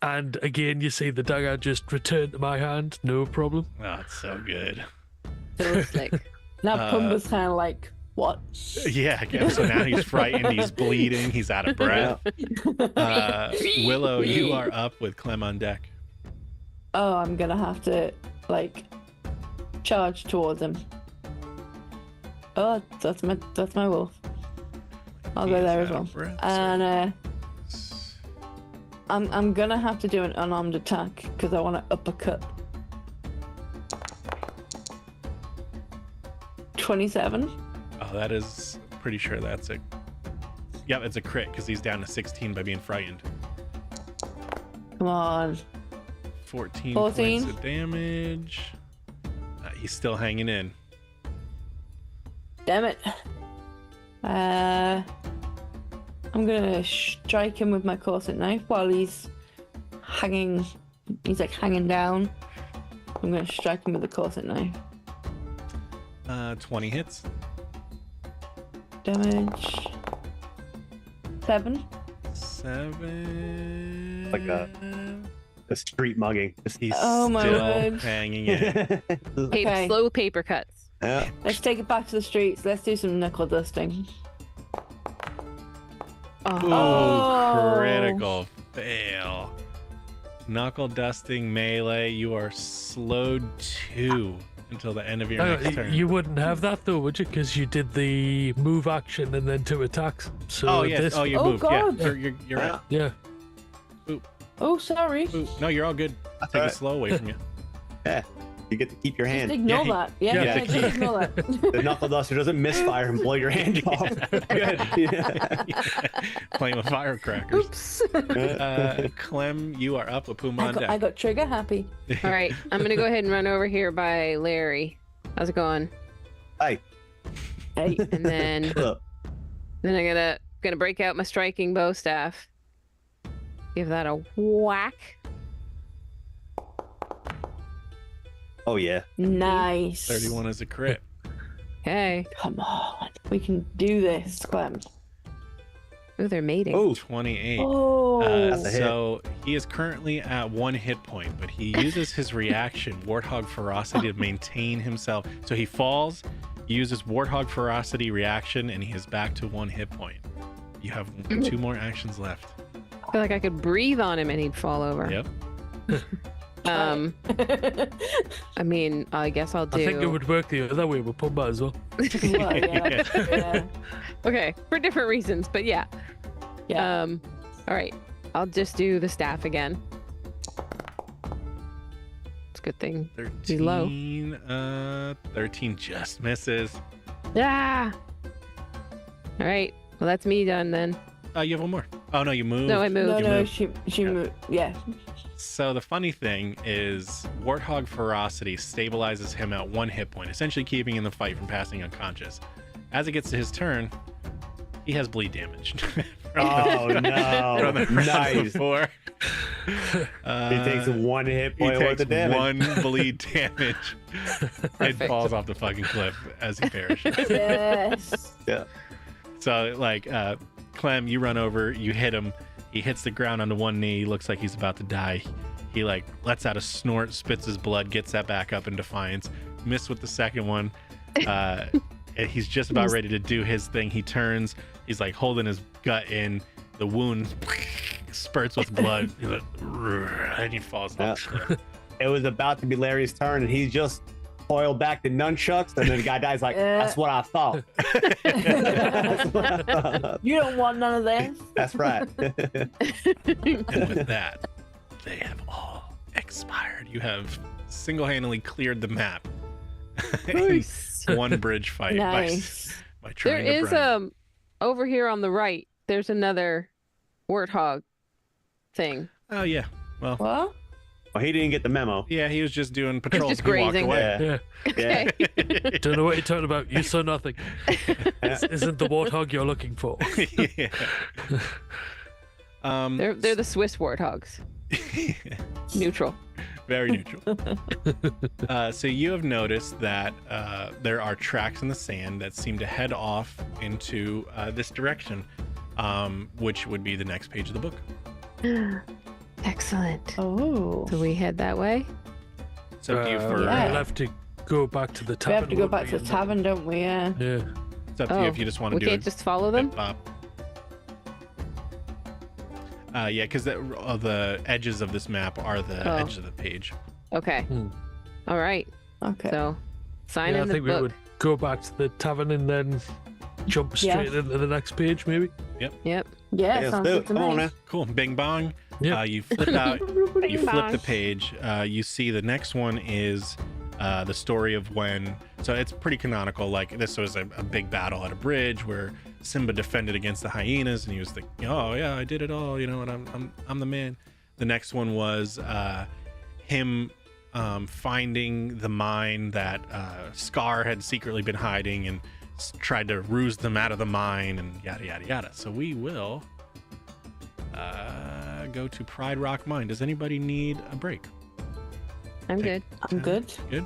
And again, you see the dagger just return to my hand. No problem.
Oh, it's so good.
It looks like.
Now Pumba's kind of like, what?
Yeah, I guess. So now he's frightened. He's bleeding. He's out of breath. Willow, you are up with Clem on deck.
Oh, I'm gonna have to like charge towards him. Oh, that's my wolf. I'll
He
go
is
there as
out
well.
of breath,
And I'm gonna have to do an unarmed attack because I want to uppercut. 27.
Oh, that is pretty sure that's a. Yep, it's a crit because he's down to 16 by being frightened.
Come on.
14
14.
points of damage. He's still hanging in.
Damn it. I'm gonna strike him with my corset knife while he's hanging. He's like hanging down. I'm gonna strike him with the corset knife.
20 hits.
Damage. 7.
7.
Like a street mugging.
He's
Oh my
still
word.
hanging in.
Okay.
Slow paper cuts.
Yeah.
Let's take it back to the streets. Let's do some knuckle dusting.
Ooh,
Oh.
critical fail. Knuckle dusting melee. You are slowed 2 until the end of your next turn.
You wouldn't have that though, would you? Because you did the move action and then 2 attacks. So
Oh yes.
this,
Oh, you
Oh,
moved.
God.
Yeah, you're right.
yeah.
Oh, sorry.
Ooh, no, you're all good.
That's
Take
all
it
right.
slow away from you.
Yeah. You get to keep your
Just
hand.
ignore
Yeah,
that. Yeah,
yeah,
yeah,
the
just
key.
ignore that.
The knuckle duster doesn't misfire and blow your hand off. Good. Yeah.
Playing with firecrackers.
Oops.
Clem, you are up with Puma
I
on
got,
deck.
I got trigger happy.
All right, I'm gonna go ahead and run over here by Larry. How's it going?
Hey,
Hey.
And then
look.
I'm gonna break out my striking bow staff. Give that a whack.
Oh yeah.
Nice.
31 is a crit.
Okay.
Come on. We can do this, Clem.
Ooh, they're mating.
Oh,
28.
Oh.
That's a hit.
So he is currently at 1 hit point, but he uses his reaction, Warthog Ferocity, to maintain himself. So he falls, uses Warthog Ferocity reaction, and he is back to 1 hit point. You have 2 more actions left.
I feel like I could breathe on him and he'd fall over.
Yep.
I mean, I guess I'll do.
I think it would work the other way with Pumba as well.
Well, yeah, that's, yeah.
Okay, for different reasons, but yeah.
Yeah.
All right, I'll just do the staff again. It's a good thing.
13.
low.
13 just misses.
Ah. All right. Well, that's me done then.
You have 1 more. Oh no, you moved.
No, I moved.
No,
You
no,
moved.
she moved. Yeah.
So the funny thing is, Warthog Ferocity stabilizes him at 1 hit point, essentially keeping him in the fight from passing unconscious. As it gets to his turn, he has bleed damage.
Oh no!
From the round
Nice.
before.
He takes 1 hit
He
point worth
takes
of damage.
1 bleed damage and
Perfect.
falls off the fucking cliff as he perishes.
Yes.
Yeah.
So, like, Clem, you run over, you hit him. He hits the ground onto 1 knee. Looks like he's about to die. He, like, lets out a snort, spits his blood, gets that back up in defiance. Missed with the second one. And he's just about ready to do his thing. He turns. He's, like, holding his gut in. The wound spurts with blood. He's like, and he falls off the cliff.
It was about to be Larry's turn, and he just coiled back the nunchucks, and then the guy dies like, "That's what I thought."
You don't want none of this.
That's right.
And with that, they have all expired. You have single-handedly cleared the map in
Nice.
one bridge fight
Nice.
by
There
trying to
is
burn.
over here on the right. There's another warthog thing.
Oh yeah. Well,
What?
Well, he didn't get the memo.
yeah, he was just doing patrol.
just
He walked
grazing.
away.
Yeah.
Yeah.
Yeah.
Don't know what you're talking about. You saw nothing. This isn't the warthog you're looking for.
Yeah.
They're the Swiss warthogs. Neutral.
Very neutral. So you have noticed that there are tracks in the sand that seem to head off into this direction, which would be the next page of the book.
Excellent.
Oh.
So we head that way.
It's up to you for.
yeah.
We'll have to go back to the
We
tavern.
have to go
won't
back
we,
to the
and
tavern, don't we? Yeah.
Yeah.
It's up to you if you just want to
we
do
can't
it.
just follow them.
Yeah, because the edges of this map are the
Oh.
edges of the page.
Okay. All right.
Okay.
So sign
Yeah, I
in the
think we
book.
would go back to the tavern and then jump straight into the next page, maybe.
Yep.
Yeah,
Let's
sounds
do
good
it.
to
Come
me.
on now.
Cool. Bing bong.
Yeah.
You flip out. You flip
bong.
the page. You see the next one is the story of when. So it's pretty canonical. Like this was a big battle at a bridge where Simba defended against the hyenas, and he was like, "Oh yeah, I did it all," you know, and I'm the man. The next one was him finding the mine that Scar had secretly been hiding and tried to ruse them out of the mine and yada yada yada. So we will go to Pride Rock Mine. Does anybody need a break?
I'm good.
I'm good.
Good.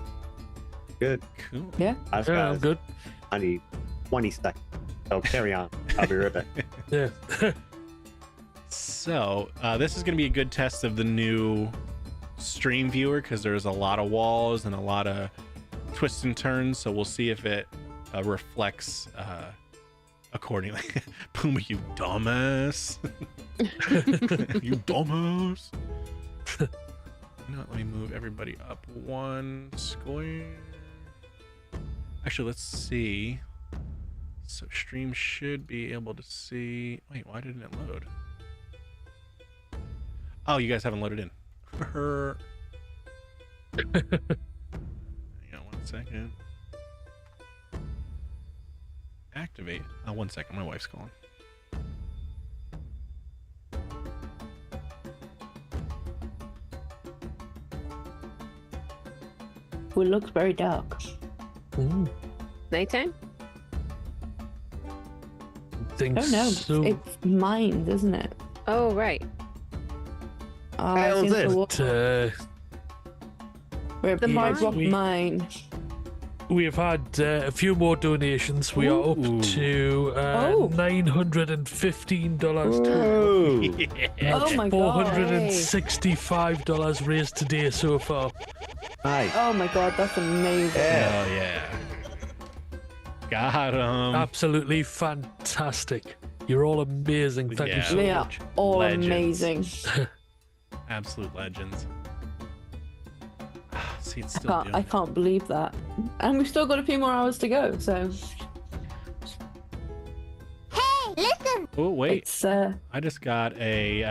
Good.
Cool.
Yeah.
That's
Yeah, I'm
guys.
good.
I need 20 seconds. So carry on. I'll be right back.
Yeah.
So this is going to be a good test of the new stream viewer because there's a lot of walls and a lot of twists and turns. So we'll see if it reflects accordingly. Puma, you dumbass. You dumbass. Not let me move everybody up 1 square. Actually, let's see. So stream should be able to see. Wait, why didn't it load? Oh, you guys haven't loaded in. Hang on 1 second. Activate. Oh, 1 second. My wife's calling.
It looks very dark.
Nighttime?
Think
Oh no,
so.
it's mines, isn't it?
Oh, right.
Oh,
Hell's
I think
this?
But,
we're at
The
Pride
mine?
Rock Mine.
we have had a few more donations. We are
Ooh.
up to $915.
Ooh.
Oh my god.
$465 raised today so far.
Nice.
Oh my god, that's amazing.
Yeah.
Oh yeah. Got him.
Absolutely fantastic. You're all amazing. Thank you
Yeah.
so
They are
much.
all
Legends.
amazing.
Absolute legends. See, it's
I
still
can't,
doing
I can't believe that. And we've still got a few more hours to go, so
Oh wait,
it's
I just got a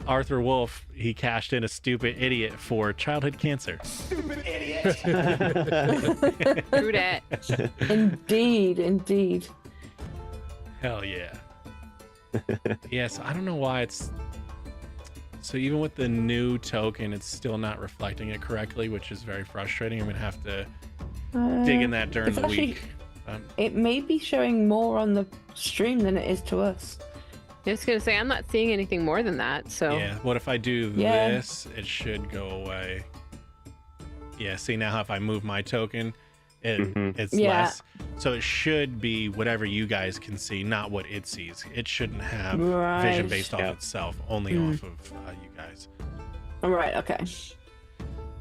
Arthur Wolf. He cashed in a stupid idiot for childhood cancer.
True that.
indeed.
Hell yeah. Yes, I don't know why it's So even with the new token, it's still not reflecting it correctly, which is very frustrating. I'm gonna have to dig in that during
it's
the
actually-
week.
It may be showing more on the stream than it is to us.
I was gonna say I'm not seeing anything more than that. So
Yeah. What if I do
Yeah.
this? It should go away. Yeah. See now how if I move my token, it's
Yeah.
less. So it should be whatever you guys can see, not what it sees. It shouldn't have vision
Right.
based off
Yeah.
itself, only off of you guys,
All right. Okay.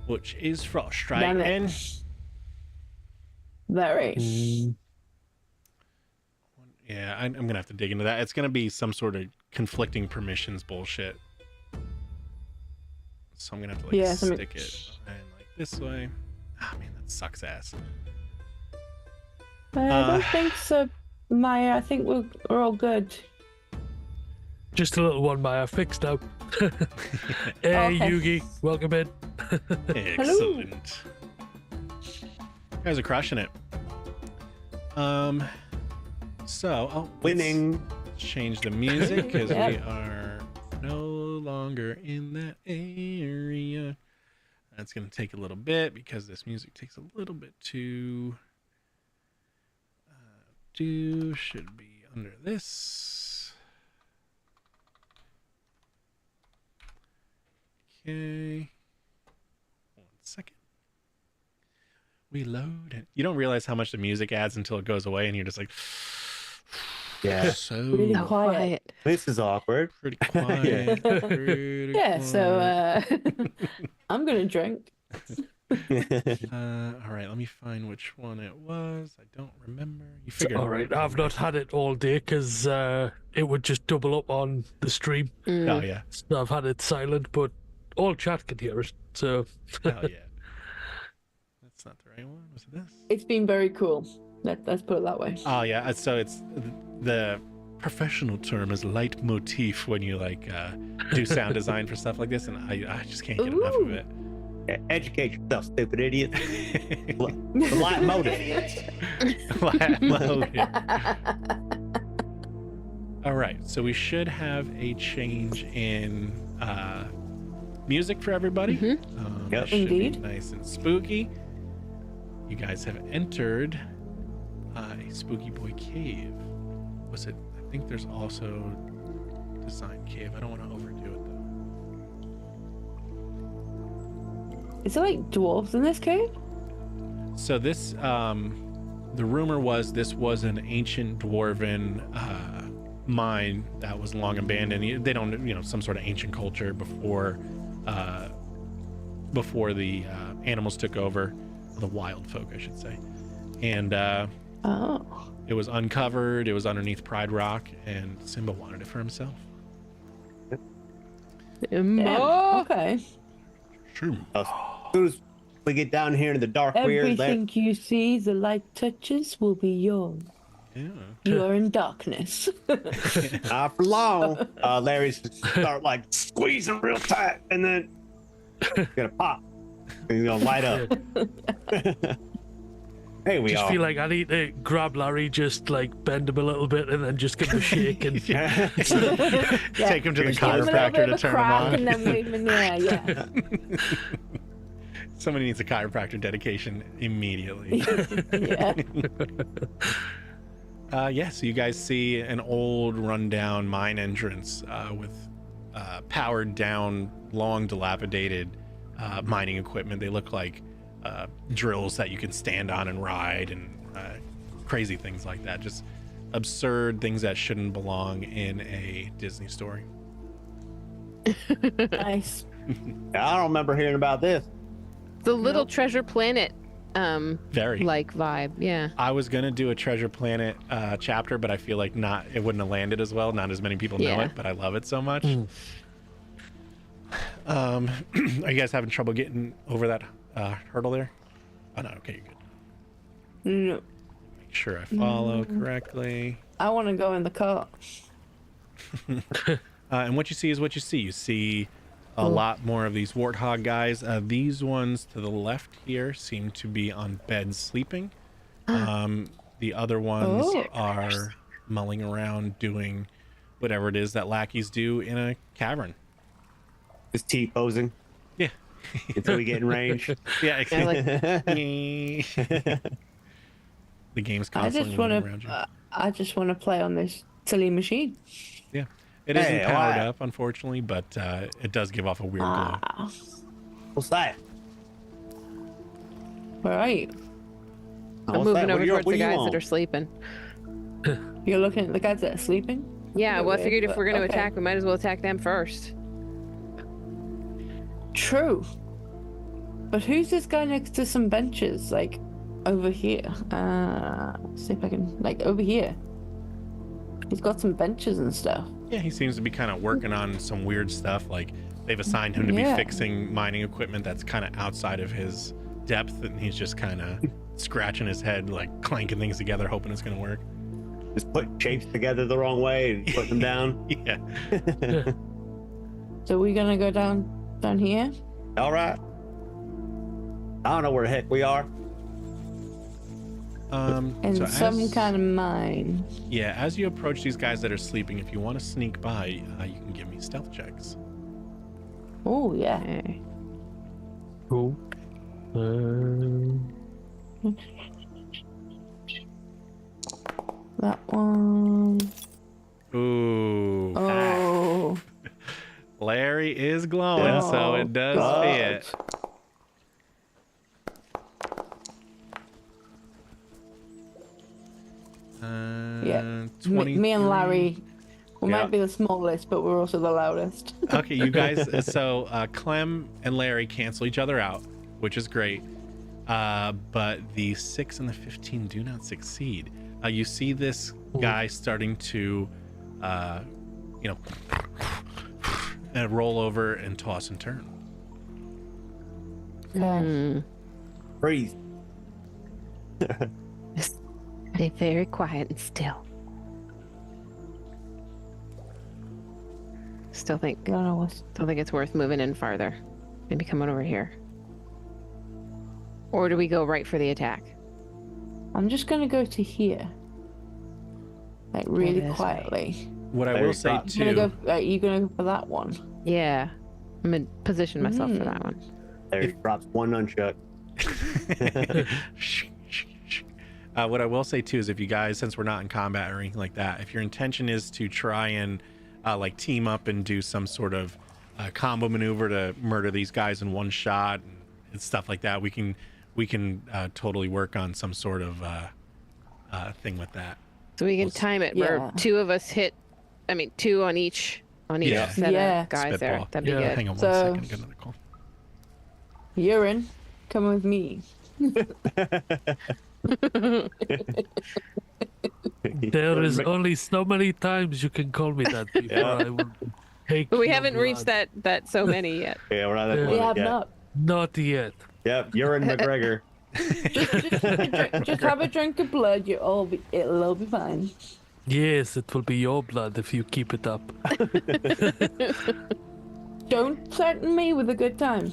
which is
Damn
frustrating.
it. Very.
Yeah, I'm gonna have to dig into that. It's gonna be some sort of conflicting permissions bullshit. So I'm gonna have to like
Yeah,
stick it and like this way. Ah man, that sucks ass.
I don't think so, Maya. I think we're all good.
Just a little one, Maya. Fixed now. Hey,
Okay.
Yugi. Welcome in.
Excellent. You guys are crushing it. So let's
Winning.
change the music because
Yeah.
we are no longer in that area. That's gonna take a little bit because this music takes a little bit to do. Should be under this. Okay. 1 second. We load it. You don't realize how much the music adds until it goes away, and you're just like,
Yeah.
so
Really
so
quiet.
This is awkward.
pretty quiet. Pretty
Yeah. So
quiet.
I'm gonna drink.
All right, let me find which one it was. I don't remember. You figured.
All right. I've not had it all day because it would just double up on the stream.
Oh yeah.
So I've had it silent, but all chat can hear it. So
Hell yeah. That's not the right one. Was it this?
It's been very cool. Let's put it that way.
Oh yeah. So it's the professional term is leitmotif when you like do sound design for stuff like this, and I just can't get enough of it.
Educate yourself, stupid idiot. The light motive.
All right, so we should have a change in music for everybody.
Yep.
It should be
Indeed.
nice and spooky. You guys have entered a Spooky Boy cave. Was it? I think there's also Design Cave. I don't want to overdo it though.
Is there like dwarves in this cave?
So this, the rumor was this was an ancient dwarven mine that was long abandoned. They don't, some sort of ancient culture before the animals took over, the wild folk, I should say. And
Oh.
it was uncovered. It was underneath Pride Rock, and Simba wanted it for himself.
Damn.
Oh,
Okay.
True.
As soon as we get down here into the dark weird,
Everything you see, the light touches, will be yours.
Yeah.
You are in darkness.
not for long. Larry's start like squeezing real tight, and then it's gonna pop. He's gonna light up. Hey, we
just
are.
feel like I need to grab Larry, just like bend him a little bit, and then just give him a shake. And
Yeah.
Take him to the
Give him a little
chiropractor
bit
to
of a
turn him
crack
on.
and then wave him in the air. Yeah.
Somebody needs a chiropractor dedication immediately.
Yeah.
So you guys see an old rundown mine entrance with powered down, long dilapidated mining equipment. They look like drills that you can stand on and ride, and crazy things like that. Just absurd things that shouldn't belong in a Disney story.
Nice.
I don't remember hearing about this.
the Little Treasure Planet
Very.
like vibe. Yeah.
I was gonna do a Treasure Planet chapter, but I feel like it wouldn't have landed as well. Not as many people know
Yeah.
it, but I love it so much. Are you guys having trouble getting over that hurdle there? Oh no, okay, you're good.
No,
Make sure I follow correctly.
I want to go in the car.
And what you see is what you see. You see a lot more of these warthog guys. These ones to the left here seem to be on beds sleeping. The other ones are mulling around doing whatever it is that lackeys do in a cavern.
Just T-posing
Yeah.
until we get in range.
Yeah.
Yeah, like,
The game's
I
constantly
just
moving
want
around you.
to. I just want to play on this silly machine.
Yeah. It isn't
Hey,
powered
what?
up, unfortunately, but it does give off a weird glow.
Ah,
What's that?
all right.
I'm moving over towards the guys that are sleeping.
You're looking at the guys that are sleeping.
Yeah, well, I
Okay,
figured if we're going to
okay.
attack, we might as well attack them first.
True. But who's this guy next to some benches, like over here? See if I can, like over here. He's got some benches and stuff.
Yeah, he seems to be kind of working on some weird stuff. Like they've assigned him to be
Yeah.
fixing mining equipment that's kind of outside of his depth, and he's just kind of scratching his head, like clanking things together, hoping it's gonna work.
Just put shapes together the wrong way and put them down.
Yeah.
So we're gonna go down here.
All right. I don't know where the heck we are.
In
so
some
as-
kind of mine.
Yeah, as you approach these guys that are sleeping, if you want to sneak by, you can give me stealth checks.
Oh yeah.
Okay.
Cool.
That one.
Ooh.
Oh.
Larry is glowing, so it does
God.
fit.
Yeah.
23.
Me and Larry, we
Yeah.
might be the smallest, but we're also the loudest.
Okay, you guys. So Clem and Larry cancel each other out, which is great. But the 6 and the 15 do not succeed. You see this guy starting to, roll over and toss and turn.
Okay.
Freeze.
Stay very quiet and still. Still think
I don't know what's.
it's worth moving in farther. Maybe coming over here. Or do we go right for the attack?
I'm just gonna go to here. Like really
this way.
quietly.
What I
Larry
will say
dropped.
I'm gonna
too.
go. You gonna go for that one?
Yeah. I'm gonna position myself for that one.
There drops one nunchuck.
What I will say too is if you guys, since we're not in combat or anything like that, if your intention is to try and like team up and do some sort of combo maneuver to murder these guys in one shot and stuff like that, we can totally work on some sort of thing with that.
So we can time it where
Yeah.
two of us hit, two on each
Yeah.
set
Yeah.
of guys there.
Spitball.
That'd be
Yeah.
good.
Hang on
So-
1 second, I got another call.
You're in. Come with me.
There is only so many times you can call me that before I will take.
But we
your
haven't reached
blood.
that so many yet.
Yeah, we're not that
Yeah.
We
close
have
yet.
not.
Not yet.
Yep, you're in McGregor.
Just have a drink of blood. It'll all be fine.
Yes, it will be your blood if you keep it up.
Don't threaten me with a good time.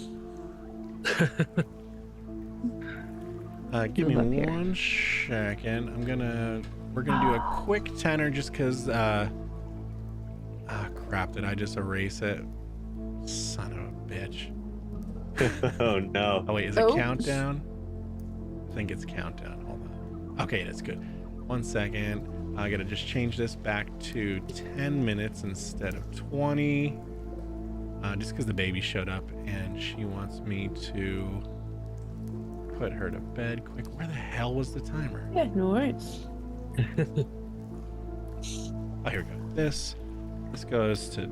Give me
Move up here.
1 second. We're gonna do a quick tenor just because. Crap! Did I just erase it? Son of a bitch.
Oh no.
Oh wait, is it
Oh.
countdown? I think it's countdown. Hold on. Okay, that's good. 1 second. I gotta just change this back to 10 minutes instead of 20. Just because the baby showed up and she wants me to put her to bed quick. Where the hell was the timer?
Yeah, no worries.
Oh, here we go. This goes to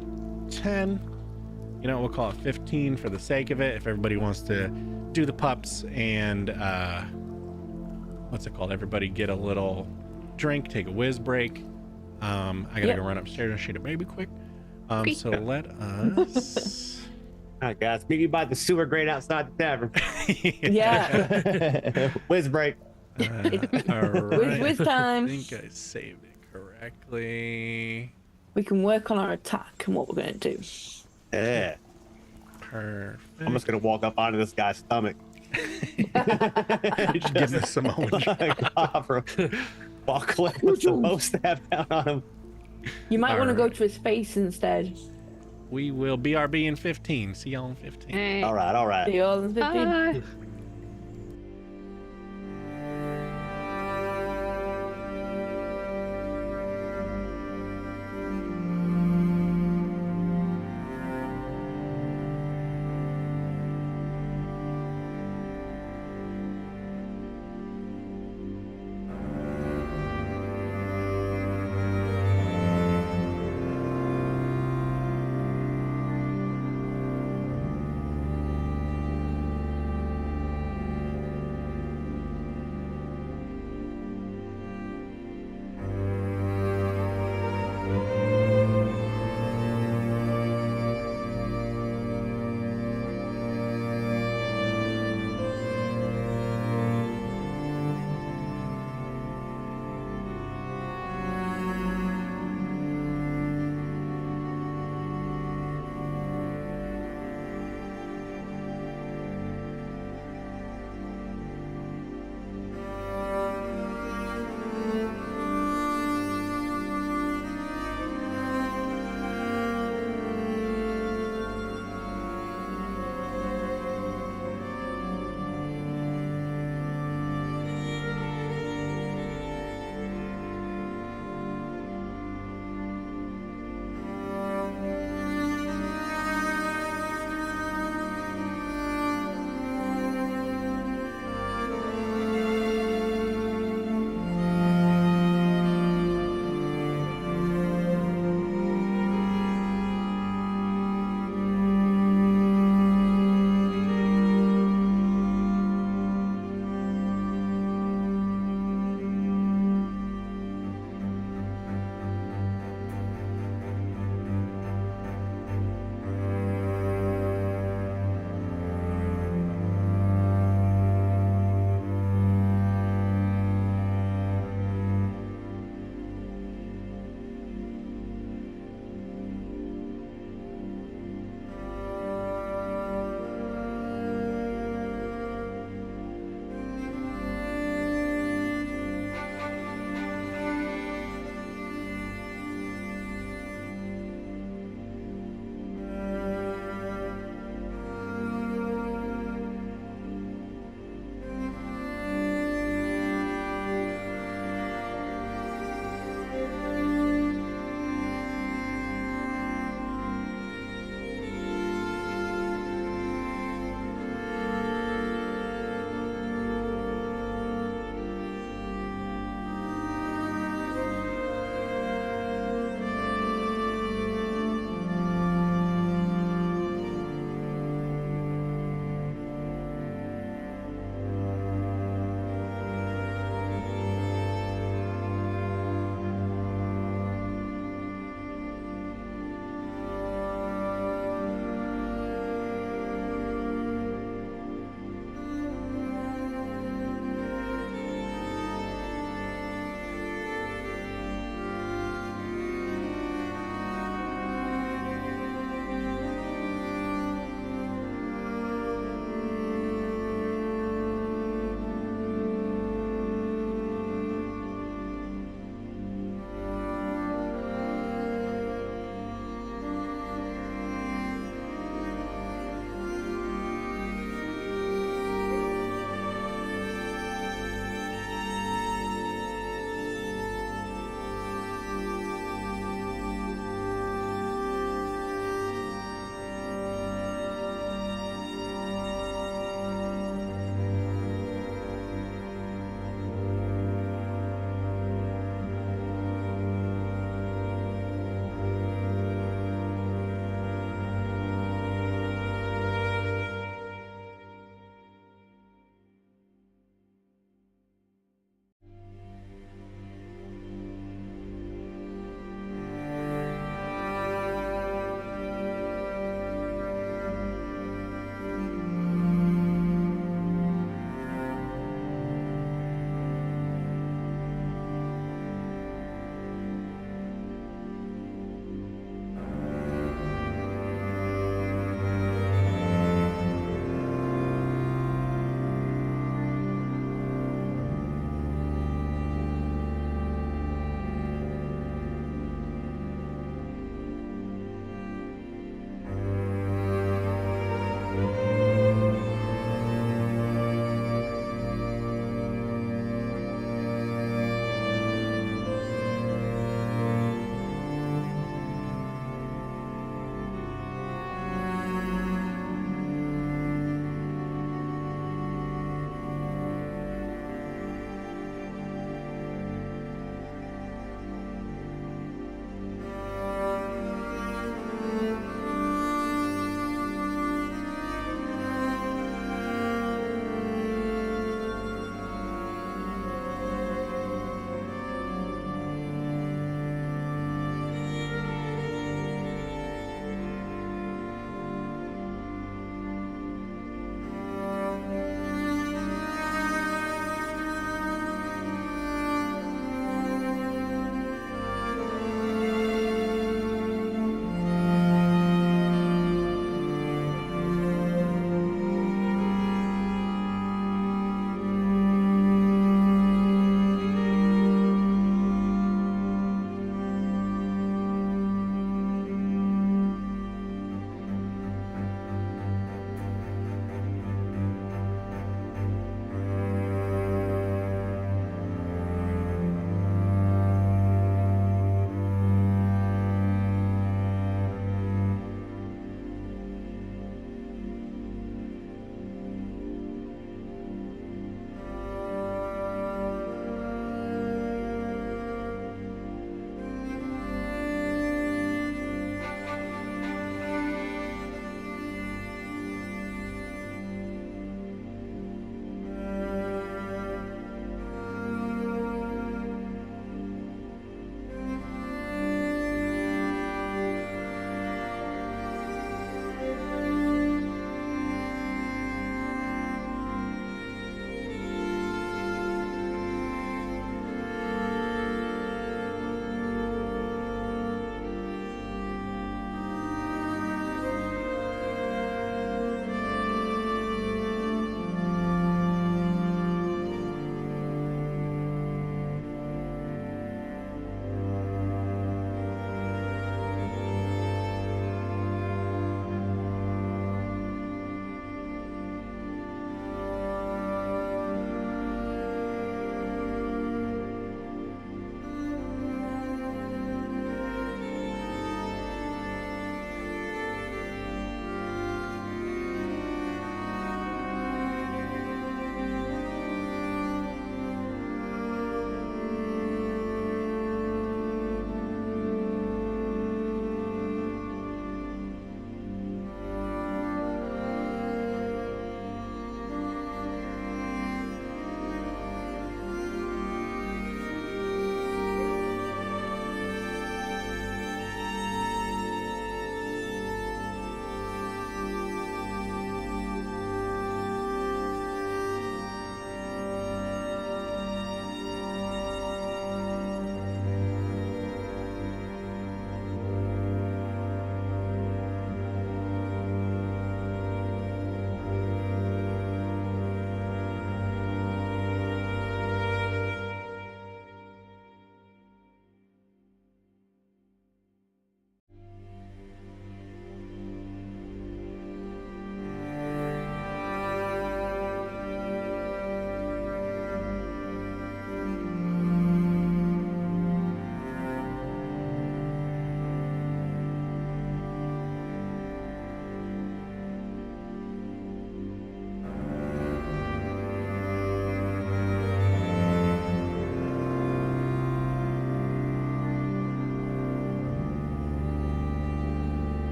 10. You know, we'll call it 15 for the sake of it. If everybody wants to do the pups and what's it called? Everybody get a little drink, take a whiz break. I gotta
Yep.
go run upstairs and shoot a baby quick. So let us.
All right, guys, meet me by the sewer grate outside the tavern.
Yeah.
Whiz break.
All right.
Whiz
I
time.
think I saved it correctly.
We can work on our attack and what we're gonna do.
Yeah.
Perfect.
I'm just gonna walk up onto this guy's stomach.
Just give him some
While Clint was supposed to have down on him.
You might want to go
Alright.
to his face instead.
We will BRB in 15. See y'all in 15.
Hey.
All right, all right.
See you all in 15.
Bye.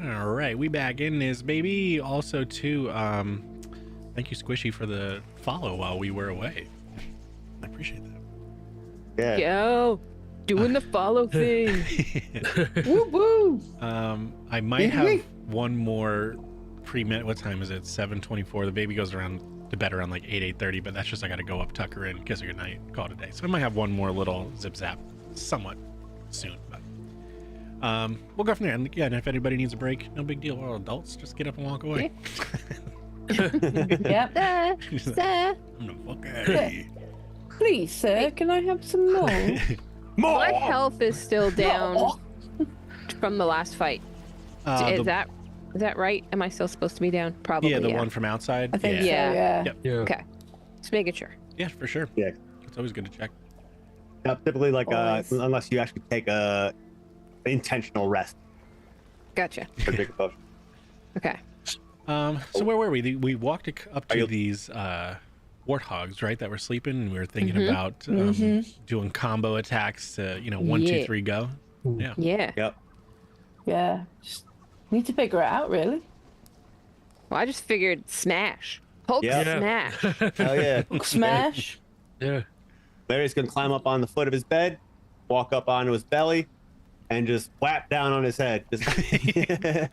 All right, we back in this, baby. Also, too, thank you, Squishy, for the follow while we were away. I appreciate that.
Yeah.
Yo, doing the follow thing. Woo woo.
I might have one more pre-med. What time is it? 7:24. The baby goes around to bed around like 8:30, but that's just I got to go up, tuck her in, kiss her goodnight, call it a day. So I might have one more little zip zap somewhat soon, but we'll go from there. And again, if anybody needs a break, no big deal. We're all adults. Just get up and walk away.
Yep.
Sir,
I'm the fuck out of here.
Please, sir, can I have some more?
My health is still down from the last fight. Is that right? Am I still supposed to be down? Probably.
Yeah, the one from outside.
I think so,
Yeah.
yeah.
Yep.
Yeah.
Okay. Just making sure.
Yeah, for sure.
Yeah.
It's always good to check.
Now, typically, like,
Always.
unless you actually take a intentional rest
Gotcha.
for drink a potion.
Okay.
So where were we? We walked up
Are
to
you-
these warthogs, right? That were sleeping, and we were thinking
Mm-hmm.
about doing combo attacks to, 1, 2,
Yeah.
3, go. Yeah.
Yeah.
Yep.
Yeah. Just need to figure it out, really.
Well, I just figured smash. Hulk
Yeah.
smash.
Hell yeah.
Smash.
Yeah.
Larry's gonna climb up on the foot of his bed, walk up onto his belly, and just whap down on his head. Just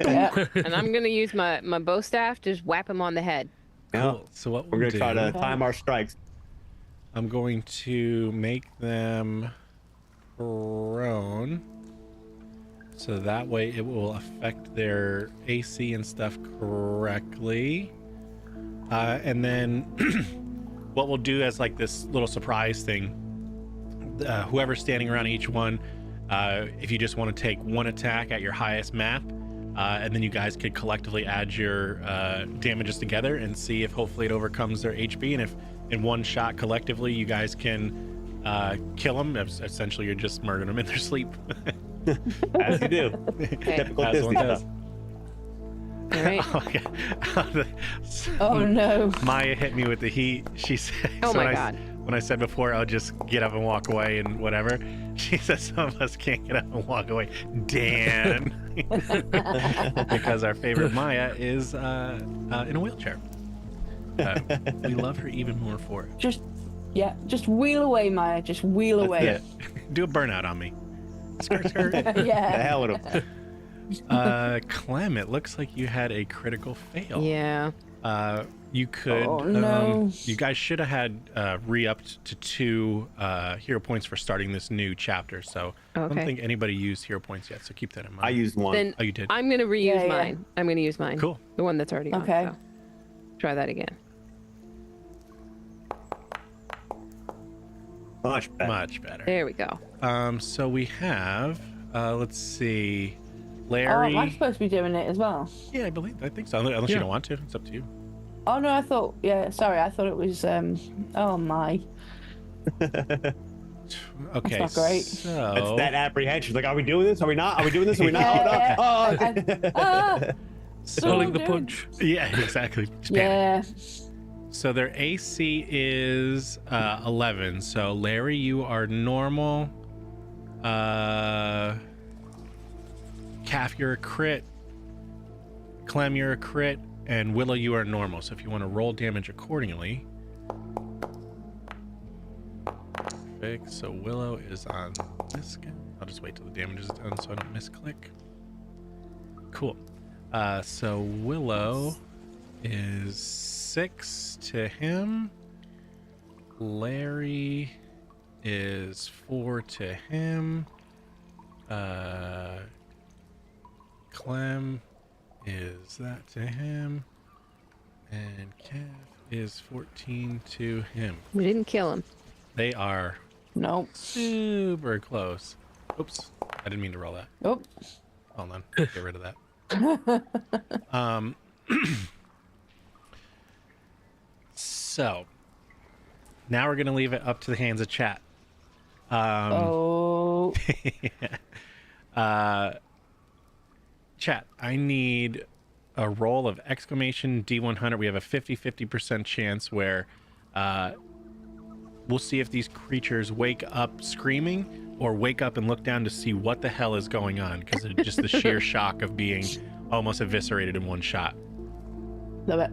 Yeah.
And I'm gonna use my bow staff to just whap him on the head.
Yeah.
Cool. So what
We're
we'll
gonna
do,
try to time our strikes.
I'm going to make them prone, so that way it will affect their AC and stuff correctly. And then what we'll do as like this little surprise thing, whoever's standing around each one, if you just want to take one attack at your highest map, and then you guys could collectively add your damages together and see if hopefully it overcomes their HP. And if in one shot collectively you guys can kill them, essentially you're just murdering them in their sleep.
As you do. Typical
As one
Disney
does.
stuff.
All right.
Okay.
Oh, no.
Maya hit me with the heat. She said,
Oh
so
my
when
God.
when I said before, I'll just get up and walk away and whatever. She said some of us can't get up and walk away. Dan. Because our favorite Maya is in a wheelchair. We love her even more for it.
Just wheel away, Maya. Just wheel away.
Yeah. Do a burnout on me. Skirt, skirt.
The
Yeah.
hell with him.
Clem, it looks like you had a critical fail.
Yeah.
You could.
Oh, no.
You guys should have had re-upped to 2 hero points for starting this new chapter. So I don't
Okay.
think anybody used hero points yet. So keep that in mind.
I used one.
Then
Oh, you did.
I'm gonna reuse
Yeah, yeah.
mine. I'm gonna use mine.
Cool.
The one that's already on.
Okay.
So. Try that again.
Much better.
Much better.
There we go.
So we have. Let's see.
Oh,
Larry.
am I supposed to be doing it as well?
Yeah, I think so. Unless you
Yeah.
don't want to, it's up to you.
Oh, no, I thought... Yeah, sorry. I thought it was... Oh, my.
Okay.
not great.
So
It's that apprehension. Like, are we doing this? Are we not? Are we doing this? Are we not?
Yeah,
Oh, no.
Pulling the
dude.
punch.
yeah, exactly. Just panic.
Yeah.
So their AC is 11. So Larry, you are normal. Calf, you're a crit. Clem, you're a crit. And Willow, you are normal. So if you want to roll damage accordingly. Perfect. So Willow is on this guy. I'll just wait till the damage is done so I don't misclick. Cool. So Willow is 6 to him. Larry is 4 to him. Clem is that to him. And Kev is 14 to him.
We didn't kill him.
They are
Nope.
super close. Oops. I didn't mean to roll that.
Oh.
Hold on. Get rid of that. So now we're gonna leave it up to the hands of chat.
Oh.
Chat, I need a roll of exclamation D100. We have a 50% chance where we'll see if these creatures wake up screaming or wake up and look down to see what the hell is going on because of just the sheer shock of being almost eviscerated in one shot.
Love it.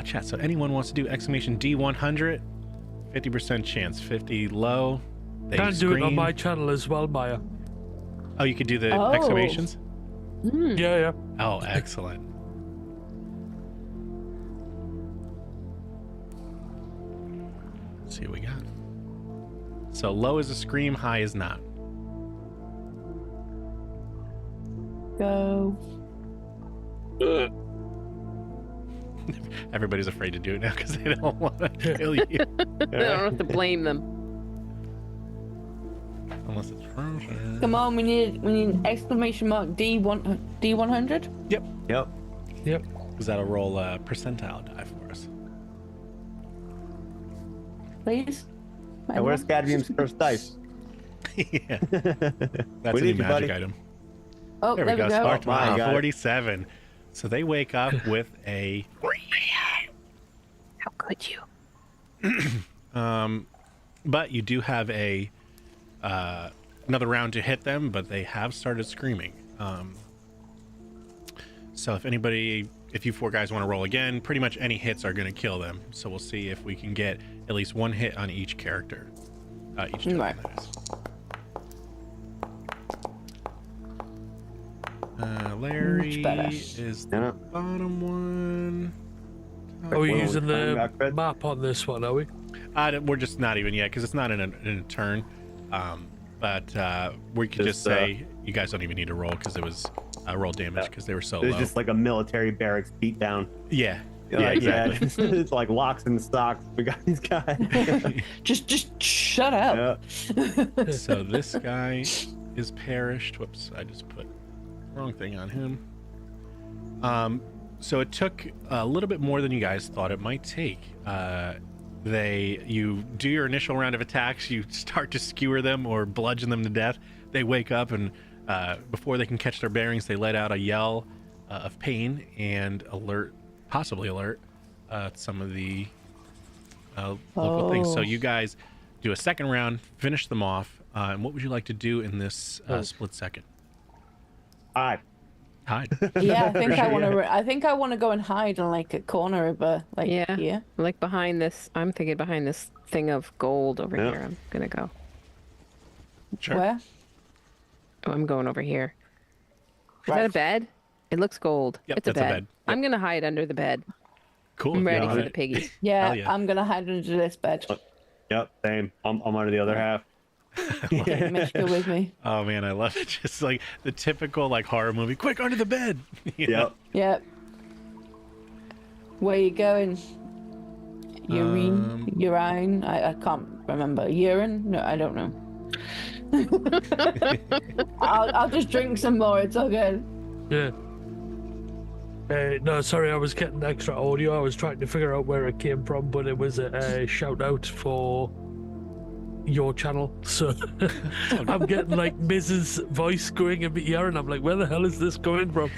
Chat. So anyone wants to do exclamation D100? 50% chance. 50 low. They
Can do it on
scream.
my channel as well, Maya.
Oh, you could do the
Oh.
exclamations?
Yeah.
Oh, excellent. Let's see what we got. So low is a scream, high is not.
Go.
Everybody's afraid to do it now because they don't want to kill you.
I don't have to blame them.
Unless it's frozen.
Come on, we need an exclamation mark D100.
Yep.
Yep.
Yep.
Because that'll roll a percentile die for us.
Please.
And where's Cadmium's cursed dice?
Yeah. That's
We
a new
need you,
magic
buddy.
item.
Oh,
There we go. Spark
Oh, my God.
47. So they wake up with a
How could you?
but you do have a another round to hit them, but they have started screaming. So if you 4 guys want to roll again, pretty much any hits are going to kill them. So we'll see if we can get at least 1 hit on each character. Each token,
Right.
that is. Larry
Much better.
is the
Yeah.
bottom one.
Are we
Well,
using
we
the
got cred.
map on this one, are we?
We're just not even yet because it's not in a turn. But we could just
Just,
say you guys don't even need to roll because it was roll damage because they were so
It's
low.
just like a military barracks beatdown.
Yeah,
You know,
yeah,
like,
exactly.
it's like locks and stocks. We got these guys.
Just shut up.
Yeah.
So this guy is perished. Whoops, I just put the wrong thing on him. So it took a little bit more than you guys thought it might take. You do your initial round of attacks, you start to skewer them or bludgeon them to death. They wake up and before they can catch their bearings, they let out a yell of pain and possibly alert some of the local things. So you guys do a second round, finish them off. And what would you like to do in this split second?
All right.
Hide.
Yeah, I think I want to. I think I want to go and hide in like a corner of
Yeah.
here.
Like behind this, I'm thinking behind this thing of gold over
Yeah.
here. I'm gonna go.
Sure.
Where?
Oh, I'm going over here. Is
Right.
that a bed? It looks gold.
Yep,
it's a
that's a
bed.
bed.
I'm gonna hide under the bed.
Cool.
I'm ready
Yeah,
for
right.
the piggy.
Yeah,
Hell yeah.
I'm gonna hide under this bed.
Yep. Same. I'm under the other half.
Take Mitch, go with me.
Oh man, I love it. Just like the typical like horror movie. Quick, under the bed. You know?
Yep.
Yep. Where you going? Urine? I can't remember. Urine? No, I don't know. I'll just drink some more. It's all good.
Yeah. No, sorry, I was getting extra audio. I was trying to figure out where it came from, but it was a shout out for your channel. So I'm getting like Mrs. voice going in my ear, and I'm like, where the hell is this going from?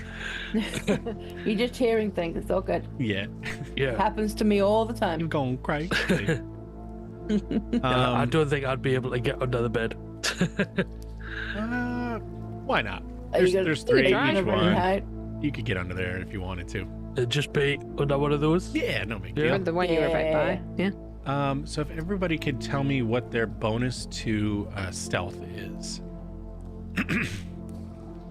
You're just hearing things. It's all good.
Yeah.
Yeah.
Happens to me all the
You're
time.
going crazy.
I don't think I'd be able to get under the bed.
Why not?
Are you
There's
gonna-
3
are you
each
gonna
one.
hide?
You could get under there if you wanted to.
It'd just be under one of those.
Yeah, no big
Yeah.
deal.
Or the one you were right by. Yeah.
So if everybody could tell me what their bonus to stealth is.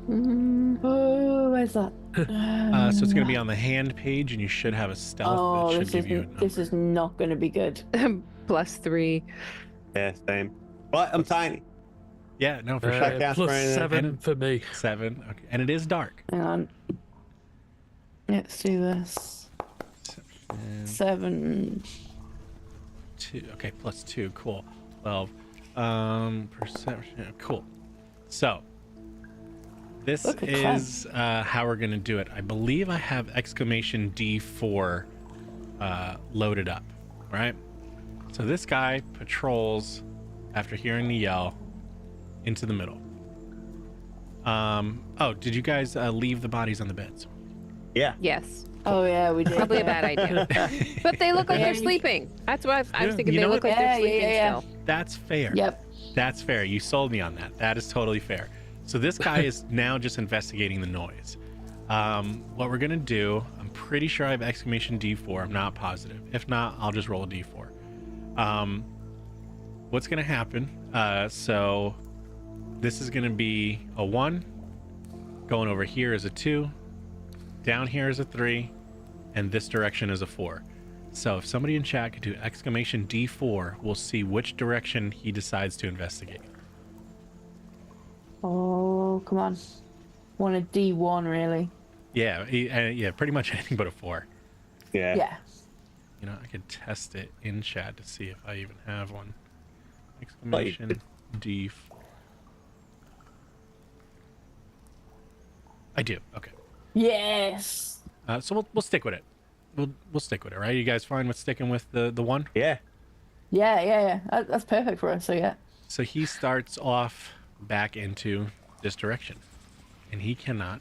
Oh, where's that?
So it's going to be on the hand page, and you should have a stealth
Oh,
that should
this
give you a
is
number.
this is not going to be good.
+3.
Yeah. Same. But I'm tiny.
Yeah, no, for sure.
Check out
Plus
for anything.
7 for me.
7. Okay. And it is dark.
Hang on. Let's do this. 7.
2. Okay, +2. Cool. 12. Perception. Cool. So this
Look at
is how we're gonna do it. I believe I have exclamation D4 loaded up, right? So this guy patrols after hearing the yell into the middle. Oh, did you guys leave the bodies on the beds?
Yeah.
Yes.
Oh yeah, we did.
Probably a
yeah.
bad idea. But they look like
Yeah,
they're
you-
sleeping. That's why I was thinking
You
they
know
look
what?
like they're
Yeah,
sleeping
yeah.
still.
That's fair.
Yep.
That's fair. You sold me on that. That is totally fair. So this guy is now just investigating the noise. What we're gonna do, I'm pretty sure I have exclamation D4. I'm not positive. If not, I'll just roll a D4. What's gonna happen? So this is gonna be a 1. Going over here is a 2. Down here is a 3, and this direction is a 4. So if somebody in chat could do exclamation D4, we'll see which direction he decides to investigate.
Oh, come on. Want a D1, really?
Yeah, yeah, pretty much anything but a 4.
Yeah.
Yeah.
You know, I could test it in chat to see if I even have one. Exclamation D4. I do. Okay.
Yes.
So we'll stick with it. We'll stick with it, right? You guys fine with sticking with the 1?
Yeah.
Yeah. That's perfect for us, so yeah.
So he starts off back into this direction, and he cannot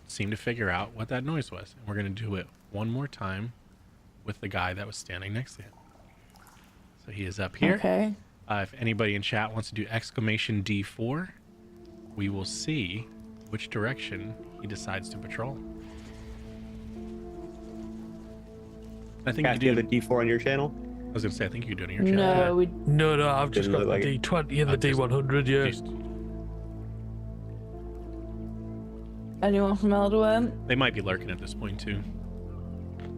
seem to figure out what that noise was. And we're going to do it one more time with the guy that was standing next to him. So he is up here.
Okay.
If anybody in chat wants to do exclamation D4, we will see which direction he decides to patrol. I think
Guys,
you
do you
do.
have a D4 on your channel?
I was going to say, I think you do it in your chat.
No, we
No, I've just
Didn't
got
look
the
like it.
D20 and the
Just-
D100, yeah.
Just-
anyone from Elderworm?
They might be lurking at this point too.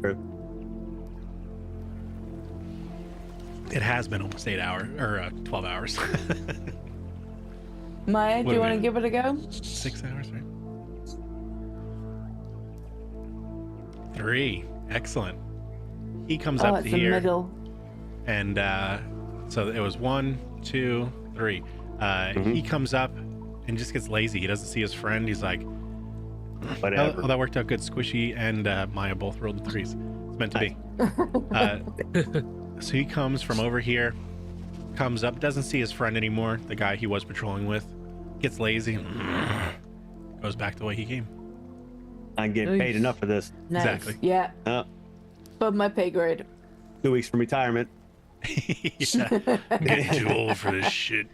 True.
It has been almost 8 hours or 12 hours.
Maya, do
What
you
are
want to
we-
give it a go?
6 hours, right? 3. Excellent. He comes
Oh,
up
it's
to
the
here,
middle.
and so it was 1, 2, 3. He comes up and just gets lazy. He doesn't see his friend. He's like,
Whatever.
"Oh, that worked out good." Squishy and Maya both rolled the 3s. It's meant to be. So he comes from over here, comes up, doesn't see his friend anymore, the guy he was patrolling with, gets lazy, and goes back the way he came.
I'm getting paid enough for this.
Nice.
Exactly.
Yeah.
Uh,
Above my pay grade.
2 weeks from retirement.
Yeah. I'm getting too old for this shit.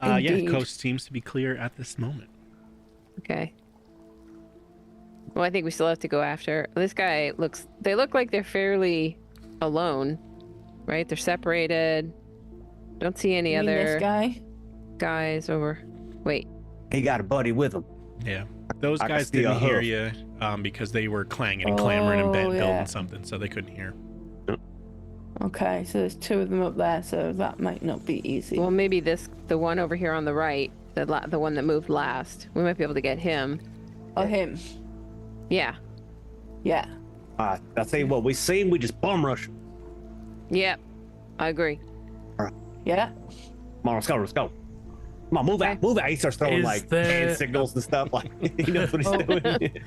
Yeah,
Indeed.
coast seems to be clear at this moment.
Okay. Well, I think we still have to go after this guy. They look like they're fairly alone, right? They're separated. Don't see any
You mean this
other
guy?
guys over. Wait.
He got a buddy with him.
Yeah. Those
I can
guys
see a
didn't hear
hoof.
you because they were clanging and clamoring and
Oh, yeah.
building something, so they couldn't hear.
Okay, so there's 2 of them up there, so that might not be easy.
Well, maybe the one over here on the right, the one that moved last. We might be able to get him.
Oh, him.
Yeah.
Yeah.
I tell you what, we seen, we just bum rush.
Yep. I agree.
Yeah.
Come on, let's go. Come on, move out, move out. He starts throwing
Is
like
there-
hand signals and stuff. Like he knows what he's doing.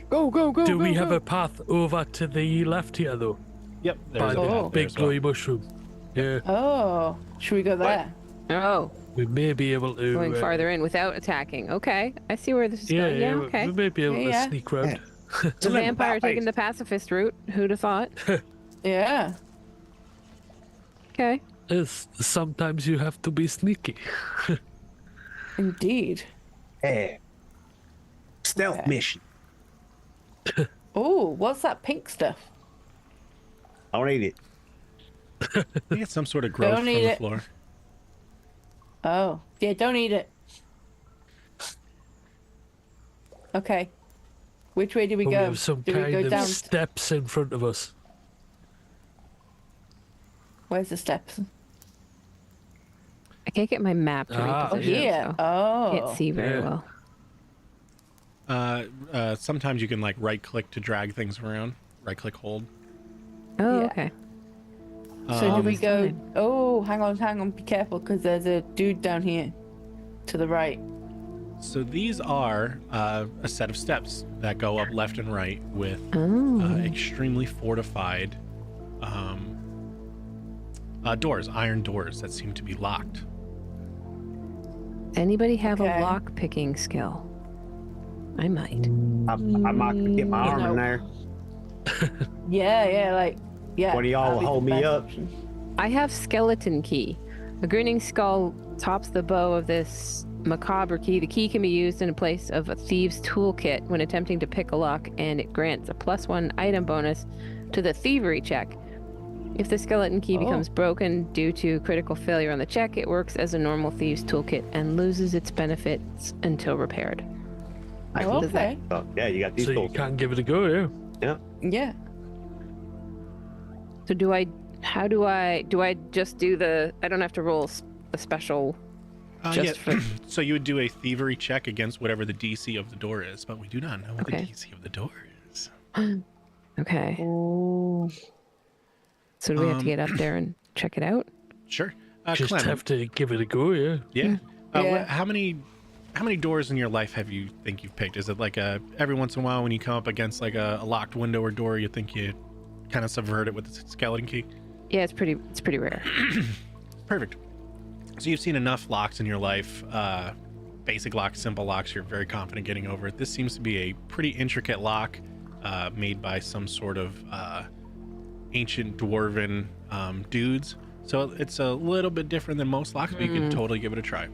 Go.
Do we have a path over to the left here, though?
Yep.
By
There's a
the
path there
big
as well.
glowy mushroom. Yeah,
Oh, should we go there?
Oh,
we may be able to...
going farther in without attacking. Okay. I see where this is
Yeah,
going.
yeah,
Yeah, okay.
we may be able
Yeah.
to sneak round.
The vampire taking the pacifist route. Who'd have thought?
Yeah.
Okay.
Yes, sometimes you have to be sneaky.
Indeed.
Yeah. Stealth
Okay.
mission.
Oh, what's that pink stuff?
I don't eat it.
You get some sort of growth
Don't
from
eat
the
it.
floor.
Oh, yeah, don't eat it. Okay. Which way do we
We
go?
have some
do we
kind
go
of
down?
steps in front of us.
Where's the steps?
I can't get my map to
Ah,
Oh,
reposition.
here.
So
Oh.
can't see very
Yeah.
well.
Sometimes you can like right click to drag things around. Right click hold.
Oh,
Yeah.
okay.
So do we
this
go?
time.
Oh, hang on, be careful, because there's a dude down here, to the right.
So these are a set of steps that go up left and right with
Oh.
extremely fortified doors, iron doors that seem to be locked.
Anybody have
Okay.
a lock picking skill? I might.
I might could get my arm in there.
Yeah, like, yeah.
One of y'all
that'd be
hold
the
me
best
up.
option.
I have skeleton key. A grinning skull tops the bow of this macabre key. The key can be used in place of a thieves' toolkit when attempting to pick a lock, and it grants a +1 item bonus to the thievery check. If the skeleton key becomes broken due to critical failure on the check, it works as a normal thieves' toolkit and loses its benefits until repaired.
Okay.
So, yeah, you got these
So you
tools.
can give it a go, yeah.
Yeah.
Yeah.
So do I just do the, I don't have to roll a special just for...
So you would do a thievery check against whatever the DC of the door is, but we do not know what the DC of the door is.
Okay. So do we have to get up there and check it out?
Sure.
Just
Clem,
have to give it a go, yeah.
yeah.
Yeah.
How many doors in your life have you think you've picked? Is it like every once in a while when you come up against like a locked window or door, you think you kind of subvert it with the skeleton key?
Yeah, it's pretty rare.
Perfect. So you've seen enough locks in your life, basic locks, simple locks, you're very confident getting over it. This seems to be a pretty intricate lock made by some sort of ancient dwarven dudes. So it's a little bit different than most locks, but you can totally give it a try.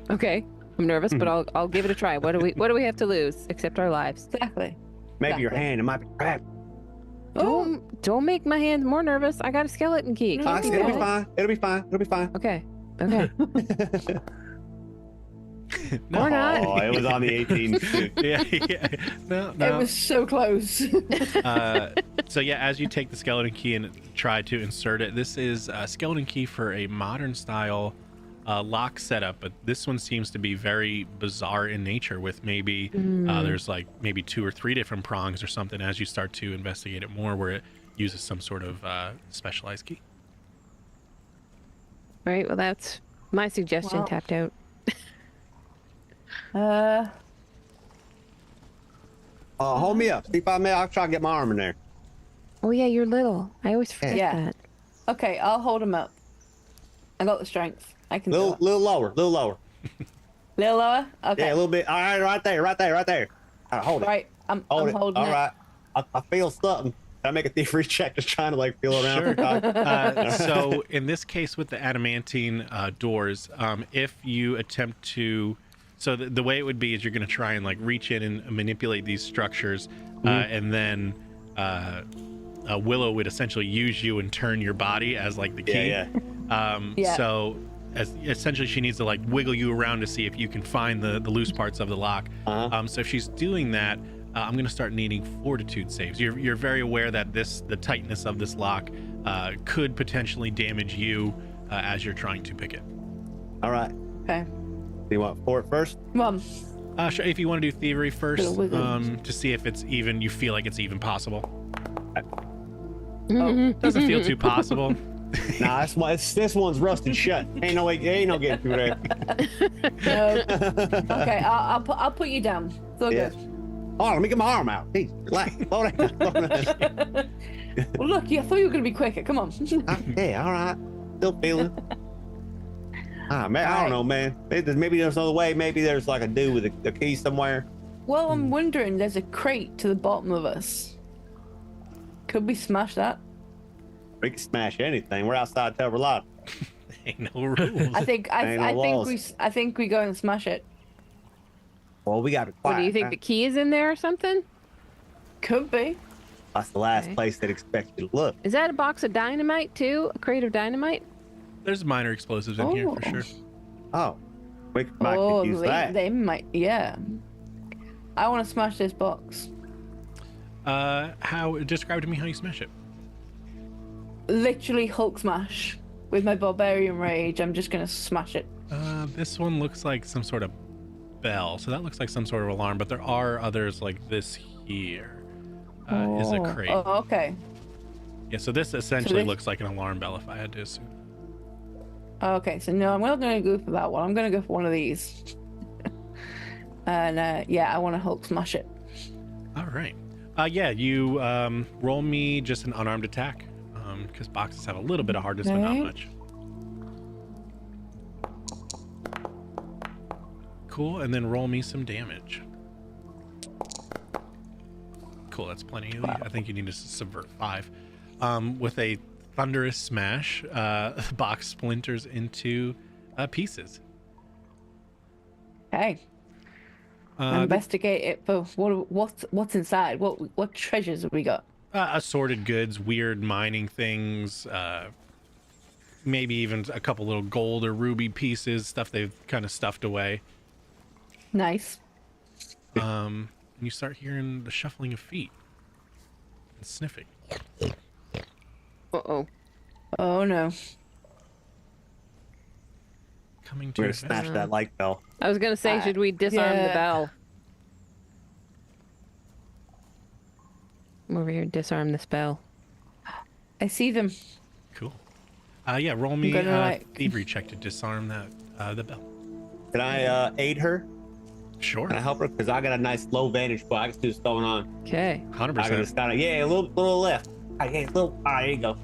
Okay. I'm nervous, but I'll give it a try. What do we have to lose except our lives?
Exactly.
Maybe your
Exactly.
hand, it might be cracked.
Don't make my hands more nervous. I got a skeleton key.
No,
Keep
It'll
me
be
going.
fine. It'll be fine. It'll be fine.
Okay. Okay.
No.
Or not.
Oh, it was on the 18.
Yeah. No.
It was so close.
So yeah, as you take the skeleton key and try to insert it, this is a skeleton key for a modern style lock setup, but this one seems to be very bizarre in nature with maybe there's like maybe 2 or 3 different prongs or something as you start to investigate it more, where it uses some sort of specialized key.
All right. Well, that's my suggestion.
Well.
Tapped out.
Hold me up. See if I'll try to get my arm in there.
Oh yeah, you're little. I always forget
Yeah.
that.
Okay, I'll hold him up. I got the strength. I can do
Little
it.
lower. Little lower.
Little lower? Okay.
Yeah, a little bit. All right, right there. All right, hold it.
Right, I'm
Hold it.
holding
All
it.
right. I feel something. Can I make a thievery check just trying to like feel around?
Sure. So in this case with the adamantine doors, if you attempt to, so the way it would be is you're going to try and like reach in and manipulate these structures, and then Willow would essentially use you and turn your body as like the key.
Yeah.
So essentially she needs to like wiggle you around to see if you can find the loose parts of the lock. So if she's doing that, I'm going to start needing fortitude saves. You're very aware that the tightness of this lock could potentially damage you as you're trying to pick it.
All right.
Okay.
Do you want for it first?
Mom.
Sure, if you want to do thievery first,
Little wiggle.
to see if it's even, you feel like it's even possible.
Oh.
Doesn't feel too possible.
Nah, this one's rusted shut. Ain't no way. Ain't no getting through there.
No. Okay, I'll put you down. It's all
Yeah.
good.
Oh, let me get my arm out. Jeez, relax. Slow down. Slow down.
Well, look, I thought you were going to be quicker. Come on.
Yeah, all right. Still feeling. Man, I don't know, man. Maybe there's another way. Maybe there's like a dude with a key somewhere.
Well, I'm wondering, there's a crate to the bottom of us. Could we smash that?
We can smash anything. We're outside Tower Lot.
Ain't no rules.
I think
Ain't no
I think we go and smash it.
Well, we got to.
What do you think? The key is in there or something?
Could be.
That's the last
Okay.
place they'd expect you to look.
Is that a box of dynamite too? A crate of dynamite?
There's minor explosives in here for sure.
Oh, we might could use that.
they might. Yeah. I want to smash this box.
Describe to me how you smash it.
Literally Hulk smash. With my barbarian rage, I'm just gonna smash it.
This one looks like some sort of bell, so that looks like some sort of alarm, but there are others like this here. Is a crate.
Oh, okay.
Yeah, so this essentially
this-
looks like an alarm bell if I had to assume.
Okay, so no, I'm not gonna go for that one. I'm gonna go for one of these. And yeah, I want to Hulk smash it.
All right. Yeah, you roll me just an unarmed attack, because boxes have a little bit of hardness, but not
Okay.
much. Cool, and then roll me some damage. Cool, that's plenty. I think you need to subvert 5. With a thunderous smash, the box splinters into pieces.
Okay.
The-
Investigate it for what's inside. What treasures have we got?
assorted goods, weird mining things, maybe even a couple little gold or ruby pieces, stuff they've kind of stuffed away.
Nice.
And you start hearing the shuffling of feet and sniffing.
Uh-oh.
Oh no.
Coming to
We're
you
gonna snatch that light bell.
I was gonna say, should we disarm the
yeah.
bell? I'm over here, disarm this bell.
I see them.
Cool. Yeah, roll me
gonna,
a
like-
thievery check to disarm that the bell.
Can I aid her?
Sure.
Can I help her? Because I got a nice low vantage point. I can see what's going on.
Okay.
100%.
I can just kind of, yeah, a little left. Hey, there you go.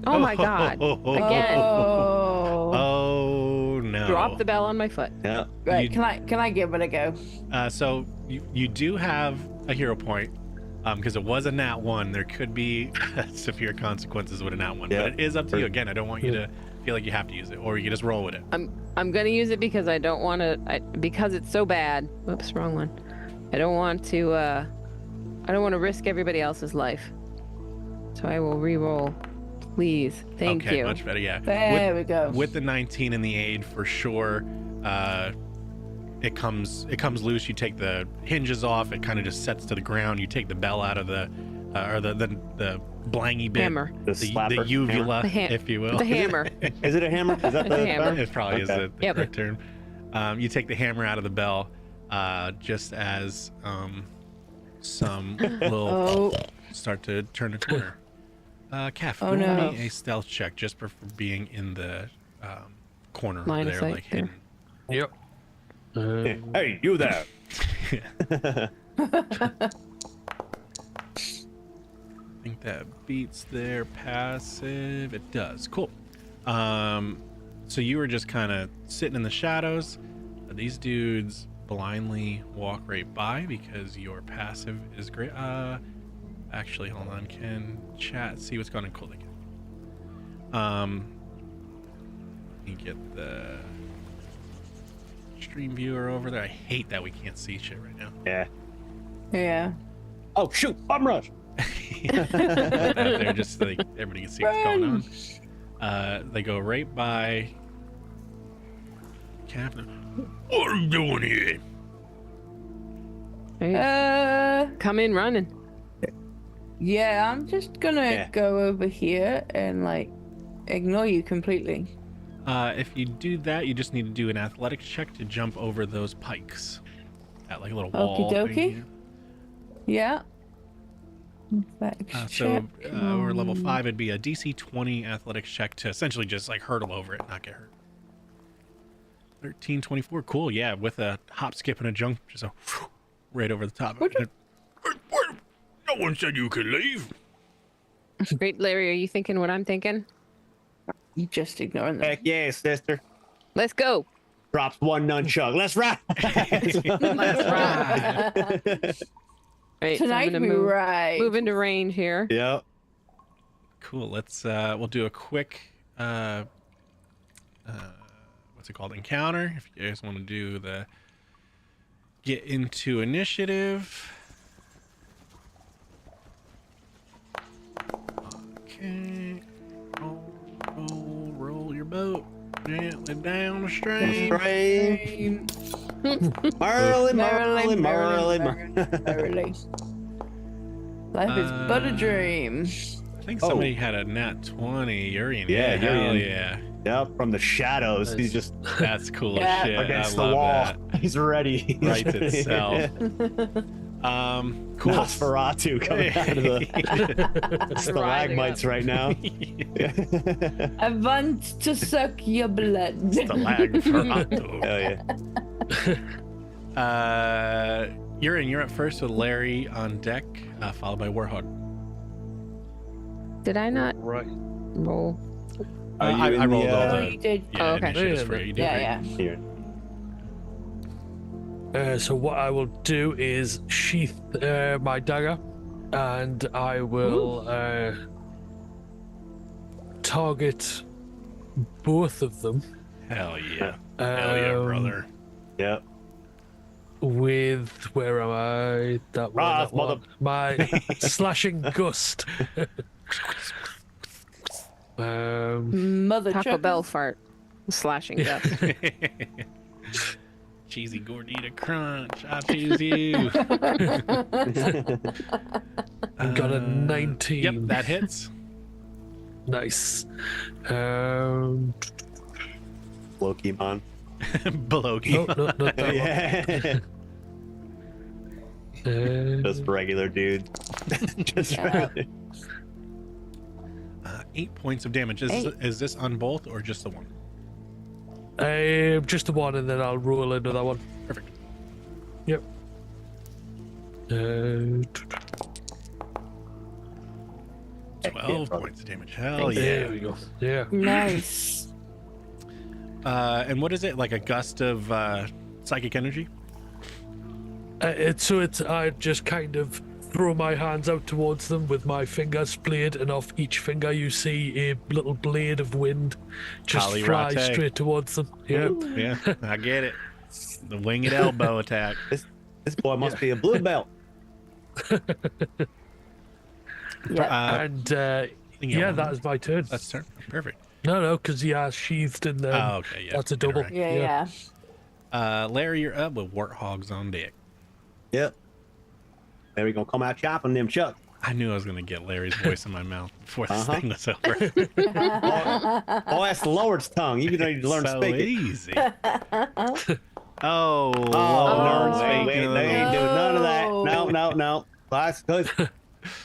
Oh my god. Again.
Oh.
Oh no.
Drop the bell on my foot.
Yeah.
Right.
You-
Can I give it a go?
So you do have a hero point, because it was a nat 1. There could be severe consequences with a nat 1,
Yeah.
but it is up to you. Again, I don't want you to feel like you have to use it, or you can just roll with it.
I'm gonna use it because I don't want to. Because it's so bad. Oops, wrong one. I don't want to. I don't want to risk everybody else's life. So I will re-roll, please. Thank
Okay,
you.
much better. Yeah.
There we go.
With the 19 and the aid, for sure, it comes loose. You take the hinges off. It kind of just sets to the ground. You take the bell out of the blangy bit,
Hammer.
The
the
slapper,
uvula,
The ham-
if you will.
The hammer.
Is it a hammer? Is that the
The hammer.
term?
It probably is
Okay.
the
Yep.
correct term. You take the hammer out of the bell, just as some little
Oh.
start to turn the corner. Calf,
Oh,
roll
no.
me a stealth check just for being in the corner
Line of
there,
sight
like
there.
hidden.
Yep.
Hey, you there?
I think that beats their passive. It does. Cool. So you were just kind of sitting in the shadows. These dudes blindly walk right by because your passive is great. Actually, hold on. Can chat see what's going on? Cool. They can. Let me get the stream viewer over there. I hate that we can't see shit right now.
Yeah.
Yeah.
Oh shoot! Bum rush.
They're just like everybody can see what's going on. They go right by Captain. What are you doing here?
Hey, come in running.
Yeah, I'm just gonna
Yeah.
go over here and like ignore you completely.
If you do that, you just need to do an athletics check to jump over those pikes. That like little wall.
Okie
thing
dokie.
here.
Yeah. Athletics
So
check.
or level 5, it'd be a DC 20 athletics check to essentially just like hurdle over it, not get hurt. 13, 24, cool. Yeah, with a hop, skip, and a jump, just a right over the top.
Would you-
No one said you could leave.
Great, Larry. Are you thinking what I'm thinking?
You just ignoring them.
Heck yeah, sister.
Let's go.
Drops one nunchuck. Let's ride.
Let's ride. Right, so I'm
Tonight
gonna
we ride.
move into range here.
Yep.
Cool. Let's we'll do a quick what's it called? Encounter. If you guys want to do the get into initiative. Okay. Roll your boat gently down the stream.
Merrily, merrily, merrily,
merrily. Life is but a dream.
I think somebody had a nat 20. Urian.
Yeah,
hell
Urian.
yeah.
Yep, from the shadows. He's just
That's cool
Yeah.
as shit.
against
I
the
love
wall.
that.
He's ready.
Writes itself. Cool.
Nosferatu coming out of the stalagmites right now.
I want to suck your blood.
Stalagferatu.
Hell yeah.
You're up first with Larry on deck, followed by Warhawk.
Did I not
Right.
roll?
Are you
I
in
rolled
the,
all
Oh,
the
you did.
Oh, okay.
initiatives for you. You did
Yeah,
great.
yeah.
Here.
So what I will do is sheath my dagger, and I will target both of them.
Hell yeah. Hell yeah,
Um,
brother.
Yep.
Where am I? That one.
Raz,
That one. My slashing gust.
Mother
Taco
truckers.
Bell fart. Slashing dust.
Cheesy gordita crunch. I choose you.
Got a 19.
Yep, that hits.
Nice.
Pokemon.
Blokey.
No, not that one.
Yeah. Just regular dude. Just regular.
8 points of damage. Is this on both or just the one?
Just the one, and then I'll roll another one.
Perfect.
Yep.
12 points of damage. Hell
There
yeah.
we go. Yeah.
Nice.
And what is it? Like a gust of psychic energy?
I just kind of throw my hands out towards them with my fingers splayed, and off each finger you see a little blade of wind just
Kali
fly
Rate.
straight towards them. Yeah.
Yeah, I get it. The winged elbow attack.
This boy must be a blue belt.
Yeah.
And
Yeah,
yeah, that is my turn.
That's turn. Perfect.
No, because he has sheathed in there.
Oh, okay, yeah.
That's a double.
Interact.
Yeah.
Larry, you're up with warthogs on deck.
Yep. Larry gonna come out chopping them chucks.
I knew I was gonna get Larry's voice in my mouth before this
Uh-huh.
thing was over.
Oh, that's the Lord's tongue. You need to learn to
So
speak it.
easy. Oh,
Oh,
Lord,
no,
speaking
wait,
of
they
the
ain't doing none of that.
No.
No. That's good.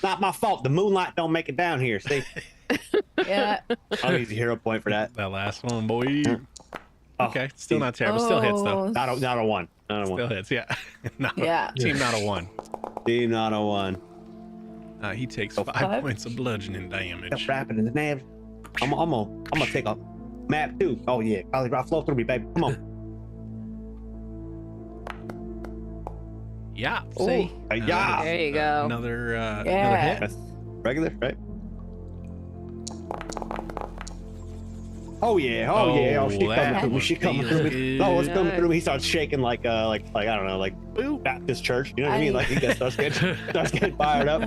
Not my fault. The moonlight don't make it down here. See,
Yeah.
I'll use a hero point for that.
that last one, boy.
Oh,
Okay, still not terrible. Still hits though.
Oh,
Not a one. Not a
Still
one.
hits. Yeah. No,
Yeah.
Team not a one.
Team not a one.
He takes
Oh,
5
five?
points of bludgeoning damage.
Kept wrapping in the nabs. I'm gonna take a map too. Oh yeah, Kali Rock, flow through me, baby. Come on.
Yeah.
See?
Yeah.
There you go.
Another
Yeah.
hit.
That's regular, right? Oh yeah, oh she
that
coming through me,
one
she coming
feels
through me.
good.
Oh, it's coming through me. He starts shaking like I don't know, like Baptist church. You know what I mean? Like he starts getting fired up.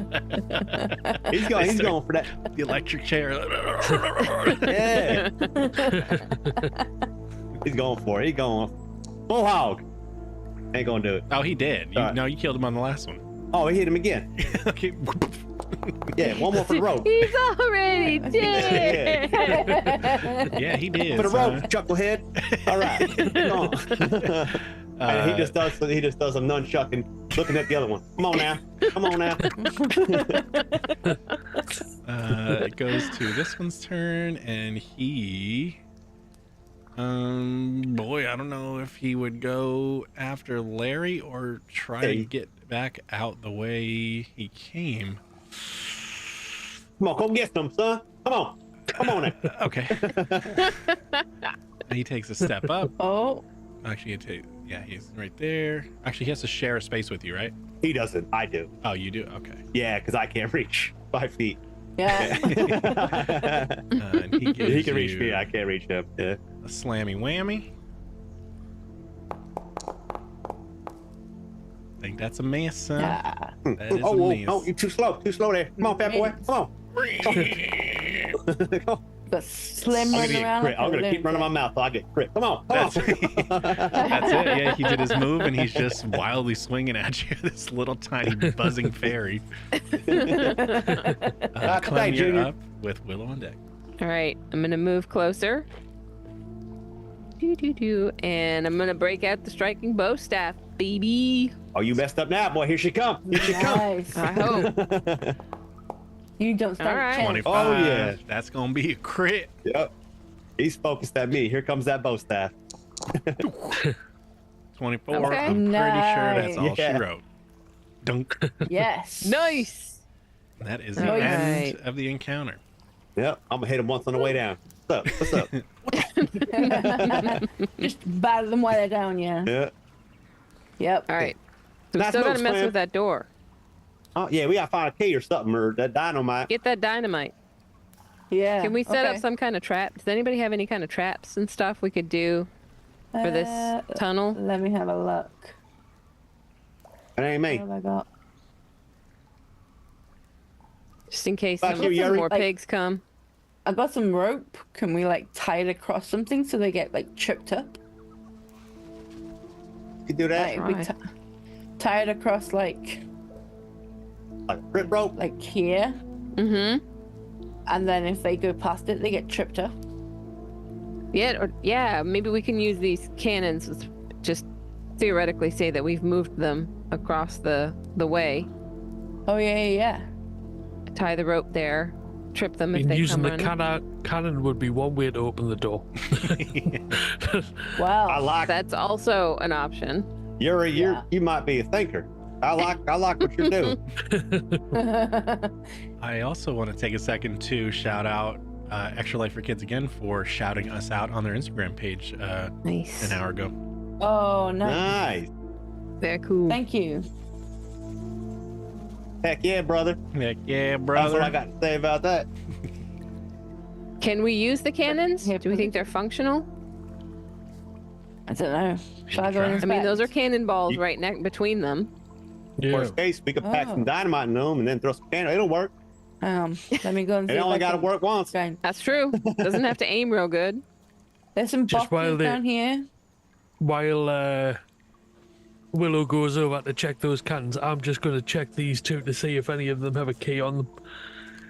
He's going for that.
The electric chair.
Yeah. He's going for it. He's going full hog. Ain't gonna do it.
Oh, he did.
All right.
No, you killed him on the last one.
Oh, he hit him again.
Okay.
Yeah, one more for the road.
He's already dead.
Yeah, he did.
For the
son.
road, chucklehead. All right. Come on. And he just does a nunchucking, looking at the other one. Come on now.
It goes to this one's turn, and he. Boy, I don't know if he would go after Larry or try to get back out the way he came.
Come on, come get them, son. Come on now.
Okay. He takes a step up.
Oh.
Actually, he's right there. Actually, he has to share a space with you, right?
He doesn't. I do.
Oh, you do? Okay.
Yeah, because I can't reach 5 feet.
Yeah.
And he gives
He can reach
you
me. I can't reach him. Yeah.
a slammy whammy. I think that's a miss, son.
Yeah.
That is
Oh,
a
whoa,
miss.
oh, you're too slow there. Come on, fat boy. Come on. Come on.
Got slim
I'm gonna
running
get
around.
crit.
like
I'm
a
gonna keep running my
lunatic.
mouth so I get crit. Come on.
That's it. Yeah, he did his move, and he's just wildly swinging at you. This little tiny buzzing fairy. Clem, you're
Junior.
up with Willow on deck.
All right, I'm gonna move closer. And I'm gonna break out the striking bow staff, baby.
Oh, you messed up now, boy. Here she come. Here she come.
Nice.
I hope.
You don't stand
All right.
a chance.
25.
Oh, yeah.
That's gonna be a crit.
Yep. He's focused at me. Here comes that bow staff.
24.
Okay.
I'm pretty sure that's all
Yeah.
she wrote. Dunk.
Yes.
Nice.
That is the
Nice.
end of the encounter.
Yep. I'm gonna hit him once on the way down. What's up?
Just batter them while they're down, yeah.
Yeah.
Yep.
All right. So we
Nice
still gotta
moves,
mess
Clem.
with that door.
Oh yeah, we gotta find a key or something or that dynamite.
Get that dynamite.
Yeah.
Can we set up
okay.
some kind of trap? Does anybody have any kind of traps and stuff we could do for this tunnel?
Let me have a look.
It ain't me.
What have I got?
Just in case
Fuck
some
you, Yuri.
more
Like-
pigs come.
I got some rope. Can we like tie it across something so they get like tripped up?
You do that?
Like, we
Right.
tie it across like
Like rip rope?
here,
Mm-hmm.
and then if they go past it, they get tripped up.
Yeah, maybe we can use these cannons. Just theoretically say that we've moved them across the way.
Oh yeah.
Tie the rope there. Trip them if
And
they
using
come
the
running.
cannon would be one way to open the door.
Wow.
I like
That's also an option.
you might be a thinker. I like what you're doing.
I also want to take a second to shout out Extralife4Kids again for shouting us out on their Instagram page
Nice.
an hour ago.
Oh no.
Nice.
Very cool.
Thank you.
Heck yeah, brother.
Heck yeah,
That's
brother.
what I got to say about that.
Can we use the cannons?
Here,
Do we think they're functional?
I don't know. Shall I go
try.
and
I mean, those are
inspect?
cannonballs
You-
right between them.
Yeah.
Worst case, we could pack some
Oh.
dynamite in them and then throw some cannon. It'll work.
Let me go and see.
It
if
only
I
got to
can
work once.
find-
That's true. Doesn't have to aim real good.
There's some
Just while
boxes
they-
down here.
While Willow goes over to check those cannons, I'm just going to check these two to see if any of them have a key on them.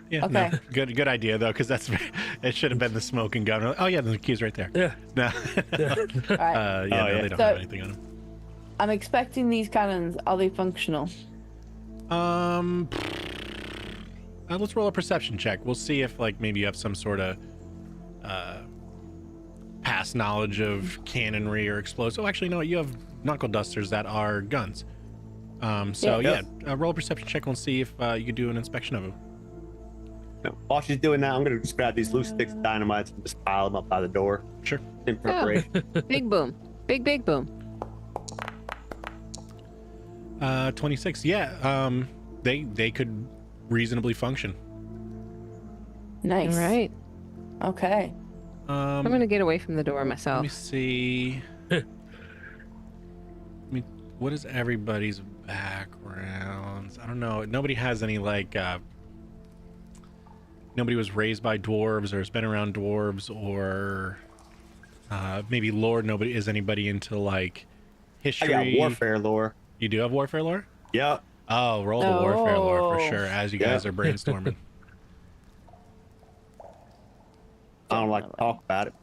Yeah,
Okay.
no, good idea though, because it should have been the smoking gun. Oh yeah, the key's right there.
Yeah.
No,
All right.
no,
yeah.
they don't
So-
have anything on
I'm expecting these cannons. Are they functional?
them. Let's roll a perception check. We'll see if like maybe you have some sort of past knowledge of cannonry or explosive. Oh, actually, no, you have knuckle dusters that are guns. So
Yeah.
roll a perception check. We'll see if you could do an inspection of them.
While she's doing that, I'm going to just grab these loose sticks of dynamite and just pile them up by the door
Sure.
in preparation.
Big boom. Big boom.
26. Yeah. They could reasonably function.
Nice.
All right.
Okay.
I'm going to get away from the door
Let
myself.
me see. I mean, what is everybody's backgrounds? I don't know. Nobody has any like. Nobody was raised by dwarves or has been around dwarves or maybe lore. Nobody is anybody into like
I
history.
got warfare lore.
You do have warfare lore?
Yep.
Oh, roll the warfare lore for
Oh.
sure. As you
Yeah.
guys are brainstorming.
I don't like to talk about it.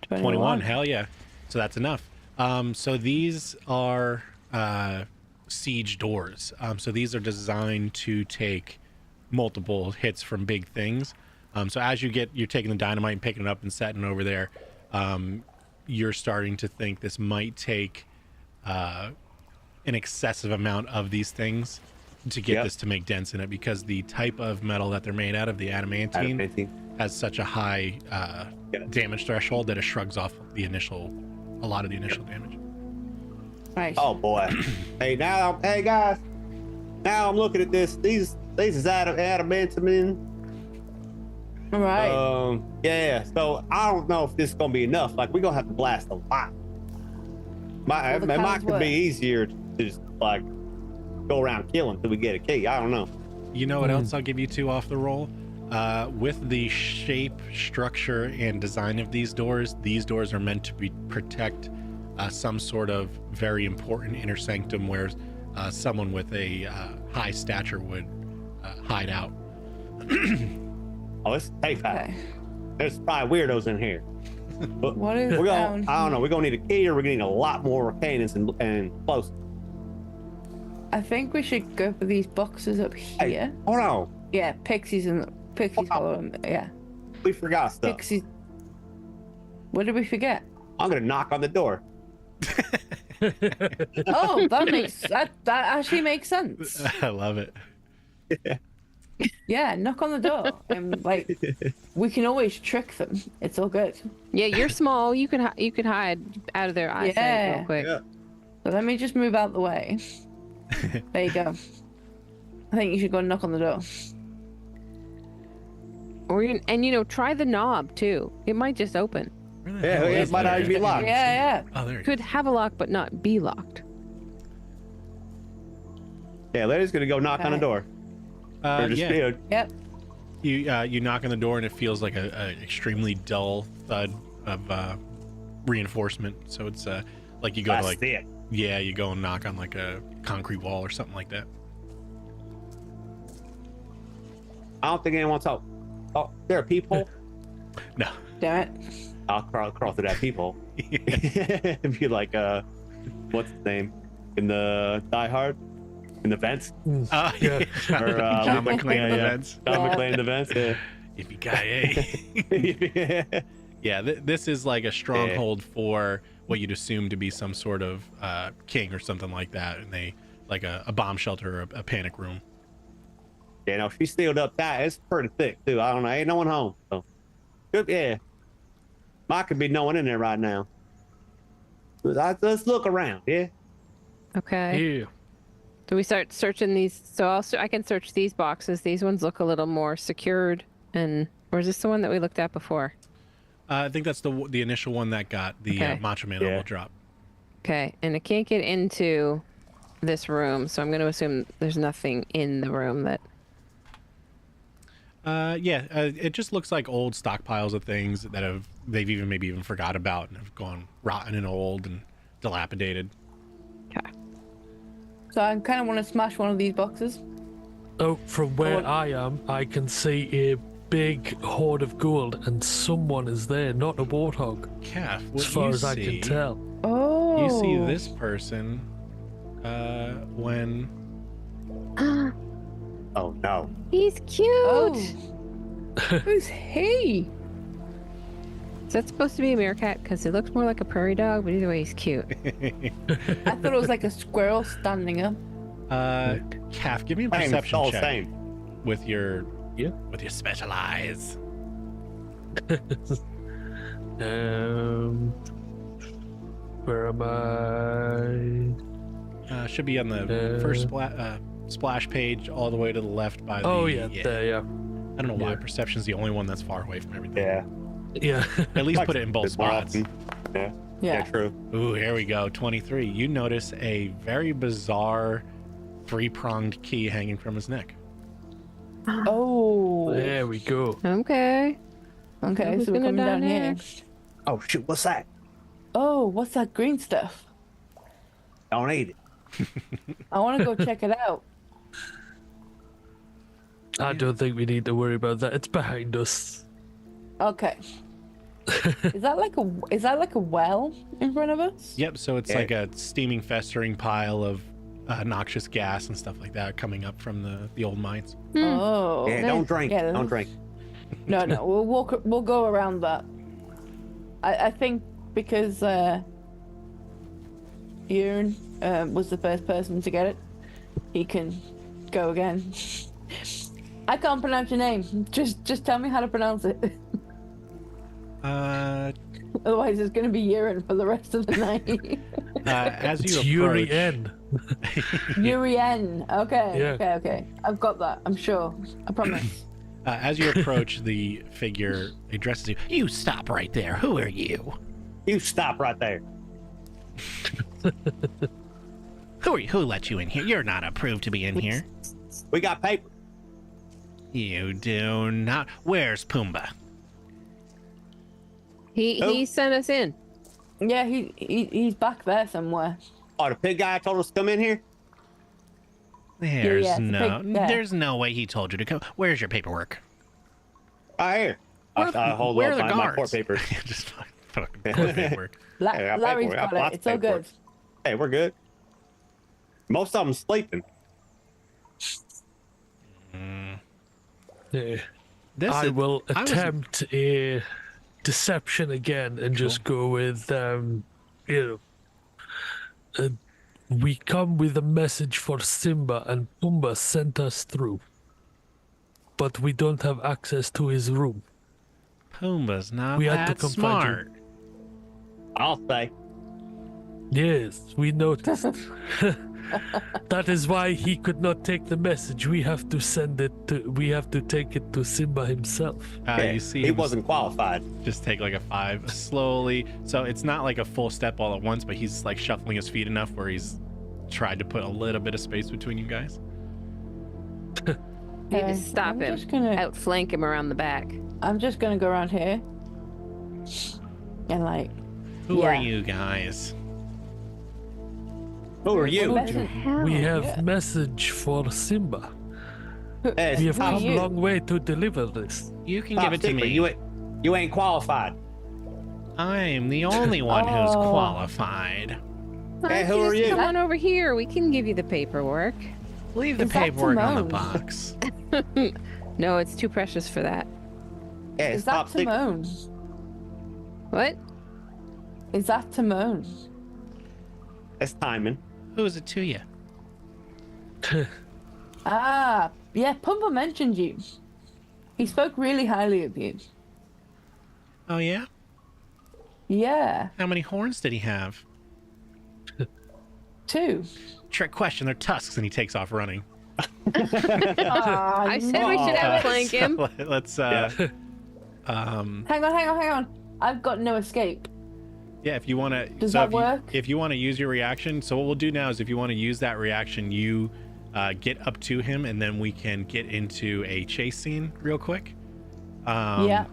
21. Hell yeah. So that's enough. So these are siege doors. So these are designed to take multiple hits from big things. So as you're taking the dynamite and picking it up and setting it over there, you're starting to think this might take an excessive amount of these things to get
Yep.
this to make dents in it, because the type of metal that they're made out of, the adamantine,
Adamantine.
has such a high damage threshold that it shrugs off a lot of the initial damage.
Nice.
Oh boy. Hey guys. Now I'm looking at this. These is adamantine.
All right.
Yeah. So I don't know if this is gonna be enough. Like we're gonna have to blast a lot.
Well, the
It might
cannons
could
work.
be easier to just like go around killing till we get a key. I don't know.
You know what else I'll give you two off the roll? With the shape, structure, and design of these doors are meant to protect some sort of very important inner sanctum where someone with a high stature would hide out.
Oh, it's safe house.
Okay.
There's probably weirdos in here. But
What is
we're
down
gonna I don't know, we're gonna need a key or we're gonna need a lot more cannons and close.
I think we should go for these boxes up
Hey,
here.
hold on.
Yeah, pixies follow them. Yeah,
We forgot stuff.
pixies. What did we forget?
I'm gonna knock on the door.
Oh, that actually makes sense.
I love it.
Yeah, knock on the door, and like we can always trick them. It's all good.
Yeah, you're small. You could hide out of their eyesight
Yeah.
real quick.
Yeah.
So let me just move out the way. There you go. I think you should go and knock on the door.
Or try the knob too. It might just open.
Where the
Yeah,
hell
it
is
might
that?
not even be locked.
Yeah,
Oh, there it
Could
is.
have a lock but not be locked.
Yeah, Larry's gonna go knock on the door. Or just,
Yeah.
you know,
Yep.
You knock on the door and it feels like a extremely dull thud of reinforcement. So it's like you go to
that's
like
it.
yeah, you go and knock on like a concrete wall or something like that.
I don't think anyone's out. Oh, there are people.
No.
Damn it.
I'll crawl through that people. Be like, what's his name in the Die Hard? In the vents?
Yeah.
Or
John McClane in the vents.
John
Yeah.
McClane in the vents. Yeah.
Yippee-ki-yay. Yeah, this is like a stronghold for what you'd assume to be some sort of king or something like that, and they like a bomb shelter or a panic room.
You know, she sealed up that. It's pretty thick too. I don't know. Ain't no one home. So, good. Yeah. Might could be no one in there right now. Let's look around. Yeah.
Okay.
Yeah.
Do we start searching these? So I can search these boxes. These ones look a little more secured. And or is this the one that we looked at before?
I think that's the initial one that got the
Okay.
Macho Man
Yeah.
level drop.
Okay, and I can't get into this room, so I'm going to assume there's nothing in the room that.
It just looks like old stockpiles of things that they've maybe even forgot about and have gone rotten and old and dilapidated.
Okay.
So I kind of want to smash one of these boxes.
Oh, from where I am, I can see a big hoard of gold, and someone is there, not a warthog,
Calf, what
as far
you
as I
see,
can tell.
Oh.
you see this person when
Oh no.
He's cute.
Oh. Who's he?
Is that supposed to be a meerkat? Because it looks more like a prairie dog, but either way, he's cute.
I thought it was like a squirrel standing up.
Calf, give me a
Same,
perception
all
check
same.
with your
Yeah.
with your special eyes.
Where am I?
Should be on the first splash page, all the way to the left by the.
Oh yeah, there, yeah.
I don't know why
Yeah.
perception's the only one that's far away from everything.
Yeah.
Yeah.
At least
Like,
put it in both
it's more
spots.
often. Yeah. Yeah. True.
Ooh, here we go. 23. You notice a very bizarre three-pronged key hanging from his neck.
Oh.
There we go.
Okay.
Okay,
Who's
so we're
gonna
coming
die
down here.
next?
Oh shoot! What's that?
Oh, what's that green stuff?
Don't eat it.
I want to go check it out.
I don't think we need to worry about that. It's behind us.
Okay. Is that like a well in front of us?
Yep, so it's
Yeah.
like a steaming, festering pile of noxious gas and stuff like that coming up from the old mines.
Oh.
Yeah.
there's-
Don't drink.
yeah,
Don't drink.
No, we'll walk. We'll go around that. I think because Euron was the first person to get it, he can go again. I can't pronounce your name. Just tell me how to pronounce it. Otherwise, it's going to be Euron for the rest of the night.
As you
Yuri
approach,
N.
Urien. Okay.
Yeah.
Okay. I've got that. I'm sure. I promise.
as you approach, the figure addresses you. You stop right there. Who are you?
You stop right there.
Who are you? Who let you in here? You're not approved to be in here.
We got paper.
You do not. Where's Pumbaa?
He sent us in.
Yeah, he's back there somewhere.
Oh, the pig guy told us to come in here.
There's
it's a
no.
big- yeah.
There's no way he told you to come. Where's your paperwork?
Right here. I hold
where
up
are the
my
guards?
court papers.
Just fucking court paperwork.
Hey, I got
Larry's
paperwork. I
got
lots
it.
of
It's all good.
paperwork. Hey, we're good. Most of them sleeping.
Yeah.
This
I
is-
will
I was-
attempt a deception again and just go with, we come with a message for Simba, and Pumbaa sent us through. But we don't have access to his room.
Pumbaa's not
We had to
that
come find you.
smart.
I'll say.
Yes, we noticed. That is why he could not take the message. We have to send it to. We have to take it to Simba himself.
Yeah,
You see
he
him
wasn't qualified.
just take like a 5 slowly. So it's not like a full step all at once, but he's like shuffling his feet enough where he's tried to put a little bit of space between you guys.
You need
Okay,
to stop
I'm
him.
just gonna-
Outflank him around the back.
I'm just gonna go around here. And like,
Who are
Yeah.
you guys?
Who are you?
What the hell?
We have
Yeah.
message for Simba.
Hey,
We have
Who are
come a
you?
long way to deliver this.
You can
top
give it to
secret.
me.
You ain't qualified.
I'm the only one who's
Oh.
qualified.
Hey,
Why don't
who are
just
you?
Come on over here. We can give you the paperwork.
Leave the
Is that
paperwork on the
Timon?
box.
No, it's too precious for that.
Yeah,
Is
it's
that
top secret.
Timon?
What?
Is that Timon?
It's timing.
Who is it to you?
Ah, yeah, Pumba mentioned you. He spoke really highly of you.
Oh, yeah?
Yeah,
How many horns did he have?
2.
Trick question. They're tusks, and he takes off running.
I said we should outflank him.
Let's,
Hang on. I've got no escape.
yeah, if you want to.
Does that work?
If you want to use your reaction, so what we'll do now is if you want to use that reaction, you get up to him, and then we can get into a chase scene real quick.
Yeah.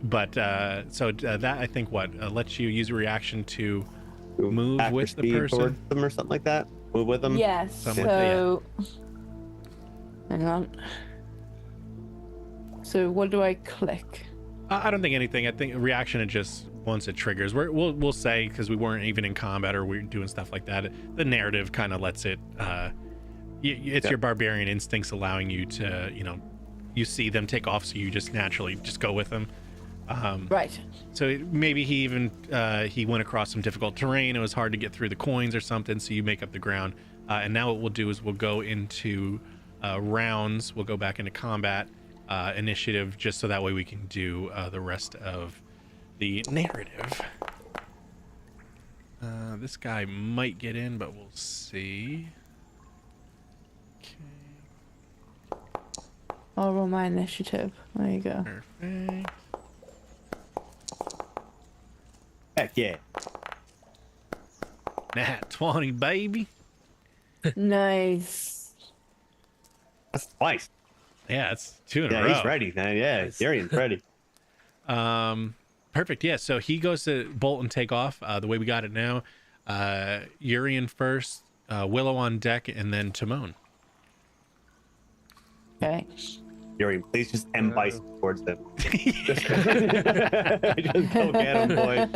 But that I think lets you use a reaction to move
Active
with the
speed
person.
towards them or something like that. Move with them.
Yes.
Something like that,
So, hang on. So what do I click?
I don't think anything. I think reaction is just once it triggers. We'll say because we weren't even in combat or we're doing stuff like that. The narrative kind of lets it. It's your barbarian instincts allowing you to, you see them take off, so you just naturally just go with them.
Right.
So maybe he even he went across some difficult terrain. It was hard to get through the coins or something. So you make up the ground. And now what we'll do is we'll go into rounds. We'll go back into combat initiative, just so that way we can do the rest of the narrative. This guy might get in, but we'll see. Okay,
I'll roll my initiative. There you go.
perfect.
Heck yeah.
Nat 20, baby.
Nice.
That's twice.
Yeah, it's 2 in a
Yeah,
row.
he's ready, man. Yeah, Darian's ready.
Perfect. Yeah, so he goes to bolt and take off. The way we got it now, Urian first, Willow on deck, and then Timon.
Okay.
Darian, please just M-Bice towards them. Just go get him, boy.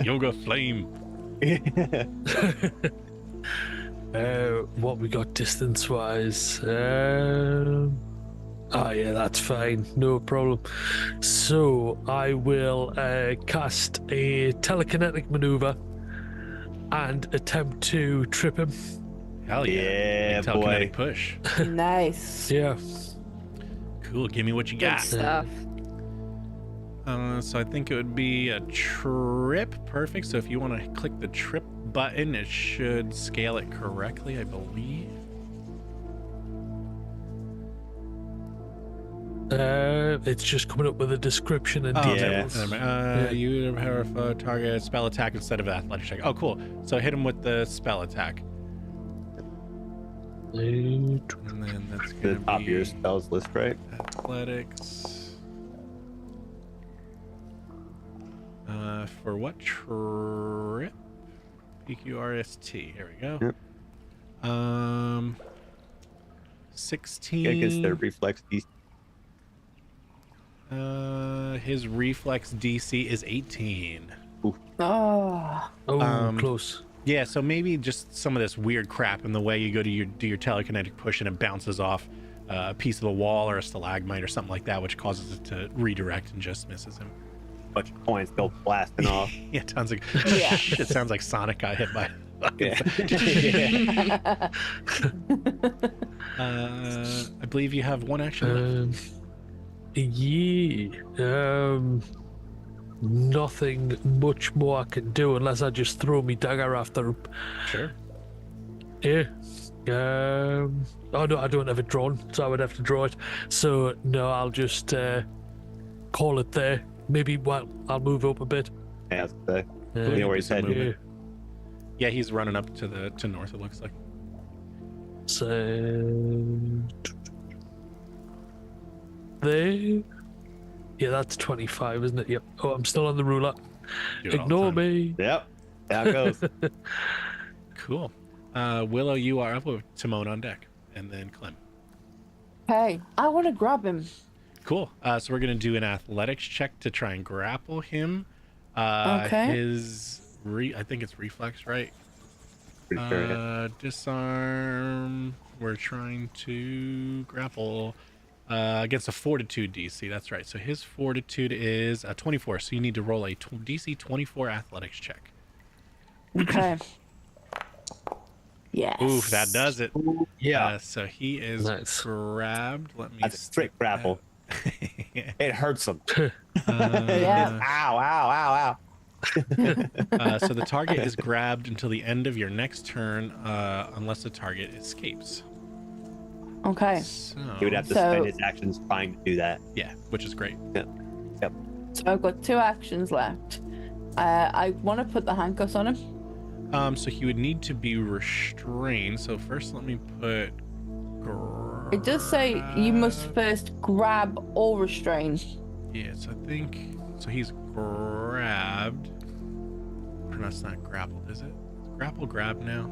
Yoga flame.
What we got distance wise? Yeah, that's fine, no problem. So I will cast a telekinetic maneuver and attempt to trip him.
Hell yeah.
Yeah,
Big telekinetic push.
Nice.
Yeah.
Cool. Give me what you
Good
got.
stuff.
So I think it would be a trip. Perfect. So if you want to click the trip button, it should scale it correctly, I believe.
It's just coming up with a description and
Oh,
details.
yeah. You have a target spell attack instead of athletic check. Oh, cool. So hit him with the spell attack. And then that's
The
going to
top of your
be
spells list, right?
athletics. For what trip? PQRST. Here we go.
Yep.
16.
Yeah, against their reflex DC.
His reflex DC is 18.
Oh.
Close.
Yeah, so maybe just some of this weird crap in the way you go to do your telekinetic push and it bounces off a piece of the wall or a stalagmite or something like that, which causes it to redirect and just misses him.
Bunch of coins go blasting off.
Yeah, it sounds like
Yeah.
it sounds like Sonic got hit by.
Yeah.
I believe you have one action left.
Nothing much more I can do unless I just throw me dagger after him.
Sure.
Yeah. Oh no, I don't have it drawn, so I would have to draw it. So no, I'll just call it there. Maybe I'll move up a bit.
Yeah, you know where he's
Some
heading.
movement. Yeah, he's running up to north. It looks like.
So there. Yeah, that's 25, isn't it? Yep. Oh, I'm still on the ruler.
Do it all the
Ignore
time.
me.
Yep. There it goes.
Cool. Willow, you are up with Timon on deck, and then Clem.
Hey, I want to grab him.
Cool. So we're gonna do an athletics check to try and grapple him.
Okay.
I think it's reflex, right?
Pretty sure, yeah.
Disarm. We're trying to grapple against a fortitude DC. That's right. So his fortitude is a 24. So you need to roll a DC 24 athletics check.
Okay. Yes.
Oof, that does it.
Yeah.
So he is
Nice.
grabbed. Let me.
That's a strict grapple. It hurts him.
Yeah.
Ow, ow, ow, ow.
So the target is grabbed until the end of your next turn, unless the target escapes.
Okay.
So,
He would have to
So-
spend his actions trying to do that.
yeah, which is great.
Yep.
So I've got 2 actions left. I want to put the handcuffs on him.
So he would need to be restrained. So first, let me put.
It does say you must first grab or restrain.
Yeah, so I think so. He's grabbed. Or that's not grappled, is it? Grapple, grab now.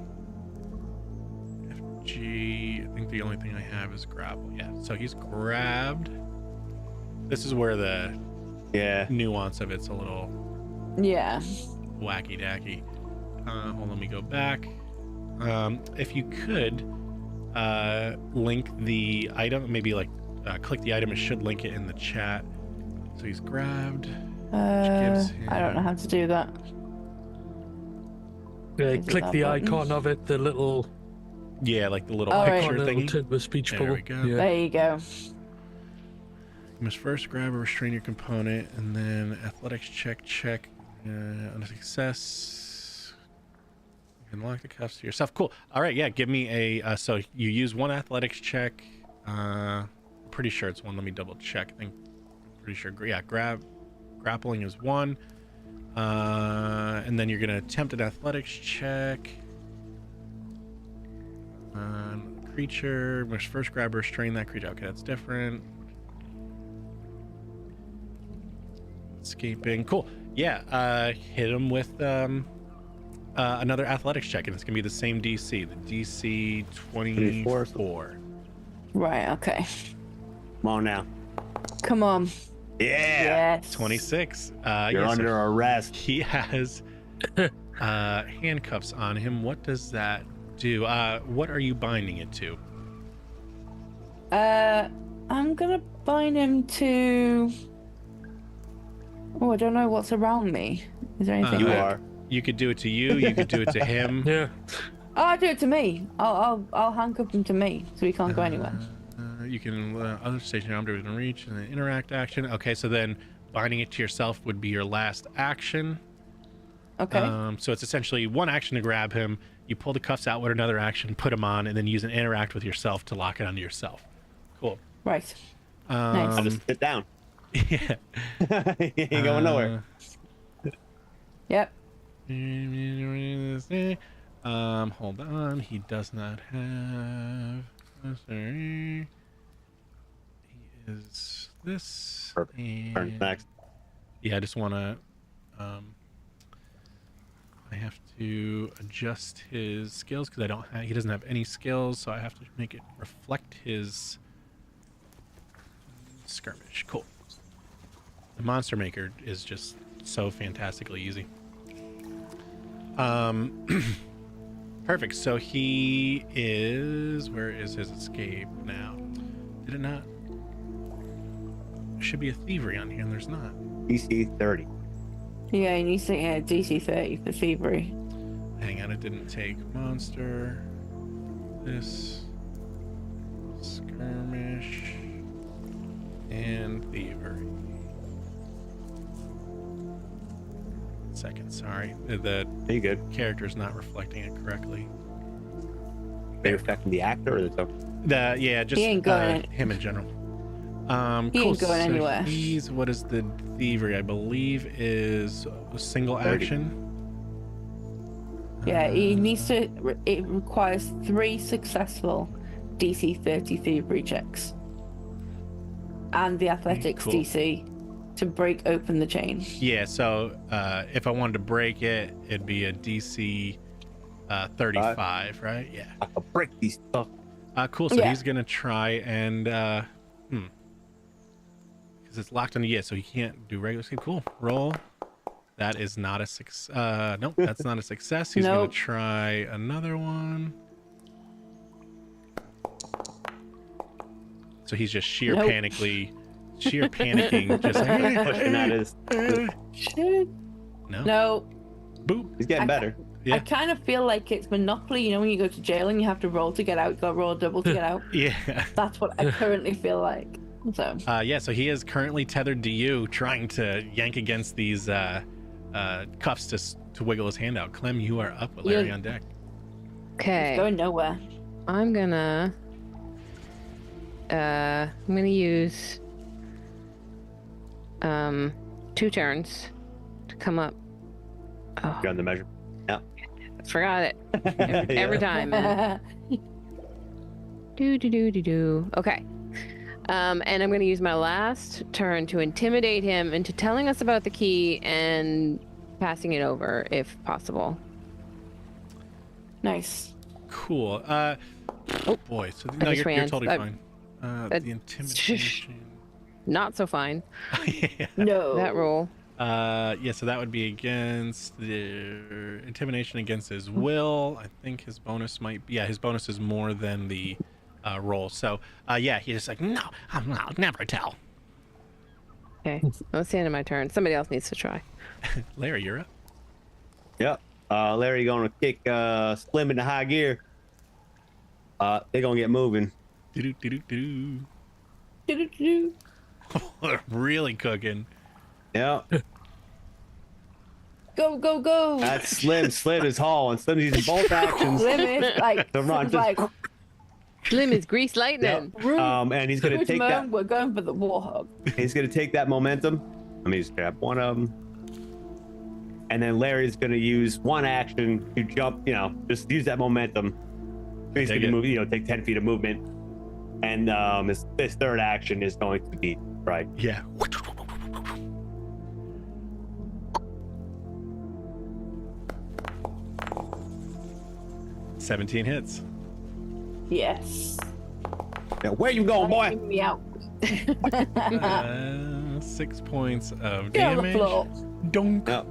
FG. I think the only thing I have is grapple. Yeah, so he's grabbed. This is where the
Yeah.
nuance of it's a little
Yeah.
wacky dacky. Hold on, let me go back. If you could link the item, maybe like click the item, it should link it in the chat. So he's grabbed. gives
I don't know how to do that. Is it
Click
that
the
button?
icon of it, the little
Yeah, like the little
Oh, right.
picture
little
thingy.
tint with speech
There
bubble.
we go.
Yeah.
There you go.
You must first grab or restrain your component, and then athletics check. On a success, you can lock the cuffs to yourself. Cool. All right, yeah. Give me a. So you use one athletics check. Pretty sure it's one. Let me double check. I think. Pretty sure. Yeah. Grappling is one. And then you're gonna attempt an athletics check. Creature must first grab or restrain that creature. Okay, that's different. Escaping. Cool. Yeah. Hit him with another athletics check, and it's gonna be the same DC. The DC 24.
Right, okay.
Come on now.
Come on.
Yeah.
Yes.
26.
You're
yeah, so
under arrest.
he has handcuffs on him. What does that do? What are you binding it to?
I'm gonna bind him to. Oh, I don't know what's around me. Is there anything?
You
like-
are.
You could do it to you. You could do it to him.
Yeah.
Oh, I'll do it to me. I'll handcuff him to me, so he can't go anywhere.
You can other stationary object within reach and then interact action. Okay, so then binding it to yourself would be your last action.
Okay.
So it's essentially one action to grab him. You pull the cuffs out with another action, put him on, and then use an interact with yourself to lock it onto yourself. Cool.
Right.
I'll
Nice.
just sit down.
Yeah.
He ain't going nowhere.
Yep.
Hold on. He does not have. Sorry. He is this.
Perfect. Turn
And
next.
yeah, I just want to. I have to adjust his skills because I don't. He doesn't have any skills, so I have to make it reflect his skirmish. Cool. The Monster Maker is just so fantastically easy. Perfect. So he is. Where is his escape now? Did it not? There should be a thievery on here, and there's not.
DC 30.
Yeah, he needs to get DC 30 for thievery.
Hang on, it didn't take monster. This skirmish and thievery. Second, sorry. The
Are you good?
character's not reflecting it correctly.
Are you affecting the actor or the
Yeah, just
He ain't going
him in general.
He
Cool.
ain't going anywhere.
He's what is the thievery? I believe is a single
30.
action.
Yeah, he needs to. It requires 3 successful DC 30 thievery checks. and the athletics
Cool.
DC to break open the chain.
Yeah, so if I wanted to break it, it'd be a DC 35, right? Yeah.
I can break these stuff.
Cool. So
Yeah.
he's gonna try and because it's locked on. Yeah, so he can't do regular escape. Cool. Roll. That is not a success. Nope, that's not a success. He's gonna
Nope.
try another one. So he's just sheer
Nope.
panicking, just
Pushing at his.
Shit.
no,
No,
boop.
He's getting better.
Yeah.
I kind of feel like it's Monopoly. You know, when you go to jail and you have to roll to get out, you got to roll double to get out.
Yeah.
That's what I currently feel like. So,
Yeah, so he is currently tethered to you, trying to yank against these cuffs to wiggle his hand out. Clem, you are up with Larry
Yeah.
on deck.
Okay.
going nowhere.
I'm gonna use 2 turns to come up. Oh,
You're on the measure. Yeah.
forgot it. Every time. Man. Do. Okay. And I'm gonna use my last turn to intimidate him into telling us about the key and passing it over if possible.
Nice.
Cool. Oh boy. So no,
just
you're
ran.
totally fine. The intimidation.
Not so fine.
Yeah.
No.
That roll.
Yeah, so that would be against the intimidation against his will. I think his bonus might be, yeah, his bonus is more than the roll. So yeah, he's just like, no, I'll never tell.
Okay. That's the end of my turn. Somebody else needs to try.
Larry, you're up.
Yep. Larry going to kick Slim into high gear. They're going to get moving.
Do-do-do-do-do.
Do-do-do-do.
Really cooking.
Yep.
Go.
That's Slim. Slim is hauling. Slim's using both actions
Limit, like,
to run.
like,
Slim is grease lightning.
Yep. And he's going to
which
take that.
mode? We're going for the warhog.
He's going to take that momentum. Let me just grab one of them. And then Larry's going to use one action to jump, just use that momentum. He's going to move, take 10 feet of movement. And his third action is going to be right.
Yeah. 17 hits.
Yes.
Now, where you going, boy?
Get me out.
6 points of
Get on the
damage.
floor.
Dunk.
Yep.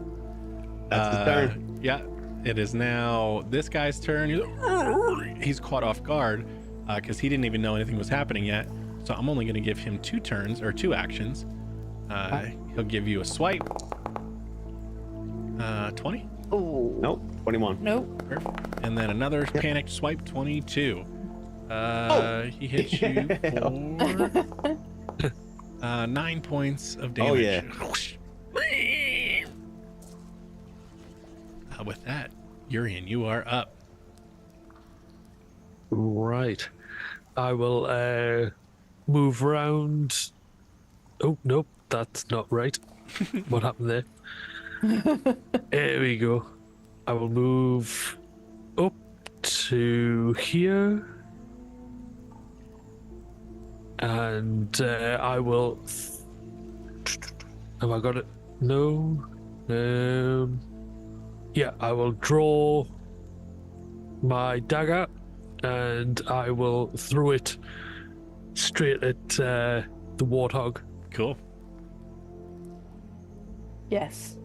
That's his turn.
Yeah, it is now this guy's turn. He's caught off guard because he didn't even know anything was happening yet. So I'm only going to give him 2 turns or 2 actions. He'll give you a swipe. 20.
Oh.
Nope. 21.
Nope.
Perfect. And then another panicked swipe, 22. He hits you for 9 points of damage.
Oh, yeah.
With that, Urian, you are up.
Right. I will move round. Oh, nope, that's not right. What happened there? There we go. I will move up to here. And I will. Have I got it? No. Yeah, I will draw my dagger and I will throw it straight at the warthog.
Cool.
Yes.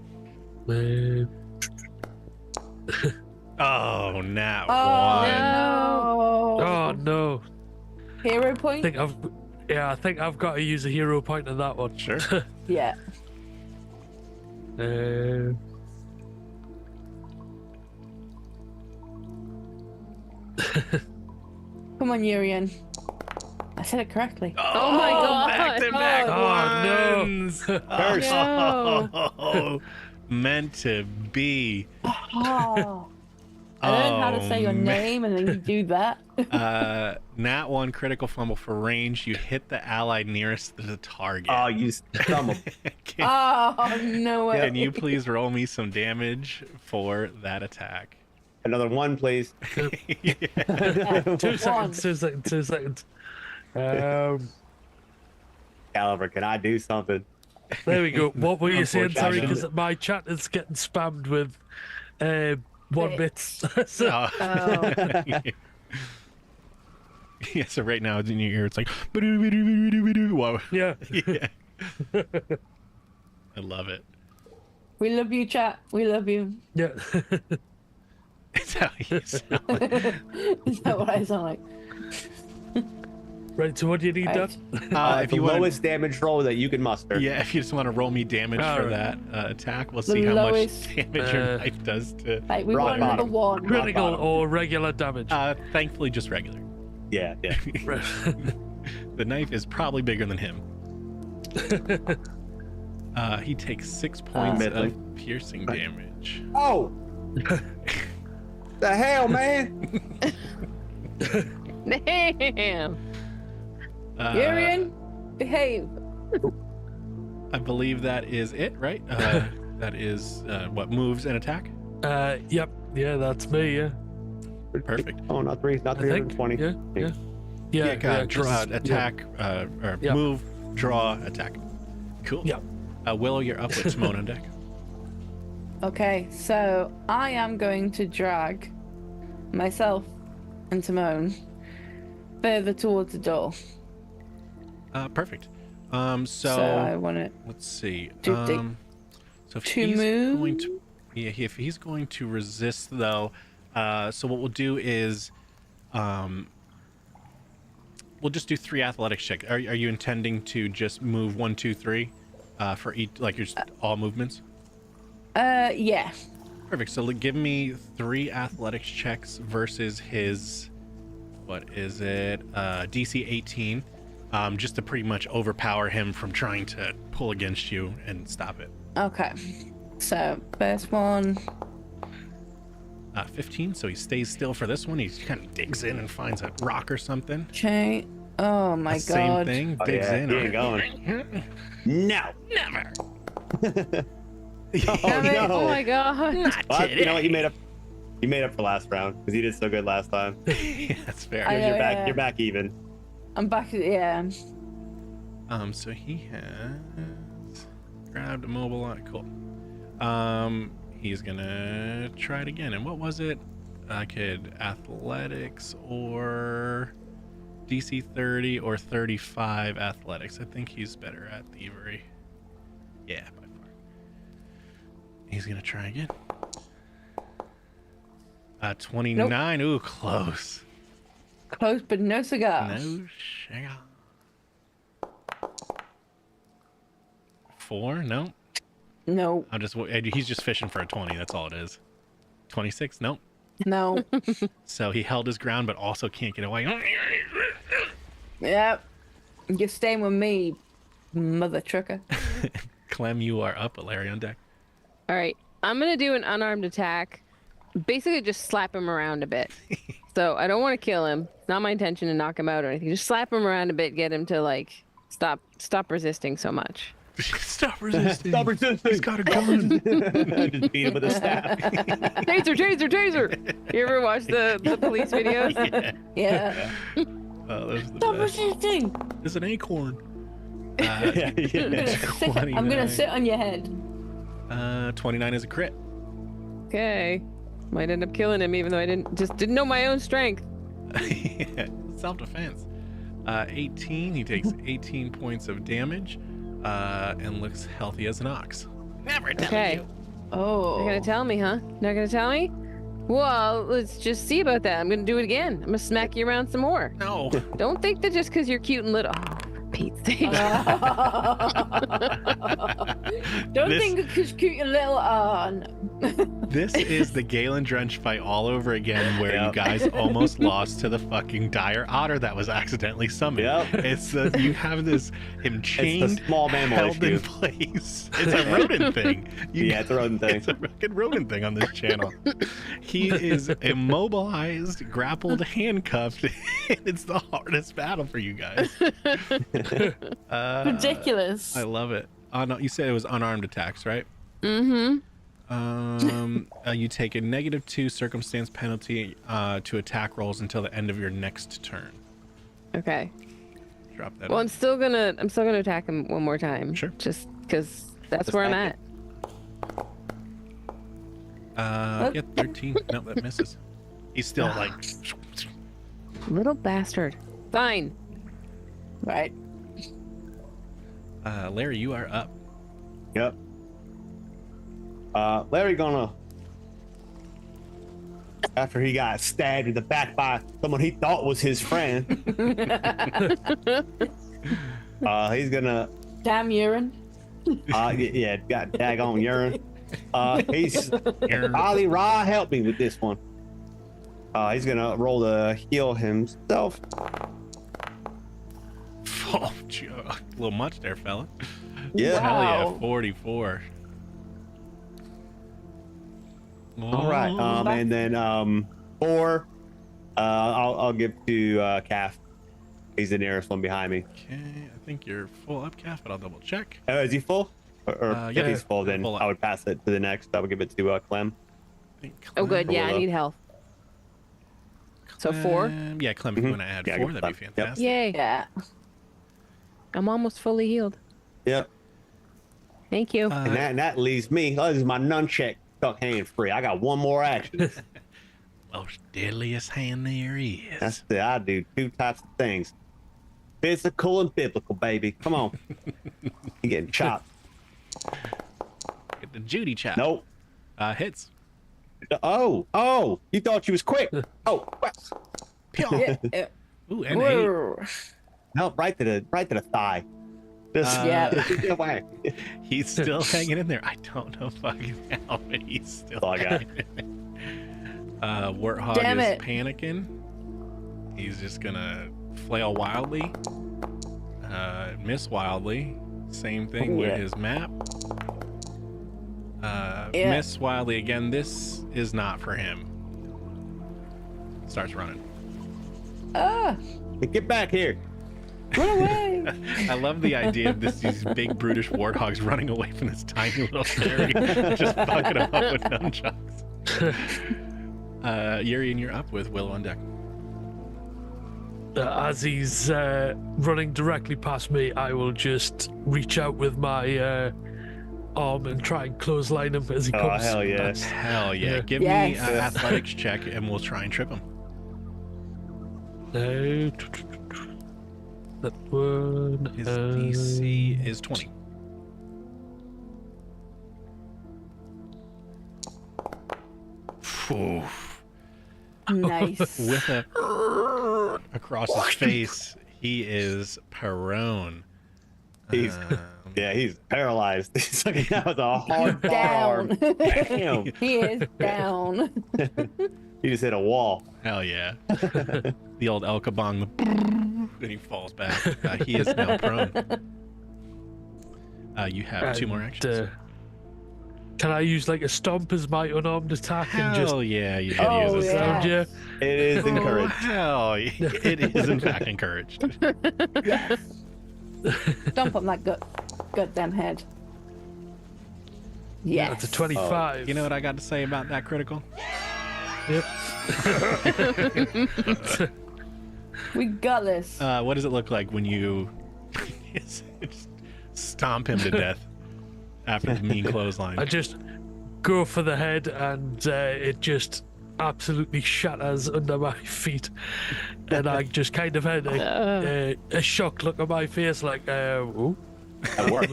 Oh, now
Oh,
one.
no.
Oh no!
Hero
I
point?
think I've got to use a hero point on that one.
Sure.
Yeah. Come on, Urian. I said it correctly.
Oh my god.
Back to back
Oh, no.
ones.
Curse.
Oh, meant to be.
Oh. I learned how to say your
man.
name and then you do that.
Nat 1 critical fumble for range. You hit the ally nearest to the target.
Oh, you scum of.
Oh, no way.
Can you please roll me some damage for that attack?
Another one, please.
2 seconds. 2 seconds. 2 seconds.
Caliber, can I do something?
There we go. What were you saying? Sorry,
Unfortunately.
because my chat is getting spammed with 1-bits. So,
Oh. Yeah, so right now in your ear it's like whoa.
yeah.
Yeah. I love it.
We love you, chat. We love you.
Yeah.
It's how you sound.
Is that what I sound like?
Right, so what do you need,
Right.
Doug?
If
The
you want
lowest damage roll that you can muster.
yeah, if you just want to roll me damage
All
for
right.
that attack, we'll
The
see how
lowest-
much damage your knife does to
Like, we
Rock
want number
bottom.
1.
Critical
bottom.
or regular damage?
thankfully just regular.
Yeah.
The knife is probably bigger than him. He takes 6 points of
Middling.
piercing damage.
Oh! The hell, man!
Damn.
Urian, behave.
I believe that is it, right? That is what moves and attack.
Yep. Yeah, that's me, yeah.
Perfect.
Oh, not three, not
I think.
320.
Yeah.
Yeah,
Yeah,
draw,
'cause-
attack, or
Yeah.
move, draw, attack. Cool.
Yeah.
Willow, you're up with Simone on deck.
Okay, so I am going to drag myself and Timon further towards the door.
Perfect.
So I want to.
Let's see.
Do they-
So if
to
he's
move?
going to, yeah, if he's going to resist though, so what we'll do is, we'll just do 3 athletics check. Are you intending to just move 1, 2, 3, for each, like just all movements?
Yeah.
Perfect. So give me 3 athletics checks versus his, what is it? DC 18. Just to pretty much overpower him from trying to pull against you and stop it.
Okay. So first one.
15. So he stays still for this one. He kind of digs in and finds a rock or something.
Chain. Oh my
Same
god.
thing.
Oh,
Digs
yeah,
in.
he ain't going. No.
Never.
Oh,
Damn it.
no.
Oh my god.
Well, you know what? You made up for last round because you did so good last time.
Yeah, that's fair.
I know,
You're back.
yeah.
You're back even.
I'm back. Yeah.
So he has grabbed a mobile. Cool. He's gonna try it again. And what was it? I could athletics or DC 30 or 35 athletics. I think he's better at thievery. Yeah, by far. He's gonna try again. 29. Ooh, close.
Close, but no cigar.
No sugar. 4? No.
No.
He's just fishing for a 20. That's all it is. 26? Nope.
No.
So he held his ground, but also can't get away.
Yep. You're staying with me, mother trucker.
Clem, you are up. Larry on deck.
All right. I'm going to do an unarmed attack. Basically, just slap him around a bit. So I don't want to kill him. It's not my intention to knock him out or anything. Just slap him around a bit, get him to like stop resisting so much.
Stop resisting.
Stop resisting.
He's got a gun.
Just beat him with a staff.
Taser, taser, taser! You ever watch the police videos?
Yeah.
Yeah.
Oh, those are the
Stop
best.
resisting.
There's an acorn.
Yeah.
I'm gonna sit on your head.
29 is a crit.
Okay. Might end up killing him, even though I didn't know my own strength.
Yeah, self-defense. 18. He takes 18 points of damage, and looks healthy as an ox. Never tell
Okay.
you.
Oh.
Not gonna tell me, huh? Not gonna tell me? Well, let's just see about that. I'm gonna do it again. I'm gonna smack you around some more.
No.
Don't think that just because you're cute and little. Oh, for Pete's sake.
Don't
This-
think it's cute and little. Oh, no.
This is the Galen Drench fight all over again, where you
Yep.
guys almost lost to the fucking dire otter that was accidentally summoned.
Yep.
It's you have him chained,
It's the small mammal
held in
issue.
place. It's a rodent thing.
Yeah, it's a rodent thing.
It's a fucking rodent thing on this channel. He is immobilized, grappled, handcuffed. And it's the hardest battle for you guys.
Ridiculous.
I love it. You said it was unarmed attacks, right?
Mm-hmm.
You take a -2 circumstance penalty to attack rolls until the end of your next turn.
Okay.
Drop that.
Well,
in.
I'm still gonna attack him one more time.
Sure.
Just because that's
Just
where I'm
thank
at.
Yeah, 13. No, that misses. He's still like.
Little bastard. Fine.
Right.
Larry, you are up.
Yep. Larry gonna, after he got stabbed in the back by someone he thought was his friend, he's gonna,
Damn urine.
yeah, got daggone urine. He's, Ollie Ra, help me with this one. He's gonna roll to heal himself.
Oh, a little much there, fella.
Yeah.
Hell yeah,
Wow.
44.
All right. And then 4, I'll give to Calf. He's the nearest one behind me.
Okay, I think you're full up, Calf, but I'll double check.
Is he full? Or
Yeah,
if he's full, then
full up.
I would pass it to the next. I would give it to Clem.
I think
Oh, good.
Clem-
Yeah, I need health. So 4.
Yeah, Clem, if you want to add
Yeah,
4,
give
that'd be
Clem. Yep.
fantastic.
Yay.
Yeah.
I'm almost fully healed.
Yep.
Thank you.
And that leaves me. Oh, this is my nunchuck stuck hand free. I got one more action.
Most deadliest hand there is.
That's it. I do 2 types of things: physical and biblical, baby. Come on. You getting chopped?
Get the Judy chop.
Nope.
Hits.
Oh! You thought you was quick? Oh,
Yeah.
Ooh, and 8.
Whoa.
no! Right to the thigh. Just
Yeah.
whack.
He's still hanging in there. I don't know fucking how, but he's still
That's all I got.
hanging in there. Warthog
Damn
is
it.
panicking. He's just gonna flail wildly. Miss wildly. Same thing with
Yeah.
his map.
Yeah.
Miss wildly again. This is not for him. Starts running.
Get back here.
Run away.
I love the idea of these big brutish warthogs running away from this tiny little fairy, just fucking him up with nunchucks. Yuri, you're up with Will on deck.
As he's running directly past me, I will just reach out with my arm and try and clothesline him as he
Oh,
comes.
hell yeah.
Hell yeah.
Yeah.
Give me
Yes.
an athletics check and we'll try and trip him.
That one.
His DC is 20. Oof.
Nice.
With a across his face, he is prone.
He's he's paralyzed. He's like, that was a hard
Down.
arm. Damn.
He is down.
He just hit a wall.
Hell yeah. The old El Kabong, and he falls back. He is now prone. You have 2 more actions.
Can I use like a stomp as my unarmed attack and just
Hell yeah, you can
Oh,
use this.
yeah.
yeah.
It is
Oh,
encouraged.
hell, it is in fact encouraged.
Yes. Stomp on that goddamn head. Yes.
That's a 25.
You know what I got to say about that critical?
Yep.
We got this.
What does it look like when you just stomp him to death after the mean clothesline?
I just go for the head and it just absolutely shatters under my feet. And I just kind of had a shocked look on my face like, oh.
That worked.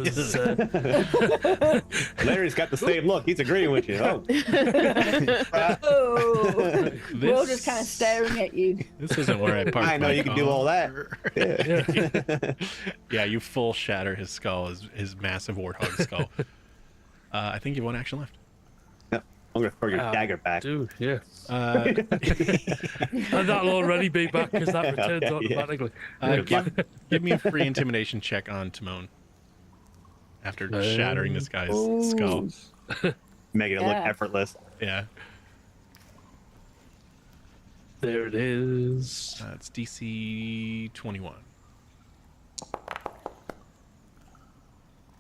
Larry's got the same look. He's agreeing with you. Oh.
Oh. We're all just kind of
This-
staring at you.
This isn't where I parked
I know
my
you can do
car.
all that.
Yeah, you full shatter his skull, his massive warthog skull. I think you have 1 action left.
I'm gonna throw your dagger back.
Dude, yeah.
Uh,
And that'll already be back because that returns
Yeah.
automatically.
give me a free intimidation check on Timon after shattering this guy's skull.
Making it look
Yeah.
effortless.
Yeah,
There it is.
it's DC 21.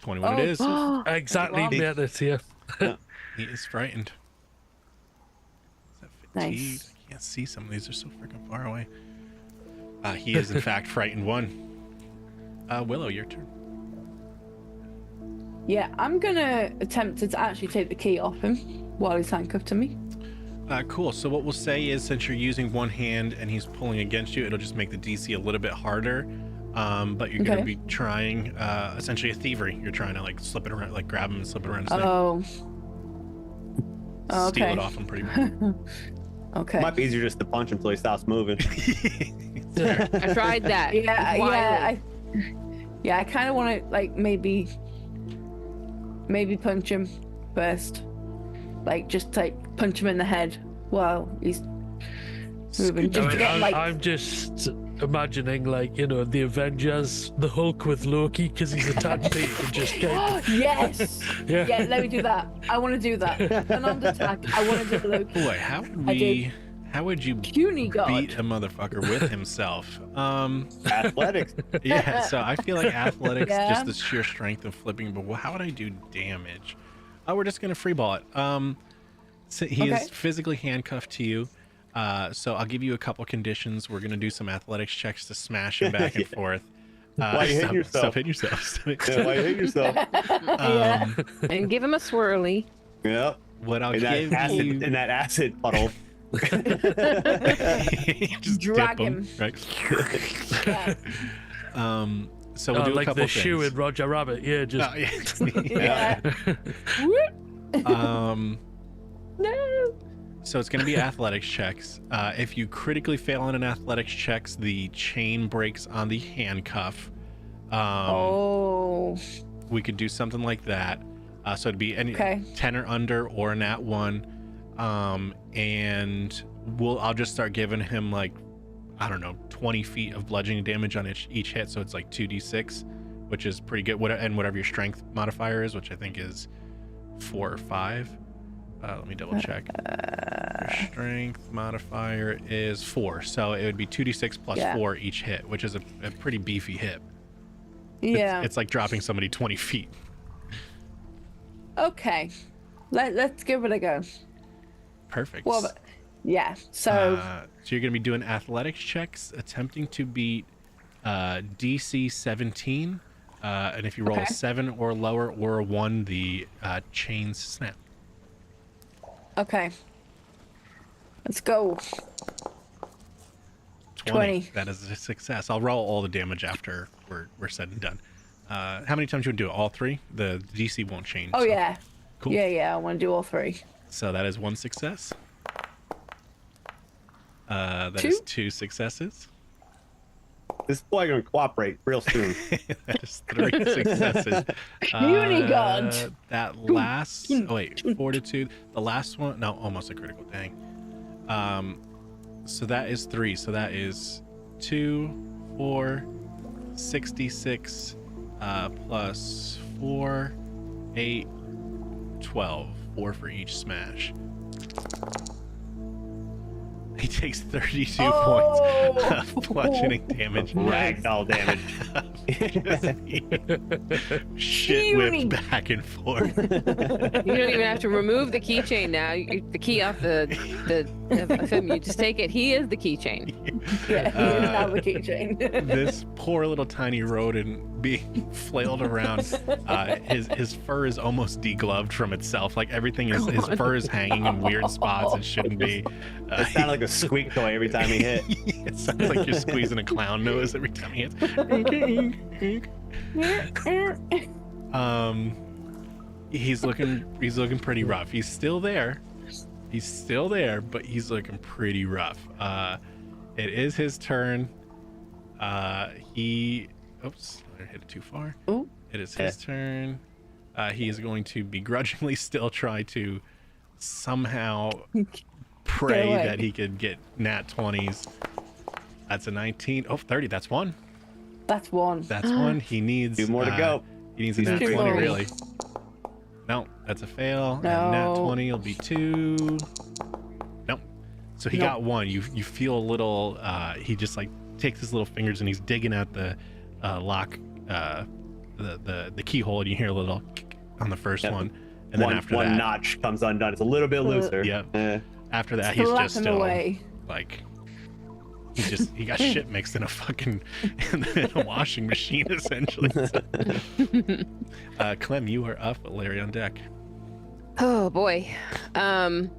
21 it is.
Exactly,
Wow.
made it here.
He is frightened. Is that fatigued?
Nice.
I can't see some of these. They're so freaking far away. He is in fact frightened 1. Willow, your turn.
Yeah, I'm gonna attempt to actually take the key off him while he's handcuffed to me.
Cool. So what we'll say is, since you're using one hand and he's pulling against you, it'll just make the DC a little bit harder. But you're going to be trying essentially a thievery. You're trying to like slip it around, like grab him and slip it around his neck.
Oh,
Steal
okay.
it off him pretty much.
Okay.
Might be easier just to punch him until he stops moving.
I tried that.
Yeah, I kind of want to like maybe punch him first, like just like punch him in the head while he's moving. Just to get, like,
I'm just imagining, like, you know, the Avengers, the Hulk with Loki, because he's a tad big and just get.
Yes.
Yeah.
Yeah, let me do that. I want to do that. An on attack. I want to do Loki.
Boy, how would you
Puny God.
beat a motherfucker with himself?
Athletics.
Yeah, so I feel like athletics,
Yeah.
just the sheer strength of flipping, but how would I do damage? Oh, we're just gonna freeball it. So he is physically handcuffed to you. So I'll give you a couple conditions. We're gonna do some athletics checks to smash him back and forth.
Why you hitting yourself?
Stop hitting yourself.
Yeah, why you hitting yourself?
And give him a swirly.
Yep.
What I'll
In
give
that acid,
you...
in that acid puddle.
Just
Drag
dip him,
him.
right?
Yeah.
So we'll do a
like
couple
the
things.
shoe in Roger Rabbit, yeah, just.
Oh, yeah.
Yeah. No.
So it's going to be athletics checks. If you critically fail on an athletics checks, the chain breaks on the handcuff.
Oh.
We could do something like that. So it'd be any 10 or under or a nat 1. And I'll just start giving him, like, I don't know, 20 feet of bludgeoning damage on each hit. So it's like 2d6, which is pretty good. And whatever your strength modifier is, which I think is 4 or 5. Let me double check. Your strength modifier is 4. So it would be 2d6 plus 4 each hit, which is a pretty beefy hit.
Yeah.
It's like dropping somebody 20 feet.
Okay. Let's give it a go.
Perfect.
Well, yeah. So
you're going to be doing athletics checks, attempting to beat DC 17. And if you roll a 7 or lower or a 1, the chains snap.
okay. Let's go.
20. That is a success. I'll roll all the damage after we're said and done. How many times do you want to do it? All 3? The DC won't change.
Oh,
so.
yeah.
Cool.
Yeah, I want to do all 3.
So that is 1 success. That
2?
is 2 successes.
This boy gonna cooperate real soon.
That is 3 successes.
Puny God.
That last... Oh, wait. Fortitude. The last one... No, almost a critical. Dang. So that is 3. So that is 2, 4, 66, plus 4, 8, 12. 4 for each smash. He takes 32 points of bludgeoning damage.
Ragdoll damage.
Shit whipped back and forth.
You don't even have to remove the keychain now. The key off the of him. You just take it. He is the keychain.
Yeah, he is now the keychain.
This poor little tiny rodent being flailed around. His fur is almost degloved from itself. Like everything is his fur is hanging in weird spots it shouldn't be.
It sounded like a squeak toy every time he hit.
It sounds like you're squeezing a clown nose every time he hits. He's looking pretty rough. He's still there, but he's looking pretty rough. It is his turn. Oops, I hit it too far.
Ooh.
It is his turn. He is going to begrudgingly still try to somehow pray
away.
that he could get nat 20s. That's a 19. Oh, 30. That's 1.
That's 1.
That's 1. He needs
2 more to go.
He needs a nat
Too
20,
low.
really. No, that's a fail.
No.
And nat 20 will be 2. Nope. So he got 1. You feel a little. He just like takes his little fingers and he's digging at the lock, the keyhole, and you hear a little on the first one, and then after
one
that,
notch comes undone. It's a little bit looser.
Yep.
Eh.
After that, he's just
Slapping
still
away.
like He got shit mixed in a fucking in a washing machine essentially. Clem, you are up. Larry on deck.
Oh boy. I'm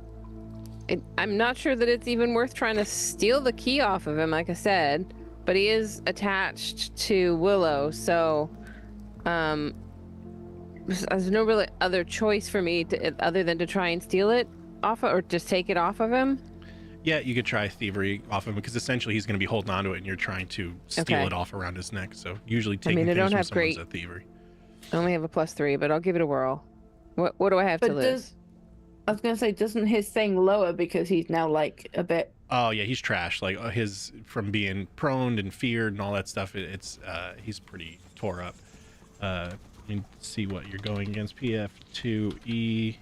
not sure that it's even worth trying to steal the key off of him, like I said, but he is attached to Willow, so there's no really other choice for me other than to try and steal it off or just take it off of him.
Yeah, you could try thievery off him because essentially he's going to be holding onto it and you're trying to steal it off around his neck. So usually taking things from someone's a thievery.
I only have a +3, but I'll give it a whirl. What do I have to lose?
I was gonna say, doesn't his thing lower because he's now like a bit?
Oh yeah, he's trash. Like his from being prone and feared and all that stuff. He's pretty tore up. Let me see what you're going against. PF2E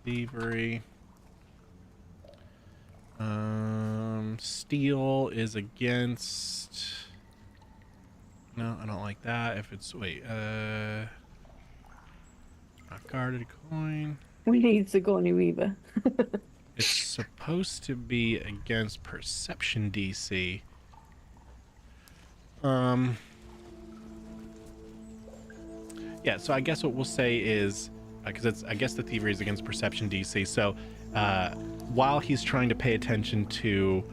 thievery. Steel is against. No, I don't like that. If it's not guarded coin.
We need Sigourney Weaver.
It's supposed to be against perception DC. Yeah, so I guess what we'll say is because I guess the thievery is against perception DC. So while he's trying to pay attention to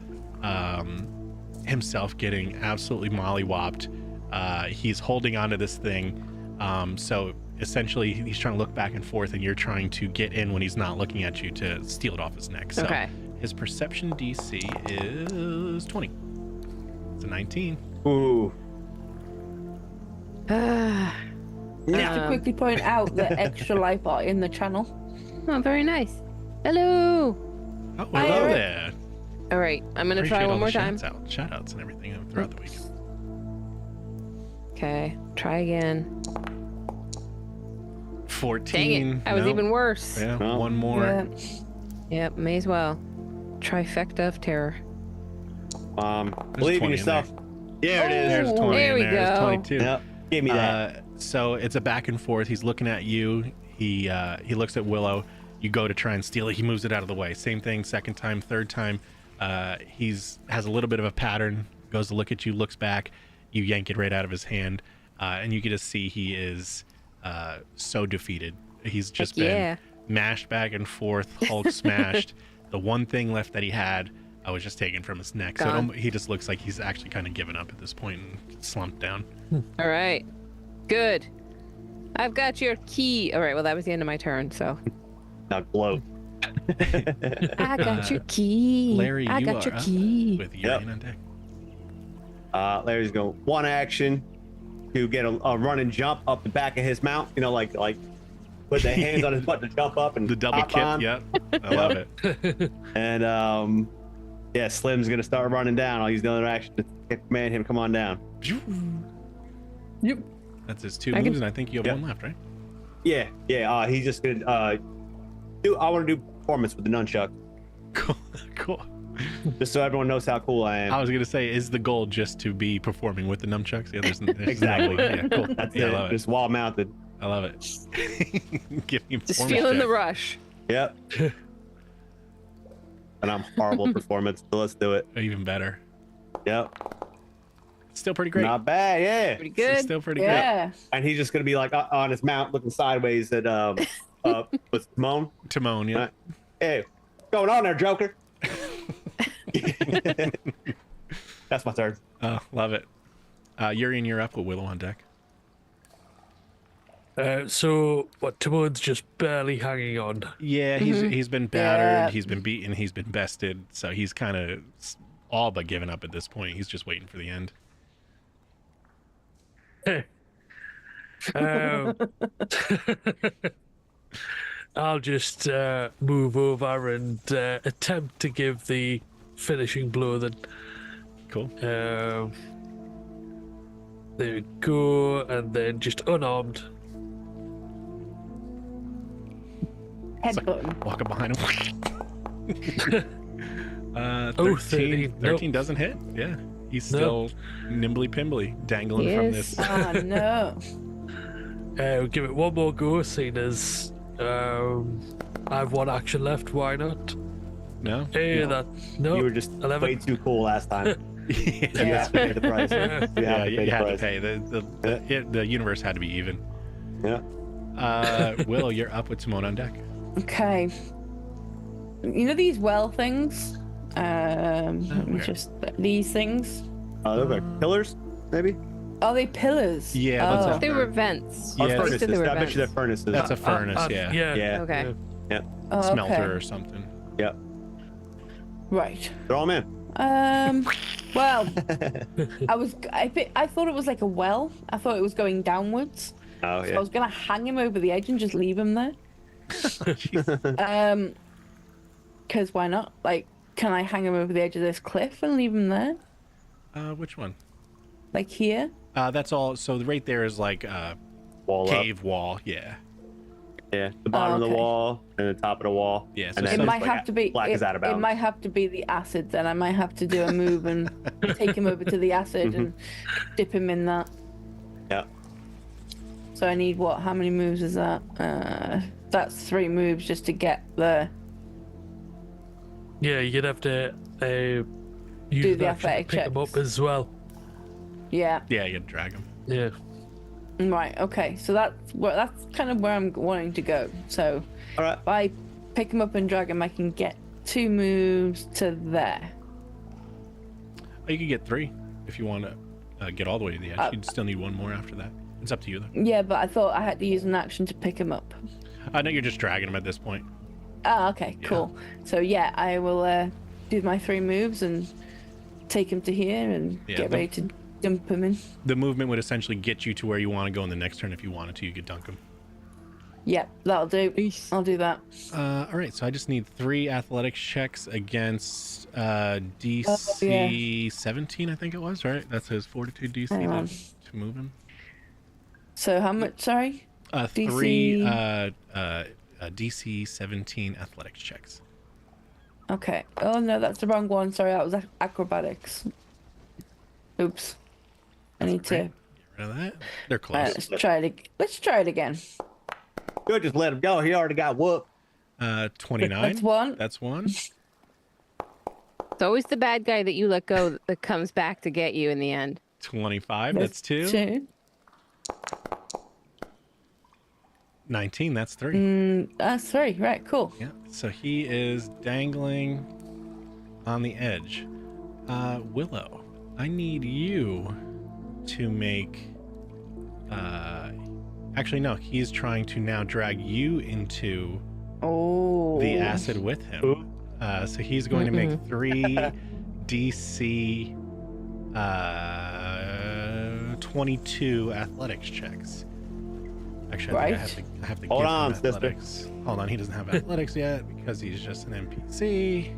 himself getting absolutely mollywopped, he's holding onto this thing. So essentially he's trying to look back and forth and you're trying to get in when he's not looking at you to steal it off his neck. So his perception DC is 20. It's a 19.
Ooh.
Just to quickly point out that Extra Life are in the channel.
Oh, very nice. Hello.
Oh, hello there.
All right, I'm going to try one more time.
Shout outs and everything throughout the week.
Okay, try again.
14.
Dang it, I was even worse.
Yeah, one more.
Yeah.
Yep, may as well. Trifecta of terror.
Believe in yourself. Yeah, it is.
There's 20
there we
in there.
go.
There's 22.
Yep. Give me that.
So it's a back and forth. He's looking at you. He looks at Willow. You go to try and steal it. He moves it out of the way. Same thing. Second time, third time. Has a little bit of a pattern. Goes to look at you. Looks back. You yank it right out of his hand, and you can just see he is so defeated. He's just been mashed back and forth. Hulk smashed. The one thing left that he had was just taken from his neck.
Gone.
So he just looks like he's actually kind of given up at this point and slumped down.
All right, good. I've got your key. All right, well, that was the end of my turn, so.
Now gloat.
I got your key.
Larry,
I
you
got
are
your
up
key.
with Urian on deck.
Larry's going one action to get a run and jump up the back of his mount. You know, like put the hands on his butt to jump up and
The double
hop
kip,
on.
yep. I love it.
And yeah, Slim's gonna start running down. I'll use the other action to command him come on down.
Yep.
That's his two moves, and I think you have one left, right?
Yeah. He's just gonna I want to do performance with the nunchuck,
Cool.
just so everyone knows how cool I am.
I was gonna say, is the goal just to be performing with the nunchucks? Yeah, there's
Exactly.
Yeah, cool.
That's
I
it.
love it.
Just wall mounted.
I love it. Give me
Just
performance
feeling the
check.
rush.
Yep. And I'm horrible at performance, so let's do it.
Even better.
Yep.
Still pretty great.
Not bad, yeah.
Pretty good.
Still pretty great.
Yeah.
And he's just gonna be like on his mount, looking sideways at with Simone.
Timon, yeah.
Hey, what's going on there, Joker? That's my turn.
Oh, love it. Urian, you're up with Willow on deck.
So what? Timon's just barely hanging on.
Yeah, he's been battered,
Yeah.
he's been beaten, he's been bested, so he's kind of all but given up at this point. He's just waiting for the end.
I'll just move over and attempt to give the finishing blow. Then
Cool.
there we go, and then just unarmed.
Headbutton.
Walk up behind him.
13.
13
Nope.
doesn't hit. Yeah. He's still nimbly pimbly dangling from
Yes.
this.
Oh no.
We'll give it one more go, seeing as I have one action left. Why not?
No.
Hey, that no.
You were just
11.
way too cool last time.
Yeah,
You have to pay the price.
Yeah.
You have to pay the
you
price.
had to pay. The universe had to be even.
Yeah.
Willow, you're up with Timon on deck.
Okay. You know these well things? Let me
where?
just these things.
Oh, those are pillars, maybe?
Are they pillars?
Yeah, that's
Oh.
a-
They were vents.
Or
Yeah,
At least
furnaces.
they were
I bet you they're
vents.
furnaces.
That's a furnace. Yeah.
Yeah.
Okay.
Oh,
Smelter
okay.
or something.
Yep.
Right.
They're all men.
Well, I thought it was like a well. I thought it was going downwards.
Oh,
So
yeah.
I was gonna hang him over the edge and just leave him there. Because why not? Like, can I hang him over the edge of this cliff and leave him there?
Which one?
Like here?
That's all. So right there is like
Wall
cave wall. Yeah.
up. Yeah. The bottom of
okay.
the wall and the top of the wall.
Yeah, so
And
it's
then
It
So
might
like
have to be.
black is out of
It
bounds.
might have to be the acid. Then I might have to do a move and take him over to the acid and dip him in that.
Yeah.
So I need what? How many moves is that? That's 3 moves just to get the.
Yeah, you'd have to use
Do
the
the
action to
athletic
pick them up
checks.
as well.
Yeah.
Yeah, you drag him.
Yeah.
Right. Okay. So that's kind of where I'm wanting to go. So
All right.
if I pick him up and drag him, I can get 2 moves to there.
Oh, you could get 3 if you want to get all the way to the edge. You'd still need 1 more after that. It's up to you though.
Yeah, but I thought I had to use an action to pick him up.
I know you're just dragging him at this point.
Ah, okay, cool. So yeah, I will do my 3 moves and take him to here and
Yeah,
get
the-
ready to dump him in.
The movement would essentially get you to where you want to go in the next turn. If you wanted to, you could dunk him.
Yeah, that'll do. I'll do that.
All right, so I just need 3 athletics checks against DC 17, I think it was, right? That's his fortitude DC
Hang on.
to move him.
So how much? Sorry.
3 DC 17 athletics checks.
Okay. Oh no, that's the wrong one. Sorry, that was acrobatics. Oops. I need to.
Get rid of that. They're close.
Let's try it. Let's try it again.
Good, just let him go. He already got whooped.
29.
That's 1.
That's 1.
It's always the bad guy that you let go that comes back to get you in the end.
25. That's 2.
2.
19. That's 3.
That's 3. Right. Cool.
Yeah. So he is dangling on the edge. Willow, I need you to make. Actually, no. He's trying to now drag you into
Oh.
the acid with him. So he's going to make 3 DC 22 athletics checks. Actually, I think I have to
Hold
give him
on, sister.
athletics. Hold on, he doesn't have athletics yet because he's just an NPC.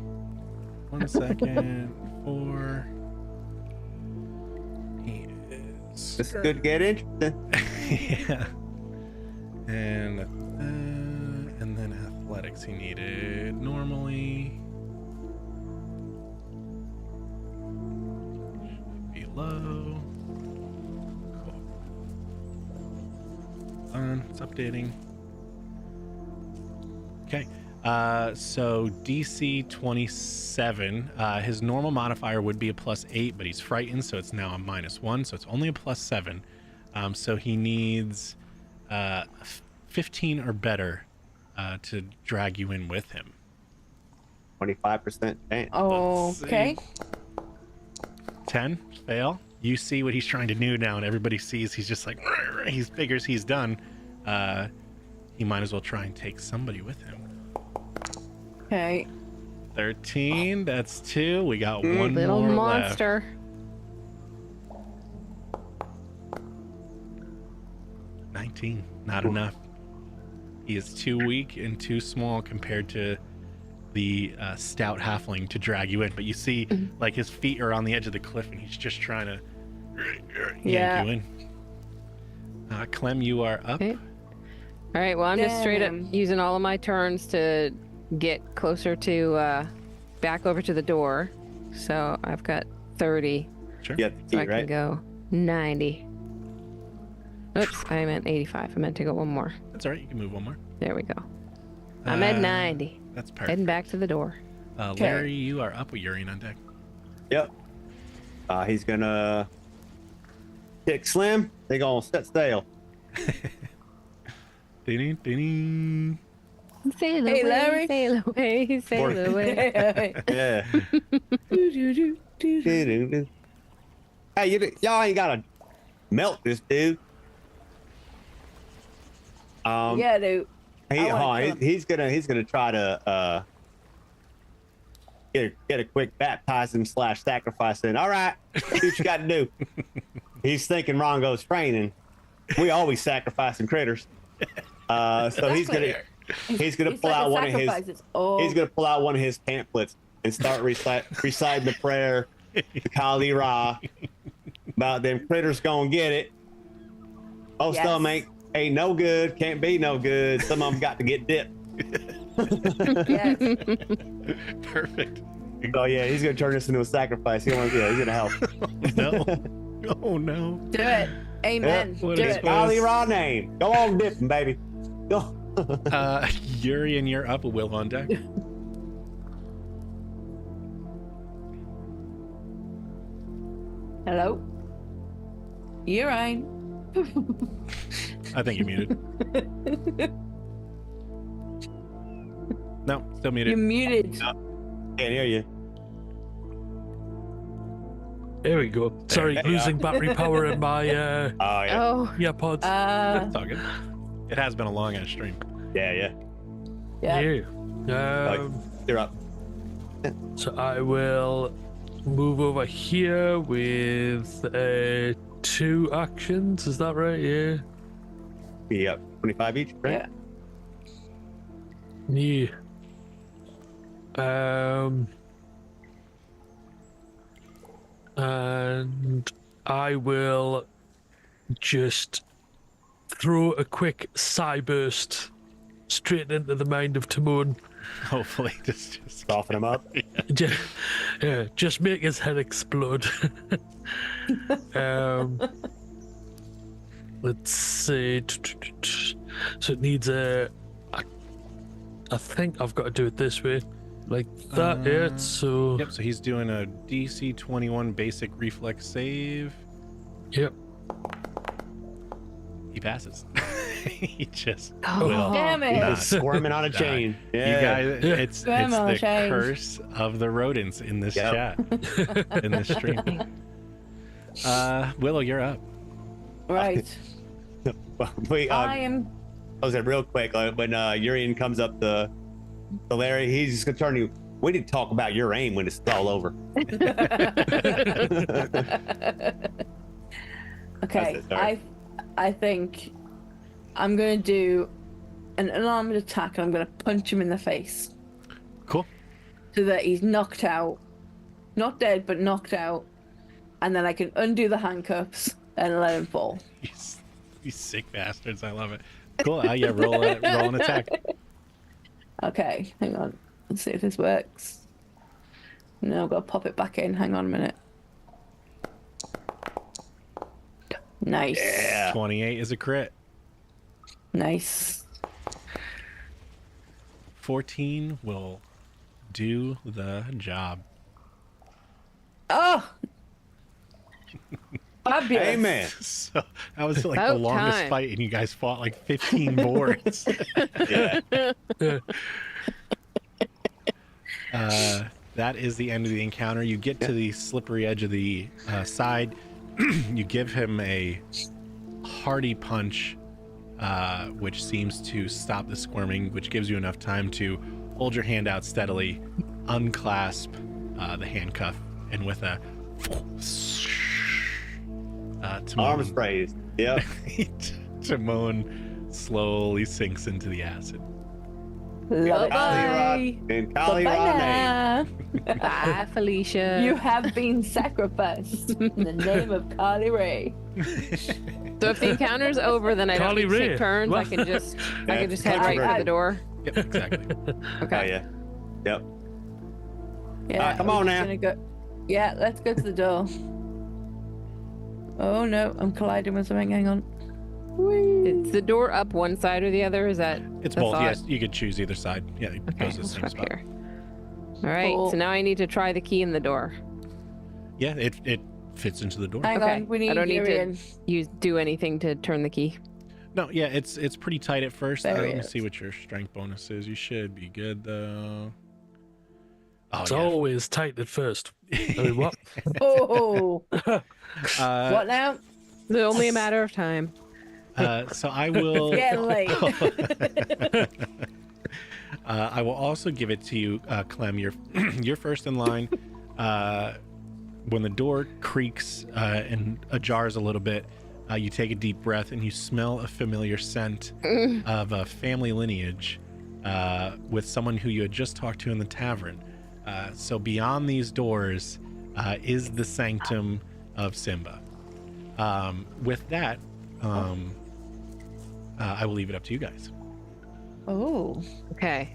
1 second. 4. He is.
This could get interesting.
Yeah. And then athletics he needed normally. Should be low. Cool. Done. It's updating. Okay. So DC 27. His normal modifier would be a +8, but he's frightened, so it's now a -1. So it's only a +7. So he needs 15 or better to drag you in with him.
25% chance.
Okay.
10, fail. You see what he's trying to do now, and everybody sees he's just like, he figures he's done. He might as well try and take somebody with him.
Okay.
13, that's 2. We got one
Little
more
monster.
left. 19, not enough. He is too weak and too small compared to the stout halfling to drag you in. But you see, like, his feet are on the edge of the cliff, and he's just trying to yank you in. Clem, you are up.
Okay. All right, well, I'm just straight up
Damn.
using all of my turns to get closer to back over to the door. So I've got 30.
Sure.
You have
So
the
I
key,
can
right?
go 90. Oops, I meant 85. I meant to go 1 more.
That's all right. You can move 1 more.
There we go. I'm at
Uh,
90.
That's perfect.
Heading back to the door.
Larry, you are up with Urian on deck.
Yep. He's gonna kick Slim. They gonna set sail.
Ding, ding.
Sail
Hey,
away,
Larry.
sail away, sail away.
Yeah. Hey, y'all ain't gotta melt this dude.
Yeah, dude.
He's gonna try to get a quick baptizing / sacrifice in. All right, do what you got to do. He's thinking Rongo's training. We always sacrificing critters. So he's gonna pull out one of his. He's gonna pull out one of his pamphlets and start reciting the prayer to Kali Ra about them critters gonna get it. Most of them ain't no good, can't be no good. Some of them got to get dipped.
Yes.
Perfect.
Oh yeah, he's gonna turn this into a sacrifice. He's gonna help.
No. Oh no.
Do it. Amen.
Yep.
Do
is
it.
Kali Ra name. Go on dipping, baby. Go.
Urian, you're up with Will on deck.
Hello. You're right.
I think you're muted. No, still muted.
You're muted.
Can't hear you.
There we go. Sorry,
There you
losing battery power in my
Oh yeah.
Oh,
AirPods.
It's all good. It has been a long ass stream.
Yeah.
Yeah.
You're up.
So I will move over here with 2 actions. Is that right? Yeah.
Be up 25 each, right?
Yeah.
And I will just throw a quick sigh burst straight into the mind of Timon.
Hopefully, just
Soften him up.
Just make his head explode. Let's see. So it needs I think I've got to do it this way, like that. Yeah. So.
Yep. So he's doing a DC 21 basic reflex save.
Yep.
He passes. He just
Oh,
will.
Damn it.
not
Squirming on a
die.
chain.
You
Yeah.
guys,
Yeah.
it's
Grandma
the
change.
curse of the rodents in this
Yep.
chat, in this stream. Willow, you're up.
Right.
Wait,
I am.
I was real quick. When Urian comes up to Larry, he's just gonna turn to you. We need to talk about your aim when it's all over.
Okay.
That's it, sorry.
I think I'm gonna do an unarmed attack. And I'm gonna punch him in the face
Cool.
so that he's knocked out, not dead, but knocked out, and then I can undo the handcuffs and let him fall.
You sick bastards. I love it. Cool. Yeah, roll an attack.
Okay, hang on. Let's see if this works. No, I've got to pop it back in. Hang on a minute. Nice.
Yeah.
28 is a crit.
Nice.
14 will do the job.
Oh! Fabulous.
Amen.
So that was like the
About
longest
time.
fight, and you guys fought like 15 boards.
Yeah.
That is the end of the encounter. You get to the slippery edge of the side. You give him a hearty punch, which seems to stop the squirming, which gives you enough time to hold your hand out steadily, unclasp the handcuff, and with a
Arms raised. Yep.
Timon slowly sinks into the acid.
Bye-bye.
And Kali Ra name.
Bye-bye.
bye, Felicia.
You have been sacrificed in the name of Carly Ray.
So if the encounter's over, then I don't
Carly
need to
Rae.
take turns. I can just head right for the door.
Yep, exactly.
Okay.
Oh yeah. Yep.
Yeah.
come on
we're
now.
gonna go- Yeah, let's go to the door. Oh no, I'm colliding with something. Hang on.
Is the door up one side or the other? Is that
It's
the
both.
thought?
Yes, you could choose either side. Yeah, it
Okay,
goes to the
let's
same
go up
spot.
here. All right.
Cool.
So now I need to try the key in the door.
Yeah, it fits into the door.
Hang
Okay.
on, we need
I don't need
Urian.
to do anything to turn the key.
No, yeah, it's pretty tight at first.
There
Let
he
me
is.
see what your strength bonus is. You should be good though. Oh,
It's
yeah.
always tight at first. I mean, what?
Oh,
Uh,
what now?
It's only a matter of time.
so I will.
It's getting late.
I will also give it to you, Clem. You're first in line. When the door creaks and ajars a little bit, you take a deep breath and you smell a familiar scent of a family lineage with someone who you had just talked to in the tavern. So beyond these doors is the sanctum of Simba. With that, I will leave it up to you guys.
Oh,
Okay.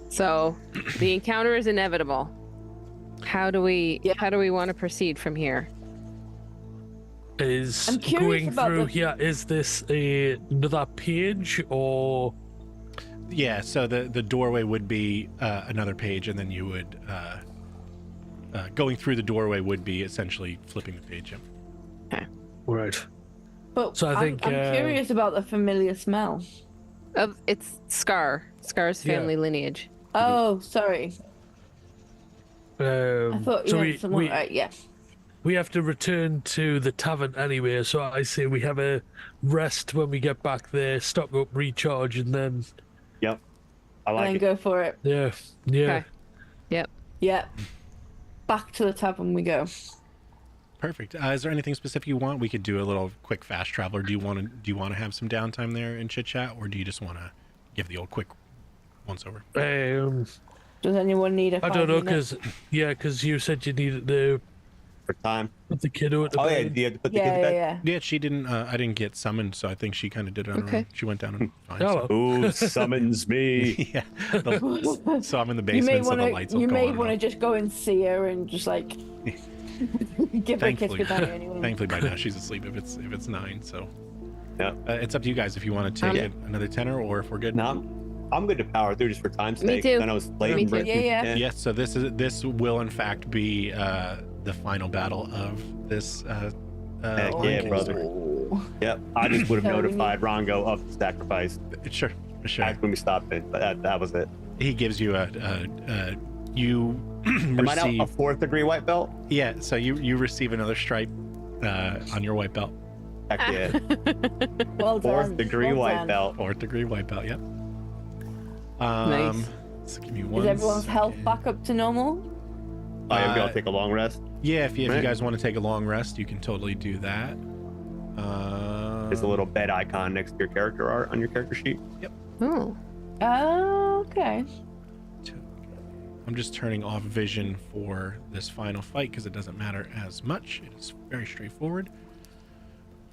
So the encounter is inevitable. How do we want to proceed from here?
Is
I'm curious
going
about
through
the-
here, is this another page or...
Yeah, so the doorway would be another page, and then you would going through the doorway would be essentially flipping the page. Yeah.
Right.
but
So I think,
I'm curious about the familiar smell.
It's Scar's
Yeah.
family lineage.
Oh, sorry. I thought you
so
meant someone. Right, yeah.
we have to return to the tavern anyway, so I say we have a rest when we get back there, stock up, recharge, and then...
Yep. I
And
like
then
it.
go for it.
Yeah.
Okay. Yep.
Yeah. Back to the tavern we go.
Perfect. Is there anything specific you want? We could do a little quick fast travel. Or do you want to have some downtime there and chit chat, or do you just want to give the old quick once over?
Does anyone need a
I don't know,
5 minute?
because you said you needed to
For time.
put the kiddo at the
Oh yeah,
bed.
do you have to put the
Yeah,
kids to
yeah,
bed?
yeah.
Yeah, she didn't. I didn't get summoned, so I think she kind of did it on her
Okay.
own. She went down and fine.
Oh,
so.
Who summons me?
Yeah. So I'm in the
You may
basement, so
want
the
to.
lights will
You
go
may
on and
want to
off.
just go and see her and just like give her a kiss
Thankfully,
goodnight. Anyway.
thankfully by now she's asleep. If it's 9, so
Yeah.
it's up to you guys if you want to take
Yeah.
it another tenor or if we're good.
No, I'm good to power through just for time's
Me
sake.
too.
I know it's late.
Me too.
but-
Yeah.
Yes, so this will in fact be the final battle of this.
Heck yeah,
Origins
brother.
story.
Yep. I just would have
So we
notified Rongo of the sacrifice
Sure.
back when we stopped it, but that was it.
He gives you you
Am I now
receive
a 4th degree white belt?
yeah. So you receive another stripe on your white belt.
Heck yeah.
Well done.
4th degree
well
white
done.
belt.
4th degree white belt. Yep.
Nice.
So give me one.
Is everyone's health
second.
back up to normal?
I am
Uh,
gonna take a long rest.
Yeah, if you
Right.
guys want to take a long rest, you can totally do that.
There's a little bed icon next to your character art on your character sheet.
Oh.
Oh, okay.
I'm just turning off vision for this final fight because it doesn't matter as much. It is very straightforward.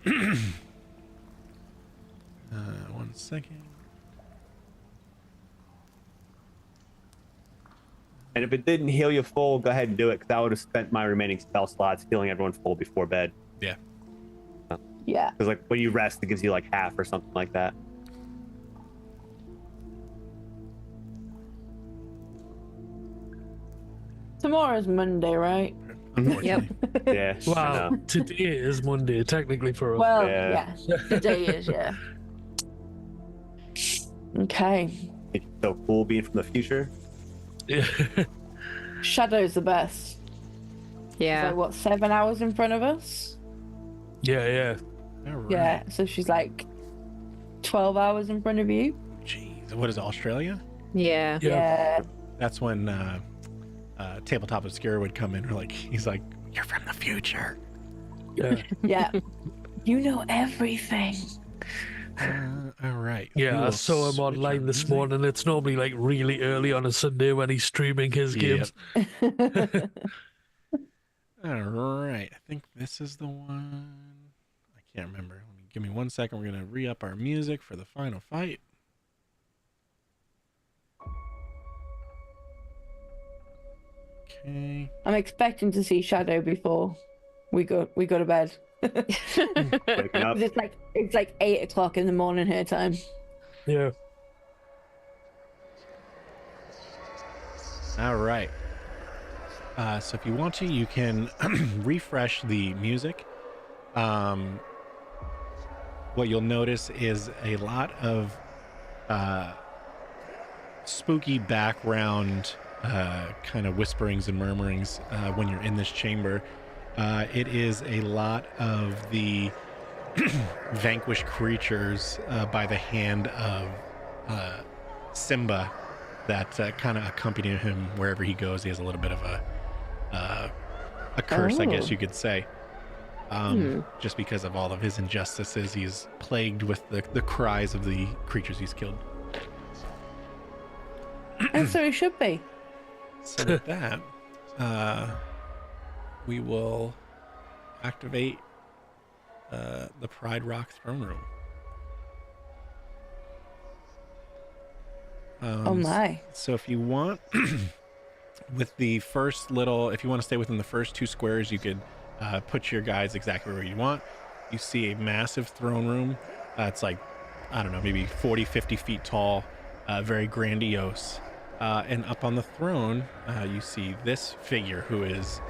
1 second.
And if it didn't heal you full, go ahead and do it, because I would have spent my remaining spell slots healing everyone full before bed.
Yeah.
Yeah.
Because like when you rest, it gives you like half or something like that.
Tomorrow's Monday, right?
Unfortunately.
Yeah. I
Wow,
know.
today is Monday, technically for us.
Well,
Yeah.
yeah. Today is, yeah. Okay.
It's so cool being from the future.
Shadow's the best.
Yeah.
So what, 7 hours in front of us?
yeah.
All right.
Yeah. So she's like 12 hours in front of you.
Jeez. What is it, Australia?
Yeah.
Yeah.
That's when Tabletop Obscure would come in. He's like, you're from the future.
Yeah.
Yeah. You know everything.
All right.
Yeah,
We
I
will
saw him
switch
online
our
this
music.
morning. It's normally like really early on a Sunday when he's streaming his
Yep.
games.
All right. I think this is the one. I can't remember. Give me 1 second. We're going to re-up our music for the final fight. Okay.
I'm expecting to see Shadow before we go to bed.
Waking up.
It's like 8 o'clock in the morning her time.
Yeah.
All right. So if you want to, you can refresh the music. What you'll notice is a lot of spooky background kind of whisperings and murmurings when you're in this chamber. It is a lot of the vanquished creatures by the hand of Simba that kind of accompany him wherever he goes. He has a little bit of a curse, I guess you could say. Just because of all of his injustices, he's plagued with the cries of the creatures he's killed.
And so he should be.
So with that, we will activate the Pride Rock throne room.
Oh my.
So if you want, with the first little, if you want to stay within the first 2 squares, you could put your guys exactly where you want. You see a massive throne room. It's like, I don't know, maybe 40, 50 feet tall, very grandiose. And up on the throne, you see this figure who is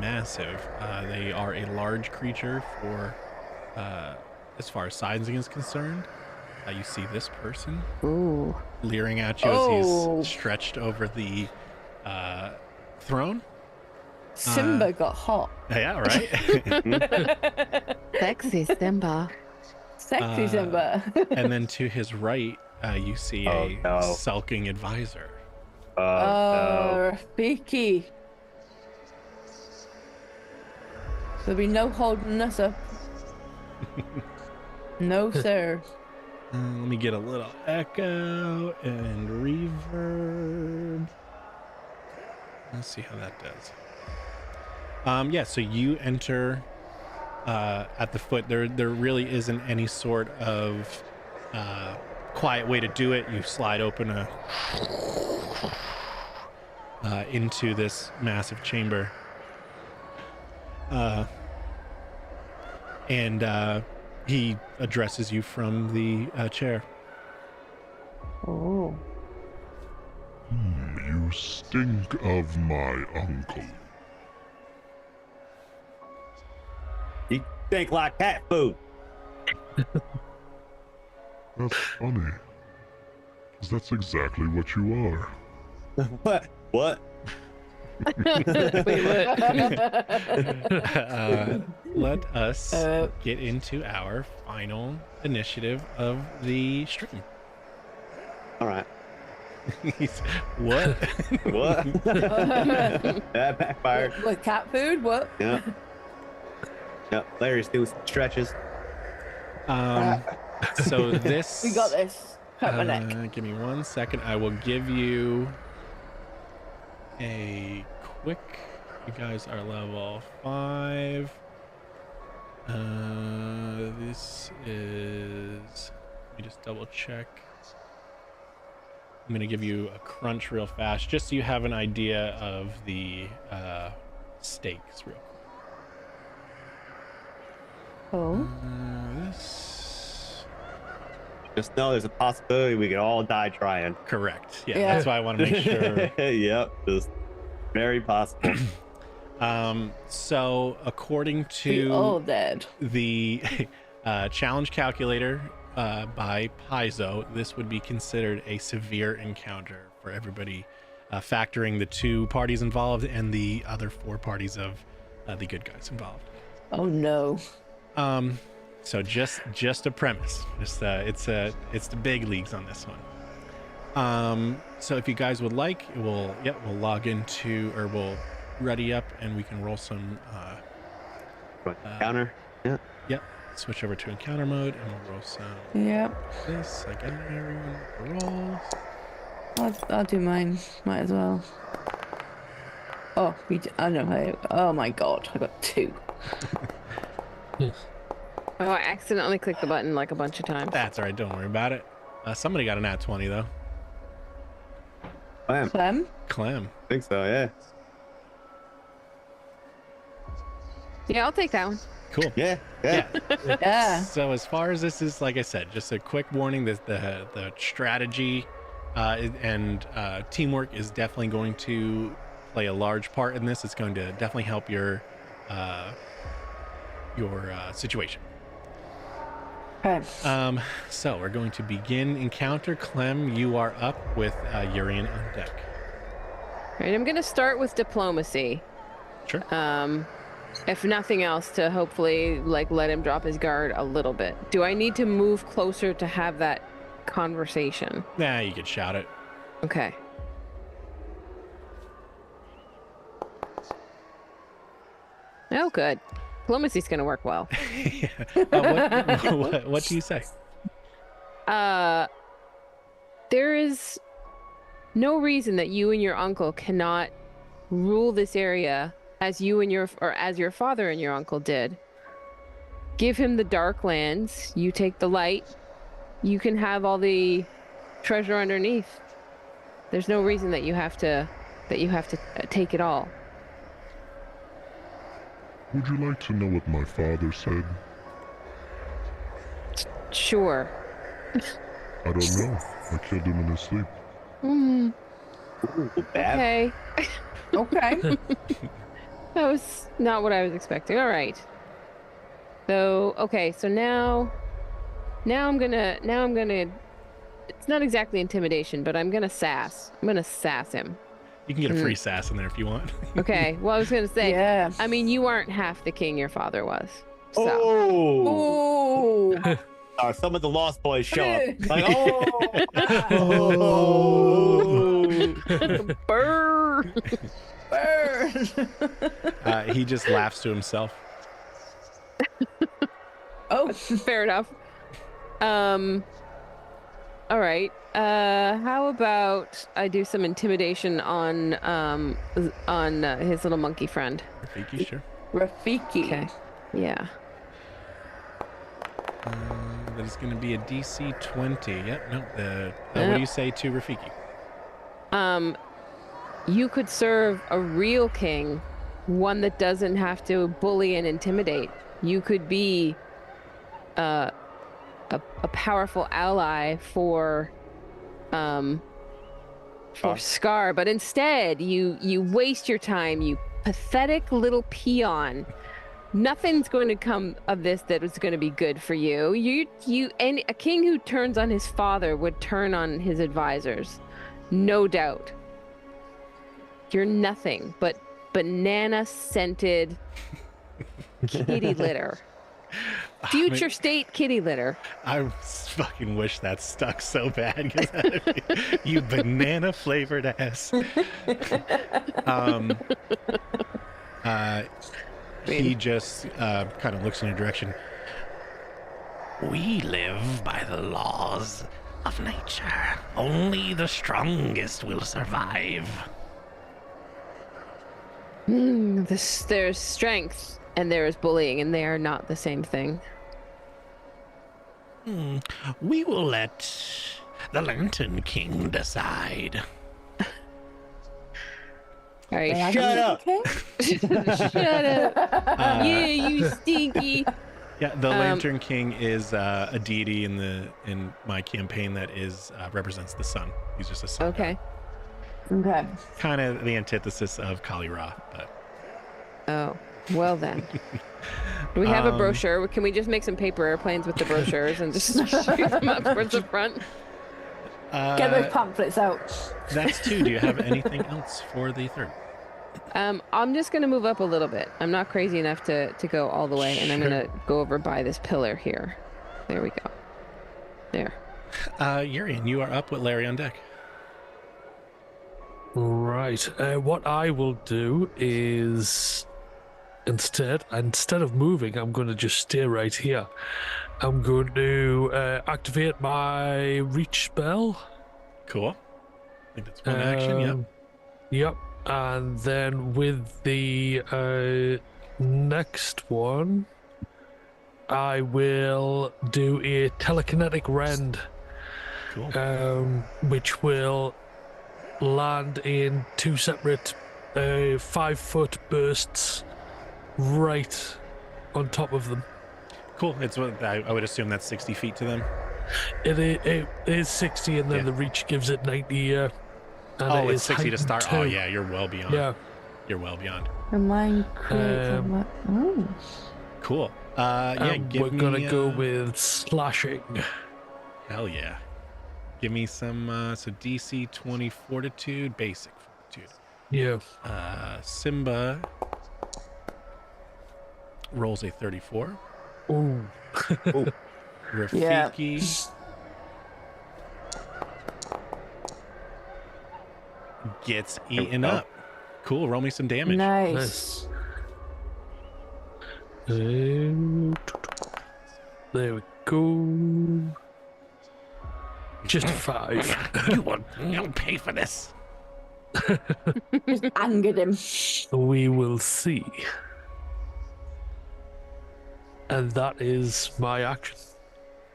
massive. They are a large creature for, as far as sizing is concerned. You see this person leering at you as he's stretched over the throne.
Simba got hot.
Yeah, right?
Sexy Simba.
Sexy Simba.
And then to his right, you see a sulking advisor.
No.
Rafiki. There'll be no holding us up. No, sir.
Let me get a little echo and reverb. Let's see how that does. Yeah, so you enter at the foot. There really isn't any sort of quiet way to do it. You slide open into this massive chamber. And he addresses you from the chair.
Oh.
You stink of my uncle.
You think like cat food.
That's funny. 'Cause that's exactly what you are.
What? What?
Let us get into our final initiative of the stream.
All right.
What?
What? That backfired.
What, cat food? What?
Yeah. Yep. Larry's doing some stretches.
So this.
We got this. Cut my neck.
Give me 1 second. I will give you a quick. You guys are level 5. This is. Let me just double check. I'm going to give you a crunch real fast, just so you have an idea of the stakes real quick.
Oh.
This.
Just know there's a possibility we could all die trying.
Correct. Yeah,
Yeah.
that's why I want to make sure.
Yep. Just very possible.
So according
We all
to
dead.
the challenge calculator by Paizo, this would be considered a severe encounter for everybody, factoring the 2 parties involved and the other 4 parties of the good guys involved.
Oh no.
So just a premise. Just it's the big leagues on this one. So if you guys would like, we'll log into, or we'll ready up and we can roll some
Counter. Yeah.
Yep. Switch over to encounter mode and we'll roll some
Yep.
this. Again, everyone with the rolls.
I'll do mine. Might as well. Oh, I know. Oh my god, I got 2.
Oh, I accidentally clicked the button like a bunch of times.
That's all right. Don't worry about it. Somebody got a nat 20 though.
Clem.
Clem?
Clem.
I think so. Yeah.
Yeah, I'll take that one.
Cool.
Yeah. Yeah.
Yeah.
So as far as this is, like I said, just a quick warning that the strategy and teamwork is definitely going to play a large part in this. It's going to definitely help your situation.
Okay.
So we're going to begin encounter. Clem, you are up with Urian on deck.
All right, I'm going to start with diplomacy.
Sure.
If nothing else, to hopefully like let him drop his guard a little bit. Do I need to move closer to have that conversation?
Nah, you could shout it.
Okay. Oh, good. Diplomacy's going to work well.
What do you say?
There is no reason that you and your uncle cannot rule this area as as your father and your uncle did. Give him the dark lands, you take the light, you can have all the treasure underneath. There's no reason that you have to take it all.
Would you like to know what my father said?
Sure.
I don't know. I killed him in his sleep.
Ooh, bad.
Okay.
Okay.
That was not what I was expecting. All right. So, okay, so now I'm gonna, it's not exactly intimidation, but I'm gonna sass him.
You can get a free sass in there if you want.
Okay, well, I was gonna say,
Yeah.
I mean, you aren't half the king your father was. So.
Oh.
Ooh.
Some of the Lost Boys show up. Like,
Burr.
Burn.
He just laughs to himself.
Oh.
Fair enough. All right. How about I do some intimidation on his little monkey friend?
Rafiki, sure.
Rafiki.
Okay. Yeah.
That is going to be a DC 20. Yep. No. What do you say to Rafiki?
You could serve a real king, one that doesn't have to bully and intimidate. You could be a powerful ally for Scar, but instead you waste your time, you pathetic little peon. Nothing's going to come of this that is going to be good for you. And a king who turns on his father would turn on his advisors, no doubt. You're nothing but banana scented kitty litter. Future state kitty litter.
I fucking wish that stuck so bad. You banana flavored ass. He just kind of looks in your direction. We live by the laws of nature. Only the strongest will survive.
There's strength and there is bullying, and they are not the same thing.
We will let the Lantern King decide.
All right,
shut up.
shut up. Yeah, you stinky.
Yeah, the Lantern King is a deity in my campaign that is represents the sun. He's just a sun.
Okay.
Okay.
Kind of the antithesis of Kali Ra, but.
Oh, well then. Do we have a brochure? Can we just make some paper airplanes with the brochures and just shoot them up towards the front?
Get those pamphlets out.
That's two. Do you have anything else for the third?
I'm just going to move up a little bit. I'm not crazy enough to go all the way, and I'm going to go over by this pillar here. There we go. There.
Urian, you are up with Larry on deck.
Right. What I will do is instead of moving, I'm going to just stay right here. I'm going to activate my reach spell.
Cool. I think that's one action. Yep.
Yep. And then with the next one, I will do a telekinetic rend.
Cool.
Which will land in two separate 5-foot bursts right on top of them.
Cool. It's what I would assume that's 60 feet to them.
It is 60, and then
Yeah.
the reach gives it 90. And
Oh,
it
it's
is
60 to start. Oh,
heightened
yeah, you're well beyond.
too. Yeah.
You're well beyond.
And mine creates a
Um,
Oh.
Cool. Yeah, give
we're
me.
gonna go with slashing.
Hell yeah. Give me some. So DC 20 Fortitude, basic Fortitude.
Yeah.
Simba rolls a 34.
Ooh.
Rafiki gets eaten up. Cool. Roll me some damage.
Nice.
There we go. Just 5.
You'll pay for this.
Just angered him.
We will see. And that is my action.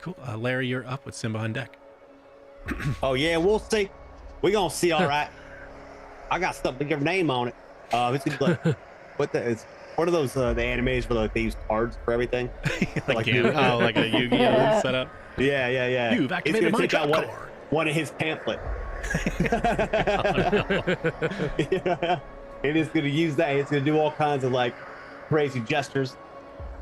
Cool. Larry, you're up with Simba on deck.
Oh yeah, we'll see. We gonna see, all right. I got something with your name on it. It's gonna be like, what are those the animes where like they use cards for everything?
like a Yu-Gi-Oh setup.
Yeah.
You've activated my
take out
card.
one of his pamphlets. Yeah. And it's gonna use that. It's gonna do all kinds of like crazy gestures,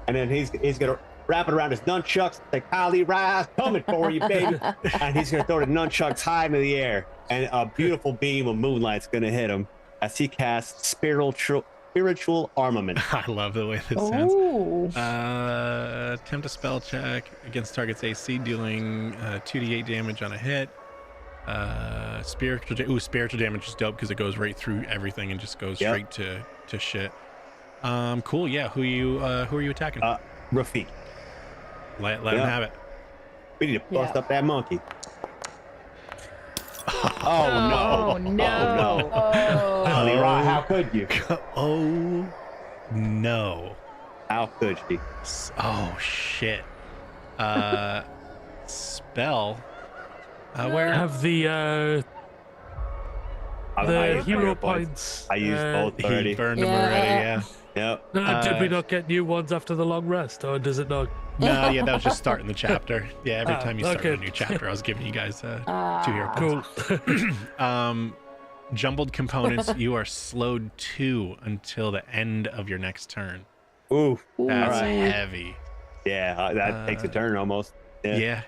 and then he's gonna wrap it around his nunchucks. Say, "Kali Rise, coming for you, baby!" And he's gonna throw the nunchucks high into the air, and a beautiful beam of moonlight's gonna hit him as he casts spiritual armament.
I love the way this sounds.
Ooh.
Attempt a spell check against target's AC, dealing 2d8 damage on a hit. Spiritual damage is dope because it goes right through everything and just goes straight to shit. Cool. Yeah. Who are you attacking?
Rafik.
Let him have it.
We need to bust up that monkey.
Oh no.
Oh.
Kali Rise, how could you?
Oh no.
How could she?
Oh shit. Spell. Where?
Have the
I used
hero
both.
points.
I used both
He
already.
burned him already. Yeah.
Yep.
Did we not get new ones after the long rest, or does it not?
No, yeah, that was just starting the chapter. Yeah, every time you start
okay.
a new chapter, I was giving you guys 2 hero points.
Cool.
Jumbled components, you are slowed 2 until the end of your next turn.
Ooh.
That's
All right.
heavy.
Yeah, that takes a turn almost.
Yeah.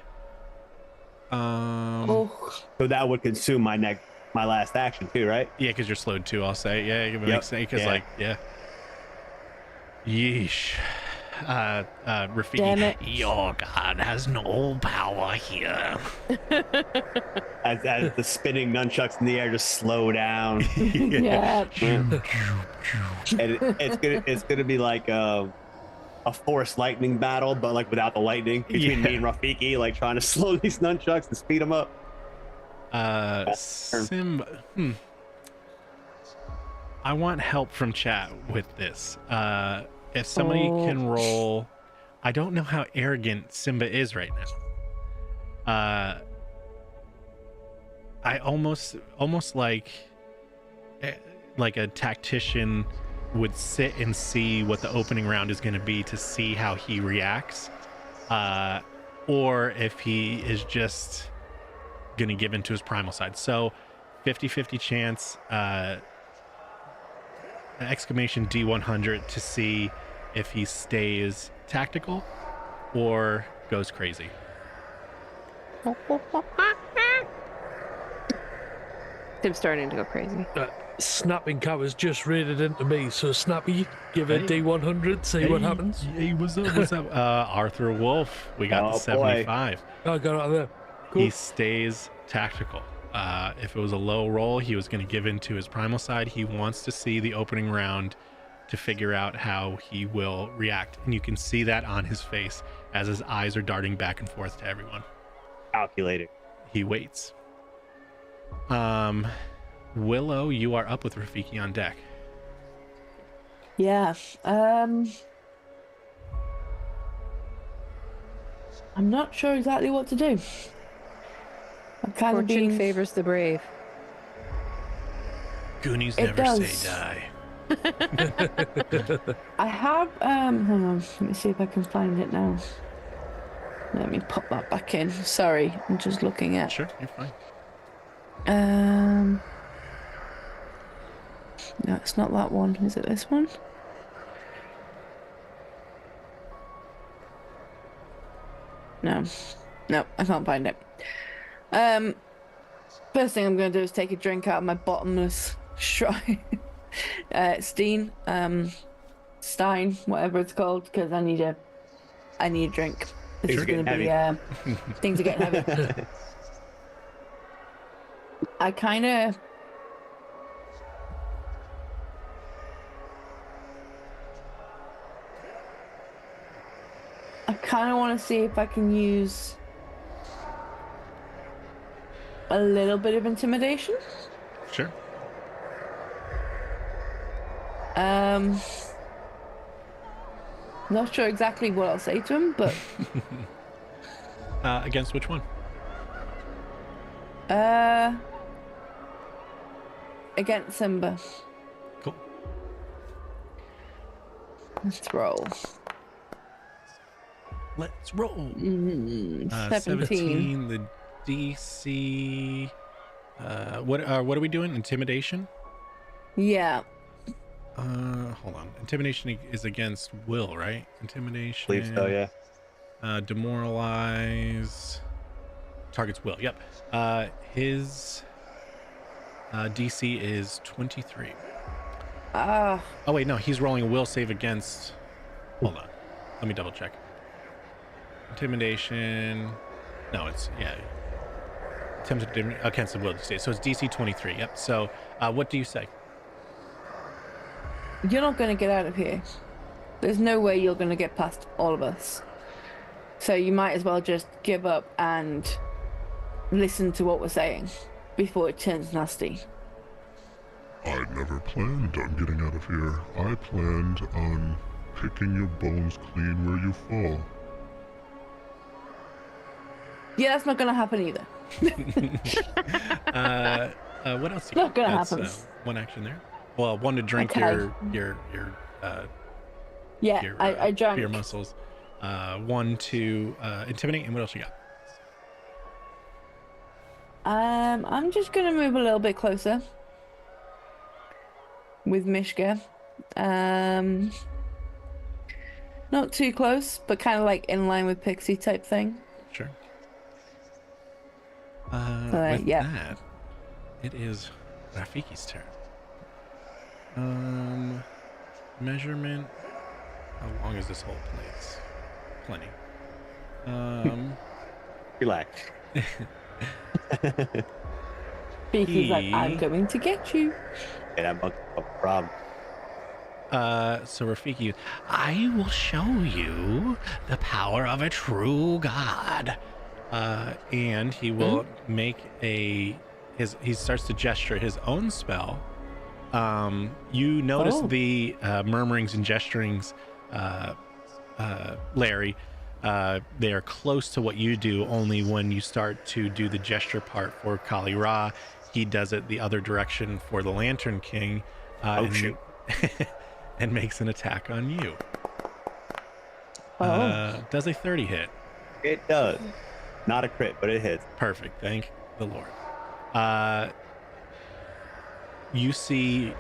Oh.
So that would consume my last action too, right?
Yeah, because you're slowed 2, I'll say. Yeah, it makes sense. Because, Yeesh. Rafiki,
Damn it.
your god has no power here.
As the spinning nunchucks in the air just slow down.
Yeah.
And it's gonna be like a force lightning battle, but like without the lightning between me and Rafiki, like trying to slow these nunchucks and speed them up.
Simba. I want help from chat with this. If somebody can roll, I don't know how arrogant Simba is right now. I almost like a tactician would sit and see what the opening round is going to be to see how he reacts, or if he is just going to give into his primal side. So 50-50 chance, exclamation D100 to see if he stays tactical or goes crazy.
Tim's starting to go crazy.
Snapping Cow has just raided into me, so Snappy, give it D100, see what happens.
Hey, what's up? What's up? Arthur Wolf, we got the 75.
I got it out there. Cool.
He stays tactical. If it was a low roll, he was going to give into his primal side. He wants to see the opening round to figure out how he will react. And you can see that on his face as his eyes are darting back and forth to everyone.
Calculating.
He waits. Willow, you are up with Rafiki on deck.
Yeah. I'm not sure exactly what to do. I'm kind of
Fortune
being...
favors the brave.
Goonies
It
never
does.
say die.
I have hang on, let me see if I can find it now. Let me pop that back in. Sorry, I'm just looking at.
Sure, you're fine.
No, it's not that one. Is it this one? No. No, I can't find it. First thing I'm going to do is take a drink out of my bottomless shrine. Stein, whatever it's called, because I need a drink. This is going to be things are getting heavy. I kind of want to see if I can use a little bit of intimidation.
Sure.
Not sure exactly what I'll say to him, but
Against which one?
against Simba.
Cool.
Let's roll.
Let's roll.
17.
The DC. What are we doing? Intimidation.
Yeah.
Hold on. Intimidation is against will, right? Intimidation.
Believe so, yeah.
Demoralize. Target's will. Yep. His DC is 23. Oh wait, no, he's rolling a will save against. Hold on. Let me double check. Intimidation. No, it's attempted against the will save. So it's DC 23. Yep. So what do you say?
You're not going to get out of here. There's no way you're going to get past all of us. So you might as well just give up and listen to what we're saying before it turns nasty.
I never planned on getting out of here. I planned on picking your bones clean where you fall.
Yeah, that's not going to happen either.
What else?
Not going to happen.
One action there. Well, one to drink
Okay.
your
I drank.
your muscles. One to intimidate, and what else you got?
I'm just gonna move a little bit closer with Mishka. Not too close, but kind of like in line with Pixie type thing.
Sure. With
yeah.
that, it is Rafiki's turn. Measurement. How long is this whole place? Plenty.
Relax.
He's like, I'm going to get you.
And I'm a problem.
So Rafiki, I will show you the power of a true god. And he will make he starts to gesture his own spell. You notice the murmurings and gesturings, Larry. They are close to what you do, only when you start to do the gesture part for Kali Ra, he does it the other direction for the Lantern King.
Shoot.
And makes an attack on you. Does a 30 hit?
It does. Not a crit, but it hits.
Perfect. Thank the Lord. You see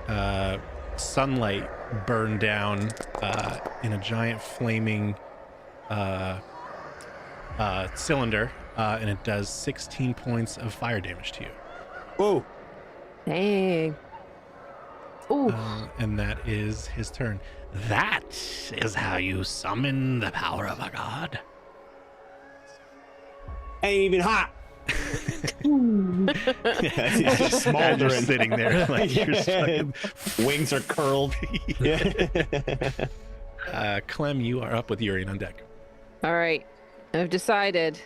sunlight burn down in a giant flaming cylinder, and it does 16 points of fire damage to you.
Ooh.
Dang. Ooh.
And that is his turn. That is how you summon the power of a god.
Ain't even hot. It's just
You're
smoldering.
sitting there like you're stuck.
Wings are curled.
Clem, you are up with Urian on deck.
All right. I've decided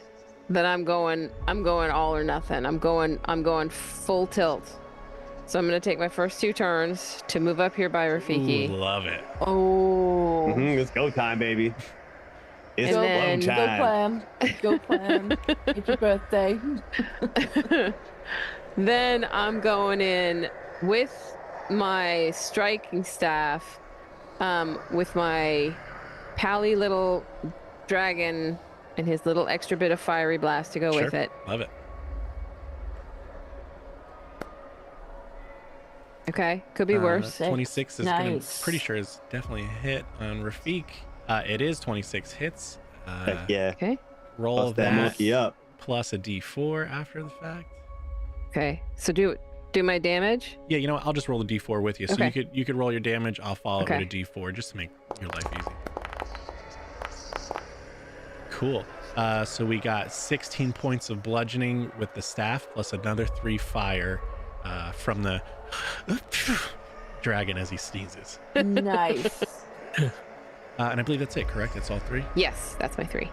that I'm going all or nothing. I'm going full tilt. So I'm going to take my first 2 turns to move up here by Rafiki.
Ooh, love it.
Oh.
It's go time, baby. It's
And
blow
then-
time.
Go clam. It's your birthday.
Then I'm going in with my striking staff, with my pally little dragon And his little extra bit of fiery blast to go with it.
Love it.
Okay, could be worse.
26 is gonna,
Nice.
pretty sure is definitely a hit on Rafik. It is 26 hits.
Heck yeah.
Okay.
Roll
Bust that
that
monkey up.
plus a d4 after the fact.
Okay. So do my damage.
Yeah, you know what? I'll just roll the d4 with you. So
Okay.
you could roll your damage. I'll follow
Okay.
it with a d4 just to make your life easy. Cool. So we got 16 points of bludgeoning with the staff plus another 3 fire from the dragon as he sneezes.
Nice.
And I believe that's it, correct? It's all 3?
Yes, that's my 3.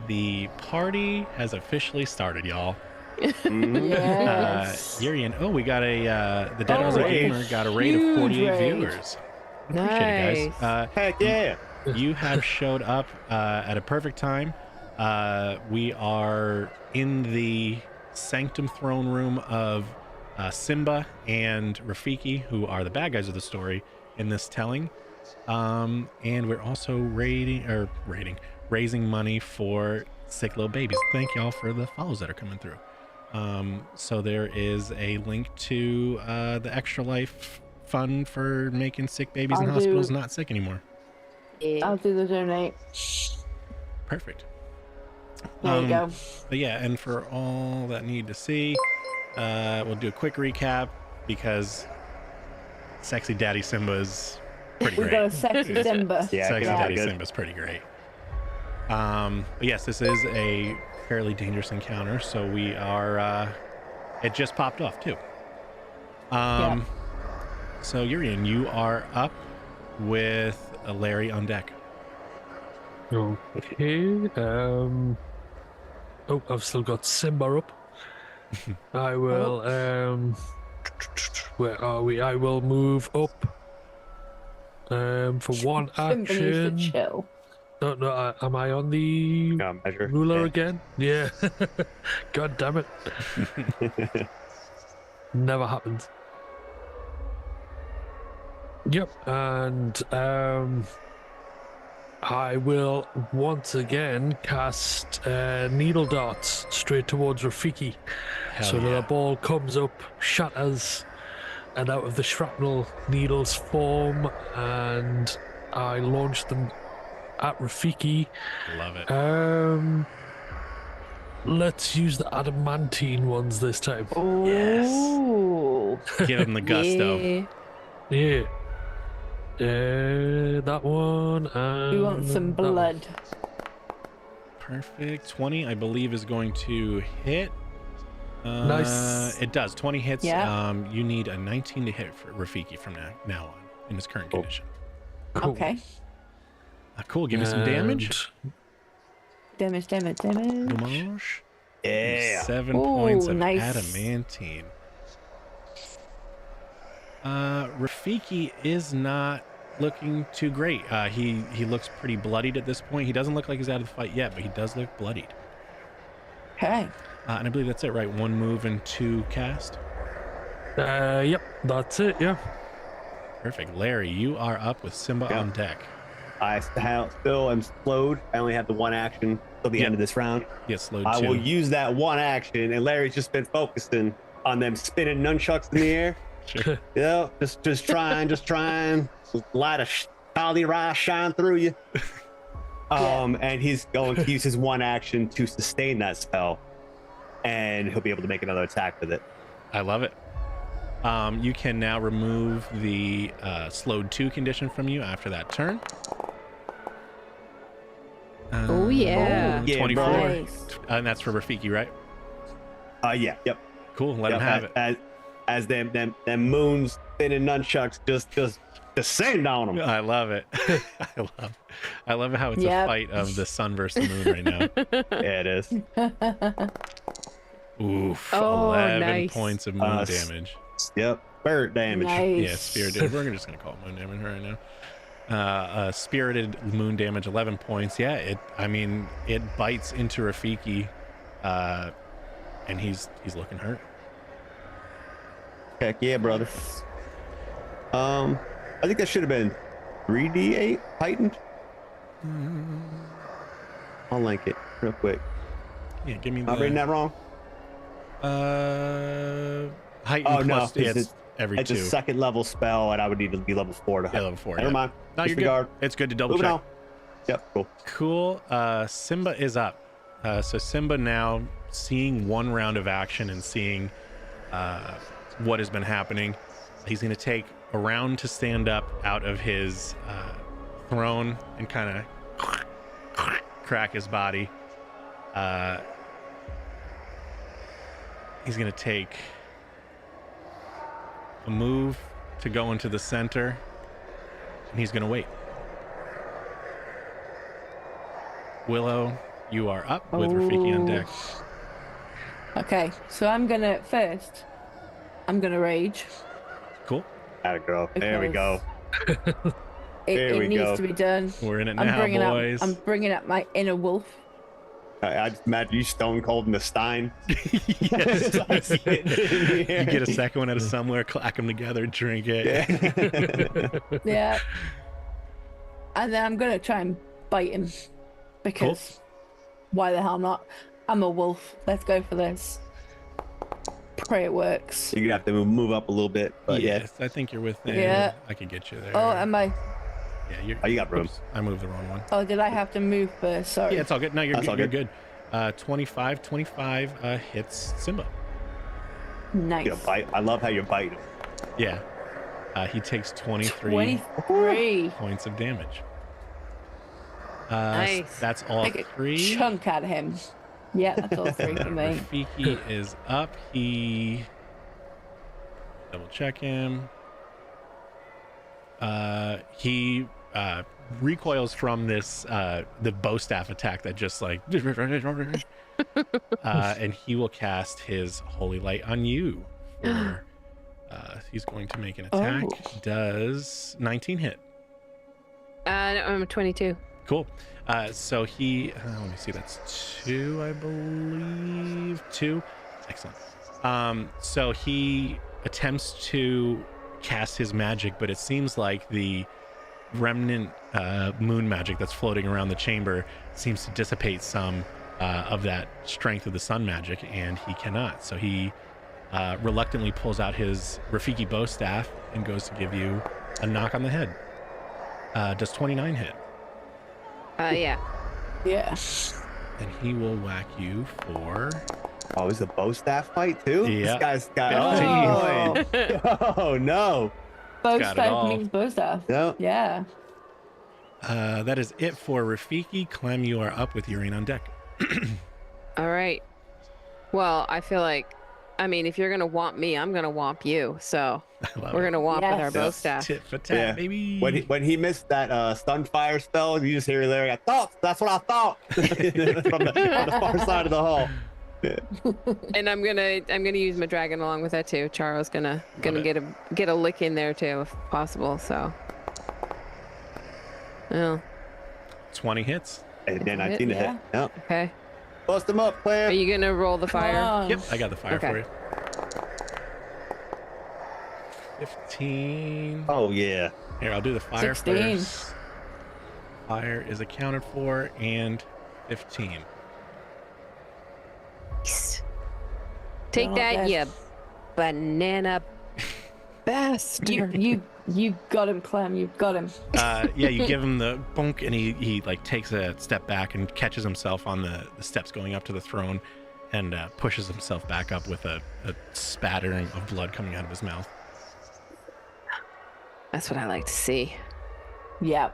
The party has officially started, y'all.
Yes.
Yurian, we got the Dead Ozzo
raid.
Gamer got a rate of
Huge
48
raid.
viewers. Appreciate it, guys.
Heck yeah.
You have showed up at a perfect time. We are in the Sanctum Throne Room of Simba and Rafiki, who are the bad guys of the story in this telling. And we're also raising money for sick little babies. Thank y'all for the follows that are coming through. So there is a link to the Extra Life Fund for making sick babies in
I'll
hospitals
do-
not sick anymore.
I'll do the donate.
Perfect.
There you go.
But yeah, and for all that need to see, we'll do a quick recap because Sexy Daddy Simba is pretty
We
great.
got a sexy Simba.
Yeah,
Sexy
good.
Daddy
Good.
Simba's pretty great. But yes, this is a fairly dangerous encounter, so we are. It just popped off too.
Yep.
So Urian, you are up with Larry on deck.
Okay. I've still got Simba up. I will. Where are we? I will move up. For one
Simba needs
action.
to chill.
No. Am I on the
Measure.
ruler
Yeah.
again? Yeah. God damn it. Never happens. Yep, and I will once again cast needle darts straight towards Rafiki.
Hell
So that
yeah.
a ball comes up, shatters, and out of the shrapnel needles form, and I launch them at Rafiki.
Love it.
Let's use the adamantine ones this time.
Ooh.
Give him the gusto.
Yeah.
Yeah. That one. And
We want some
that one.
blood.
Perfect. 20, I believe, is going to hit.
Nice.
It does. 20 hits.
Yeah.
You need a 19 to hit for Rafiki from now on in his current condition.
Cool.
Okay.
Cool. Give me some damage.
Damage.
Damage.
Yeah.
7
Ooh,
points of
nice.
adamantine. Rafiki is not looking too great. He looks pretty bloodied at this point. He doesn't look like he's out of the fight yet, but he does look bloodied.
Okay.
And I believe that's it, right? 1 move and 2 cast.
Yep, that's it, yeah.
Perfect. Larry, you are up with Simba
Yeah.
on deck.
I still am slowed. I only have the one action till the
Yep.
end of this round.
Get slowed
I
too.
will use that one action, and Larry's just been focusing on them spinning nunchucks in the air.
Sure.
You know, just trying, light a Holly Rise shine through you. And he's going to use his one action to sustain that spell, and he'll be able to make another attack with it.
I love it. You can now remove the slowed 2 condition from you after that turn.
Oh, yeah.
Yeah,
24.
brother.
Nice.
And that's for Rafiki, right?
Yep.
Cool. Let him have it.
As them moons spinning nunchucks just descend on them.
I love it. I love how it's a
Yep.
fight of the sun versus the moon right now.
Yeah, it is.
Oof.
Oh,
11
nice.
points of moon
Uh,
damage.
Yep. Bird damage.
Nice.
Yeah, spirit damage. We're just going to call it moon damage right now. Spirited moon damage, 11 points. Yeah, it bites into Rafiki, and he's looking hurt.
Heck yeah, brother. I think that should have been 3d8 heightened. I'll link it real quick.
Yeah, give me
Am I reading that wrong?
Heightened
Oh, no,
plus, yeah,
it's
every
It's a
2.
second level spell, and I would need to be level 4 to
Yeah, level 4.
Never
yeah.
mind.
No, you're
Disregard.
good. It's good to double
Moving
check.
on. Yep, cool.
Cool. Simba is up. So Simba now seeing one round of action and seeing what has been happening. He's going to take a round to stand up out of his throne and kind of crack his body. He's going to take a move to go into the center, and he's going to wait. Willow, you are up with Rafiki on deck.
Okay, so I'm gonna rage.
Cool.
Atta girl. There we go. There
It
we
needs
go.
to be done.
We're in it now, boys.
I'm bringing up my inner wolf.
I just imagine you stone cold in the Stein.
Yes.
Like,
You get a second one out of somewhere, clack them together, drink it.
Yeah. And then I'm gonna try and bite him because why the hell not? I'm a wolf. Let's go for this. Pray it works.
You're gonna have to move up a little bit, but
Yes, I think you're within.
Yeah.
I could get you there.
Oh, am I?
Yeah, you're.
Oh, you got room.
Oops, I moved the wrong one.
Oh, did I have to move first? Sorry.
Yeah, it's all good. No, you're
That's
good.
all
You're good. 25 hits Simba.
Nice.
yeah. Bite. I love how you bite him.
Yeah. He takes 23
23.
points of damage.
Nice.
That's all
Take a
3.
chunk out of him. Yeah, that's all 3 for me.
Rafiki is up. He double check him. He recoils from this the bow staff attack that just like and he will cast his holy light on you for he's going to make an attack. Does 19 hit?
No, I'm 22.
Cool. So he, let me see, that's 2, I believe. 2. Excellent. So he attempts to cast his magic, but it seems like the remnant moon magic that's floating around the chamber seems to dissipate some of that strength of the sun magic, and he cannot. So he reluctantly pulls out his Rafiki bow staff and goes to give you a knock on the head. Does 29 hit?
Yeah.
Yeah.
And he will whack you for...
Oh, is the bow staff fight too?
Yeah.
This guy's got. Oh no.
Bow
Got it
staff
all.
means bow staff.
No.
Yeah.
That is it for Rafiki. Clem, you are up with Urine on deck.
All right. Well, I feel like, I mean, if you're gonna womp me, I'm gonna womp you. So we're gonna womp with our bow staff.
Tit for tat,
Yeah.
baby.
When he missed that stun fire spell, you just hear there. I thought that's what I thought from the far side of the hall.
And I'm gonna use my dragon along with that too. Charo's gonna get a lick in there too, if possible. So. Oh.
20 hits.
And then 19 to hit.
Yeah.
Yep.
Okay.
Bust him up,
Are
Clam.
you gonna roll the fire?
Yep, I got the fire
Okay.
for you. 15.
Oh yeah.
Here, I'll do the fire
16.
first. Fire is accounted for, and 15.
Take
Oh,
that,
yes.
you banana bastard.
You got him, Clem. You got him.
Yeah, you give him the bonk, and he like takes a step back and catches himself on the steps going up to the throne, and pushes himself back up with a spattering of blood coming out of his mouth.
That's what I like to see.
Yeah.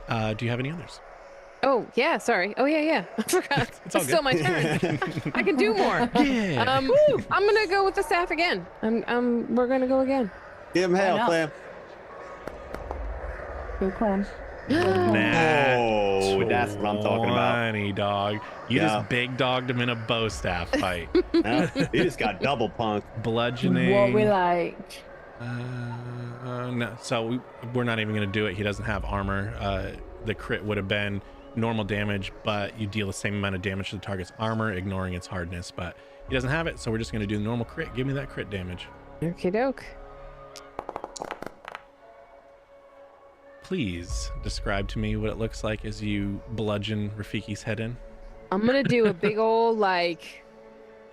Do you have any others?
Oh yeah, sorry. Oh yeah. I forgot.
It's all
It's still my turn. I can do more.
Yeah.
I'm gonna go with the staff again. We're gonna go again.
Give him hell,
not?
Clam.
Go, Clem.
Oh, that's what I'm talking about.
20, dog. You
Yeah.
just big dogged him in a bow staff fight.
Yeah, he just got double punked.
Bludgeoning.
What we like.
No, so we're not even going to do it. He doesn't have armor. The crit would have been normal damage, but you deal the same amount of damage to the target's armor, ignoring its hardness. But he doesn't have it, so we're just going to do the normal crit. Give me that crit damage.
Okie doke.
please describe to me what it looks like as you bludgeon Rafiki's head in?
I'm gonna do a big old like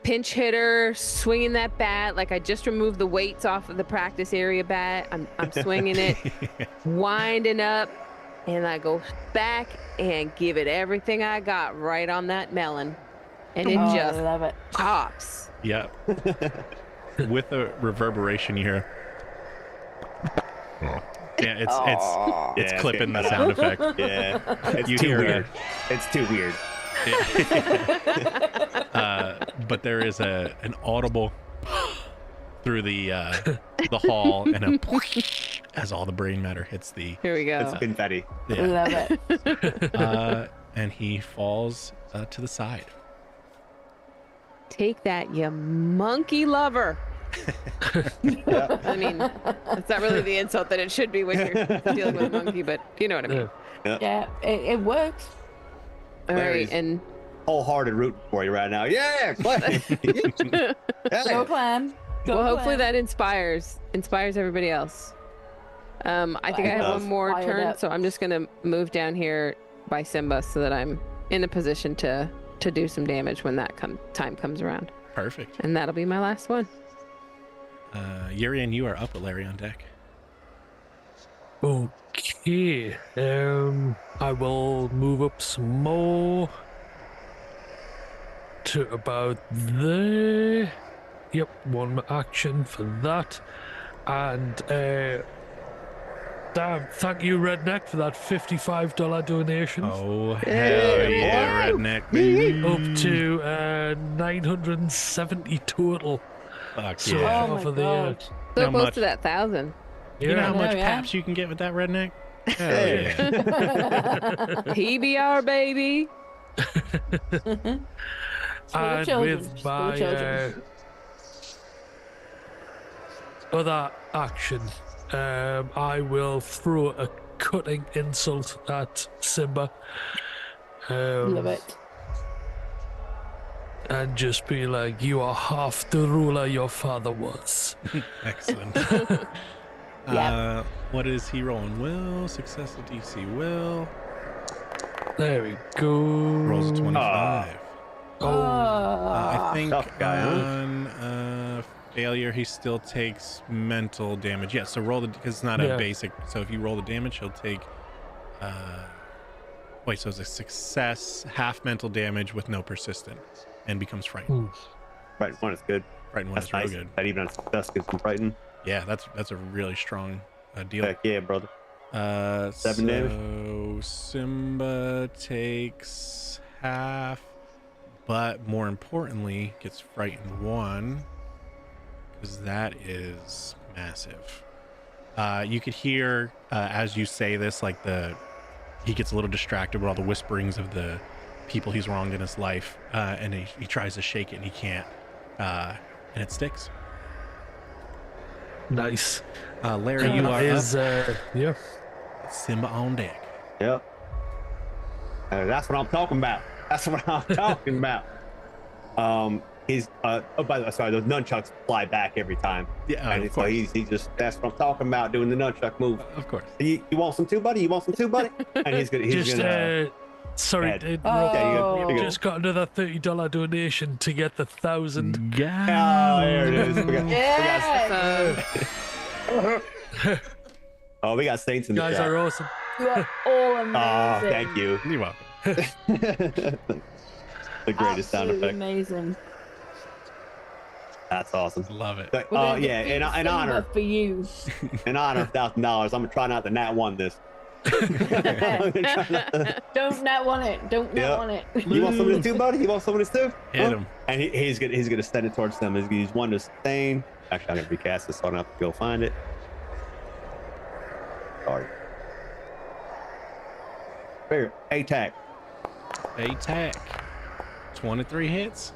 pinch hitter, swinging that bat like I just removed the weights off of the practice area bat. I'm swinging it, winding up, and I go back and give it everything I got right on that melon, and it
I
just
love it.
pops.
Yep. With a reverberation you hear. Yeah, it's clipping the sound effect.
Yeah, it's
You
too
hear
weird. It's too weird.
But there is an audible through the hall and a as all the brain matter hits the
Here we go.
It's confetti.
yeah.
Love it.
And he falls to the side.
Take that, you monkey lover. I mean, it's not really the insult that it should be when you're dealing with a monkey, but you know what I mean.
Yeah, it works.
All right,
Larry's
and
wholehearted rooting for you right now. Yeah, play.
Go
Yeah.
clam. Go
well, hopefully
clam.
that inspires everybody else. I think I have
does.
one more
Fired
turn,
up.
so I'm just gonna move down here by Simba so that I'm in a position to do some damage when that time comes around,
Perfect.
and that'll be my last one.
Urian, you are up with Larry on deck.
Okay. I will move up some more to about there. Yep, one action for that. And damn, thank you, Redneck, for that $55 donation.
Oh, hell yeah, redneck. baby.
Up to 970 total.
Fuck
So
yeah.
Oh
far
my
for the year.
god.
So
How
close
much?
to that 1,000.
You know how
Yeah.
much
yeah.
paps you can get with that redneck? Hell yeah.
PBR, baby.
For the
And
children,
with
just for the
my
children.
other action, I will throw a cutting insult at Simba.
Love it.
And just be like, you are half the ruler your father was.
Excellent. What is he rolling? Will, success of DC will.
There we go.
Rolls a 25. I think
Tough guy, huh?
on failure, he still takes mental damage. Yeah, so roll the, because it's not a
Yeah.
basic. So if you roll the damage, he'll take, wait, so it's a success, half mental damage with no persistent, and becomes frightened.
Right one is good.
Frightened one
That's
is real
nice.
good.
That even on success gives him frightened.
Yeah, that's a really strong deal.
Heck yeah, brother. 7 damage.
So Simba takes half, but more importantly, gets frightened 1, because that is massive. You could hear as you say this, like he gets a little distracted with all the whisperings of the people he's wronged in his life, and he tries to shake it and he can't, and it sticks.
Nice.
Larry, you are
Is,
up.
yeah.
Simba on deck.
Yep. That's what I'm talking about. That's what I'm talking about. He's oh, by the way, sorry, those nunchucks fly back every time.
Yeah,
And
of
so
course.
he just, that's what I'm talking about, doing the nunchuck move.
Of course.
You want some too, buddy? You want some too, buddy? And he's
Just,
gonna
sorry,
ahead.
Rob,
Yeah,
Oh.
you're good.
just got another $30 donation to get the 1,000.
Oh, there it is.
Yeah.
We got Saints in
You
the
guys
chat.
are awesome.
You are all amazing.
Oh, thank you.
You're welcome.
The greatest sound
Absolutely
effect.
amazing.
That's awesome. Love it.
But,
We're gonna
yeah,
defeat
in
Simba
honor,
for you.
in honor of $1,000, I'm gonna try not to nat one this.
Don't net want it. Don't net
Yeah.
want it.
You want some of this too, buddy? You want some of this too?
Hit him.
And he's gonna send it towards them. He's gonna use 1 to sustain. Actually, I'm gonna recast this so I don't have to go find it. Sorry. Here, attack.
Attack. 23 hits.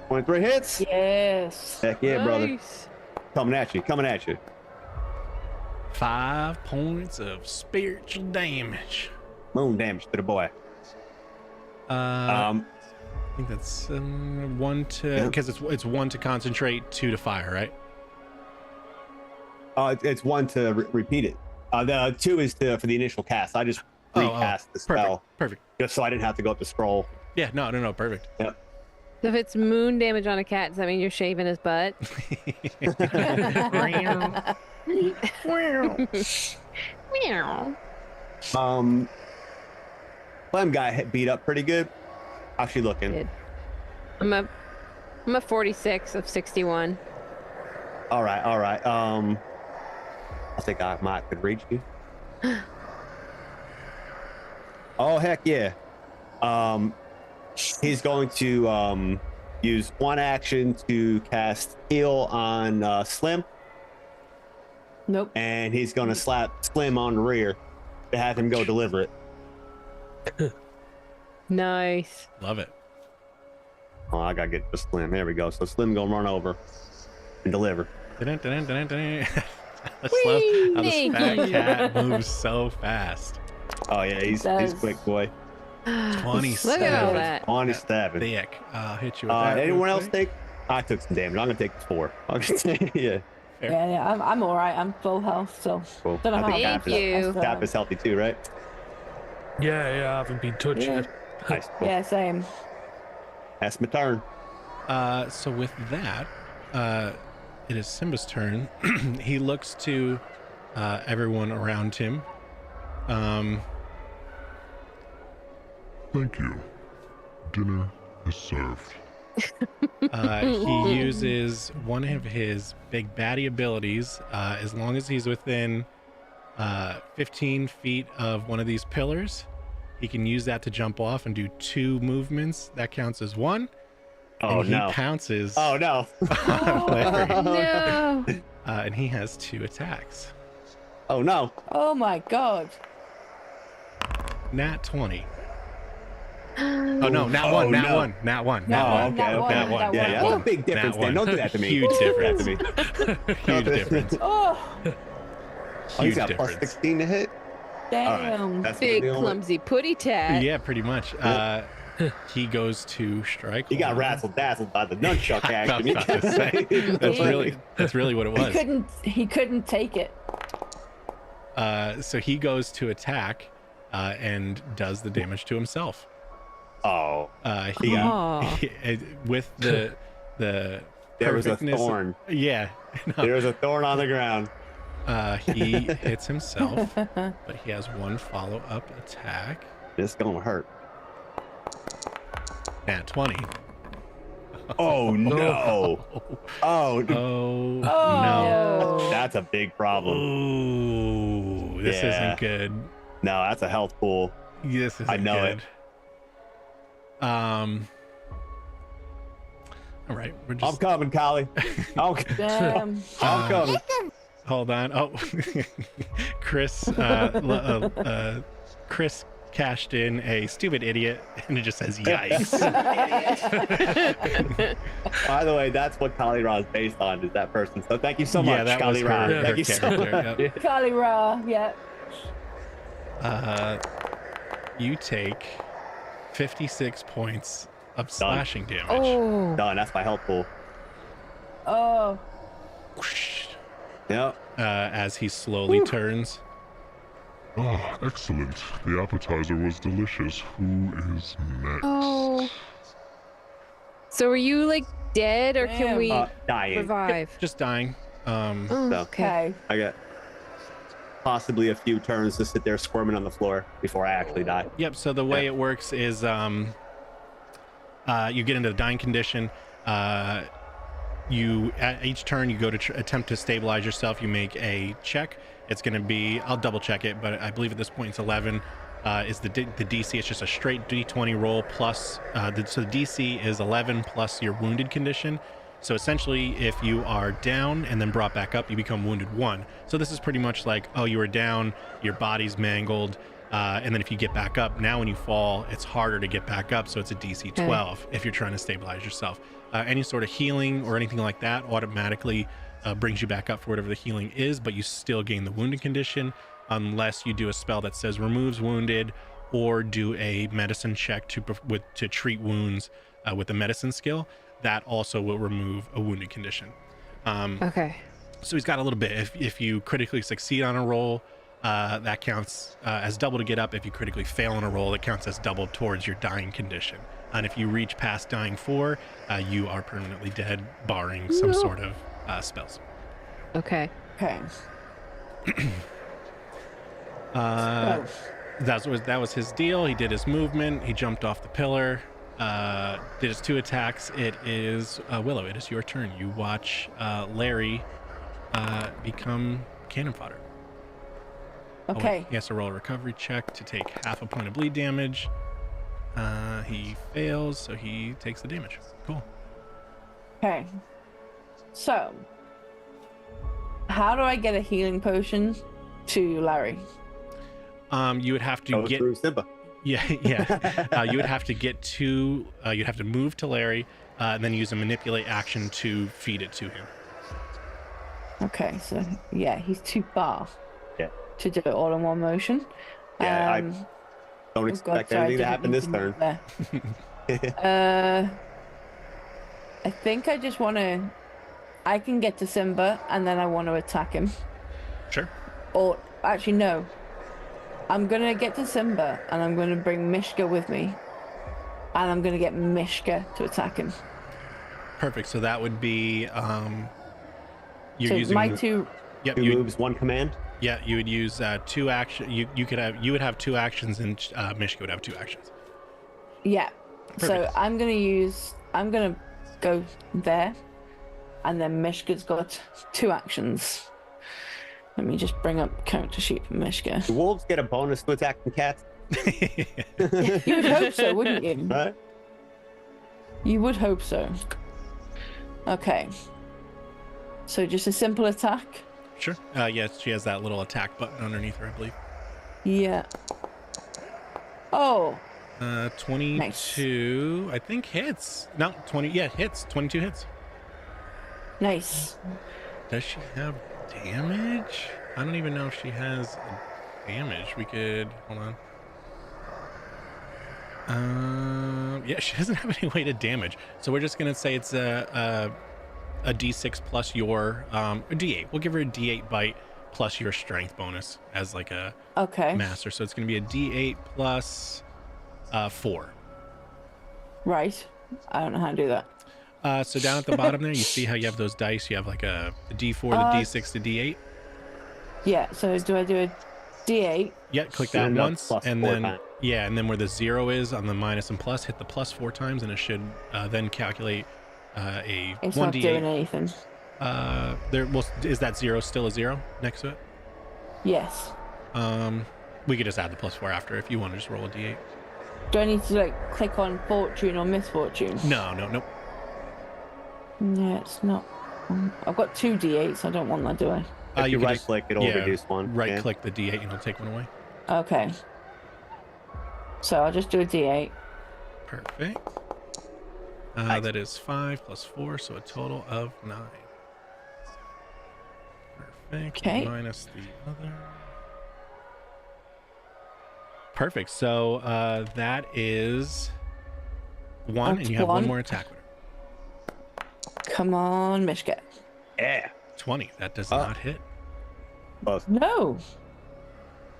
23 hits.
Yes.
Heck yeah, brother.
Nice.
Coming at you. Coming at you.
5 points of spiritual damage.
Moon damage to the boy.
I think that's 1 to,
Yeah.
because it's 1 to concentrate, 2 to fire, right?
It's 1 to repeat it. The 2 is for the initial cast. I just recast the spell
Perfect.
just so I didn't have to go up to scroll.
Yeah, no, perfect.
Yep.
So if it's moon damage on a cat, does that mean you're shaving his butt?
Clem got beat up pretty good. How's she looking?
Good. I'm a 46 of 61.
All right. I think I might could reach you. Oh heck yeah. He's going to use one action to cast heal on Slim,
Nope.
and he's going to slap Slim on the rear to have him go deliver it.
Nice.
Love it.
Oh, I gotta get to Slim. There we go. So Slim gonna run over and deliver.
I just love how this fat cat moves so fast.
Oh yeah, he's quick boy.
27.
Look at all that.
27.
Thick. I'll hit you with that.
Anyone
real
else
quick.
take? I took some damage. I'm gonna take 4. I'm gonna say, yeah.
Yeah, I'm all right. I'm full health, so
Cool.
don't know
I
how.
think
Thank you.
Cap is healthy too, right?
Yeah, I haven't been touched
Yeah.
yet.
Nice. Cool.
Yeah, same.
That's my turn.
So with that, it is Simba's turn. He looks to everyone around him.
Thank you. Dinner is served.
He uses one of his big baddie abilities. As long as he's within 15 feet of one of these pillars, he can use that to jump off and do 2 movements. That counts as 1.
Oh
and
no.
He pounces.
Oh no.
on Larry.
No.
And he has 2 attacks.
Oh no.
Oh my god.
Nat 20. Oh no, nat 1,
Oh,
nat
no.
1, nat 1,
Oh,
nat 1.
okay,
Nat
okay.
one,
Nat 1.
nat
Yeah, that's a big difference.
Nat
Dan. Don't do
1.
that to me.
Huge
Don't do that to
difference.
me.
Huge difference.
Oh,
Oh, he's
Huge
got plus
difference.
16 to hit.
damn.
That's
Big
the only-
clumsy putty tat.
Yeah, pretty much. He goes to strike.
He got razzled dazzled by the nunchuck
I was
action.
about to say, that's really what it was.
He couldn't take it.
So he goes to attack and does the damage to himself.
Oh,
He with the
there was a
perfectness-
thorn.
Yeah,
There was a thorn on the ground.
he hits himself, but he has 1 follow-up attack.
This gonna hurt.
Nat 20.
Oh no. Oh,
Oh no!
that's a big problem.
Ooh, this
Yeah.
isn't good.
No, that's a health pool.
This isn't
I know
good. All right, we're
I'm
just
coming, Collie.
Damn.
I'm coming.
hold on. Oh, Chris, Chris cashed in a stupid idiot, and it just says yikes.
By the way, that's what Kali Ra is based on, is that person. So thank you so much,
Yeah, that was
Kali Ra.
her
Thank you so
character.
much.
Yep.
Kali Ra, yeah.
You take 56 points of slashing damage.
Oh.
Done. That's my health pool.
Oh,
Yep.
As he slowly turns.
Ah, excellent. The appetizer was delicious. Who is next?
Oh. So are you like dead, or can
Damn.
we
Dying.
revive?
Just dying.
Oh,
So
okay.
I got possibly a few turns to sit there squirming on the floor before I actually die.
Yep. So the way it works is, you get into the dying condition. You at each turn you go to attempt to stabilize yourself. You make a check. It's going to be, I'll double check it, but I believe at this point it's 11. Is the DC? It's just a straight D20 roll plus. So the DC is 11 plus your wounded condition. So essentially, if you are down and then brought back up, you become wounded 1. So this is pretty much like, oh, you were down, your body's mangled, and then if you get back up, now when you fall, it's harder to get back up. So it's a DC 12 if you're trying to stabilize yourself. Any sort of healing or anything like that automatically brings you back up for whatever the healing is, but you still gain the wounded condition unless you do a spell that says removes wounded, or do a medicine check to treat wounds with the medicine skill. That also will remove a wounded condition.
okay.
So he's got a little bit. If you critically succeed on a roll, that counts as double to get up. If you critically fail on a roll, it counts as double towards your dying condition. And if you reach past dying 4, you are permanently dead, barring some sort of spells.
Okay.
Okay.
That was his deal. He did his movement. He jumped off the pillar. Did his 2 attacks. It is Willow. It is your turn. You watch Larry become cannon fodder.
Okay.
Oh, wait. He has to roll a recovery check to take half a point of bleed damage. He fails, so he takes the damage. Cool.
Okay. So, how do I get a healing potion to Larry?
You would have to
Go
get
through Simba.
Yeah. You would have to get to. You'd have to move to Larry, and then use a manipulate action to feed it to him.
Okay, so yeah, he's too far.
Yeah.
To do it all in one motion.
Yeah, I don't expect anything to happen this turn.
I think I just want to. I can get to Simba, and then I want to attack him.
Sure.
Or actually, no. I'm gonna get to Simba, and I'm gonna bring Mishka with me, and I'm gonna get Mishka to attack him.
Perfect. So that would be you're
So
using
my two.
Yep.
2 moves, 1 command.
Yeah, you would use 2 action. You would have 2 actions, and Mishka would have 2 actions.
Yeah. So
Perfect.
I'm gonna go there, and then Mishka's got 2 actions. Let me just bring up character sheet for Mishka.
Do wolves get a bonus to attacking cats?
You would hope so, wouldn't you?
Right?
You would hope so. Okay. So just a simple attack.
Sure. Yes, she has that little attack button underneath her, I believe.
Yeah. Oh.
22, I think hits. No, 20. Yeah, hits. 22 hits.
Nice.
Does she have damage? I don't even know if she has damage. We could hold on. Yeah, she doesn't have any way to damage. So we're just gonna say it's a D6 plus your a D8. We'll give her a D8 bite plus your strength bonus as like a master. So it's gonna be a D8 plus 4.
Right. I don't know how to do that.
So down at the bottom there, you see how you have those dice. You have like a D4, the D6, the D8.
Yeah. So do I do a D8?
Yeah, click that
And
once,
plus
and
4
then
times.
yeah, and then where the 0 is on the minus and plus, hit the plus 4 times, and it should then calculate a
It's not doing
1d8.
anything.
Is that 0 still a 0 next to it?
Yes.
We could just add the plus 4 after if you want to just roll a d8.
Do I need to like click on fortune or misfortune?
No.
Yeah, it's not. I've got 2 D8s. I don't want that, do I?
If you
could
right
just-
click, it'll reduce 1.
Right
Yeah.
click the d8 and it'll take 1 away.
Okay. So I'll just do a D8.
Perfect. That is 5 plus 4, so a total of 9. Perfect.
Okay.
Minus the other. Perfect. So that is 1, and you have 1
1.
more attack with her.
Come on, Mishka.
Yeah.
20. That does not hit.
Close.
No.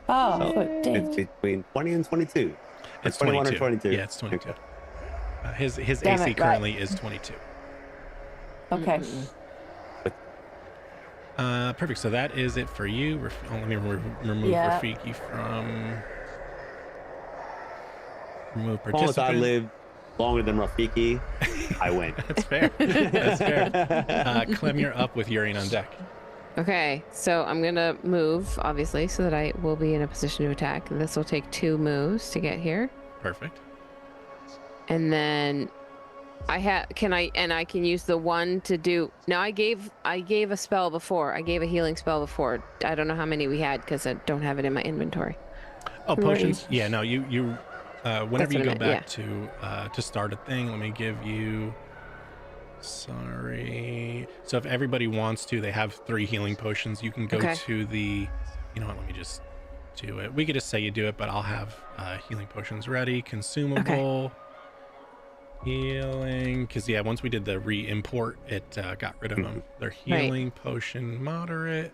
Oh,
So
it did.
it's between 20 and 22. Or
It's
21
22.
or 22.
Yeah, it's 22.
Okay.
His
Damn
AC
it,
currently is 22.
Okay.
Perfect. So that is it for you. Let me remove
Yeah.
Rafiki from. Remove
As long as I
participant.
live longer than Rafiki, I win.
That's fair. That's fair. Clem, you're up with Urian on deck.
Okay, so I'm gonna move, obviously, so that I will be in a position to attack. This will take 2 moves to get here,
Perfect.
and then I can use the 1 to do. Now I gave a spell before. I gave a healing spell before. I don't know how many we had because I don't have it in my inventory.
Oh, potions. Yeah, no, you. Whenever
That's
you
what I
go
meant,
back to start a thing, let me give you. Sorry. So if everybody wants to, they have 3 healing potions. You can go
Okay.
to the. You know what? Let me just do it. We could just say you do it, but I'll have healing potions ready. Consumable. Healing, because yeah, once we did the re-import, it got rid of them. Their healing potion moderate.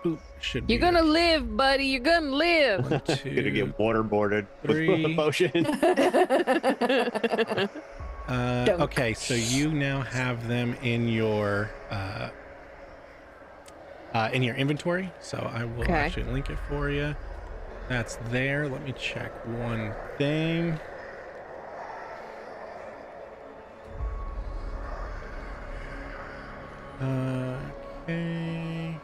Oop, should be
You're gonna live, buddy. You're gonna live.
1,
Gonna
2,
get waterboarded with
3.
potion.
Okay, so you now have them in your inventory. So I will
Okay.
actually link it for you. That's there. Let me check one thing. Okay.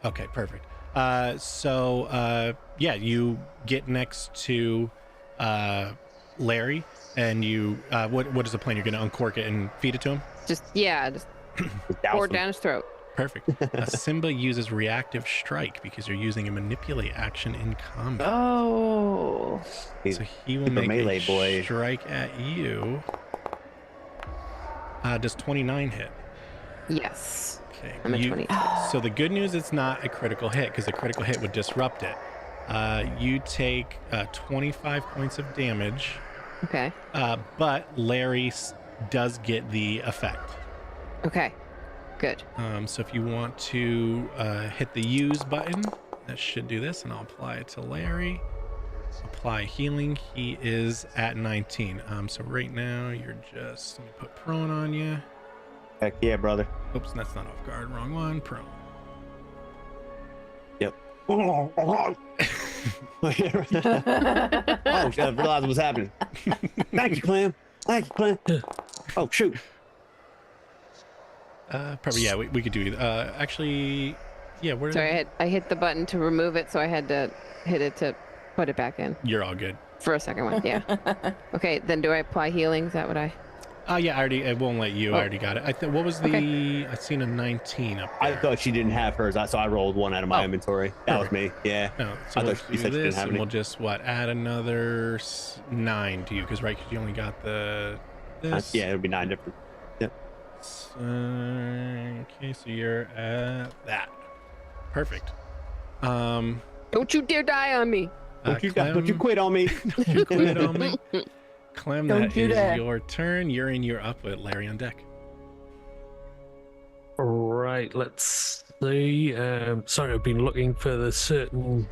Okay, perfect. Yeah, you get next to Larry, and you what is the plan? You're gonna uncork it and feed it to him?
Just
Douse
pour it
him.
down his throat.
Perfect. Simba uses reactive strike because you're using a manipulate action in combat.
Oh.
He's
So he will
super
make
melee
a
boy.
strike at you. Does 29 hit?
Yes.
Okay.
I'm at 20.
So the good news, it's not a critical hit because a critical hit would disrupt it. You take 25 points of damage,
Okay.
but Larry does get the effect.
Okay. Good.
So if you want to hit the use button, that should do this, and I'll apply it to Larry. Apply healing. He is at 19. So right now you're just, let me put prone on you.
Heck yeah, brother.
Oops, that's not off guard. Wrong one. Prone.
Yep. Oh, shit, I realized what was happening. Thank you, Clam. Thank you, Clam. Oh, shoot.
Probably, yeah, we could do it. Actually, yeah, where?
Sorry, I hit the button to remove it, so I had to hit it to put it back in
You're all good.
for a second one. Yeah. Okay, then do I apply healing? Is that what I?
Yeah, it won't let you. I already got it. What was the?
Okay.
I seen a 19 up
I
there.
thought she didn't have hers, so I rolled one out of my inventory. That was me. Yeah.
No, so
I
we'll
thought you
do
said she didn't
this,
have
and
any.
we'll just add another 9 to you, because right, because you only got this.
Yeah, it'll be 9 different. Yep.
Okay, so you're at that. Perfect.
Don't you dare die on me!
Don't you
Clem,
quit on me.
don't you quit on me. Clem,
Don't
that
you
is
dare.
your turn. You're up with Larry on deck.
Right, let's see. Sorry, I've been looking for the certain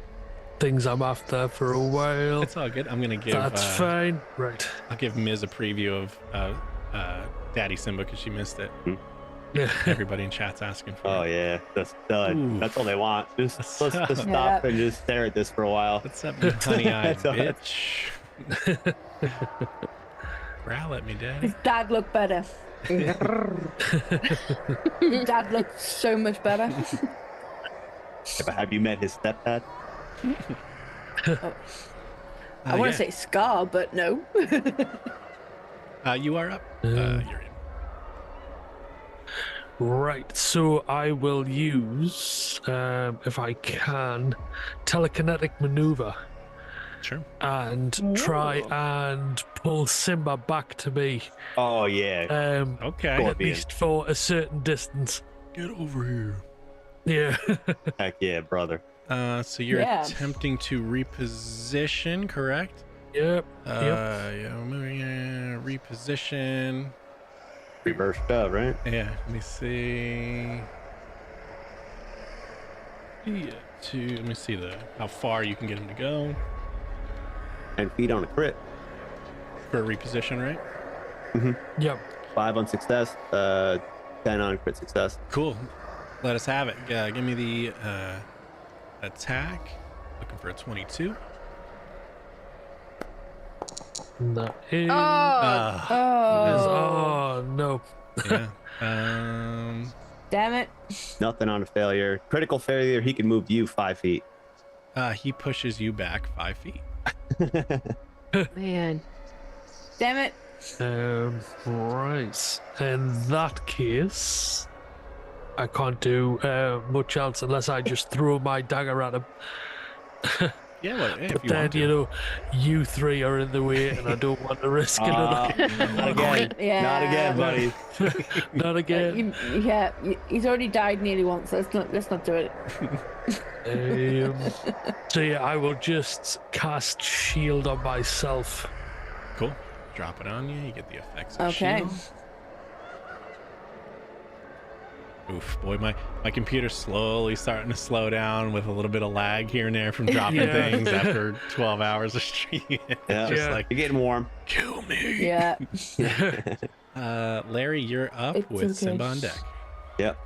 things I'm after for a while.
It's all good. I'm gonna give.
That's fine. Right.
I'll give Miz a preview of Daddy Simba because she missed it.
Yeah.
Everybody in chat's asking for
Oh
it.
yeah, that's done.
Ooh.
That's all they want. Just let's just
Yep.
stop and just stare at this for a while.
What's up, you honey-eyed
That's all right.
bitch? Growl at me, Daddy.
His dad looked better. His dad looked so much better.
Have you met his stepdad?
I want
yeah.
to say Scar, but no.
You are up. You're in.
Right, so I will use, if I can, telekinetic maneuver
Sure.
and try and pull Simba back to me.
Oh yeah.
Okay.
Go on.
At least for a certain distance.
Get over here.
Yeah.
Heck yeah, brother.
So you're
Yeah.
attempting to reposition, correct?
Yep.
Yeah, reposition.
Reverse shove, right?
Yeah, let me see. Yeah, let me see how far you can get him to go
10 feet on a crit.
for a reposition, right?
Yep.
5 on success. 10 on crit success.
Cool. Let us have it. Give me the attack. Looking for a 22.
That is.
Ah,
Oh, no.
yeah.
Damn it.
Nothing on a failure. Critical failure, he can move you 5 feet.
He pushes you back 5 feet.
Man.
Damn it.
Right. In that case, I can't do much else unless I just throw my dagger at him.
Yeah, well, if
But
you
then,
want to.
you know, you three are in the way and I don't want to risk another.
Not again.
Yeah.
Not again, buddy.
Not again.
He's already died nearly once. Let's not do it.
So yeah, I will just cast shield on myself.
Cool. drop it on you. You get the effects of
Okay.
shield. Oof, boy, my computer's slowly starting to slow down with a little bit of lag here and there from dropping
Yeah.
things after 12 hours of streaming.
Yeah.
Just
Yeah.
like,
You're getting warm.
kill me.
Yeah.
Larry, you're up
It's
with
okay.
Simba on deck.
Yep.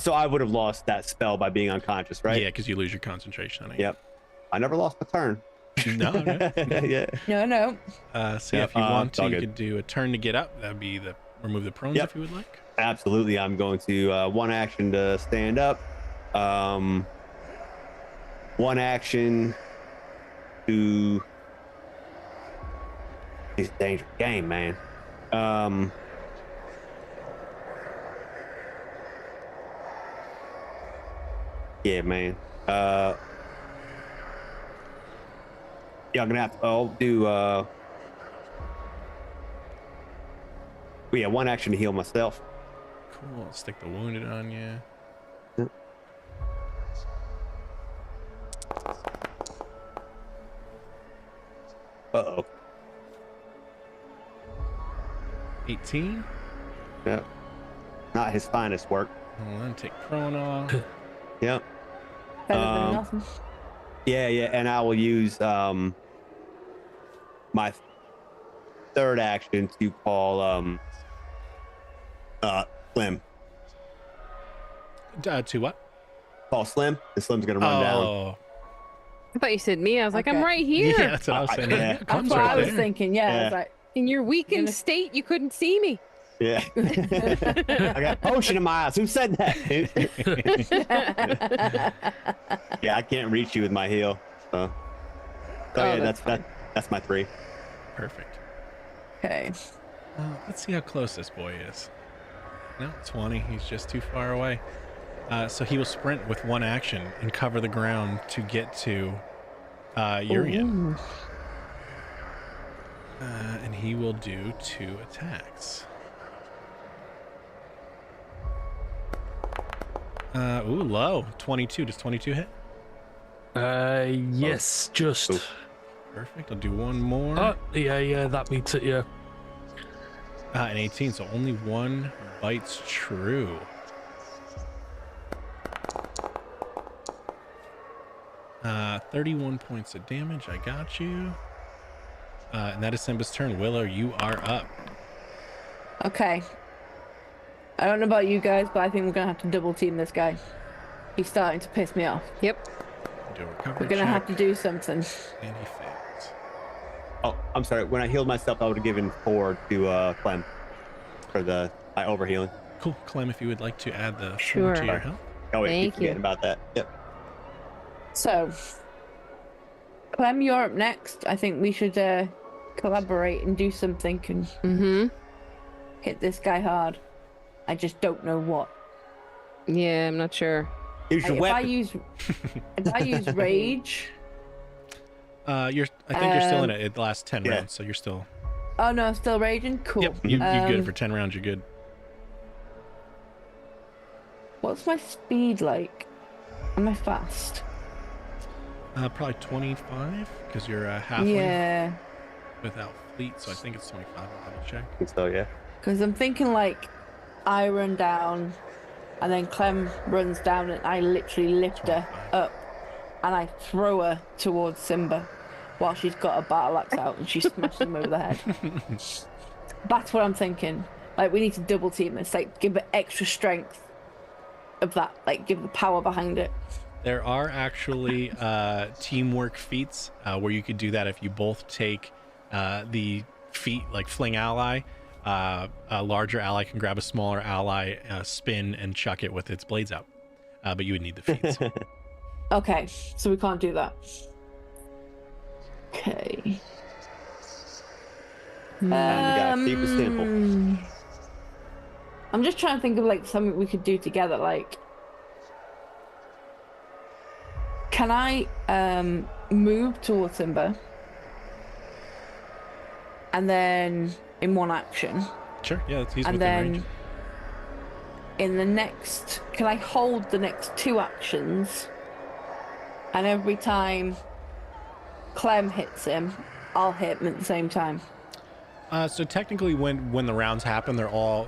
So I would have lost that spell by being unconscious, right?
Yeah, because you lose your concentration on it.
Yep. I never lost a turn.
No, no.
Yeah.
No.
So yeah,
Yeah,
if you want
it's
to,
all
you
good.
could do a turn to get up. That'd be the remove the prones
Yep.
if you would like.
Absolutely. I'm going to one action to stand up. One action to. It's a dangerous game, man. Yeah, man. Yeah, I'm gonna have to. I'll do. Yeah, one action to heal myself.
Cool. I'll stick the wounded on you.
Uh-oh.
18.
Yep. Not his finest work.
Hold on, take prone off.
Yep.
Better than nothing.
Yeah, and I will use my third action to call Slim.
To what?
Call Slim, and Slim's gonna run down.
Oh,
I thought you said me. I was like, I'm
Okay.
right here.
yeah, that's what I was saying.
Yeah.
Yeah,
That's
Clem's
what
right
I was
there.
thinking. Yeah. I
Yeah.
was like,
In your weakened
Gonna-
state, you couldn't see me.
Yeah. I got potion in my eyes. Who said that? Yeah, I can't reach you with my heal. So yeah,
that's
that's my 3.
Perfect.
okay.
Let's see how close this boy is. No, 20. He's just too far away. So he will sprint with one action and cover the ground to get to Urian. And he will do 2 attacks. Low. 22. Does 22 hit?
Yes, just.
Oof.
Perfect. I'll do one more.
Oh, yeah, that meets it, yeah.
An 18, so only one bites true. Uh, 31 points of damage. I got you. And that is Simba's turn. Willow, you are up.
Okay. I don't know about you guys, but I think we're gonna have to double team this guy. He's starting to piss me off.
Yep.
Do a recovery
We're gonna
check,
have to do something.
and he fails.
Oh, I'm sorry. When I healed myself, I would have given 4 to Clem for my overhealing.
Cool. Clem, if you would like to add the 4
Sure.
to your health.
Oh wait,
Thank
keep forgetting
you.
about that. Yep.
So, Clem, you're up next. I think we should collaborate and do something and
Mm-hmm.
hit this guy hard. I just don't know what.
Yeah, I'm not sure.
Use your
If I
weapon.
use rage.
I think you're still in it. It lasts 10
Yeah.
rounds, so you're still.
Oh no, still raging. Cool.
Yep, you're good
Um,
for 10 rounds. You're good.
What's my speed like? Am I fast?
Probably 25 because you're halfway
Yeah.
without fleet, so I think it's 25. I'll double check.
So yeah.
Because I'm thinking like I run down and then Clem runs down and I literally lift her
25.
up and I throw her towards Simba while she's got a battle axe out and she smashes him over the head. That's what I'm thinking. Like we need to double team this, like give it extra strength of that, like give the power behind it.
There are actually teamwork feats where you could do that if you both take the feat, like fling ally. A larger ally can grab a smaller ally, spin, and chuck it with its blades out. But you would need the feats.
Okay, so we can't do that. Okay.
And we gotta keep it simple.
I'm just trying to think of like something we could do together. Like, can I move towards Simba and then in one action,
Sure, yeah, he's
and
within
then
range.
in the next, can I hold the next 2 actions? And every time Clem hits him, I'll hit him at the same time.
So technically, when the rounds happen,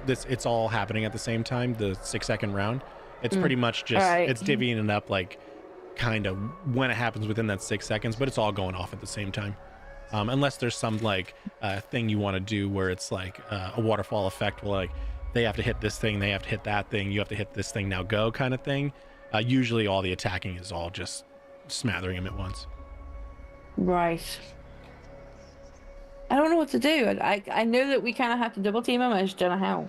it's all happening at the same time. The 6-second round, it's pretty much just
Alright.
it's divvying it up like kind of when it happens within that 6 seconds, but it's all going off at the same time. Unless there's some like thing you want to do where it's like a waterfall effect, where like they have to hit this thing, they have to hit that thing, you have to hit this thing, now go kind of thing. Usually, all the attacking is all just smattering them at once.
Right. I don't know what to do. I know that we kind of have to double team him. I just don't know how.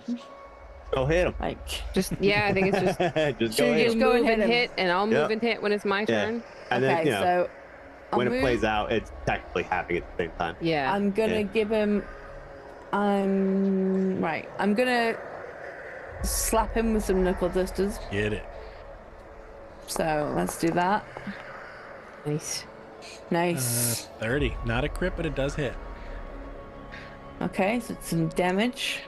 Go hit him.
Like,
Just yeah, I think it's just
Just
Should
go
we
hit
just
him.
go
move
and hit
and
him?
hit, and I'll move
Yep.
and hit when it's my
Yeah.
turn.
And
okay,
then, you know,
so I'll
when
move.
it plays out, it's technically happening at the same time.
Yeah.
I'm gonna
Yeah.
give him. Right. I'm gonna slap him with some knuckle dusters.
Get it.
So let's do that.
Nice.
Nice.
30, not a crit, but it does hit.
Okay, so it's some damage.